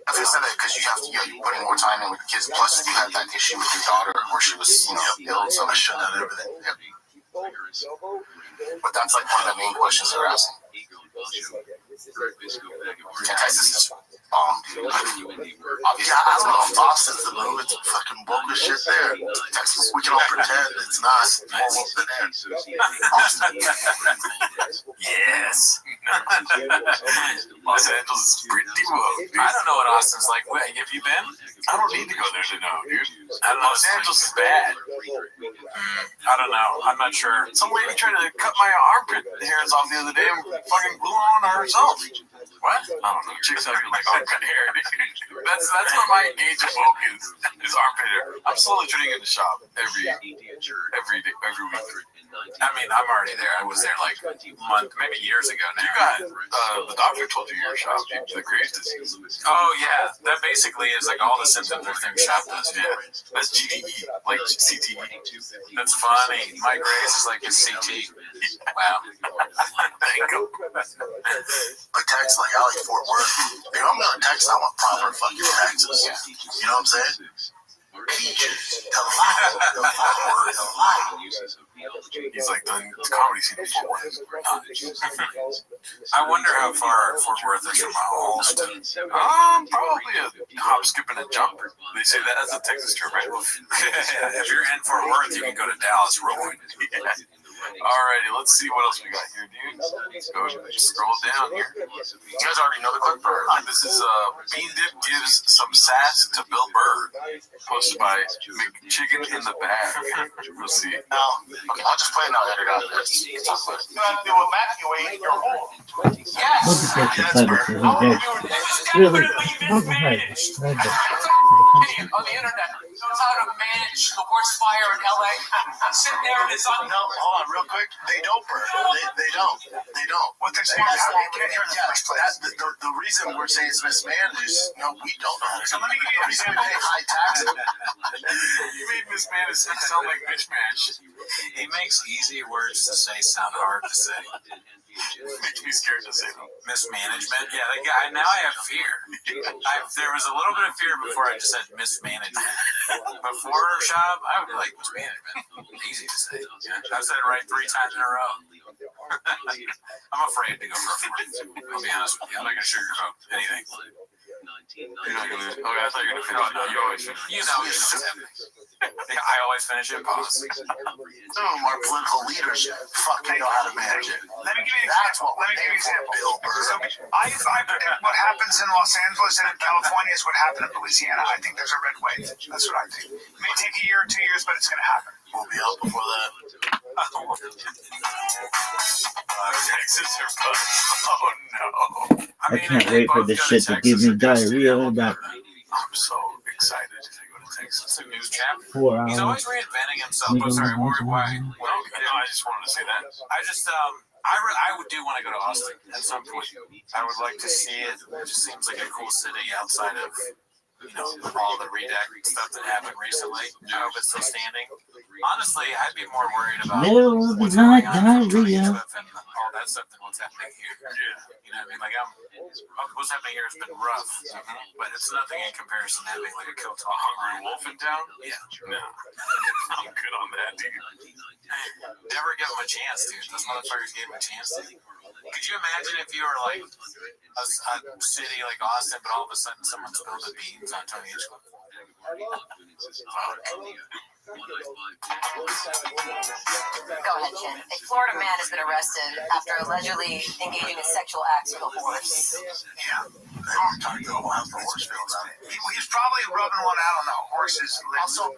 I feel sad because you're putting more time in with the kids. Plus, you had that issue with your daughter where she was, ill. So I shut down everything. Yep. But that's like one of the main questions they're asking. Yeah, Texas is bomb, dude. Yeah, I don't know if Austin's the move. It's fucking bogus shit there. Texas, we can all pretend it's not. Yes. Los Angeles is pretty woke. I don't know what Austin's like. Wait, have you been? I don't need to go there to know, dude. I don't know. Los Angeles is bad. I don't know. I'm not sure. Some lady tried to cut my armpit hairs off the other day and fucking glue on herself. What? I don't know. Chicks have like armpit hair. That's what my gauge of woke is armpit hair. I'm slowly turning into shop every day, every week. I mean, I'm already there. I was there like a month, maybe years ago now. You got, the doctor told you your shop, the Graves' disease. Oh, yeah. That basically is like all the symptoms of things shop does. Yeah. That's GDE, like CTE. That's funny. My Graves is like a CT. Wow. Thank you. But Texas, like I like Fort Worth. If I'm going to Texas, I want proper fucking taxes. You know what I'm saying? Peaches, the light. He's like the comedy scene in Fort Worth. I wonder how far Fort Worth is from Austin. Probably a hop, skip, and a jump. They say that as a Texas term, right? If you're in Fort Worth, you can go to Dallas real quick. Alrighty, let's see what else we got here, dude. Let's go scroll down here. You guys already know the clip. This is Bean Dip gives some sass to Bill Burr. Posted by McChicken in the Bag. We'll see. Okay, I'll just play it now. Edit out this. You have to evacuate your home. Yes. Really? On the internet knows how to manage the worst fire in LA. Sit there and it's on. No, hold on, real quick. They don't burn. They don't. What they're saying is the reason we're saying it's mismanaged is we don't know. So let me give you the reason we pay high taxes. You made mismanaged sound like mishmash. He makes easy words to say sound hard to say. Makes me scared to say them. Mismanagement? Yeah, that guy, now I have fear. There was a little bit of fear before I just said mismanagement. Before shop, I would be like, mismanagement. Easy to say. Yeah, I've said it right 3 times in a row. I'm afraid to go for a 4. I'll be honest with you. I'm not going to sugarcoat anything. You're not gonna. Okay, I thought you were gonna finish it. You always finish. You know what's happening. Yeah, I always finish it. Pause. Our political leaders fucking know how to manage it. Let me give you an That's example. what Let me give you an example. Bill Burr. So I predict what happens in Los Angeles and in California is what happened in Louisiana. I think there's a red wave. That's what I think. It may take a year or 2 years, but it's going to happen. We'll be out before that. Texas are both. Oh no! I can't wait for this shit to give me diarrhea in about I'm so excited to go to Texas. It's a news chap. 4 hours. He's always reinventing himself. Oh, sorry, why? Well, no, I just wanted to say that. I just I would do want to go to Austin at some point. I would like to see it. It just seems like a cool city outside of all the redact stuff that happened recently. I hope it's still standing. Honestly, I'd be more worried about There will be not diarrhea. and all that stuff than what's happening here. Yeah. You know what I mean? Like what's happening here has been rough, but it's nothing in comparison to having like a kill talk. Hungry wolf in town? Yeah. No. I'm good on that, dude. Never give him a chance, dude. Those motherfuckers gave him a chance. Could you imagine if you were like a city like Austin, but all of a sudden someone spilled the beans on Tony Hitchcock? Go ahead, Jen. A Florida man has been arrested after allegedly engaging in sexual acts with a horse. Yeah. I'm talking to a wild horse field about it. He's probably rubbing one out on the horse's lips. Also,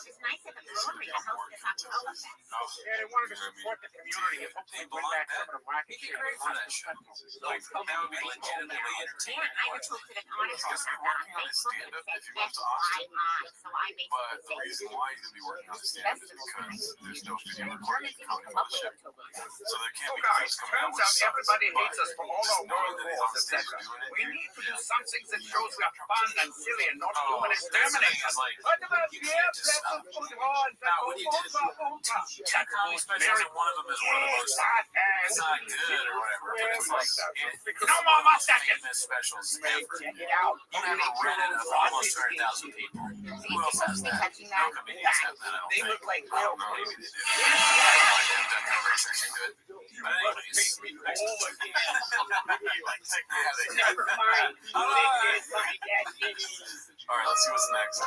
It's nice that the Rotary will host this Oktoberfest. Yeah, they wanted to support the community and hopefully bring back some of the wacky shit. Like, that would be legitimately entertaining. I reposted an article on Facebook that said FYI, so I basically But the reason why you're going to be working on the stand is because there's no video recording coming on the ship. So there can't be Guys, clips coming out turns with out stuff. everybody hates us for all our Knowing that he's on wars, stage etc. doing it. We need to do some things that shows we are fun and silly and not human That's exterminators. like, What about you can't just stop. Now, when you did two comedy specials, and one of them is one of the most, it's not good or whatever, but it's like, No more mustaches! famous specials ever. Check it out. You never rented of almost 200,000 people. Who else has that? No comedians have that, I don't They think. look like I don't know, maybe they do. I haven't done no research into it. But anyways, Never mind. All right, let's see what's next.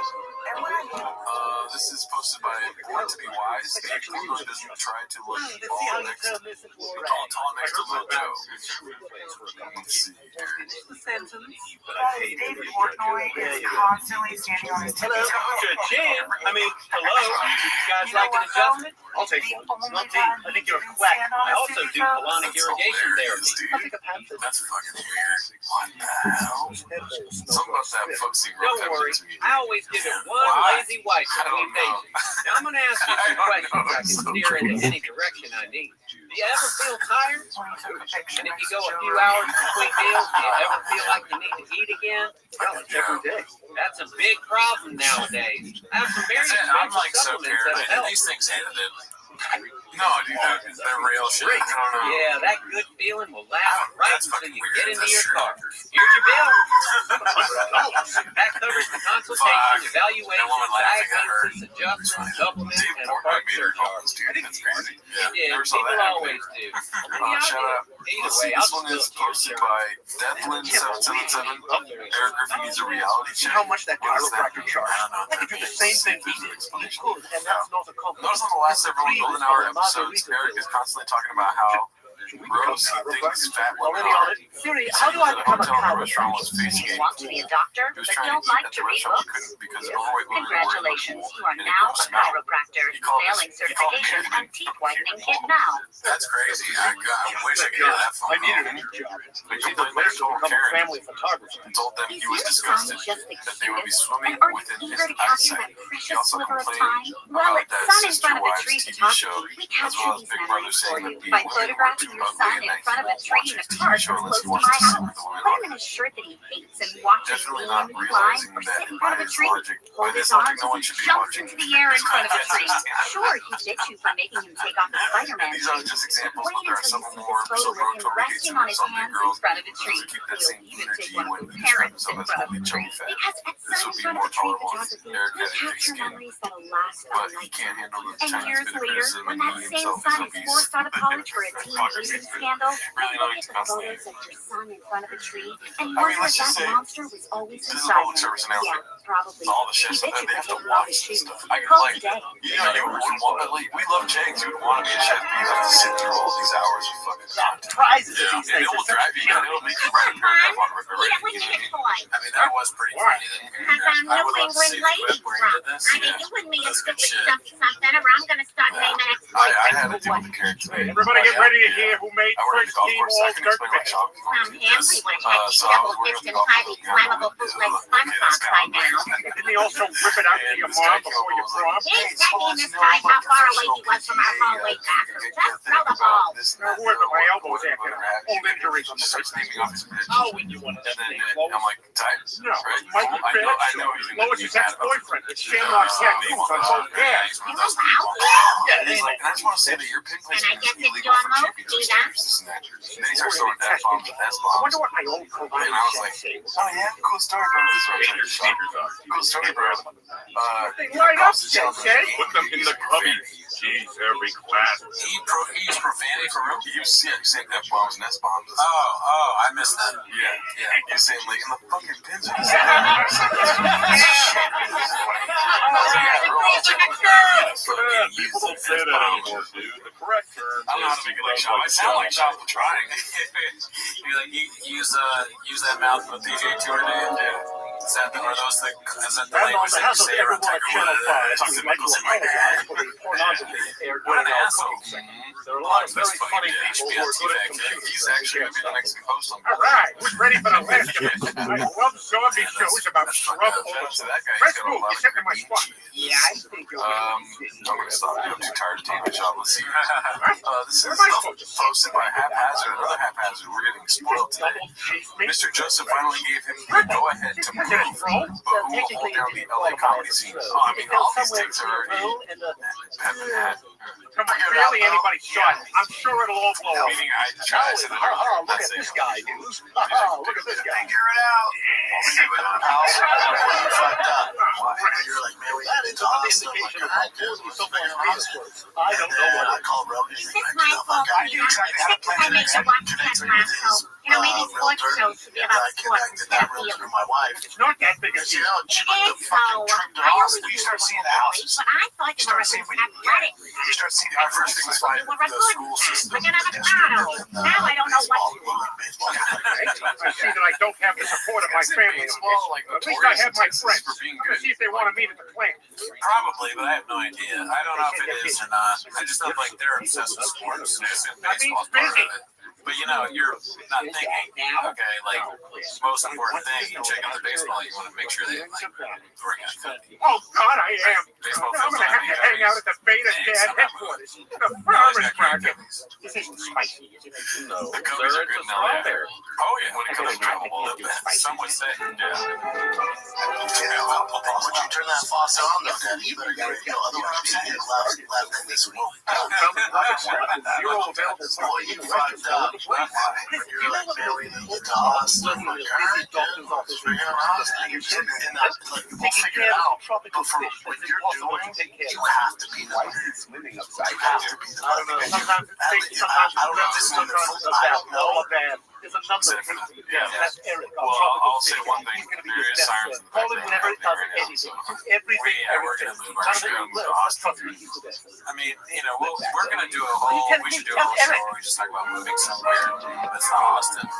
This is posted by Born to Be Wise. Dave Portnoy doesn't try to look tall next to Little Joe. Let's see here. David Portnoy is constantly standing on his tippy toes. Jim. I mean, hello. You guys like an adjustment? I'll take one. Not me. I think you're a quack. I also do colonic irrigation therapy. That's fucking weird. What the hell? Something about that folksy Don't worry. I always give it one lazy wipe I don't know. Now I'm going to ask you some questions I can steer into any direction I need. Do you ever feel tired? And if you go a few hours between meals, do you ever feel like you need to eat again? Well, it's every day. That's a big problem nowadays. I have some very I'm expensive like so supplements that'll paranoid. help. These things ended it. No, dude, they're real shit. I don't know. Yeah, that good feeling will last right That's until fucking you weird. get into That's your true. car. Here's your bill. That covers the consultation, evaluation, diagnosis, adjustment, supplements, Dave and a Portnoy part made her surcharge. calls, dude. That's crazy. It did. Never saw People that always happening. do. Shout out. Either Let's way, see, I'll this one still is do your posted service. by Deathlin777. Eric Griffin needs a reality check. How much that What is that? chiropractor charge? I don't know. I could do the same thing he did. Cool, and that's not a compliment. Notice on the last several Golden Hour episodes, Eric is constantly talking about how gross he thinks fat women are. Siri, how do I The become a hotel in the chiropractor? restaurant was facing a You want to be a doctor, He was but trying don't to eat like at to the read restaurant, but books? couldn't because overweight women were Congratulations, you are in a now gross a smell. chiropractor, He called failing he called me certification everything. and teeth whitening kit now. That's crazy. I wish I could get that phone I needed a call. new job. But It's you either played like a this or total become a Karen family photographer. and told them Is he was your disgusted son just the that they would be cutest? swimming And are you within eager his to capture eyesight. that He precious also sliver of complained time? Well, about it's that sun in Sister front of the Wives tree TV photography. show, We as capture well as these Big Brother memories for saying you that the by women were photographing your son in front of a tree in a park close to my house. Put him in a shirt that he hates and watch him lean, climb, or sit in front of a tree. Hold his arms as he jumps into the air in front of a tree. Sure, he bit you for making him take off his Spider-Man These are suit. just examples, Wait but there are until some you see more this photo with him resting on his hands in front of a tree. He'll even take one of his parents in front of a tree. Because at sun in front of a tree photography, we capture memories that'll last a lifetime. And years later, when that same son is forced out of college for a teen cheating scandal, you look at the photos of your son in front of a tree and wonder if that monster was always inside him. Yeah, probably. All the shit He stuff bit that you they for have to taking off watch his and shoes. stuff. I Call like, today. you know, you wouldn't want to, like, we love Jags. You would want to be a chef, but you have to sit through all these hours of fucking content. Prizes Yeah, these and days it will are such drive you, and it'll make you write a paragraph on it. Yeah, we need a toy. I mean, that was pretty funny. Because I'm I New would love to England see the lady clip where he from. did this. I mean, you and me is stupid something, or I'm going to start naming it. I had to deal with the character. Everybody get ready to hear who made I worked at first the golf team course. I all can dirt explain my bag. shop. From him, we would have had these So I was double-fisted, working at the highly golf course. flammable bootleg SpongeBob by now. Didn't he also rip it out to your mom before your prom? He's checking this time how far away he was from our hallway bathroom. Just throw the ball. Who hurt my elbows after old injuries on the Starts face? naming off his bitch. Oh, when you want And that then thing I'm like, tight. No, Right? Michael I know he's going to Lois' be mad about it. ex-boyfriend. It's Shamrock tattoos on both hands. You know how? And he's like, and I just want to say that your pin And I placement guess is it's illegal your for move, championship do standards, that? this and that. And then he starts throwing F-bombs and I S-bombs. wonder what my old And I was like, oh yeah, cool story, bro. This is where I started shop. Cool story, bro. Right up, Sensei. Put them in the cubby. Jeez, every class. He used profanity for real? You see him saying F-bombs and S-bombs. Oh, I missed that. Yeah. You're saying, like, in the fucking pins. People don't say that anymore, dude. The correct term I'm not speaking like Shop. I sound like Shop for trying. Use that mouth with DJ Tour name. Is that the language that you say around Tiger Woods? What an asshole. There are a lot of very funny people who are good at computers. He's actually going to be the next host on All right, who's ready for the last of it? I love zombie shows about scrub over. So that guy's Let's got a move. lot You of sit in my spot. Yeah, I think you're I'm going to stop. I'm too tired to take my shot. Let's see. This is What am I supposed to say? posted by Haphazard. Another Haphazard. We're getting spoiled today. Double chase me? Mr. Joseph finally gave him the go-ahead to move, but who will hold down the LA comedy scene? Oh, I mean, all these takes are already Pepin hat. Come on, barely anybody shot. I'm sure it'll all blow up. Meaning I tried to look at this guy, dude. Look at this guy. Figure it out. See what else? You fucked up. You're like, man, we had it awesome. Like, I don't know what I call Rogan. Is this my fault? I knew exactly how to play the next one. You know, maybe sports shows should be about sports instead of theater. My wife. It's not that big a You deal. know, she put the fucking trimmed I house. always You knew start they seeing were the great, houses. but I thought they were athletic. You start seeing our first thing was finding the school system. Like an avocado. Now I don't know what to do. I see that I don't have the support of my family on this. At least I have my friends. I'm going to see if they want to meet at the plant. Probably, but I have no idea. I don't know if it is or not. I just know like they're obsessed with sports. I assume baseball's part of it. But you know, you're not thinking, okay, like most important thing, you check out the baseball, you want to make sure they like work out. Oh, God, I am. Baseball I'm going to have to hang out at the Beta Dad headquarters. The farmer's market. This isn't spicy, is it? No, the covers are good now. Oh, yeah, when it comes to travel, some would say, yeah. Once you turn that faucet on, though, Daddy, you better get ready to go. Otherwise, you get left in this week. Zero available. Boy, you fucked up. You're like, man, we need to get to Austin. Like, all right, dude, let's figure it out. You're sitting in that, like, we'll figure it out. But for what you're doing, you have to be the man. You have to be the man. I don't know if this is going to I don't know. There's a number of things. Yeah. That's Eric. Well, I'll say one thing. There is sirens in the Colin background never out there does right now, anything. so. Everything We're going to move our show to Austin. I mean, you know, we're going to do a whole, we should do a whole show where we just talk about moving somewhere that's not Austin.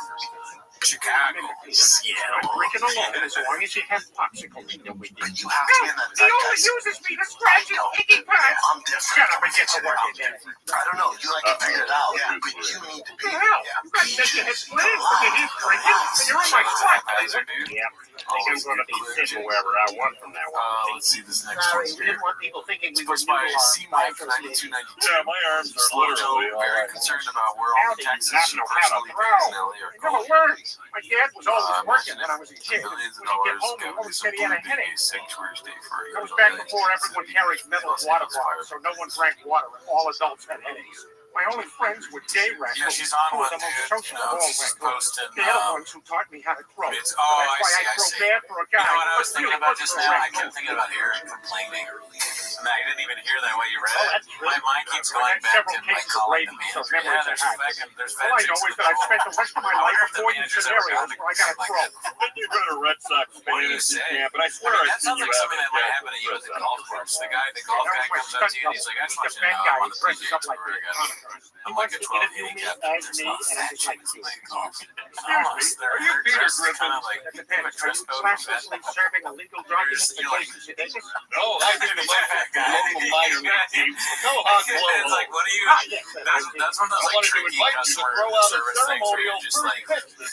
Chicago, Seattle. I'm drinking alone as long as you have popsicles in the window. But you have to be in that He only uses me to scratch his icky parts. I'm different. Shut up and get to work again. I don't know. You like to figure it out, but you need to be. What the hell? You got to make your head split because he's drinking and you're in my spot. Laser, dude. Yeah. I'm going to be sitting wherever I want from now on. Let's see this next one. We didn't want people thinking we were Posted by new to our C-Mike association. 9292. Yeah, my arms are literally all very right. concerned about where all the taxes Not she know how to personally pays in throw. LA are I never going. learned. My dad was always working when I was a kid. Billions of When he'd get dollars home, he governing always some said he had a blue headache. sanctuary state for That was back before everyone carried metal water bottles, so no one drank water, and all adults had headaches. My only friends were gay rats. Yeah, she's on who were one, the most dude. social of all She's rats. posting. They're the ones who taught me how to throw. It's, So that's why I I throw see. bad for a guy. You know what I was but thinking really about good just for a now? rat. I kept thinking about Aaron complaining. And I didn't even hear that way you read Oh, it. that's true. My mind keeps I've going had back several to my cases of calling rabies, the so manager. memories Yeah, there's all I know is that I spent the rest of my life avoiding scenarios where I got to throw. Then you go to Red Sox What do you fans, say? yeah, but I swear that I sounds like something that might happen to you at the golf course. The golf guy comes up to you and he's like, I just want you to know I'm on the PGA Tour. I'm like a 12 handicap. There's not fat chicks playing golf. Almost. They're dressed kind of like they have a dress code for fat. Serving illegal drugs. No, I didn't like that guy. Local minor league team. No hot blow. It's like, what do you? That's one of those I like wanted to tricky invite you to customer throw out a service things where ceremonial you're just like,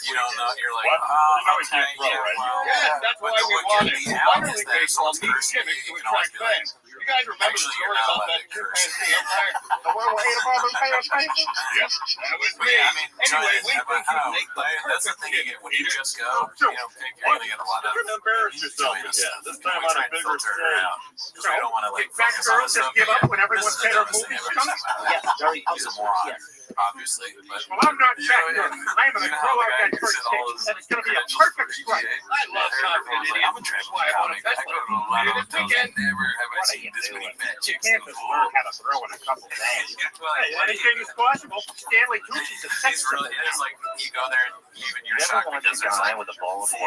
you don't know. You're like, What? okay, yeah, well, Yeah, that's why we wanted minor league baseball needs gimmicks to attract fans. You guys remember the story about that chimpanzee umpire? The one who ate above his pants? Yes, that was me. Yeah, I mean, Anyway, we think you I make the that's the perfect thing you get when you gimmick. just go. You know, you're gonna get a lot of. You couldn't embarrass yourself again. This time on a bigger stage. Because we don't want to like Fat focus on girls the just stuff. give up when everyone This is said the her dumbest thing movie I've ever sucks. seen in my life. He's a moron, obviously. But Well, I'm not you fat know, girl. I'm going to throw out that first pitch, and it's going to be a perfect strike. I love confident idiots. I'm a That's why I want to I test go to a lot of hotels. Never have I seen this many fat chicks in Can't the just pool. learn how to throw in a couple days. Hey, anything is possible. Stanley Tucci's a sex It's really, it's like you go there, even you're shocked because there's like with a bowl of 40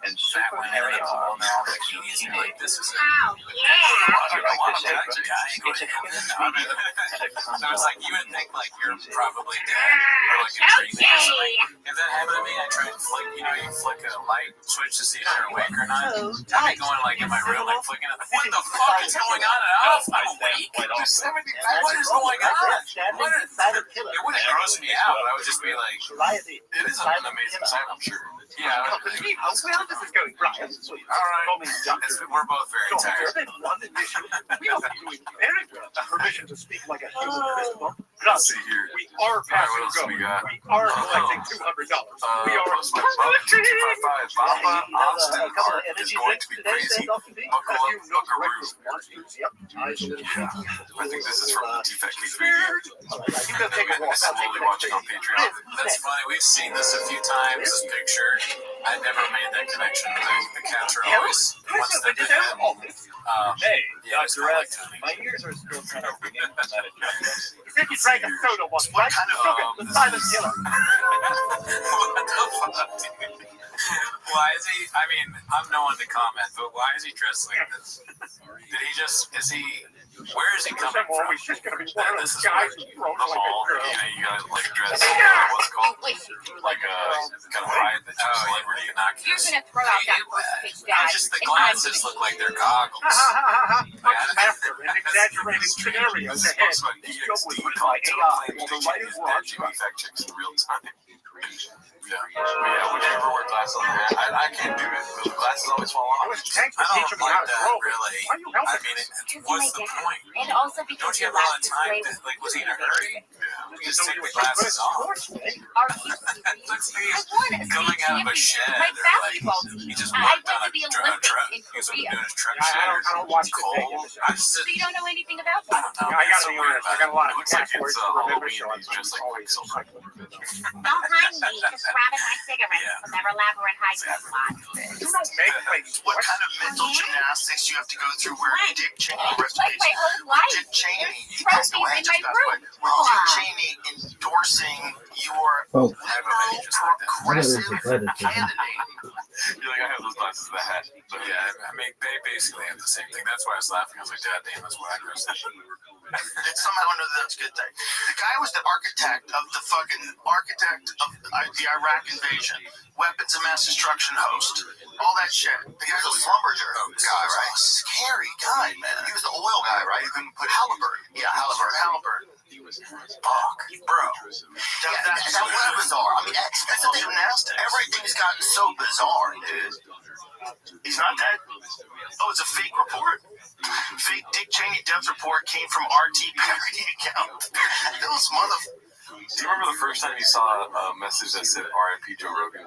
and fat super women hairy in all arms. now bikinis, and you're like, this is it. Oh, yeah. I was like, you would think like you're probably dead or like in treatment or something. If that happened to me, I try and flick, you flick a light switch to see if they're awake or not. I'd be going like in my room, like flicking it. What the fuck is going on? I'm awake. There's 70. What is going on? It wouldn't gross me out, but I would just be like, it is an amazing sight, I'm sure. Yeah. Well, this is going right. All right. We're both very tired. We also doing very well. Permission to speak like a human fist bump. Let's see here. We are passing What else go. we got? We are collecting $200. We are Post by Bubba 255. Baba Austin Art is going to be crazy. Buckle up, buckaroo. Yep. Yeah. I think this is from the T-Fat Cake video. You can take a walk. Slowly watching on Patreon. That's funny. We've seen this a few times, this picture. I never made that connection. The cats are always one step ahead. Hey, Yeah, it's Dr. kinda like S, my ears are still kind of ringing from that adjustment. You said you drank a soda once, right? The silent killer. What the fuck, dude? Why is he? I mean, I'm no one to comment, but why is he dressed like this? Did he just? Is he? Where is he coming I'm from? always just going to be one of This those is guys where who throws the like a mall. girl. You gotta like dress. What's it called? Like kind of hide that you're celebrity innocuous. You're gonna throw out that first pitch, Dad. Just the glasses look like they're goggles. Much laughter and exaggerated scenarios This is ahead. supposed to be This joke was EXD written by AI claim while the teaching writers his were on dead strike. fact checks in real time. Yeah, but yeah, would you ever wear glasses on the mat? I can't do it. The glasses always fall off. It was Tank I for teaching don't me how like to that, throw. really. Why are you helping? I mean, what's the point? And also Don't because you your have a lot last of time? display was Like, was he in a hurry? Just take the But glasses of off. course, man. our history. Looks like I he's won a coming state out of a shed. championship. My Or like, basketball team. he just I walked went on to the a Olympics truck. in He was Korea. doing his truck I shit. don't watch the Cold. thing. I just So you don't know anything about I that? don't know. I man, gotta so be weird honest, I about got a lot it. of It looks like passwords it's to remember, Halloween. so He's just like Quicksilver. Don't mind me, just grabbing my cigarettes from their elaborate hiking spot. You don't make things. What kind of mental gymnastics you have to go through where Dick Cheney, rest in Like my peace, whole life. Dick Cheney, he There's passed away, trophies in just my passed away. room. With Dick Cheney endorsing your Folks, progressive candidate. you're like, I have those glasses that hat. But yeah, I mean, they basically have the same thing. That's why I was laughing. I was like, God damn, that's what I dressed up. That somehow under that's a good thing. The guy was the architect of the Iraq invasion, weapons of mass destruction host, all that shit. The guy was a lumberjack guy, right? Scary guy, man. He was the oil guy, right? You couldn't put Halliburton. Yeah, Halliburton. Fuck, bro. That's bizarre. I mean, that's the thing. Everything's gotten so bizarre, dude. He's not dead. Oh, it's a fake report. Fake Dick Cheney death report came from RT parody account. Those motherfuckers. Do you remember the first time you saw a message that said R.I.P. Joe Rogan?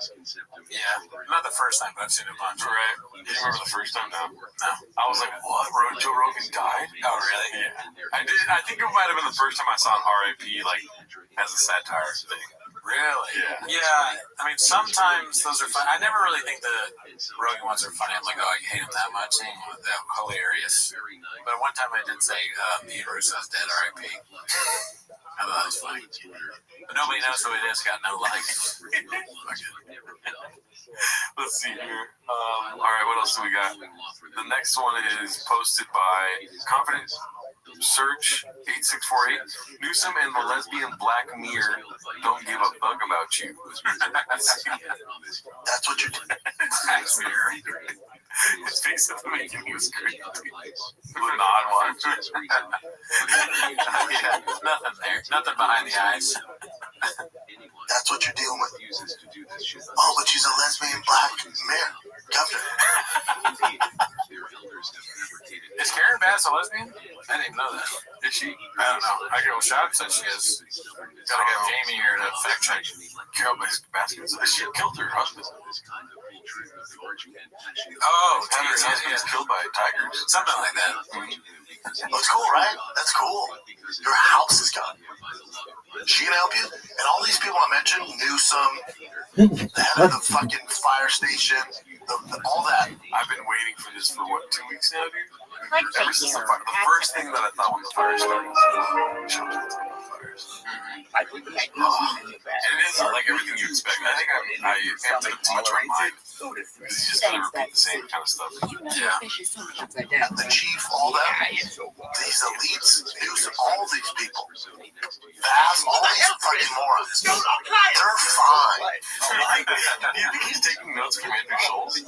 Yeah, not the first time, but I've seen it a bunch. Right. Do you remember the first time? No. I was like, what? Joe Rogan died? Oh, really? Yeah. I did. I think it might have been the first time I saw an R.I.P. like as a satire thing. Really? Yeah. Yeah. I mean, sometimes those are fun. I never really think the Rogan ones are funny. I'm like, oh, you hate him that much? They're hilarious. But one time I did say, Pete Russo's dead, R.I.P. I thought that was funny. But nobody knows who it is, got no likes. Let's see here. All right, what else do we got? The next one is posted by Confident Search 8648. Newsom and the lesbian Black Mirror don't give a fuck about you. That's what you're doing. Black Mirror. His face at the making, he was crazy. The nod one. Nothing there. Nothing behind the eyes. That's what you're dealing with. Oh, but she's a lesbian Black Mirror. Governor. Is Karen Bass a lesbian? I didn't even know that. Is she? I don't know. I go shop said she is. Gotta get Jamie here to fact check. Carol Bass, she killed her husband. Oh, He was killed by tigers. Something like that. That's cool, right? That's cool. Your house is gone. She can help you. And all these people I mentioned, Newsom, the head of the fucking fire station, all that. I've been waiting for this for what, 2 weeks now, dude? Ever since the fire. The first thing that I thought when the fire started was fires. And it is like everything you expect. I think I amped it up too much in my mind. Because he's just going to repeat the same kind of stuff. Yeah. The chief, all that. These elites, Newsom, all these people. Bass, all these fucking morons. They're fine. Do you think he's taking notes from Andrew Schultz? Be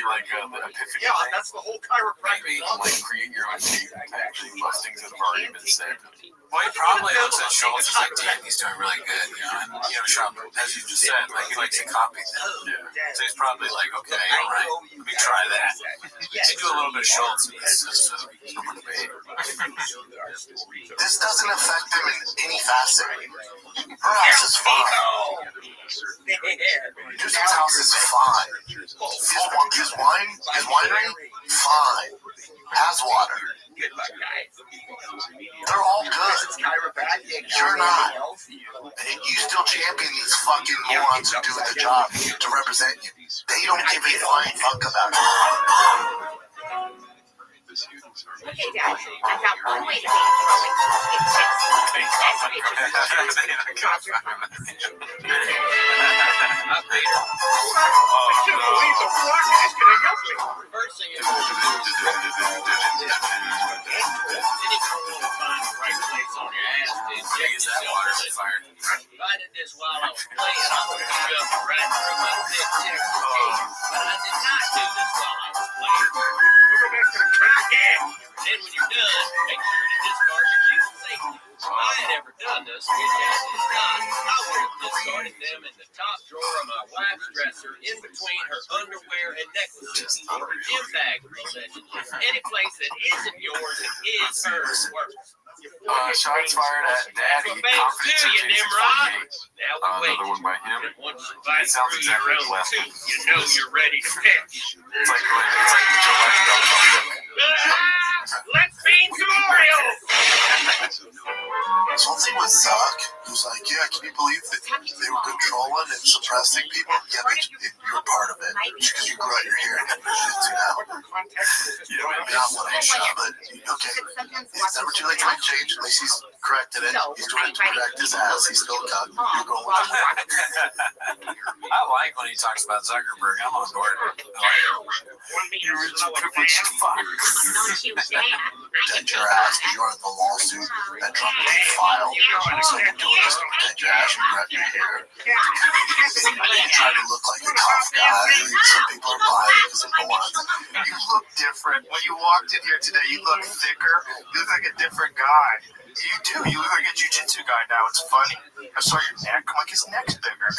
like the epiphany Yeah, thing? that's the whole chiropractic. Maybe like create your own take and actually bust things that have already been said. Well, he probably looks at Schultz as like, damn, he's doing really good, you know. And Trump, as you just said, like he likes to copy them. Yeah. So he's probably like, okay, all right, let me try that. They do a little bit of Schultz in this system. This doesn't affect them in any facet. Her house is fine. Newsom's house is fine. His winery, fine. Has water. They're all good. You're not. And you still champion these fucking morons who do the job to represent you. They don't give a flying fuck about it. Okay, Dad, I've got one way to First thing is, then you go find the right place on your ass to inject that water fire. If I did this while I was playing, I would have shoved it right through my thick Texas cage. But I did not do this while I was playing. Go back to the crack. Then when you're done, make sure to discard your lethal safety. If I had ever done this, which I did not, I would have discarded them in the top drawer of my wife's dresser, in between her underwear and necklaces, or her gym bag possessions. Any place that isn't yours and is hers works. Shots fired at Daddy. Confident Search 8648. Another one by him. It sounds exactly like the last one. You know you're ready to pitch. It's like Joe Biden double up. Let's feed some Oreos. So one thing with Zuck, he was like, yeah, can you believe that they were controlling and suppressing people? Yeah, but you're part of it. Because you grew out your hair and got your shit too now. You know, maybe not one shot, but okay. It's never too late to make change. At least he's corrected it. He's trying to correct his ass. He's still got. You're going with it. I like when he talks about Zuckerberg. I'm on board. You're rich privileged fuck. Protect your ass because you're in the lawsuit that Trump did file. So you're doing this to protect your ass. You grab your hair. You try to look like a tough guy. Some people are buying because of morons. You look different. When you walked in here today, you look thicker. You look like a different guy. You do. You look like a jiu-jitsu guy now. It's funny. I saw your neck. I'm like, his neck's bigger.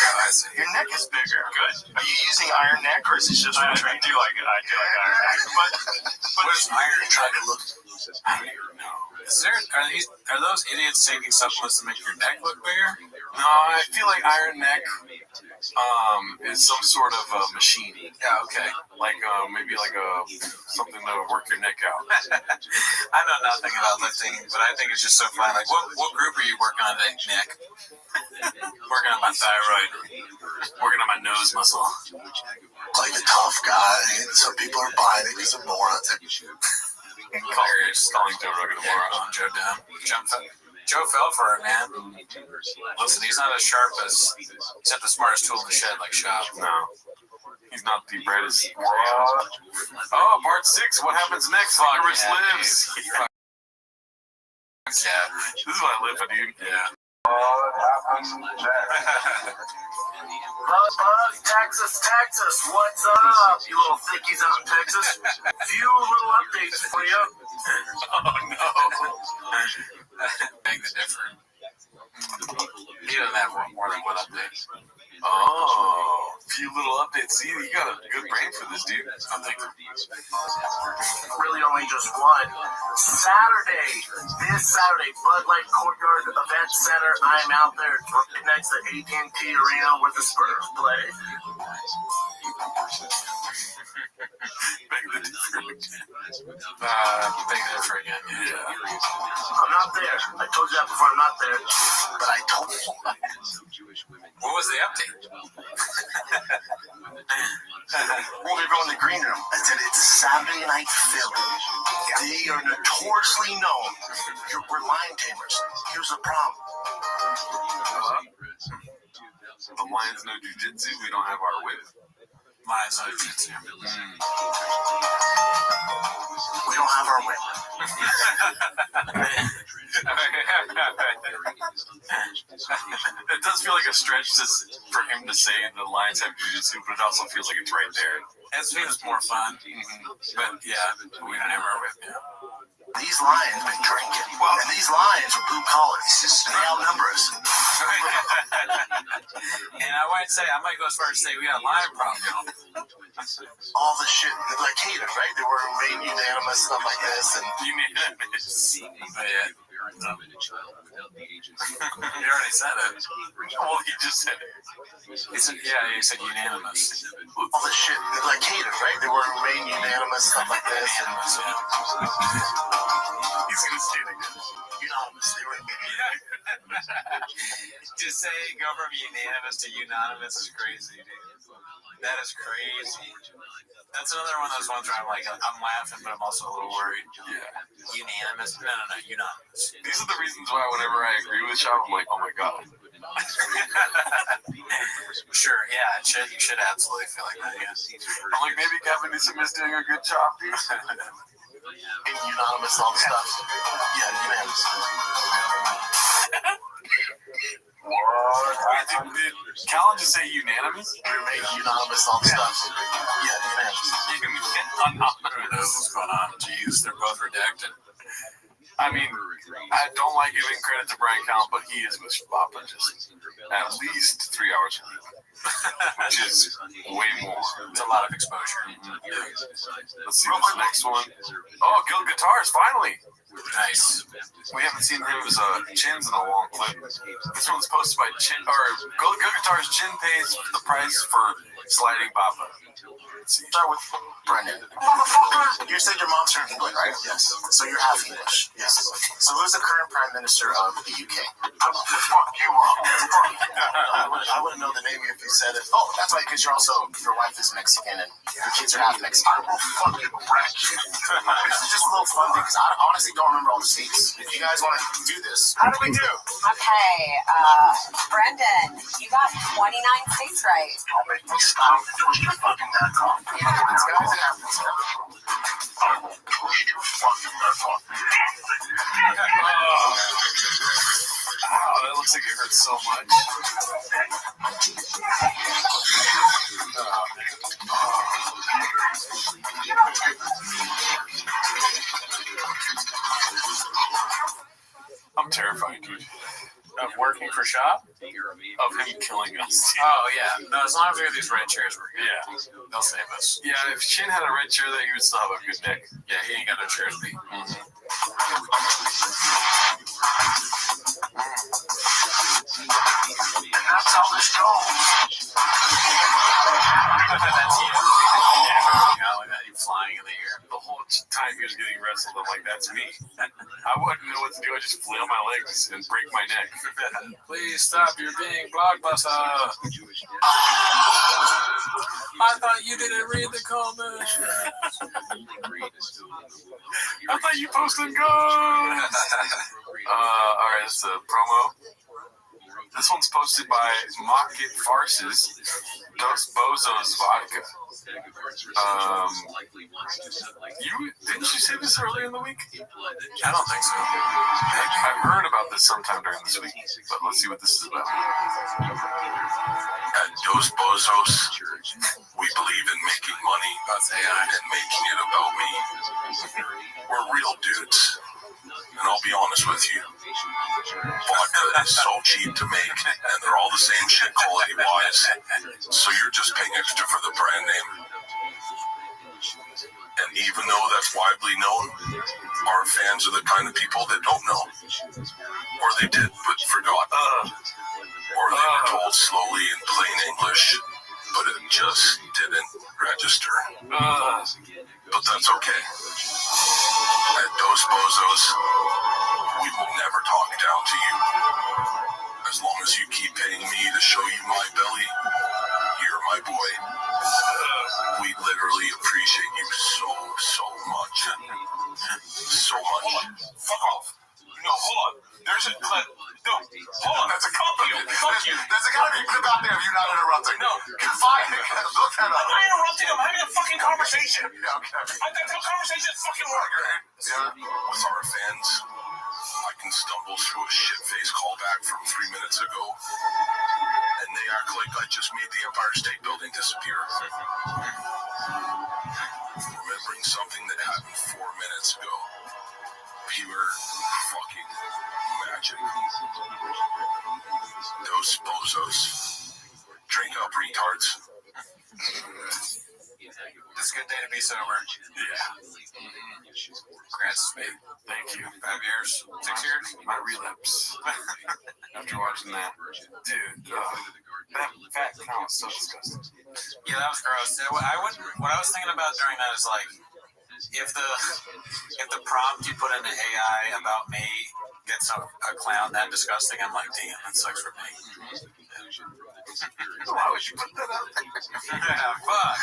Your neck is bigger. Good. Are you using iron neck or is it just for training? I do like iron neck. But What is iron? Trying to look. Are those idiots taking supplements to make your neck look bigger? No, I feel like iron neck is some sort of machine. Yeah, okay. Like maybe like something to work your neck out. I know nothing about lifting, but I think it's just so fun. Like, what group are you working on today, Nick? Working on my thyroid. Working on my nose muscle. Like a tough guy, and some people are buying it because they're morons. Hilarious. Calling Joe Rogan a moron. Joe down. Joe fell for it, man. Listen, he's not as sharp as, he's not the smartest tool in the shed like Shop. No. He's not the brightest. Oh, part 6. What happens next? Icarus lives. Yeah. This is what I live for, dude. Yeah. Texas, what's up, you little thickies out in Texas? Few little updates for you. Oh, no. Beg the difference. He doesn't have more than one update. Oh, few little updates. See, you got a good brain for this, dude. I think. Really only just one. This Saturday, Bud Light Courtyard Event Center. I'm out there next to AT&T Arena where the Spurs play. Beg the difference. Beg the difference again. Yeah. I'm not there. I told you that before. I'm not there. But I told you. What was the update? We'll be going to the green room. I said it's Saturday Night Philly. They are notoriously known. We're lion tamers. Here's the problem. The Lions know jujitsu. We don't have our whip. Lions know jujitsu. We don't have our whip. It does feel like a stretch for him to say the Lions have jujitsu, but it also feels like it's right there. It seems more fun. But yeah, we don't have our whip. Yeah. These lions been drinking. And these lions are blue collars. They outnumber us. And I might say, I might go as far as say we got a lion problem. All the shit, like hated, right? They were made unanimous, stuff like this, and unanimous. But yeah. He already said it. Well, he just said it. He said, yeah, he said unanimous. All the shit, like hated, right? They were made unanimous, stuff like this, and he's gonna say it again. Unanimous, they were To say go from unanimous to unanimous is crazy, dude. That is crazy. That's another one of those ones where I'm like, I'm laughing, but I'm also a little worried. Yeah. Unanimous? No, unanimous. These are the reasons why whenever I agree with Shop, I'm like, oh my god. Sure, yeah, you should absolutely feel like that, yeah. I'm like, maybe Kevin is doing a good job, dude. Unanimous, all the stuff. Yeah, unanimous. Did Callan just say unanimous? We're made unanimous, all the stuff. Yeah, unanimous. Who knows what's going on? Jeez, they're both redacted. I mean, I don't like giving credit to Brian Callen, but he is with Papa just at least 3 hours a week, which is way more. It's a lot of exposure. Let's see what's the next one. Oh, Guild Guitars, finally. Nice. We haven't seen his chins in a long clip. This one's posted by Chin, or Guild Guitars. Chin pays the price for sliding Papa. Start with Brendan. Motherfucker! You said your mom's from England, right? Yes. So you're half English. Yes. So who's the current Prime Minister of the UK? Fuck you up. I wouldn't know the name if you said it. Oh, that's why, because your wife is Mexican and your kids are half Mexican. I will fuck you, Brett. This is just a little fun because I honestly don't remember all the states. If you guys want to do this, how do we do? Okay, Brendan, you got 29 states right. Don't make me stop and twist your fucking neck off. It happens, guys. It happens. I will twist your fucking neck off. Wow, that looks like it hurts so much. I'm terrified, dude. Of Khrushchev? Of him killing us. Oh, yeah. No, as long as we have these red chairs, we're good. Yeah. They'll save us. Yeah, if Shin had a red chair there, he would still have a good neck. Yeah, he ain't got no chairs to be. That's how this goes. That's you. Yeah, like that, you flying in the air. The whole time he was getting wrestled, I'm like, that's me. I wouldn't know what to do. I just flail my legs and break my neck. Please stop, you're being blockbuster. I thought you didn't read the comments. I thought you posted good. Alright, it's a promo. This one's posted by Mock It Farces, Dos Bozos Vodka. Didn't you say this earlier in the week? I don't think so. I've heard about this sometime during this week, but let's see what this is about. At Dos Bozos, we believe in making money and making it about me. We're real dudes. And I'll be honest with you, vodka is so cheap to make, and they're all the same shit quality-wise, so you're just paying extra for the brand name. And even though that's widely known, our fans are the kind of people that don't know. Or they did, but forgot. Or they were told slowly in plain English, but it just didn't register. But that's okay. At Dos Bozos, we will never talk down to you. As long as you keep paying me to show you my belly, you're my boy. We literally appreciate you so much. So much. Fuck off. No, hold on. There's a clip. No, hold on. That's a compliment. Fuck you. There's gotta be a clip out there of you not interrupting. No. Find it. Look that up. I'm not interrupting. I'm having a fucking conversation. Yeah, okay. That conversation is fucking work. Yeah. With our fans, I can stumble through a shit-faced callback from 3 minutes ago, and they act like I just made the Empire State Building disappear. Remembering something that happened 4 minutes ago. Pure fucking magic. Dos Bozos. Drink up, retards. It's a good day to be sober. Yeah. Congrats, mate. Thank you. 5 years? 6 years? My relapse. After watching that. Dude, that fat cow was so disgusting. Yeah, that was gross. What I was thinking about during that is like, if the prompt you put into AI about me gets a clown that disgusting, I'm like, damn, that sucks for me. Why would you put that out there? Yeah, fuck.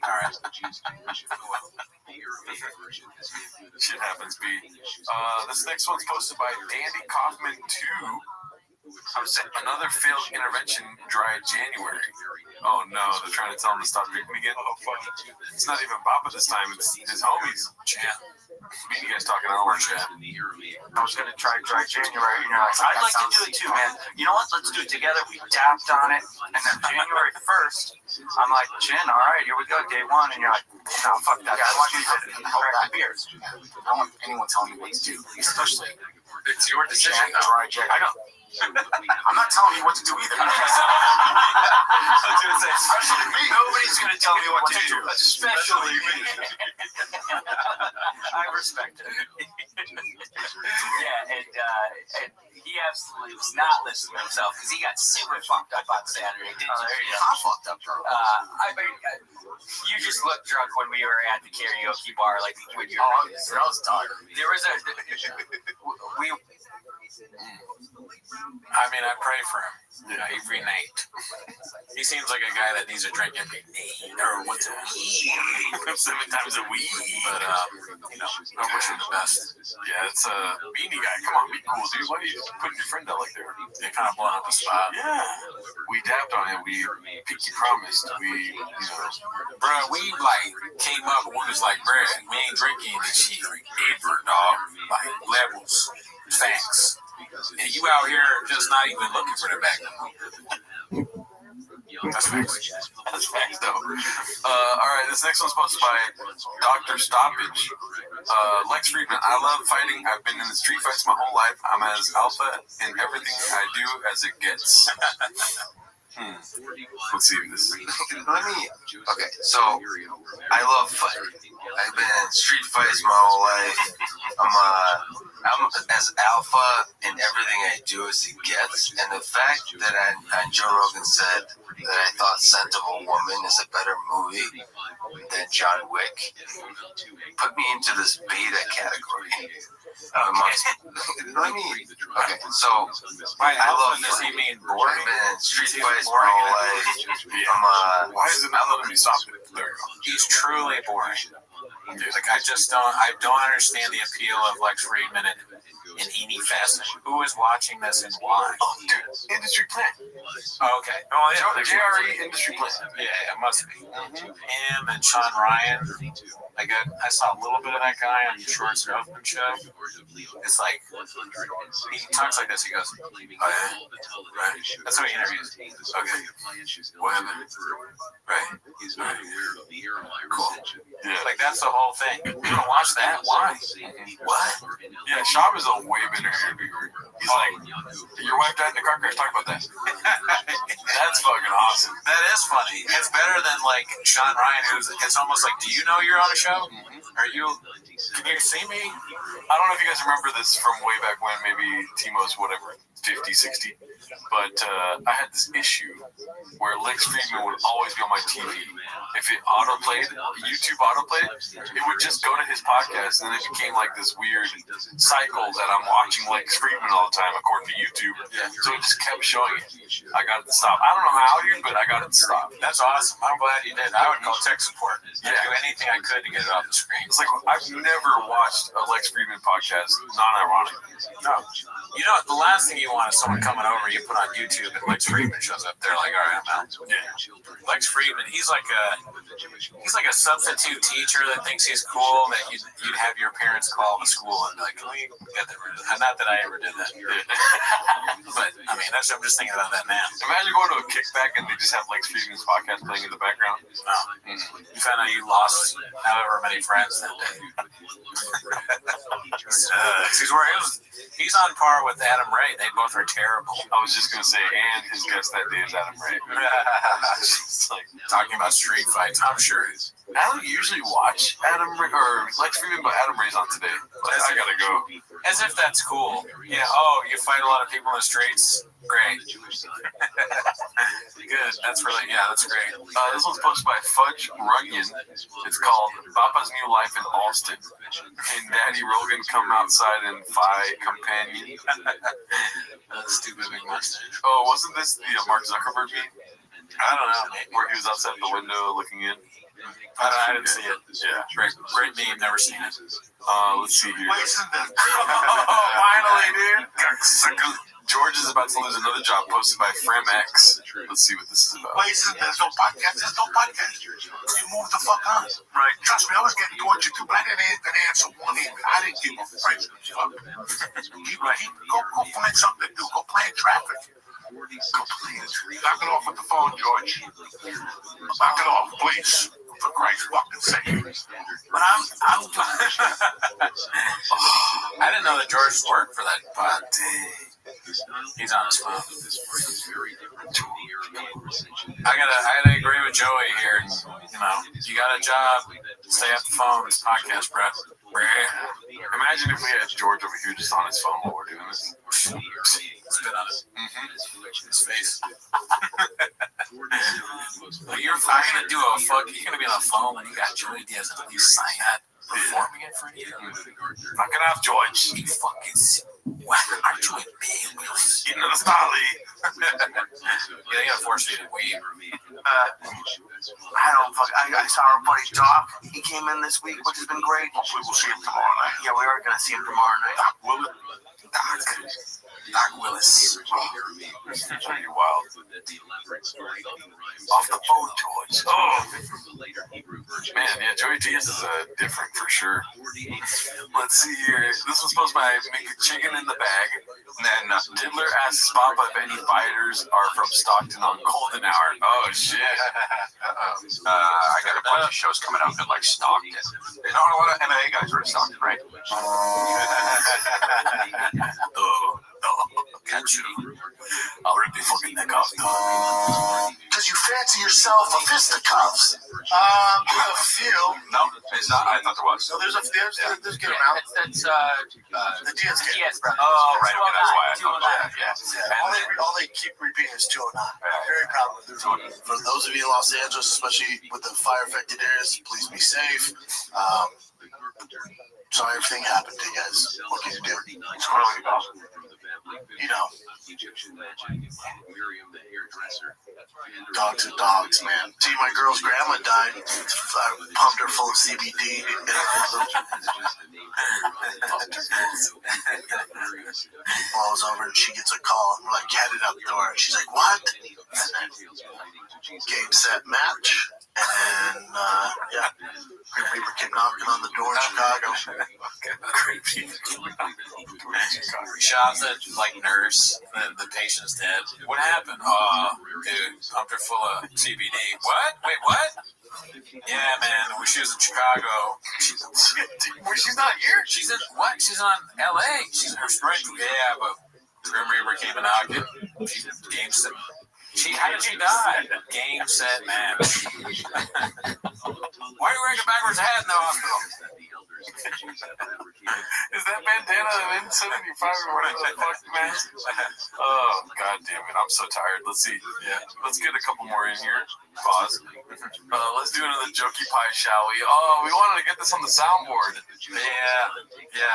All right. Shit happens, B. This next one's posted by Dandy Kaufman 2. Another failed intervention dry January. Oh no, they're trying to tell him to stop drinking again. Oh fuck. It's not even Papa this time, it's his homies. Chan. Me and you guys talking over Chan. I was gonna try dry January, you know. I'd like to do it too, man. You know what? Let's do it together. We dapped on it, and then January 1st, I'm like, Jen, all right, here we go, day one, and you're like, no, fuck that. I want you to crack the beers. I don't want anyone telling me what to do, especially It's your decision. dry Jack. I don't. I'm not telling you what to do either. I was gonna say, Especially me. nobody's gonna tell me what to do, Especially me. I respect it. Yeah, and he absolutely was not listening to himself because he got super fucked up on Saturday. Didn't you? How fucked up, bro? I mean, you just looked drunk when we were at the karaoke bar, like when you were. I was tired. There was we. I mean, I pray for him. You know, every night. He seems like a guy that needs a drink every day. Or what's a 7 times a week. But, you know, I wish him the best. Yeah, it's a beanie guy. Come on, be cool, dude. Why are you putting your friend out like that? They kind of blowing up the spot. Yeah. We dapped on it. We pinky promised. We, you know. Bro, we like came up and we was like, bro, we ain't drinking this shit. Ever, dog. Like, levels. Facts. And you out here just not even looking for the back. That's facts. That's facts, though. All right, this next one's posted by Dr. Stoppage. Lex Friedman, I love fighting. I've been in the street fights my whole life. I'm as alpha in everything I do as it gets. Let's see if this. Let me. Okay, so I love fighting. I've been in street fights my whole life. I'm as alpha in everything I do as it gets. And the fact that Joe Rogan said that I thought Scent of a Woman is a better movie than John Wick put me into this beta category. Okay, so I love does he mean I've boring? been in street fights my whole life. Why is it not letting me stop it? There you go. He's truly boring. Like I don't understand the appeal of Lex Friedman in any facet. Who is watching this and why? Oh, dude, Industry Plant. Oh, okay. Oh yeah, JRE Industry Plant. Yeah, it must be. Him and Sean Ryan. I saw a little bit of that guy on Shorts Open show. It's like he talks like this. He goes, "Oh yeah, right." That's what he interviews. Okay, what happened? Right. He's not aware of the cool. Yeah. Like that's the whole thing. You want to watch that? Why? What? Yeah, Shab is a way better interviewer. He's like, your wife died in a car crash. Talk about that. That's fucking awesome. That is funny. It's better than like Sean Ryan, it's almost like, do you know you're on a show? Are you? Can you see me? I don't know if you guys remember this from way back when, maybe Timo's whatever, 50, 60. But I had this issue where Lex Friedman would always be on my TV. If it autoplayed, YouTube autoplayed, it would just go to his podcast, and then it became like this weird cycle that I'm watching Lex Friedman all the time, according to YouTube. So it just kept showing it. I got it to stop. I don't know how, dude, but I got it to stop. That's awesome. I'm glad you did. I would call tech support. I'd do anything I could to get it off the screen. It's like I've never watched a Lex Friedman podcast, non-ironically. No. You know, the last thing you want is someone coming over, you put on YouTube, and Lex Friedman shows up. They're like, all right, I'm out. Yeah. Lex Friedman, he's like a substitute teacher that thinks he's cool, that you'd have your parents call the school and be like, can we get that rid of that? Not that I ever did that. But, I mean, I'm just thinking about that now. Imagine going to a kickback and they just have Lex Friedman's podcast playing in the background. No. You found out you lost however many friends that day. He's on par with Adam Ray. They both are terrible. I was just going to say, and his guest that day is Adam Ray. Like, talking about street fights, I'm sure. I don't usually watch Adam Ray or Lex Friedman, but Adam Ray's on today. I gotta go. As if that's cool. Yeah. Oh, you fight a lot of people in the streets. Great. Good. That's great. This one's posted by Fudge Runyon. It's called Papa's New Life in Austin. Can Daddy Rogan come outside and fight companion? Stupid big mustache. Oh, wasn't this the Mark Zuckerberg meme? I don't know. Where he was outside the window looking in? I didn't see it. Yeah. Great meme. Never seen it. Let's see here. Finally, dude. George is about to lose another job, posted by FramX. Let's see what this is about. There's no podcast. You move the fuck on. Right. Trust me, I was getting towards you too, but I didn't answer one even. I didn't give a friend. Go find something to do. Go play in traffic. Knock it off with the phone, George. Knock it off, please. For Christ's fucking sake. But I didn't know that George worked for that pod. He's on his phone. I gotta agree with Joey here. You know, you got a job, stay off the phone. It's podcast, bro. Imagine if we had George over here just on his phone while we're doing this. Spit on his face. You're gonna do a fuck. You're gonna be on the phone when you got Joey Diaz and at least sign that performing it for you. Knock it off, George. You fucking. What? Aren't you in bed, Willis? Getting to the stolly. Yeah, they gotta force you to weave. I saw our buddy Doc. He came in this week, which has been great. Hopefully we'll see him tomorrow night. Yeah, we are going to see him tomorrow night. Doc Willis. Pretty wild. Off the phone, George. Oh. Man, yeah, Joey Diaz is different for sure. Let's see here. This was posted by Make a Chicken in the Bag. And then Diddler asks Papa if any fighters are from Stockton on Golden Hour. Oh, shit. I got a bunch of shows coming up that like stalked it. You know, a lot of MMA guys already stalked it, right? Catch you. I'll rip your fucking neck off. Because you fancy yourself a fisticuffs. A few. No, it's not. I thought there was. So there's good amount. That's The Diaz kid. Diaz brothers. Oh, right. Okay, that's why I thought that. Yeah. All they keep repeating is 209. Very proud of it. For those of you in Los Angeles, especially with the fire-affected areas, please be safe. Sorry everything happened to you guys. What can you do? You know. Dogs are dogs, man. See, my girl's grandma died. I pumped her full of CBD. While I was over, she gets a call. We're like headed out the door. She's like, "What?" And then game, set, match. And yeah, Grim Reaper came knocking on the door in Chicago. Shot the nurse, the patient's dead. What happened? Dude, pumped her full of CBD. What? Wait, what? Yeah, man, she was in Chicago. She's not here. She's in what? She's on LA. She's in her spring. Yeah, but Grim Reaper came and knocked it. Game set. How did she die? Game, set, match. Why are you wearing a backwards hat in the hospital? Is that bandana an N75 or whatever the fuck, man? Oh, god damn it. I'm so tired. Let's see. Yeah. Let's get a couple more in here. Pause. Let's do another jokey pie, shall we? Oh, we wanted to get this on the soundboard. Yeah.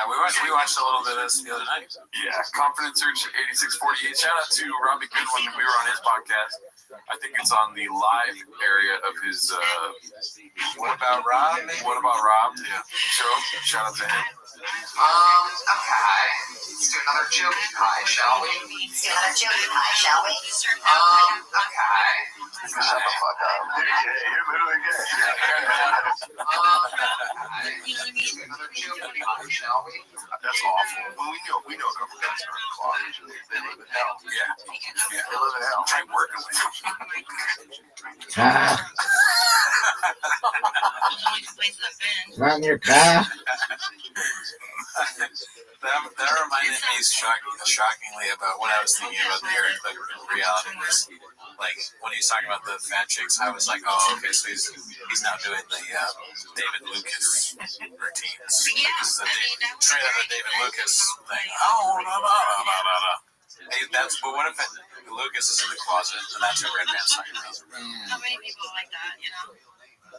We watched a little bit of this the other night. Yeah. Confidence Search 8648. Shout out to Robbie Goodwin. We were on his podcast. I think it's on the live area of his What About Rob? What About Rob? Yeah. Shout out to him. Okay. Let's do another jokey pie, shall we? Okay. Shut the fuck up. You're literally gay. Another jokey pie, shall we? That's awful. Well, we know a couple guys are in the closet. They live in hell. Yeah. They live in hell. I'm working with them. Not in your car. That reminded me shockingly about what I was thinking about the Eric reality was like when he was talking about the fat chicks. I was like, oh, okay, so he's now doing the David Lucas routines. This is a trailer of the David Lucas thing. Oh, blah, blah, blah, blah, blah. Hey, but what if Lucas is in the closet and that's a red man's talking about? How many people like that, you know?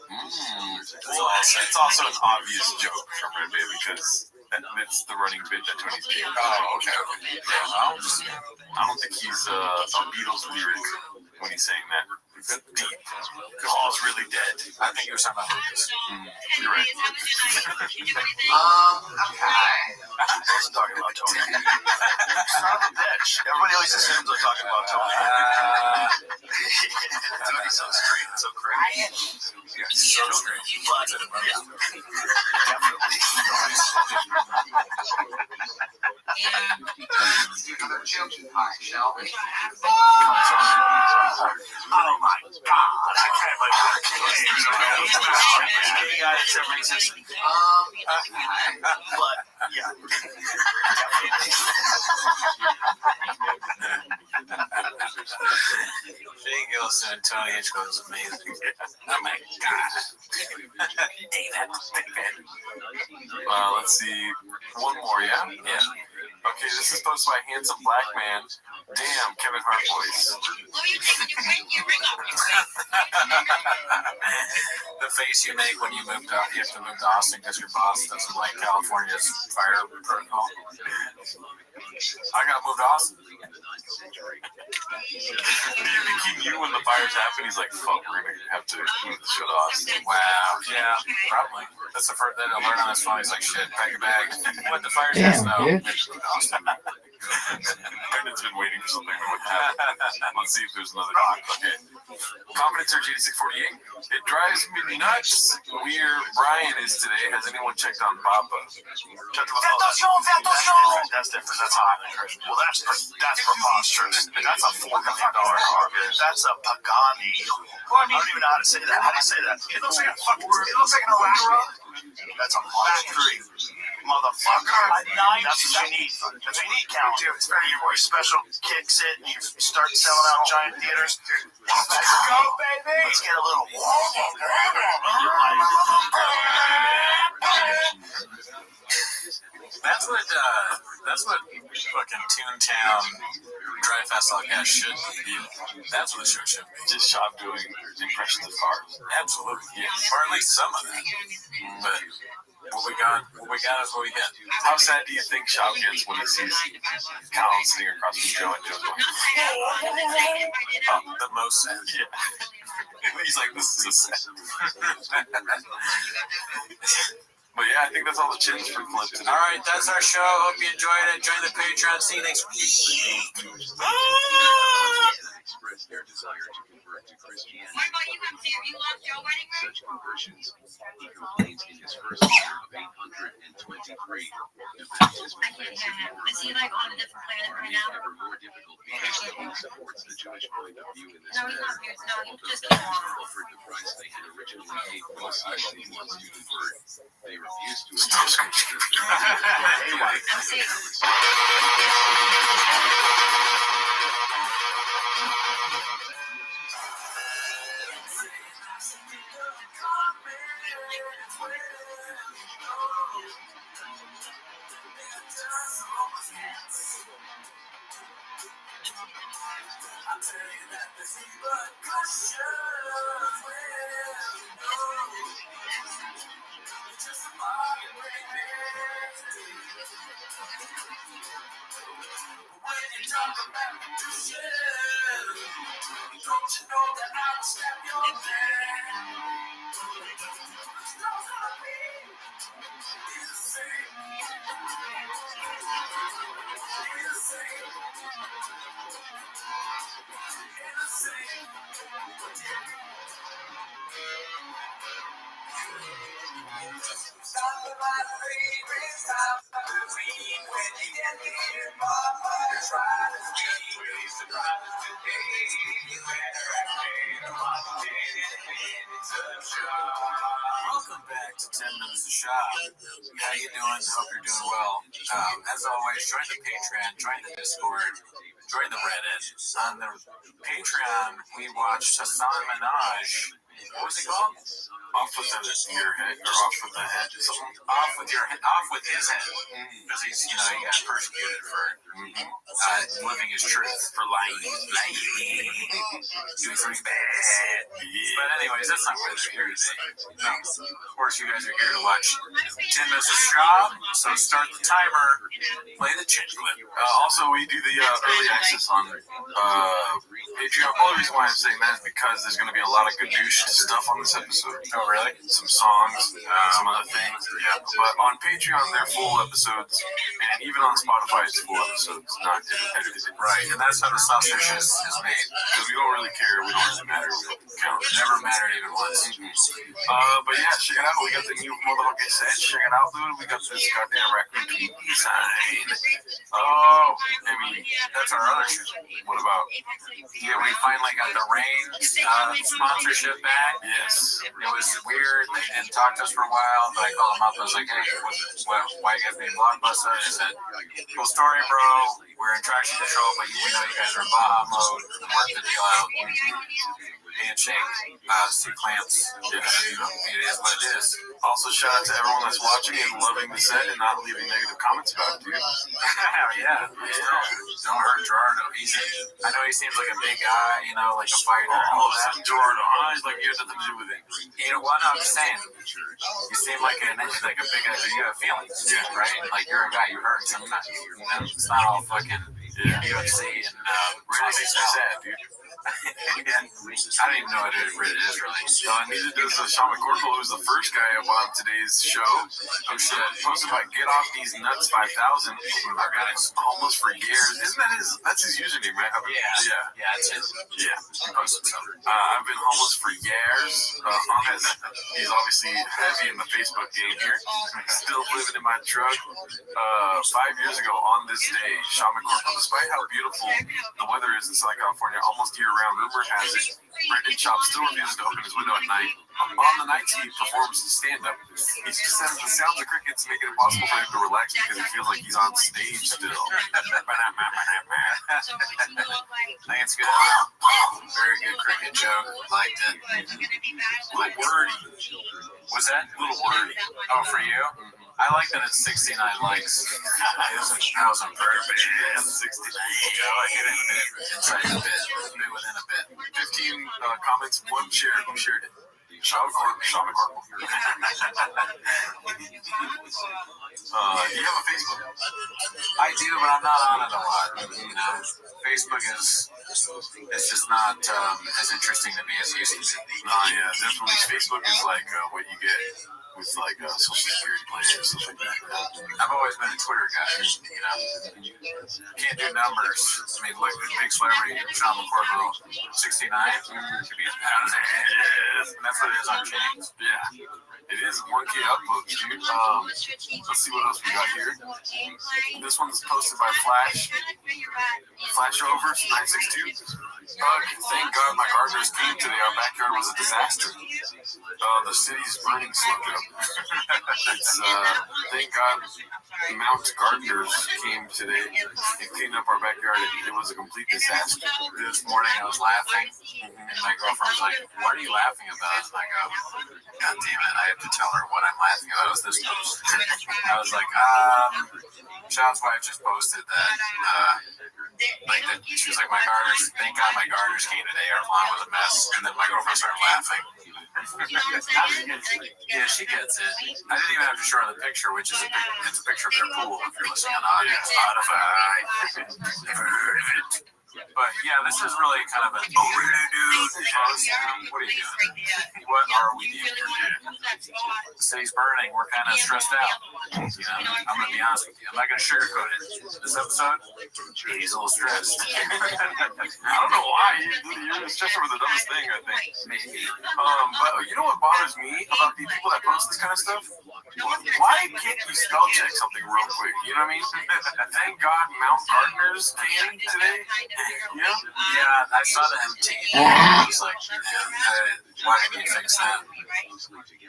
It's also an obvious joke from Red Bay because it's the running bit that Tony's doing. Oh, okay. Yeah, I don't think he's a Beatles lyric when he's saying that. Deep. Paul's really dead. I think you were talking about Lucas. You're right. Okay. I wasn't talking about Tony. Son of a bitch. Everybody always assumes I'm talking about Tony. Tony's so straight and so crazy. So straight. Let's do another jokey pie, shall we? Oh my god, I can't But, yeah. Jay Gilson and Tony Hitchcock is amazing. Oh my god. David. Let's see. One more, yeah? Yeah. Okay, this is posted by Handsome Black Man. Damn, Kevin Hart voice. The face you make when you move to, you have to move to Austin because your boss doesn't like California's fire protocol. I got moved to Austin. You when the fires happen, he's like, fuck, we're gonna have to move the show to Austin. Wow, yeah, probably. That's the first thing I learned on this phone. He's like, shit, pack your bag. When the fire's happen, though, maybe move to Austin. Brendan's been waiting for something to happen. Let's see if there's another rock. Okay. Confidence Search 8648. It drives me nuts where Brian is today. Has anyone checked on Papa? That's different. That's hot. Well, that's preposterous. That's a $4 million car. That's a Pagani. Well, I don't even know how to say that. How do you say that? It looks like a fucking. It looks like an Acura. That's a factory, motherfucker. That's what you need. That's what you need, Cal. It's very special. Kicks it, and you start selling out giant theaters. Let's go, baby. Let's get a little. That's what fucking Toontown Drive Fast All Gas should be. That's what the show should be. Just Shop doing impressions of cars. Absolutely, yes. Or at least some of that. But what we got is what we get. How sad do you think Shop gets when he sees Colin sitting across from Joe and Joe's going, the most sad. Yeah. He's like, this is a sad. But yeah, I think that's all the chins for Flip today. All right, that's our show. Hope you enjoyed it. Join the Patreon. See you next week. Express their desire to convert to Christianity. Such conversions, he complains in his first letter of 823. The baptismal plans of ever more difficult because he supports the Jewish point of view in this matter. Although they offered the price they had originally paid for the side he wants to convert, they refuse to accept Welcome back to 10 Minutes of Shop. How you doing? Hope you're doing well. As always, join the Patreon, join the Discord, join the Reddit. On the Patreon, we watched Hassan Minaj. What was it called? Off with your head, or off with the head, something. Off with his head, because he got persecuted for living his truth, for lying, doing something bad. But anyways, that's not what we're here today. No, of course you guys are here to watch 10 Minutes of Shop. So start the timer, play the chin clip. Also, we do the early access on Patreon. The only reason why I'm saying that is because there's going to be a lot of good douche stuff on this episode. Oh, really? Some songs, some other things. Yeah. But on Patreon, they're full episodes, and even on Spotify, it's full episodes, not edited. Right, and that's how the sausage is made. Because we don't really care. We don't really matter. We don't count. Never mattered even once. But yeah, check it out. We got the new motherfucking set. Check it out, dude. We got this goddamn raccoon design. Oh, I mean, that's our other show. What about? Yeah, we finally got the Rain sponsorship back. Yes. It was weird. They didn't talk to us for a while, but I called them up. I was like, hey, why you guys being Blockbuster? They said, cool story, bro. We're in traction control, but we know you guys are in Baja mode. Work the deal out. Handshake, C-clamps. Yeah, it is what it is. Also, shout out to everyone that's watching and loving the set and not leaving negative comments about it, dude. Yeah. Don't hurt Gerardo. I know he seems like a big guy, like a fighter. All of a sudden, Gerardo, he's like, you have nothing to do with it. You know what? I'm just saying. You seem like a big guy, but you have feelings, right? Like you're a guy, you hurt sometimes. It's not all fucking UFC and really makes me sad, dude. I don't even know what it really is, really. Neither does Sean McCorkle, who's the first guy up on today's show. Who said, posted by Get Off These Nuts 5000. Our guy's homeless for years. Isn't that that's his username, right? Yeah, it's his. Yeah, he posted something. I've been homeless for years. He's obviously heavy in the Facebook game here. Still living in my truck. 5 years ago on this day, Sean McCorkle, despite how beautiful the weather is in Southern California, almost year-round, rumor has it, Brendan Schaub still refuses to open his window at night. On the nights he performs stand-up, he says the sounds of crickets make it impossible for him to relax because he feels like he's on stage still. I think it's good. Very good cricket joke. Liked it. Little wordy. Was that? Little wordy. Oh, for you? I like that it's 69 likes. That was on purpose. 69. Yeah, I like it in a bit. Inside a bit. Within a bit. 15 comments, 1 share. Who shared it? Sean McCorkle. Do you have a Facebook? I do, but I'm not on it a lot. You know, Facebook is just not as interesting to me as it used to be. Yeah, definitely. Facebook is like what you get with like social security plans and stuff like that. I've always been a Twitter guy. You know, can't do numbers. I mean, look, big celebrity Sean McCorkle, 69. Could be 1,000. And that's what it is on James. Yeah. It is 1K uploads, dude. Let's see what else we got here. This one's posted by Flashover 962. Thank God my gardeners came today. Our backyard was a disaster. The city's burning slowed up. It's thank God Mount Gardeners came today and cleaned up our backyard. It was a complete disaster. This morning I was laughing, and my girlfriend was like, "What are you laughing about?" And I go, "God damn it, I have to tell her what I'm laughing about." It was this post. I was like, Sean's wife just posted that, she was like, my gardeners, thank God my gardeners came today, our lawn was a mess. And then my girlfriend started laughing. Yeah, she gets it. I didn't even have to show her the picture, which is it's a picture of their pool if you're listening on audio. Spotify. Never heard of it. But yeah, this is really kind of a post. What are you doing? What are we doing here? The city's burning. We're kind of stressed out. You know, I'm going to be honest with you. I'm not going to sugarcoat it. This episode, he's a little stressed. I don't know why. You're stressed over the dumbest thing, I think. Maybe. But you know what bothers me about the people that post this kind of stuff? Why can't you spell check something real quick? You know what I mean? Thank God Mount Gardeners came today. Yeah, I saw the MT. I was like, why didn't you fix that?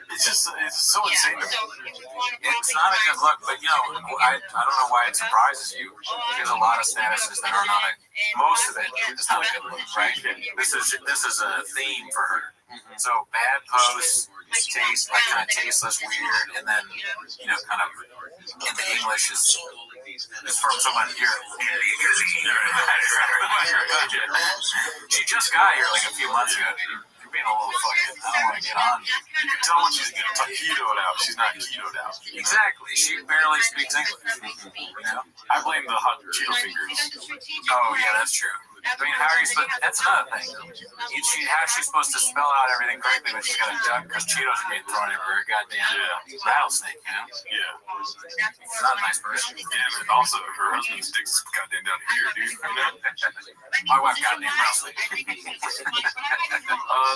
It's so insane. It's not a good look, but you know, I don't know why it surprises you. There's a lot of statuses that are not most of it is not a good look, right? This is a theme for her. So bad posts, taste like kind of tasteless, weird, and then you know, kind of in the English is from someone here illegally. She just got here like a few months ago, dude. You're being a little fucking, I don't want to get on you. You can tell when she's getting ketoed out. She's not ketoed out. Exactly. She barely speaks English. You know? I blame the hot Cheeto fingers. Oh, yeah, that's true. I mean, how are you supposed? That's another thing. How's she supposed to spell out everything correctly when she's got a duck because Cheetos are getting thrown everywhere? Goddamn rattlesnake, you know? Yeah. She's not a nice person. And also, her husband's dick's goddamn down here, dude. My wife goddamn rattlesnake.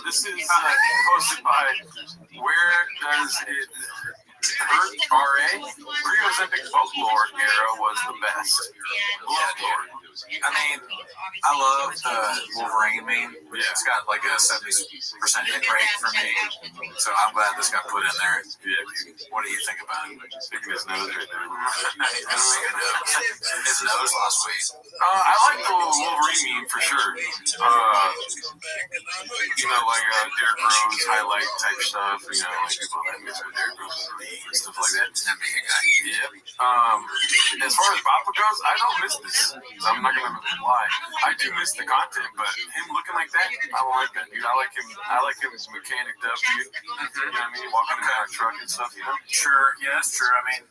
This is posted by Where Does It Hurt? R.A. Rio's epic folklore era was the best. Folklore. I mean, I love the Wolverine meme. It's got like a 70% hit rate for me. So I'm glad this got put in there. Yeah, dude. What do you think about it? Sticking his nose right there. His nose lost weight. I like the Wolverine meme for sure. You know, like Derrick Rose highlight type stuff. You know, like people that miss with Derrick Rose in the league and stuff like that. NBA guy. Yeah. As far as Papa goes, I don't miss this. I'm not gonna lie. I do miss the content, but him looking like that, I don't like that, dude. I like him mechanicked up, dude. You know what I mean? Walking in our truck and stuff, you know? Sure, yeah, that's true. I mean,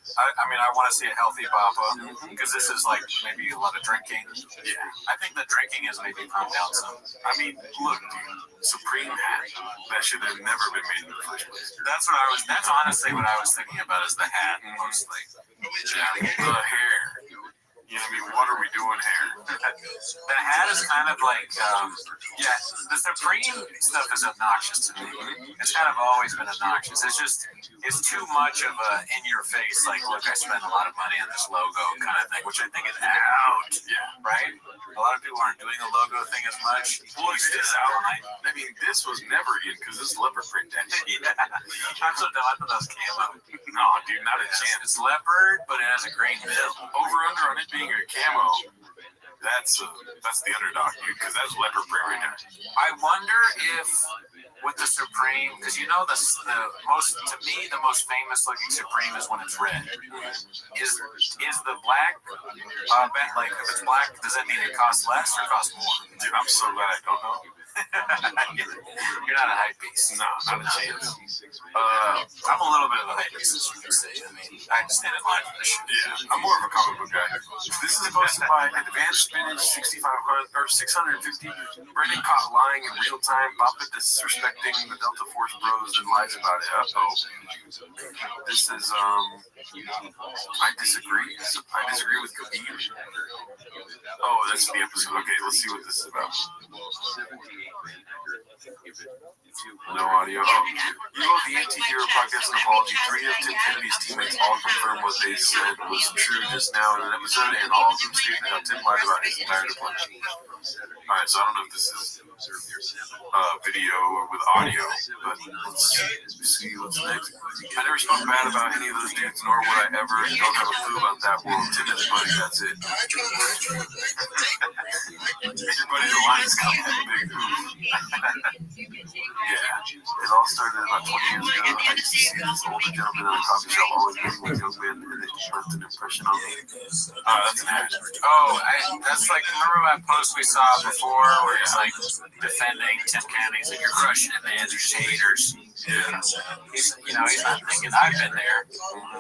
I want to see a healthy Papa because this is like maybe a lot of drinking. Yeah, I think the drinking has maybe calmed down some. I mean, look, dude, Supreme hat. That should have never been made in the first place. That's honestly what I was thinking about is the hat mostly. Yeah, the hair. You know what I mean? What are we doing here? The hat is kind of like, the Supreme stuff is obnoxious to me. It's kind of always been obnoxious. It's too much of a in-your-face, like, look, I spent a lot of money on this logo kind of thing, which I think is out. Yeah. Right? A lot of people aren't doing the logo thing as much. Well, it's out. I mean, this was never in because this is leopard print. Yeah. I'm so dumb. I thought that was camo. No, dude, not a chance. It's leopard, but it has a green bill. Over under on it being a camo. That's the underdog, dude, because that's leopard print right now. I wonder if with the Supreme, because you know the most famous looking Supreme is when it's red. Is the black like if it's black, does that mean it costs less or costs more? Dude, I'm so glad I don't know. You're not a hype beast. No, not a chance. I'm a little bit of a hype beast, as you can say. I mean, I stand in line for this shit. Yeah, I'm more of a comic book guy. This is posted by Advanced Spinach 6500 or 650. Brendan caught lying in real time. Papa disrespecting the Delta Force bros and lies about it. This is I disagree. I disagree with Khabib. Oh, that's the episode. Okay, let's see what this is about. No audio. You wrote the Anti-Hero podcast and apology. 3 of Tim Kennedy's teammates all confirmed what they said was true just now in an episode, and all of them stated how Tim lied about his entire deployment. Alright, so I don't know if this is video or with audio, but let's see what's next. I never spoke bad about any of those dudes, nor would I ever. Don't have a clue about that world. Tim and his buddy, that's it. Your buddy's alliance come in big. Yeah, it all started about 20 years ago. I used to see this older gentleman in a coffee shop always meeting with young men, and it left an impression on me. That's an ad. That's like, remember that post we saw before where he's like defending Tim Kennedy? He's like, you're crushing it, man. There's haters. Yeah. He's not thinking, I've been there.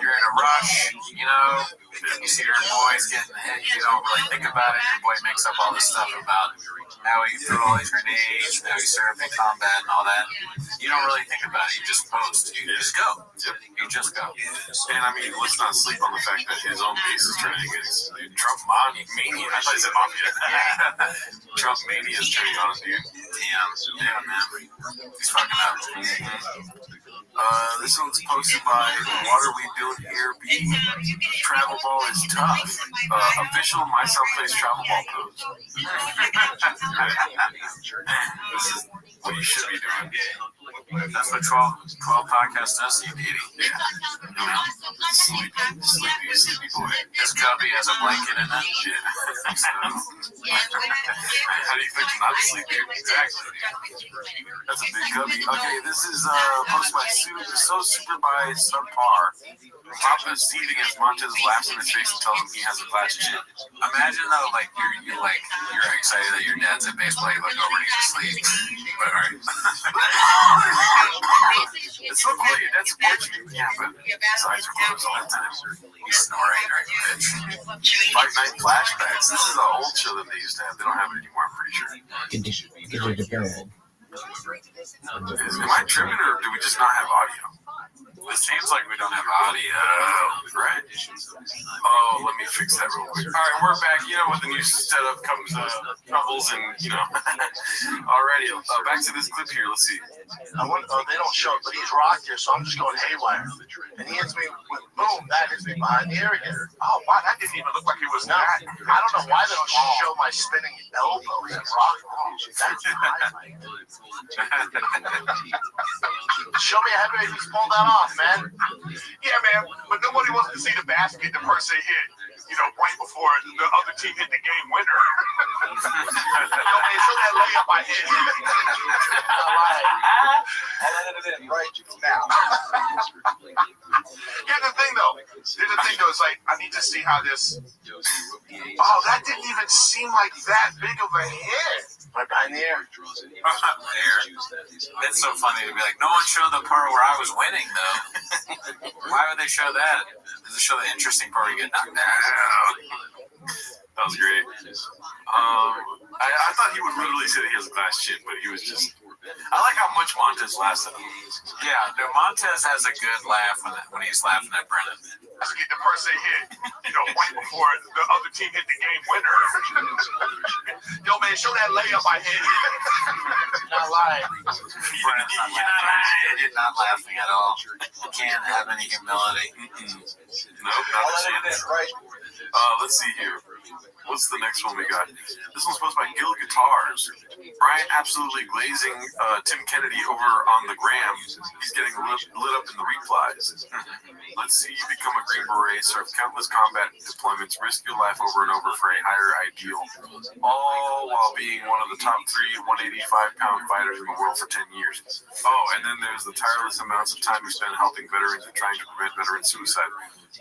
You're in a rush, you see your boys getting hit, you don't really think about it. Your boy makes up all this stuff about how he threw all these grenades, how he served in combat and all that. You don't really think about it. You just post. You just go. Yep. You just go. And I mean, let's not sleep on the fact that his own base is turning against Trump mania. I thought he said mafia. Trump mania is turning on him, dude. Damn, man. He's fucking up. This one's posted by What Are We Doing Here? B. Travel ball is tough. Official My Someplace travel ball pose. This is what you should be doing. That's what 12 podcast does, you idiot. Yeah. Sleepy boy. His cubby has a blanket in it. Yeah. How do you think not to sleep here? Exactly. That's a big cubby. Okay, this is posted by So Super by Subpar. Papa seating as Montez laughs in his face and tells him he has a glass chin. Imagine though, like you're excited that your dad's at baseball. You look over and he's asleep. But right. It's so cool. Your dad supports you. Yeah, but his eyes are closed all the time. He's snoring during the pitch. Fight Night Flashbacks. This is an old show that they used to have. They don't have it anymore, I'm pretty sure. Am I tripping or do we just not have audio? It seems like we don't have audio. Right. Oh, let me fix that real quick. All right, we're back. With the new setup comes troubles and, Alrighty, back to this clip here. Let's see. They don't show it, but he's rocked here, so I'm just going haywire. And he hits me with boom, that hits me behind the ear again. Oh, wow, that didn't even look like he was I don't know why they don't show my spinning elbows and rock. That's high. Show me a heavyweight who's pulled that off, man. Yeah, man, but nobody wants to see the basket the person hit, right before the other team hit the game winner. Man, show that layup I hit. And then it in right now. Here's the thing, though. It's like, I need to see how this wow, that didn't even seem like that big of a hit. Right behind the air. It's so funny to be like, no one showed the part where I was winning, though. Why would they show that? Does it show the interesting part where you get knocked out? That was great. I thought he would literally say that he has a glass chin, but he was just. I like how much Montez laughs at him. Yeah, no, Montez has a good laugh when he's laughing at Brennan. Get the person hit, right before the other team hit the game winner. Yo, man, show that layup I hit. Not lying. You're not laughing at all. You can't have any humility. Nope, not a chance. Let's see here. What's the next one we got? This one's posted by Gil Guitars. Brian absolutely glazing Tim Kennedy over on the gram. He's getting lit up in the replies. Let's see you become a Green Beret, serve countless combat deployments, risk your life over and over for a higher ideal, all while being one of the top 3 185-pound fighters in the world for 10 years. Oh, and then there's the tireless amounts of time you spend helping veterans and trying to prevent veteran suicide.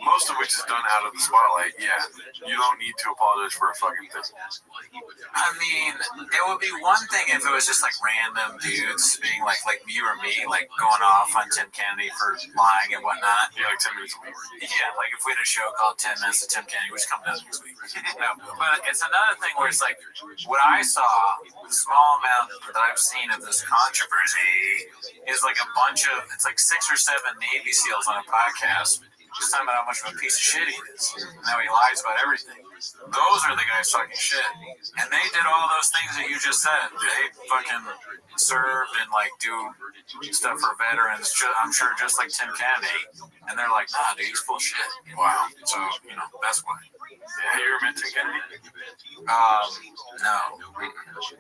Most of which is done out of the spotlight. Yeah, you don't need to apologize for a fucking thing. I mean, it would be one thing if it was just like random dudes being like you or me, like going off on Tim Kennedy for lying and whatnot. Yeah, like 10 minutes a week. Yeah, like if we had a show called 10 Minutes to Tim Kennedy, which comes out next week. No, but it's another thing where it's like, what I saw, the small amount that I've seen of this controversy is like a bunch of, it's like 6 or 7 Navy SEALs on a podcast just talking about how much of a piece of shit he is. And how he lies about everything. Those are the guys talking shit. And they did all those things that you just said. They fucking served and like do stuff for veterans, I'm sure just like Tim Kennedy. And they're like, nah, dude, he's full of shit. Wow. So, that's why. Yeah, you ever met Tim Kennedy? No.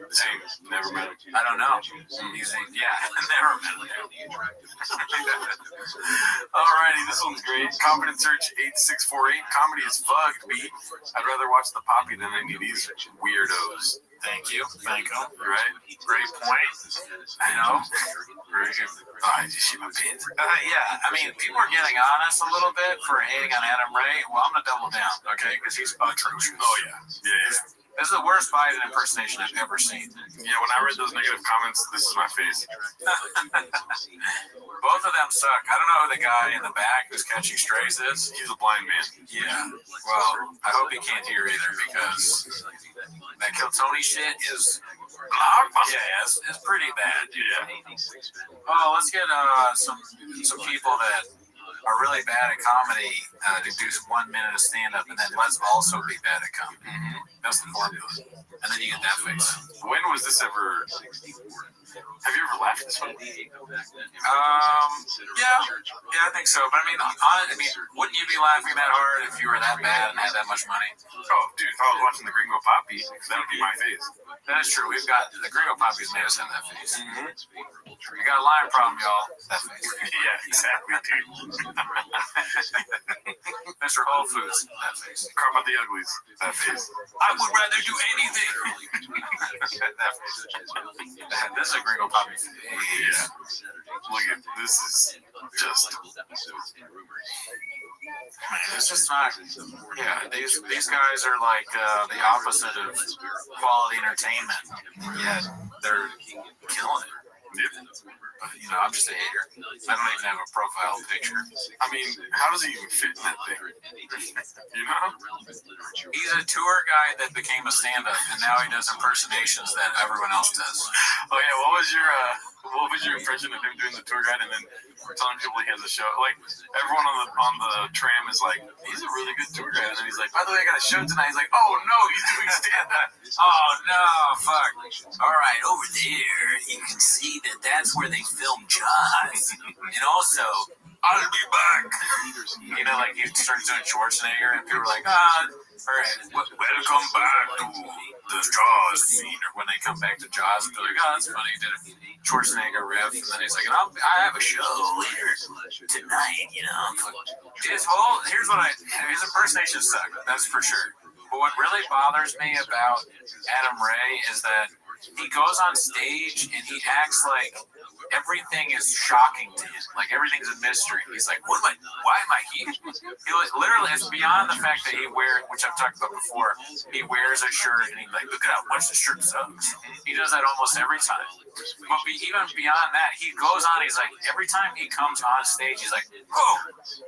Same. Never met him. I don't know. Never met him. Alrighty, this one's great. Confidence Search 8648. Comedy is fucked, B. I'd rather watch the Poppy than any of these weirdos. Thank you. Thank you. Right? Great point. I know. Very good. Oh, I just shit my pants. Yeah, I mean, people are getting on us a little bit for hating on Adam Ray. Well, I'm going to double down, okay? Because he's atrocious. Oh, yeah. Yeah. This is the worst Biden impersonation I've ever seen. Yeah, when I read those negative comments, this is my face. Both of them suck. I don't know who the guy in the back who's catching strays is. He's a blind man. Yeah. Well, I hope he can't hear either because that Kill Tony shit is... Yeah, it's pretty bad. Yeah. Oh, let's get some people that are really bad at comedy to do 1 minute of stand-up, and then let's also be bad at comedy. Mm-hmm. That's the formula. And then you get that face. When was this ever... Have you ever laughed this one? Yeah, I think so. But I mean, wouldn't you be laughing that hard if you were that bad and had that much money? Oh, dude, if I was watching the Gringo Poppy, that would be my face. That is true. We've got the Gringo Poppies made us have that face. Mm-hmm. You got a line problem, y'all. That face. Yeah, exactly, dude. Mr. Whole Foods. That face. Karma the Uglies. That face. I would rather do anything. That face. This is a Gringo Poppy face. Yeah. Look at this is just. Man, it's just not. Yeah, these guys are like the opposite of quality entertainment. Yet they're killing it. But, I'm just a hater. I don't even have a profile picture. I mean, how does he even fit in that thing? He's a tour guy that became a stand-up, and now he does impersonations that everyone else does. Oh yeah, what was your impression of him doing the tour guide and then telling people he has a show? Like everyone on the tram is like, he's a really good tour guide, and then he's like, by the way, I got a show tonight. He's like, oh no, he's doing stand-up. Oh no, fuck. All right, over there, you can see that's where they film Jaws, and also. I'll be back. Like he starts doing Schwarzenegger, and people are like, all right, welcome back to the Jaws scene. Or when they come back to Jaws, they're like, that's funny. He did a Schwarzenegger riff, and then he's like, I have a show later tonight, Here's what his impersonations suck, that's for sure. But what really bothers me about Adam Ray is that he goes on stage and he acts like everything is shocking to him. Like everything's a mystery. He's like, why am I here? He literally, it's beyond the fact that he wears, which I've talked about before, he wears a shirt and he's like, look at how much the shirt sucks. He does that almost every time. But even beyond that, he goes on, he's like, every time he comes on stage, he's like, oh,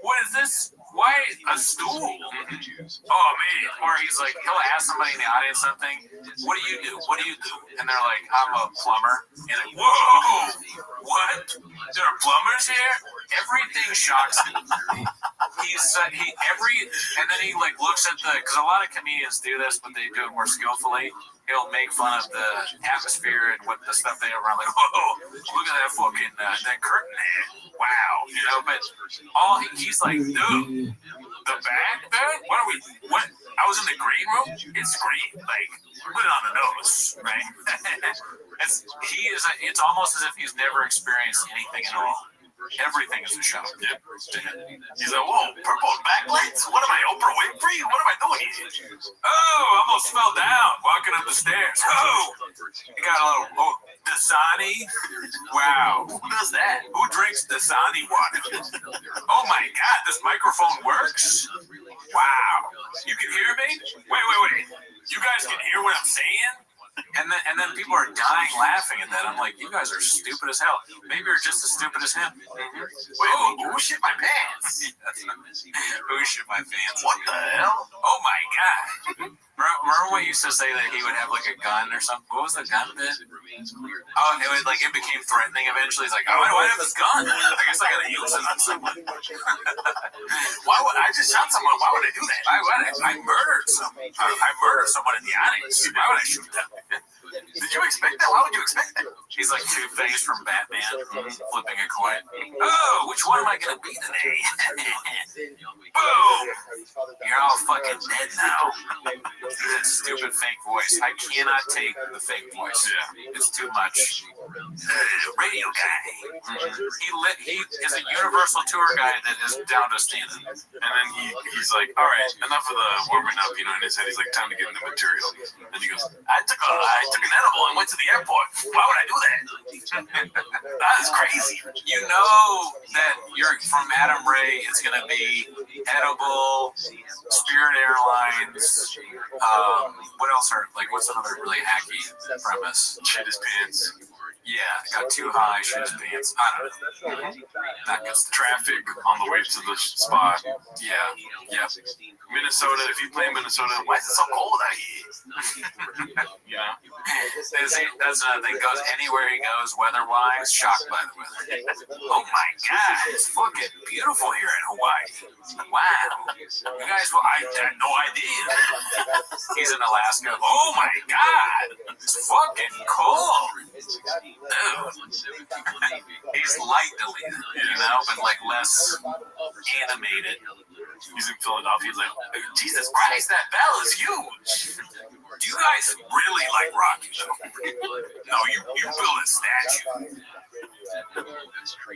what is this? Why a stool? Oh man. Or he's like, he'll ask somebody in the audience something, what do you do? What do you do? And they're like, I'm a plumber. And like, whoa, what? There are plumbers here? Everything shocks him. And then he like looks at because a lot of comedians do this, but they do it more skillfully. He'll make fun of the atmosphere and what the stuff they around, like, whoa, look at that fucking that curtain there. Wow, you know. But he's like, dude, the back there. What? I was in the green room. It's green. Like, put it on the nose, right? It's almost as if he's never experienced anything at all. Everything is a shock. Yep. He's like, whoa, purple backlights? What am I, Oprah Winfrey? What am I doing here? Oh, I almost fell down walking up the stairs. Oh, you got a little, Dasani? Wow, who does that? Who drinks Dasani water? Oh my God, this microphone works? Wow, you can hear me? Wait. You guys can hear what I'm saying? And then people are dying laughing at that. I'm like, you guys are stupid as hell. Maybe you're just as stupid as him. Wait, who shit my pants? Who shit my pants? What the hell? Oh my God. Remember when he used to say that he would have like a gun or something? What was the gun bit? Oh, it became threatening eventually. He's like, oh, why do I have this gun? I guess I gotta use it on someone. Why would I just shot someone? Why would I do that? I murdered someone. I murdered someone in the audience. Why would I shoot them? Did you expect that? Why would you expect that? He's like Two-Face from Batman, flipping a coin. Oh, which one am I gonna be today? Boom! You're all fucking dead now. That stupid fake voice. I cannot take the fake voice. Yeah. It's too much. Radio guy. He is a Universal tour guide that is down to stand-up. And then he's like, all right, enough of the warming up, in his head. He's like, time to get into material. And he goes, I took an edible and went to the airport. Why would I do that? That is crazy. You know that you're from Adam Ray. It's going to be edible, Spirit Airlines. What else what's another really hacky premise? Shit his pants. Yeah, got too high, shit his pants. I don't know. Not good stuff. Traffic on the way to the spot. Yeah. Yep. Minnesota, if you play Minnesota, why is it so cold out here? Yeah. That's another thing. Goes anywhere he goes, weather-wise, shocked by the weather. Oh my God, it's fucking beautiful here in Hawaii. Wow. You guys, I had no idea. He's in Alaska. Oh my God, it's fucking cold. He's light deleted, but like less animated. He's in Philadelphia. He's like, Jesus Christ, that bell is huge. Do you guys really like Rocky? No, you build a statue.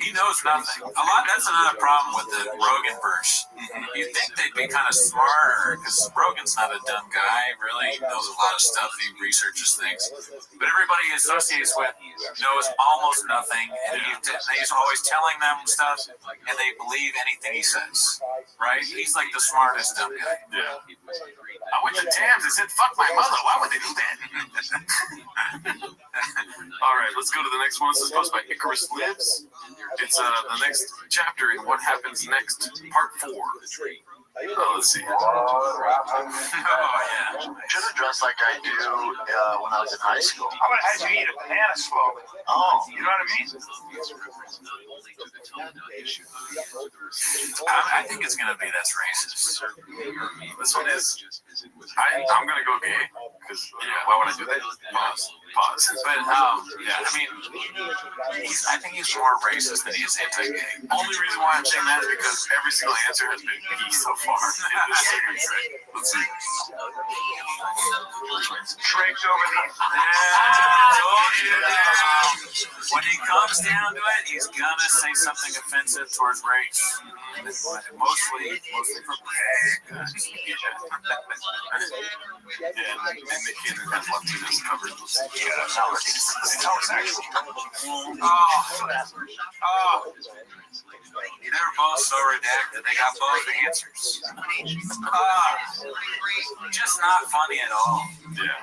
He knows nothing. That's another problem with the Rogan verse. You'd think they'd be kind of smarter, because Rogan's not a dumb guy, really. He knows a lot of stuff. He researches things. But everybody he associates with knows almost nothing, and he's always telling them stuff, and they believe anything he says. Right? He's like the smartest dumb guy. Yeah. I went to Tams and said, fuck my mother. Why would they do that? All right, let's go to the next one. This is posted by Icarus Lives. It's the next chapter in What Happens Next, Part 4. Let's see. Should have dressed like I do when I was in high school. How about had you eat a banana slowly? Oh. You know what I mean? I think it's going to be that's racist. This one is. I'm going to go gay. Because why would I do that? Pause. But, I mean, I think he's more racist than he is anti-gay. Only reason why I'm saying that is because every single answer has been me so far in this series. Let's see. Draped over the. When he comes down to it, he's gonna say something offensive towards race. Mostly for black guys. And the kid who has Latinos covered. They're both so redacted. They got both answers. Just not funny at all. Yeah.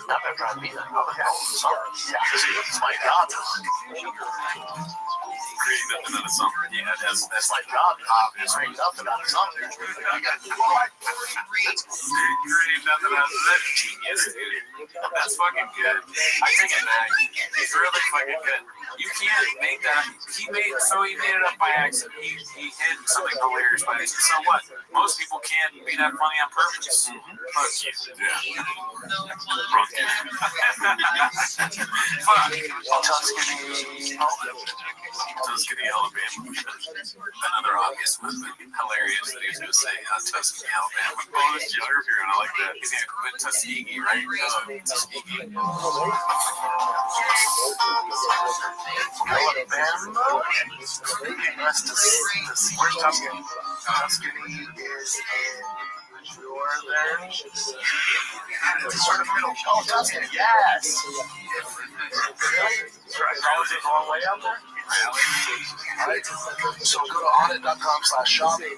That would probably be sorry. Yeah, it's my God. Create nothing out of something. Yeah, that's My God, obviously nothing out of something. create nothing out of that genius, dude. That's fucking good. I take it back. It's really fucking good. You can't make that. He made it up by accident. He hid something hilarious by accident. So what? Most people can't be that funny on purpose. Fuck you. Yeah. Fuck. Tuscany, Alabama. Another obvious one, but hilarious that he was going to say Tuscany, Alabama. Oh, this geography, and I like that. He's going to put Tuskegee, right? Tuskegee. Alabama. Where's Tuscany? Tuscany is in northern. It's sort of middle. Oh, Tuscany, yes. College is a long way out there. Alright, so go to audit.com/shopping.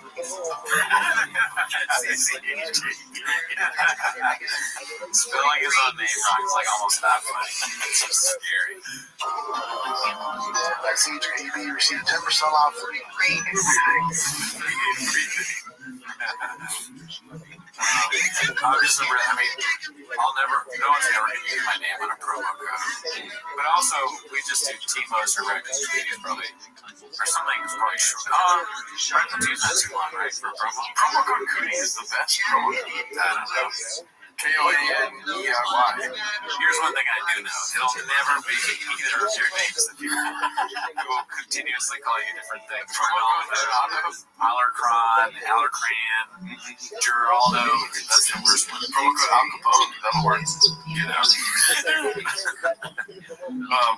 Spelling his own name wrong is like almost that funny. It's just scary. Backstage AV received 10% off free I'll just remember, I'll never, no one's ever going to use my name on a promo code. But also, we just do T-Mo's or Records probably. Or something is probably short. Records is not too long, right, for a promo? Promo code Cootie is the best promo code. I don't know. KOANEIY. Here's one thing I do know. It'll never be either of your names that people will continuously call you different things. Alarcron, Alarcran, Geraldo. That's the worst one. Promo code Al Capone. That'll work. You know.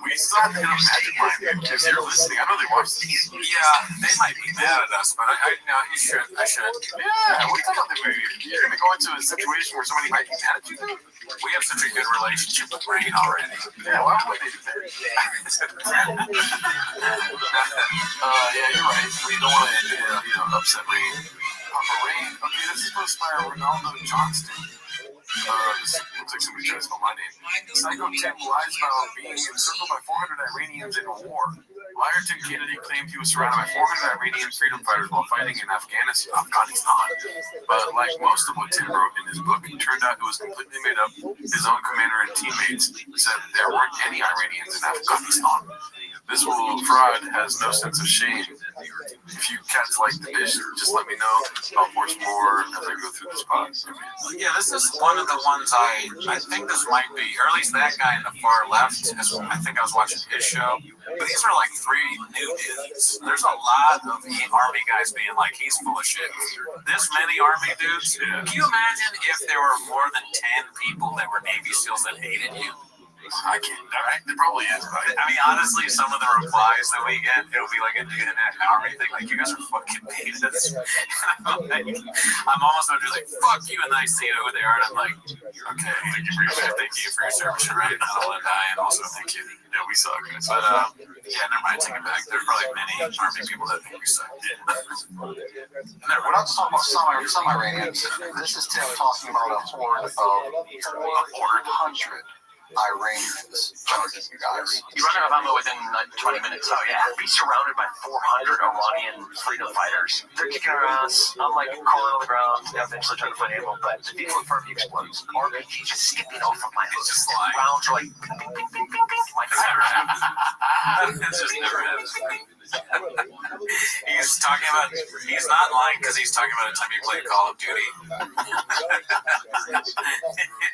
We still have to get a Magic Mind in case you're listening. I know they watch these. Yeah, they might be mad at us, but no, you should. I should. Yeah, what are you talking about? You're going to go into a situation where somebody might be mad at you? We have such a good relationship with Rain already. Yeah, why would they do that? Yeah, you're right. We don't want to upset Rain. Papa Rain. Okay, this is supposed to be Ronaldo Johnston. This looks like somebody trying to spell my name. Psycho Tim lies about being encircled by 400 Iranians in a war. Liar Tim Kennedy claimed he was surrounded by 400 Iranian freedom fighters while fighting in Afghanistan. But like most of what Tim wrote in his book, it turned out it was completely made up. His own commander and teammates said there weren't any Iranians in Afghanistan. This little fraud has no sense of shame. If you cats like the dish, just let me know. I'll pour some more as I go through this pot. Yeah, this is one of the ones I think this might be, or at least that guy in the far left. I think I was watching his show. But these are like three new dudes. There's a lot of Army guys being like, he's full of shit. This many Army dudes? Can you imagine if there were more than 10 people that were Navy SEALs that hated you? I can't. Right? There probably is. Right? I mean, honestly, some of the replies that we get, it'll be like a dude in an Army thing, like, you guys are fucking idiots. I'm almost going to be like, fuck you, and then I see who they are, and I'm like, okay, thank you for your service, right? I'll let die, and also thank you. Yeah, we suck. But, yeah, never mind, take it back. There's probably many Army people that think we suck. We're not just talking about some Iranians. This is Tim talking about a horde of 400 Iranians charging you guys. You run out of ammo within like 20 minutes. Oh yeah. Be surrounded by 400 Iranian freedom fighters. They're kicking our ass. I'm like crawling on the ground, eventually trying to find ammo, but the vehicle in front of me explodes. RPG just skipping off of my hood. Just rounds are like ping, ping, ping, ping, ping, ping. Like It's just never happens. He's talking about, he's not lying because he's talking about a time he played Call of Duty.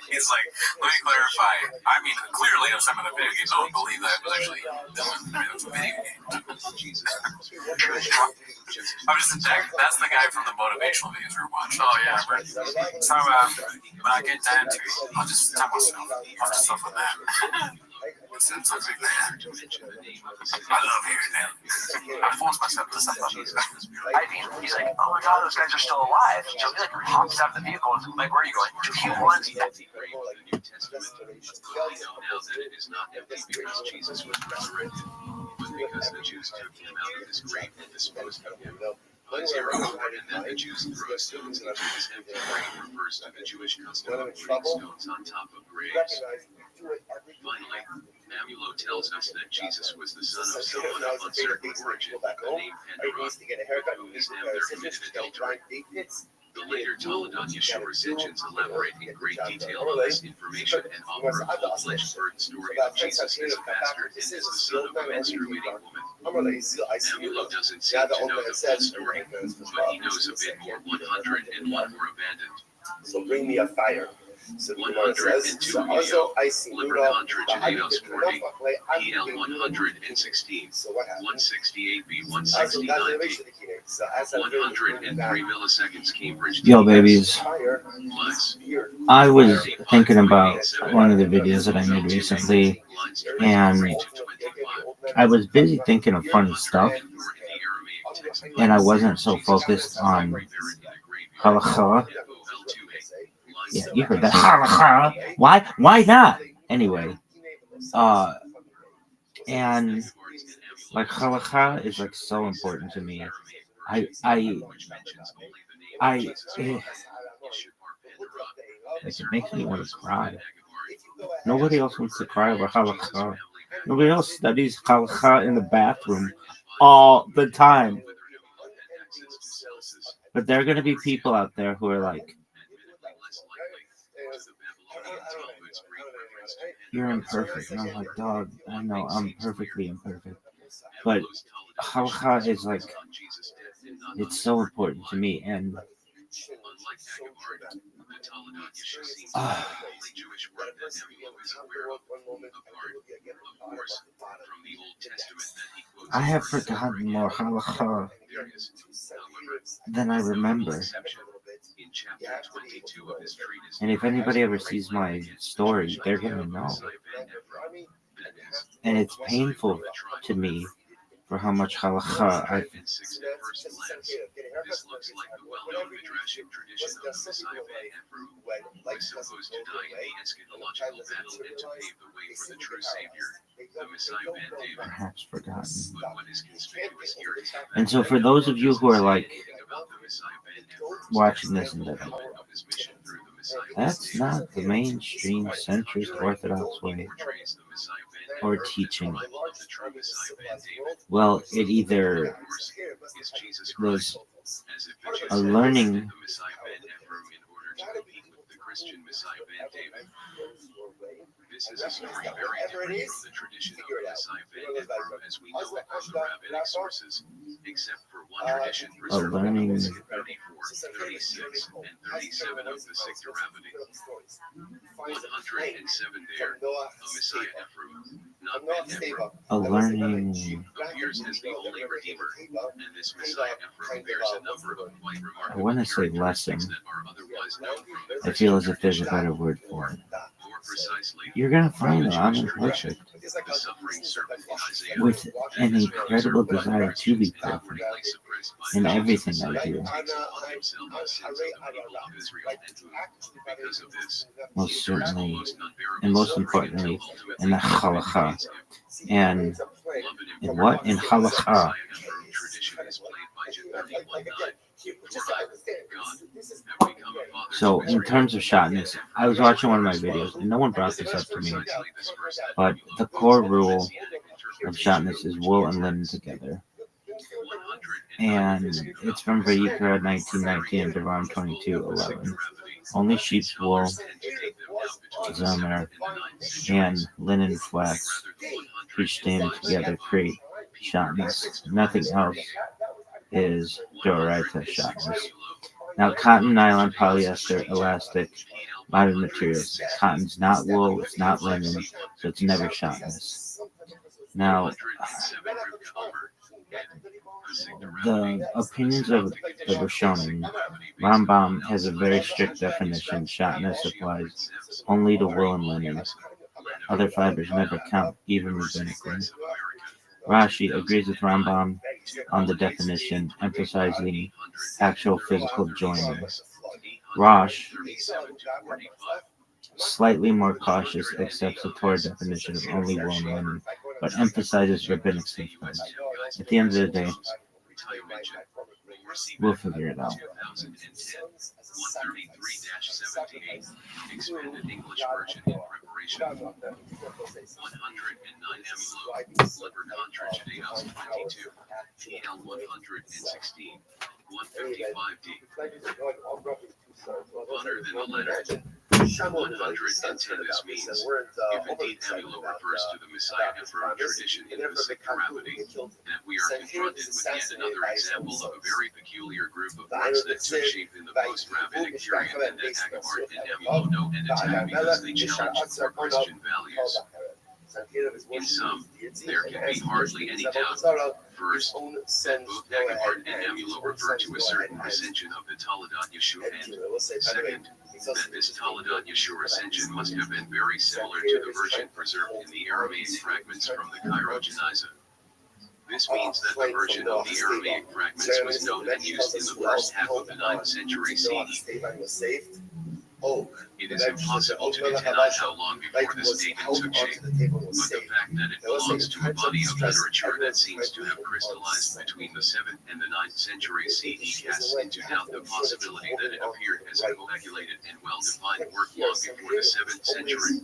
He's like, let me clarify. I mean, clearly, I'm some of the video games. No one believe that it was actually done. It was a video game. I'm just that's the guy from the motivational videos we were watching. Oh, yeah. So, when I get down to it, I'll just tell myself a bunch of stuff with that. It's something that I love hearing that. I force myself to stuff like this. he's like, oh my god, those guys are still alive. So he like hops out of the vehicle and like, where are you going? He runs. We know now that it is not empty because Jesus was resurrected, but because the Jews took him out of his grave and disposed of him. Zero, and then the Jews throw stones into his empty grave refers to the Jewish custom of putting stones on top of graves. Finally, Amulo tells us that Jesus was the son of someone of uncertain origin, a name Pandora, who is there committed adultery. The later Toledot Yeshua recensions elaborate in great detail on this information and offer a full-fledged birth story of Jesus as a bastard and as the son of a menstruating woman. Amulo doesn't seem to know the full story, but he knows a bit more. 101 were abandoned. So bring me a fire. 102 Leo, Liber Contra 40, PL 116, 168B 169D, 103 milliseconds Cambridge. Yo, babies. I was thinking about one of the videos that I made recently, and I was busy thinking of funny stuff, and I wasn't so focused on halakha. Yeah, you heard that. Halakha. Why not? Anyway, and like halakha is like so important to me. Like, it makes me want to cry. Nobody else wants to cry about halakha. Nobody else studies halakha in the bathroom all the time. But there are going to be people out there who are like, you're imperfect. And I'm like, dog, I know I'm perfectly imperfect. But halakha is like, it's so important to me. And I have forgotten more halakha than I remember. And if anybody ever sees my story, they're gonna know. And it's painful to me for how much halakha I've. This looks like the well-known midrashic tradition of the Messiah ben Ephraim, who is supposed to die in the eschatological battle and to pave the way for the true Savior, the Messiah ben David. Perhaps forgotten. But what is conspicuous here is and so for those of you who are like watching this and that's not the mainstream centrist Orthodox way or teaching. Well, it either was a learning This is a story very different from the tradition of the Messiah ben Ephraim as we know it from the rabbinic sources, except for one tradition preserved in 34, 36, and 37 of the Sikh Rabbi. 107 there, a Messiah Ephraim, not ben Ephraim. A learning appears as the only Redeemer, and this Messiah Ephraim bears a number of quite I remarkable want to say lesson. that are otherwise known from the I feel as if there's a better word for it. You're going to find that I'm imperfect with an incredible desire to be perfect in everything I do. Most certainly, and most importantly, in the halakha. And in what? In halakha. So, in terms of shotness, I was watching one of my videos, and no one brought this up to me, but the core rule of shotness is wool and linen together. And it's from Vayikra 19:19 and Devarim 22:11. Only sheep's wool, zamer, and linen flax, each stained together, create shotness. Nothing else is doraita shotness. Now, cotton, nylon, polyester, elastic, modern materials. Cotton's not wool, it's not linen, so it's never shotness. Now, the opinions of the Rishonim, Rambam has a very strict definition. Shotness applies only to wool and linen. Other fibers never count, even rabbinically. Rashi agrees with Rambam on the definition, emphasizing actual physical joining. Rosh slightly more cautious, accepts the Torah definition of only wool and linen, but emphasizes rabbinic safeguards. At the end of the day, we'll figure it out. 133-78, expanded English version in preparation. 109 Amulo, Leprechaun Trigidados 22, TL 116, 155D. Funner than the letter. 110 this means, if indeed Amulo refers to the Messiah Emperor tradition in Rabbi, that we are confronted with yet another example of a very peculiar group of words that took shape in the post-rabbinic period and that Agabart and Amulo know and attack because they challenge core Christian values. In sum, there can be hardly any doubt, first, that both Agabart and Amulo refer to a certain recension of the Taladat Yeshua, and second, that this Taladat Yeshua recension must have been very similar to the version preserved in the Aramaic fragments from the Cairo Geniza. This means that the version of the Aramaic fragments was known and used in the first half of the 9th century CE. It is impossible to deny how long before this dating took shape, but the fact that it belongs to a body of literature that seems to have crystallized between the 7th and the 9th century CE casts into doubt the possibility that it appeared as a coagulated and well-defined work long before the 7th century.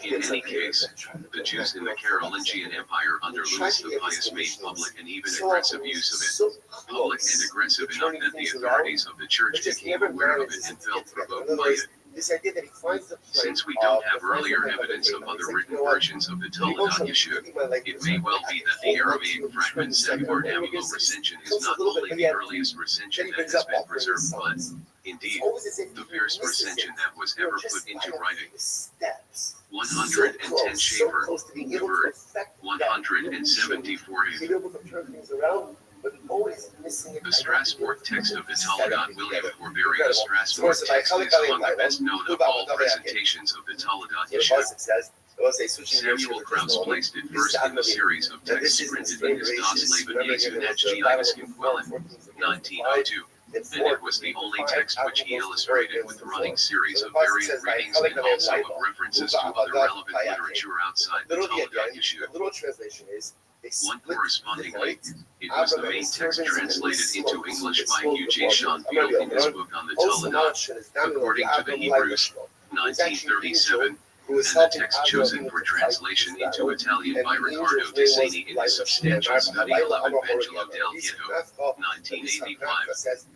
In any case, the Jews in the Carolingian Empire under Louis the Pious made public and even aggressive use of it, public and aggressive enough that the authorities of the church became aware of it and felt provoked by it. Since we don't have earlier evidence of other written versions of the Taladat Yeshua, it may well be that the Aramaic fragment Agabart Amulo recension is not only the earliest recension that has been preserved, but, indeed, the first recension that was ever put into writing. 110 Schaefer, Gebert, 174 The Strasbourg text of the Taladat William or Burial Strasbourg text is among the best known of all presentations of the Taladat Yeshua. Samuel Kraus placed it first in the series of texts printed in his Das Leben Jesu nach Geibesken Quellen, 1902. And it was the only text which he illustrated with a running series of variant readings and also of references to other relevant literature outside the Taladat Yeshua. One correspondingly, it was the main text translated into English by Hugh J. Schonfield in his book on the Taladat, according to the Hebrews, 1937. And the text chosen for translation into Italian by Riccardo Dissini in his substantial study 11 Vangelo del Ghetto, 1985,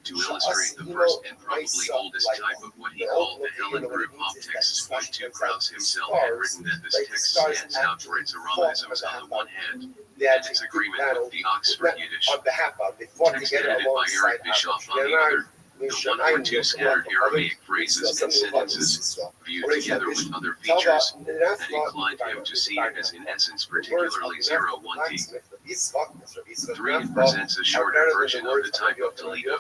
to illustrate the first and probably oldest type of what he called the Helen group of texts. Point to Kraus himself had written that this text stands out for its Aramaisms on the one hand, and its agreement with the Oxford Yiddish, text edited by Eric Bischoff on the other. The one or two scattered Aramaic phrases and sentences, viewed together with other features, that inclined him to see it as in essence particularly 01T. 3. It presents a shorter version of the type of Toledo.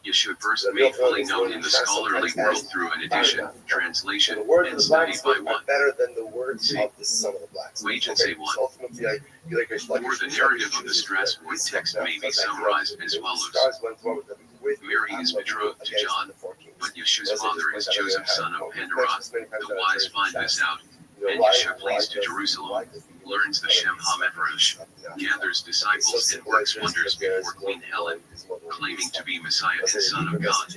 Yeshua first made fully known in the scholarly world through an edition, translation, and study by one. See, Wagency 1. Or the narrative of the Strasbourg text may be summarized as follows. Mary is betrothed to John, but Yeshua's father is Joseph son of Pandaroth. The wise find this out, and Yeshua flees to Jerusalem, learns the Shem HaMepharosh, gathers disciples and works wonders before Queen Helen, claiming to be Messiah and Son of God.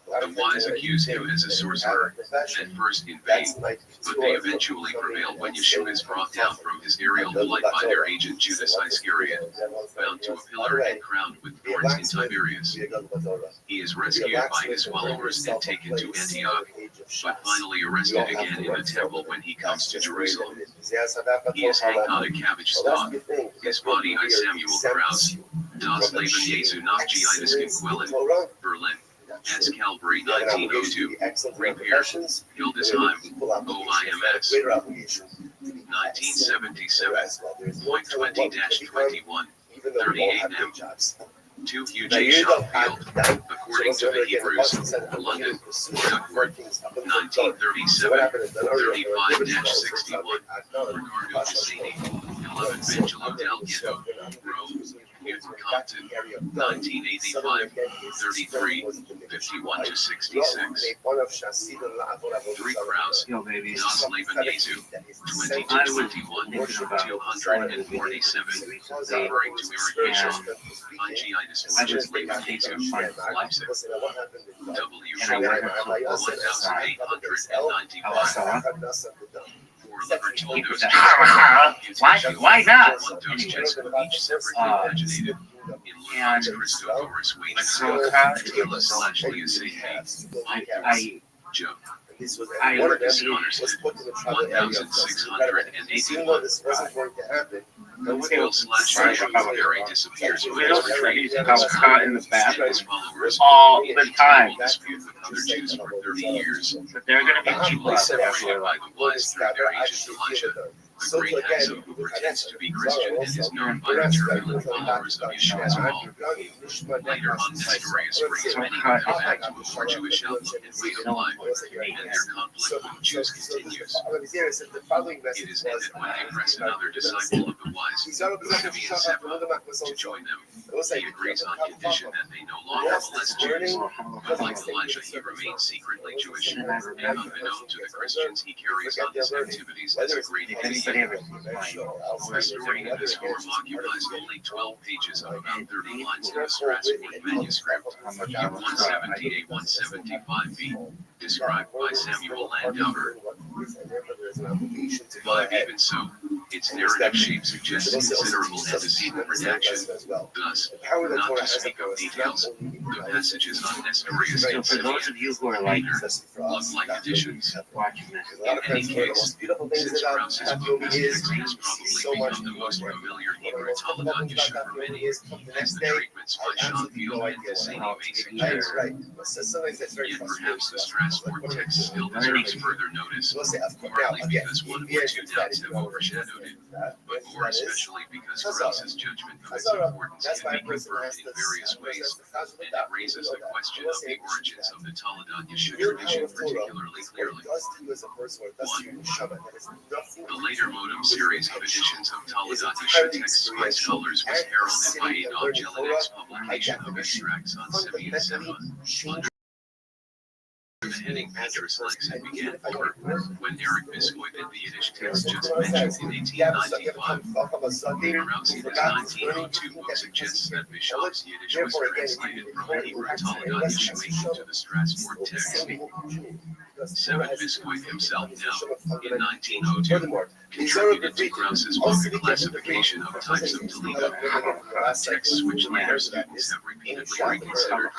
The wise accuse him as a sorcerer, at first in vain, but they eventually prevail when Yeshua is brought down from his aerial flight by their agent Judas Iscariot, bound to a pillar and crowned with thorns in Tiberias. He is rescued by his followers and taken to Antioch, but finally arrested again in the temple when he comes to Jerusalem. He is hanged on a cabbage stalk, his body I Samuel Kraus, Das Leben Jesu nach Geibesken Quellen, Berlin. S. Calvary 1902, Repair, Hildesheim, OIMS, 1977, point 20-21, 38M. 2 UJ Shotfield, according to the Hebrews, London, Duckworth, 1937, 35-61, Ricardo Dissini, 11 Vangelo del Ghetto, Rome, Newton Compton, 1985, 33, 51 to 66. 3 Kraus, Das Leben Jesu, 20 to 21, 247, referring to irrigation. IGI displays Leben Jesu, Leipzig. W. Schiller, 1885. Why not? One dose jets for each separately paginated. In Luhansk, Christophorus Wayne, Joe. I Word is Connorson, 1681. Will/Barry disappears when he's retrieved and is caught in the back his followers all the time. dispute with other Jews for 30 years. But they're going to be people out there Separated by the wise through their agent Elijah. The great Haxo who pretends to be Christian and is known by the turbulent followers of Yeshua's call. Later on, Nestorius brings many back to a more Jewish outlook and way of life, and their conflict with Jews continues. It is ended when they press another disciple of the wise, Simeon Sepa, to join them. He agrees on condition that they no longer molest Jews. Unlike Elijah, he remains secretly Jewish, and unbeknown to the Christians, he carries on his activities as a great atheist. The story in this form occupies only 12 pages of about 30 lines in the Strasbourg manuscript, U-170A-175B, described by Samuel Landauer. But even so, its narrative shape suggests considerable antecedent redaction. Thus, not to speak of details, the passages on Nestorius So and for those of you who are like look-like additions. watching this, In any case, since Krause's book is probably become the most familiar Hebrew Talmud Yeshua for many, as the treatments by Sean Field and Husseini may suggest. Yet perhaps the Strasbourg text still deserves further notice, partly because one or two doubts have overshadowed it, but more especially because Krause's judgment of its importance can be confirmed in various ways, and it raises the question of the origins of the Talmud Yeshua tradition particularly clearly. 1. The later Modem series of editions of Talmud Yeshua texts by scholars was heralded by Adolf Jelinek's publication of extracts on Simeon Sepa. Under the heading Petrus Lexicon began forward, when Eric misquoted the Yiddish text just mentioned in 1895. Krause in his 1902 book suggests that Bischoff's Yiddish was translated from Hebrew Talmud Yeshua to the Strasbourg text. Seven Biscoit himself now, in 1902, contributed to Krause's book A Classification of Types of Toledo, texts which later students have repeatedly reconsidered,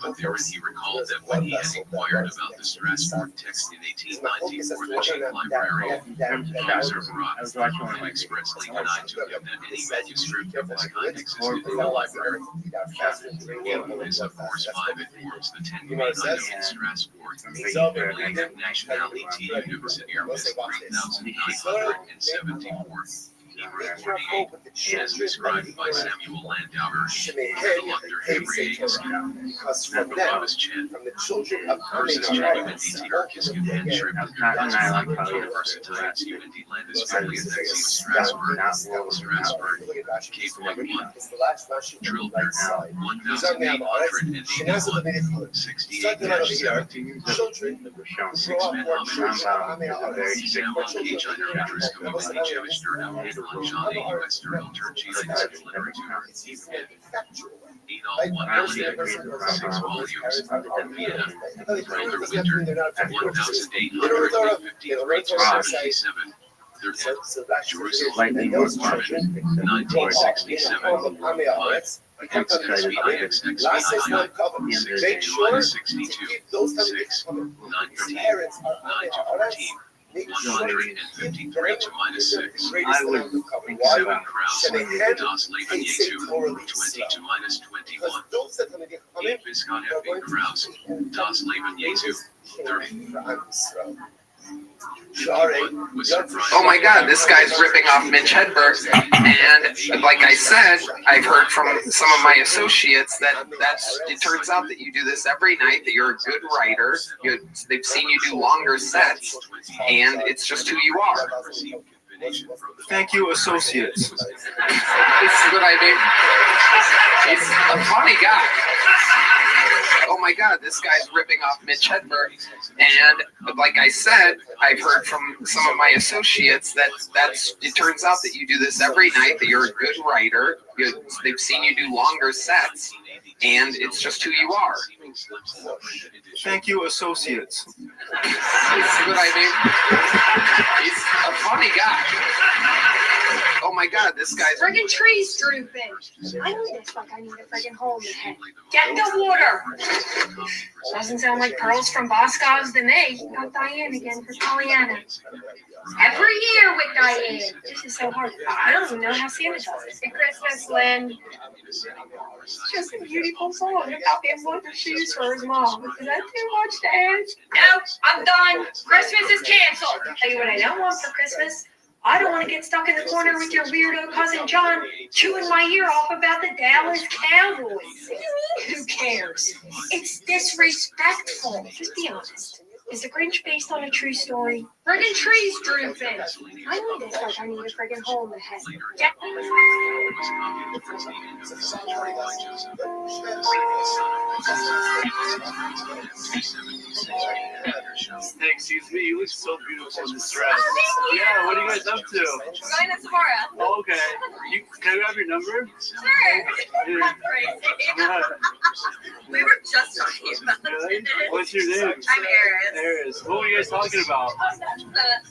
but therein he recalled that when he had inquired about the Strasbourg text in 1890 for the chief librarian, Professor Roth had expressly denied to him that any manuscript of this kind existed in the library. This, of course, 5 informs the 10 main items in Strasbourg. Believe that nationality Universitaire was 3,974. Hebrew 48, as described by Samuel Landauer, Dr. Henry Agaskin, Chen, versus Genuinity Urkiskin Manuscript, Universitas Unity Landesfamilias Axiom Strasbourg, Cape 1, Trilbner, 1881, 68-17, 6 men Samuel K. Jiner Petrus Community Jewish Journal, Johnny Wester Elter Genesis Literature, Adolf 6 volumes, Vienna, Elder Winter, 1853-77, Jerusalem, Marvin, 1967, 5, XXVIXXVII, 62, 6, 913, 9-14, 153 to -6. I would think 7 Krause, Das Leben Jesu, 20 to -21. 8 Viscount F. Krause, Das Leben Jesu, 30. Oh my God, this guy's ripping off Mitch Hedberg. And like I said, I've heard from some of my associates that it turns out that you do this every night, that you're a good writer. They've seen you do longer sets, and it's just who you are. Thank you, associates. This is what I do. He's a funny guy. Oh my God, this guy's ripping off Mitch Hedberg. And like I said, I've heard from some of my associates that it turns out that you do this every night, that you're a good writer. They've seen you do longer sets, and it's just who you are. Thank you, associates. See what I mean? He's a funny guy. Oh my God, this guy's friggin' trees drooping. I know this like I need a friggin' hole in the head. Get in the water. Doesn't sound like Pearls from Boscov's to me. Got Diane again for Pollyanna. Every year with Diane. This is so hard. I don't even know how Santa does it. It's Christmas, Lynn. It's just a beautiful song about him wanting shoes for his mom. Is that too much to ask? No, I'm done. Christmas is canceled. I'll tell you what I don't want for Christmas. I don't want to get stuck in the corner with your weirdo cousin John chewing my ear off about the Dallas Cowboys. Who cares? It's disrespectful. Just be honest. Is the Grinch based on a true story? Friggin' trees drooping. I know this like I need a friggin' hole in the head. Get Hey, excuse me, you look so beautiful in this dress. Yeah, what are you guys up to? Going to Sephora. Oh, okay. Can I grab your number? Sure. That's crazy. We were just talking about it. What's your name? I'm Eris. Eris. What were you guys talking about?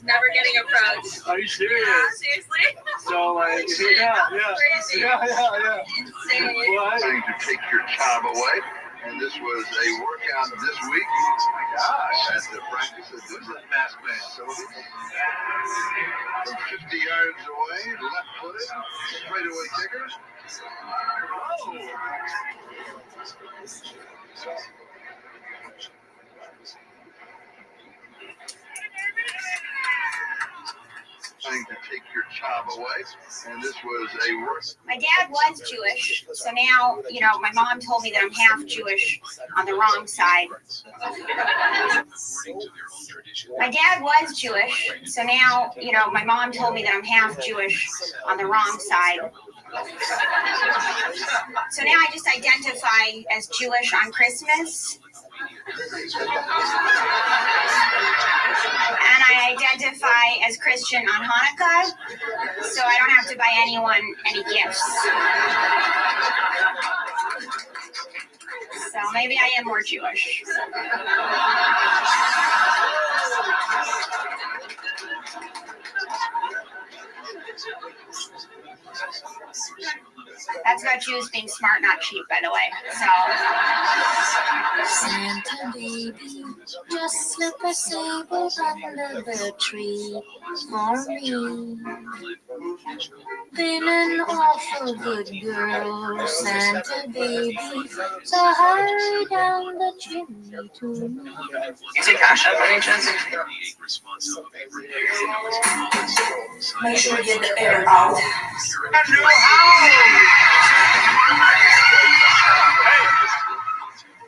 Never getting approached. Are you serious? Yeah, seriously? So, like, yeah. Crazy. Yeah. What? Trying to take your job away. And this was a workout this week. Oh my gosh. At the practice of Goodland Mass facility. From 50 yards away, left footed, straightaway kicker. Trying to take your job away, and this was a work. My dad was Jewish, so now, my mom told me that I'm half Jewish on the wrong side. My dad was Jewish, so now, my mom told me that I'm half Jewish on the wrong side. So now I just identify as Jewish on Christmas. And I identify as Christian on Hanukkah, so I don't have to buy anyone any gifts. So maybe I am more Jewish. That's about Jews being smart, not cheap, by the way. So. Santa baby, just slip a sable under the tree for me. Been an awful good girl, Santa baby, so hurry down the chimney to me. You take cash up any chance? Make sure you get the air out. Hey,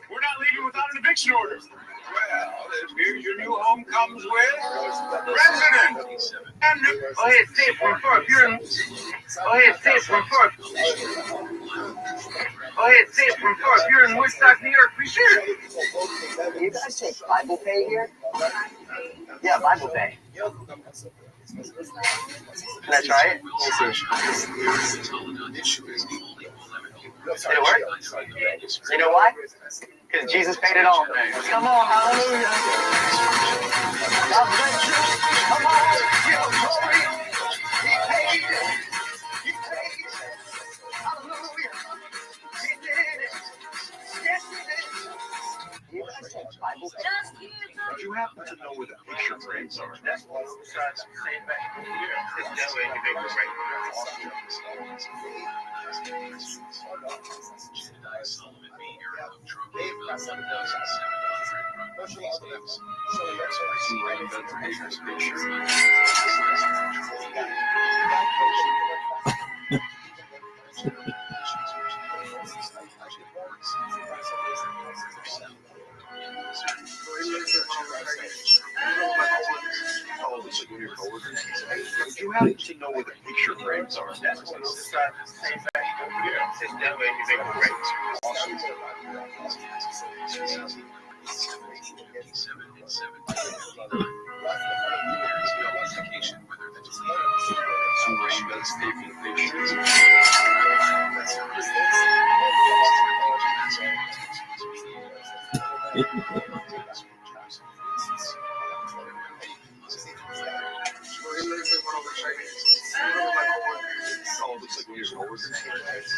we're not leaving without an eviction order. Well, here's your new home comes with resident. And oh, hey, safe from first. You're in. Oh, hey, safe from first. Oh, hey, safe from first. You're in Woodstock, New York, for sure. You guys take Bible Pay here? Yeah, Bible Pay. Can I try it? Did it work? You know why? Because Jesus paid it all. Come on, hallelujah. God bless you. Come on, give him glory. He paid it. He paid it. Hallelujah. He did it. Yes, he did. You guys take Bible Pay? Did you happen to know where the picture frames are? That's one of the sides of the same back here. It's that way you make the right. Did you happen to know where the picture frames are? That's one of the sides of the same back. That way you make it great.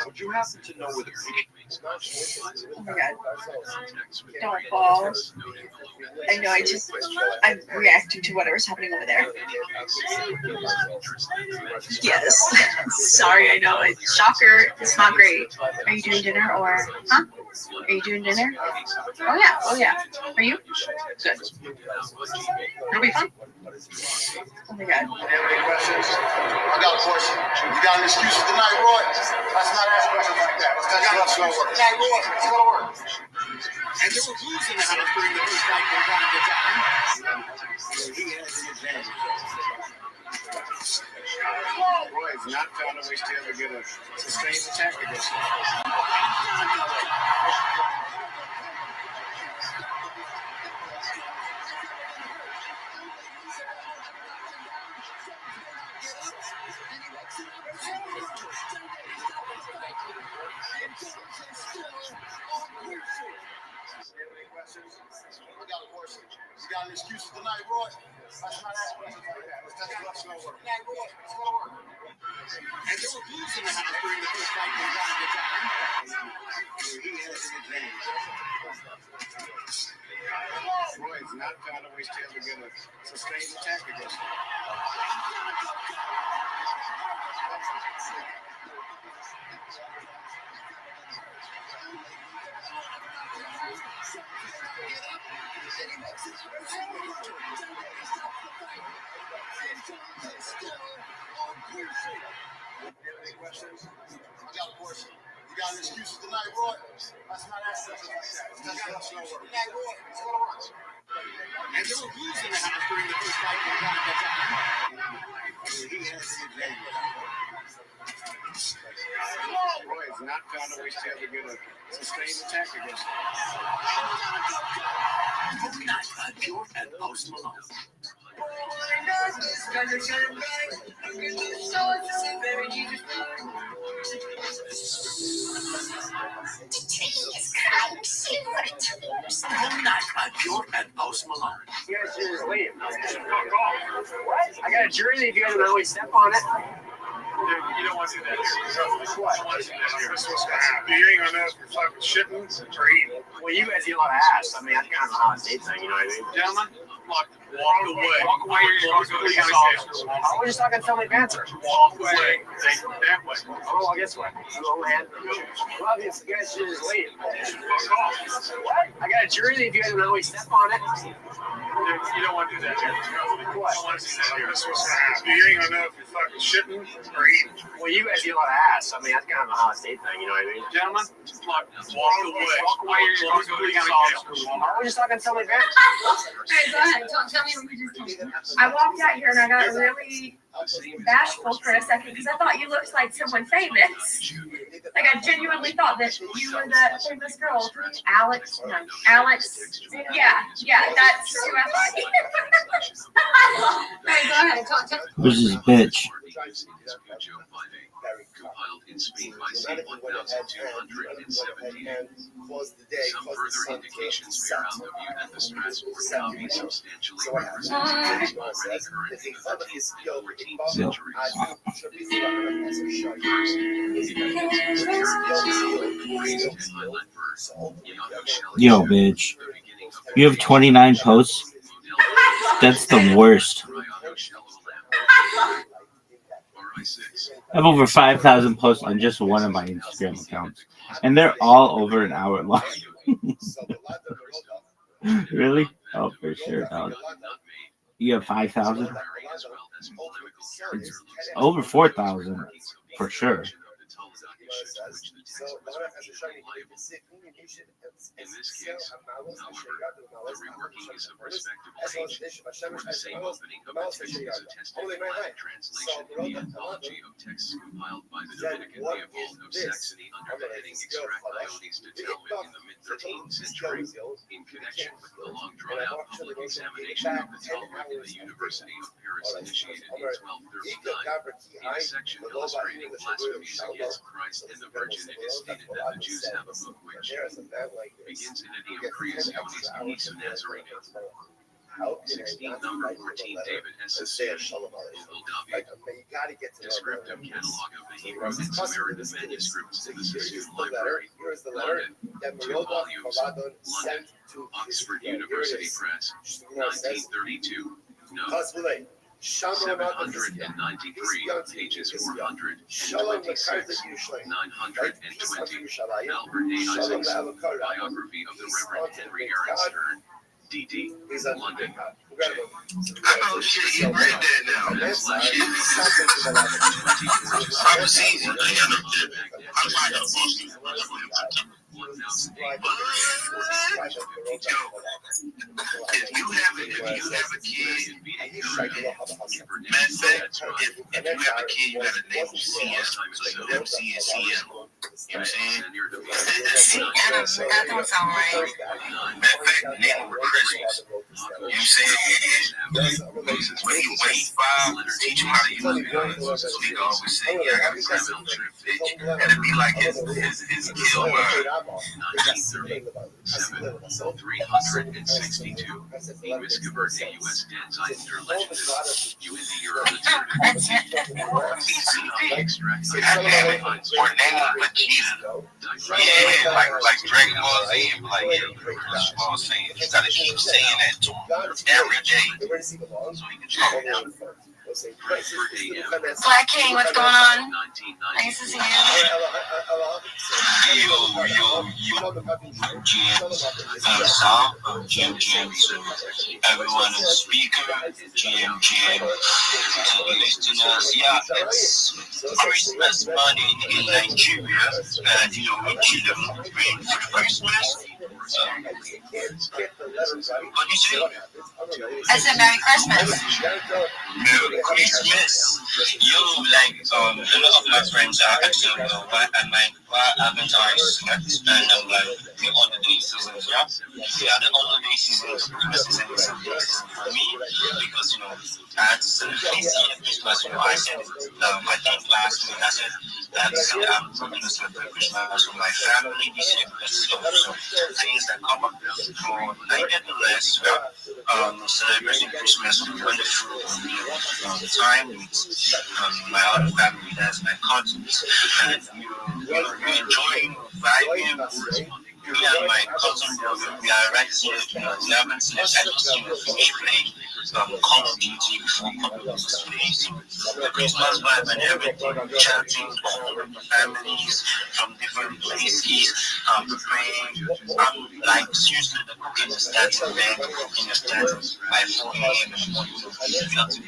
Would you happen to know where the Oh my God. Don't fall. I know, I'm reacting to whatever's happening over there. Yes. Sorry, I know. Shocker. It's not great. Are you doing dinner or, huh? Are you doing dinner? Oh yeah. Oh yeah. Are you? Good. It'll be fun. Oh my God. Any questions? I got a question. You got any excuses tonight, Roy? Let's not ask questions like that. Let's go to work. Hey, Roy, let's go to work. And there were blues in the house during the first fight from time to time. He has an advantage. Roy's not found a way to ever get a sustained attack against him. I got a question. You got any excuses tonight, Roy? Let's not ask questions like that. Let's go to work. Hey, Roy, let's go to work. And there were blues in the house during the first fight from time to time. He has an advantage. Roy's not found a way to ever get a sustained attack against him. Any questions? I got a question. You got any excuses tonight, Roy? Let's not ask questions like that. Let's go to work. Hey, Roy, let's go to work. And there were blues in the house during the first fight from time to time. He has an advantage. Roy's not found a way to ever get a sustained attack against him. Pure and Post Malone. Pure and Post Malone. You guys should just leave. What? I got a jersey if you guys don't always step on it. Dude, you don't want to do that. What? You want to do that. This is what's going to happen. You ain't going to know if you're fucking shitting or eating. Well, you guys eat a lot of ass. I mean, that's kind of a hot state thing, you know what I mean? Gentlemen, walk away. Walk away. You're going to go to the county. I was just talking to somebody fancy. Walk away. That way. Oh, well, guess what? Oh, man. Well, you guys should just leave. Fuck off. What? I got a jersey if you guys don't always step on it. Dude, you don't want to do that. What? You don't want to do that. This is what's going to happen. You ain't going to know if you're fucking shitting or eating. Well, you guys eat a lot of ass. I mean, that's kind of a hot state thing, you know what I mean? Gentlemen, walk away. Walk away. You're going to go to the county. I was just talking to somebody fancy. Hey, go ahead. Tell me what you just told me. I walked out here and I got really bashful for a second because I thought you looked like someone famous. Like I genuinely thought that you were the famous girl, Alex. No, Alex. Yeah, that's who I thought. Hey, go ahead. Tell Who's this bitch? Compiled in Spain by C-1217. Some further indications bear out the view that the Strasbourg copy substantially represents already current in the 13th and 14th centuries. Yo, bitch. You have 29 posts? That's the worst. I have over 5,000 posts on just one of my Instagram accounts. And they're all over an hour long. Really? Oh, for sure, dog. You have 5,000? It's over 4,000, for sure. to which the text was repeatedly liable. In this case, however, the reworking is of respectable age, for the same opening of the text is attested in Latin translation in the anthology of texts compiled by the Dominican Leopold of Saxony under the heading Extractiones de Talmud in the mid-13th century, in connection with the long drawn-out public examination of the Talmud in the University of Paris initiated in 1239. In a section illustrating blasphemies against Christ and the Virgin, it is stated that the Jews have a book which begins in idiom creationis unisu Nazarene. 16 number 14 David S. David. Descriptive catalog of the Hebrew and Samaritan manuscripts in the Sassoon Library, London, 2 volumes, London, Oxford University Press, 1932. No. 793, pages 426, 920. Albert A. Isaacs, Biography of the Reverend Henry Aaron Stern, D.D., London. Oh shit, you read that now. That's like shit. I've seen it. I'm trying to post it. If you have a kid, matter of fact, if you have a kid, you gotta name him CS, so MC and CM. You know what I'm saying? That don't sound right. Matter of fact, name him Christmas. You know what I'm saying? When he 5, teach him how to use guns. So he always say, yeah, I got a criminal trip, bitch. And it'd be like his kill word. 1937, 362. Misgewert US Dens Eiter Legendes, That's it. Or name him Vegeta. Yeah, like Dragon Ball Z, like, yeah, saying, you gotta keep saying that to him every day. So he can calm down. Black King, what's going on? Nice to see you. GM to everyone in the speaker, GM to the listeners. Yeah, it's Christmas morning in Nigeria, and we kill them for Christmas. What do you say? I said Merry Christmas. Merry Christmas. Like a lot of my friends are asking why haven't I slept? And I'm like, the holiday seasons, yeah, the holiday seasons, Christmas season is a big season for me because I had to celebrate Christmas. I said I think last week I said that I'm going to celebrate Christmas with my family this year because of some things that come up. Nevertheless, celebrating Christmas was wonderful time with my other family, that's my cousins, and we're enjoying vibing. Me and my cousin brother, we are right here, 11 since I just finished playing Call of Duty before coming to this place. The Christmas vibe and everything, chatting with all the families from different places, praying. I'm like, seriously, the cooking is starting, man. The cooking is starting by 4 a.m. in the morning. We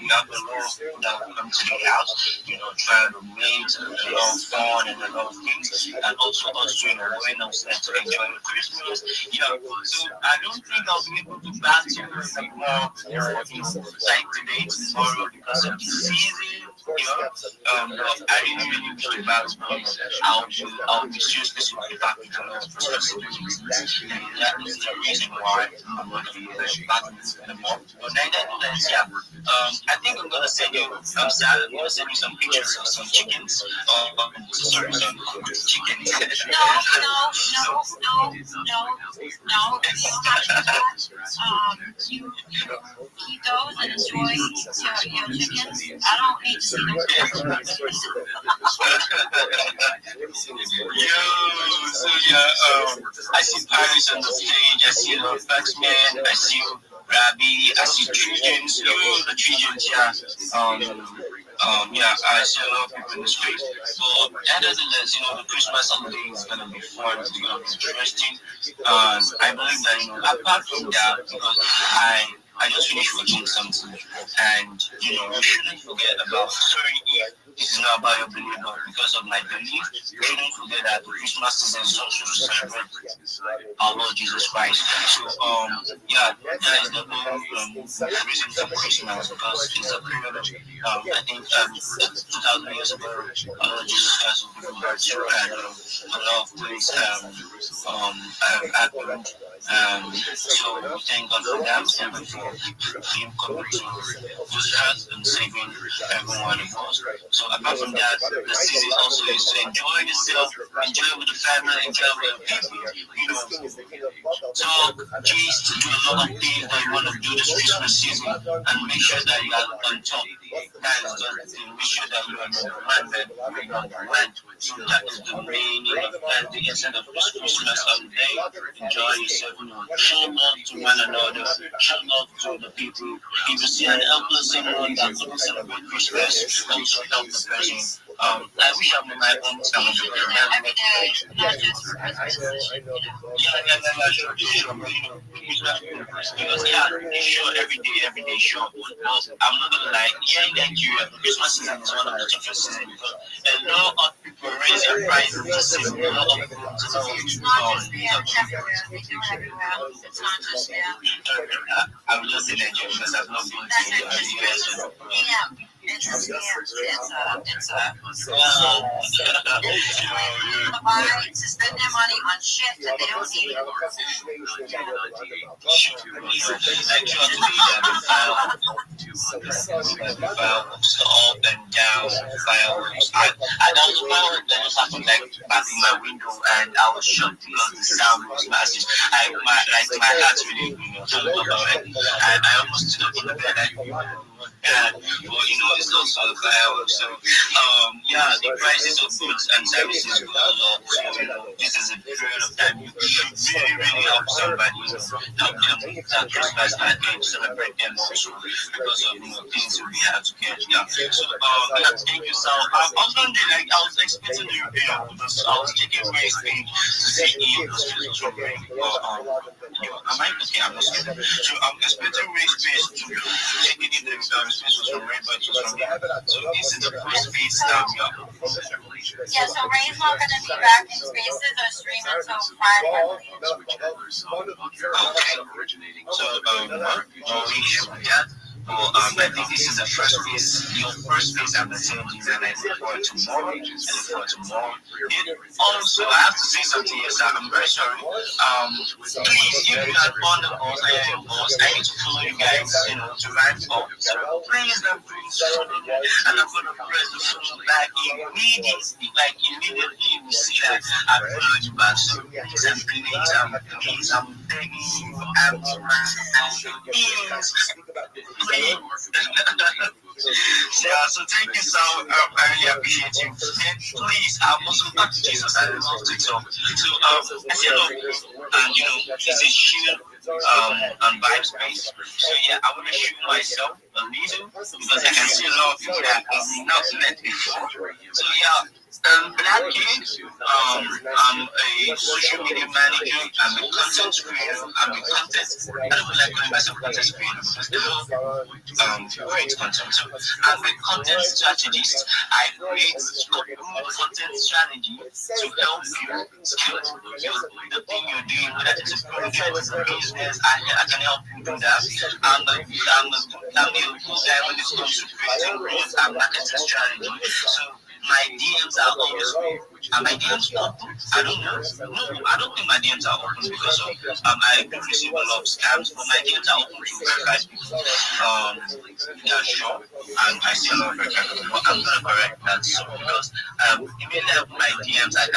have the Lord that will come to the house, trying to make a lot of fun and a lot of things, and also us doing our way downstairs to enjoy Christmas. So I don't think I'll be able to battle more, like today, tomorrow, because of the season. I really wish to battle more. I'll be seriously back to the and that is the reason why I'm not going to be battling anymore. But nevertheless, I think I'm going to send you, I'm sad, I'm going to send you some pictures of some chickens. Sorry, some chickens. No, you don't have to do that. You eat those and enjoy your chickens. I don't need to see them. I see Paris on the stage, I see Faxman, I see Rabbi, I see Trojans, the Trojans, I see a lot of people in the street. But nevertheless, the Christmas holiday is going to be fun, it's going to be interesting. And I believe that, apart from that, because I just finished watching something, and we shouldn't forget about This is not about your belief, but because of my belief, we shouldn't forget that Christmas season is also to celebrate our Lord Jesus Christ. So, yeah, that is the whole reason for Christmas, because it's a period of, I think, 2,000 years ago, our Lord Jesus Christ was given birth to, and a lot of things happened. So we thank God for that, and for Him coming to this earth and saving everyone of us. So apart from that, the season also is to enjoy yourself, enjoy with the family, enjoy with the people, talk, gist, do a lot of things that you want to do this Christmas season, and make sure that you are on top. That is the thing. Make sure that you are number one, man. You are number one. So that is the main, that's the essence of this Christmas holiday. Enjoy yourself, show love to one another, show love to the people. If you see an helpless someone that couldn't celebrate Christmas, also help the person. I wish I knew my own time. Every day, not just for Christmas. Sure. Because sure, every day, sure. But I'm not gonna lie, here in Nigeria, Christmas season is one of the toughest seasons because a lot of people raise their prices this season. A lot of people It's not just everywhere. They do it everywhere. It's not just there. I will just say Nigeria because I've not been to the US. Yeah. It's a scam. It's a buy to spend their money on shit that they don't need. Fireworks up and down, fireworks. I got the fireworks that just happened like back in my window, and I was shocked because the sound was massive. My heart really, I almost stood up in the bed. But it's also a fireworks. So yeah, the prices of goods and services go a lot. So this is a period of time you should really help somebody, help them that Christmas and celebrate them also because of things we have to catch. Yeah. So thank you. So I was wondering, I was expecting the European because I was checking race page to see if the streets were rain am I okay? I'm not sure. So I'm expecting race page to check if the space was from rain, but it was from me. So this is the first space that we are. Yeah, so Ray's not going to be back in Spaces or Stream until Friday, I believe. Okay. So we should that. I think this is the first phase, your first phase I'm attending, and I look forward to more. Also, I have to say something here, sir. I'm very sorry. Please, if you are on the bus, I need to follow you guys, to ride up. So please don't follow me, and I'm going to press the follow back immediately. Like, immediately you see that I followed you back. So please, I'm begging you, I'm so thank you, so I really appreciate you. And please, I'm also back to Jesus. I love TikTok. So I say look, and it's a shield on vibe space. So yeah, I want to shoot myself a little because I can see a lot of people that are not let before. So yeah. Black King, I'm a social media manager, I'm a content creator, I don't like calling myself content creator because they don't create content. So I'm a content strategist. I create content strategy to help you scale the thing you're doing, whether it's a project, a business, I can help you do that. I'm a good guy when it comes to creating growth and marketing strategy. So my DMs are always open. Are my DMs open? I don't know. No, I don't think my DMs are open because of I do receive a lot of scams, but my DMs are open to verified people. Yeah, sure. And I see a lot of verified people, but I'm gonna correct that. So because immediately I open my DMs, I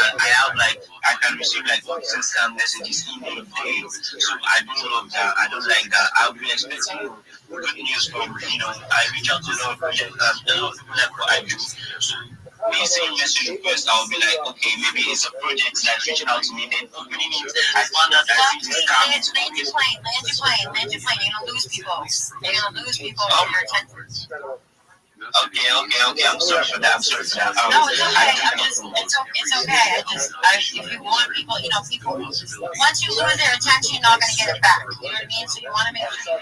can receive like 15 scam messages email daily. So I don't love that. I don't like that. I'll be expecting good news from I reach out to a lot of people like what I do. So when you see a message request, I'll be like, okay, maybe it's a project that's reaching out to me. Then opening it, I found out that it's a scam. Land your plane. You're gonna lose people. You're gonna lose people in your attention. Okay. I'm sorry for that. No, it's okay. It's okay. If you want people, people, once you lose their attention, you're not going to get it back. You know what I mean? So you want to make sure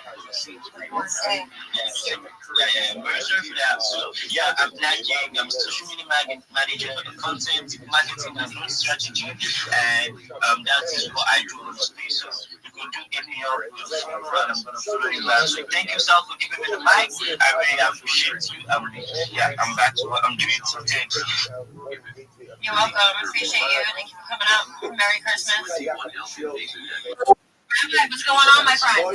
you want to say. Yeah. I'm very sorry for that. So, yeah, I'm Black Gang. I'm social media manager for the content, marketing, and growth strategy. And that is what I do on the space. So you can do any help with and I'm going to follow you back. So thank you, Sal, for giving me the mic. I really appreciate you. I'm back to what I'm doing. So thanks. You're welcome. I appreciate you. Thank you for coming out. Merry Christmas. What's going on, my friend?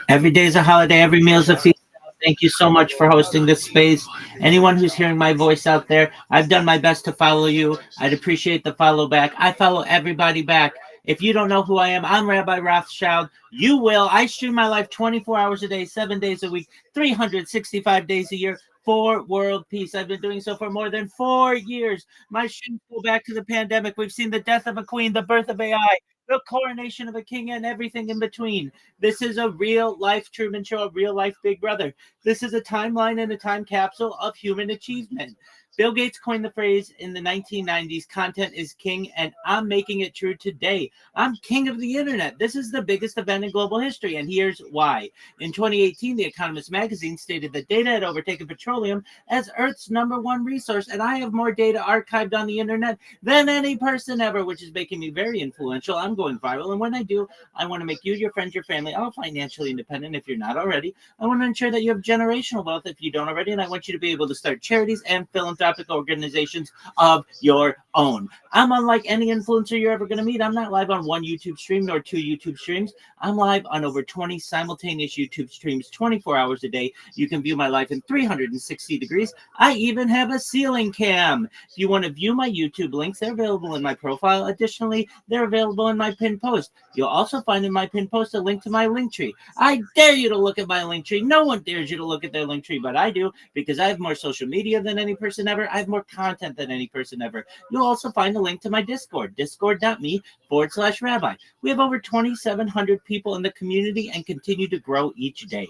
Every day is a holiday. Every meal is a feast. Thank you so much for hosting this space. Anyone who's hearing my voice out there, I've done my best to follow you. I'd appreciate the follow back. I follow everybody back. If you don't know who I am, I'm Rabbi Rothschild. You will. I stream my life 24 hours a day, 7 days a week, 365 days a year for world peace. I've been doing so for more than 4 years. My streams go back to the pandemic. We've seen the death of a queen, the birth of AI, the coronation of a king, and everything in between. This is a real life Truman Show, a real life Big Brother. This is a timeline and a time capsule of human achievement. Bill Gates coined the phrase in the 1990s, content is king, and I'm making it true today. I'm king of the internet. This is the biggest event in global history, and here's why. In 2018, The Economist magazine stated that data had overtaken petroleum as Earth's #1 resource, and I have more data archived on the internet than any person ever, which is making me very influential. I'm going viral, and when I do, I want to make you, your friends, your family, all financially independent if you're not already. I want to ensure that you have generational wealth if you don't already, and I want you to be able to start charities and philanthropic organizations of your own. I'm unlike any influencer you're ever going to meet. I'm not live on one YouTube stream nor 2 YouTube streams. I'm live on over 20 simultaneous YouTube streams 24 hours a day. You can view my life in 360 degrees. I even have a ceiling cam. If you want to view my YouTube links, they're available in my profile. Additionally, they're available in my pinned post. You'll also find in my pinned post a link to my link tree. I dare you to look at my link tree. No one dares you to look at their link tree, but I do, because I have more social media than any person ever. I have more content than any person ever. You'll also find a link to my Discord, discord.me/rabbi. We have over 2,700 people in the community and continue to grow each day.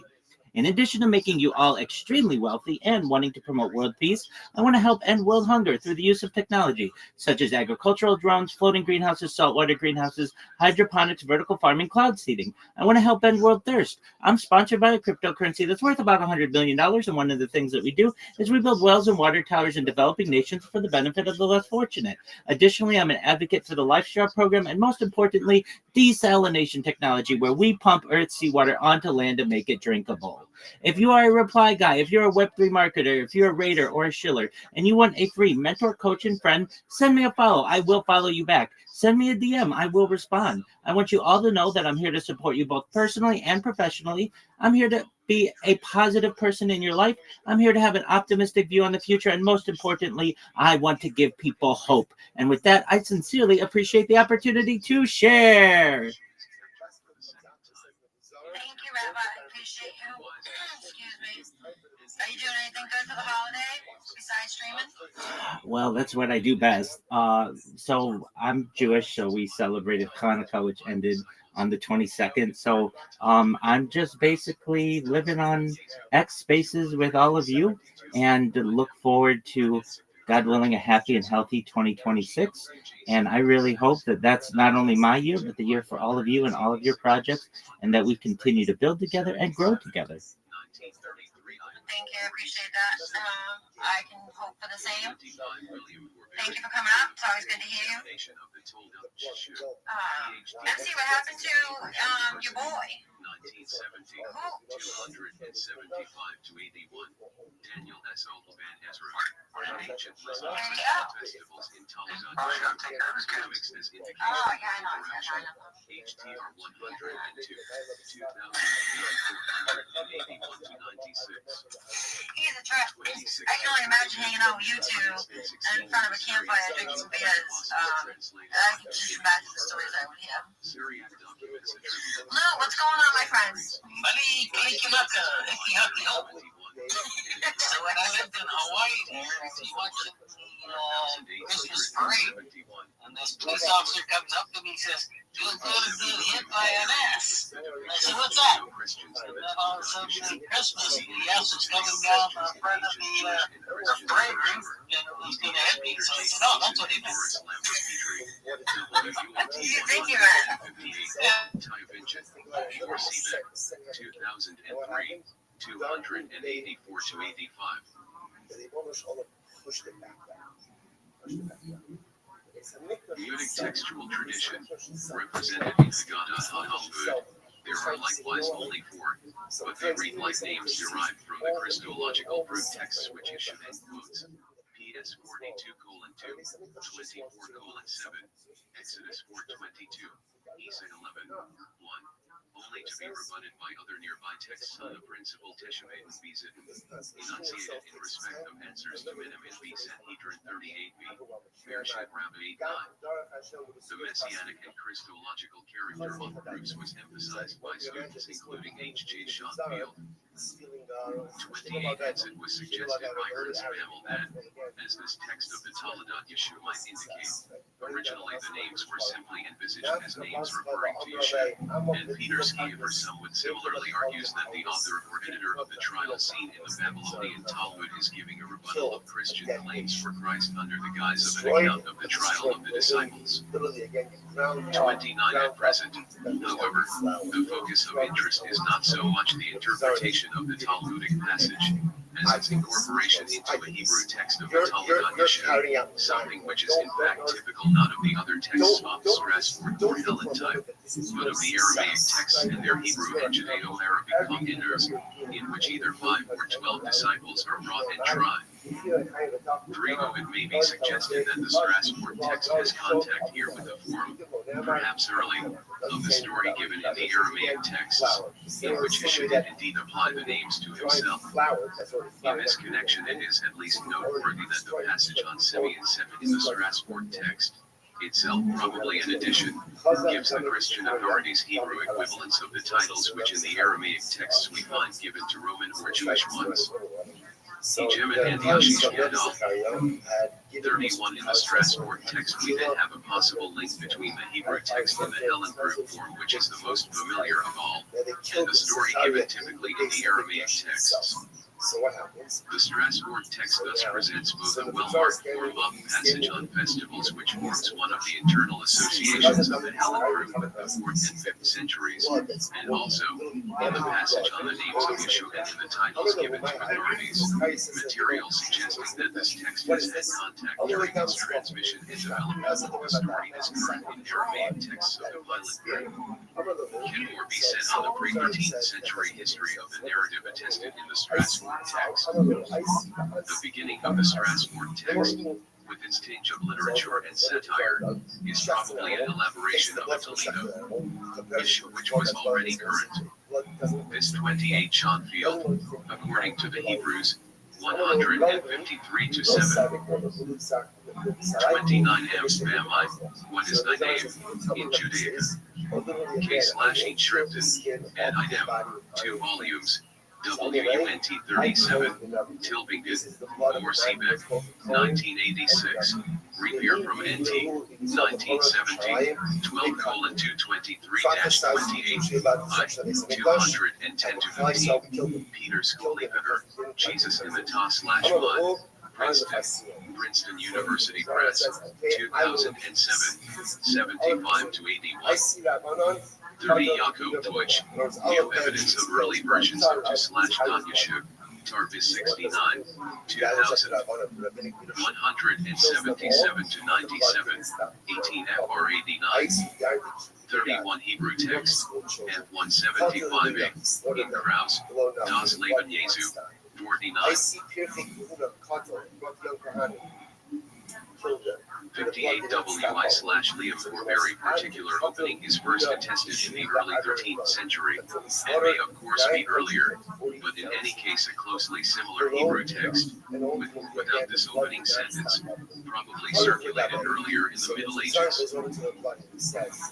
In addition to making you all extremely wealthy and wanting to promote world peace, I want to help end world hunger through the use of technology, such as agricultural drones, floating greenhouses, saltwater greenhouses, hydroponics, vertical farming, cloud seeding. I want to help end world thirst. I'm sponsored by a cryptocurrency that's worth about $100 million, and one of the things that we do is we build wells and water towers in developing nations for the benefit of the less fortunate. Additionally, I'm an advocate for the LifeStraw program, and most importantly, desalination technology, where we pump Earth's seawater onto land to make it drinkable. If you are a reply guy, if you're a Web3 marketer, if you're a raider or a shiller, and you want a free mentor, coach, and friend, send me a follow. I will follow you back. Send me a DM. I will respond. I want you all to know that I'm here to support you both personally and professionally. I'm here to be a positive person in your life. I'm here to have an optimistic view on the future. And most importantly, I want to give people hope. And with that, I sincerely appreciate the opportunity to share. Thank you, Rabbi. I appreciate you. Excuse me. Are you doing anything good for the holiday besides streaming? Well, that's what I do best. So I'm Jewish, so we celebrated Hanukkah, which ended on the 22nd. So I'm just basically living on X Spaces with all of you, and look forward to, God willing, a happy and healthy 2026. And I really hope that that's not only my year, but the year for all of you and all of your projects, and that we continue to build together and grow together. Thank you. I appreciate that. I can hope for the same. Thank you for coming up. It's always good to hear you. MC, what happened to your boy? Daniel S. Olban Ezra. Ancient festivals in Oh, yeah, I know. HTR 102, 2,481 to 96. He's a trip. I can only imagine hanging out with you two in front of a campfire drinking some beers. I can just imagine the stories I would hear. Lou, what's going on, my friends? So when I lived in Hawaii there, I was watching the Christmas parade, and this police officer comes up to me and says, Just being hit by an ass. I said, what's that? And then all of a sudden, Christmas, the ass was coming down in front of the parade room, and it was going to hit me. So I said, oh, that's what he meant. What do you think you meant? 2003, 284 to 85. Utic textual tradition, represented in Sagada Talmud. There are likewise only 4, but they read like names derived from the Christological root texts, which is Shemit quotes. PS 42:2, 24:7, Exodus 4:22, Isa 11:1. Only to be rebutted by other nearby texts on the principle Teshuvah and Bezit, enunciated in respect of answers to Minim and B Sanhedrin 38b, ViralRabbi 8:9. The messianic and Christological character of the groups was emphasized by students including H.J. Schofield. 28 as it was suggested by Ernst Bammel that, as this text of the Taladat Yeshua might indicate, originally the names were simply envisaged as names referring to Yeshua, and Peter Schaeffer somewhat similarly argues that the author or editor of the trial scene in the Babylonian Talmud is giving a rebuttal of Christian claims for Christ under the guise of an account of the trial of the disciples. 29 at present, however, the focus of interest is not so much the interpretation of the Talmudic passage as its incorporation into a Hebrew text of the Taladat Yeshua, something which is in fact typical not of the other texts of the Strasbourg or Helen type, but of the Aramaic texts and their Hebrew and Judeo-Arabic commentars, in which either 5 or 12 disciples are brought and tried. 3. Though it may be suggested that the Strasbourg text has contact here with the form, perhaps early, of the story given in the Aramaic texts, in which Yeshua did indeed apply the names to himself. In this connection, it is at least noteworthy that the passage on Simeon 7 in the Strasbourg text, itself probably an addition, gives the Christian authorities Hebrew equivalents of the titles which in the Aramaic texts we find given to Roman or Jewish ones. Egemen and Yashish Gadol. 31 in the Strasbourg text we then have a possible link between the Hebrew text and the Helen group form, which is the most familiar of all, and the story given typically in the Aramaic texts. The Strasbourg text thus presents both a well-marked form-up passage on festivals, which forms one of the internal associations of the Helen group of the 4th and 5th centuries, and also, in the passage on the names of Yeshua and in the titles given to authorities, material suggesting that this text has had contact during its transmission and development of the story is current in Aramaic texts of the Pilate period. Can more be said on the pre-13th century history of the narrative attested in the Strasbourg text? The beginning of the Strasbourg text, with its tinge of literature and satire, is probably an elaboration of the Toledo issue which was already current. This 28 Schofield, according to the Hebrews, 153 to 7. 29 Amsbamai, what is thy name, in Judaica? K/E Schriften, and Idem, 2 volumes, WUNT 37, Tilbingen, or Seebeck, 1986, Repair from NT, 1970, 12:223-28, I, 210 to 15, Peter Schoolleaver, Jesus in the Ta/Mud, Princeton University Press, 2007, 75 to 81. 30 Yaakov Deutsch, New Evidence of Early Versions of to/Yeshua, Tarvis 69, 2000, 177 to 97, 18 FR 89, 31 Hebrew text, F175a, in Krause, Das Leben Jesu, 49. 58 WI/Liam for very particular opening is first attested in the early 13th century, and may of course be earlier, but in any case a closely similar Hebrew text, with or without this opening sentence, probably circulated earlier in the Middle Ages.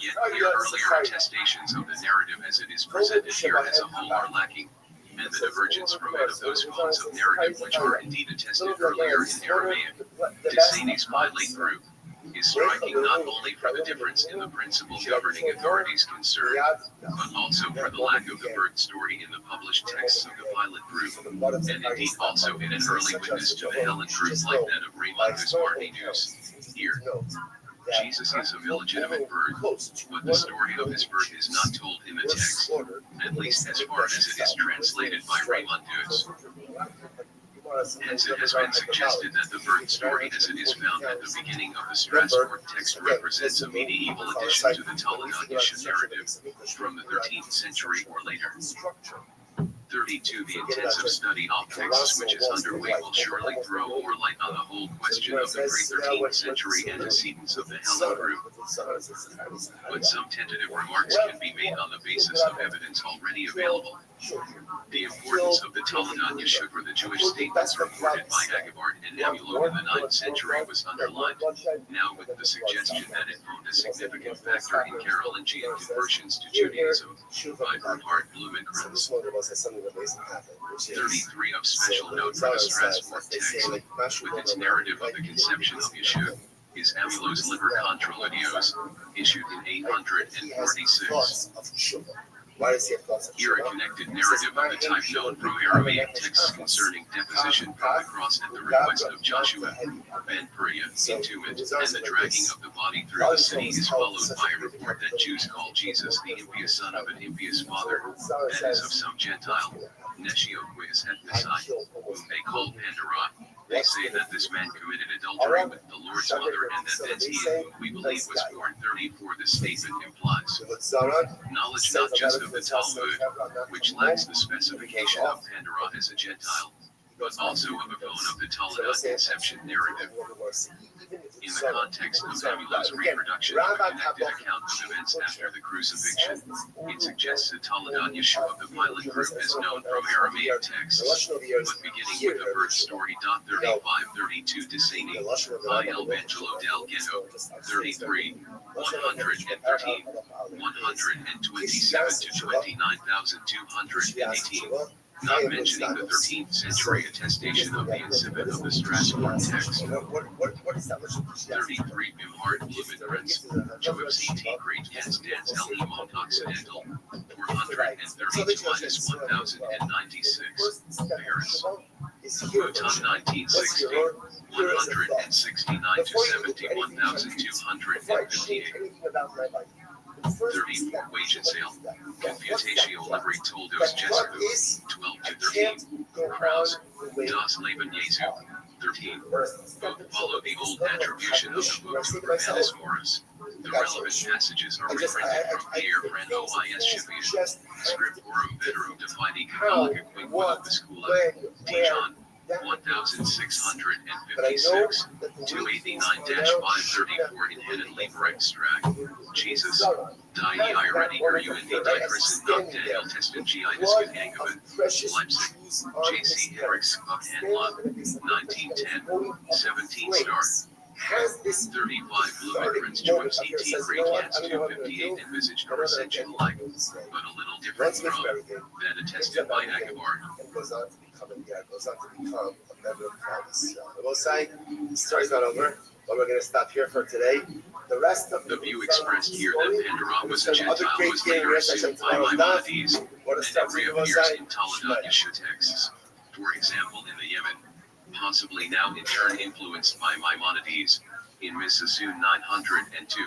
Yet here earlier attestations of the narrative as it is presented here as a whole are lacking, and the divergence from it of those forms of narrative which are indeed attested earlier in Aramaic, Desanes by late group, is striking not only for the difference in the principal governing authorities concerned, but also for the lack of the birth story in the published texts of the pilot group, and indeed also in an early witness to the Helen group like that of Raymondus Martinus. Here, Jesus is of illegitimate birth, but the story of his birth is not told in the text, at least as far as it is translated by Raymondus. Hence it has been suggested that the birth story as it is found at the beginning of the Strasbourg text represents a medieval addition to the Talmud's narrative from the 13th century or later. 32. The intensive study of texts which is underway will surely throw more light on the whole question of the pre-13th century antecedents of the Helen group. But some tentative remarks can be made on the basis of evidence already available. The importance of the Talmud Yeshua for the Jewish statements reported by Agabart and Amulon in the 9th century was underlined, now with the suggestion that it owned a significant factor in Carolingian conversions to Judaism, by Bernhard Blumenkranz. 33. Of special note for the Strasbourg text, with its narrative of the conception of Yeshua, is Amulon's Liber Contraludios, issued in 846. Here a connected narrative of the type known from Aramaic texts concerning deposition from the cross at the request of Joshua, Ben Perea, entombment, and the dragging of the body through the city is followed by a report that Jews call Jesus the impious son of an impious father, that is of some Gentile, Neshioquis ethnicai, whom they call Pandora. They say that this man committed adultery with the Lord's mother and that thence he, whom we believe was born 34. This statement implies knowledge not just of the Talmud, which lacks the specification of Pandora as a Gentile, but also of a bone of the Talmud conception narrative. In the context of Amulon's reproduction of a connected account of events after the crucifixion, it suggests the Talmud Yeshua of the pilot group is known from Aramaic texts, but beginning with the birth story. 35-32 Deceni, I. Evangelo del Ghetto, 33, 113, 127 to 29,218. Not mentioning the 13th century attestation of the incipit of the Strasbourg text. 33 Bimhard Blumengrens, Joab CT Great Hans Dans Elimon Occidental, 432-1096, Paris. Mouton 1960, 169 to 71,258. 34 Wage and Sale, Confutatio Libri Toldos Jesu, 12 to 13, Krause, Das Leben Jesu, 13. Both follow the old attribution of the book to Urbanus Morus. The relevant passages are reprinted from Pierre Brand-Ois Shipian, Scriptorum Veterum Defini Catholica Quinqua of the School of Dijon, 1656, 289-534 in Head and Labor Extract. Jesus, die Rediger UND Christen not Daniel Testin Giitis Angevin, Leipzig, J.C. Herricks of Hanlon, 1910, 17 star. 35 Blumengrens Joab CT Great Hans 258 envisaged a recension like, but a little different from, that attested by Agabart. Goes on to become a member of this. I will say, the story's not over, but we're going to stop here for today. The rest of the view expressed here that Pandora was a Gentile was later assumed by Maimonides, and it reappears in Talmud Yeshua texts. For example, in the Yemen, possibly now in turn influenced by Maimonides, in Misassoon 902.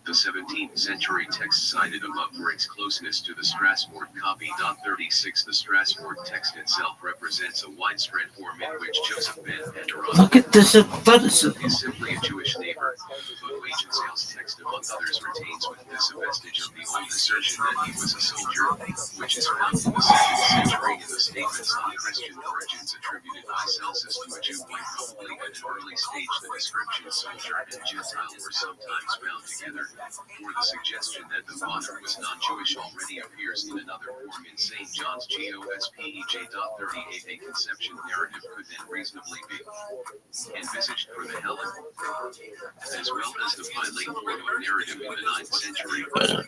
The 17th century text cited above for its closeness to the Strasbourg copy. 36 The Strasbourg text itself represents a widespread form in which Joseph ben Pandora Look at this athleticism. is simply a Jewish neighbor, but Wage and Sale's text among others retains with this a vestige of the old assertion that he was a soldier, which is found in the 2nd century in the statements on Christian origins attributed by Celsus to a Jew. Probably at an early stage the description soldier and Gentile were sometimes bound together, for the suggestion that the father was non-Jewish already appears in another form in St. John's Gospej. 38. A conception narrative could then reasonably be envisaged for the Helen, as well as the Pilate narrative in the 9th century,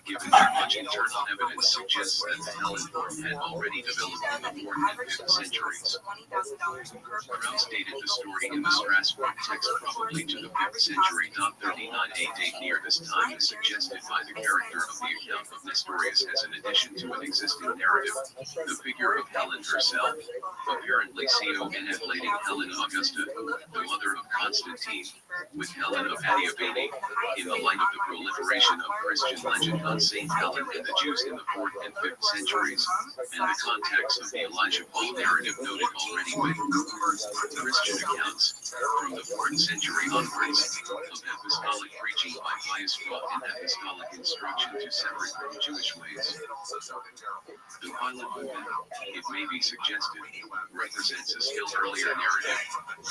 given that Much internal evidence suggests that the Helen form had already developed in the 4th and 5th centuries. Krauss dated the story in the Strasbourg text probably to the 5th century. 39 AD. Here this time is suggested by the character of the account of Nestorius as an addition to an existing narrative. The figure of Helen herself, apparently CONF Lady Helen Augusta, the mother of Constantine, with Helen of Adiabene, in the light of the proliferation of Christian legend on Saint Helen and the Jews in the 4th and 5th centuries, and the context of the Elijah Paul narrative noted already with Christian accounts, from the 4th century onwards, of apostolic preaching by pious thought and apostolic instruction to separate from Jewish ways. The Pilate movement, it may be suggested, represents a still earlier narrative.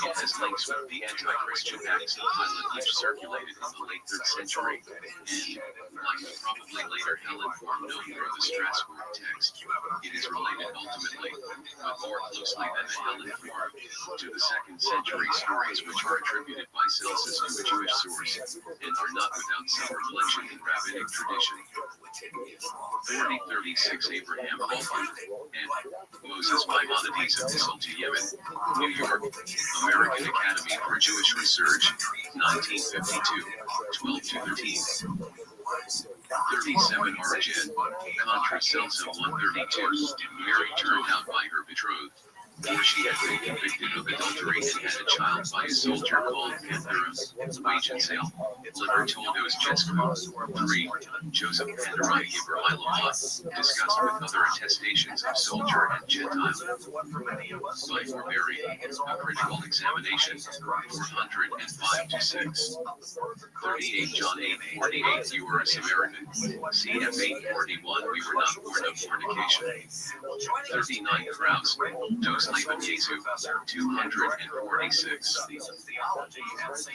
It has links with the anti-Christian acts of Pilate which circulated in the late 3rd century, and, like the probably later Helen form known through the Strasbourg text, it is related ultimately, but more closely than the Helen form, to the 2nd century stories which are attributed by Celsus to a Jewish source, and are not without some reflection in rabbinic tradition. 3036 Abraham Alford, and Moses Maimonides Epistle to Yemen, New York, American Academy for Jewish Research, 1952, 12-13. 37 Origin, Contra Celso 132, Mary turned out by her betrothed, for she had been convicted of adultery and had a child by a soldier called Panthera, wage and sale. Liber Toldos Jesco. 3. Joseph Panterai Ibrahimullah, discussed with other attestations of soldier and Gentile. By Forbury, a critical examination, 405-6. 38 John 8:48, you were a Samaritan. CF 8:41, we were not born of fornication. 39 Krauss, Dos Leben Jesu, 246.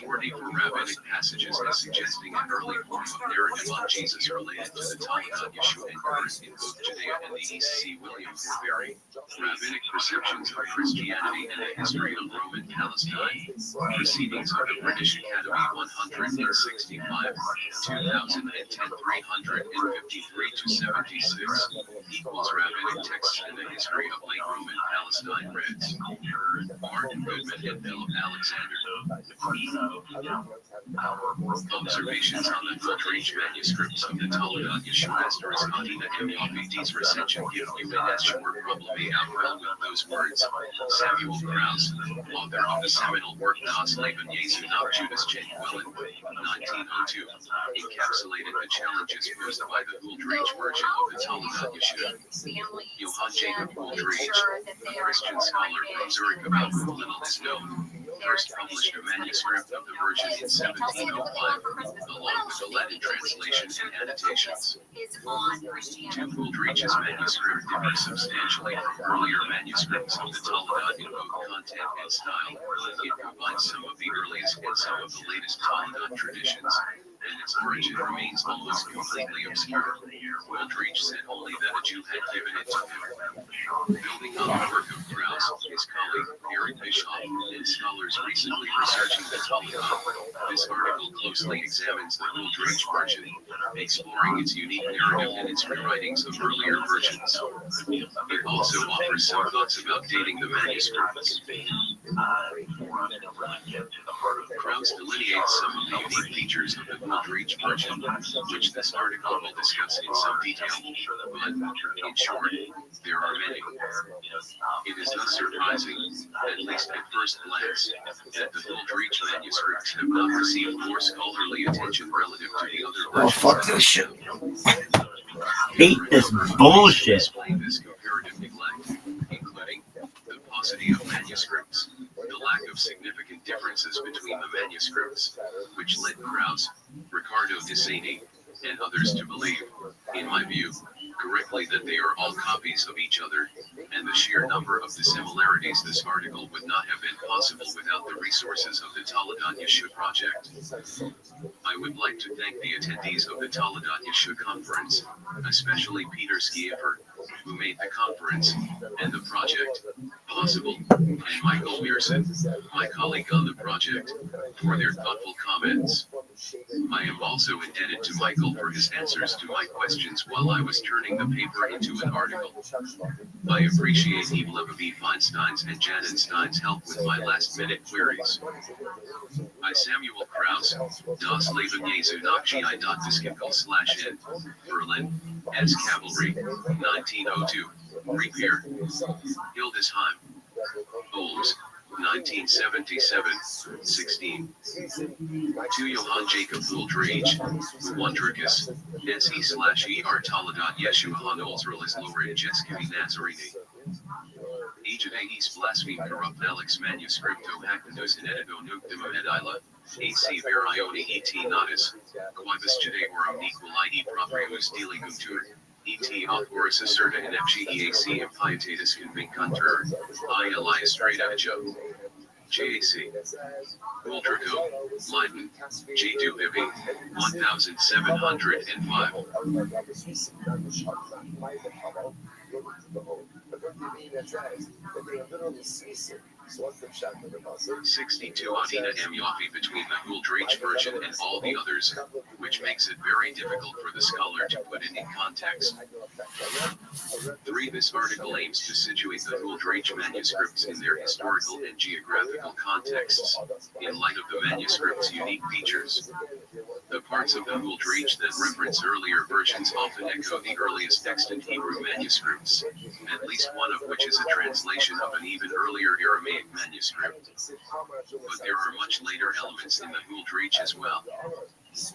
40 for rabbinic passages as suggesting an early form of narrative on Jesus related to the Talmud Yeshua and Christ in both Judea and the East. See William Forbury, Rabbinic Perceptions of Christianity and the History of Roman Palestine. Proceedings of the British Academy 165, 2010 353-76, equals Rabbinic Texts and the History of Late Roman Palestine Reds. Martin Goodman and Philip Alexander. Observations on the Goldreich manuscripts of the Talmud Yeshua Asterisk Adina and Yahweh's recension give you an Eshur probably out well with those words. Samuel Krauss, author of the seminal work Das Leben Jesu nach Judas Jenkquillen, 1902, encapsulated the challenges posed by the Goldreich version of the Talmud Yeshua. Johann Jacob Goldreich, a Christian scholar from Zurich about whom little is known, first published a manuscript of the version in 1705, along with a Latin translation and annotations. Two Goldreich's manuscript differ substantially from earlier manuscripts of the Talmud in both content and style. It combines some of the earliest and some of the latest Talmud traditions, and its origin remains almost completely obscure. Goldreich said only that a Jew had given it to him. Building on the work of Krauss, his colleague Eric Bischoff, and scholars recently researching the Talmud, this article closely examines the Goldreich version, exploring its unique narrative and its rewritings of earlier versions. It also offers some thoughts about dating the manuscripts. Krauss delineates some of the unique features of the Goldreich version, which this article will discuss in some detail, but, in short, there are many. It is thus surprising, at least at first glance, that the Goldreich manuscripts have not received more scholarly attention relative to the other versions. Oh, fuck this shit. Hate this bullshit. Explain this comparative neglect, including the paucity of manuscripts, the lack of significant differences between the manuscripts, which led Krauss, Ricardo de Seni, and others to believe, in my view, correctly that they are all copies of each other, and the sheer number of the similarities. This article would not have been possible without the resources of the Talmud Yeshua project. I would like to thank the attendees of the Talmud Yeshua conference, especially Peter Skiefer, who made the conference and the project possible, and Michael Mearson, my colleague on the project, for their thoughtful comments. I am also indebted to Michael for his answers to my questions while I was turning the paper into an article. I appreciate Eve Levavi Feinstein's and Janet Stein's help with my last-minute queries. I Samuel Krause, Das Leben Jesu nach GI.Disciple/N, Berlin, S. Cavalry, 1902, Repair, Hildesheim, Olms, 1977, 16. To Johann Jacob Uldreich, Wondricus, SE/ER Taladat Yeshua Hanolzrel is Lorin Jeskivi Nazarini. Eis blaspheme corrupt Alex manuscripto hactinus inedigo nuctima edila, AC verioni et natus, quibus jade orum equal ie proprius diliguntur, et authorus asserta in FGEAC impietatis convincuntur, I Elias strata adjo. JAC. Ultraco, Leiden, J. Dubibi, 1705. 62 Adina M. Yaffe between the Uldreich version and all the others, which makes it very difficult for the scholar to put it in context. 3. This article aims to situate the Uldreich manuscripts in their historical and geographical contexts, in light of the manuscript's unique features. The parts of the Uldreich that reference earlier versions often echo the earliest extant Hebrew manuscripts, at least one of which is a translation of an even earlier Aramaic manuscript. But there are much later elements in the Uldreich as well.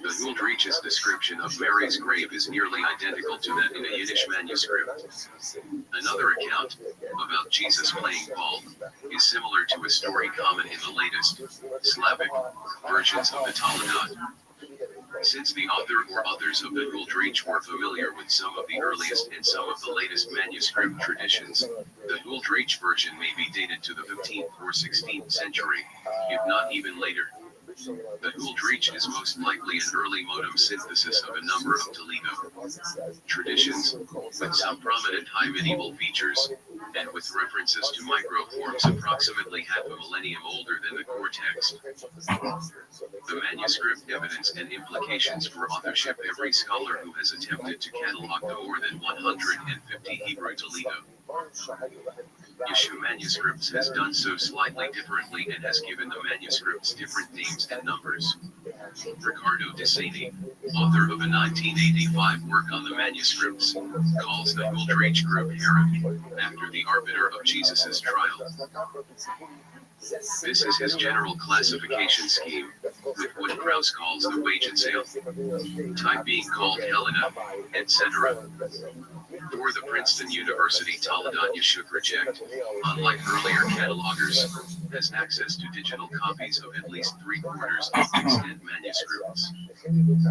The Uldreich's description of Mary's grave is nearly identical to that in a Yiddish manuscript. Another account, about Jesus playing Paul, is similar to a story common in the latest, Slavic, versions of the Talmud. Since the author or authors of the Uldreich were familiar with some of the earliest and some of the latest manuscript traditions, the Uldreich version may be dated to the 15th or 16th century, if not even later. The Uldreich is most likely an early modem synthesis of a number of Toledo traditions, with some prominent high medieval features, and with references to microforms approximately half a millennium older than the core text. The manuscript evidence and implications for authorship. Every scholar who has attempted to catalog the more than 150 Hebrew Toledo Yeshua manuscripts has done so slightly differently and has given the manuscripts different names and numbers. Ricardo Desani, author of a 1985 work on the manuscripts, calls the Uldreich group Herod, after the arbiter of Jesus' trial. This is his general classification scheme, with what Krause calls the wage and sale, type being called Helena, etc. For the Princeton University Taladat Yeshua project, unlike earlier catalogers, has access to digital copies of at least 3/4 of extant manuscripts.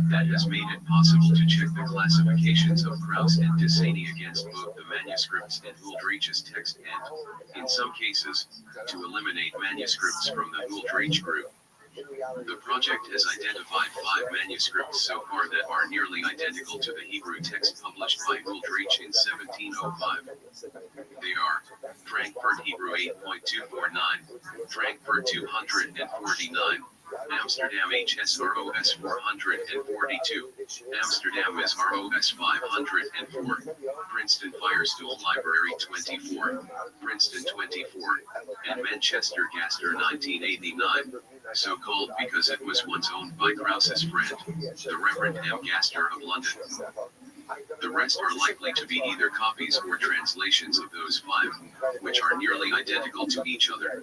That has made it possible to check the classifications of Krause and Desani against both the manuscripts and Uldreich's text and, in some cases, to eliminate manuscripts from the Uldreich group. The project has identified 5 manuscripts so far that are nearly identical to the Hebrew text published by Uldreich in 1705. They are Frankfurt Hebrew 8.249, Frankfurt 249, Amsterdam HSROS 442, Amsterdam SROS 504, Princeton Firestone Library 24, Princeton 24, and Manchester Gaster 1989, so called because it was once owned by Krause's friend, the Reverend M. Gaster of London. The rest are likely to be either copies or translations of those 5, which are nearly identical to each other.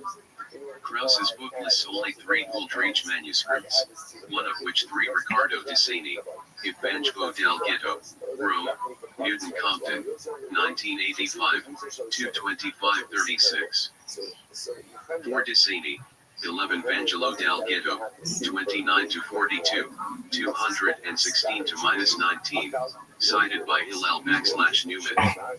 Krause's book lists only 3 Uldreich manuscripts, one of which 3 Ricardo Desani, Evangelo del Ghetto, Rome, Newton Compton, 1985, 225-36. 4 Desani, 11 Vangelo del Ghetto, 29-42, 216-19, cited by Hillel /Newman,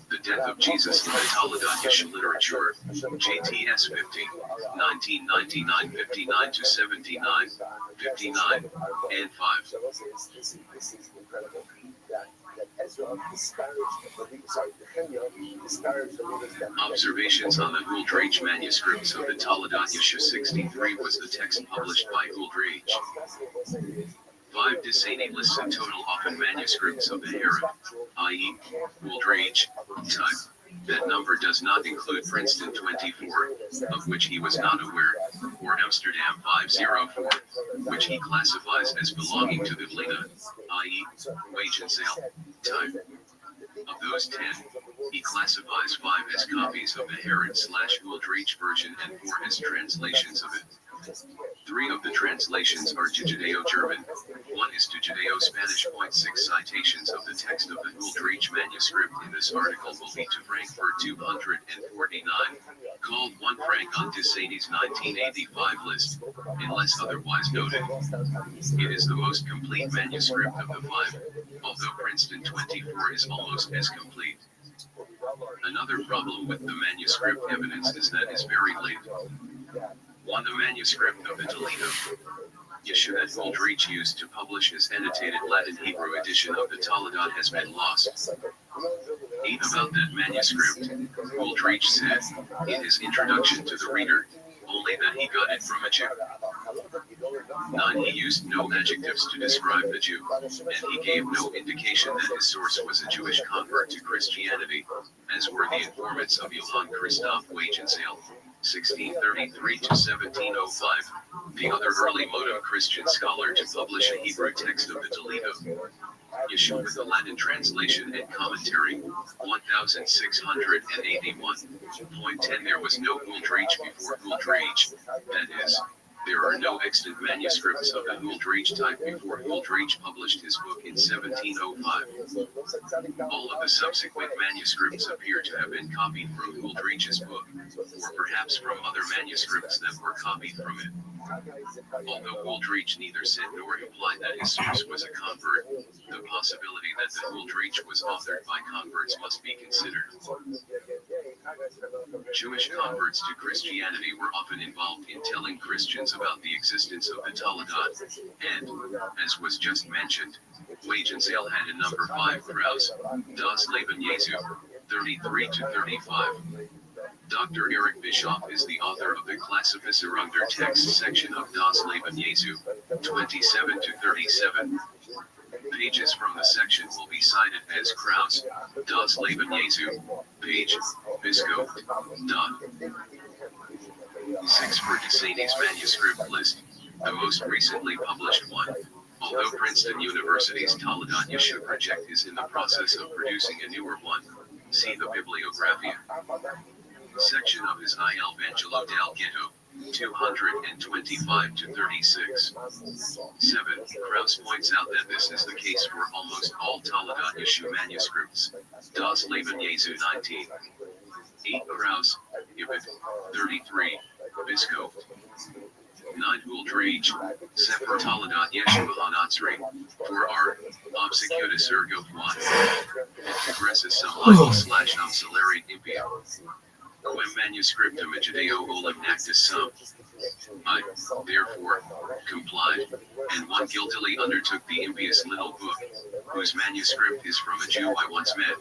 The Death of Jesus in the Taladat Yeshua Literature, JTS 50, 1999, 59-79, 59, and 5. Observations on the Uldreich manuscripts of the Taladat Yeshua 63 was the text published by Uldreich. 5. Disani lists a total often manuscripts of the Herod, i.e., Woolridge, type. That number does not include Princeton 24, of which he was not aware, or Amsterdam 504, which he classifies as belonging to the Lena, i.e., wage and sale, type. Of those 10, he classifies 5 as copies of the Herod/Woolridge version and 4 as translations of it. 3 of the translations are to Judeo-German, 1 is to Judeo-Spanish. 6 citations of the text of the Woolridge manuscript in this article will be to Frankfurt 249, called 1 Frank on Disani's 1985 list, unless otherwise noted. It is the most complete manuscript of the 5, although Princeton 24 is almost as complete. Another problem with the manuscript evidence is that it's very late. 1. The manuscript of the Toledo issue that Woolridge used to publish his annotated Latin Hebrew edition of the Toledot has been lost. 8. About that manuscript, Woolridge said, in his introduction to the reader, only that he got it from a Jew. 9. He used no adjectives to describe the Jew, and he gave no indication that his source was a Jewish convert to Christianity, as were the informants of Johann Christoph Wagensale, 1633 to 1705, the other early modem Christian scholar to publish a Hebrew text of the Toledo issue with a Latin translation and commentary, 1681. Point 10. There was no Woolridge before Woolridge, that is, there are no extant manuscripts of the Woolridge type before Woolridge published his book in 1705. All of the subsequent manuscripts appear to have been copied from Woolridge's book, or perhaps from other manuscripts that were copied from it. Although Woolridge neither said nor implied that his source was a convert, the possibility that the Woolridge was authored by converts must be considered. Jewish converts to Christianity were often involved in telling Christians about the existence of the Toledot, and, as was just mentioned, Wagensale had a number 5 Kraus, Das Leben Jesu, 33 to 35. Dr. Eric Bischoff is the author of the Klassificierung der Text section of Das Leben Jesu, 27 to 37. Pages from the section will be cited as Kraus, Das Leben Jesu, page, Biscoff, dot. 6 for Disani's manuscript list, the most recently published one. Although Princeton University's Toledot Yeshu project is in the process of producing a newer one, see the Bibliographia section of his Il Vangelo del Ghetto, 225 to 36. 7. Kraus points out that this is the case for almost all Toledot Yeshu manuscripts. Das Leben Jesu 19. 8. Kraus, Ibid, 33, Biscoff. 9. Woolridge, Sefer Toledot Yeshu Hanatzri, 4R, Obsecutus Ergo 1. It progresses some /Salari Impia. Quem manuscriptum Judeo olim nactus sum. I, therefore, complied, and one guiltily undertook the impious little book, whose manuscript is from a Jew I once met.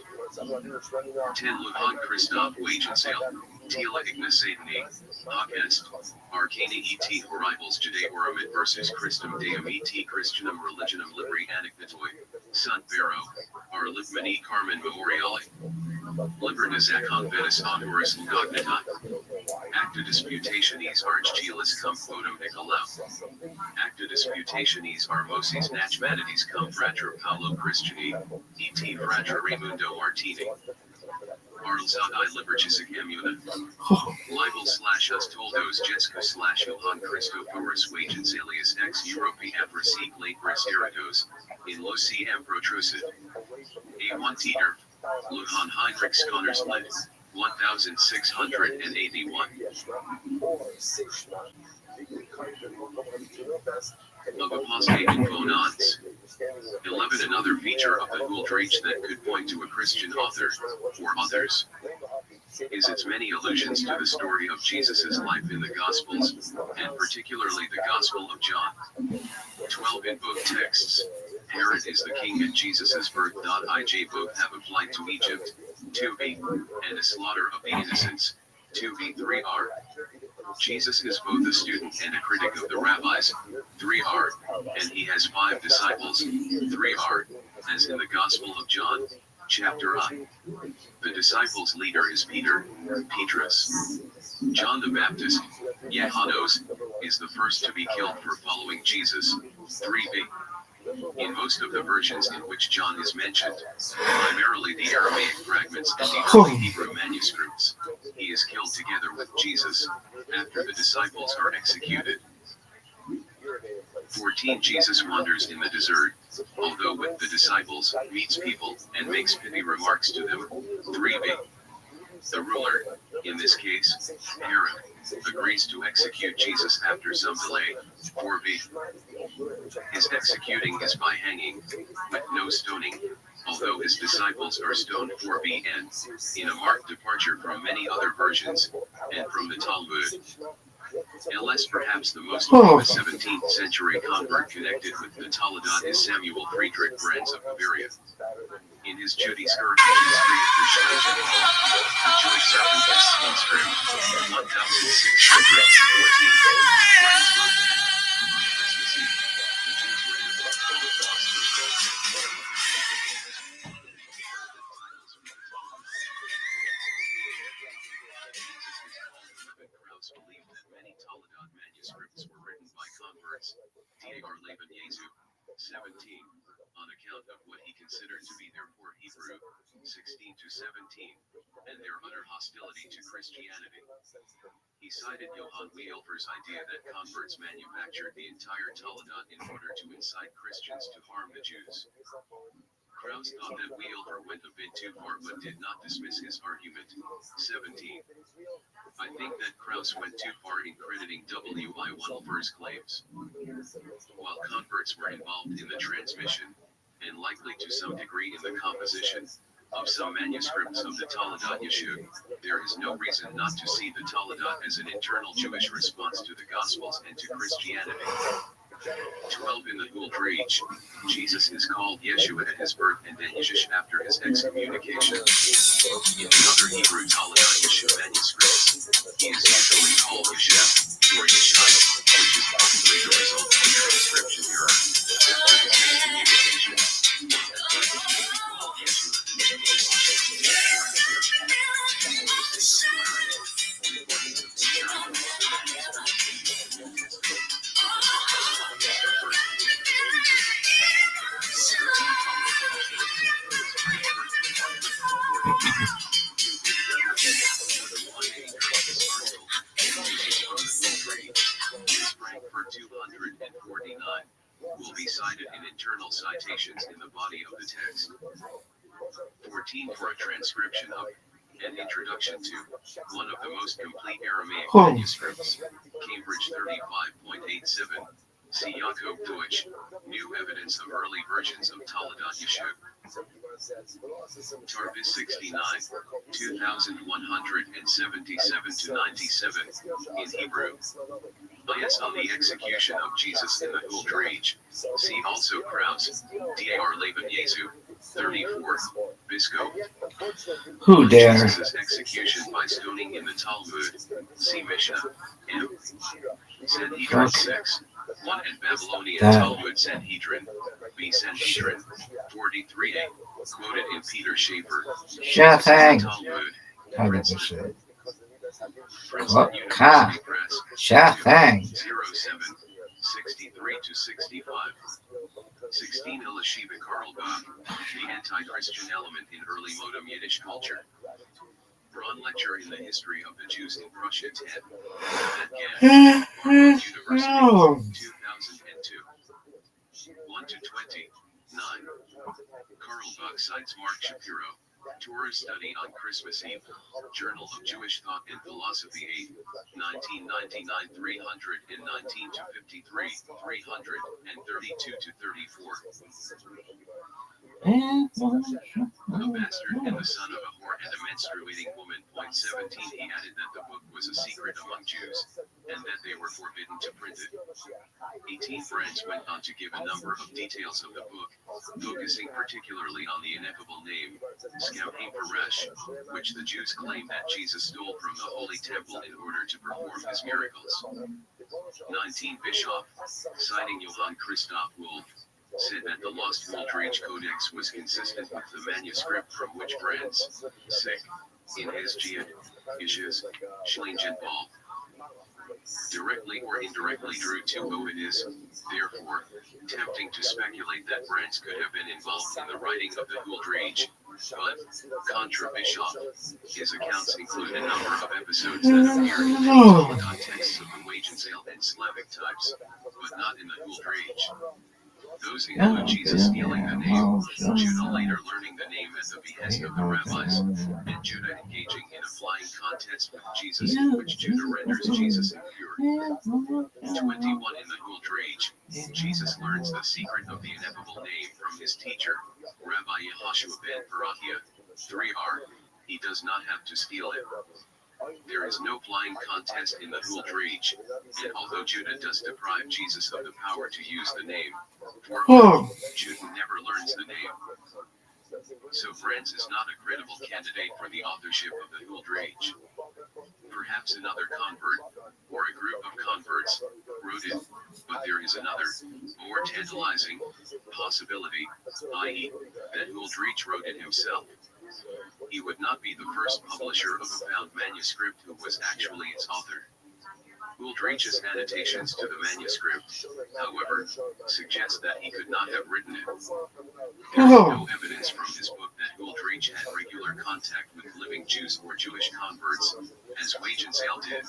10. Johann Christoph Wagensale, Tila Ignaceitani, Hoc est, Arcana et Horribles Judaeorum et versus Christum Deum et Christianum Religionum Libri Anecdotoi, Sunt Vero, Ar Libmani Carmen Memoriale. Libertas ac conventus honoris cognitat. Acta disputationis archgelis cum quodum Nicolau. Acta disputationis armosis nachmanities cum fratra Paulo Christiani, et fratra Raimundo Martini. Arlzadai liberchisic emuna. Libel/us toldos Jetsco/ Johann Christophorus Wagensalius ex Europe Afrasic late Brasteridos, in Loci Amprotrosid. A1 Teeter. Johann Heinrich Sconners Lit. 1681. Of apostate phonons. 11. Another feature of the Woolridge that could point to a Christian author, or authors, is its many allusions to the story of Jesus' life in the Gospels, and particularly the Gospel of John. 12. In both texts, Herod is the king and Jesus' birth. Ij both have a flight to Egypt, 2b, and a slaughter of the innocents, 2b3r. Jesus is both a student and a critic of the rabbis, 3R, and he has 5 disciples, 3R, as in the Gospel of John, chapter I. The disciples' leader is Peter, Petrus. John the Baptist, Yehanos, is the first to be killed for following Jesus, 3b. In most of the versions in which John is mentioned, primarily the Aramaic fragments and the early Hebrew manuscripts, he is killed together with Jesus, after the disciples are executed. 14 Jesus wanders in the desert, although with the disciples, meets people, and makes pithy remarks to them, 3b. The ruler, in this case, Herod, agrees to execute Jesus after some delay, 4b. His executing is by hanging, with no stoning, although his disciples are stoned, 4b, and, in a marked departure from many other versions, and from the Talmud. LS perhaps the most famous 17th century convert connected with the Toledat is Samuel Friedrich Brands of Bavaria. In his Judy's Earth, History of the Church, the Jewish servant is Restream, 1614. Christmas Eve, the Jews read a book called the Gospel of Krauss believed that many Toledat manuscripts were written by converts, ViralRabbi 17, on account of what he considered to be their poor Hebrew, 16 to 17, and their utter hostility to Christianity. He cited Johann Weilfer's idea that converts manufactured the entire Toledat in order to incite Christians to harm the Jews. Krauss thought that Weilfer went a bit too far but did not dismiss his argument. 17. I think that Krauss went too far in crediting W.I. Weilfer's claims. While converts were involved in the transmission, and likely to some degree in the composition, of some manuscripts of the Toledat Yeshua, there is no reason not to see the Toledat as an internal Jewish response to the Gospels and to Christianity. 12 In the Gould Reach, Jesus is called Yeshua at his birth and then Yeshush after his excommunication. In another Hebrew Toledat Yeshua manuscripts, he is usually called Yeshua, or Yeshai, which is possibly the result of their inscription error. After his excommunication, for 249, will be cited in internal citations in the body of the text. 14 For a transcription of, and introduction to, one of the most complete Aramaic manuscripts, Cambridge 35.87, see Jakob Deutsch, New Evidence of Early Versions of Toledat Yeshua. Tarvis 69, 2177-97, in Hebrew. Bias on the execution of Jesus in the Gould Reach. See also Krauss, ViralRabbi 34, Bisco. Who dare? Jesus' execution by stoning in the Talmud. See Mishnah. M. Sanhedrin 6. 1 and Babylonian Talmud Sanhedrin. B. Sanhedrin 43a. Quoted in Peter Schaefer. Shafang. Talmud. I got this shit. Princeton University Press. Shafang. 07. 63 to 65. 16 Elishiva Karl Bach, The Anti-Christian Element in Early Modern Yiddish Culture. Braun Lecture in the History of the Jews in Prussia 10. At Harvard University, 2002. 1 to 20. 9. Karl Bach cites Mark Shapiro, Torah Study on Christmas Eve, Journal of Jewish Thought and Philosophy 8, 1999, 319 to 53, 332 to 34. A bastard and the son of a whore and a menstruating woman. 17. He added that the book was a secret among Jews, and that they were forbidden to print it. 18. Brands went on to give a number of details of the book, focusing particularly on the ineffable name, Scampi Parash, which the Jews claimed that Jesus stole from the Holy Temple in order to perform his miracles. 19. Bischoff, citing Johann Christoph Wolff, said that the Lost Woolridge Codex was consistent with the manuscript from which Brands, sick, in his Jihad, Issues, Schlangenball, directly or indirectly drew to who it is, therefore, tempting to speculate that Brands could have been involved in the writing of the Woolridge, but, contra Bischoff, his accounts include a number of episodes that appear in the Talmud texts of the Wagenseil and Slavic types, but not in the Woolridge. Those include Jesus stealing the name, Judah later learning the name at the behest of the rabbis, and Judah engaging in a flying contest with Jesus in which Judah renders Jesus impure. 21. In the Woolridge, Jesus learns the secret of the ineffable name from his teacher, Rabbi Yehoshua ben Parachia. 3R. He does not have to steal it. There is no flying contest in the Woolridge, and although Judah does deprive Jesus of the power to use the name, Judah never learns the name. So Brands is not a credible candidate for the authorship of the Woolridge. Perhaps another convert, or a group of converts, wrote it, but there is another, more tantalizing, possibility, i.e., that Woolridge wrote it himself. He would not be the first publisher of a bound manuscript who was actually its author. Woolridge's annotations to the manuscript, however, suggest that he could not have written it. There is no evidence from his book that Woolridge had regular contact with living Jews or Jewish converts, as Wagenseil did.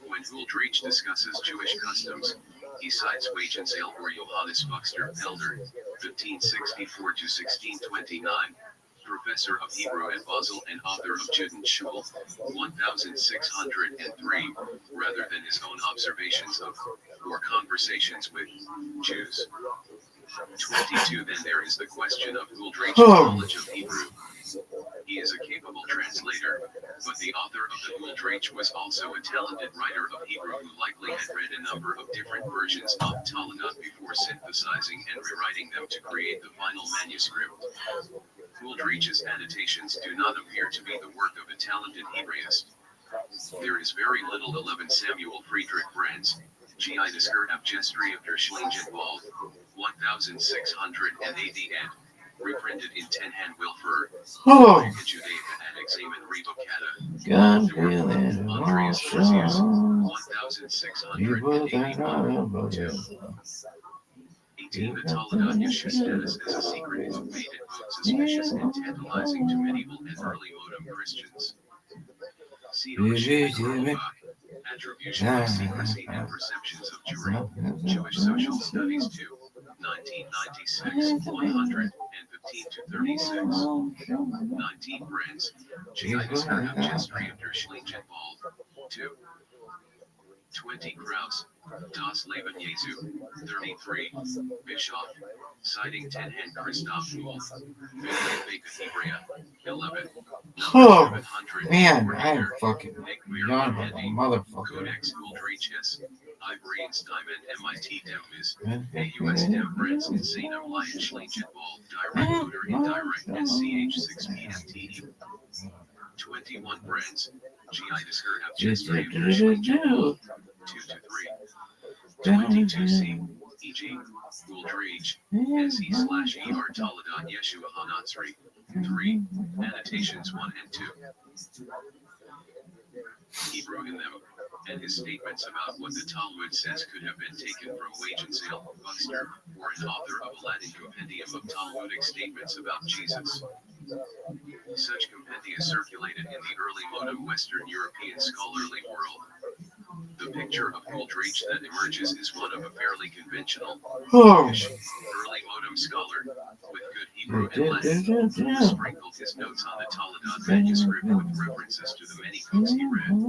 When Woolridge discusses Jewish customs, he cites Wagenseil or Johannes Buxter Pelder, 1564-1629. Professor of Hebrew at Basel and author of Judenschule, 1603, rather than his own observations of, or conversations with, Jews. 22. Then there is the question of Woolridge's knowledge of Hebrew. He is a capable translator, but the author of the Woolridge was also a talented writer of Hebrew who likely had read a number of different versions of Talmud before synthesizing and rewriting them to create the final manuscript. Woolridge's annotations do not appear to be the work of a talented Hebraist. There is very little 11 Samuel Friedrich Brands, Giedisker ab Gestri of der Schlangenwald, 1680 ed. Reprinted in 10 hand Wilfer, Judaica ad examen revocata, Andreas Perseus, 1681. 18. The Talmud Yeshua status as a secret book made it both suspicious and tantalizing to medieval and early modem Christians. Attribution of Secrecy and Perceptions of Jewry, Jewish Social Studies 2, 1996, 115-36. 19. Brands, Giedisker ab Gestri of der Schlangenwald, 2. 20. Kraus, Das Leben Jesu, 33. Bischoff, citing 10 hand Christoph Wolff, Bibliotheca Hebrea, 11. Oh, man, I'm fucking yawning like a motherfucker. Codex Woolridge's, Ivory and Steinman, MIT Demmis, AUS Dem Brands Insanum Lion Schlangenwald, Direct Motor Indirect SCH6PMTE. 21. Brands, Giedisker ab Gestri of der Schlangenwald, 2-3. 22. C. E.g. Woolridge, SE/ER Taladat Yeshua Hanatzri, 3. Annotations 1 and 2. Hebrew in them, and his statements about what the Talmud says could have been taken from Wagenseil, Buxter, or an author of a Latin compendium of Talmudic statements about Jesus. Such compendia circulated in the early modern Western European scholarly world. The picture of Woolridge that emerges is one of a fairly conventional, early modem scholar, with good Hebrew and Latin, who sprinkled his notes on the Talmud manuscript with references to the many books he read.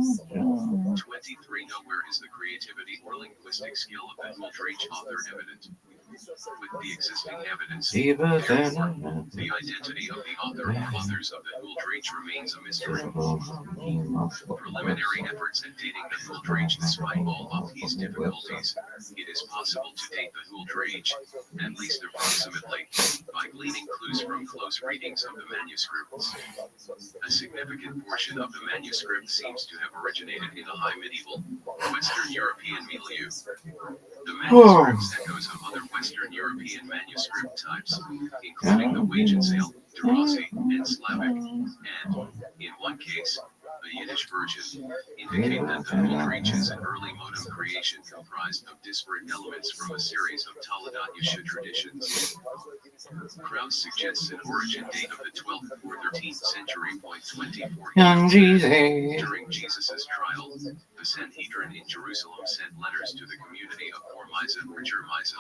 23. Nowhere is the creativity or linguistic skill of the Woolridge author evident. With the existing evidence, Deeper therefore, than the identity of the author or authors of the Huldreich remains a mystery. Preliminary efforts at dating the Huldreich, despite all of these difficulties, it is possible to date the Huldreich, at least approximately, by gleaning clues from close readings of the manuscripts. A significant portion of the manuscript seems to have originated in a high medieval, Western European milieu. The manuscript's echoes of other Western European manuscript types, including the Wagensale, Durasi, and Slavic, and, in one case, a Yiddish version, indicate that the Huldreich is an early modem creation comprised of disparate elements from a series of Toledat Yeshu traditions. Krauss suggests an origin date of the 12th or 13th century. 24 during Jesus' trial, the Sanhedrin in Jerusalem sent letters to the community of Hormizah or Jermiza,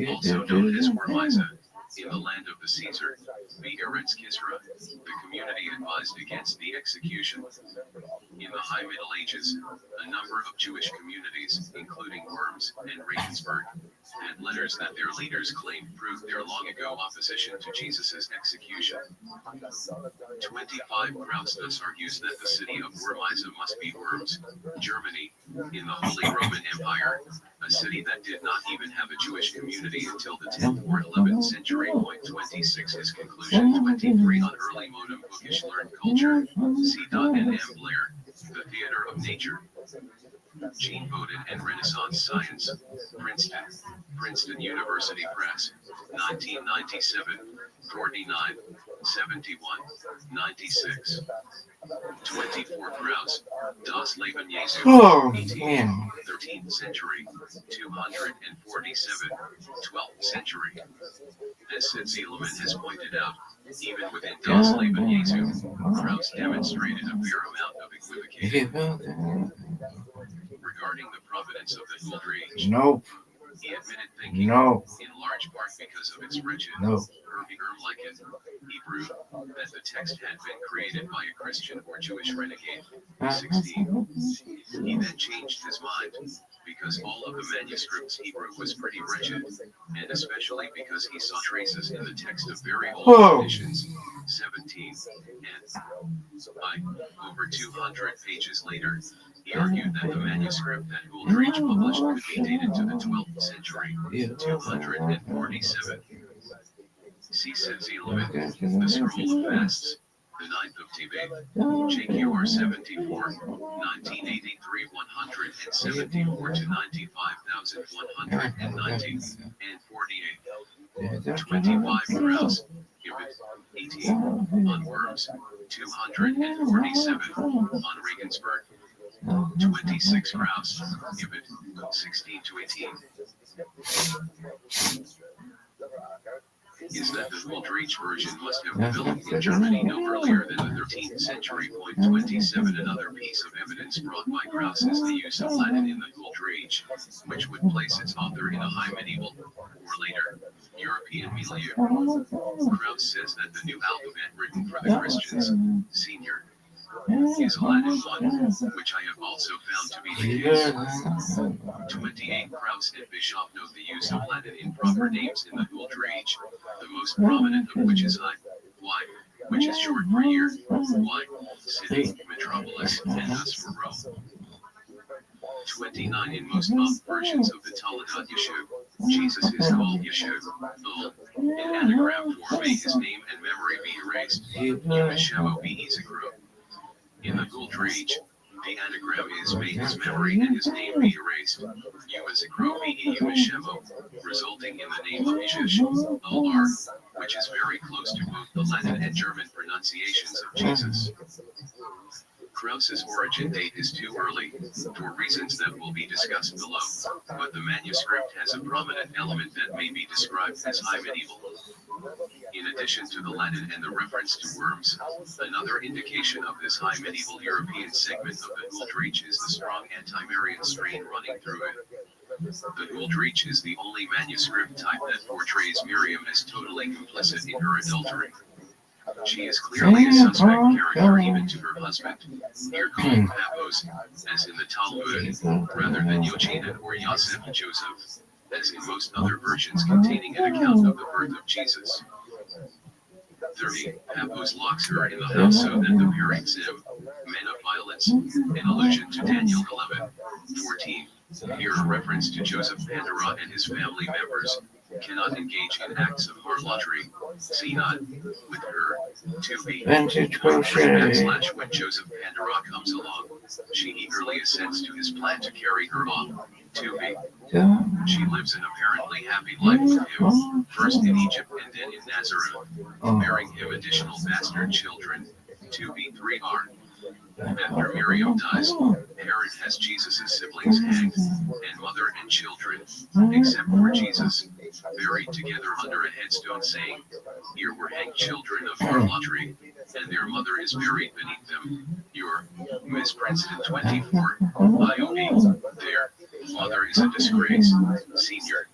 also known as Hormizah, in the land of the Caesar, the Eretz Kisra. The community advised against the execution. In the High Middle Ages, a number of Jewish communities, including Worms and Regensburg, had letters that their leaders claimed proved their long-ago opposition to Jesus' execution. 25 Krauss thus argues that the city of Wormisa must be Worms, Germany, in the Holy Roman Empire, a city that did not even have a Jewish community until the 10th or 11th century. 26 is conclusion. 23 on early modem bookish learned culture, C. and M. Blair, The Theater of Nature. Gene Bowden and Renaissance Science, Princeton University Press, 1997, 49, 71, 96. 24 Krauss, Das Leben Jesu, 13th century, 247, 12th century. As Sid Zieleman has pointed out, even within Das Leben Jesu, Krauss demonstrated a fair amount of equivocation. Regarding the provenance of the Huldreich, Nope. he admitted thinking, No. in large part because of its wretched, Hebrew, that the text had been created by a Christian or Jewish renegade. 16. He then changed his mind, because all of the manuscript's Hebrew was pretty wretched, and especially because he saw traces in the text of very old editions. 17. And over 200 pages later, he argued that the manuscript that Huldreich published could be dated to the 12th century, 247. See Sid Zieleman, The Scroll of Fasts, the 9th of Tibet, JQR 74, 1983 174 to 95,190, and 48. 25 Krauss, Gibbet, 18, on Worms, 247, on Regensburg, 26 Krauss, Gibbet, 16 to 18. Is that the Huldreich version must have developed in Germany no earlier than the 13th century. 27 Another piece of evidence brought by Krauss is the use of Latin in the Huldreich, which would place its author in a high medieval, or later, European milieu. Krauss says that the new alphabet written for the Christians, Senior, is a Latin one, which I have also found to be the case. 28 Krauss and Bischoff note the use of Latin in proper names in the Huldreich, the most prominent of which is I, Y, which is short for year, Y, city, metropolis, and thus for Rome. 29 In most mock versions of the Toledat Yeshu, Jesus is called Yeshu, in anagram form may his name and memory be erased, Yemeshemo be Izikro. In the Huldreich, the anagram is may his memory and his name be erased, Yemeshemo be Yemeshemo, resulting in the name of Yeshish, Al-Ar, which is very close to both the Latin and German pronunciations of Jesus. Krauss's origin date is too early, for reasons that will be discussed below, but the manuscript has a prominent element that may be described as high medieval. In addition to the Latin and the reference to Worms, another indication of this high medieval European segment of the Huldreich is the strong anti-Marian strain running through it. The Huldreich is the only manuscript type that portrays Miriam as totally complicit in her adultery. She is clearly a suspect character even to her husband, here called Paphos, as in the Talmud, rather than Yochanan or Yosef Joseph. as in most other versions containing an account of the birth of Jesus. 30. Paphos locks her in the house so that the parents him, men of violence, an allusion to Daniel 11. 14. Here a reference to Joseph Pandora and his family members, cannot engage in acts of harlotry, see not, with her, 2b. When Joseph Pandora comes along, she eagerly assents to his plan to carry her off, 2b. She lives an apparently happy life with him, first in Egypt and then in Nazareth, bearing him additional bastard children, 2b3r. After Miriam dies, Herod has Jesus' siblings hanged, and mother and children, except for Jesus, buried together under a headstone saying, here were hanged children of harlotry, and their mother is buried beneath them. Your Miss Princeton 24, IOP, their mother is a disgrace, senior.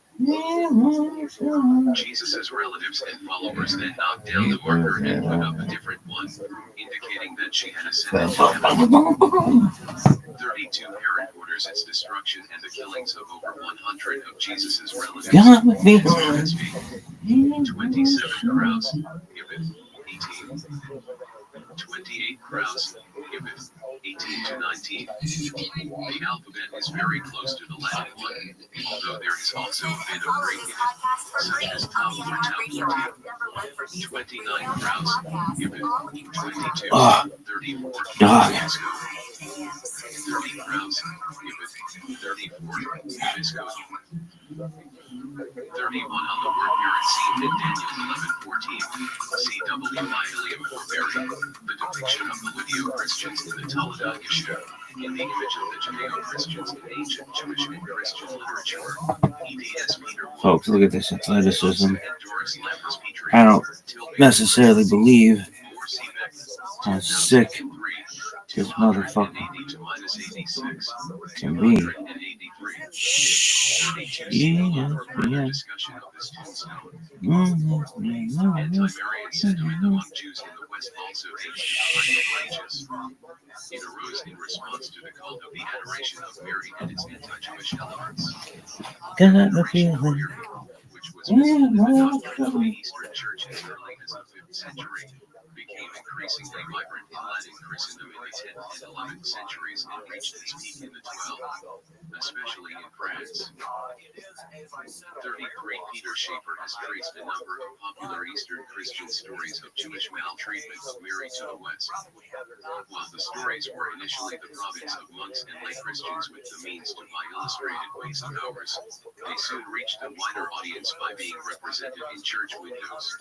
Jesus' relatives and followers then knocked down the marker and put up a different one, indicating that she had ascended to heaven. 32. Herod orders its destruction and the killings of over 100 of Jesus' relatives. 27 crowds, giveth 18. 28 crowds, giveth 18 to 19. The alphabet is very close to the Latin one, although there is also a bit of Greek in it, such as tau or tau. 29 crowds, giveth 22. 34. 30 crowds, giveth 34. Visco. 31 on the word parent seen in Daniel 11:14. See double Ilium or Mary, the depiction of the Judeo-Christians in the Talmud Yeshua, in the image of the Judeo-Christians in ancient Jewish and Christian literature. EDS Peter. Folks, look at this athleticism. I don't necessarily believe how sick this motherfucker can be. Yeah. Anti-Marian sentiment among Jews in the West also ages. It arose in response to the cult of the adoration of Mary and its anti-Jewish elements. Which was visible in the doctrine of the Eastern Church as early as the 5th century, became increasingly vibrant in Latin Christendom in the 10th and 11th centuries and reached its peak in the 12th, especially in France. 33. Peter Schaeffer has traced a number of popular Eastern Christian stories of Jewish maltreatment of Mary to the West. While the stories were initially the province of monks and lay Christians with the means to buy illustrated ways of hours, they soon reached a wider audience by being represented in church windows.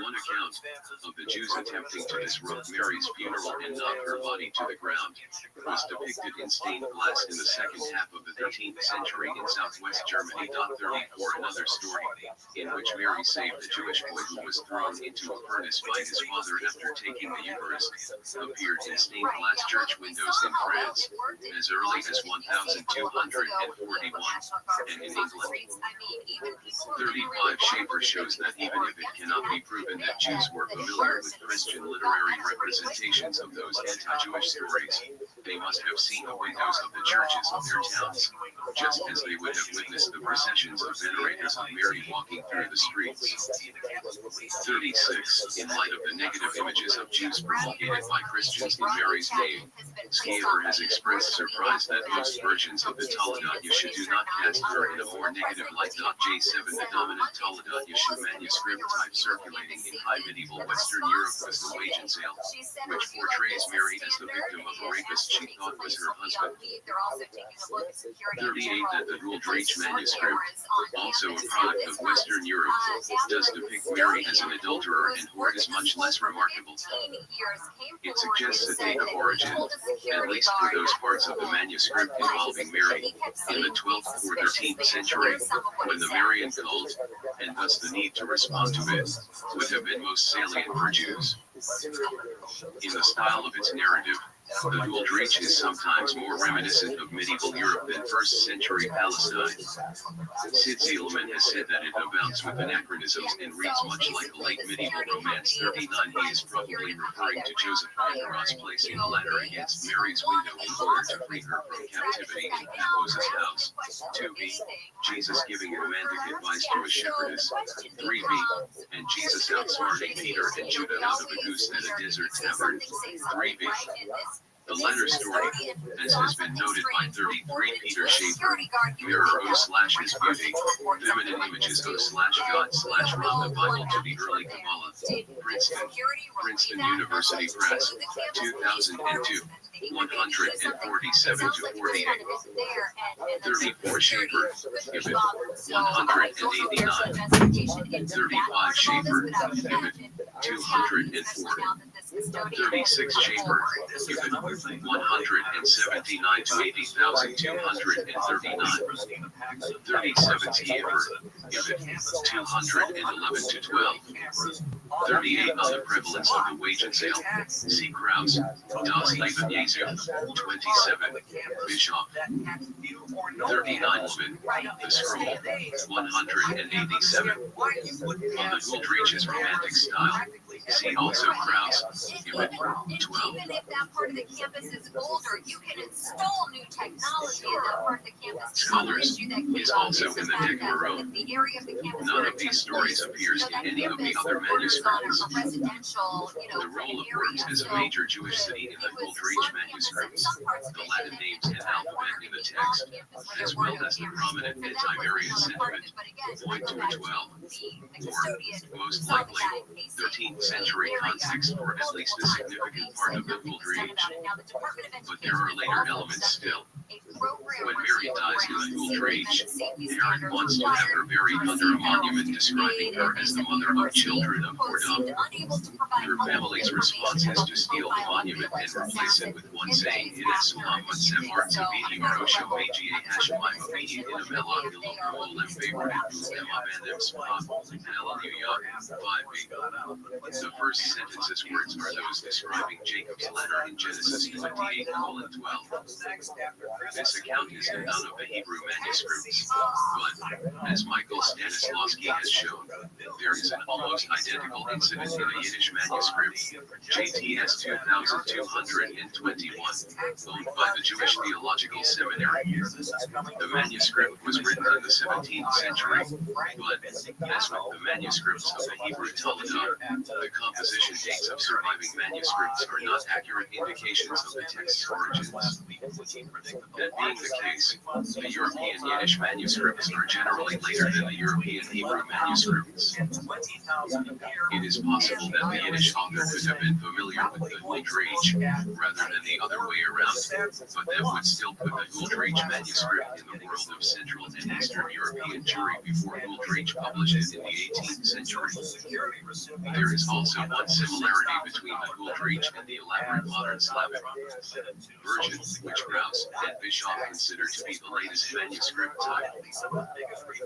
One account of the Jews attempting to disrupt Mary's funeral and knock her body to the ground was depicted in stained glass in the second half of the 13th century in southwest Germany. 34. Another story, in which Mary saved a Jewish boy who was thrown into a furnace by his father after taking the Eucharist, appeared in stained glass church windows in France as early as 1241 and in England. 35. Schaeffer shows that even if it cannot be proven that Jews were familiar with Christian literary representations of those anti-Jewish stories, they must have seen the windows of the churches of their towns, just as they would have witnessed the processions of venerators of Mary walking through the streets. 36. In light of the negative images of Jews promulgated by Christians in Mary's name, Schaeffer has expressed surprise that most versions of the Talmud Yeshua do not cast her in a more negative light. J7. The dominant Talmud Yeshua manuscript type circulating in high medieval Western Europe was the Wage and Sale, which portrays Mary as the victim of a rapist she thought was her husband. 38. That the Gooldreich manuscript, also a product of Western Europe, does depict Mary as an adulterer and whore is much less remarkable. It suggests a date of origin, at least for those parts of the manuscript involving Mary, in the 12th or 13th century, when the Marian cult, and thus the need to respond to it, would have been most salient for Jews. In the style of its narrative, The Gold Reach is sometimes more reminiscent of medieval Europe than 1st century Palestine. Sid Zielman has said that it abounds with anachronisms and reads much like a late medieval romance. 39. He is probably referring to Joseph Pangeras placing a ladder against Mary's window in order to free her from captivity in Papose's house. 2b. Jesus giving romantic advice to a shepherdess. 3b. And Jesus outsmarting Peter and Judah out of a goose at a desert tavern. 3b. The latter story, as has been noted by 33 Peter Schaefer, mirror O/his beauty, feminine images O/God/Ram the Bible to the early Kabbalah. Princeton University Press, 2002. 147 to 48. 34 Schaefer, Gibbon, 189. 35 Schaefer, Gibbon, 204. 36 Schaefer, Gibbon, 179 to 80,239. 37 Schaefer, Gibbon, 211 to 12. 38 on the prevalence of the wage and sale. C. Krause, Das Leben Jesu, 27. Bischoff. 39 Levin, The Scroll, 187. On the Gold Reach's romantic style. See also Krause, Gibbon, 12. Even if that part of the campus is older, you can install new technology in that part of the campus. Scholars is also in the Decameron. The area of the campus. None of these stories appears in any of the other manuscripts. The role of works as a major Jewish city in the Gold Reach manuscripts, the Latin names and alphabet in the text, as well as the prominent anti-Marian sentiment, point to a 12, or, most likely, 13th century context for at least a significant part of the Gold Reach. But there are later elements still. When Mary dies in the Gold Reach, Herod wants to have her buried under a monument describing her as the mother of children of Cordon. Her family's response is to steal the monument and replace it with one saying, Inesulam Matsevart Sabidi Marosho Magia Hashemai Mabidi Inamela Iloko Olem Favorite Emabandem Spa. Hallelujah. 5b. The first sentence's words are those describing Jacob's ladder in Genesis 28:12. This account is in none of the Hebrew manuscripts, but, as Michael Stanislawski has shown, there is an almost identical incident in the Yiddish manuscript, JTS 2221, owned by the Jewish Theological Seminary. The manuscript was written in the 17th century, but, as with the manuscripts of the Hebrew Talmud, the composition dates of surviving manuscripts are not accurate indications of the text's origins. That being the case, the European Yiddish manuscripts are generally later than the European Hebrew manuscripts. It is possible that the Yiddish author could have been familiar with the Gold Reach rather than the other way around, but that would still put the Gold Reach manuscript in the world of Central and Eastern European Jewry before Gold Reach published it in the 18th century. There is also one similarity between the Gold Reach and the elaborate modern Slavic version, which Krause and Bischoff consider to be the latest manuscript type.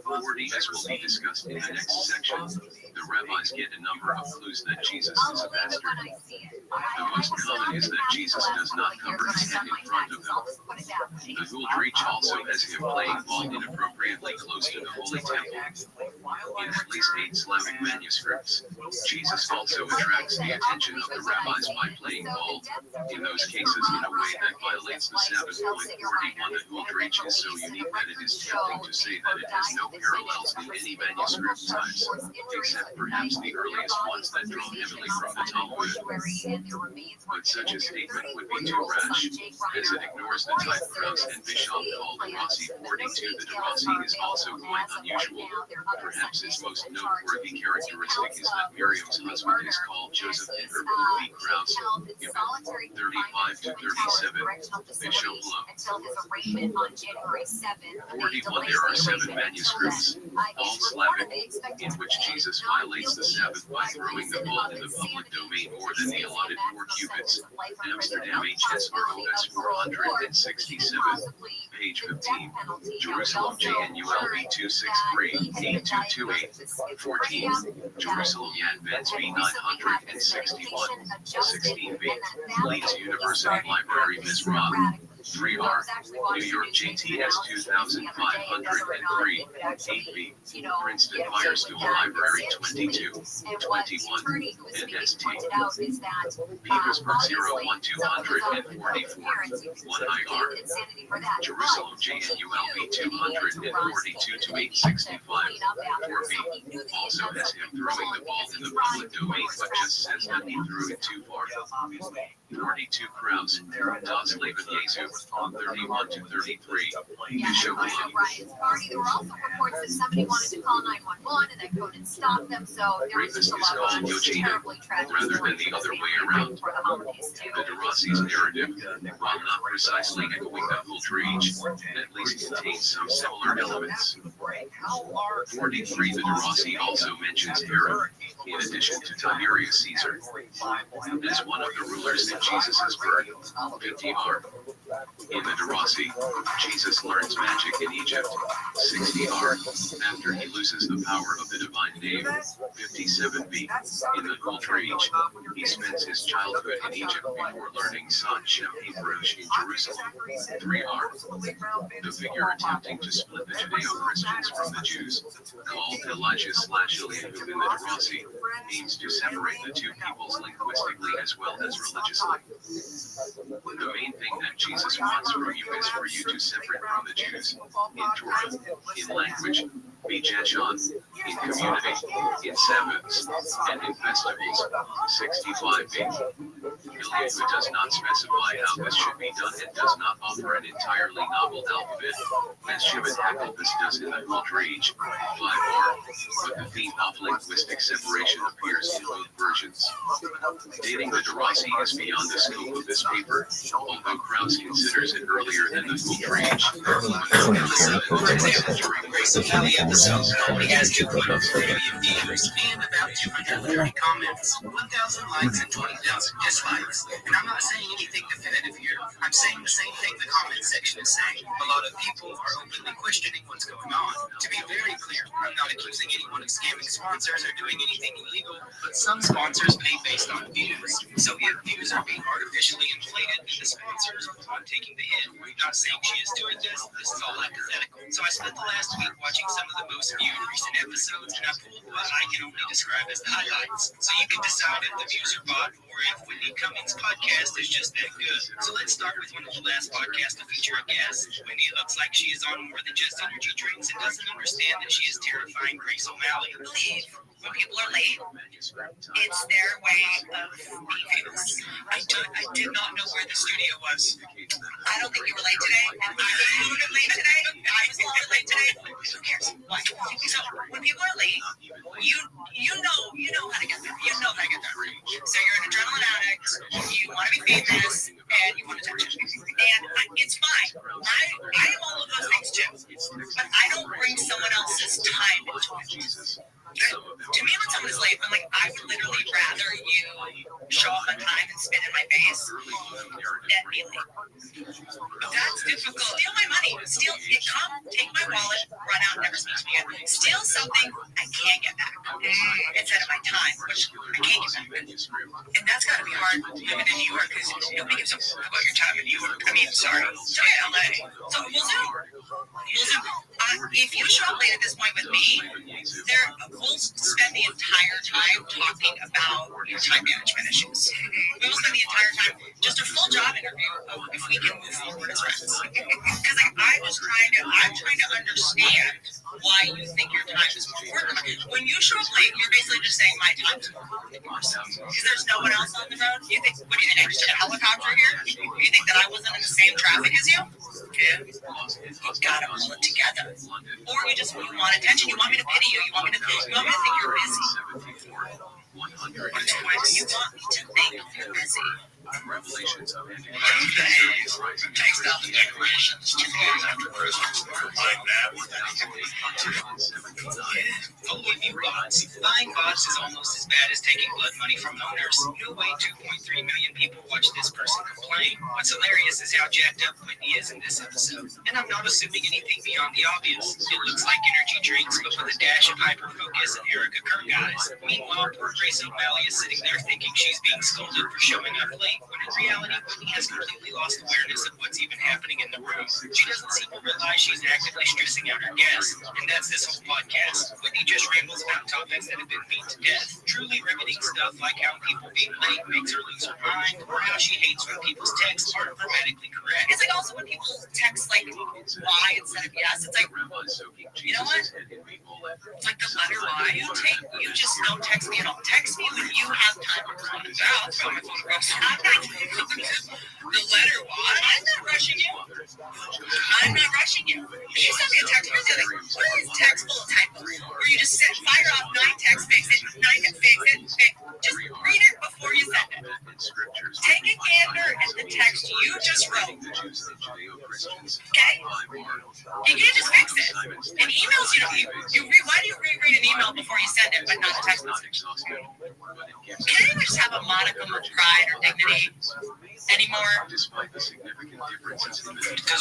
40, as will be discussed in the next section, the rabbis get a number of clues that Jesus is a bastard. The most common is that Jesus does not cover his head in front of them. The Gold Reach also has him playing ball inappropriately close to the Holy Temple. In at least 8 Slavic manuscripts, Jesus also attracts the attention of the rabbis by playing ball, in those cases in a way that violates the Sabbath. 41. The Gold Reach is so unique that it is tempting to say that it has no parallels in any manuscript types, except perhaps the earliest ones that draw heavily from the Talmud. But such a statement would be too rash, as it ignores the type Krause and Bischoff call the Rossi 42. The Rossi is also quite unusual. Perhaps its most noteworthy characteristic is that Miriam's husband is called Joseph and her movie Krause, given 35 to 37. Bishop Love. 41. There are 7 manuscripts, all Slavic, in which Jesus violates the Sabbath by throwing the ball in the public domain more than the allotted 4 cubits. Amsterdam HSROS 467, page 15. Jerusalem JNULB 263-8228. 14. Jerusalem Advents B961. 16B. Leeds University Library Ms. Rob. 3R. New York JTS 2503. 8B. Princeton Firestone Library 22. 21. NST. Petersburg 01244. 1IR. Jerusalem JNULB 242 to 865. 4B. Also has him throwing the ball in the public domain but just says that he threw it too far. 42 Kraus. Das Leben Jesu. 31 to 33. Show Right. There were also reports that somebody wanted to call 911 and that couldn't stop them, so there was just a lot of terribly tragic rather than the other way around. The de Rossi's narrative, while not precisely echoing the whole reach, at least contains some similar elements. 43. The de Rossi also mentions Herod, in addition to Tiberius Caesar, as one of the rulers that Jesus has burned. 50R. In the de Rossi, Jesus learns magic in Egypt. 60R. After he loses the power of the divine name. 57B. In the Ultra-Age, he spends his childhood in Egypt before learning Sod Shem Hebrews in Jerusalem. 3R. The figure attempting to split the Judeo-Christians from the Jews, called Elijah/Eliyahu in the de Rossi, aims to separate the two peoples linguistically as well as religiously. The main thing that Jesus wants from you is for you to separate from the Jews, in Torah, in language, Bijachon, in community, in Sabbaths, and in festivals. 65b. Eliyahu does not specify how this should be done and does not offer an entirely novel alphabet, as Shimon Hakelbus does in the Ultra-Age. 5R. But the theme of linguistic separation appears in both versions. Dating the de Rossi is beyond the scope of this paper, although Krauss considers it earlier than the Ultra-Age. Episodes only has 2.3 million views and about 230 comments, 1,000 likes, and 20,000 dislikes. And I'm not saying anything definitive here. I'm saying the same thing the comment section is saying. A lot of people are openly questioning what's going on. To be very clear, I'm not accusing anyone of scamming sponsors or doing anything illegal, but some sponsors pay based on views. So if views are being artificially inflated, then the sponsors are the one taking the hit. I'm not saying she is doing this is all hypothetical. So I spent the last week watching some of the most viewed recent episodes, and I pulled what I can only describe as the highlights. So you can decide if the views are bought or if Whitney Cummings' podcast is just that good. So let's start with one of the last podcasts to feature a guest. Whitney looks like she is on more than just energy drinks and doesn't understand that she is terrifying Grace O'Malley. Believe when people are late, it's their way of being famous. I did not know where the studio was. I don't think you were late today. I was a little bit late today. I was a little bit late today. Who cares? What? So when people are late, you know how to get there. You know how to get there. So you're an adrenaline addict. You want to be famous, and you want attention. And it's fine. I am all of those things too. But I don't bring someone else's time into it. To me, when someone is late, I'm like, I would literally rather you show up on time and spit in my face than be late. That's difficult. Steal my money. Steal it. Come, take my wallet, run out, never speak to me again. Steal something I can't get back instead of my time, which I can't get back. And that's got to be hard living in New York because nobody gives a fuck about your time in New York. I mean, sorry. So yeah, LA. So we'll Zoom. If you show up late at this point with me, we'll spend the entire time talking about your time management issues. We will spend the entire time just a full job interview of if we can move forward as friends. Because I'm trying to understand why you think your time is more important. When you show up late, you're basically just saying my time is more important than yours. Because there's no one else on the road. What do you think? I just took a helicopter here? You think that I wasn't in the same traffic as you? Yeah. You gotta pull it together. Or you want attention. You want me to pity you. You want me to think you're busy. You want me to think you're busy. Revelations of Andy. Takes down the decorations 2 days after Christmas. Like that. Believe me, bots. Buying bots is almost as bad as taking blood money from owners. No way 2.3 million people watch this person complain. What's hilarious is how jacked up Whitney is in this episode. And I'm not assuming anything beyond the obvious. It looks like energy drinks, but with a dash of hyper-focus and Erica Kirk eyes. Meanwhile, poor Grace O'Malley is sitting there thinking she's being scolded for showing up late, when in reality, Whitney has completely lost awareness of what's even happening in the room. She doesn't seem to realize she's actively stressing out her guests. And that's this whole podcast. Whitney just rambles about topics that have been beat to death. Truly riveting stuff like how people being late makes her lose her mind, or how she hates when people's texts aren't grammatically correct. It's like also when people text like Y instead of yes, it's like, you know what? It's like the letter Y. You just don't text me at all. Text me when you have time to respond. I'll throw my phone across. The letter Y. I'm not rushing you. I'm not rushing you. She sent me a text. Here's the other thing. What is text full of typos? Where you just fire off 9 texts, fix it, 9 fix it. Just read it before you send it. Take a gander at the text you just wrote. Okay? You can't just fix it. In emails, why do you reread an email before you send it, but not a text message? Can anyone just have a modicum of pride or dignity anymore? Does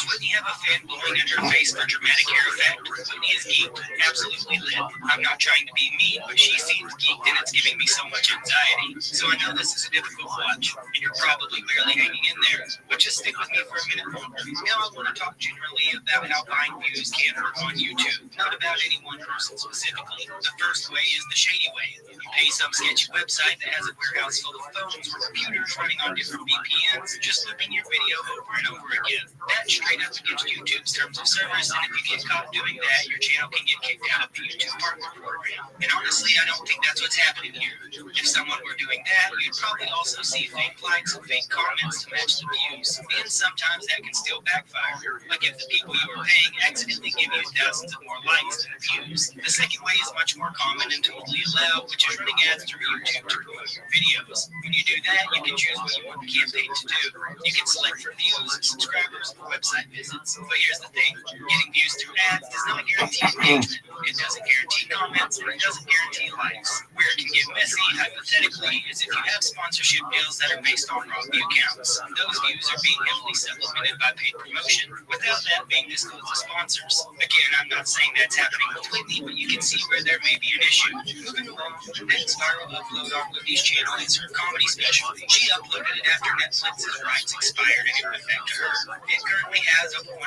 Whitney have a fan blowing in her face for dramatic hair effect? Whitney is geeked, absolutely lit. I'm not trying to be mean, but she seems geeked and it's giving me so much anxiety. So I know this is a difficult watch, and you're probably barely hanging in there, but just stick with me for a minute longer. Now I want to talk generally about how buying views can hurt on YouTube, not about any one person specifically. The first way is the shady way. You pay some sketchy website that has a warehouse full of phones or computers running on different VPNs, just looping your video over and over again. That's straight up against YouTube's terms of service, and if you get caught doing that, your channel can get kicked out of the YouTube Partner Program. And honestly, I don't think that's what's happening here. If someone were doing that, you'd probably also see fake likes and fake comments to match the views. And sometimes that can still backfire. Like if the people you are paying accidentally give you thousands of more likes than views. The second way is much more common and totally allowed, which is running ads through YouTube to promote your videos. When you do that, you can choose what you want the campaign to do. You can select for views, subscribers, or website visits. But here's the thing, getting views through ads does not guarantee engagement. It doesn't guarantee comments, and it doesn't guarantee likes. Where it can get messy, hypothetically, is if you have sponsorship deals that are based on raw view counts. Those views are being heavily supplemented by paid promotion, without that being disclosed to sponsors. Again, I'm not saying that's happening with Whitney, but you can see where there may be an issue. Moving along, the next viral upload on Whitney's channel is her comedy special. She uploaded it after Netflix's rights expired and it went back to her. It currently has over 1.3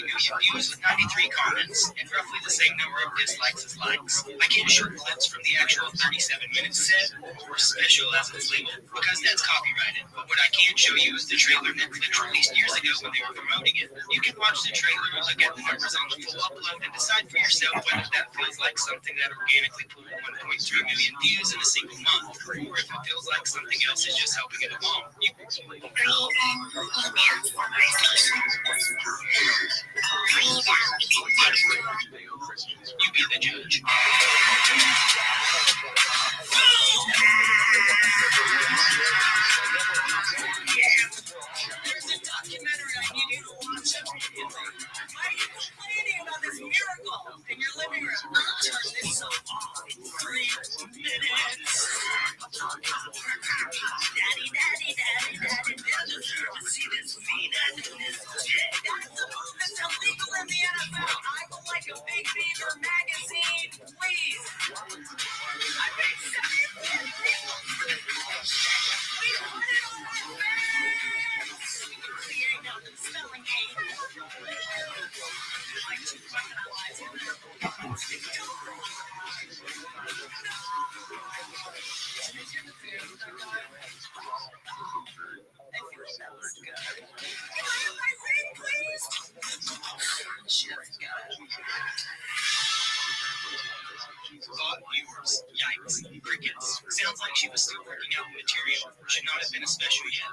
million views with 93 comments and roughly the same number of dislikes as likes. I can't show clips from the actual 37-minute set or special as it's labeled because that's copyrighted. But what I can show you is the trailer Netflix released years ago when they were promoting it. You can watch the trailer, look at the numbers on the full upload, and decide for yourself whether that feels like something that organically pulled 1.3 million views in a single month, or if it feels like something else is just helping it along. You be the judge. There's a documentary I need you to watch. Why are you complaining about this miracle in your living room? Turn this so off. 3 minutes. Daddy, daddy, daddy, daddy, they'll deserve to see this peanut in this chick. That's the move that's illegal in the NFL. I would like a Big Beaver magazine, please. I paid $750. not have been a special yet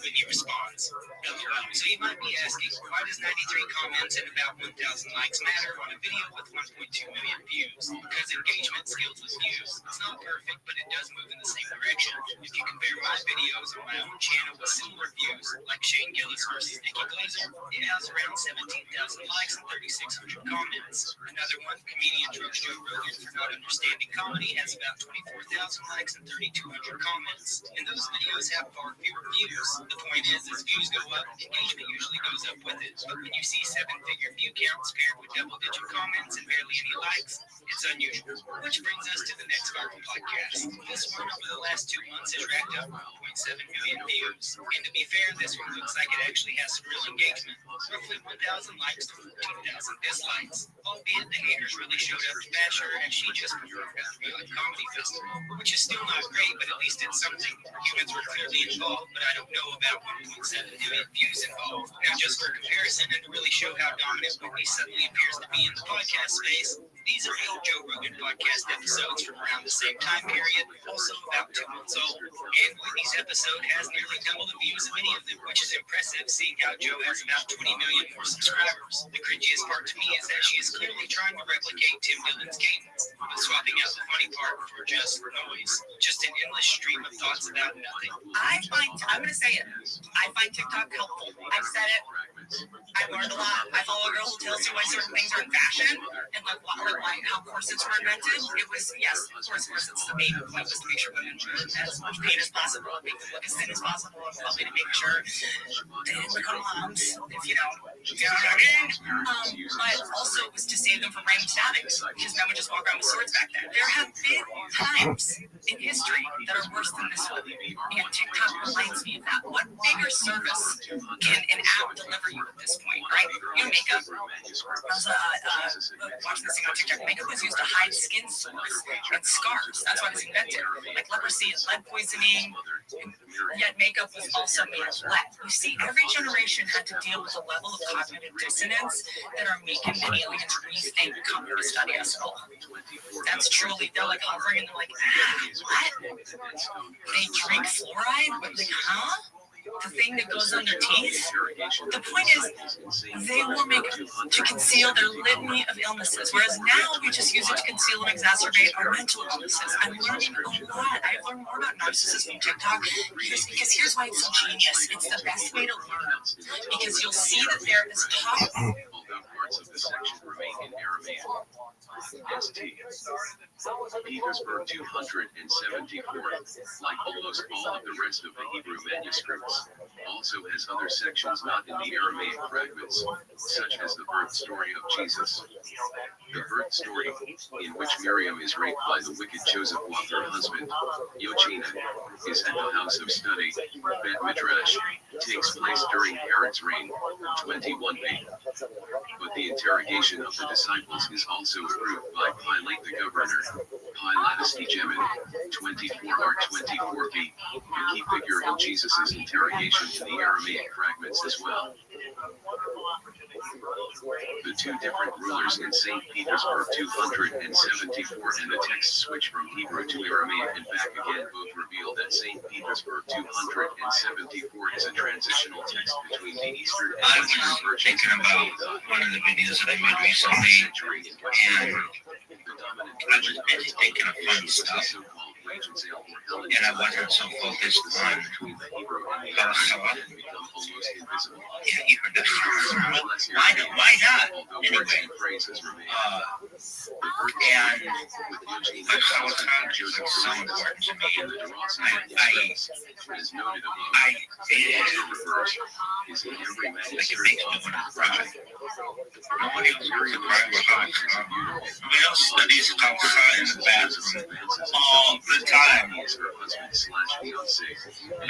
when he responds. So you might be asking, why does 93 comments and about 1,000 likes matter on a video with 1.2 million views? Because engagement scales with views. It's not perfect, but it does move in the same direction. If you compare my videos on my own channel with similar views, like Shane Gillis versus Nikki Glazer, it has around 17,000 likes and 3,600 comments. Another one, comedian Joe Rogan for not understanding comedy, has about 24,000 likes and 3,200 comments. And those videos have far fewer views. The point is, as views go up, engagement usually goes up with it. But when you see 7-figure view counts paired with double-digit comments and barely any likes, it's unusual. Which brings us to the next viral podcast. This one over the last 2 months has racked up 1.7 million views. And to be fair, this one looks like it actually has some real engagement. Roughly 1,000 likes to 14,000 dislikes. Albeit the haters really showed up to bash her as she just performed at the Real Comedy Festival. Which is still not great, but at least it's something. Humans were clearly involved, but I don't know about 1.7 million views involved. Now just for comparison, and to really show how dominant Whitney suddenly appears to be in the podcast space, these are 8 Joe Rogan podcast episodes from around the same time period, also about 2 months old. And Whitney's episode has nearly double the views of any of them, which is impressive seeing how Joe has about 20 million more subscribers. The cringiest part to me is that she is clearly trying to replicate Tim Dillon's cadence, but swapping out the funny part for just noise. Just an endless stream of thoughts about nothing. I'm going to say it. I find TikTok helpful. I've said it. I've learned a lot. I follow a girl who tells you why certain things are in fashion and like how corsets were invented. It was, yes, of course, corsets. The main point was to make sure women were as much pain as possible, make them look as thin as possible, and probably to make sure they didn't look on moms, if you know what I mean. But also it was to save them from random stabbings, because men would just walk around with swords back then. There have been times in history that are worse than this one, and TikTok reminds me of that. What bigger service can an app deliver you at this point, right? You know, makeup. I was watching this thing on TikTok. Makeup was used to hide skin sores and scars. That's why it was invented. Like leprosy and lead poisoning. Yet makeup was also made of lead. You see, every generation had to deal with a level of cognitive dissonance that are making the aliens rethink coming to study us all. That's truly, they're like hovering and they're like, what? They drink fluoride? But like, huh? The thing that goes on their teeth. The point is, they will make it to conceal their litany of illnesses, whereas now we just use it to conceal and exacerbate our mental illnesses. I'm learning a lot. I've learned more about narcissists from TikTok because here's why it's so genius. It's the best way to learn because you'll see that there is talk. Parts of the section remain in Aramaic. ST. Petersburg 274, like almost all of the rest of the Hebrew manuscripts, also has other sections not in the Aramaic fragments, such as the birth story of Jesus. The birth story, in which Miriam is raped by the wicked Joseph while her husband, Yochina, is at the house of study, Bet Midrash, takes place during Herod's reign, 21b. But the interrogation of the disciples is also approved by Pilate the governor, Pilatus Hegemon, 24r24b, a key figure in Jesus' interrogation in the Aramaic fragments as well. The two different rulers in St. Petersburg 274 and the text switch from Hebrew to Aramaic and back again both reveal that St. Petersburg 274 is a transitional text between the Eastern and Western versions. Thinking about one of the videos that I made recently, and I was busy thinking of fun stuff, and I wasn't so focused on halacha. Yeah, you heard that. Why not? Anyway, and halacha is so important to me. It makes me want to cry. Nobody else wants to cry with halacha. Nobody else studies halacha in the bathroom all the time. But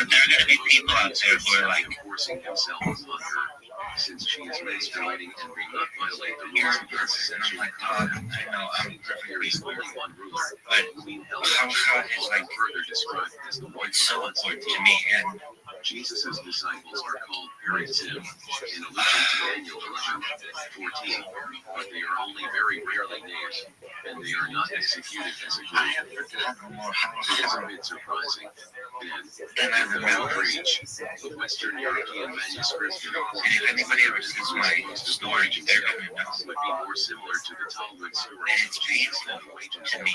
there are going to be people out there who are like, forcing himself upon her, since she is masturbating and will not violate the rules of her sexual conduct. I know I'm There is only one ruler, but halacha is like further described as the what's so important to me, and Jesus' disciples are called Parisiim, in allusion to Daniel 11:14, but they are only very rarely named, and they are not executed as a group. It is a bit surprising. Then, in the Middle Age, the Western European manuscript And if anybody ever sees my story, they're gonna know. would be more similar to the Talmud story And it's painful than the wages to me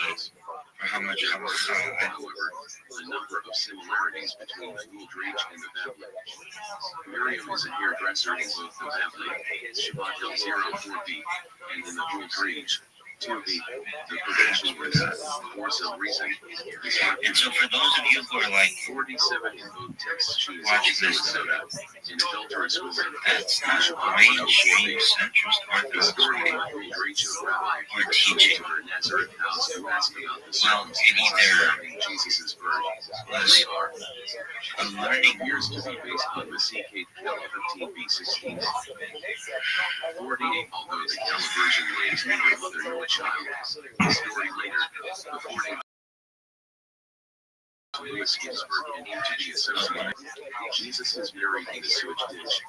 for how much I was However, a number of similarities between the Uldreich and the Babli. Miriam is a hairdresser in both the Babli, Shabbat 04B, and in the Uldreich, 2B. The provision was, for some reason, And so for those of you who are like 47 in both texts choose watching this, soda, in adulterous women, that's not mainstream centrist the story of orthodoxy the Uldreich of Rabbi or teaching. to her Nazareth house to ask about the Well, it either surrounding Jesus' birth. was They are a learning appears to be based on the Sikh Kel 15b16. 48, although the Kel version names neither mother nor child. The story later, according to Louis Ginsburg and to be associated. Jesus is buried in a sewage ditch,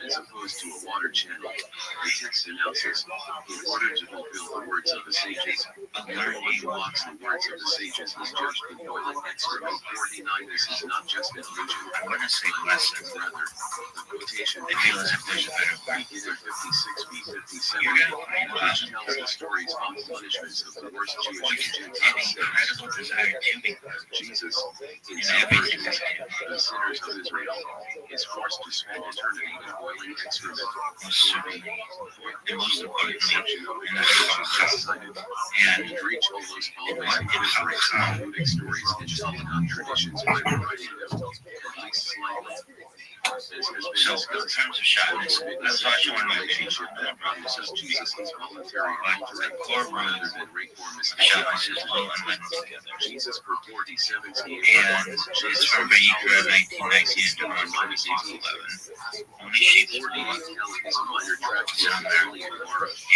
as opposed to a water channel. The text announces, in order to fulfill the words of the sages, everyone who mocks the words of the sages is judged with boiling excrement. 49. This is not just an allusion, I'm gonna say lesson. rather, the quotation I feel as if there's a better way. begin in 56b57, You're gonna find which tells the stories of the punishments of the worst Jewish and an Gentile incredible sinners. desire to be Jesus, in in some everything versions, I do. the sinners of Israel, is forced to spend eternity in boiling excrement. Was certainly, and most importantly, And and that's how and Uldreich almost always incorporates Talmudic stories and Talmud traditions by rewriting them, at least slightly. As has been So in discussed, terms of shotness, I was watching one of my videos relationship on that promises Jesus is voluntary like the core root rather than reformist. shotness is all unlinked together. Jesus purported 17 And it's from Vayikra 1919 to Deuteronomy 11. Only sheep is 48 born, is a minor track is on there,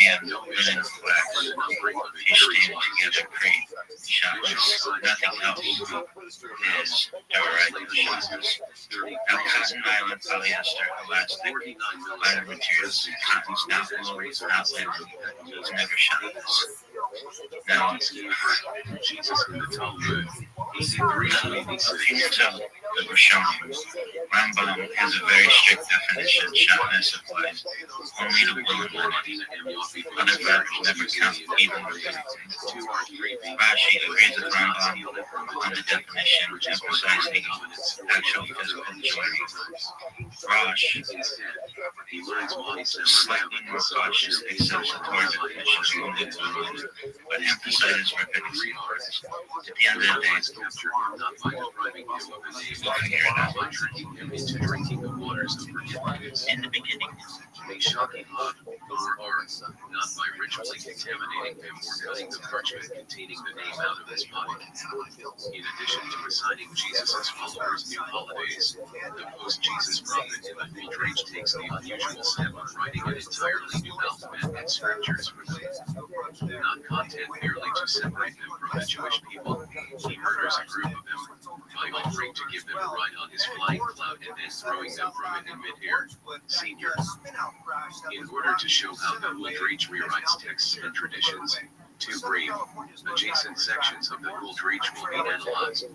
and linen flax, fish standing together create shotness. Nothing else is direct shotness. Now, cotton, nylon, polyester, elastic, lighter materials, cotton's not wool, it's not linen, it's never shotness. Now, Jesus in the Talmud, the Peninsula that we're showing you, Rambam has a very strict definition. Shotness applies only to wool and linen. Other factors never count, even the linen. Rashi agrees with Rambam on the definition, emphasizing actual physical enjoyment. Rosh he learns slightly more cautious, accepts the Torah definition of limited to linen, but emphasizes repetition. At the end of the day, capture him not by depriving him of a name, we'll figure it out. by tricking him into drinking the waters of forgiveness. In the beginning, They shock him up, or not by ritually contaminating him or cutting the parchment containing the name out of his body. In addition to assigning Jesus' followers new holidays, the post-Jesus prophet in the Uldreich takes the unusual step of writing an entirely new alphabet and scriptures for them. Not content merely to separate them from the Jewish people, he murders a group of them by offering to give them a ride on his flying cloud and then throwing them from it in midair. Senior. In order to show how the Uldreich rewrites texts and traditions, two brief, adjacent sections of the Uldreich will be analyzed.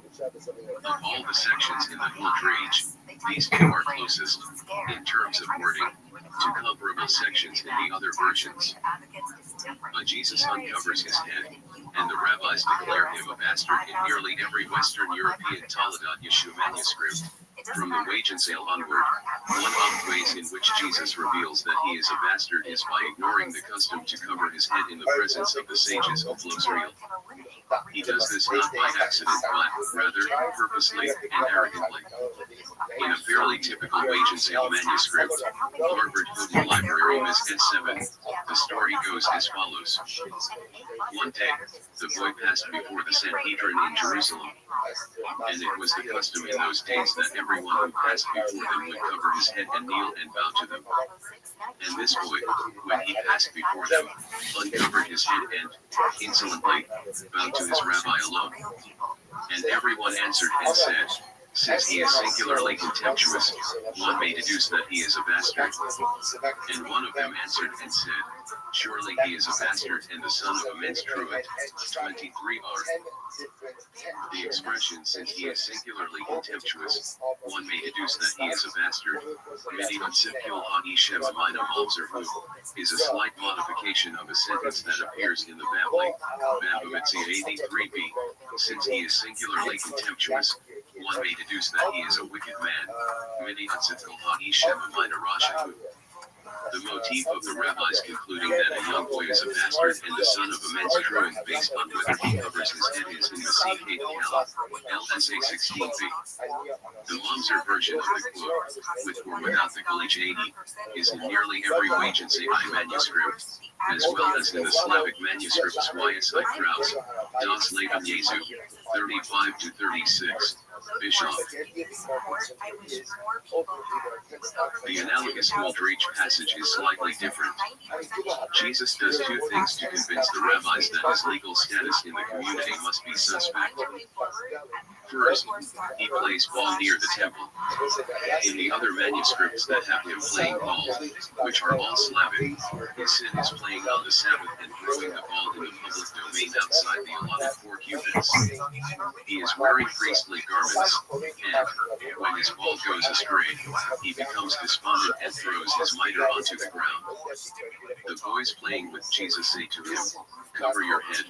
Of all the sections in the Uldreich, these two are closest, in terms of wording, to comparable sections in the other versions. Jesus uncovers his head, and the rabbis declare him a bastard in nearly every Western European Taladat Yeshua manuscript. From the wage and sale onward, one of the ways in which Jesus reveals that he is a bastard is by ignoring the custom to cover his head in the presence of the sages of Restream. He does this not by accident, but rather purposely and arrogantly. In a fairly typical wage and sale manuscript, Harvard Hood Library, Miss S7, the story goes as follows. One day, the boy passed before the Sanhedrin in Jerusalem, and it was the custom in those days that everyone who passed before them would cover his head and kneel and bow to them. And this boy, when he passed before them, uncovered his head and, insolently, bowed to his rabbi alone. And everyone answered and said, Since he is singularly contemptuous, one may deduce that he is a bastard. And one of them answered and said, Surely he is a bastard and the son of a menstruant. 23r. The expression, since he is singularly contemptuous, one may deduce that he is a bastard, is a slight modification of a sentence that appears in the Babli, Babamitzi 83b. Since he is singularly contemptuous, one may deduce that he is a wicked man. The motif of the rabbis concluding that a young boy is a bastard and the son of a menstruant based on whether he covers his head is in the Sikhet Kala, LSA 16b. The Mamzer version of the quote, with or without the Galich 80, is in nearly every Wagency manuscript, as well as in the Slavic manuscripts YSI Kraus, Das Leben Jesu, 35 to 36. Bischoff. The analogous Waldreich passage is slightly different. Jesus does two things to convince the rabbis that his legal status in the community must be suspect. First, he plays ball near the temple. In the other manuscripts that have him playing ball, which are all Slavic, his sin is playing on the Sabbath and throwing the ball in the public domain outside the allotted 4 cubits. He is wearing priestly garments, and, when his ball goes astray, he becomes despondent and throws his mitre onto the ground. The boys playing with Jesus say to him, Cover your head,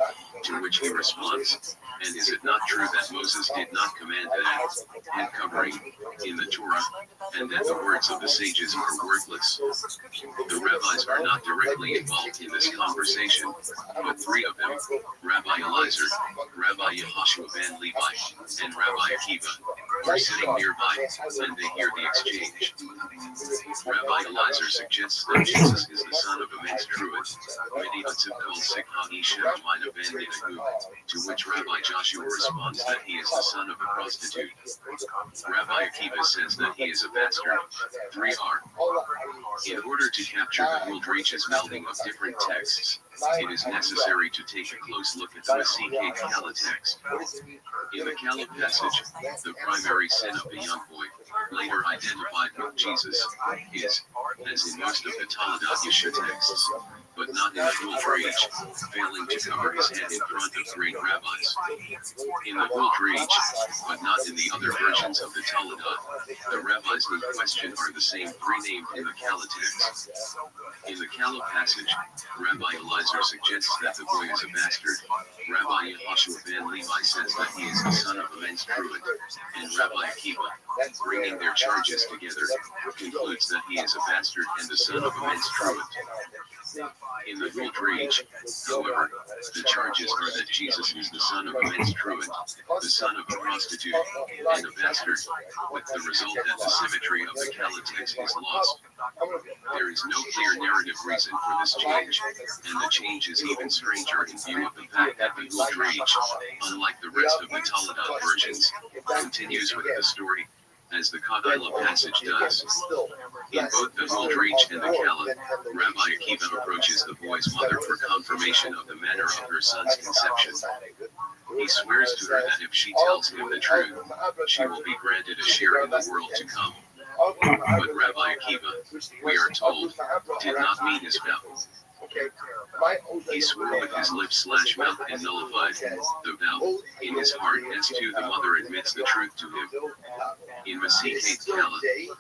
to which he responds, And is it not true that Moses did not command that head covering in the Torah, and that the words of the sages are worthless? The rabbis are not directly involved in this conversation, but 3 of them, Rabbi Eliezer, Rabbi Yehoshua ben Levi, and Rabbi Akiva, are sitting nearby, and they hear the exchange. Rabbi Eliezer suggests that Jesus is the son of a menstruant, to which Rabbi Joshua responds that he is the son of a prostitute. Rabbi Akiva says that he is a bastard. 3r. In order to capture the Waldreich's melding of different texts, it is necessary to take a close look at the Masikhet Kala text. In the Kala passage, the primary sin of the young boy, later identified with Jesus, is, as in most of the Taladat Yeshua texts, but not in the Waldreich, failing to cover his head in front of great rabbis. In the Waldreich, but not in the other versions of the Taladat, the rabbis in question are the same 3 named in the Kala text. In the Kala passage, Rabbi Eliezer suggests that the boy is a bastard, Rabbi Yehoshua ben Levi says that he is the son of a menstruant, and Rabbi Akiva, bringing their charges together, concludes that he is a bastard and the son of a menstruant. In the Waldreich, however, the charges are that Jesus is the son of a menstruant, the son of a prostitute, and a bastard, with the result that the symmetry of the Kala text is lost. There is no clear narrative reason for this change, and the change is even stranger in view of the fact that the Waldreich, unlike the rest of the Taladat versions, continues with the story, as the Kadila passage does. In both the Waldreich and the Kala, Rabbi Akiva approaches the boy's mother for confirmation of the manner of her son's conception. He swears to her that if she tells him the truth, she will be granted a share in the world to come. But Rabbi Akiva, we are told, did not mean his vow. He swore with his lips/mouth and nullified the vow in his heart as to the mother admits the truth to him. In Masikhet Kala,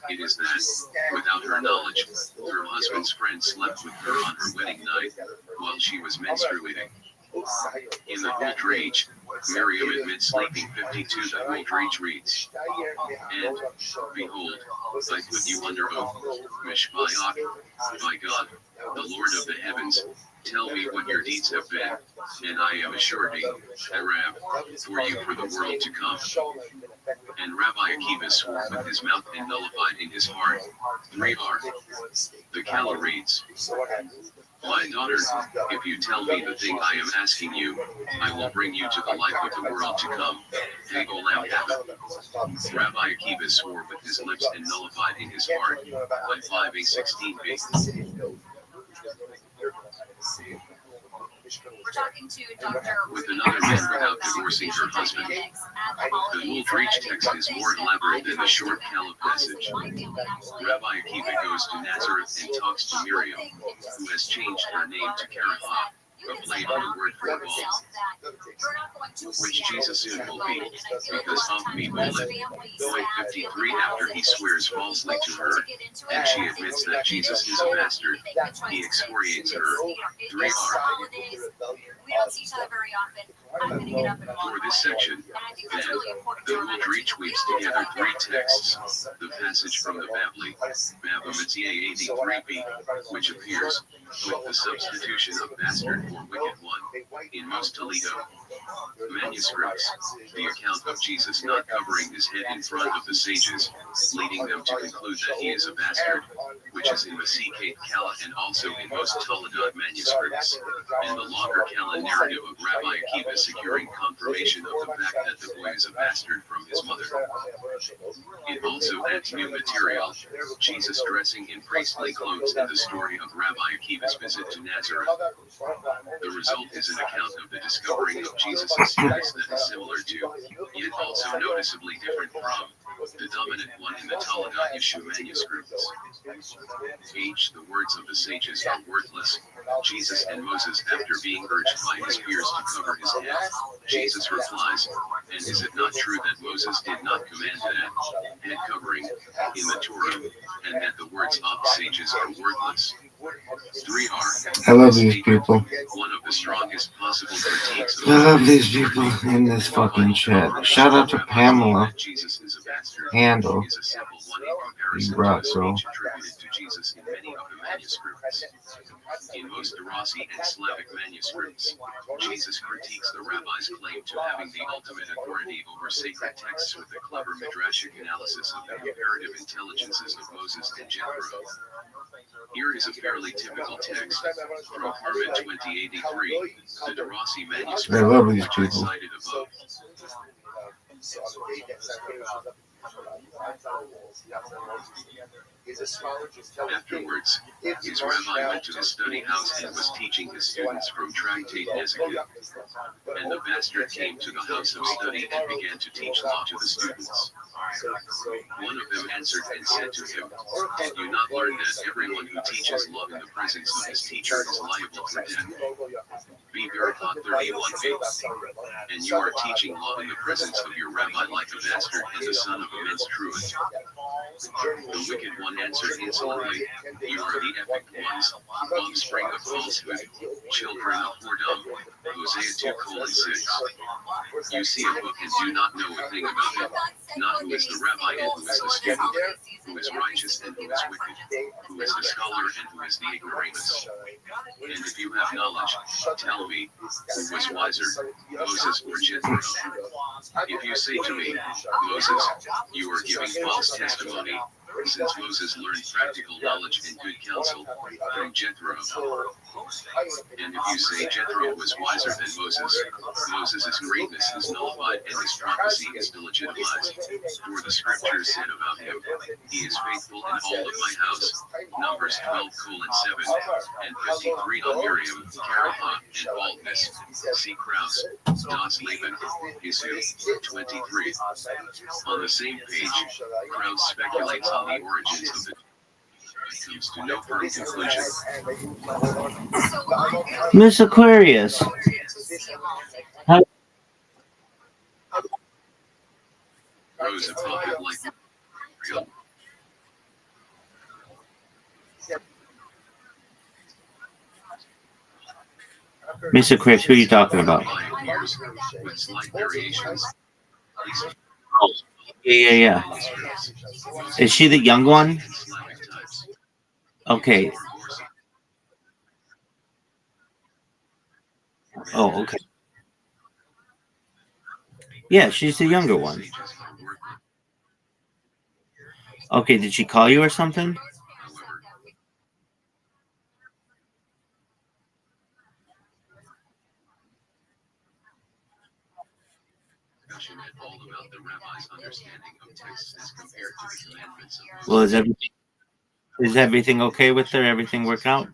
it is that, without her knowledge, her husband's friend slept with her on her wedding night, while she was menstruating. In the Waldreich, Miriam admits sleeping. 52. The Waldreich reads, And, behold, I put you under oath, Mishpayach, by God, the Lord of the heavens, tell me what your deeds have been, and I am a surety, Arab, for you for the world to come. And Rabbi Akiva swore with his mouth and nullified in his heart. 3r. The Kala reads, My daughter, if you tell me the thing I am asking you, I will bring you to the life of the world to come. Hagolam Haba. Rabbi Akiva swore with his lips and nullified in his heart. By 5a16b. With another man without divorcing her husband. The Multistream text is more elaborate than the short Caleb passage. Rabbi Akiva goes to Nazareth and talks to Miriam, who has changed her name to Karahah, a play on the word for ball, which Jesus soon will be, because of me will live. Point 53. After he swears falsely to her, and she admits that Jesus is a bastard, he excoriates her. 3R. For this section, then, the Multistream weaves together three texts: the passage from the Babli, Babamatiah 83b, which appears, with the substitution of bastard for wicked one, in most Toledo manuscripts, the account of Jesus not covering his head in front of the sages, leading them to conclude that he is a bastard, which is in the Sikate Kala and also in most Toledot manuscripts, and the longer Kala narrative of Rabbi Akiva securing confirmation of the fact that the boy is a bastard from his mother. It also adds new material, Jesus dressing in priestly clothes and the story of Rabbi Akiva's visit to Nazareth. The result is an account of the discovering of Jesus' status that is similar to, yet also noticeably different from, the dominant one in the Toledot Yeshua manuscripts. H. The words of the sages are worthless. Jesus and Moses, after being urged by his peers to cover his head, Jesus replies, and is it not true that Moses did not command that head covering in the Torah, and that the words of the sages are worthless? 3R. I love these people. One of the strongest possible critiques of I love these people in this fucking shit. Shout out to Pamela Handle. You rock, girl. Jesus in many of the manuscripts. In most Darasi and Slavic manuscripts, Jesus critiques the rabbi's claim to having the ultimate authority over sacred texts with a clever midrashic analysis of the comparative intelligences of Moses and Jethro. Here is a fairly typical text from Harvard 2083, the Darasi manuscript, I love these which I people. cited above. Afterwards, his rabbi went to his study house and was teaching his students from Tractate Nezikin. And the bastard came to the house of study and began to teach law to the students. One of them answered and said to him, "Did you not learn that everyone who teaches law in the presence of his teacher is liable for death?" Be Berachot 31b. And you are teaching law in the presence of your rabbi like a bastard and the son of a menstruant. The wicked one answered insolently, "You are the epic ones, offspring of falsehood, children of whoredom." Hosea 2:6. You see a book and do not know a thing about it, not who is the rabbi and who is the student, who is righteous and who is wicked, who is the scholar and who is the ignoramus. And if you have knowledge, tell me, who was wiser, Moses or Jethro? If you say to me, Moses, you are giving false testimony, since Moses learned practical knowledge and good counsel from Jethro. And if you say Jethro was wiser than Moses, Moses' greatness is nullified and his prophecy is delegitimized. For the scriptures said about him, he is faithful in all of my house. Numbers 12:7 and 53 on Miriam, Karahah, and baldness. See Krause, Das Leben, Issue 23. On the same page, Krause speculates on the origins of the comes to no firm conclusion. Miss Aquarius. Rose a prophet like real. Miss Aquarius, who are you talking about? With slight variations. Yeah. Is she the young one? Okay. Oh, okay. Yeah, she's the younger one. Okay, did she call you or something? Well, is everything okay with her? Everything work out?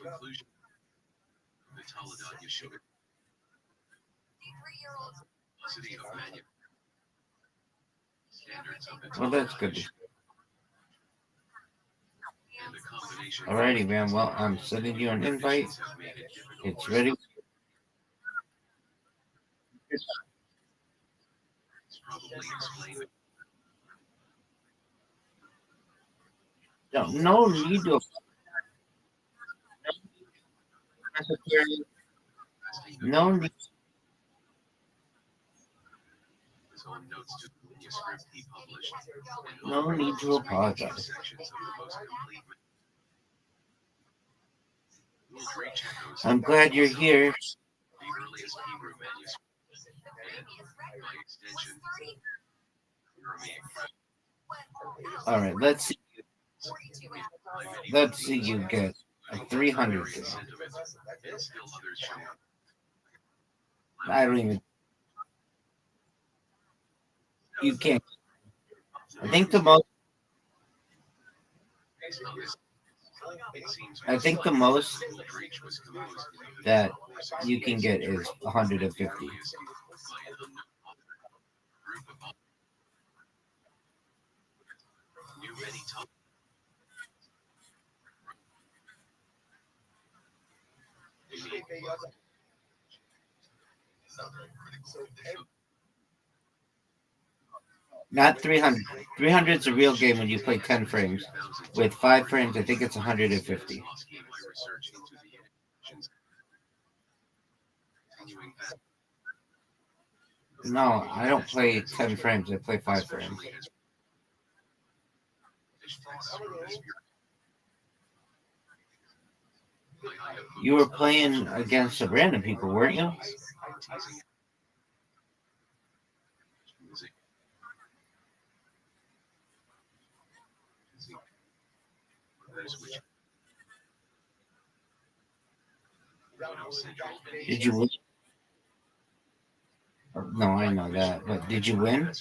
Conclusion. The Taladat Yeshuva. City of Manu. Standards of the Well, that's good. And the combination. Alrighty, man. Well, I'm sending you an invite. It's ready. It's probably explained. No need to. No need. His own notes to the manuscript he published. No need to apologize. Sections of the most complete. I'm glad you're here. The earliest Hebrew manuscript. And, by extension, Aramaic. All right, let's see. Let's see you get a 300. I don't even. You can't. I think the most. I think the most that you can get is 150. Not 300. 300 is a real game when you play 10 frames. With 5 frames, I think it's 150. No, I don't play 10 frames. I play 5 frames. You were playing against some random people, weren't you? Did you win? No, I know that, but did you win?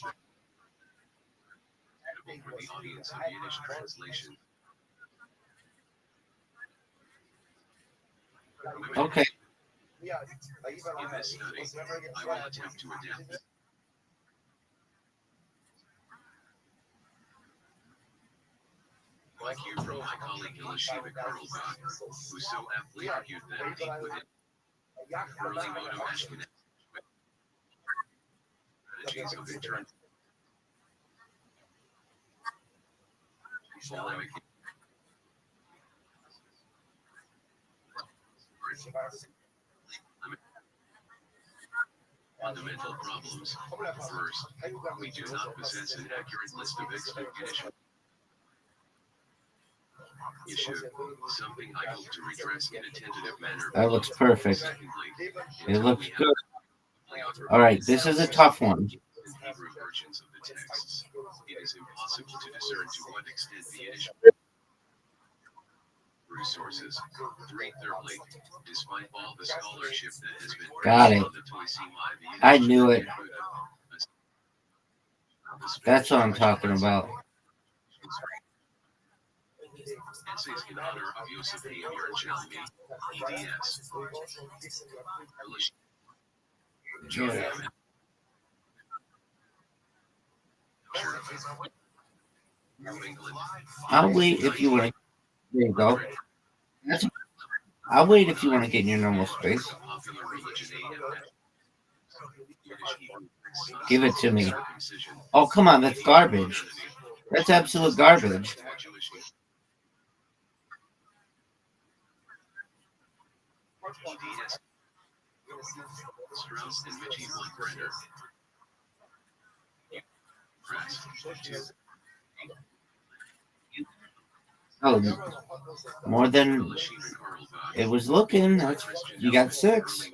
Okay. In this study, I will attempt to adapt. Like you from my colleague Elisheva Karlbach, who so aptly argued that deep within early modem Ashkenaz strategies of internal polemic fundamental problems. First, we do not possess an accurate list of extant issue, something I hope to redress in a tentative manner. That looks perfect. It looks good. All right, this is a tough one. Hebrew versions of the texts, it is impossible to discern to what extent the issue resources. Thirdly, despite all the scholarship that has been Got it. I knew it. That's what I'm talking about. Essays in honor of Yosef Yerushalmi, EDS. Yeah. I'll wait if you want to. There you go. I'll wait if you want to get in your normal space. Give it to me. Oh, come on. That's garbage. That's absolute garbage. Strauss and Michi Brenner. Oh, more than it was looking. That's, you got 6.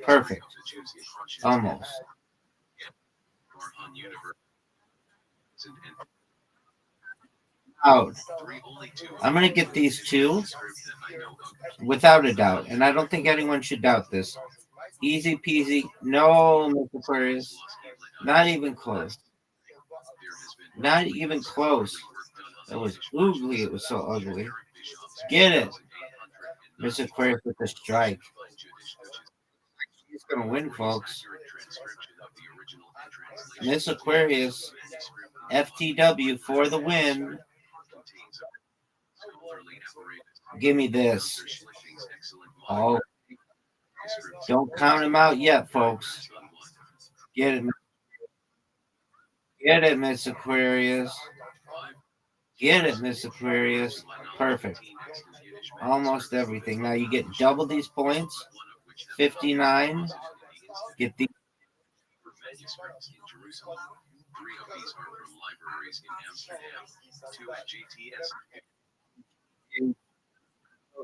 Perfect. Almost. Out. I'm going to get these 2 without a doubt. And I don't think anyone should doubt this. Easy peasy. No, Miss Aquarius. Not even close. Not even close. It was ugly. It was so ugly. Get it. Miss Aquarius with the strike. She's going to win, folks. Miss Aquarius. FTW for the win. Give me this. Oh. Don't count him out yet, folks. Get it. Get it, Miss Aquarius. Get it, Miss Aquarius. Perfect. Almost everything. Now you get double these points. 59. Get the.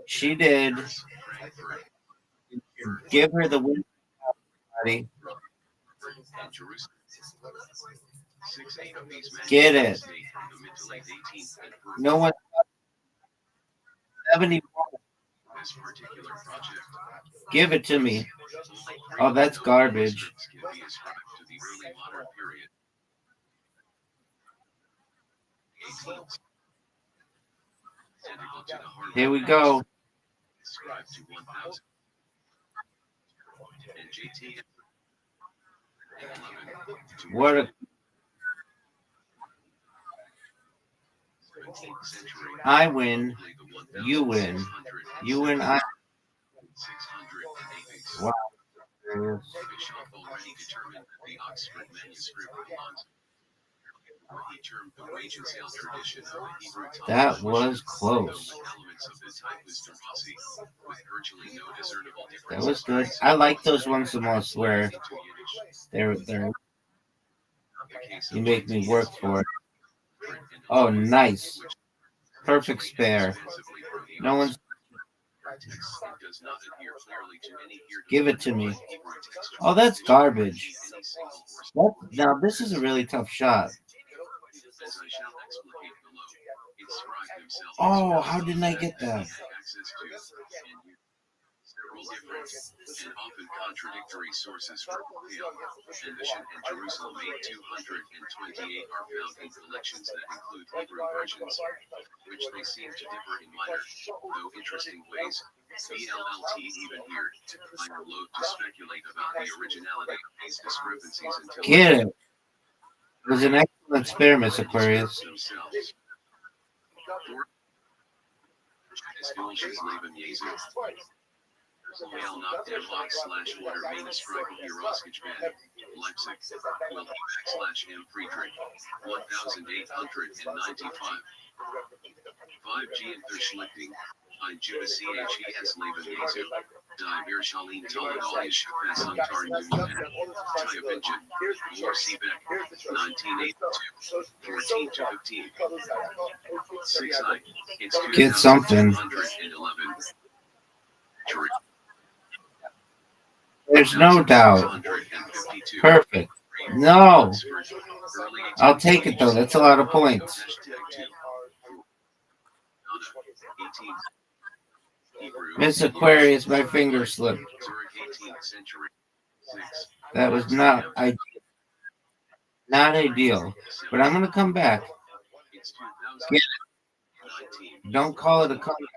She did. Give her the win, buddy. Get it. No one. 71. Give it to me. Oh, that's garbage. Here we go. What a. I win. You win. You win. I. Wow. That was close. That was good. I like those ones the most where they're you make me work for it. Oh, nice. Perfect spare. No one's. Give it to me. Oh, that's garbage. Now, this is a really tough shot. Oh, how didn't I get that? And often contradictory sources from Pale, Mission, and Jerusalem 8228 are found in collections that include Hebrew versions, which they seem to differ in minor, though interesting ways. BLLT even here. I am loath to speculate about the originality of these discrepancies until Get it. It was an excellent spare, Miss Aquarius. Mail not der Box / Water Manuscript Rothschild Band, Leipzig, will / M. Friedrich, 1895. 5G and Verschlichting, ein Judas CHES Leben Jesu, die Virschalin Toledolisch Passantar Union, Tyabenjan, War Seebeck, 1982, 14 to 15. 6-9, it's Get something. 211. There's no doubt. Perfect. No. I'll take it, though. That's a lot of points. Miss Aquarius, my finger slipped. That was not ideal. Not ideal. But I'm going to come back. Get it. Don't call it a comeback.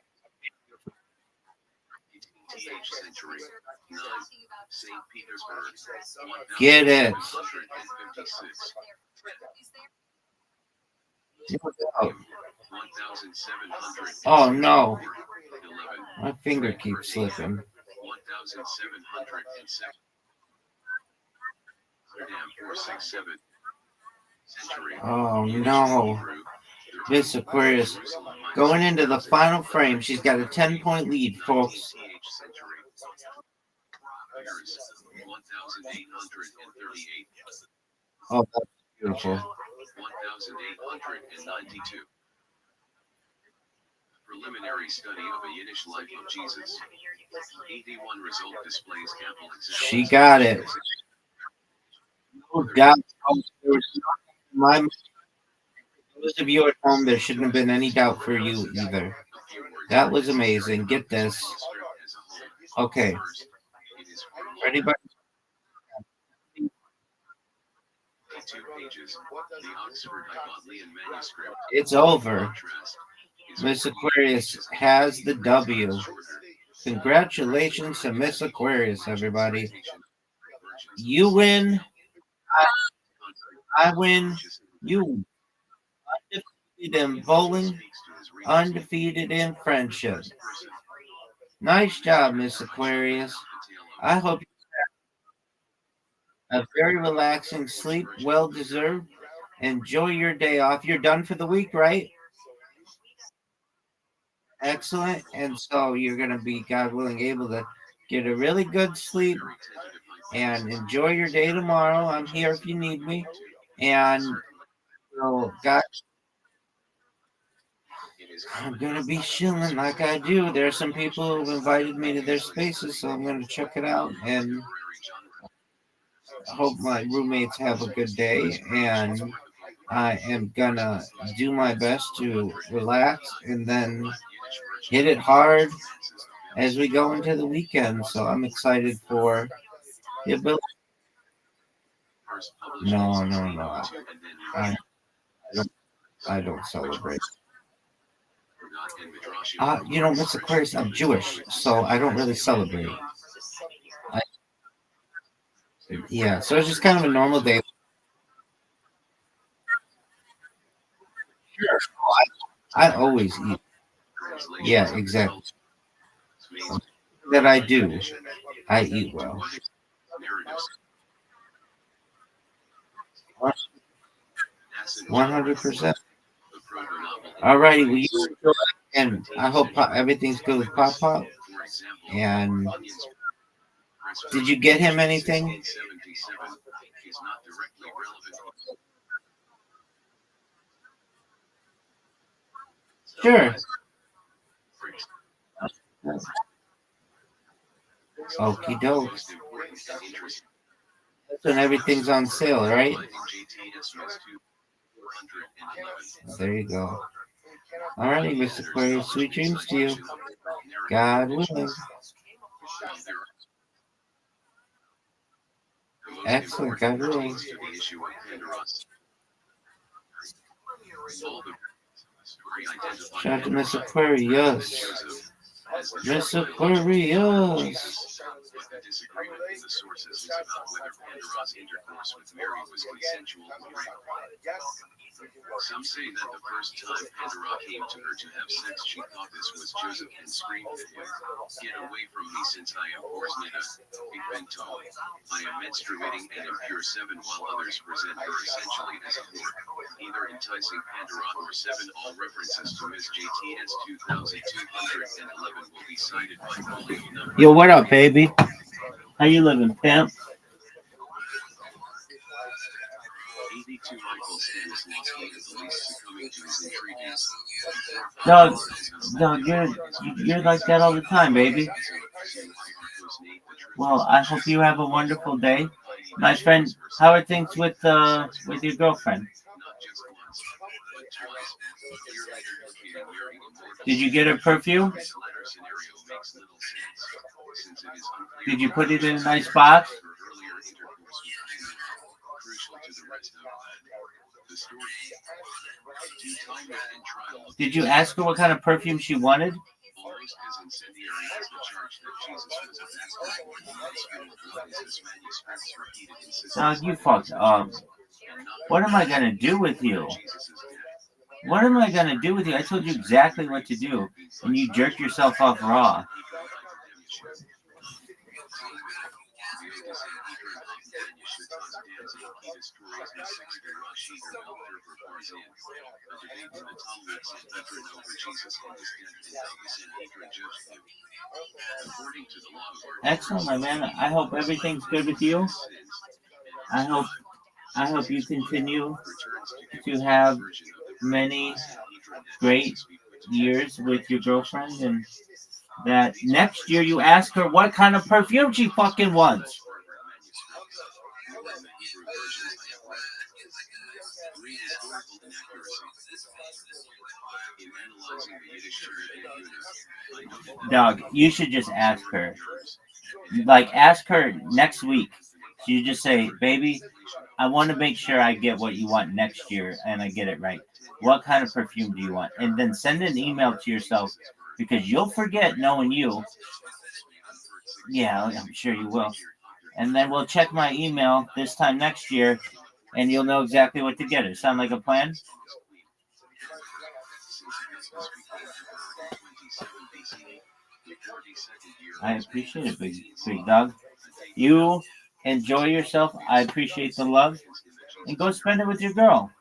Get it. Oh no. My finger keeps slipping. Oh no. Miss Aquarius going into the final frame. She's got a 10-point lead, folks. Oh, that's beautiful. 1892. Preliminary study of a Yiddish life of Jesus. 81 result displays ample examples. She got it. No doubt. Those of you at home, there shouldn't have been any doubt for you either. That was amazing. Get this. Okay. For anybody, 2 pages. The Oxford Bodleian manuscript. it's over. Miss Aquarius has the W. Congratulations to Miss Aquarius, everybody. You win. I win. You win. Undefeated in bowling, undefeated in friendship. Nice job, Miss Aquarius. I hope you have a very relaxing sleep, well deserved. Enjoy your day off. You're done for the week, right? Excellent. And so you're going to be, God willing, able to get a really good sleep and enjoy your day tomorrow. I'm here if you need me. And so, God, I'm going to be chilling like I do. There are some people who've invited me to their spaces, so I'm going to check it out. And I hope my roommates have a good day. And I am going to do my best to relax and then hit it hard as we go into the weekend. So I'm excited for the ability. No. I don't celebrate. Miss Aquarius, I'm Jewish, so I don't really celebrate. So it's just kind of a normal day. Sure. I always eat. Yeah, exactly. That I do. I eat well. 100%. All righty. Well, you enjoy, and I hope everything's good with Pop Pop. And did you get him anything? Sure. Okie doke. And everything's on sale, right? There you go. All right, Mr. Aquarius, sweet dreams to you. God willing. Excellent, God willing. Shout out to Miss Aquarius. Miss Aquarius. But the disagreement in the sources is about whether Pandora's intercourse with Mary was consensual or rape. Some say that the first time Pandora came to her to have sex, she thought this was Joseph and screamed at him, "Get away from me, since I am Korsnita, Big Bento. I am menstruating and impure 7, while others present her essentially as a whore, either enticing Pandora or 7. All references to Ms. JTS 2211 will be cited by folio number. Yo, what up, baby? How you living, pimp? 82 Michael Stanislavski is the least succumbing to his entreaties. Dog, you're like that all the time, baby. Well, I hope you have a wonderful day. My friend, how are things with your girlfriend? Did you get her perfume? Did you put it in a nice box? Did you ask her what kind of perfume she wanted? You fucked up. What am I gonna do with you? What am I gonna do with you? I told you exactly what to do, and you jerked yourself off raw. Excellent, my man. I hope everything's good with you. I hope you continue to have many great years with your girlfriend, and that next year you ask her what kind of perfume she fucking wants. Dog, you should just ask her. Like, ask her next week. So you just say, baby, I want to make sure I get what you want next year and I get it right. What kind of perfume do you want? And then send an email to yourself because you'll forget knowing you. Yeah, I'm sure you will. And then we'll check my email this time next year and you'll know exactly what to get her. Sound like a plan? I appreciate it, big dog. You enjoy yourself. I appreciate the love. And go spend it with your girl.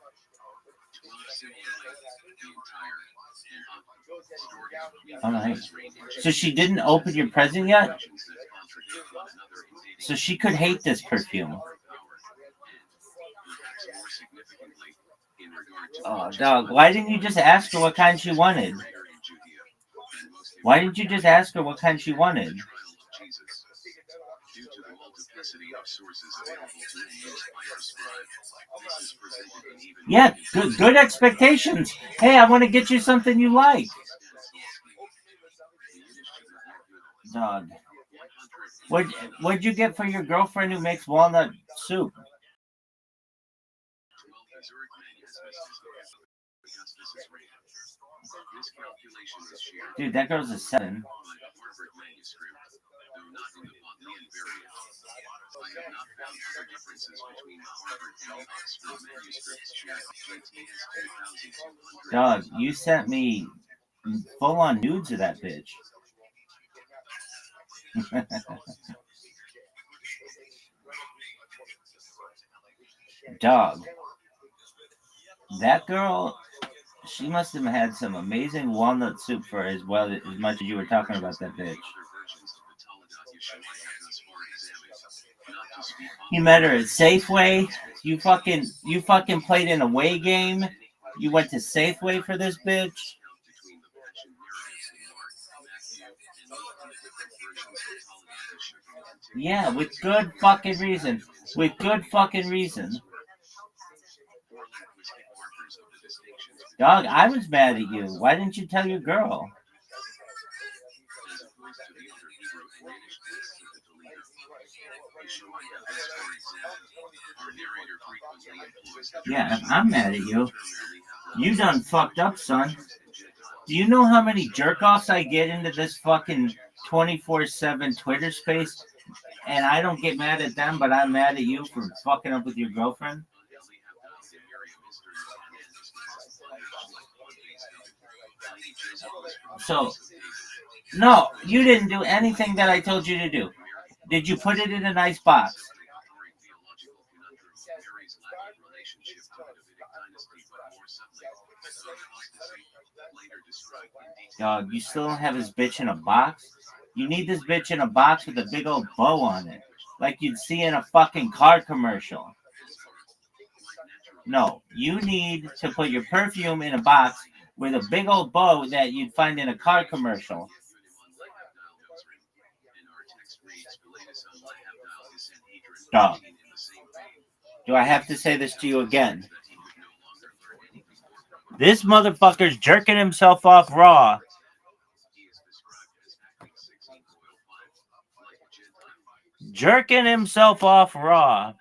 All right. So she didn't open your present yet? So she could hate this perfume. Oh, dog. Why didn't you just ask her what kind she wanted? Why didn't you just ask her what kind she wanted? Yeah, good expectations. Hey, I want to get you something you like. Dog. What'd you get for your girlfriend who makes walnut soup? Dude, that girl's a 7. Dog, you sent me full-on nudes of that bitch. Dog. That girl, she must have had some amazing walnut soup for as much as you were talking about that bitch. You met her at Safeway. You fucking played in a away game. You went to Safeway for this bitch. Yeah, with good fucking reason. With good fucking reason. Dog, I was mad at you. Why didn't you tell your girl? Yeah, I'm mad at you. You done fucked up, son. Do you know how many jerk-offs I get into this fucking 24/7 Twitter space? And I don't get mad at them, but I'm mad at you for fucking up with your girlfriend? So, no, you didn't do anything that I told you to do. Did you put it in a nice box? Dog, you still don't have his bitch in a box? You need this bitch in a box with a big old bow on it. Like you'd see in a fucking car commercial. No, you need to put your perfume in a box with a big old bow that you'd find in a car commercial. Dog. Do I have to say this to you again? This motherfucker's jerking himself off raw. Jerking himself off raw.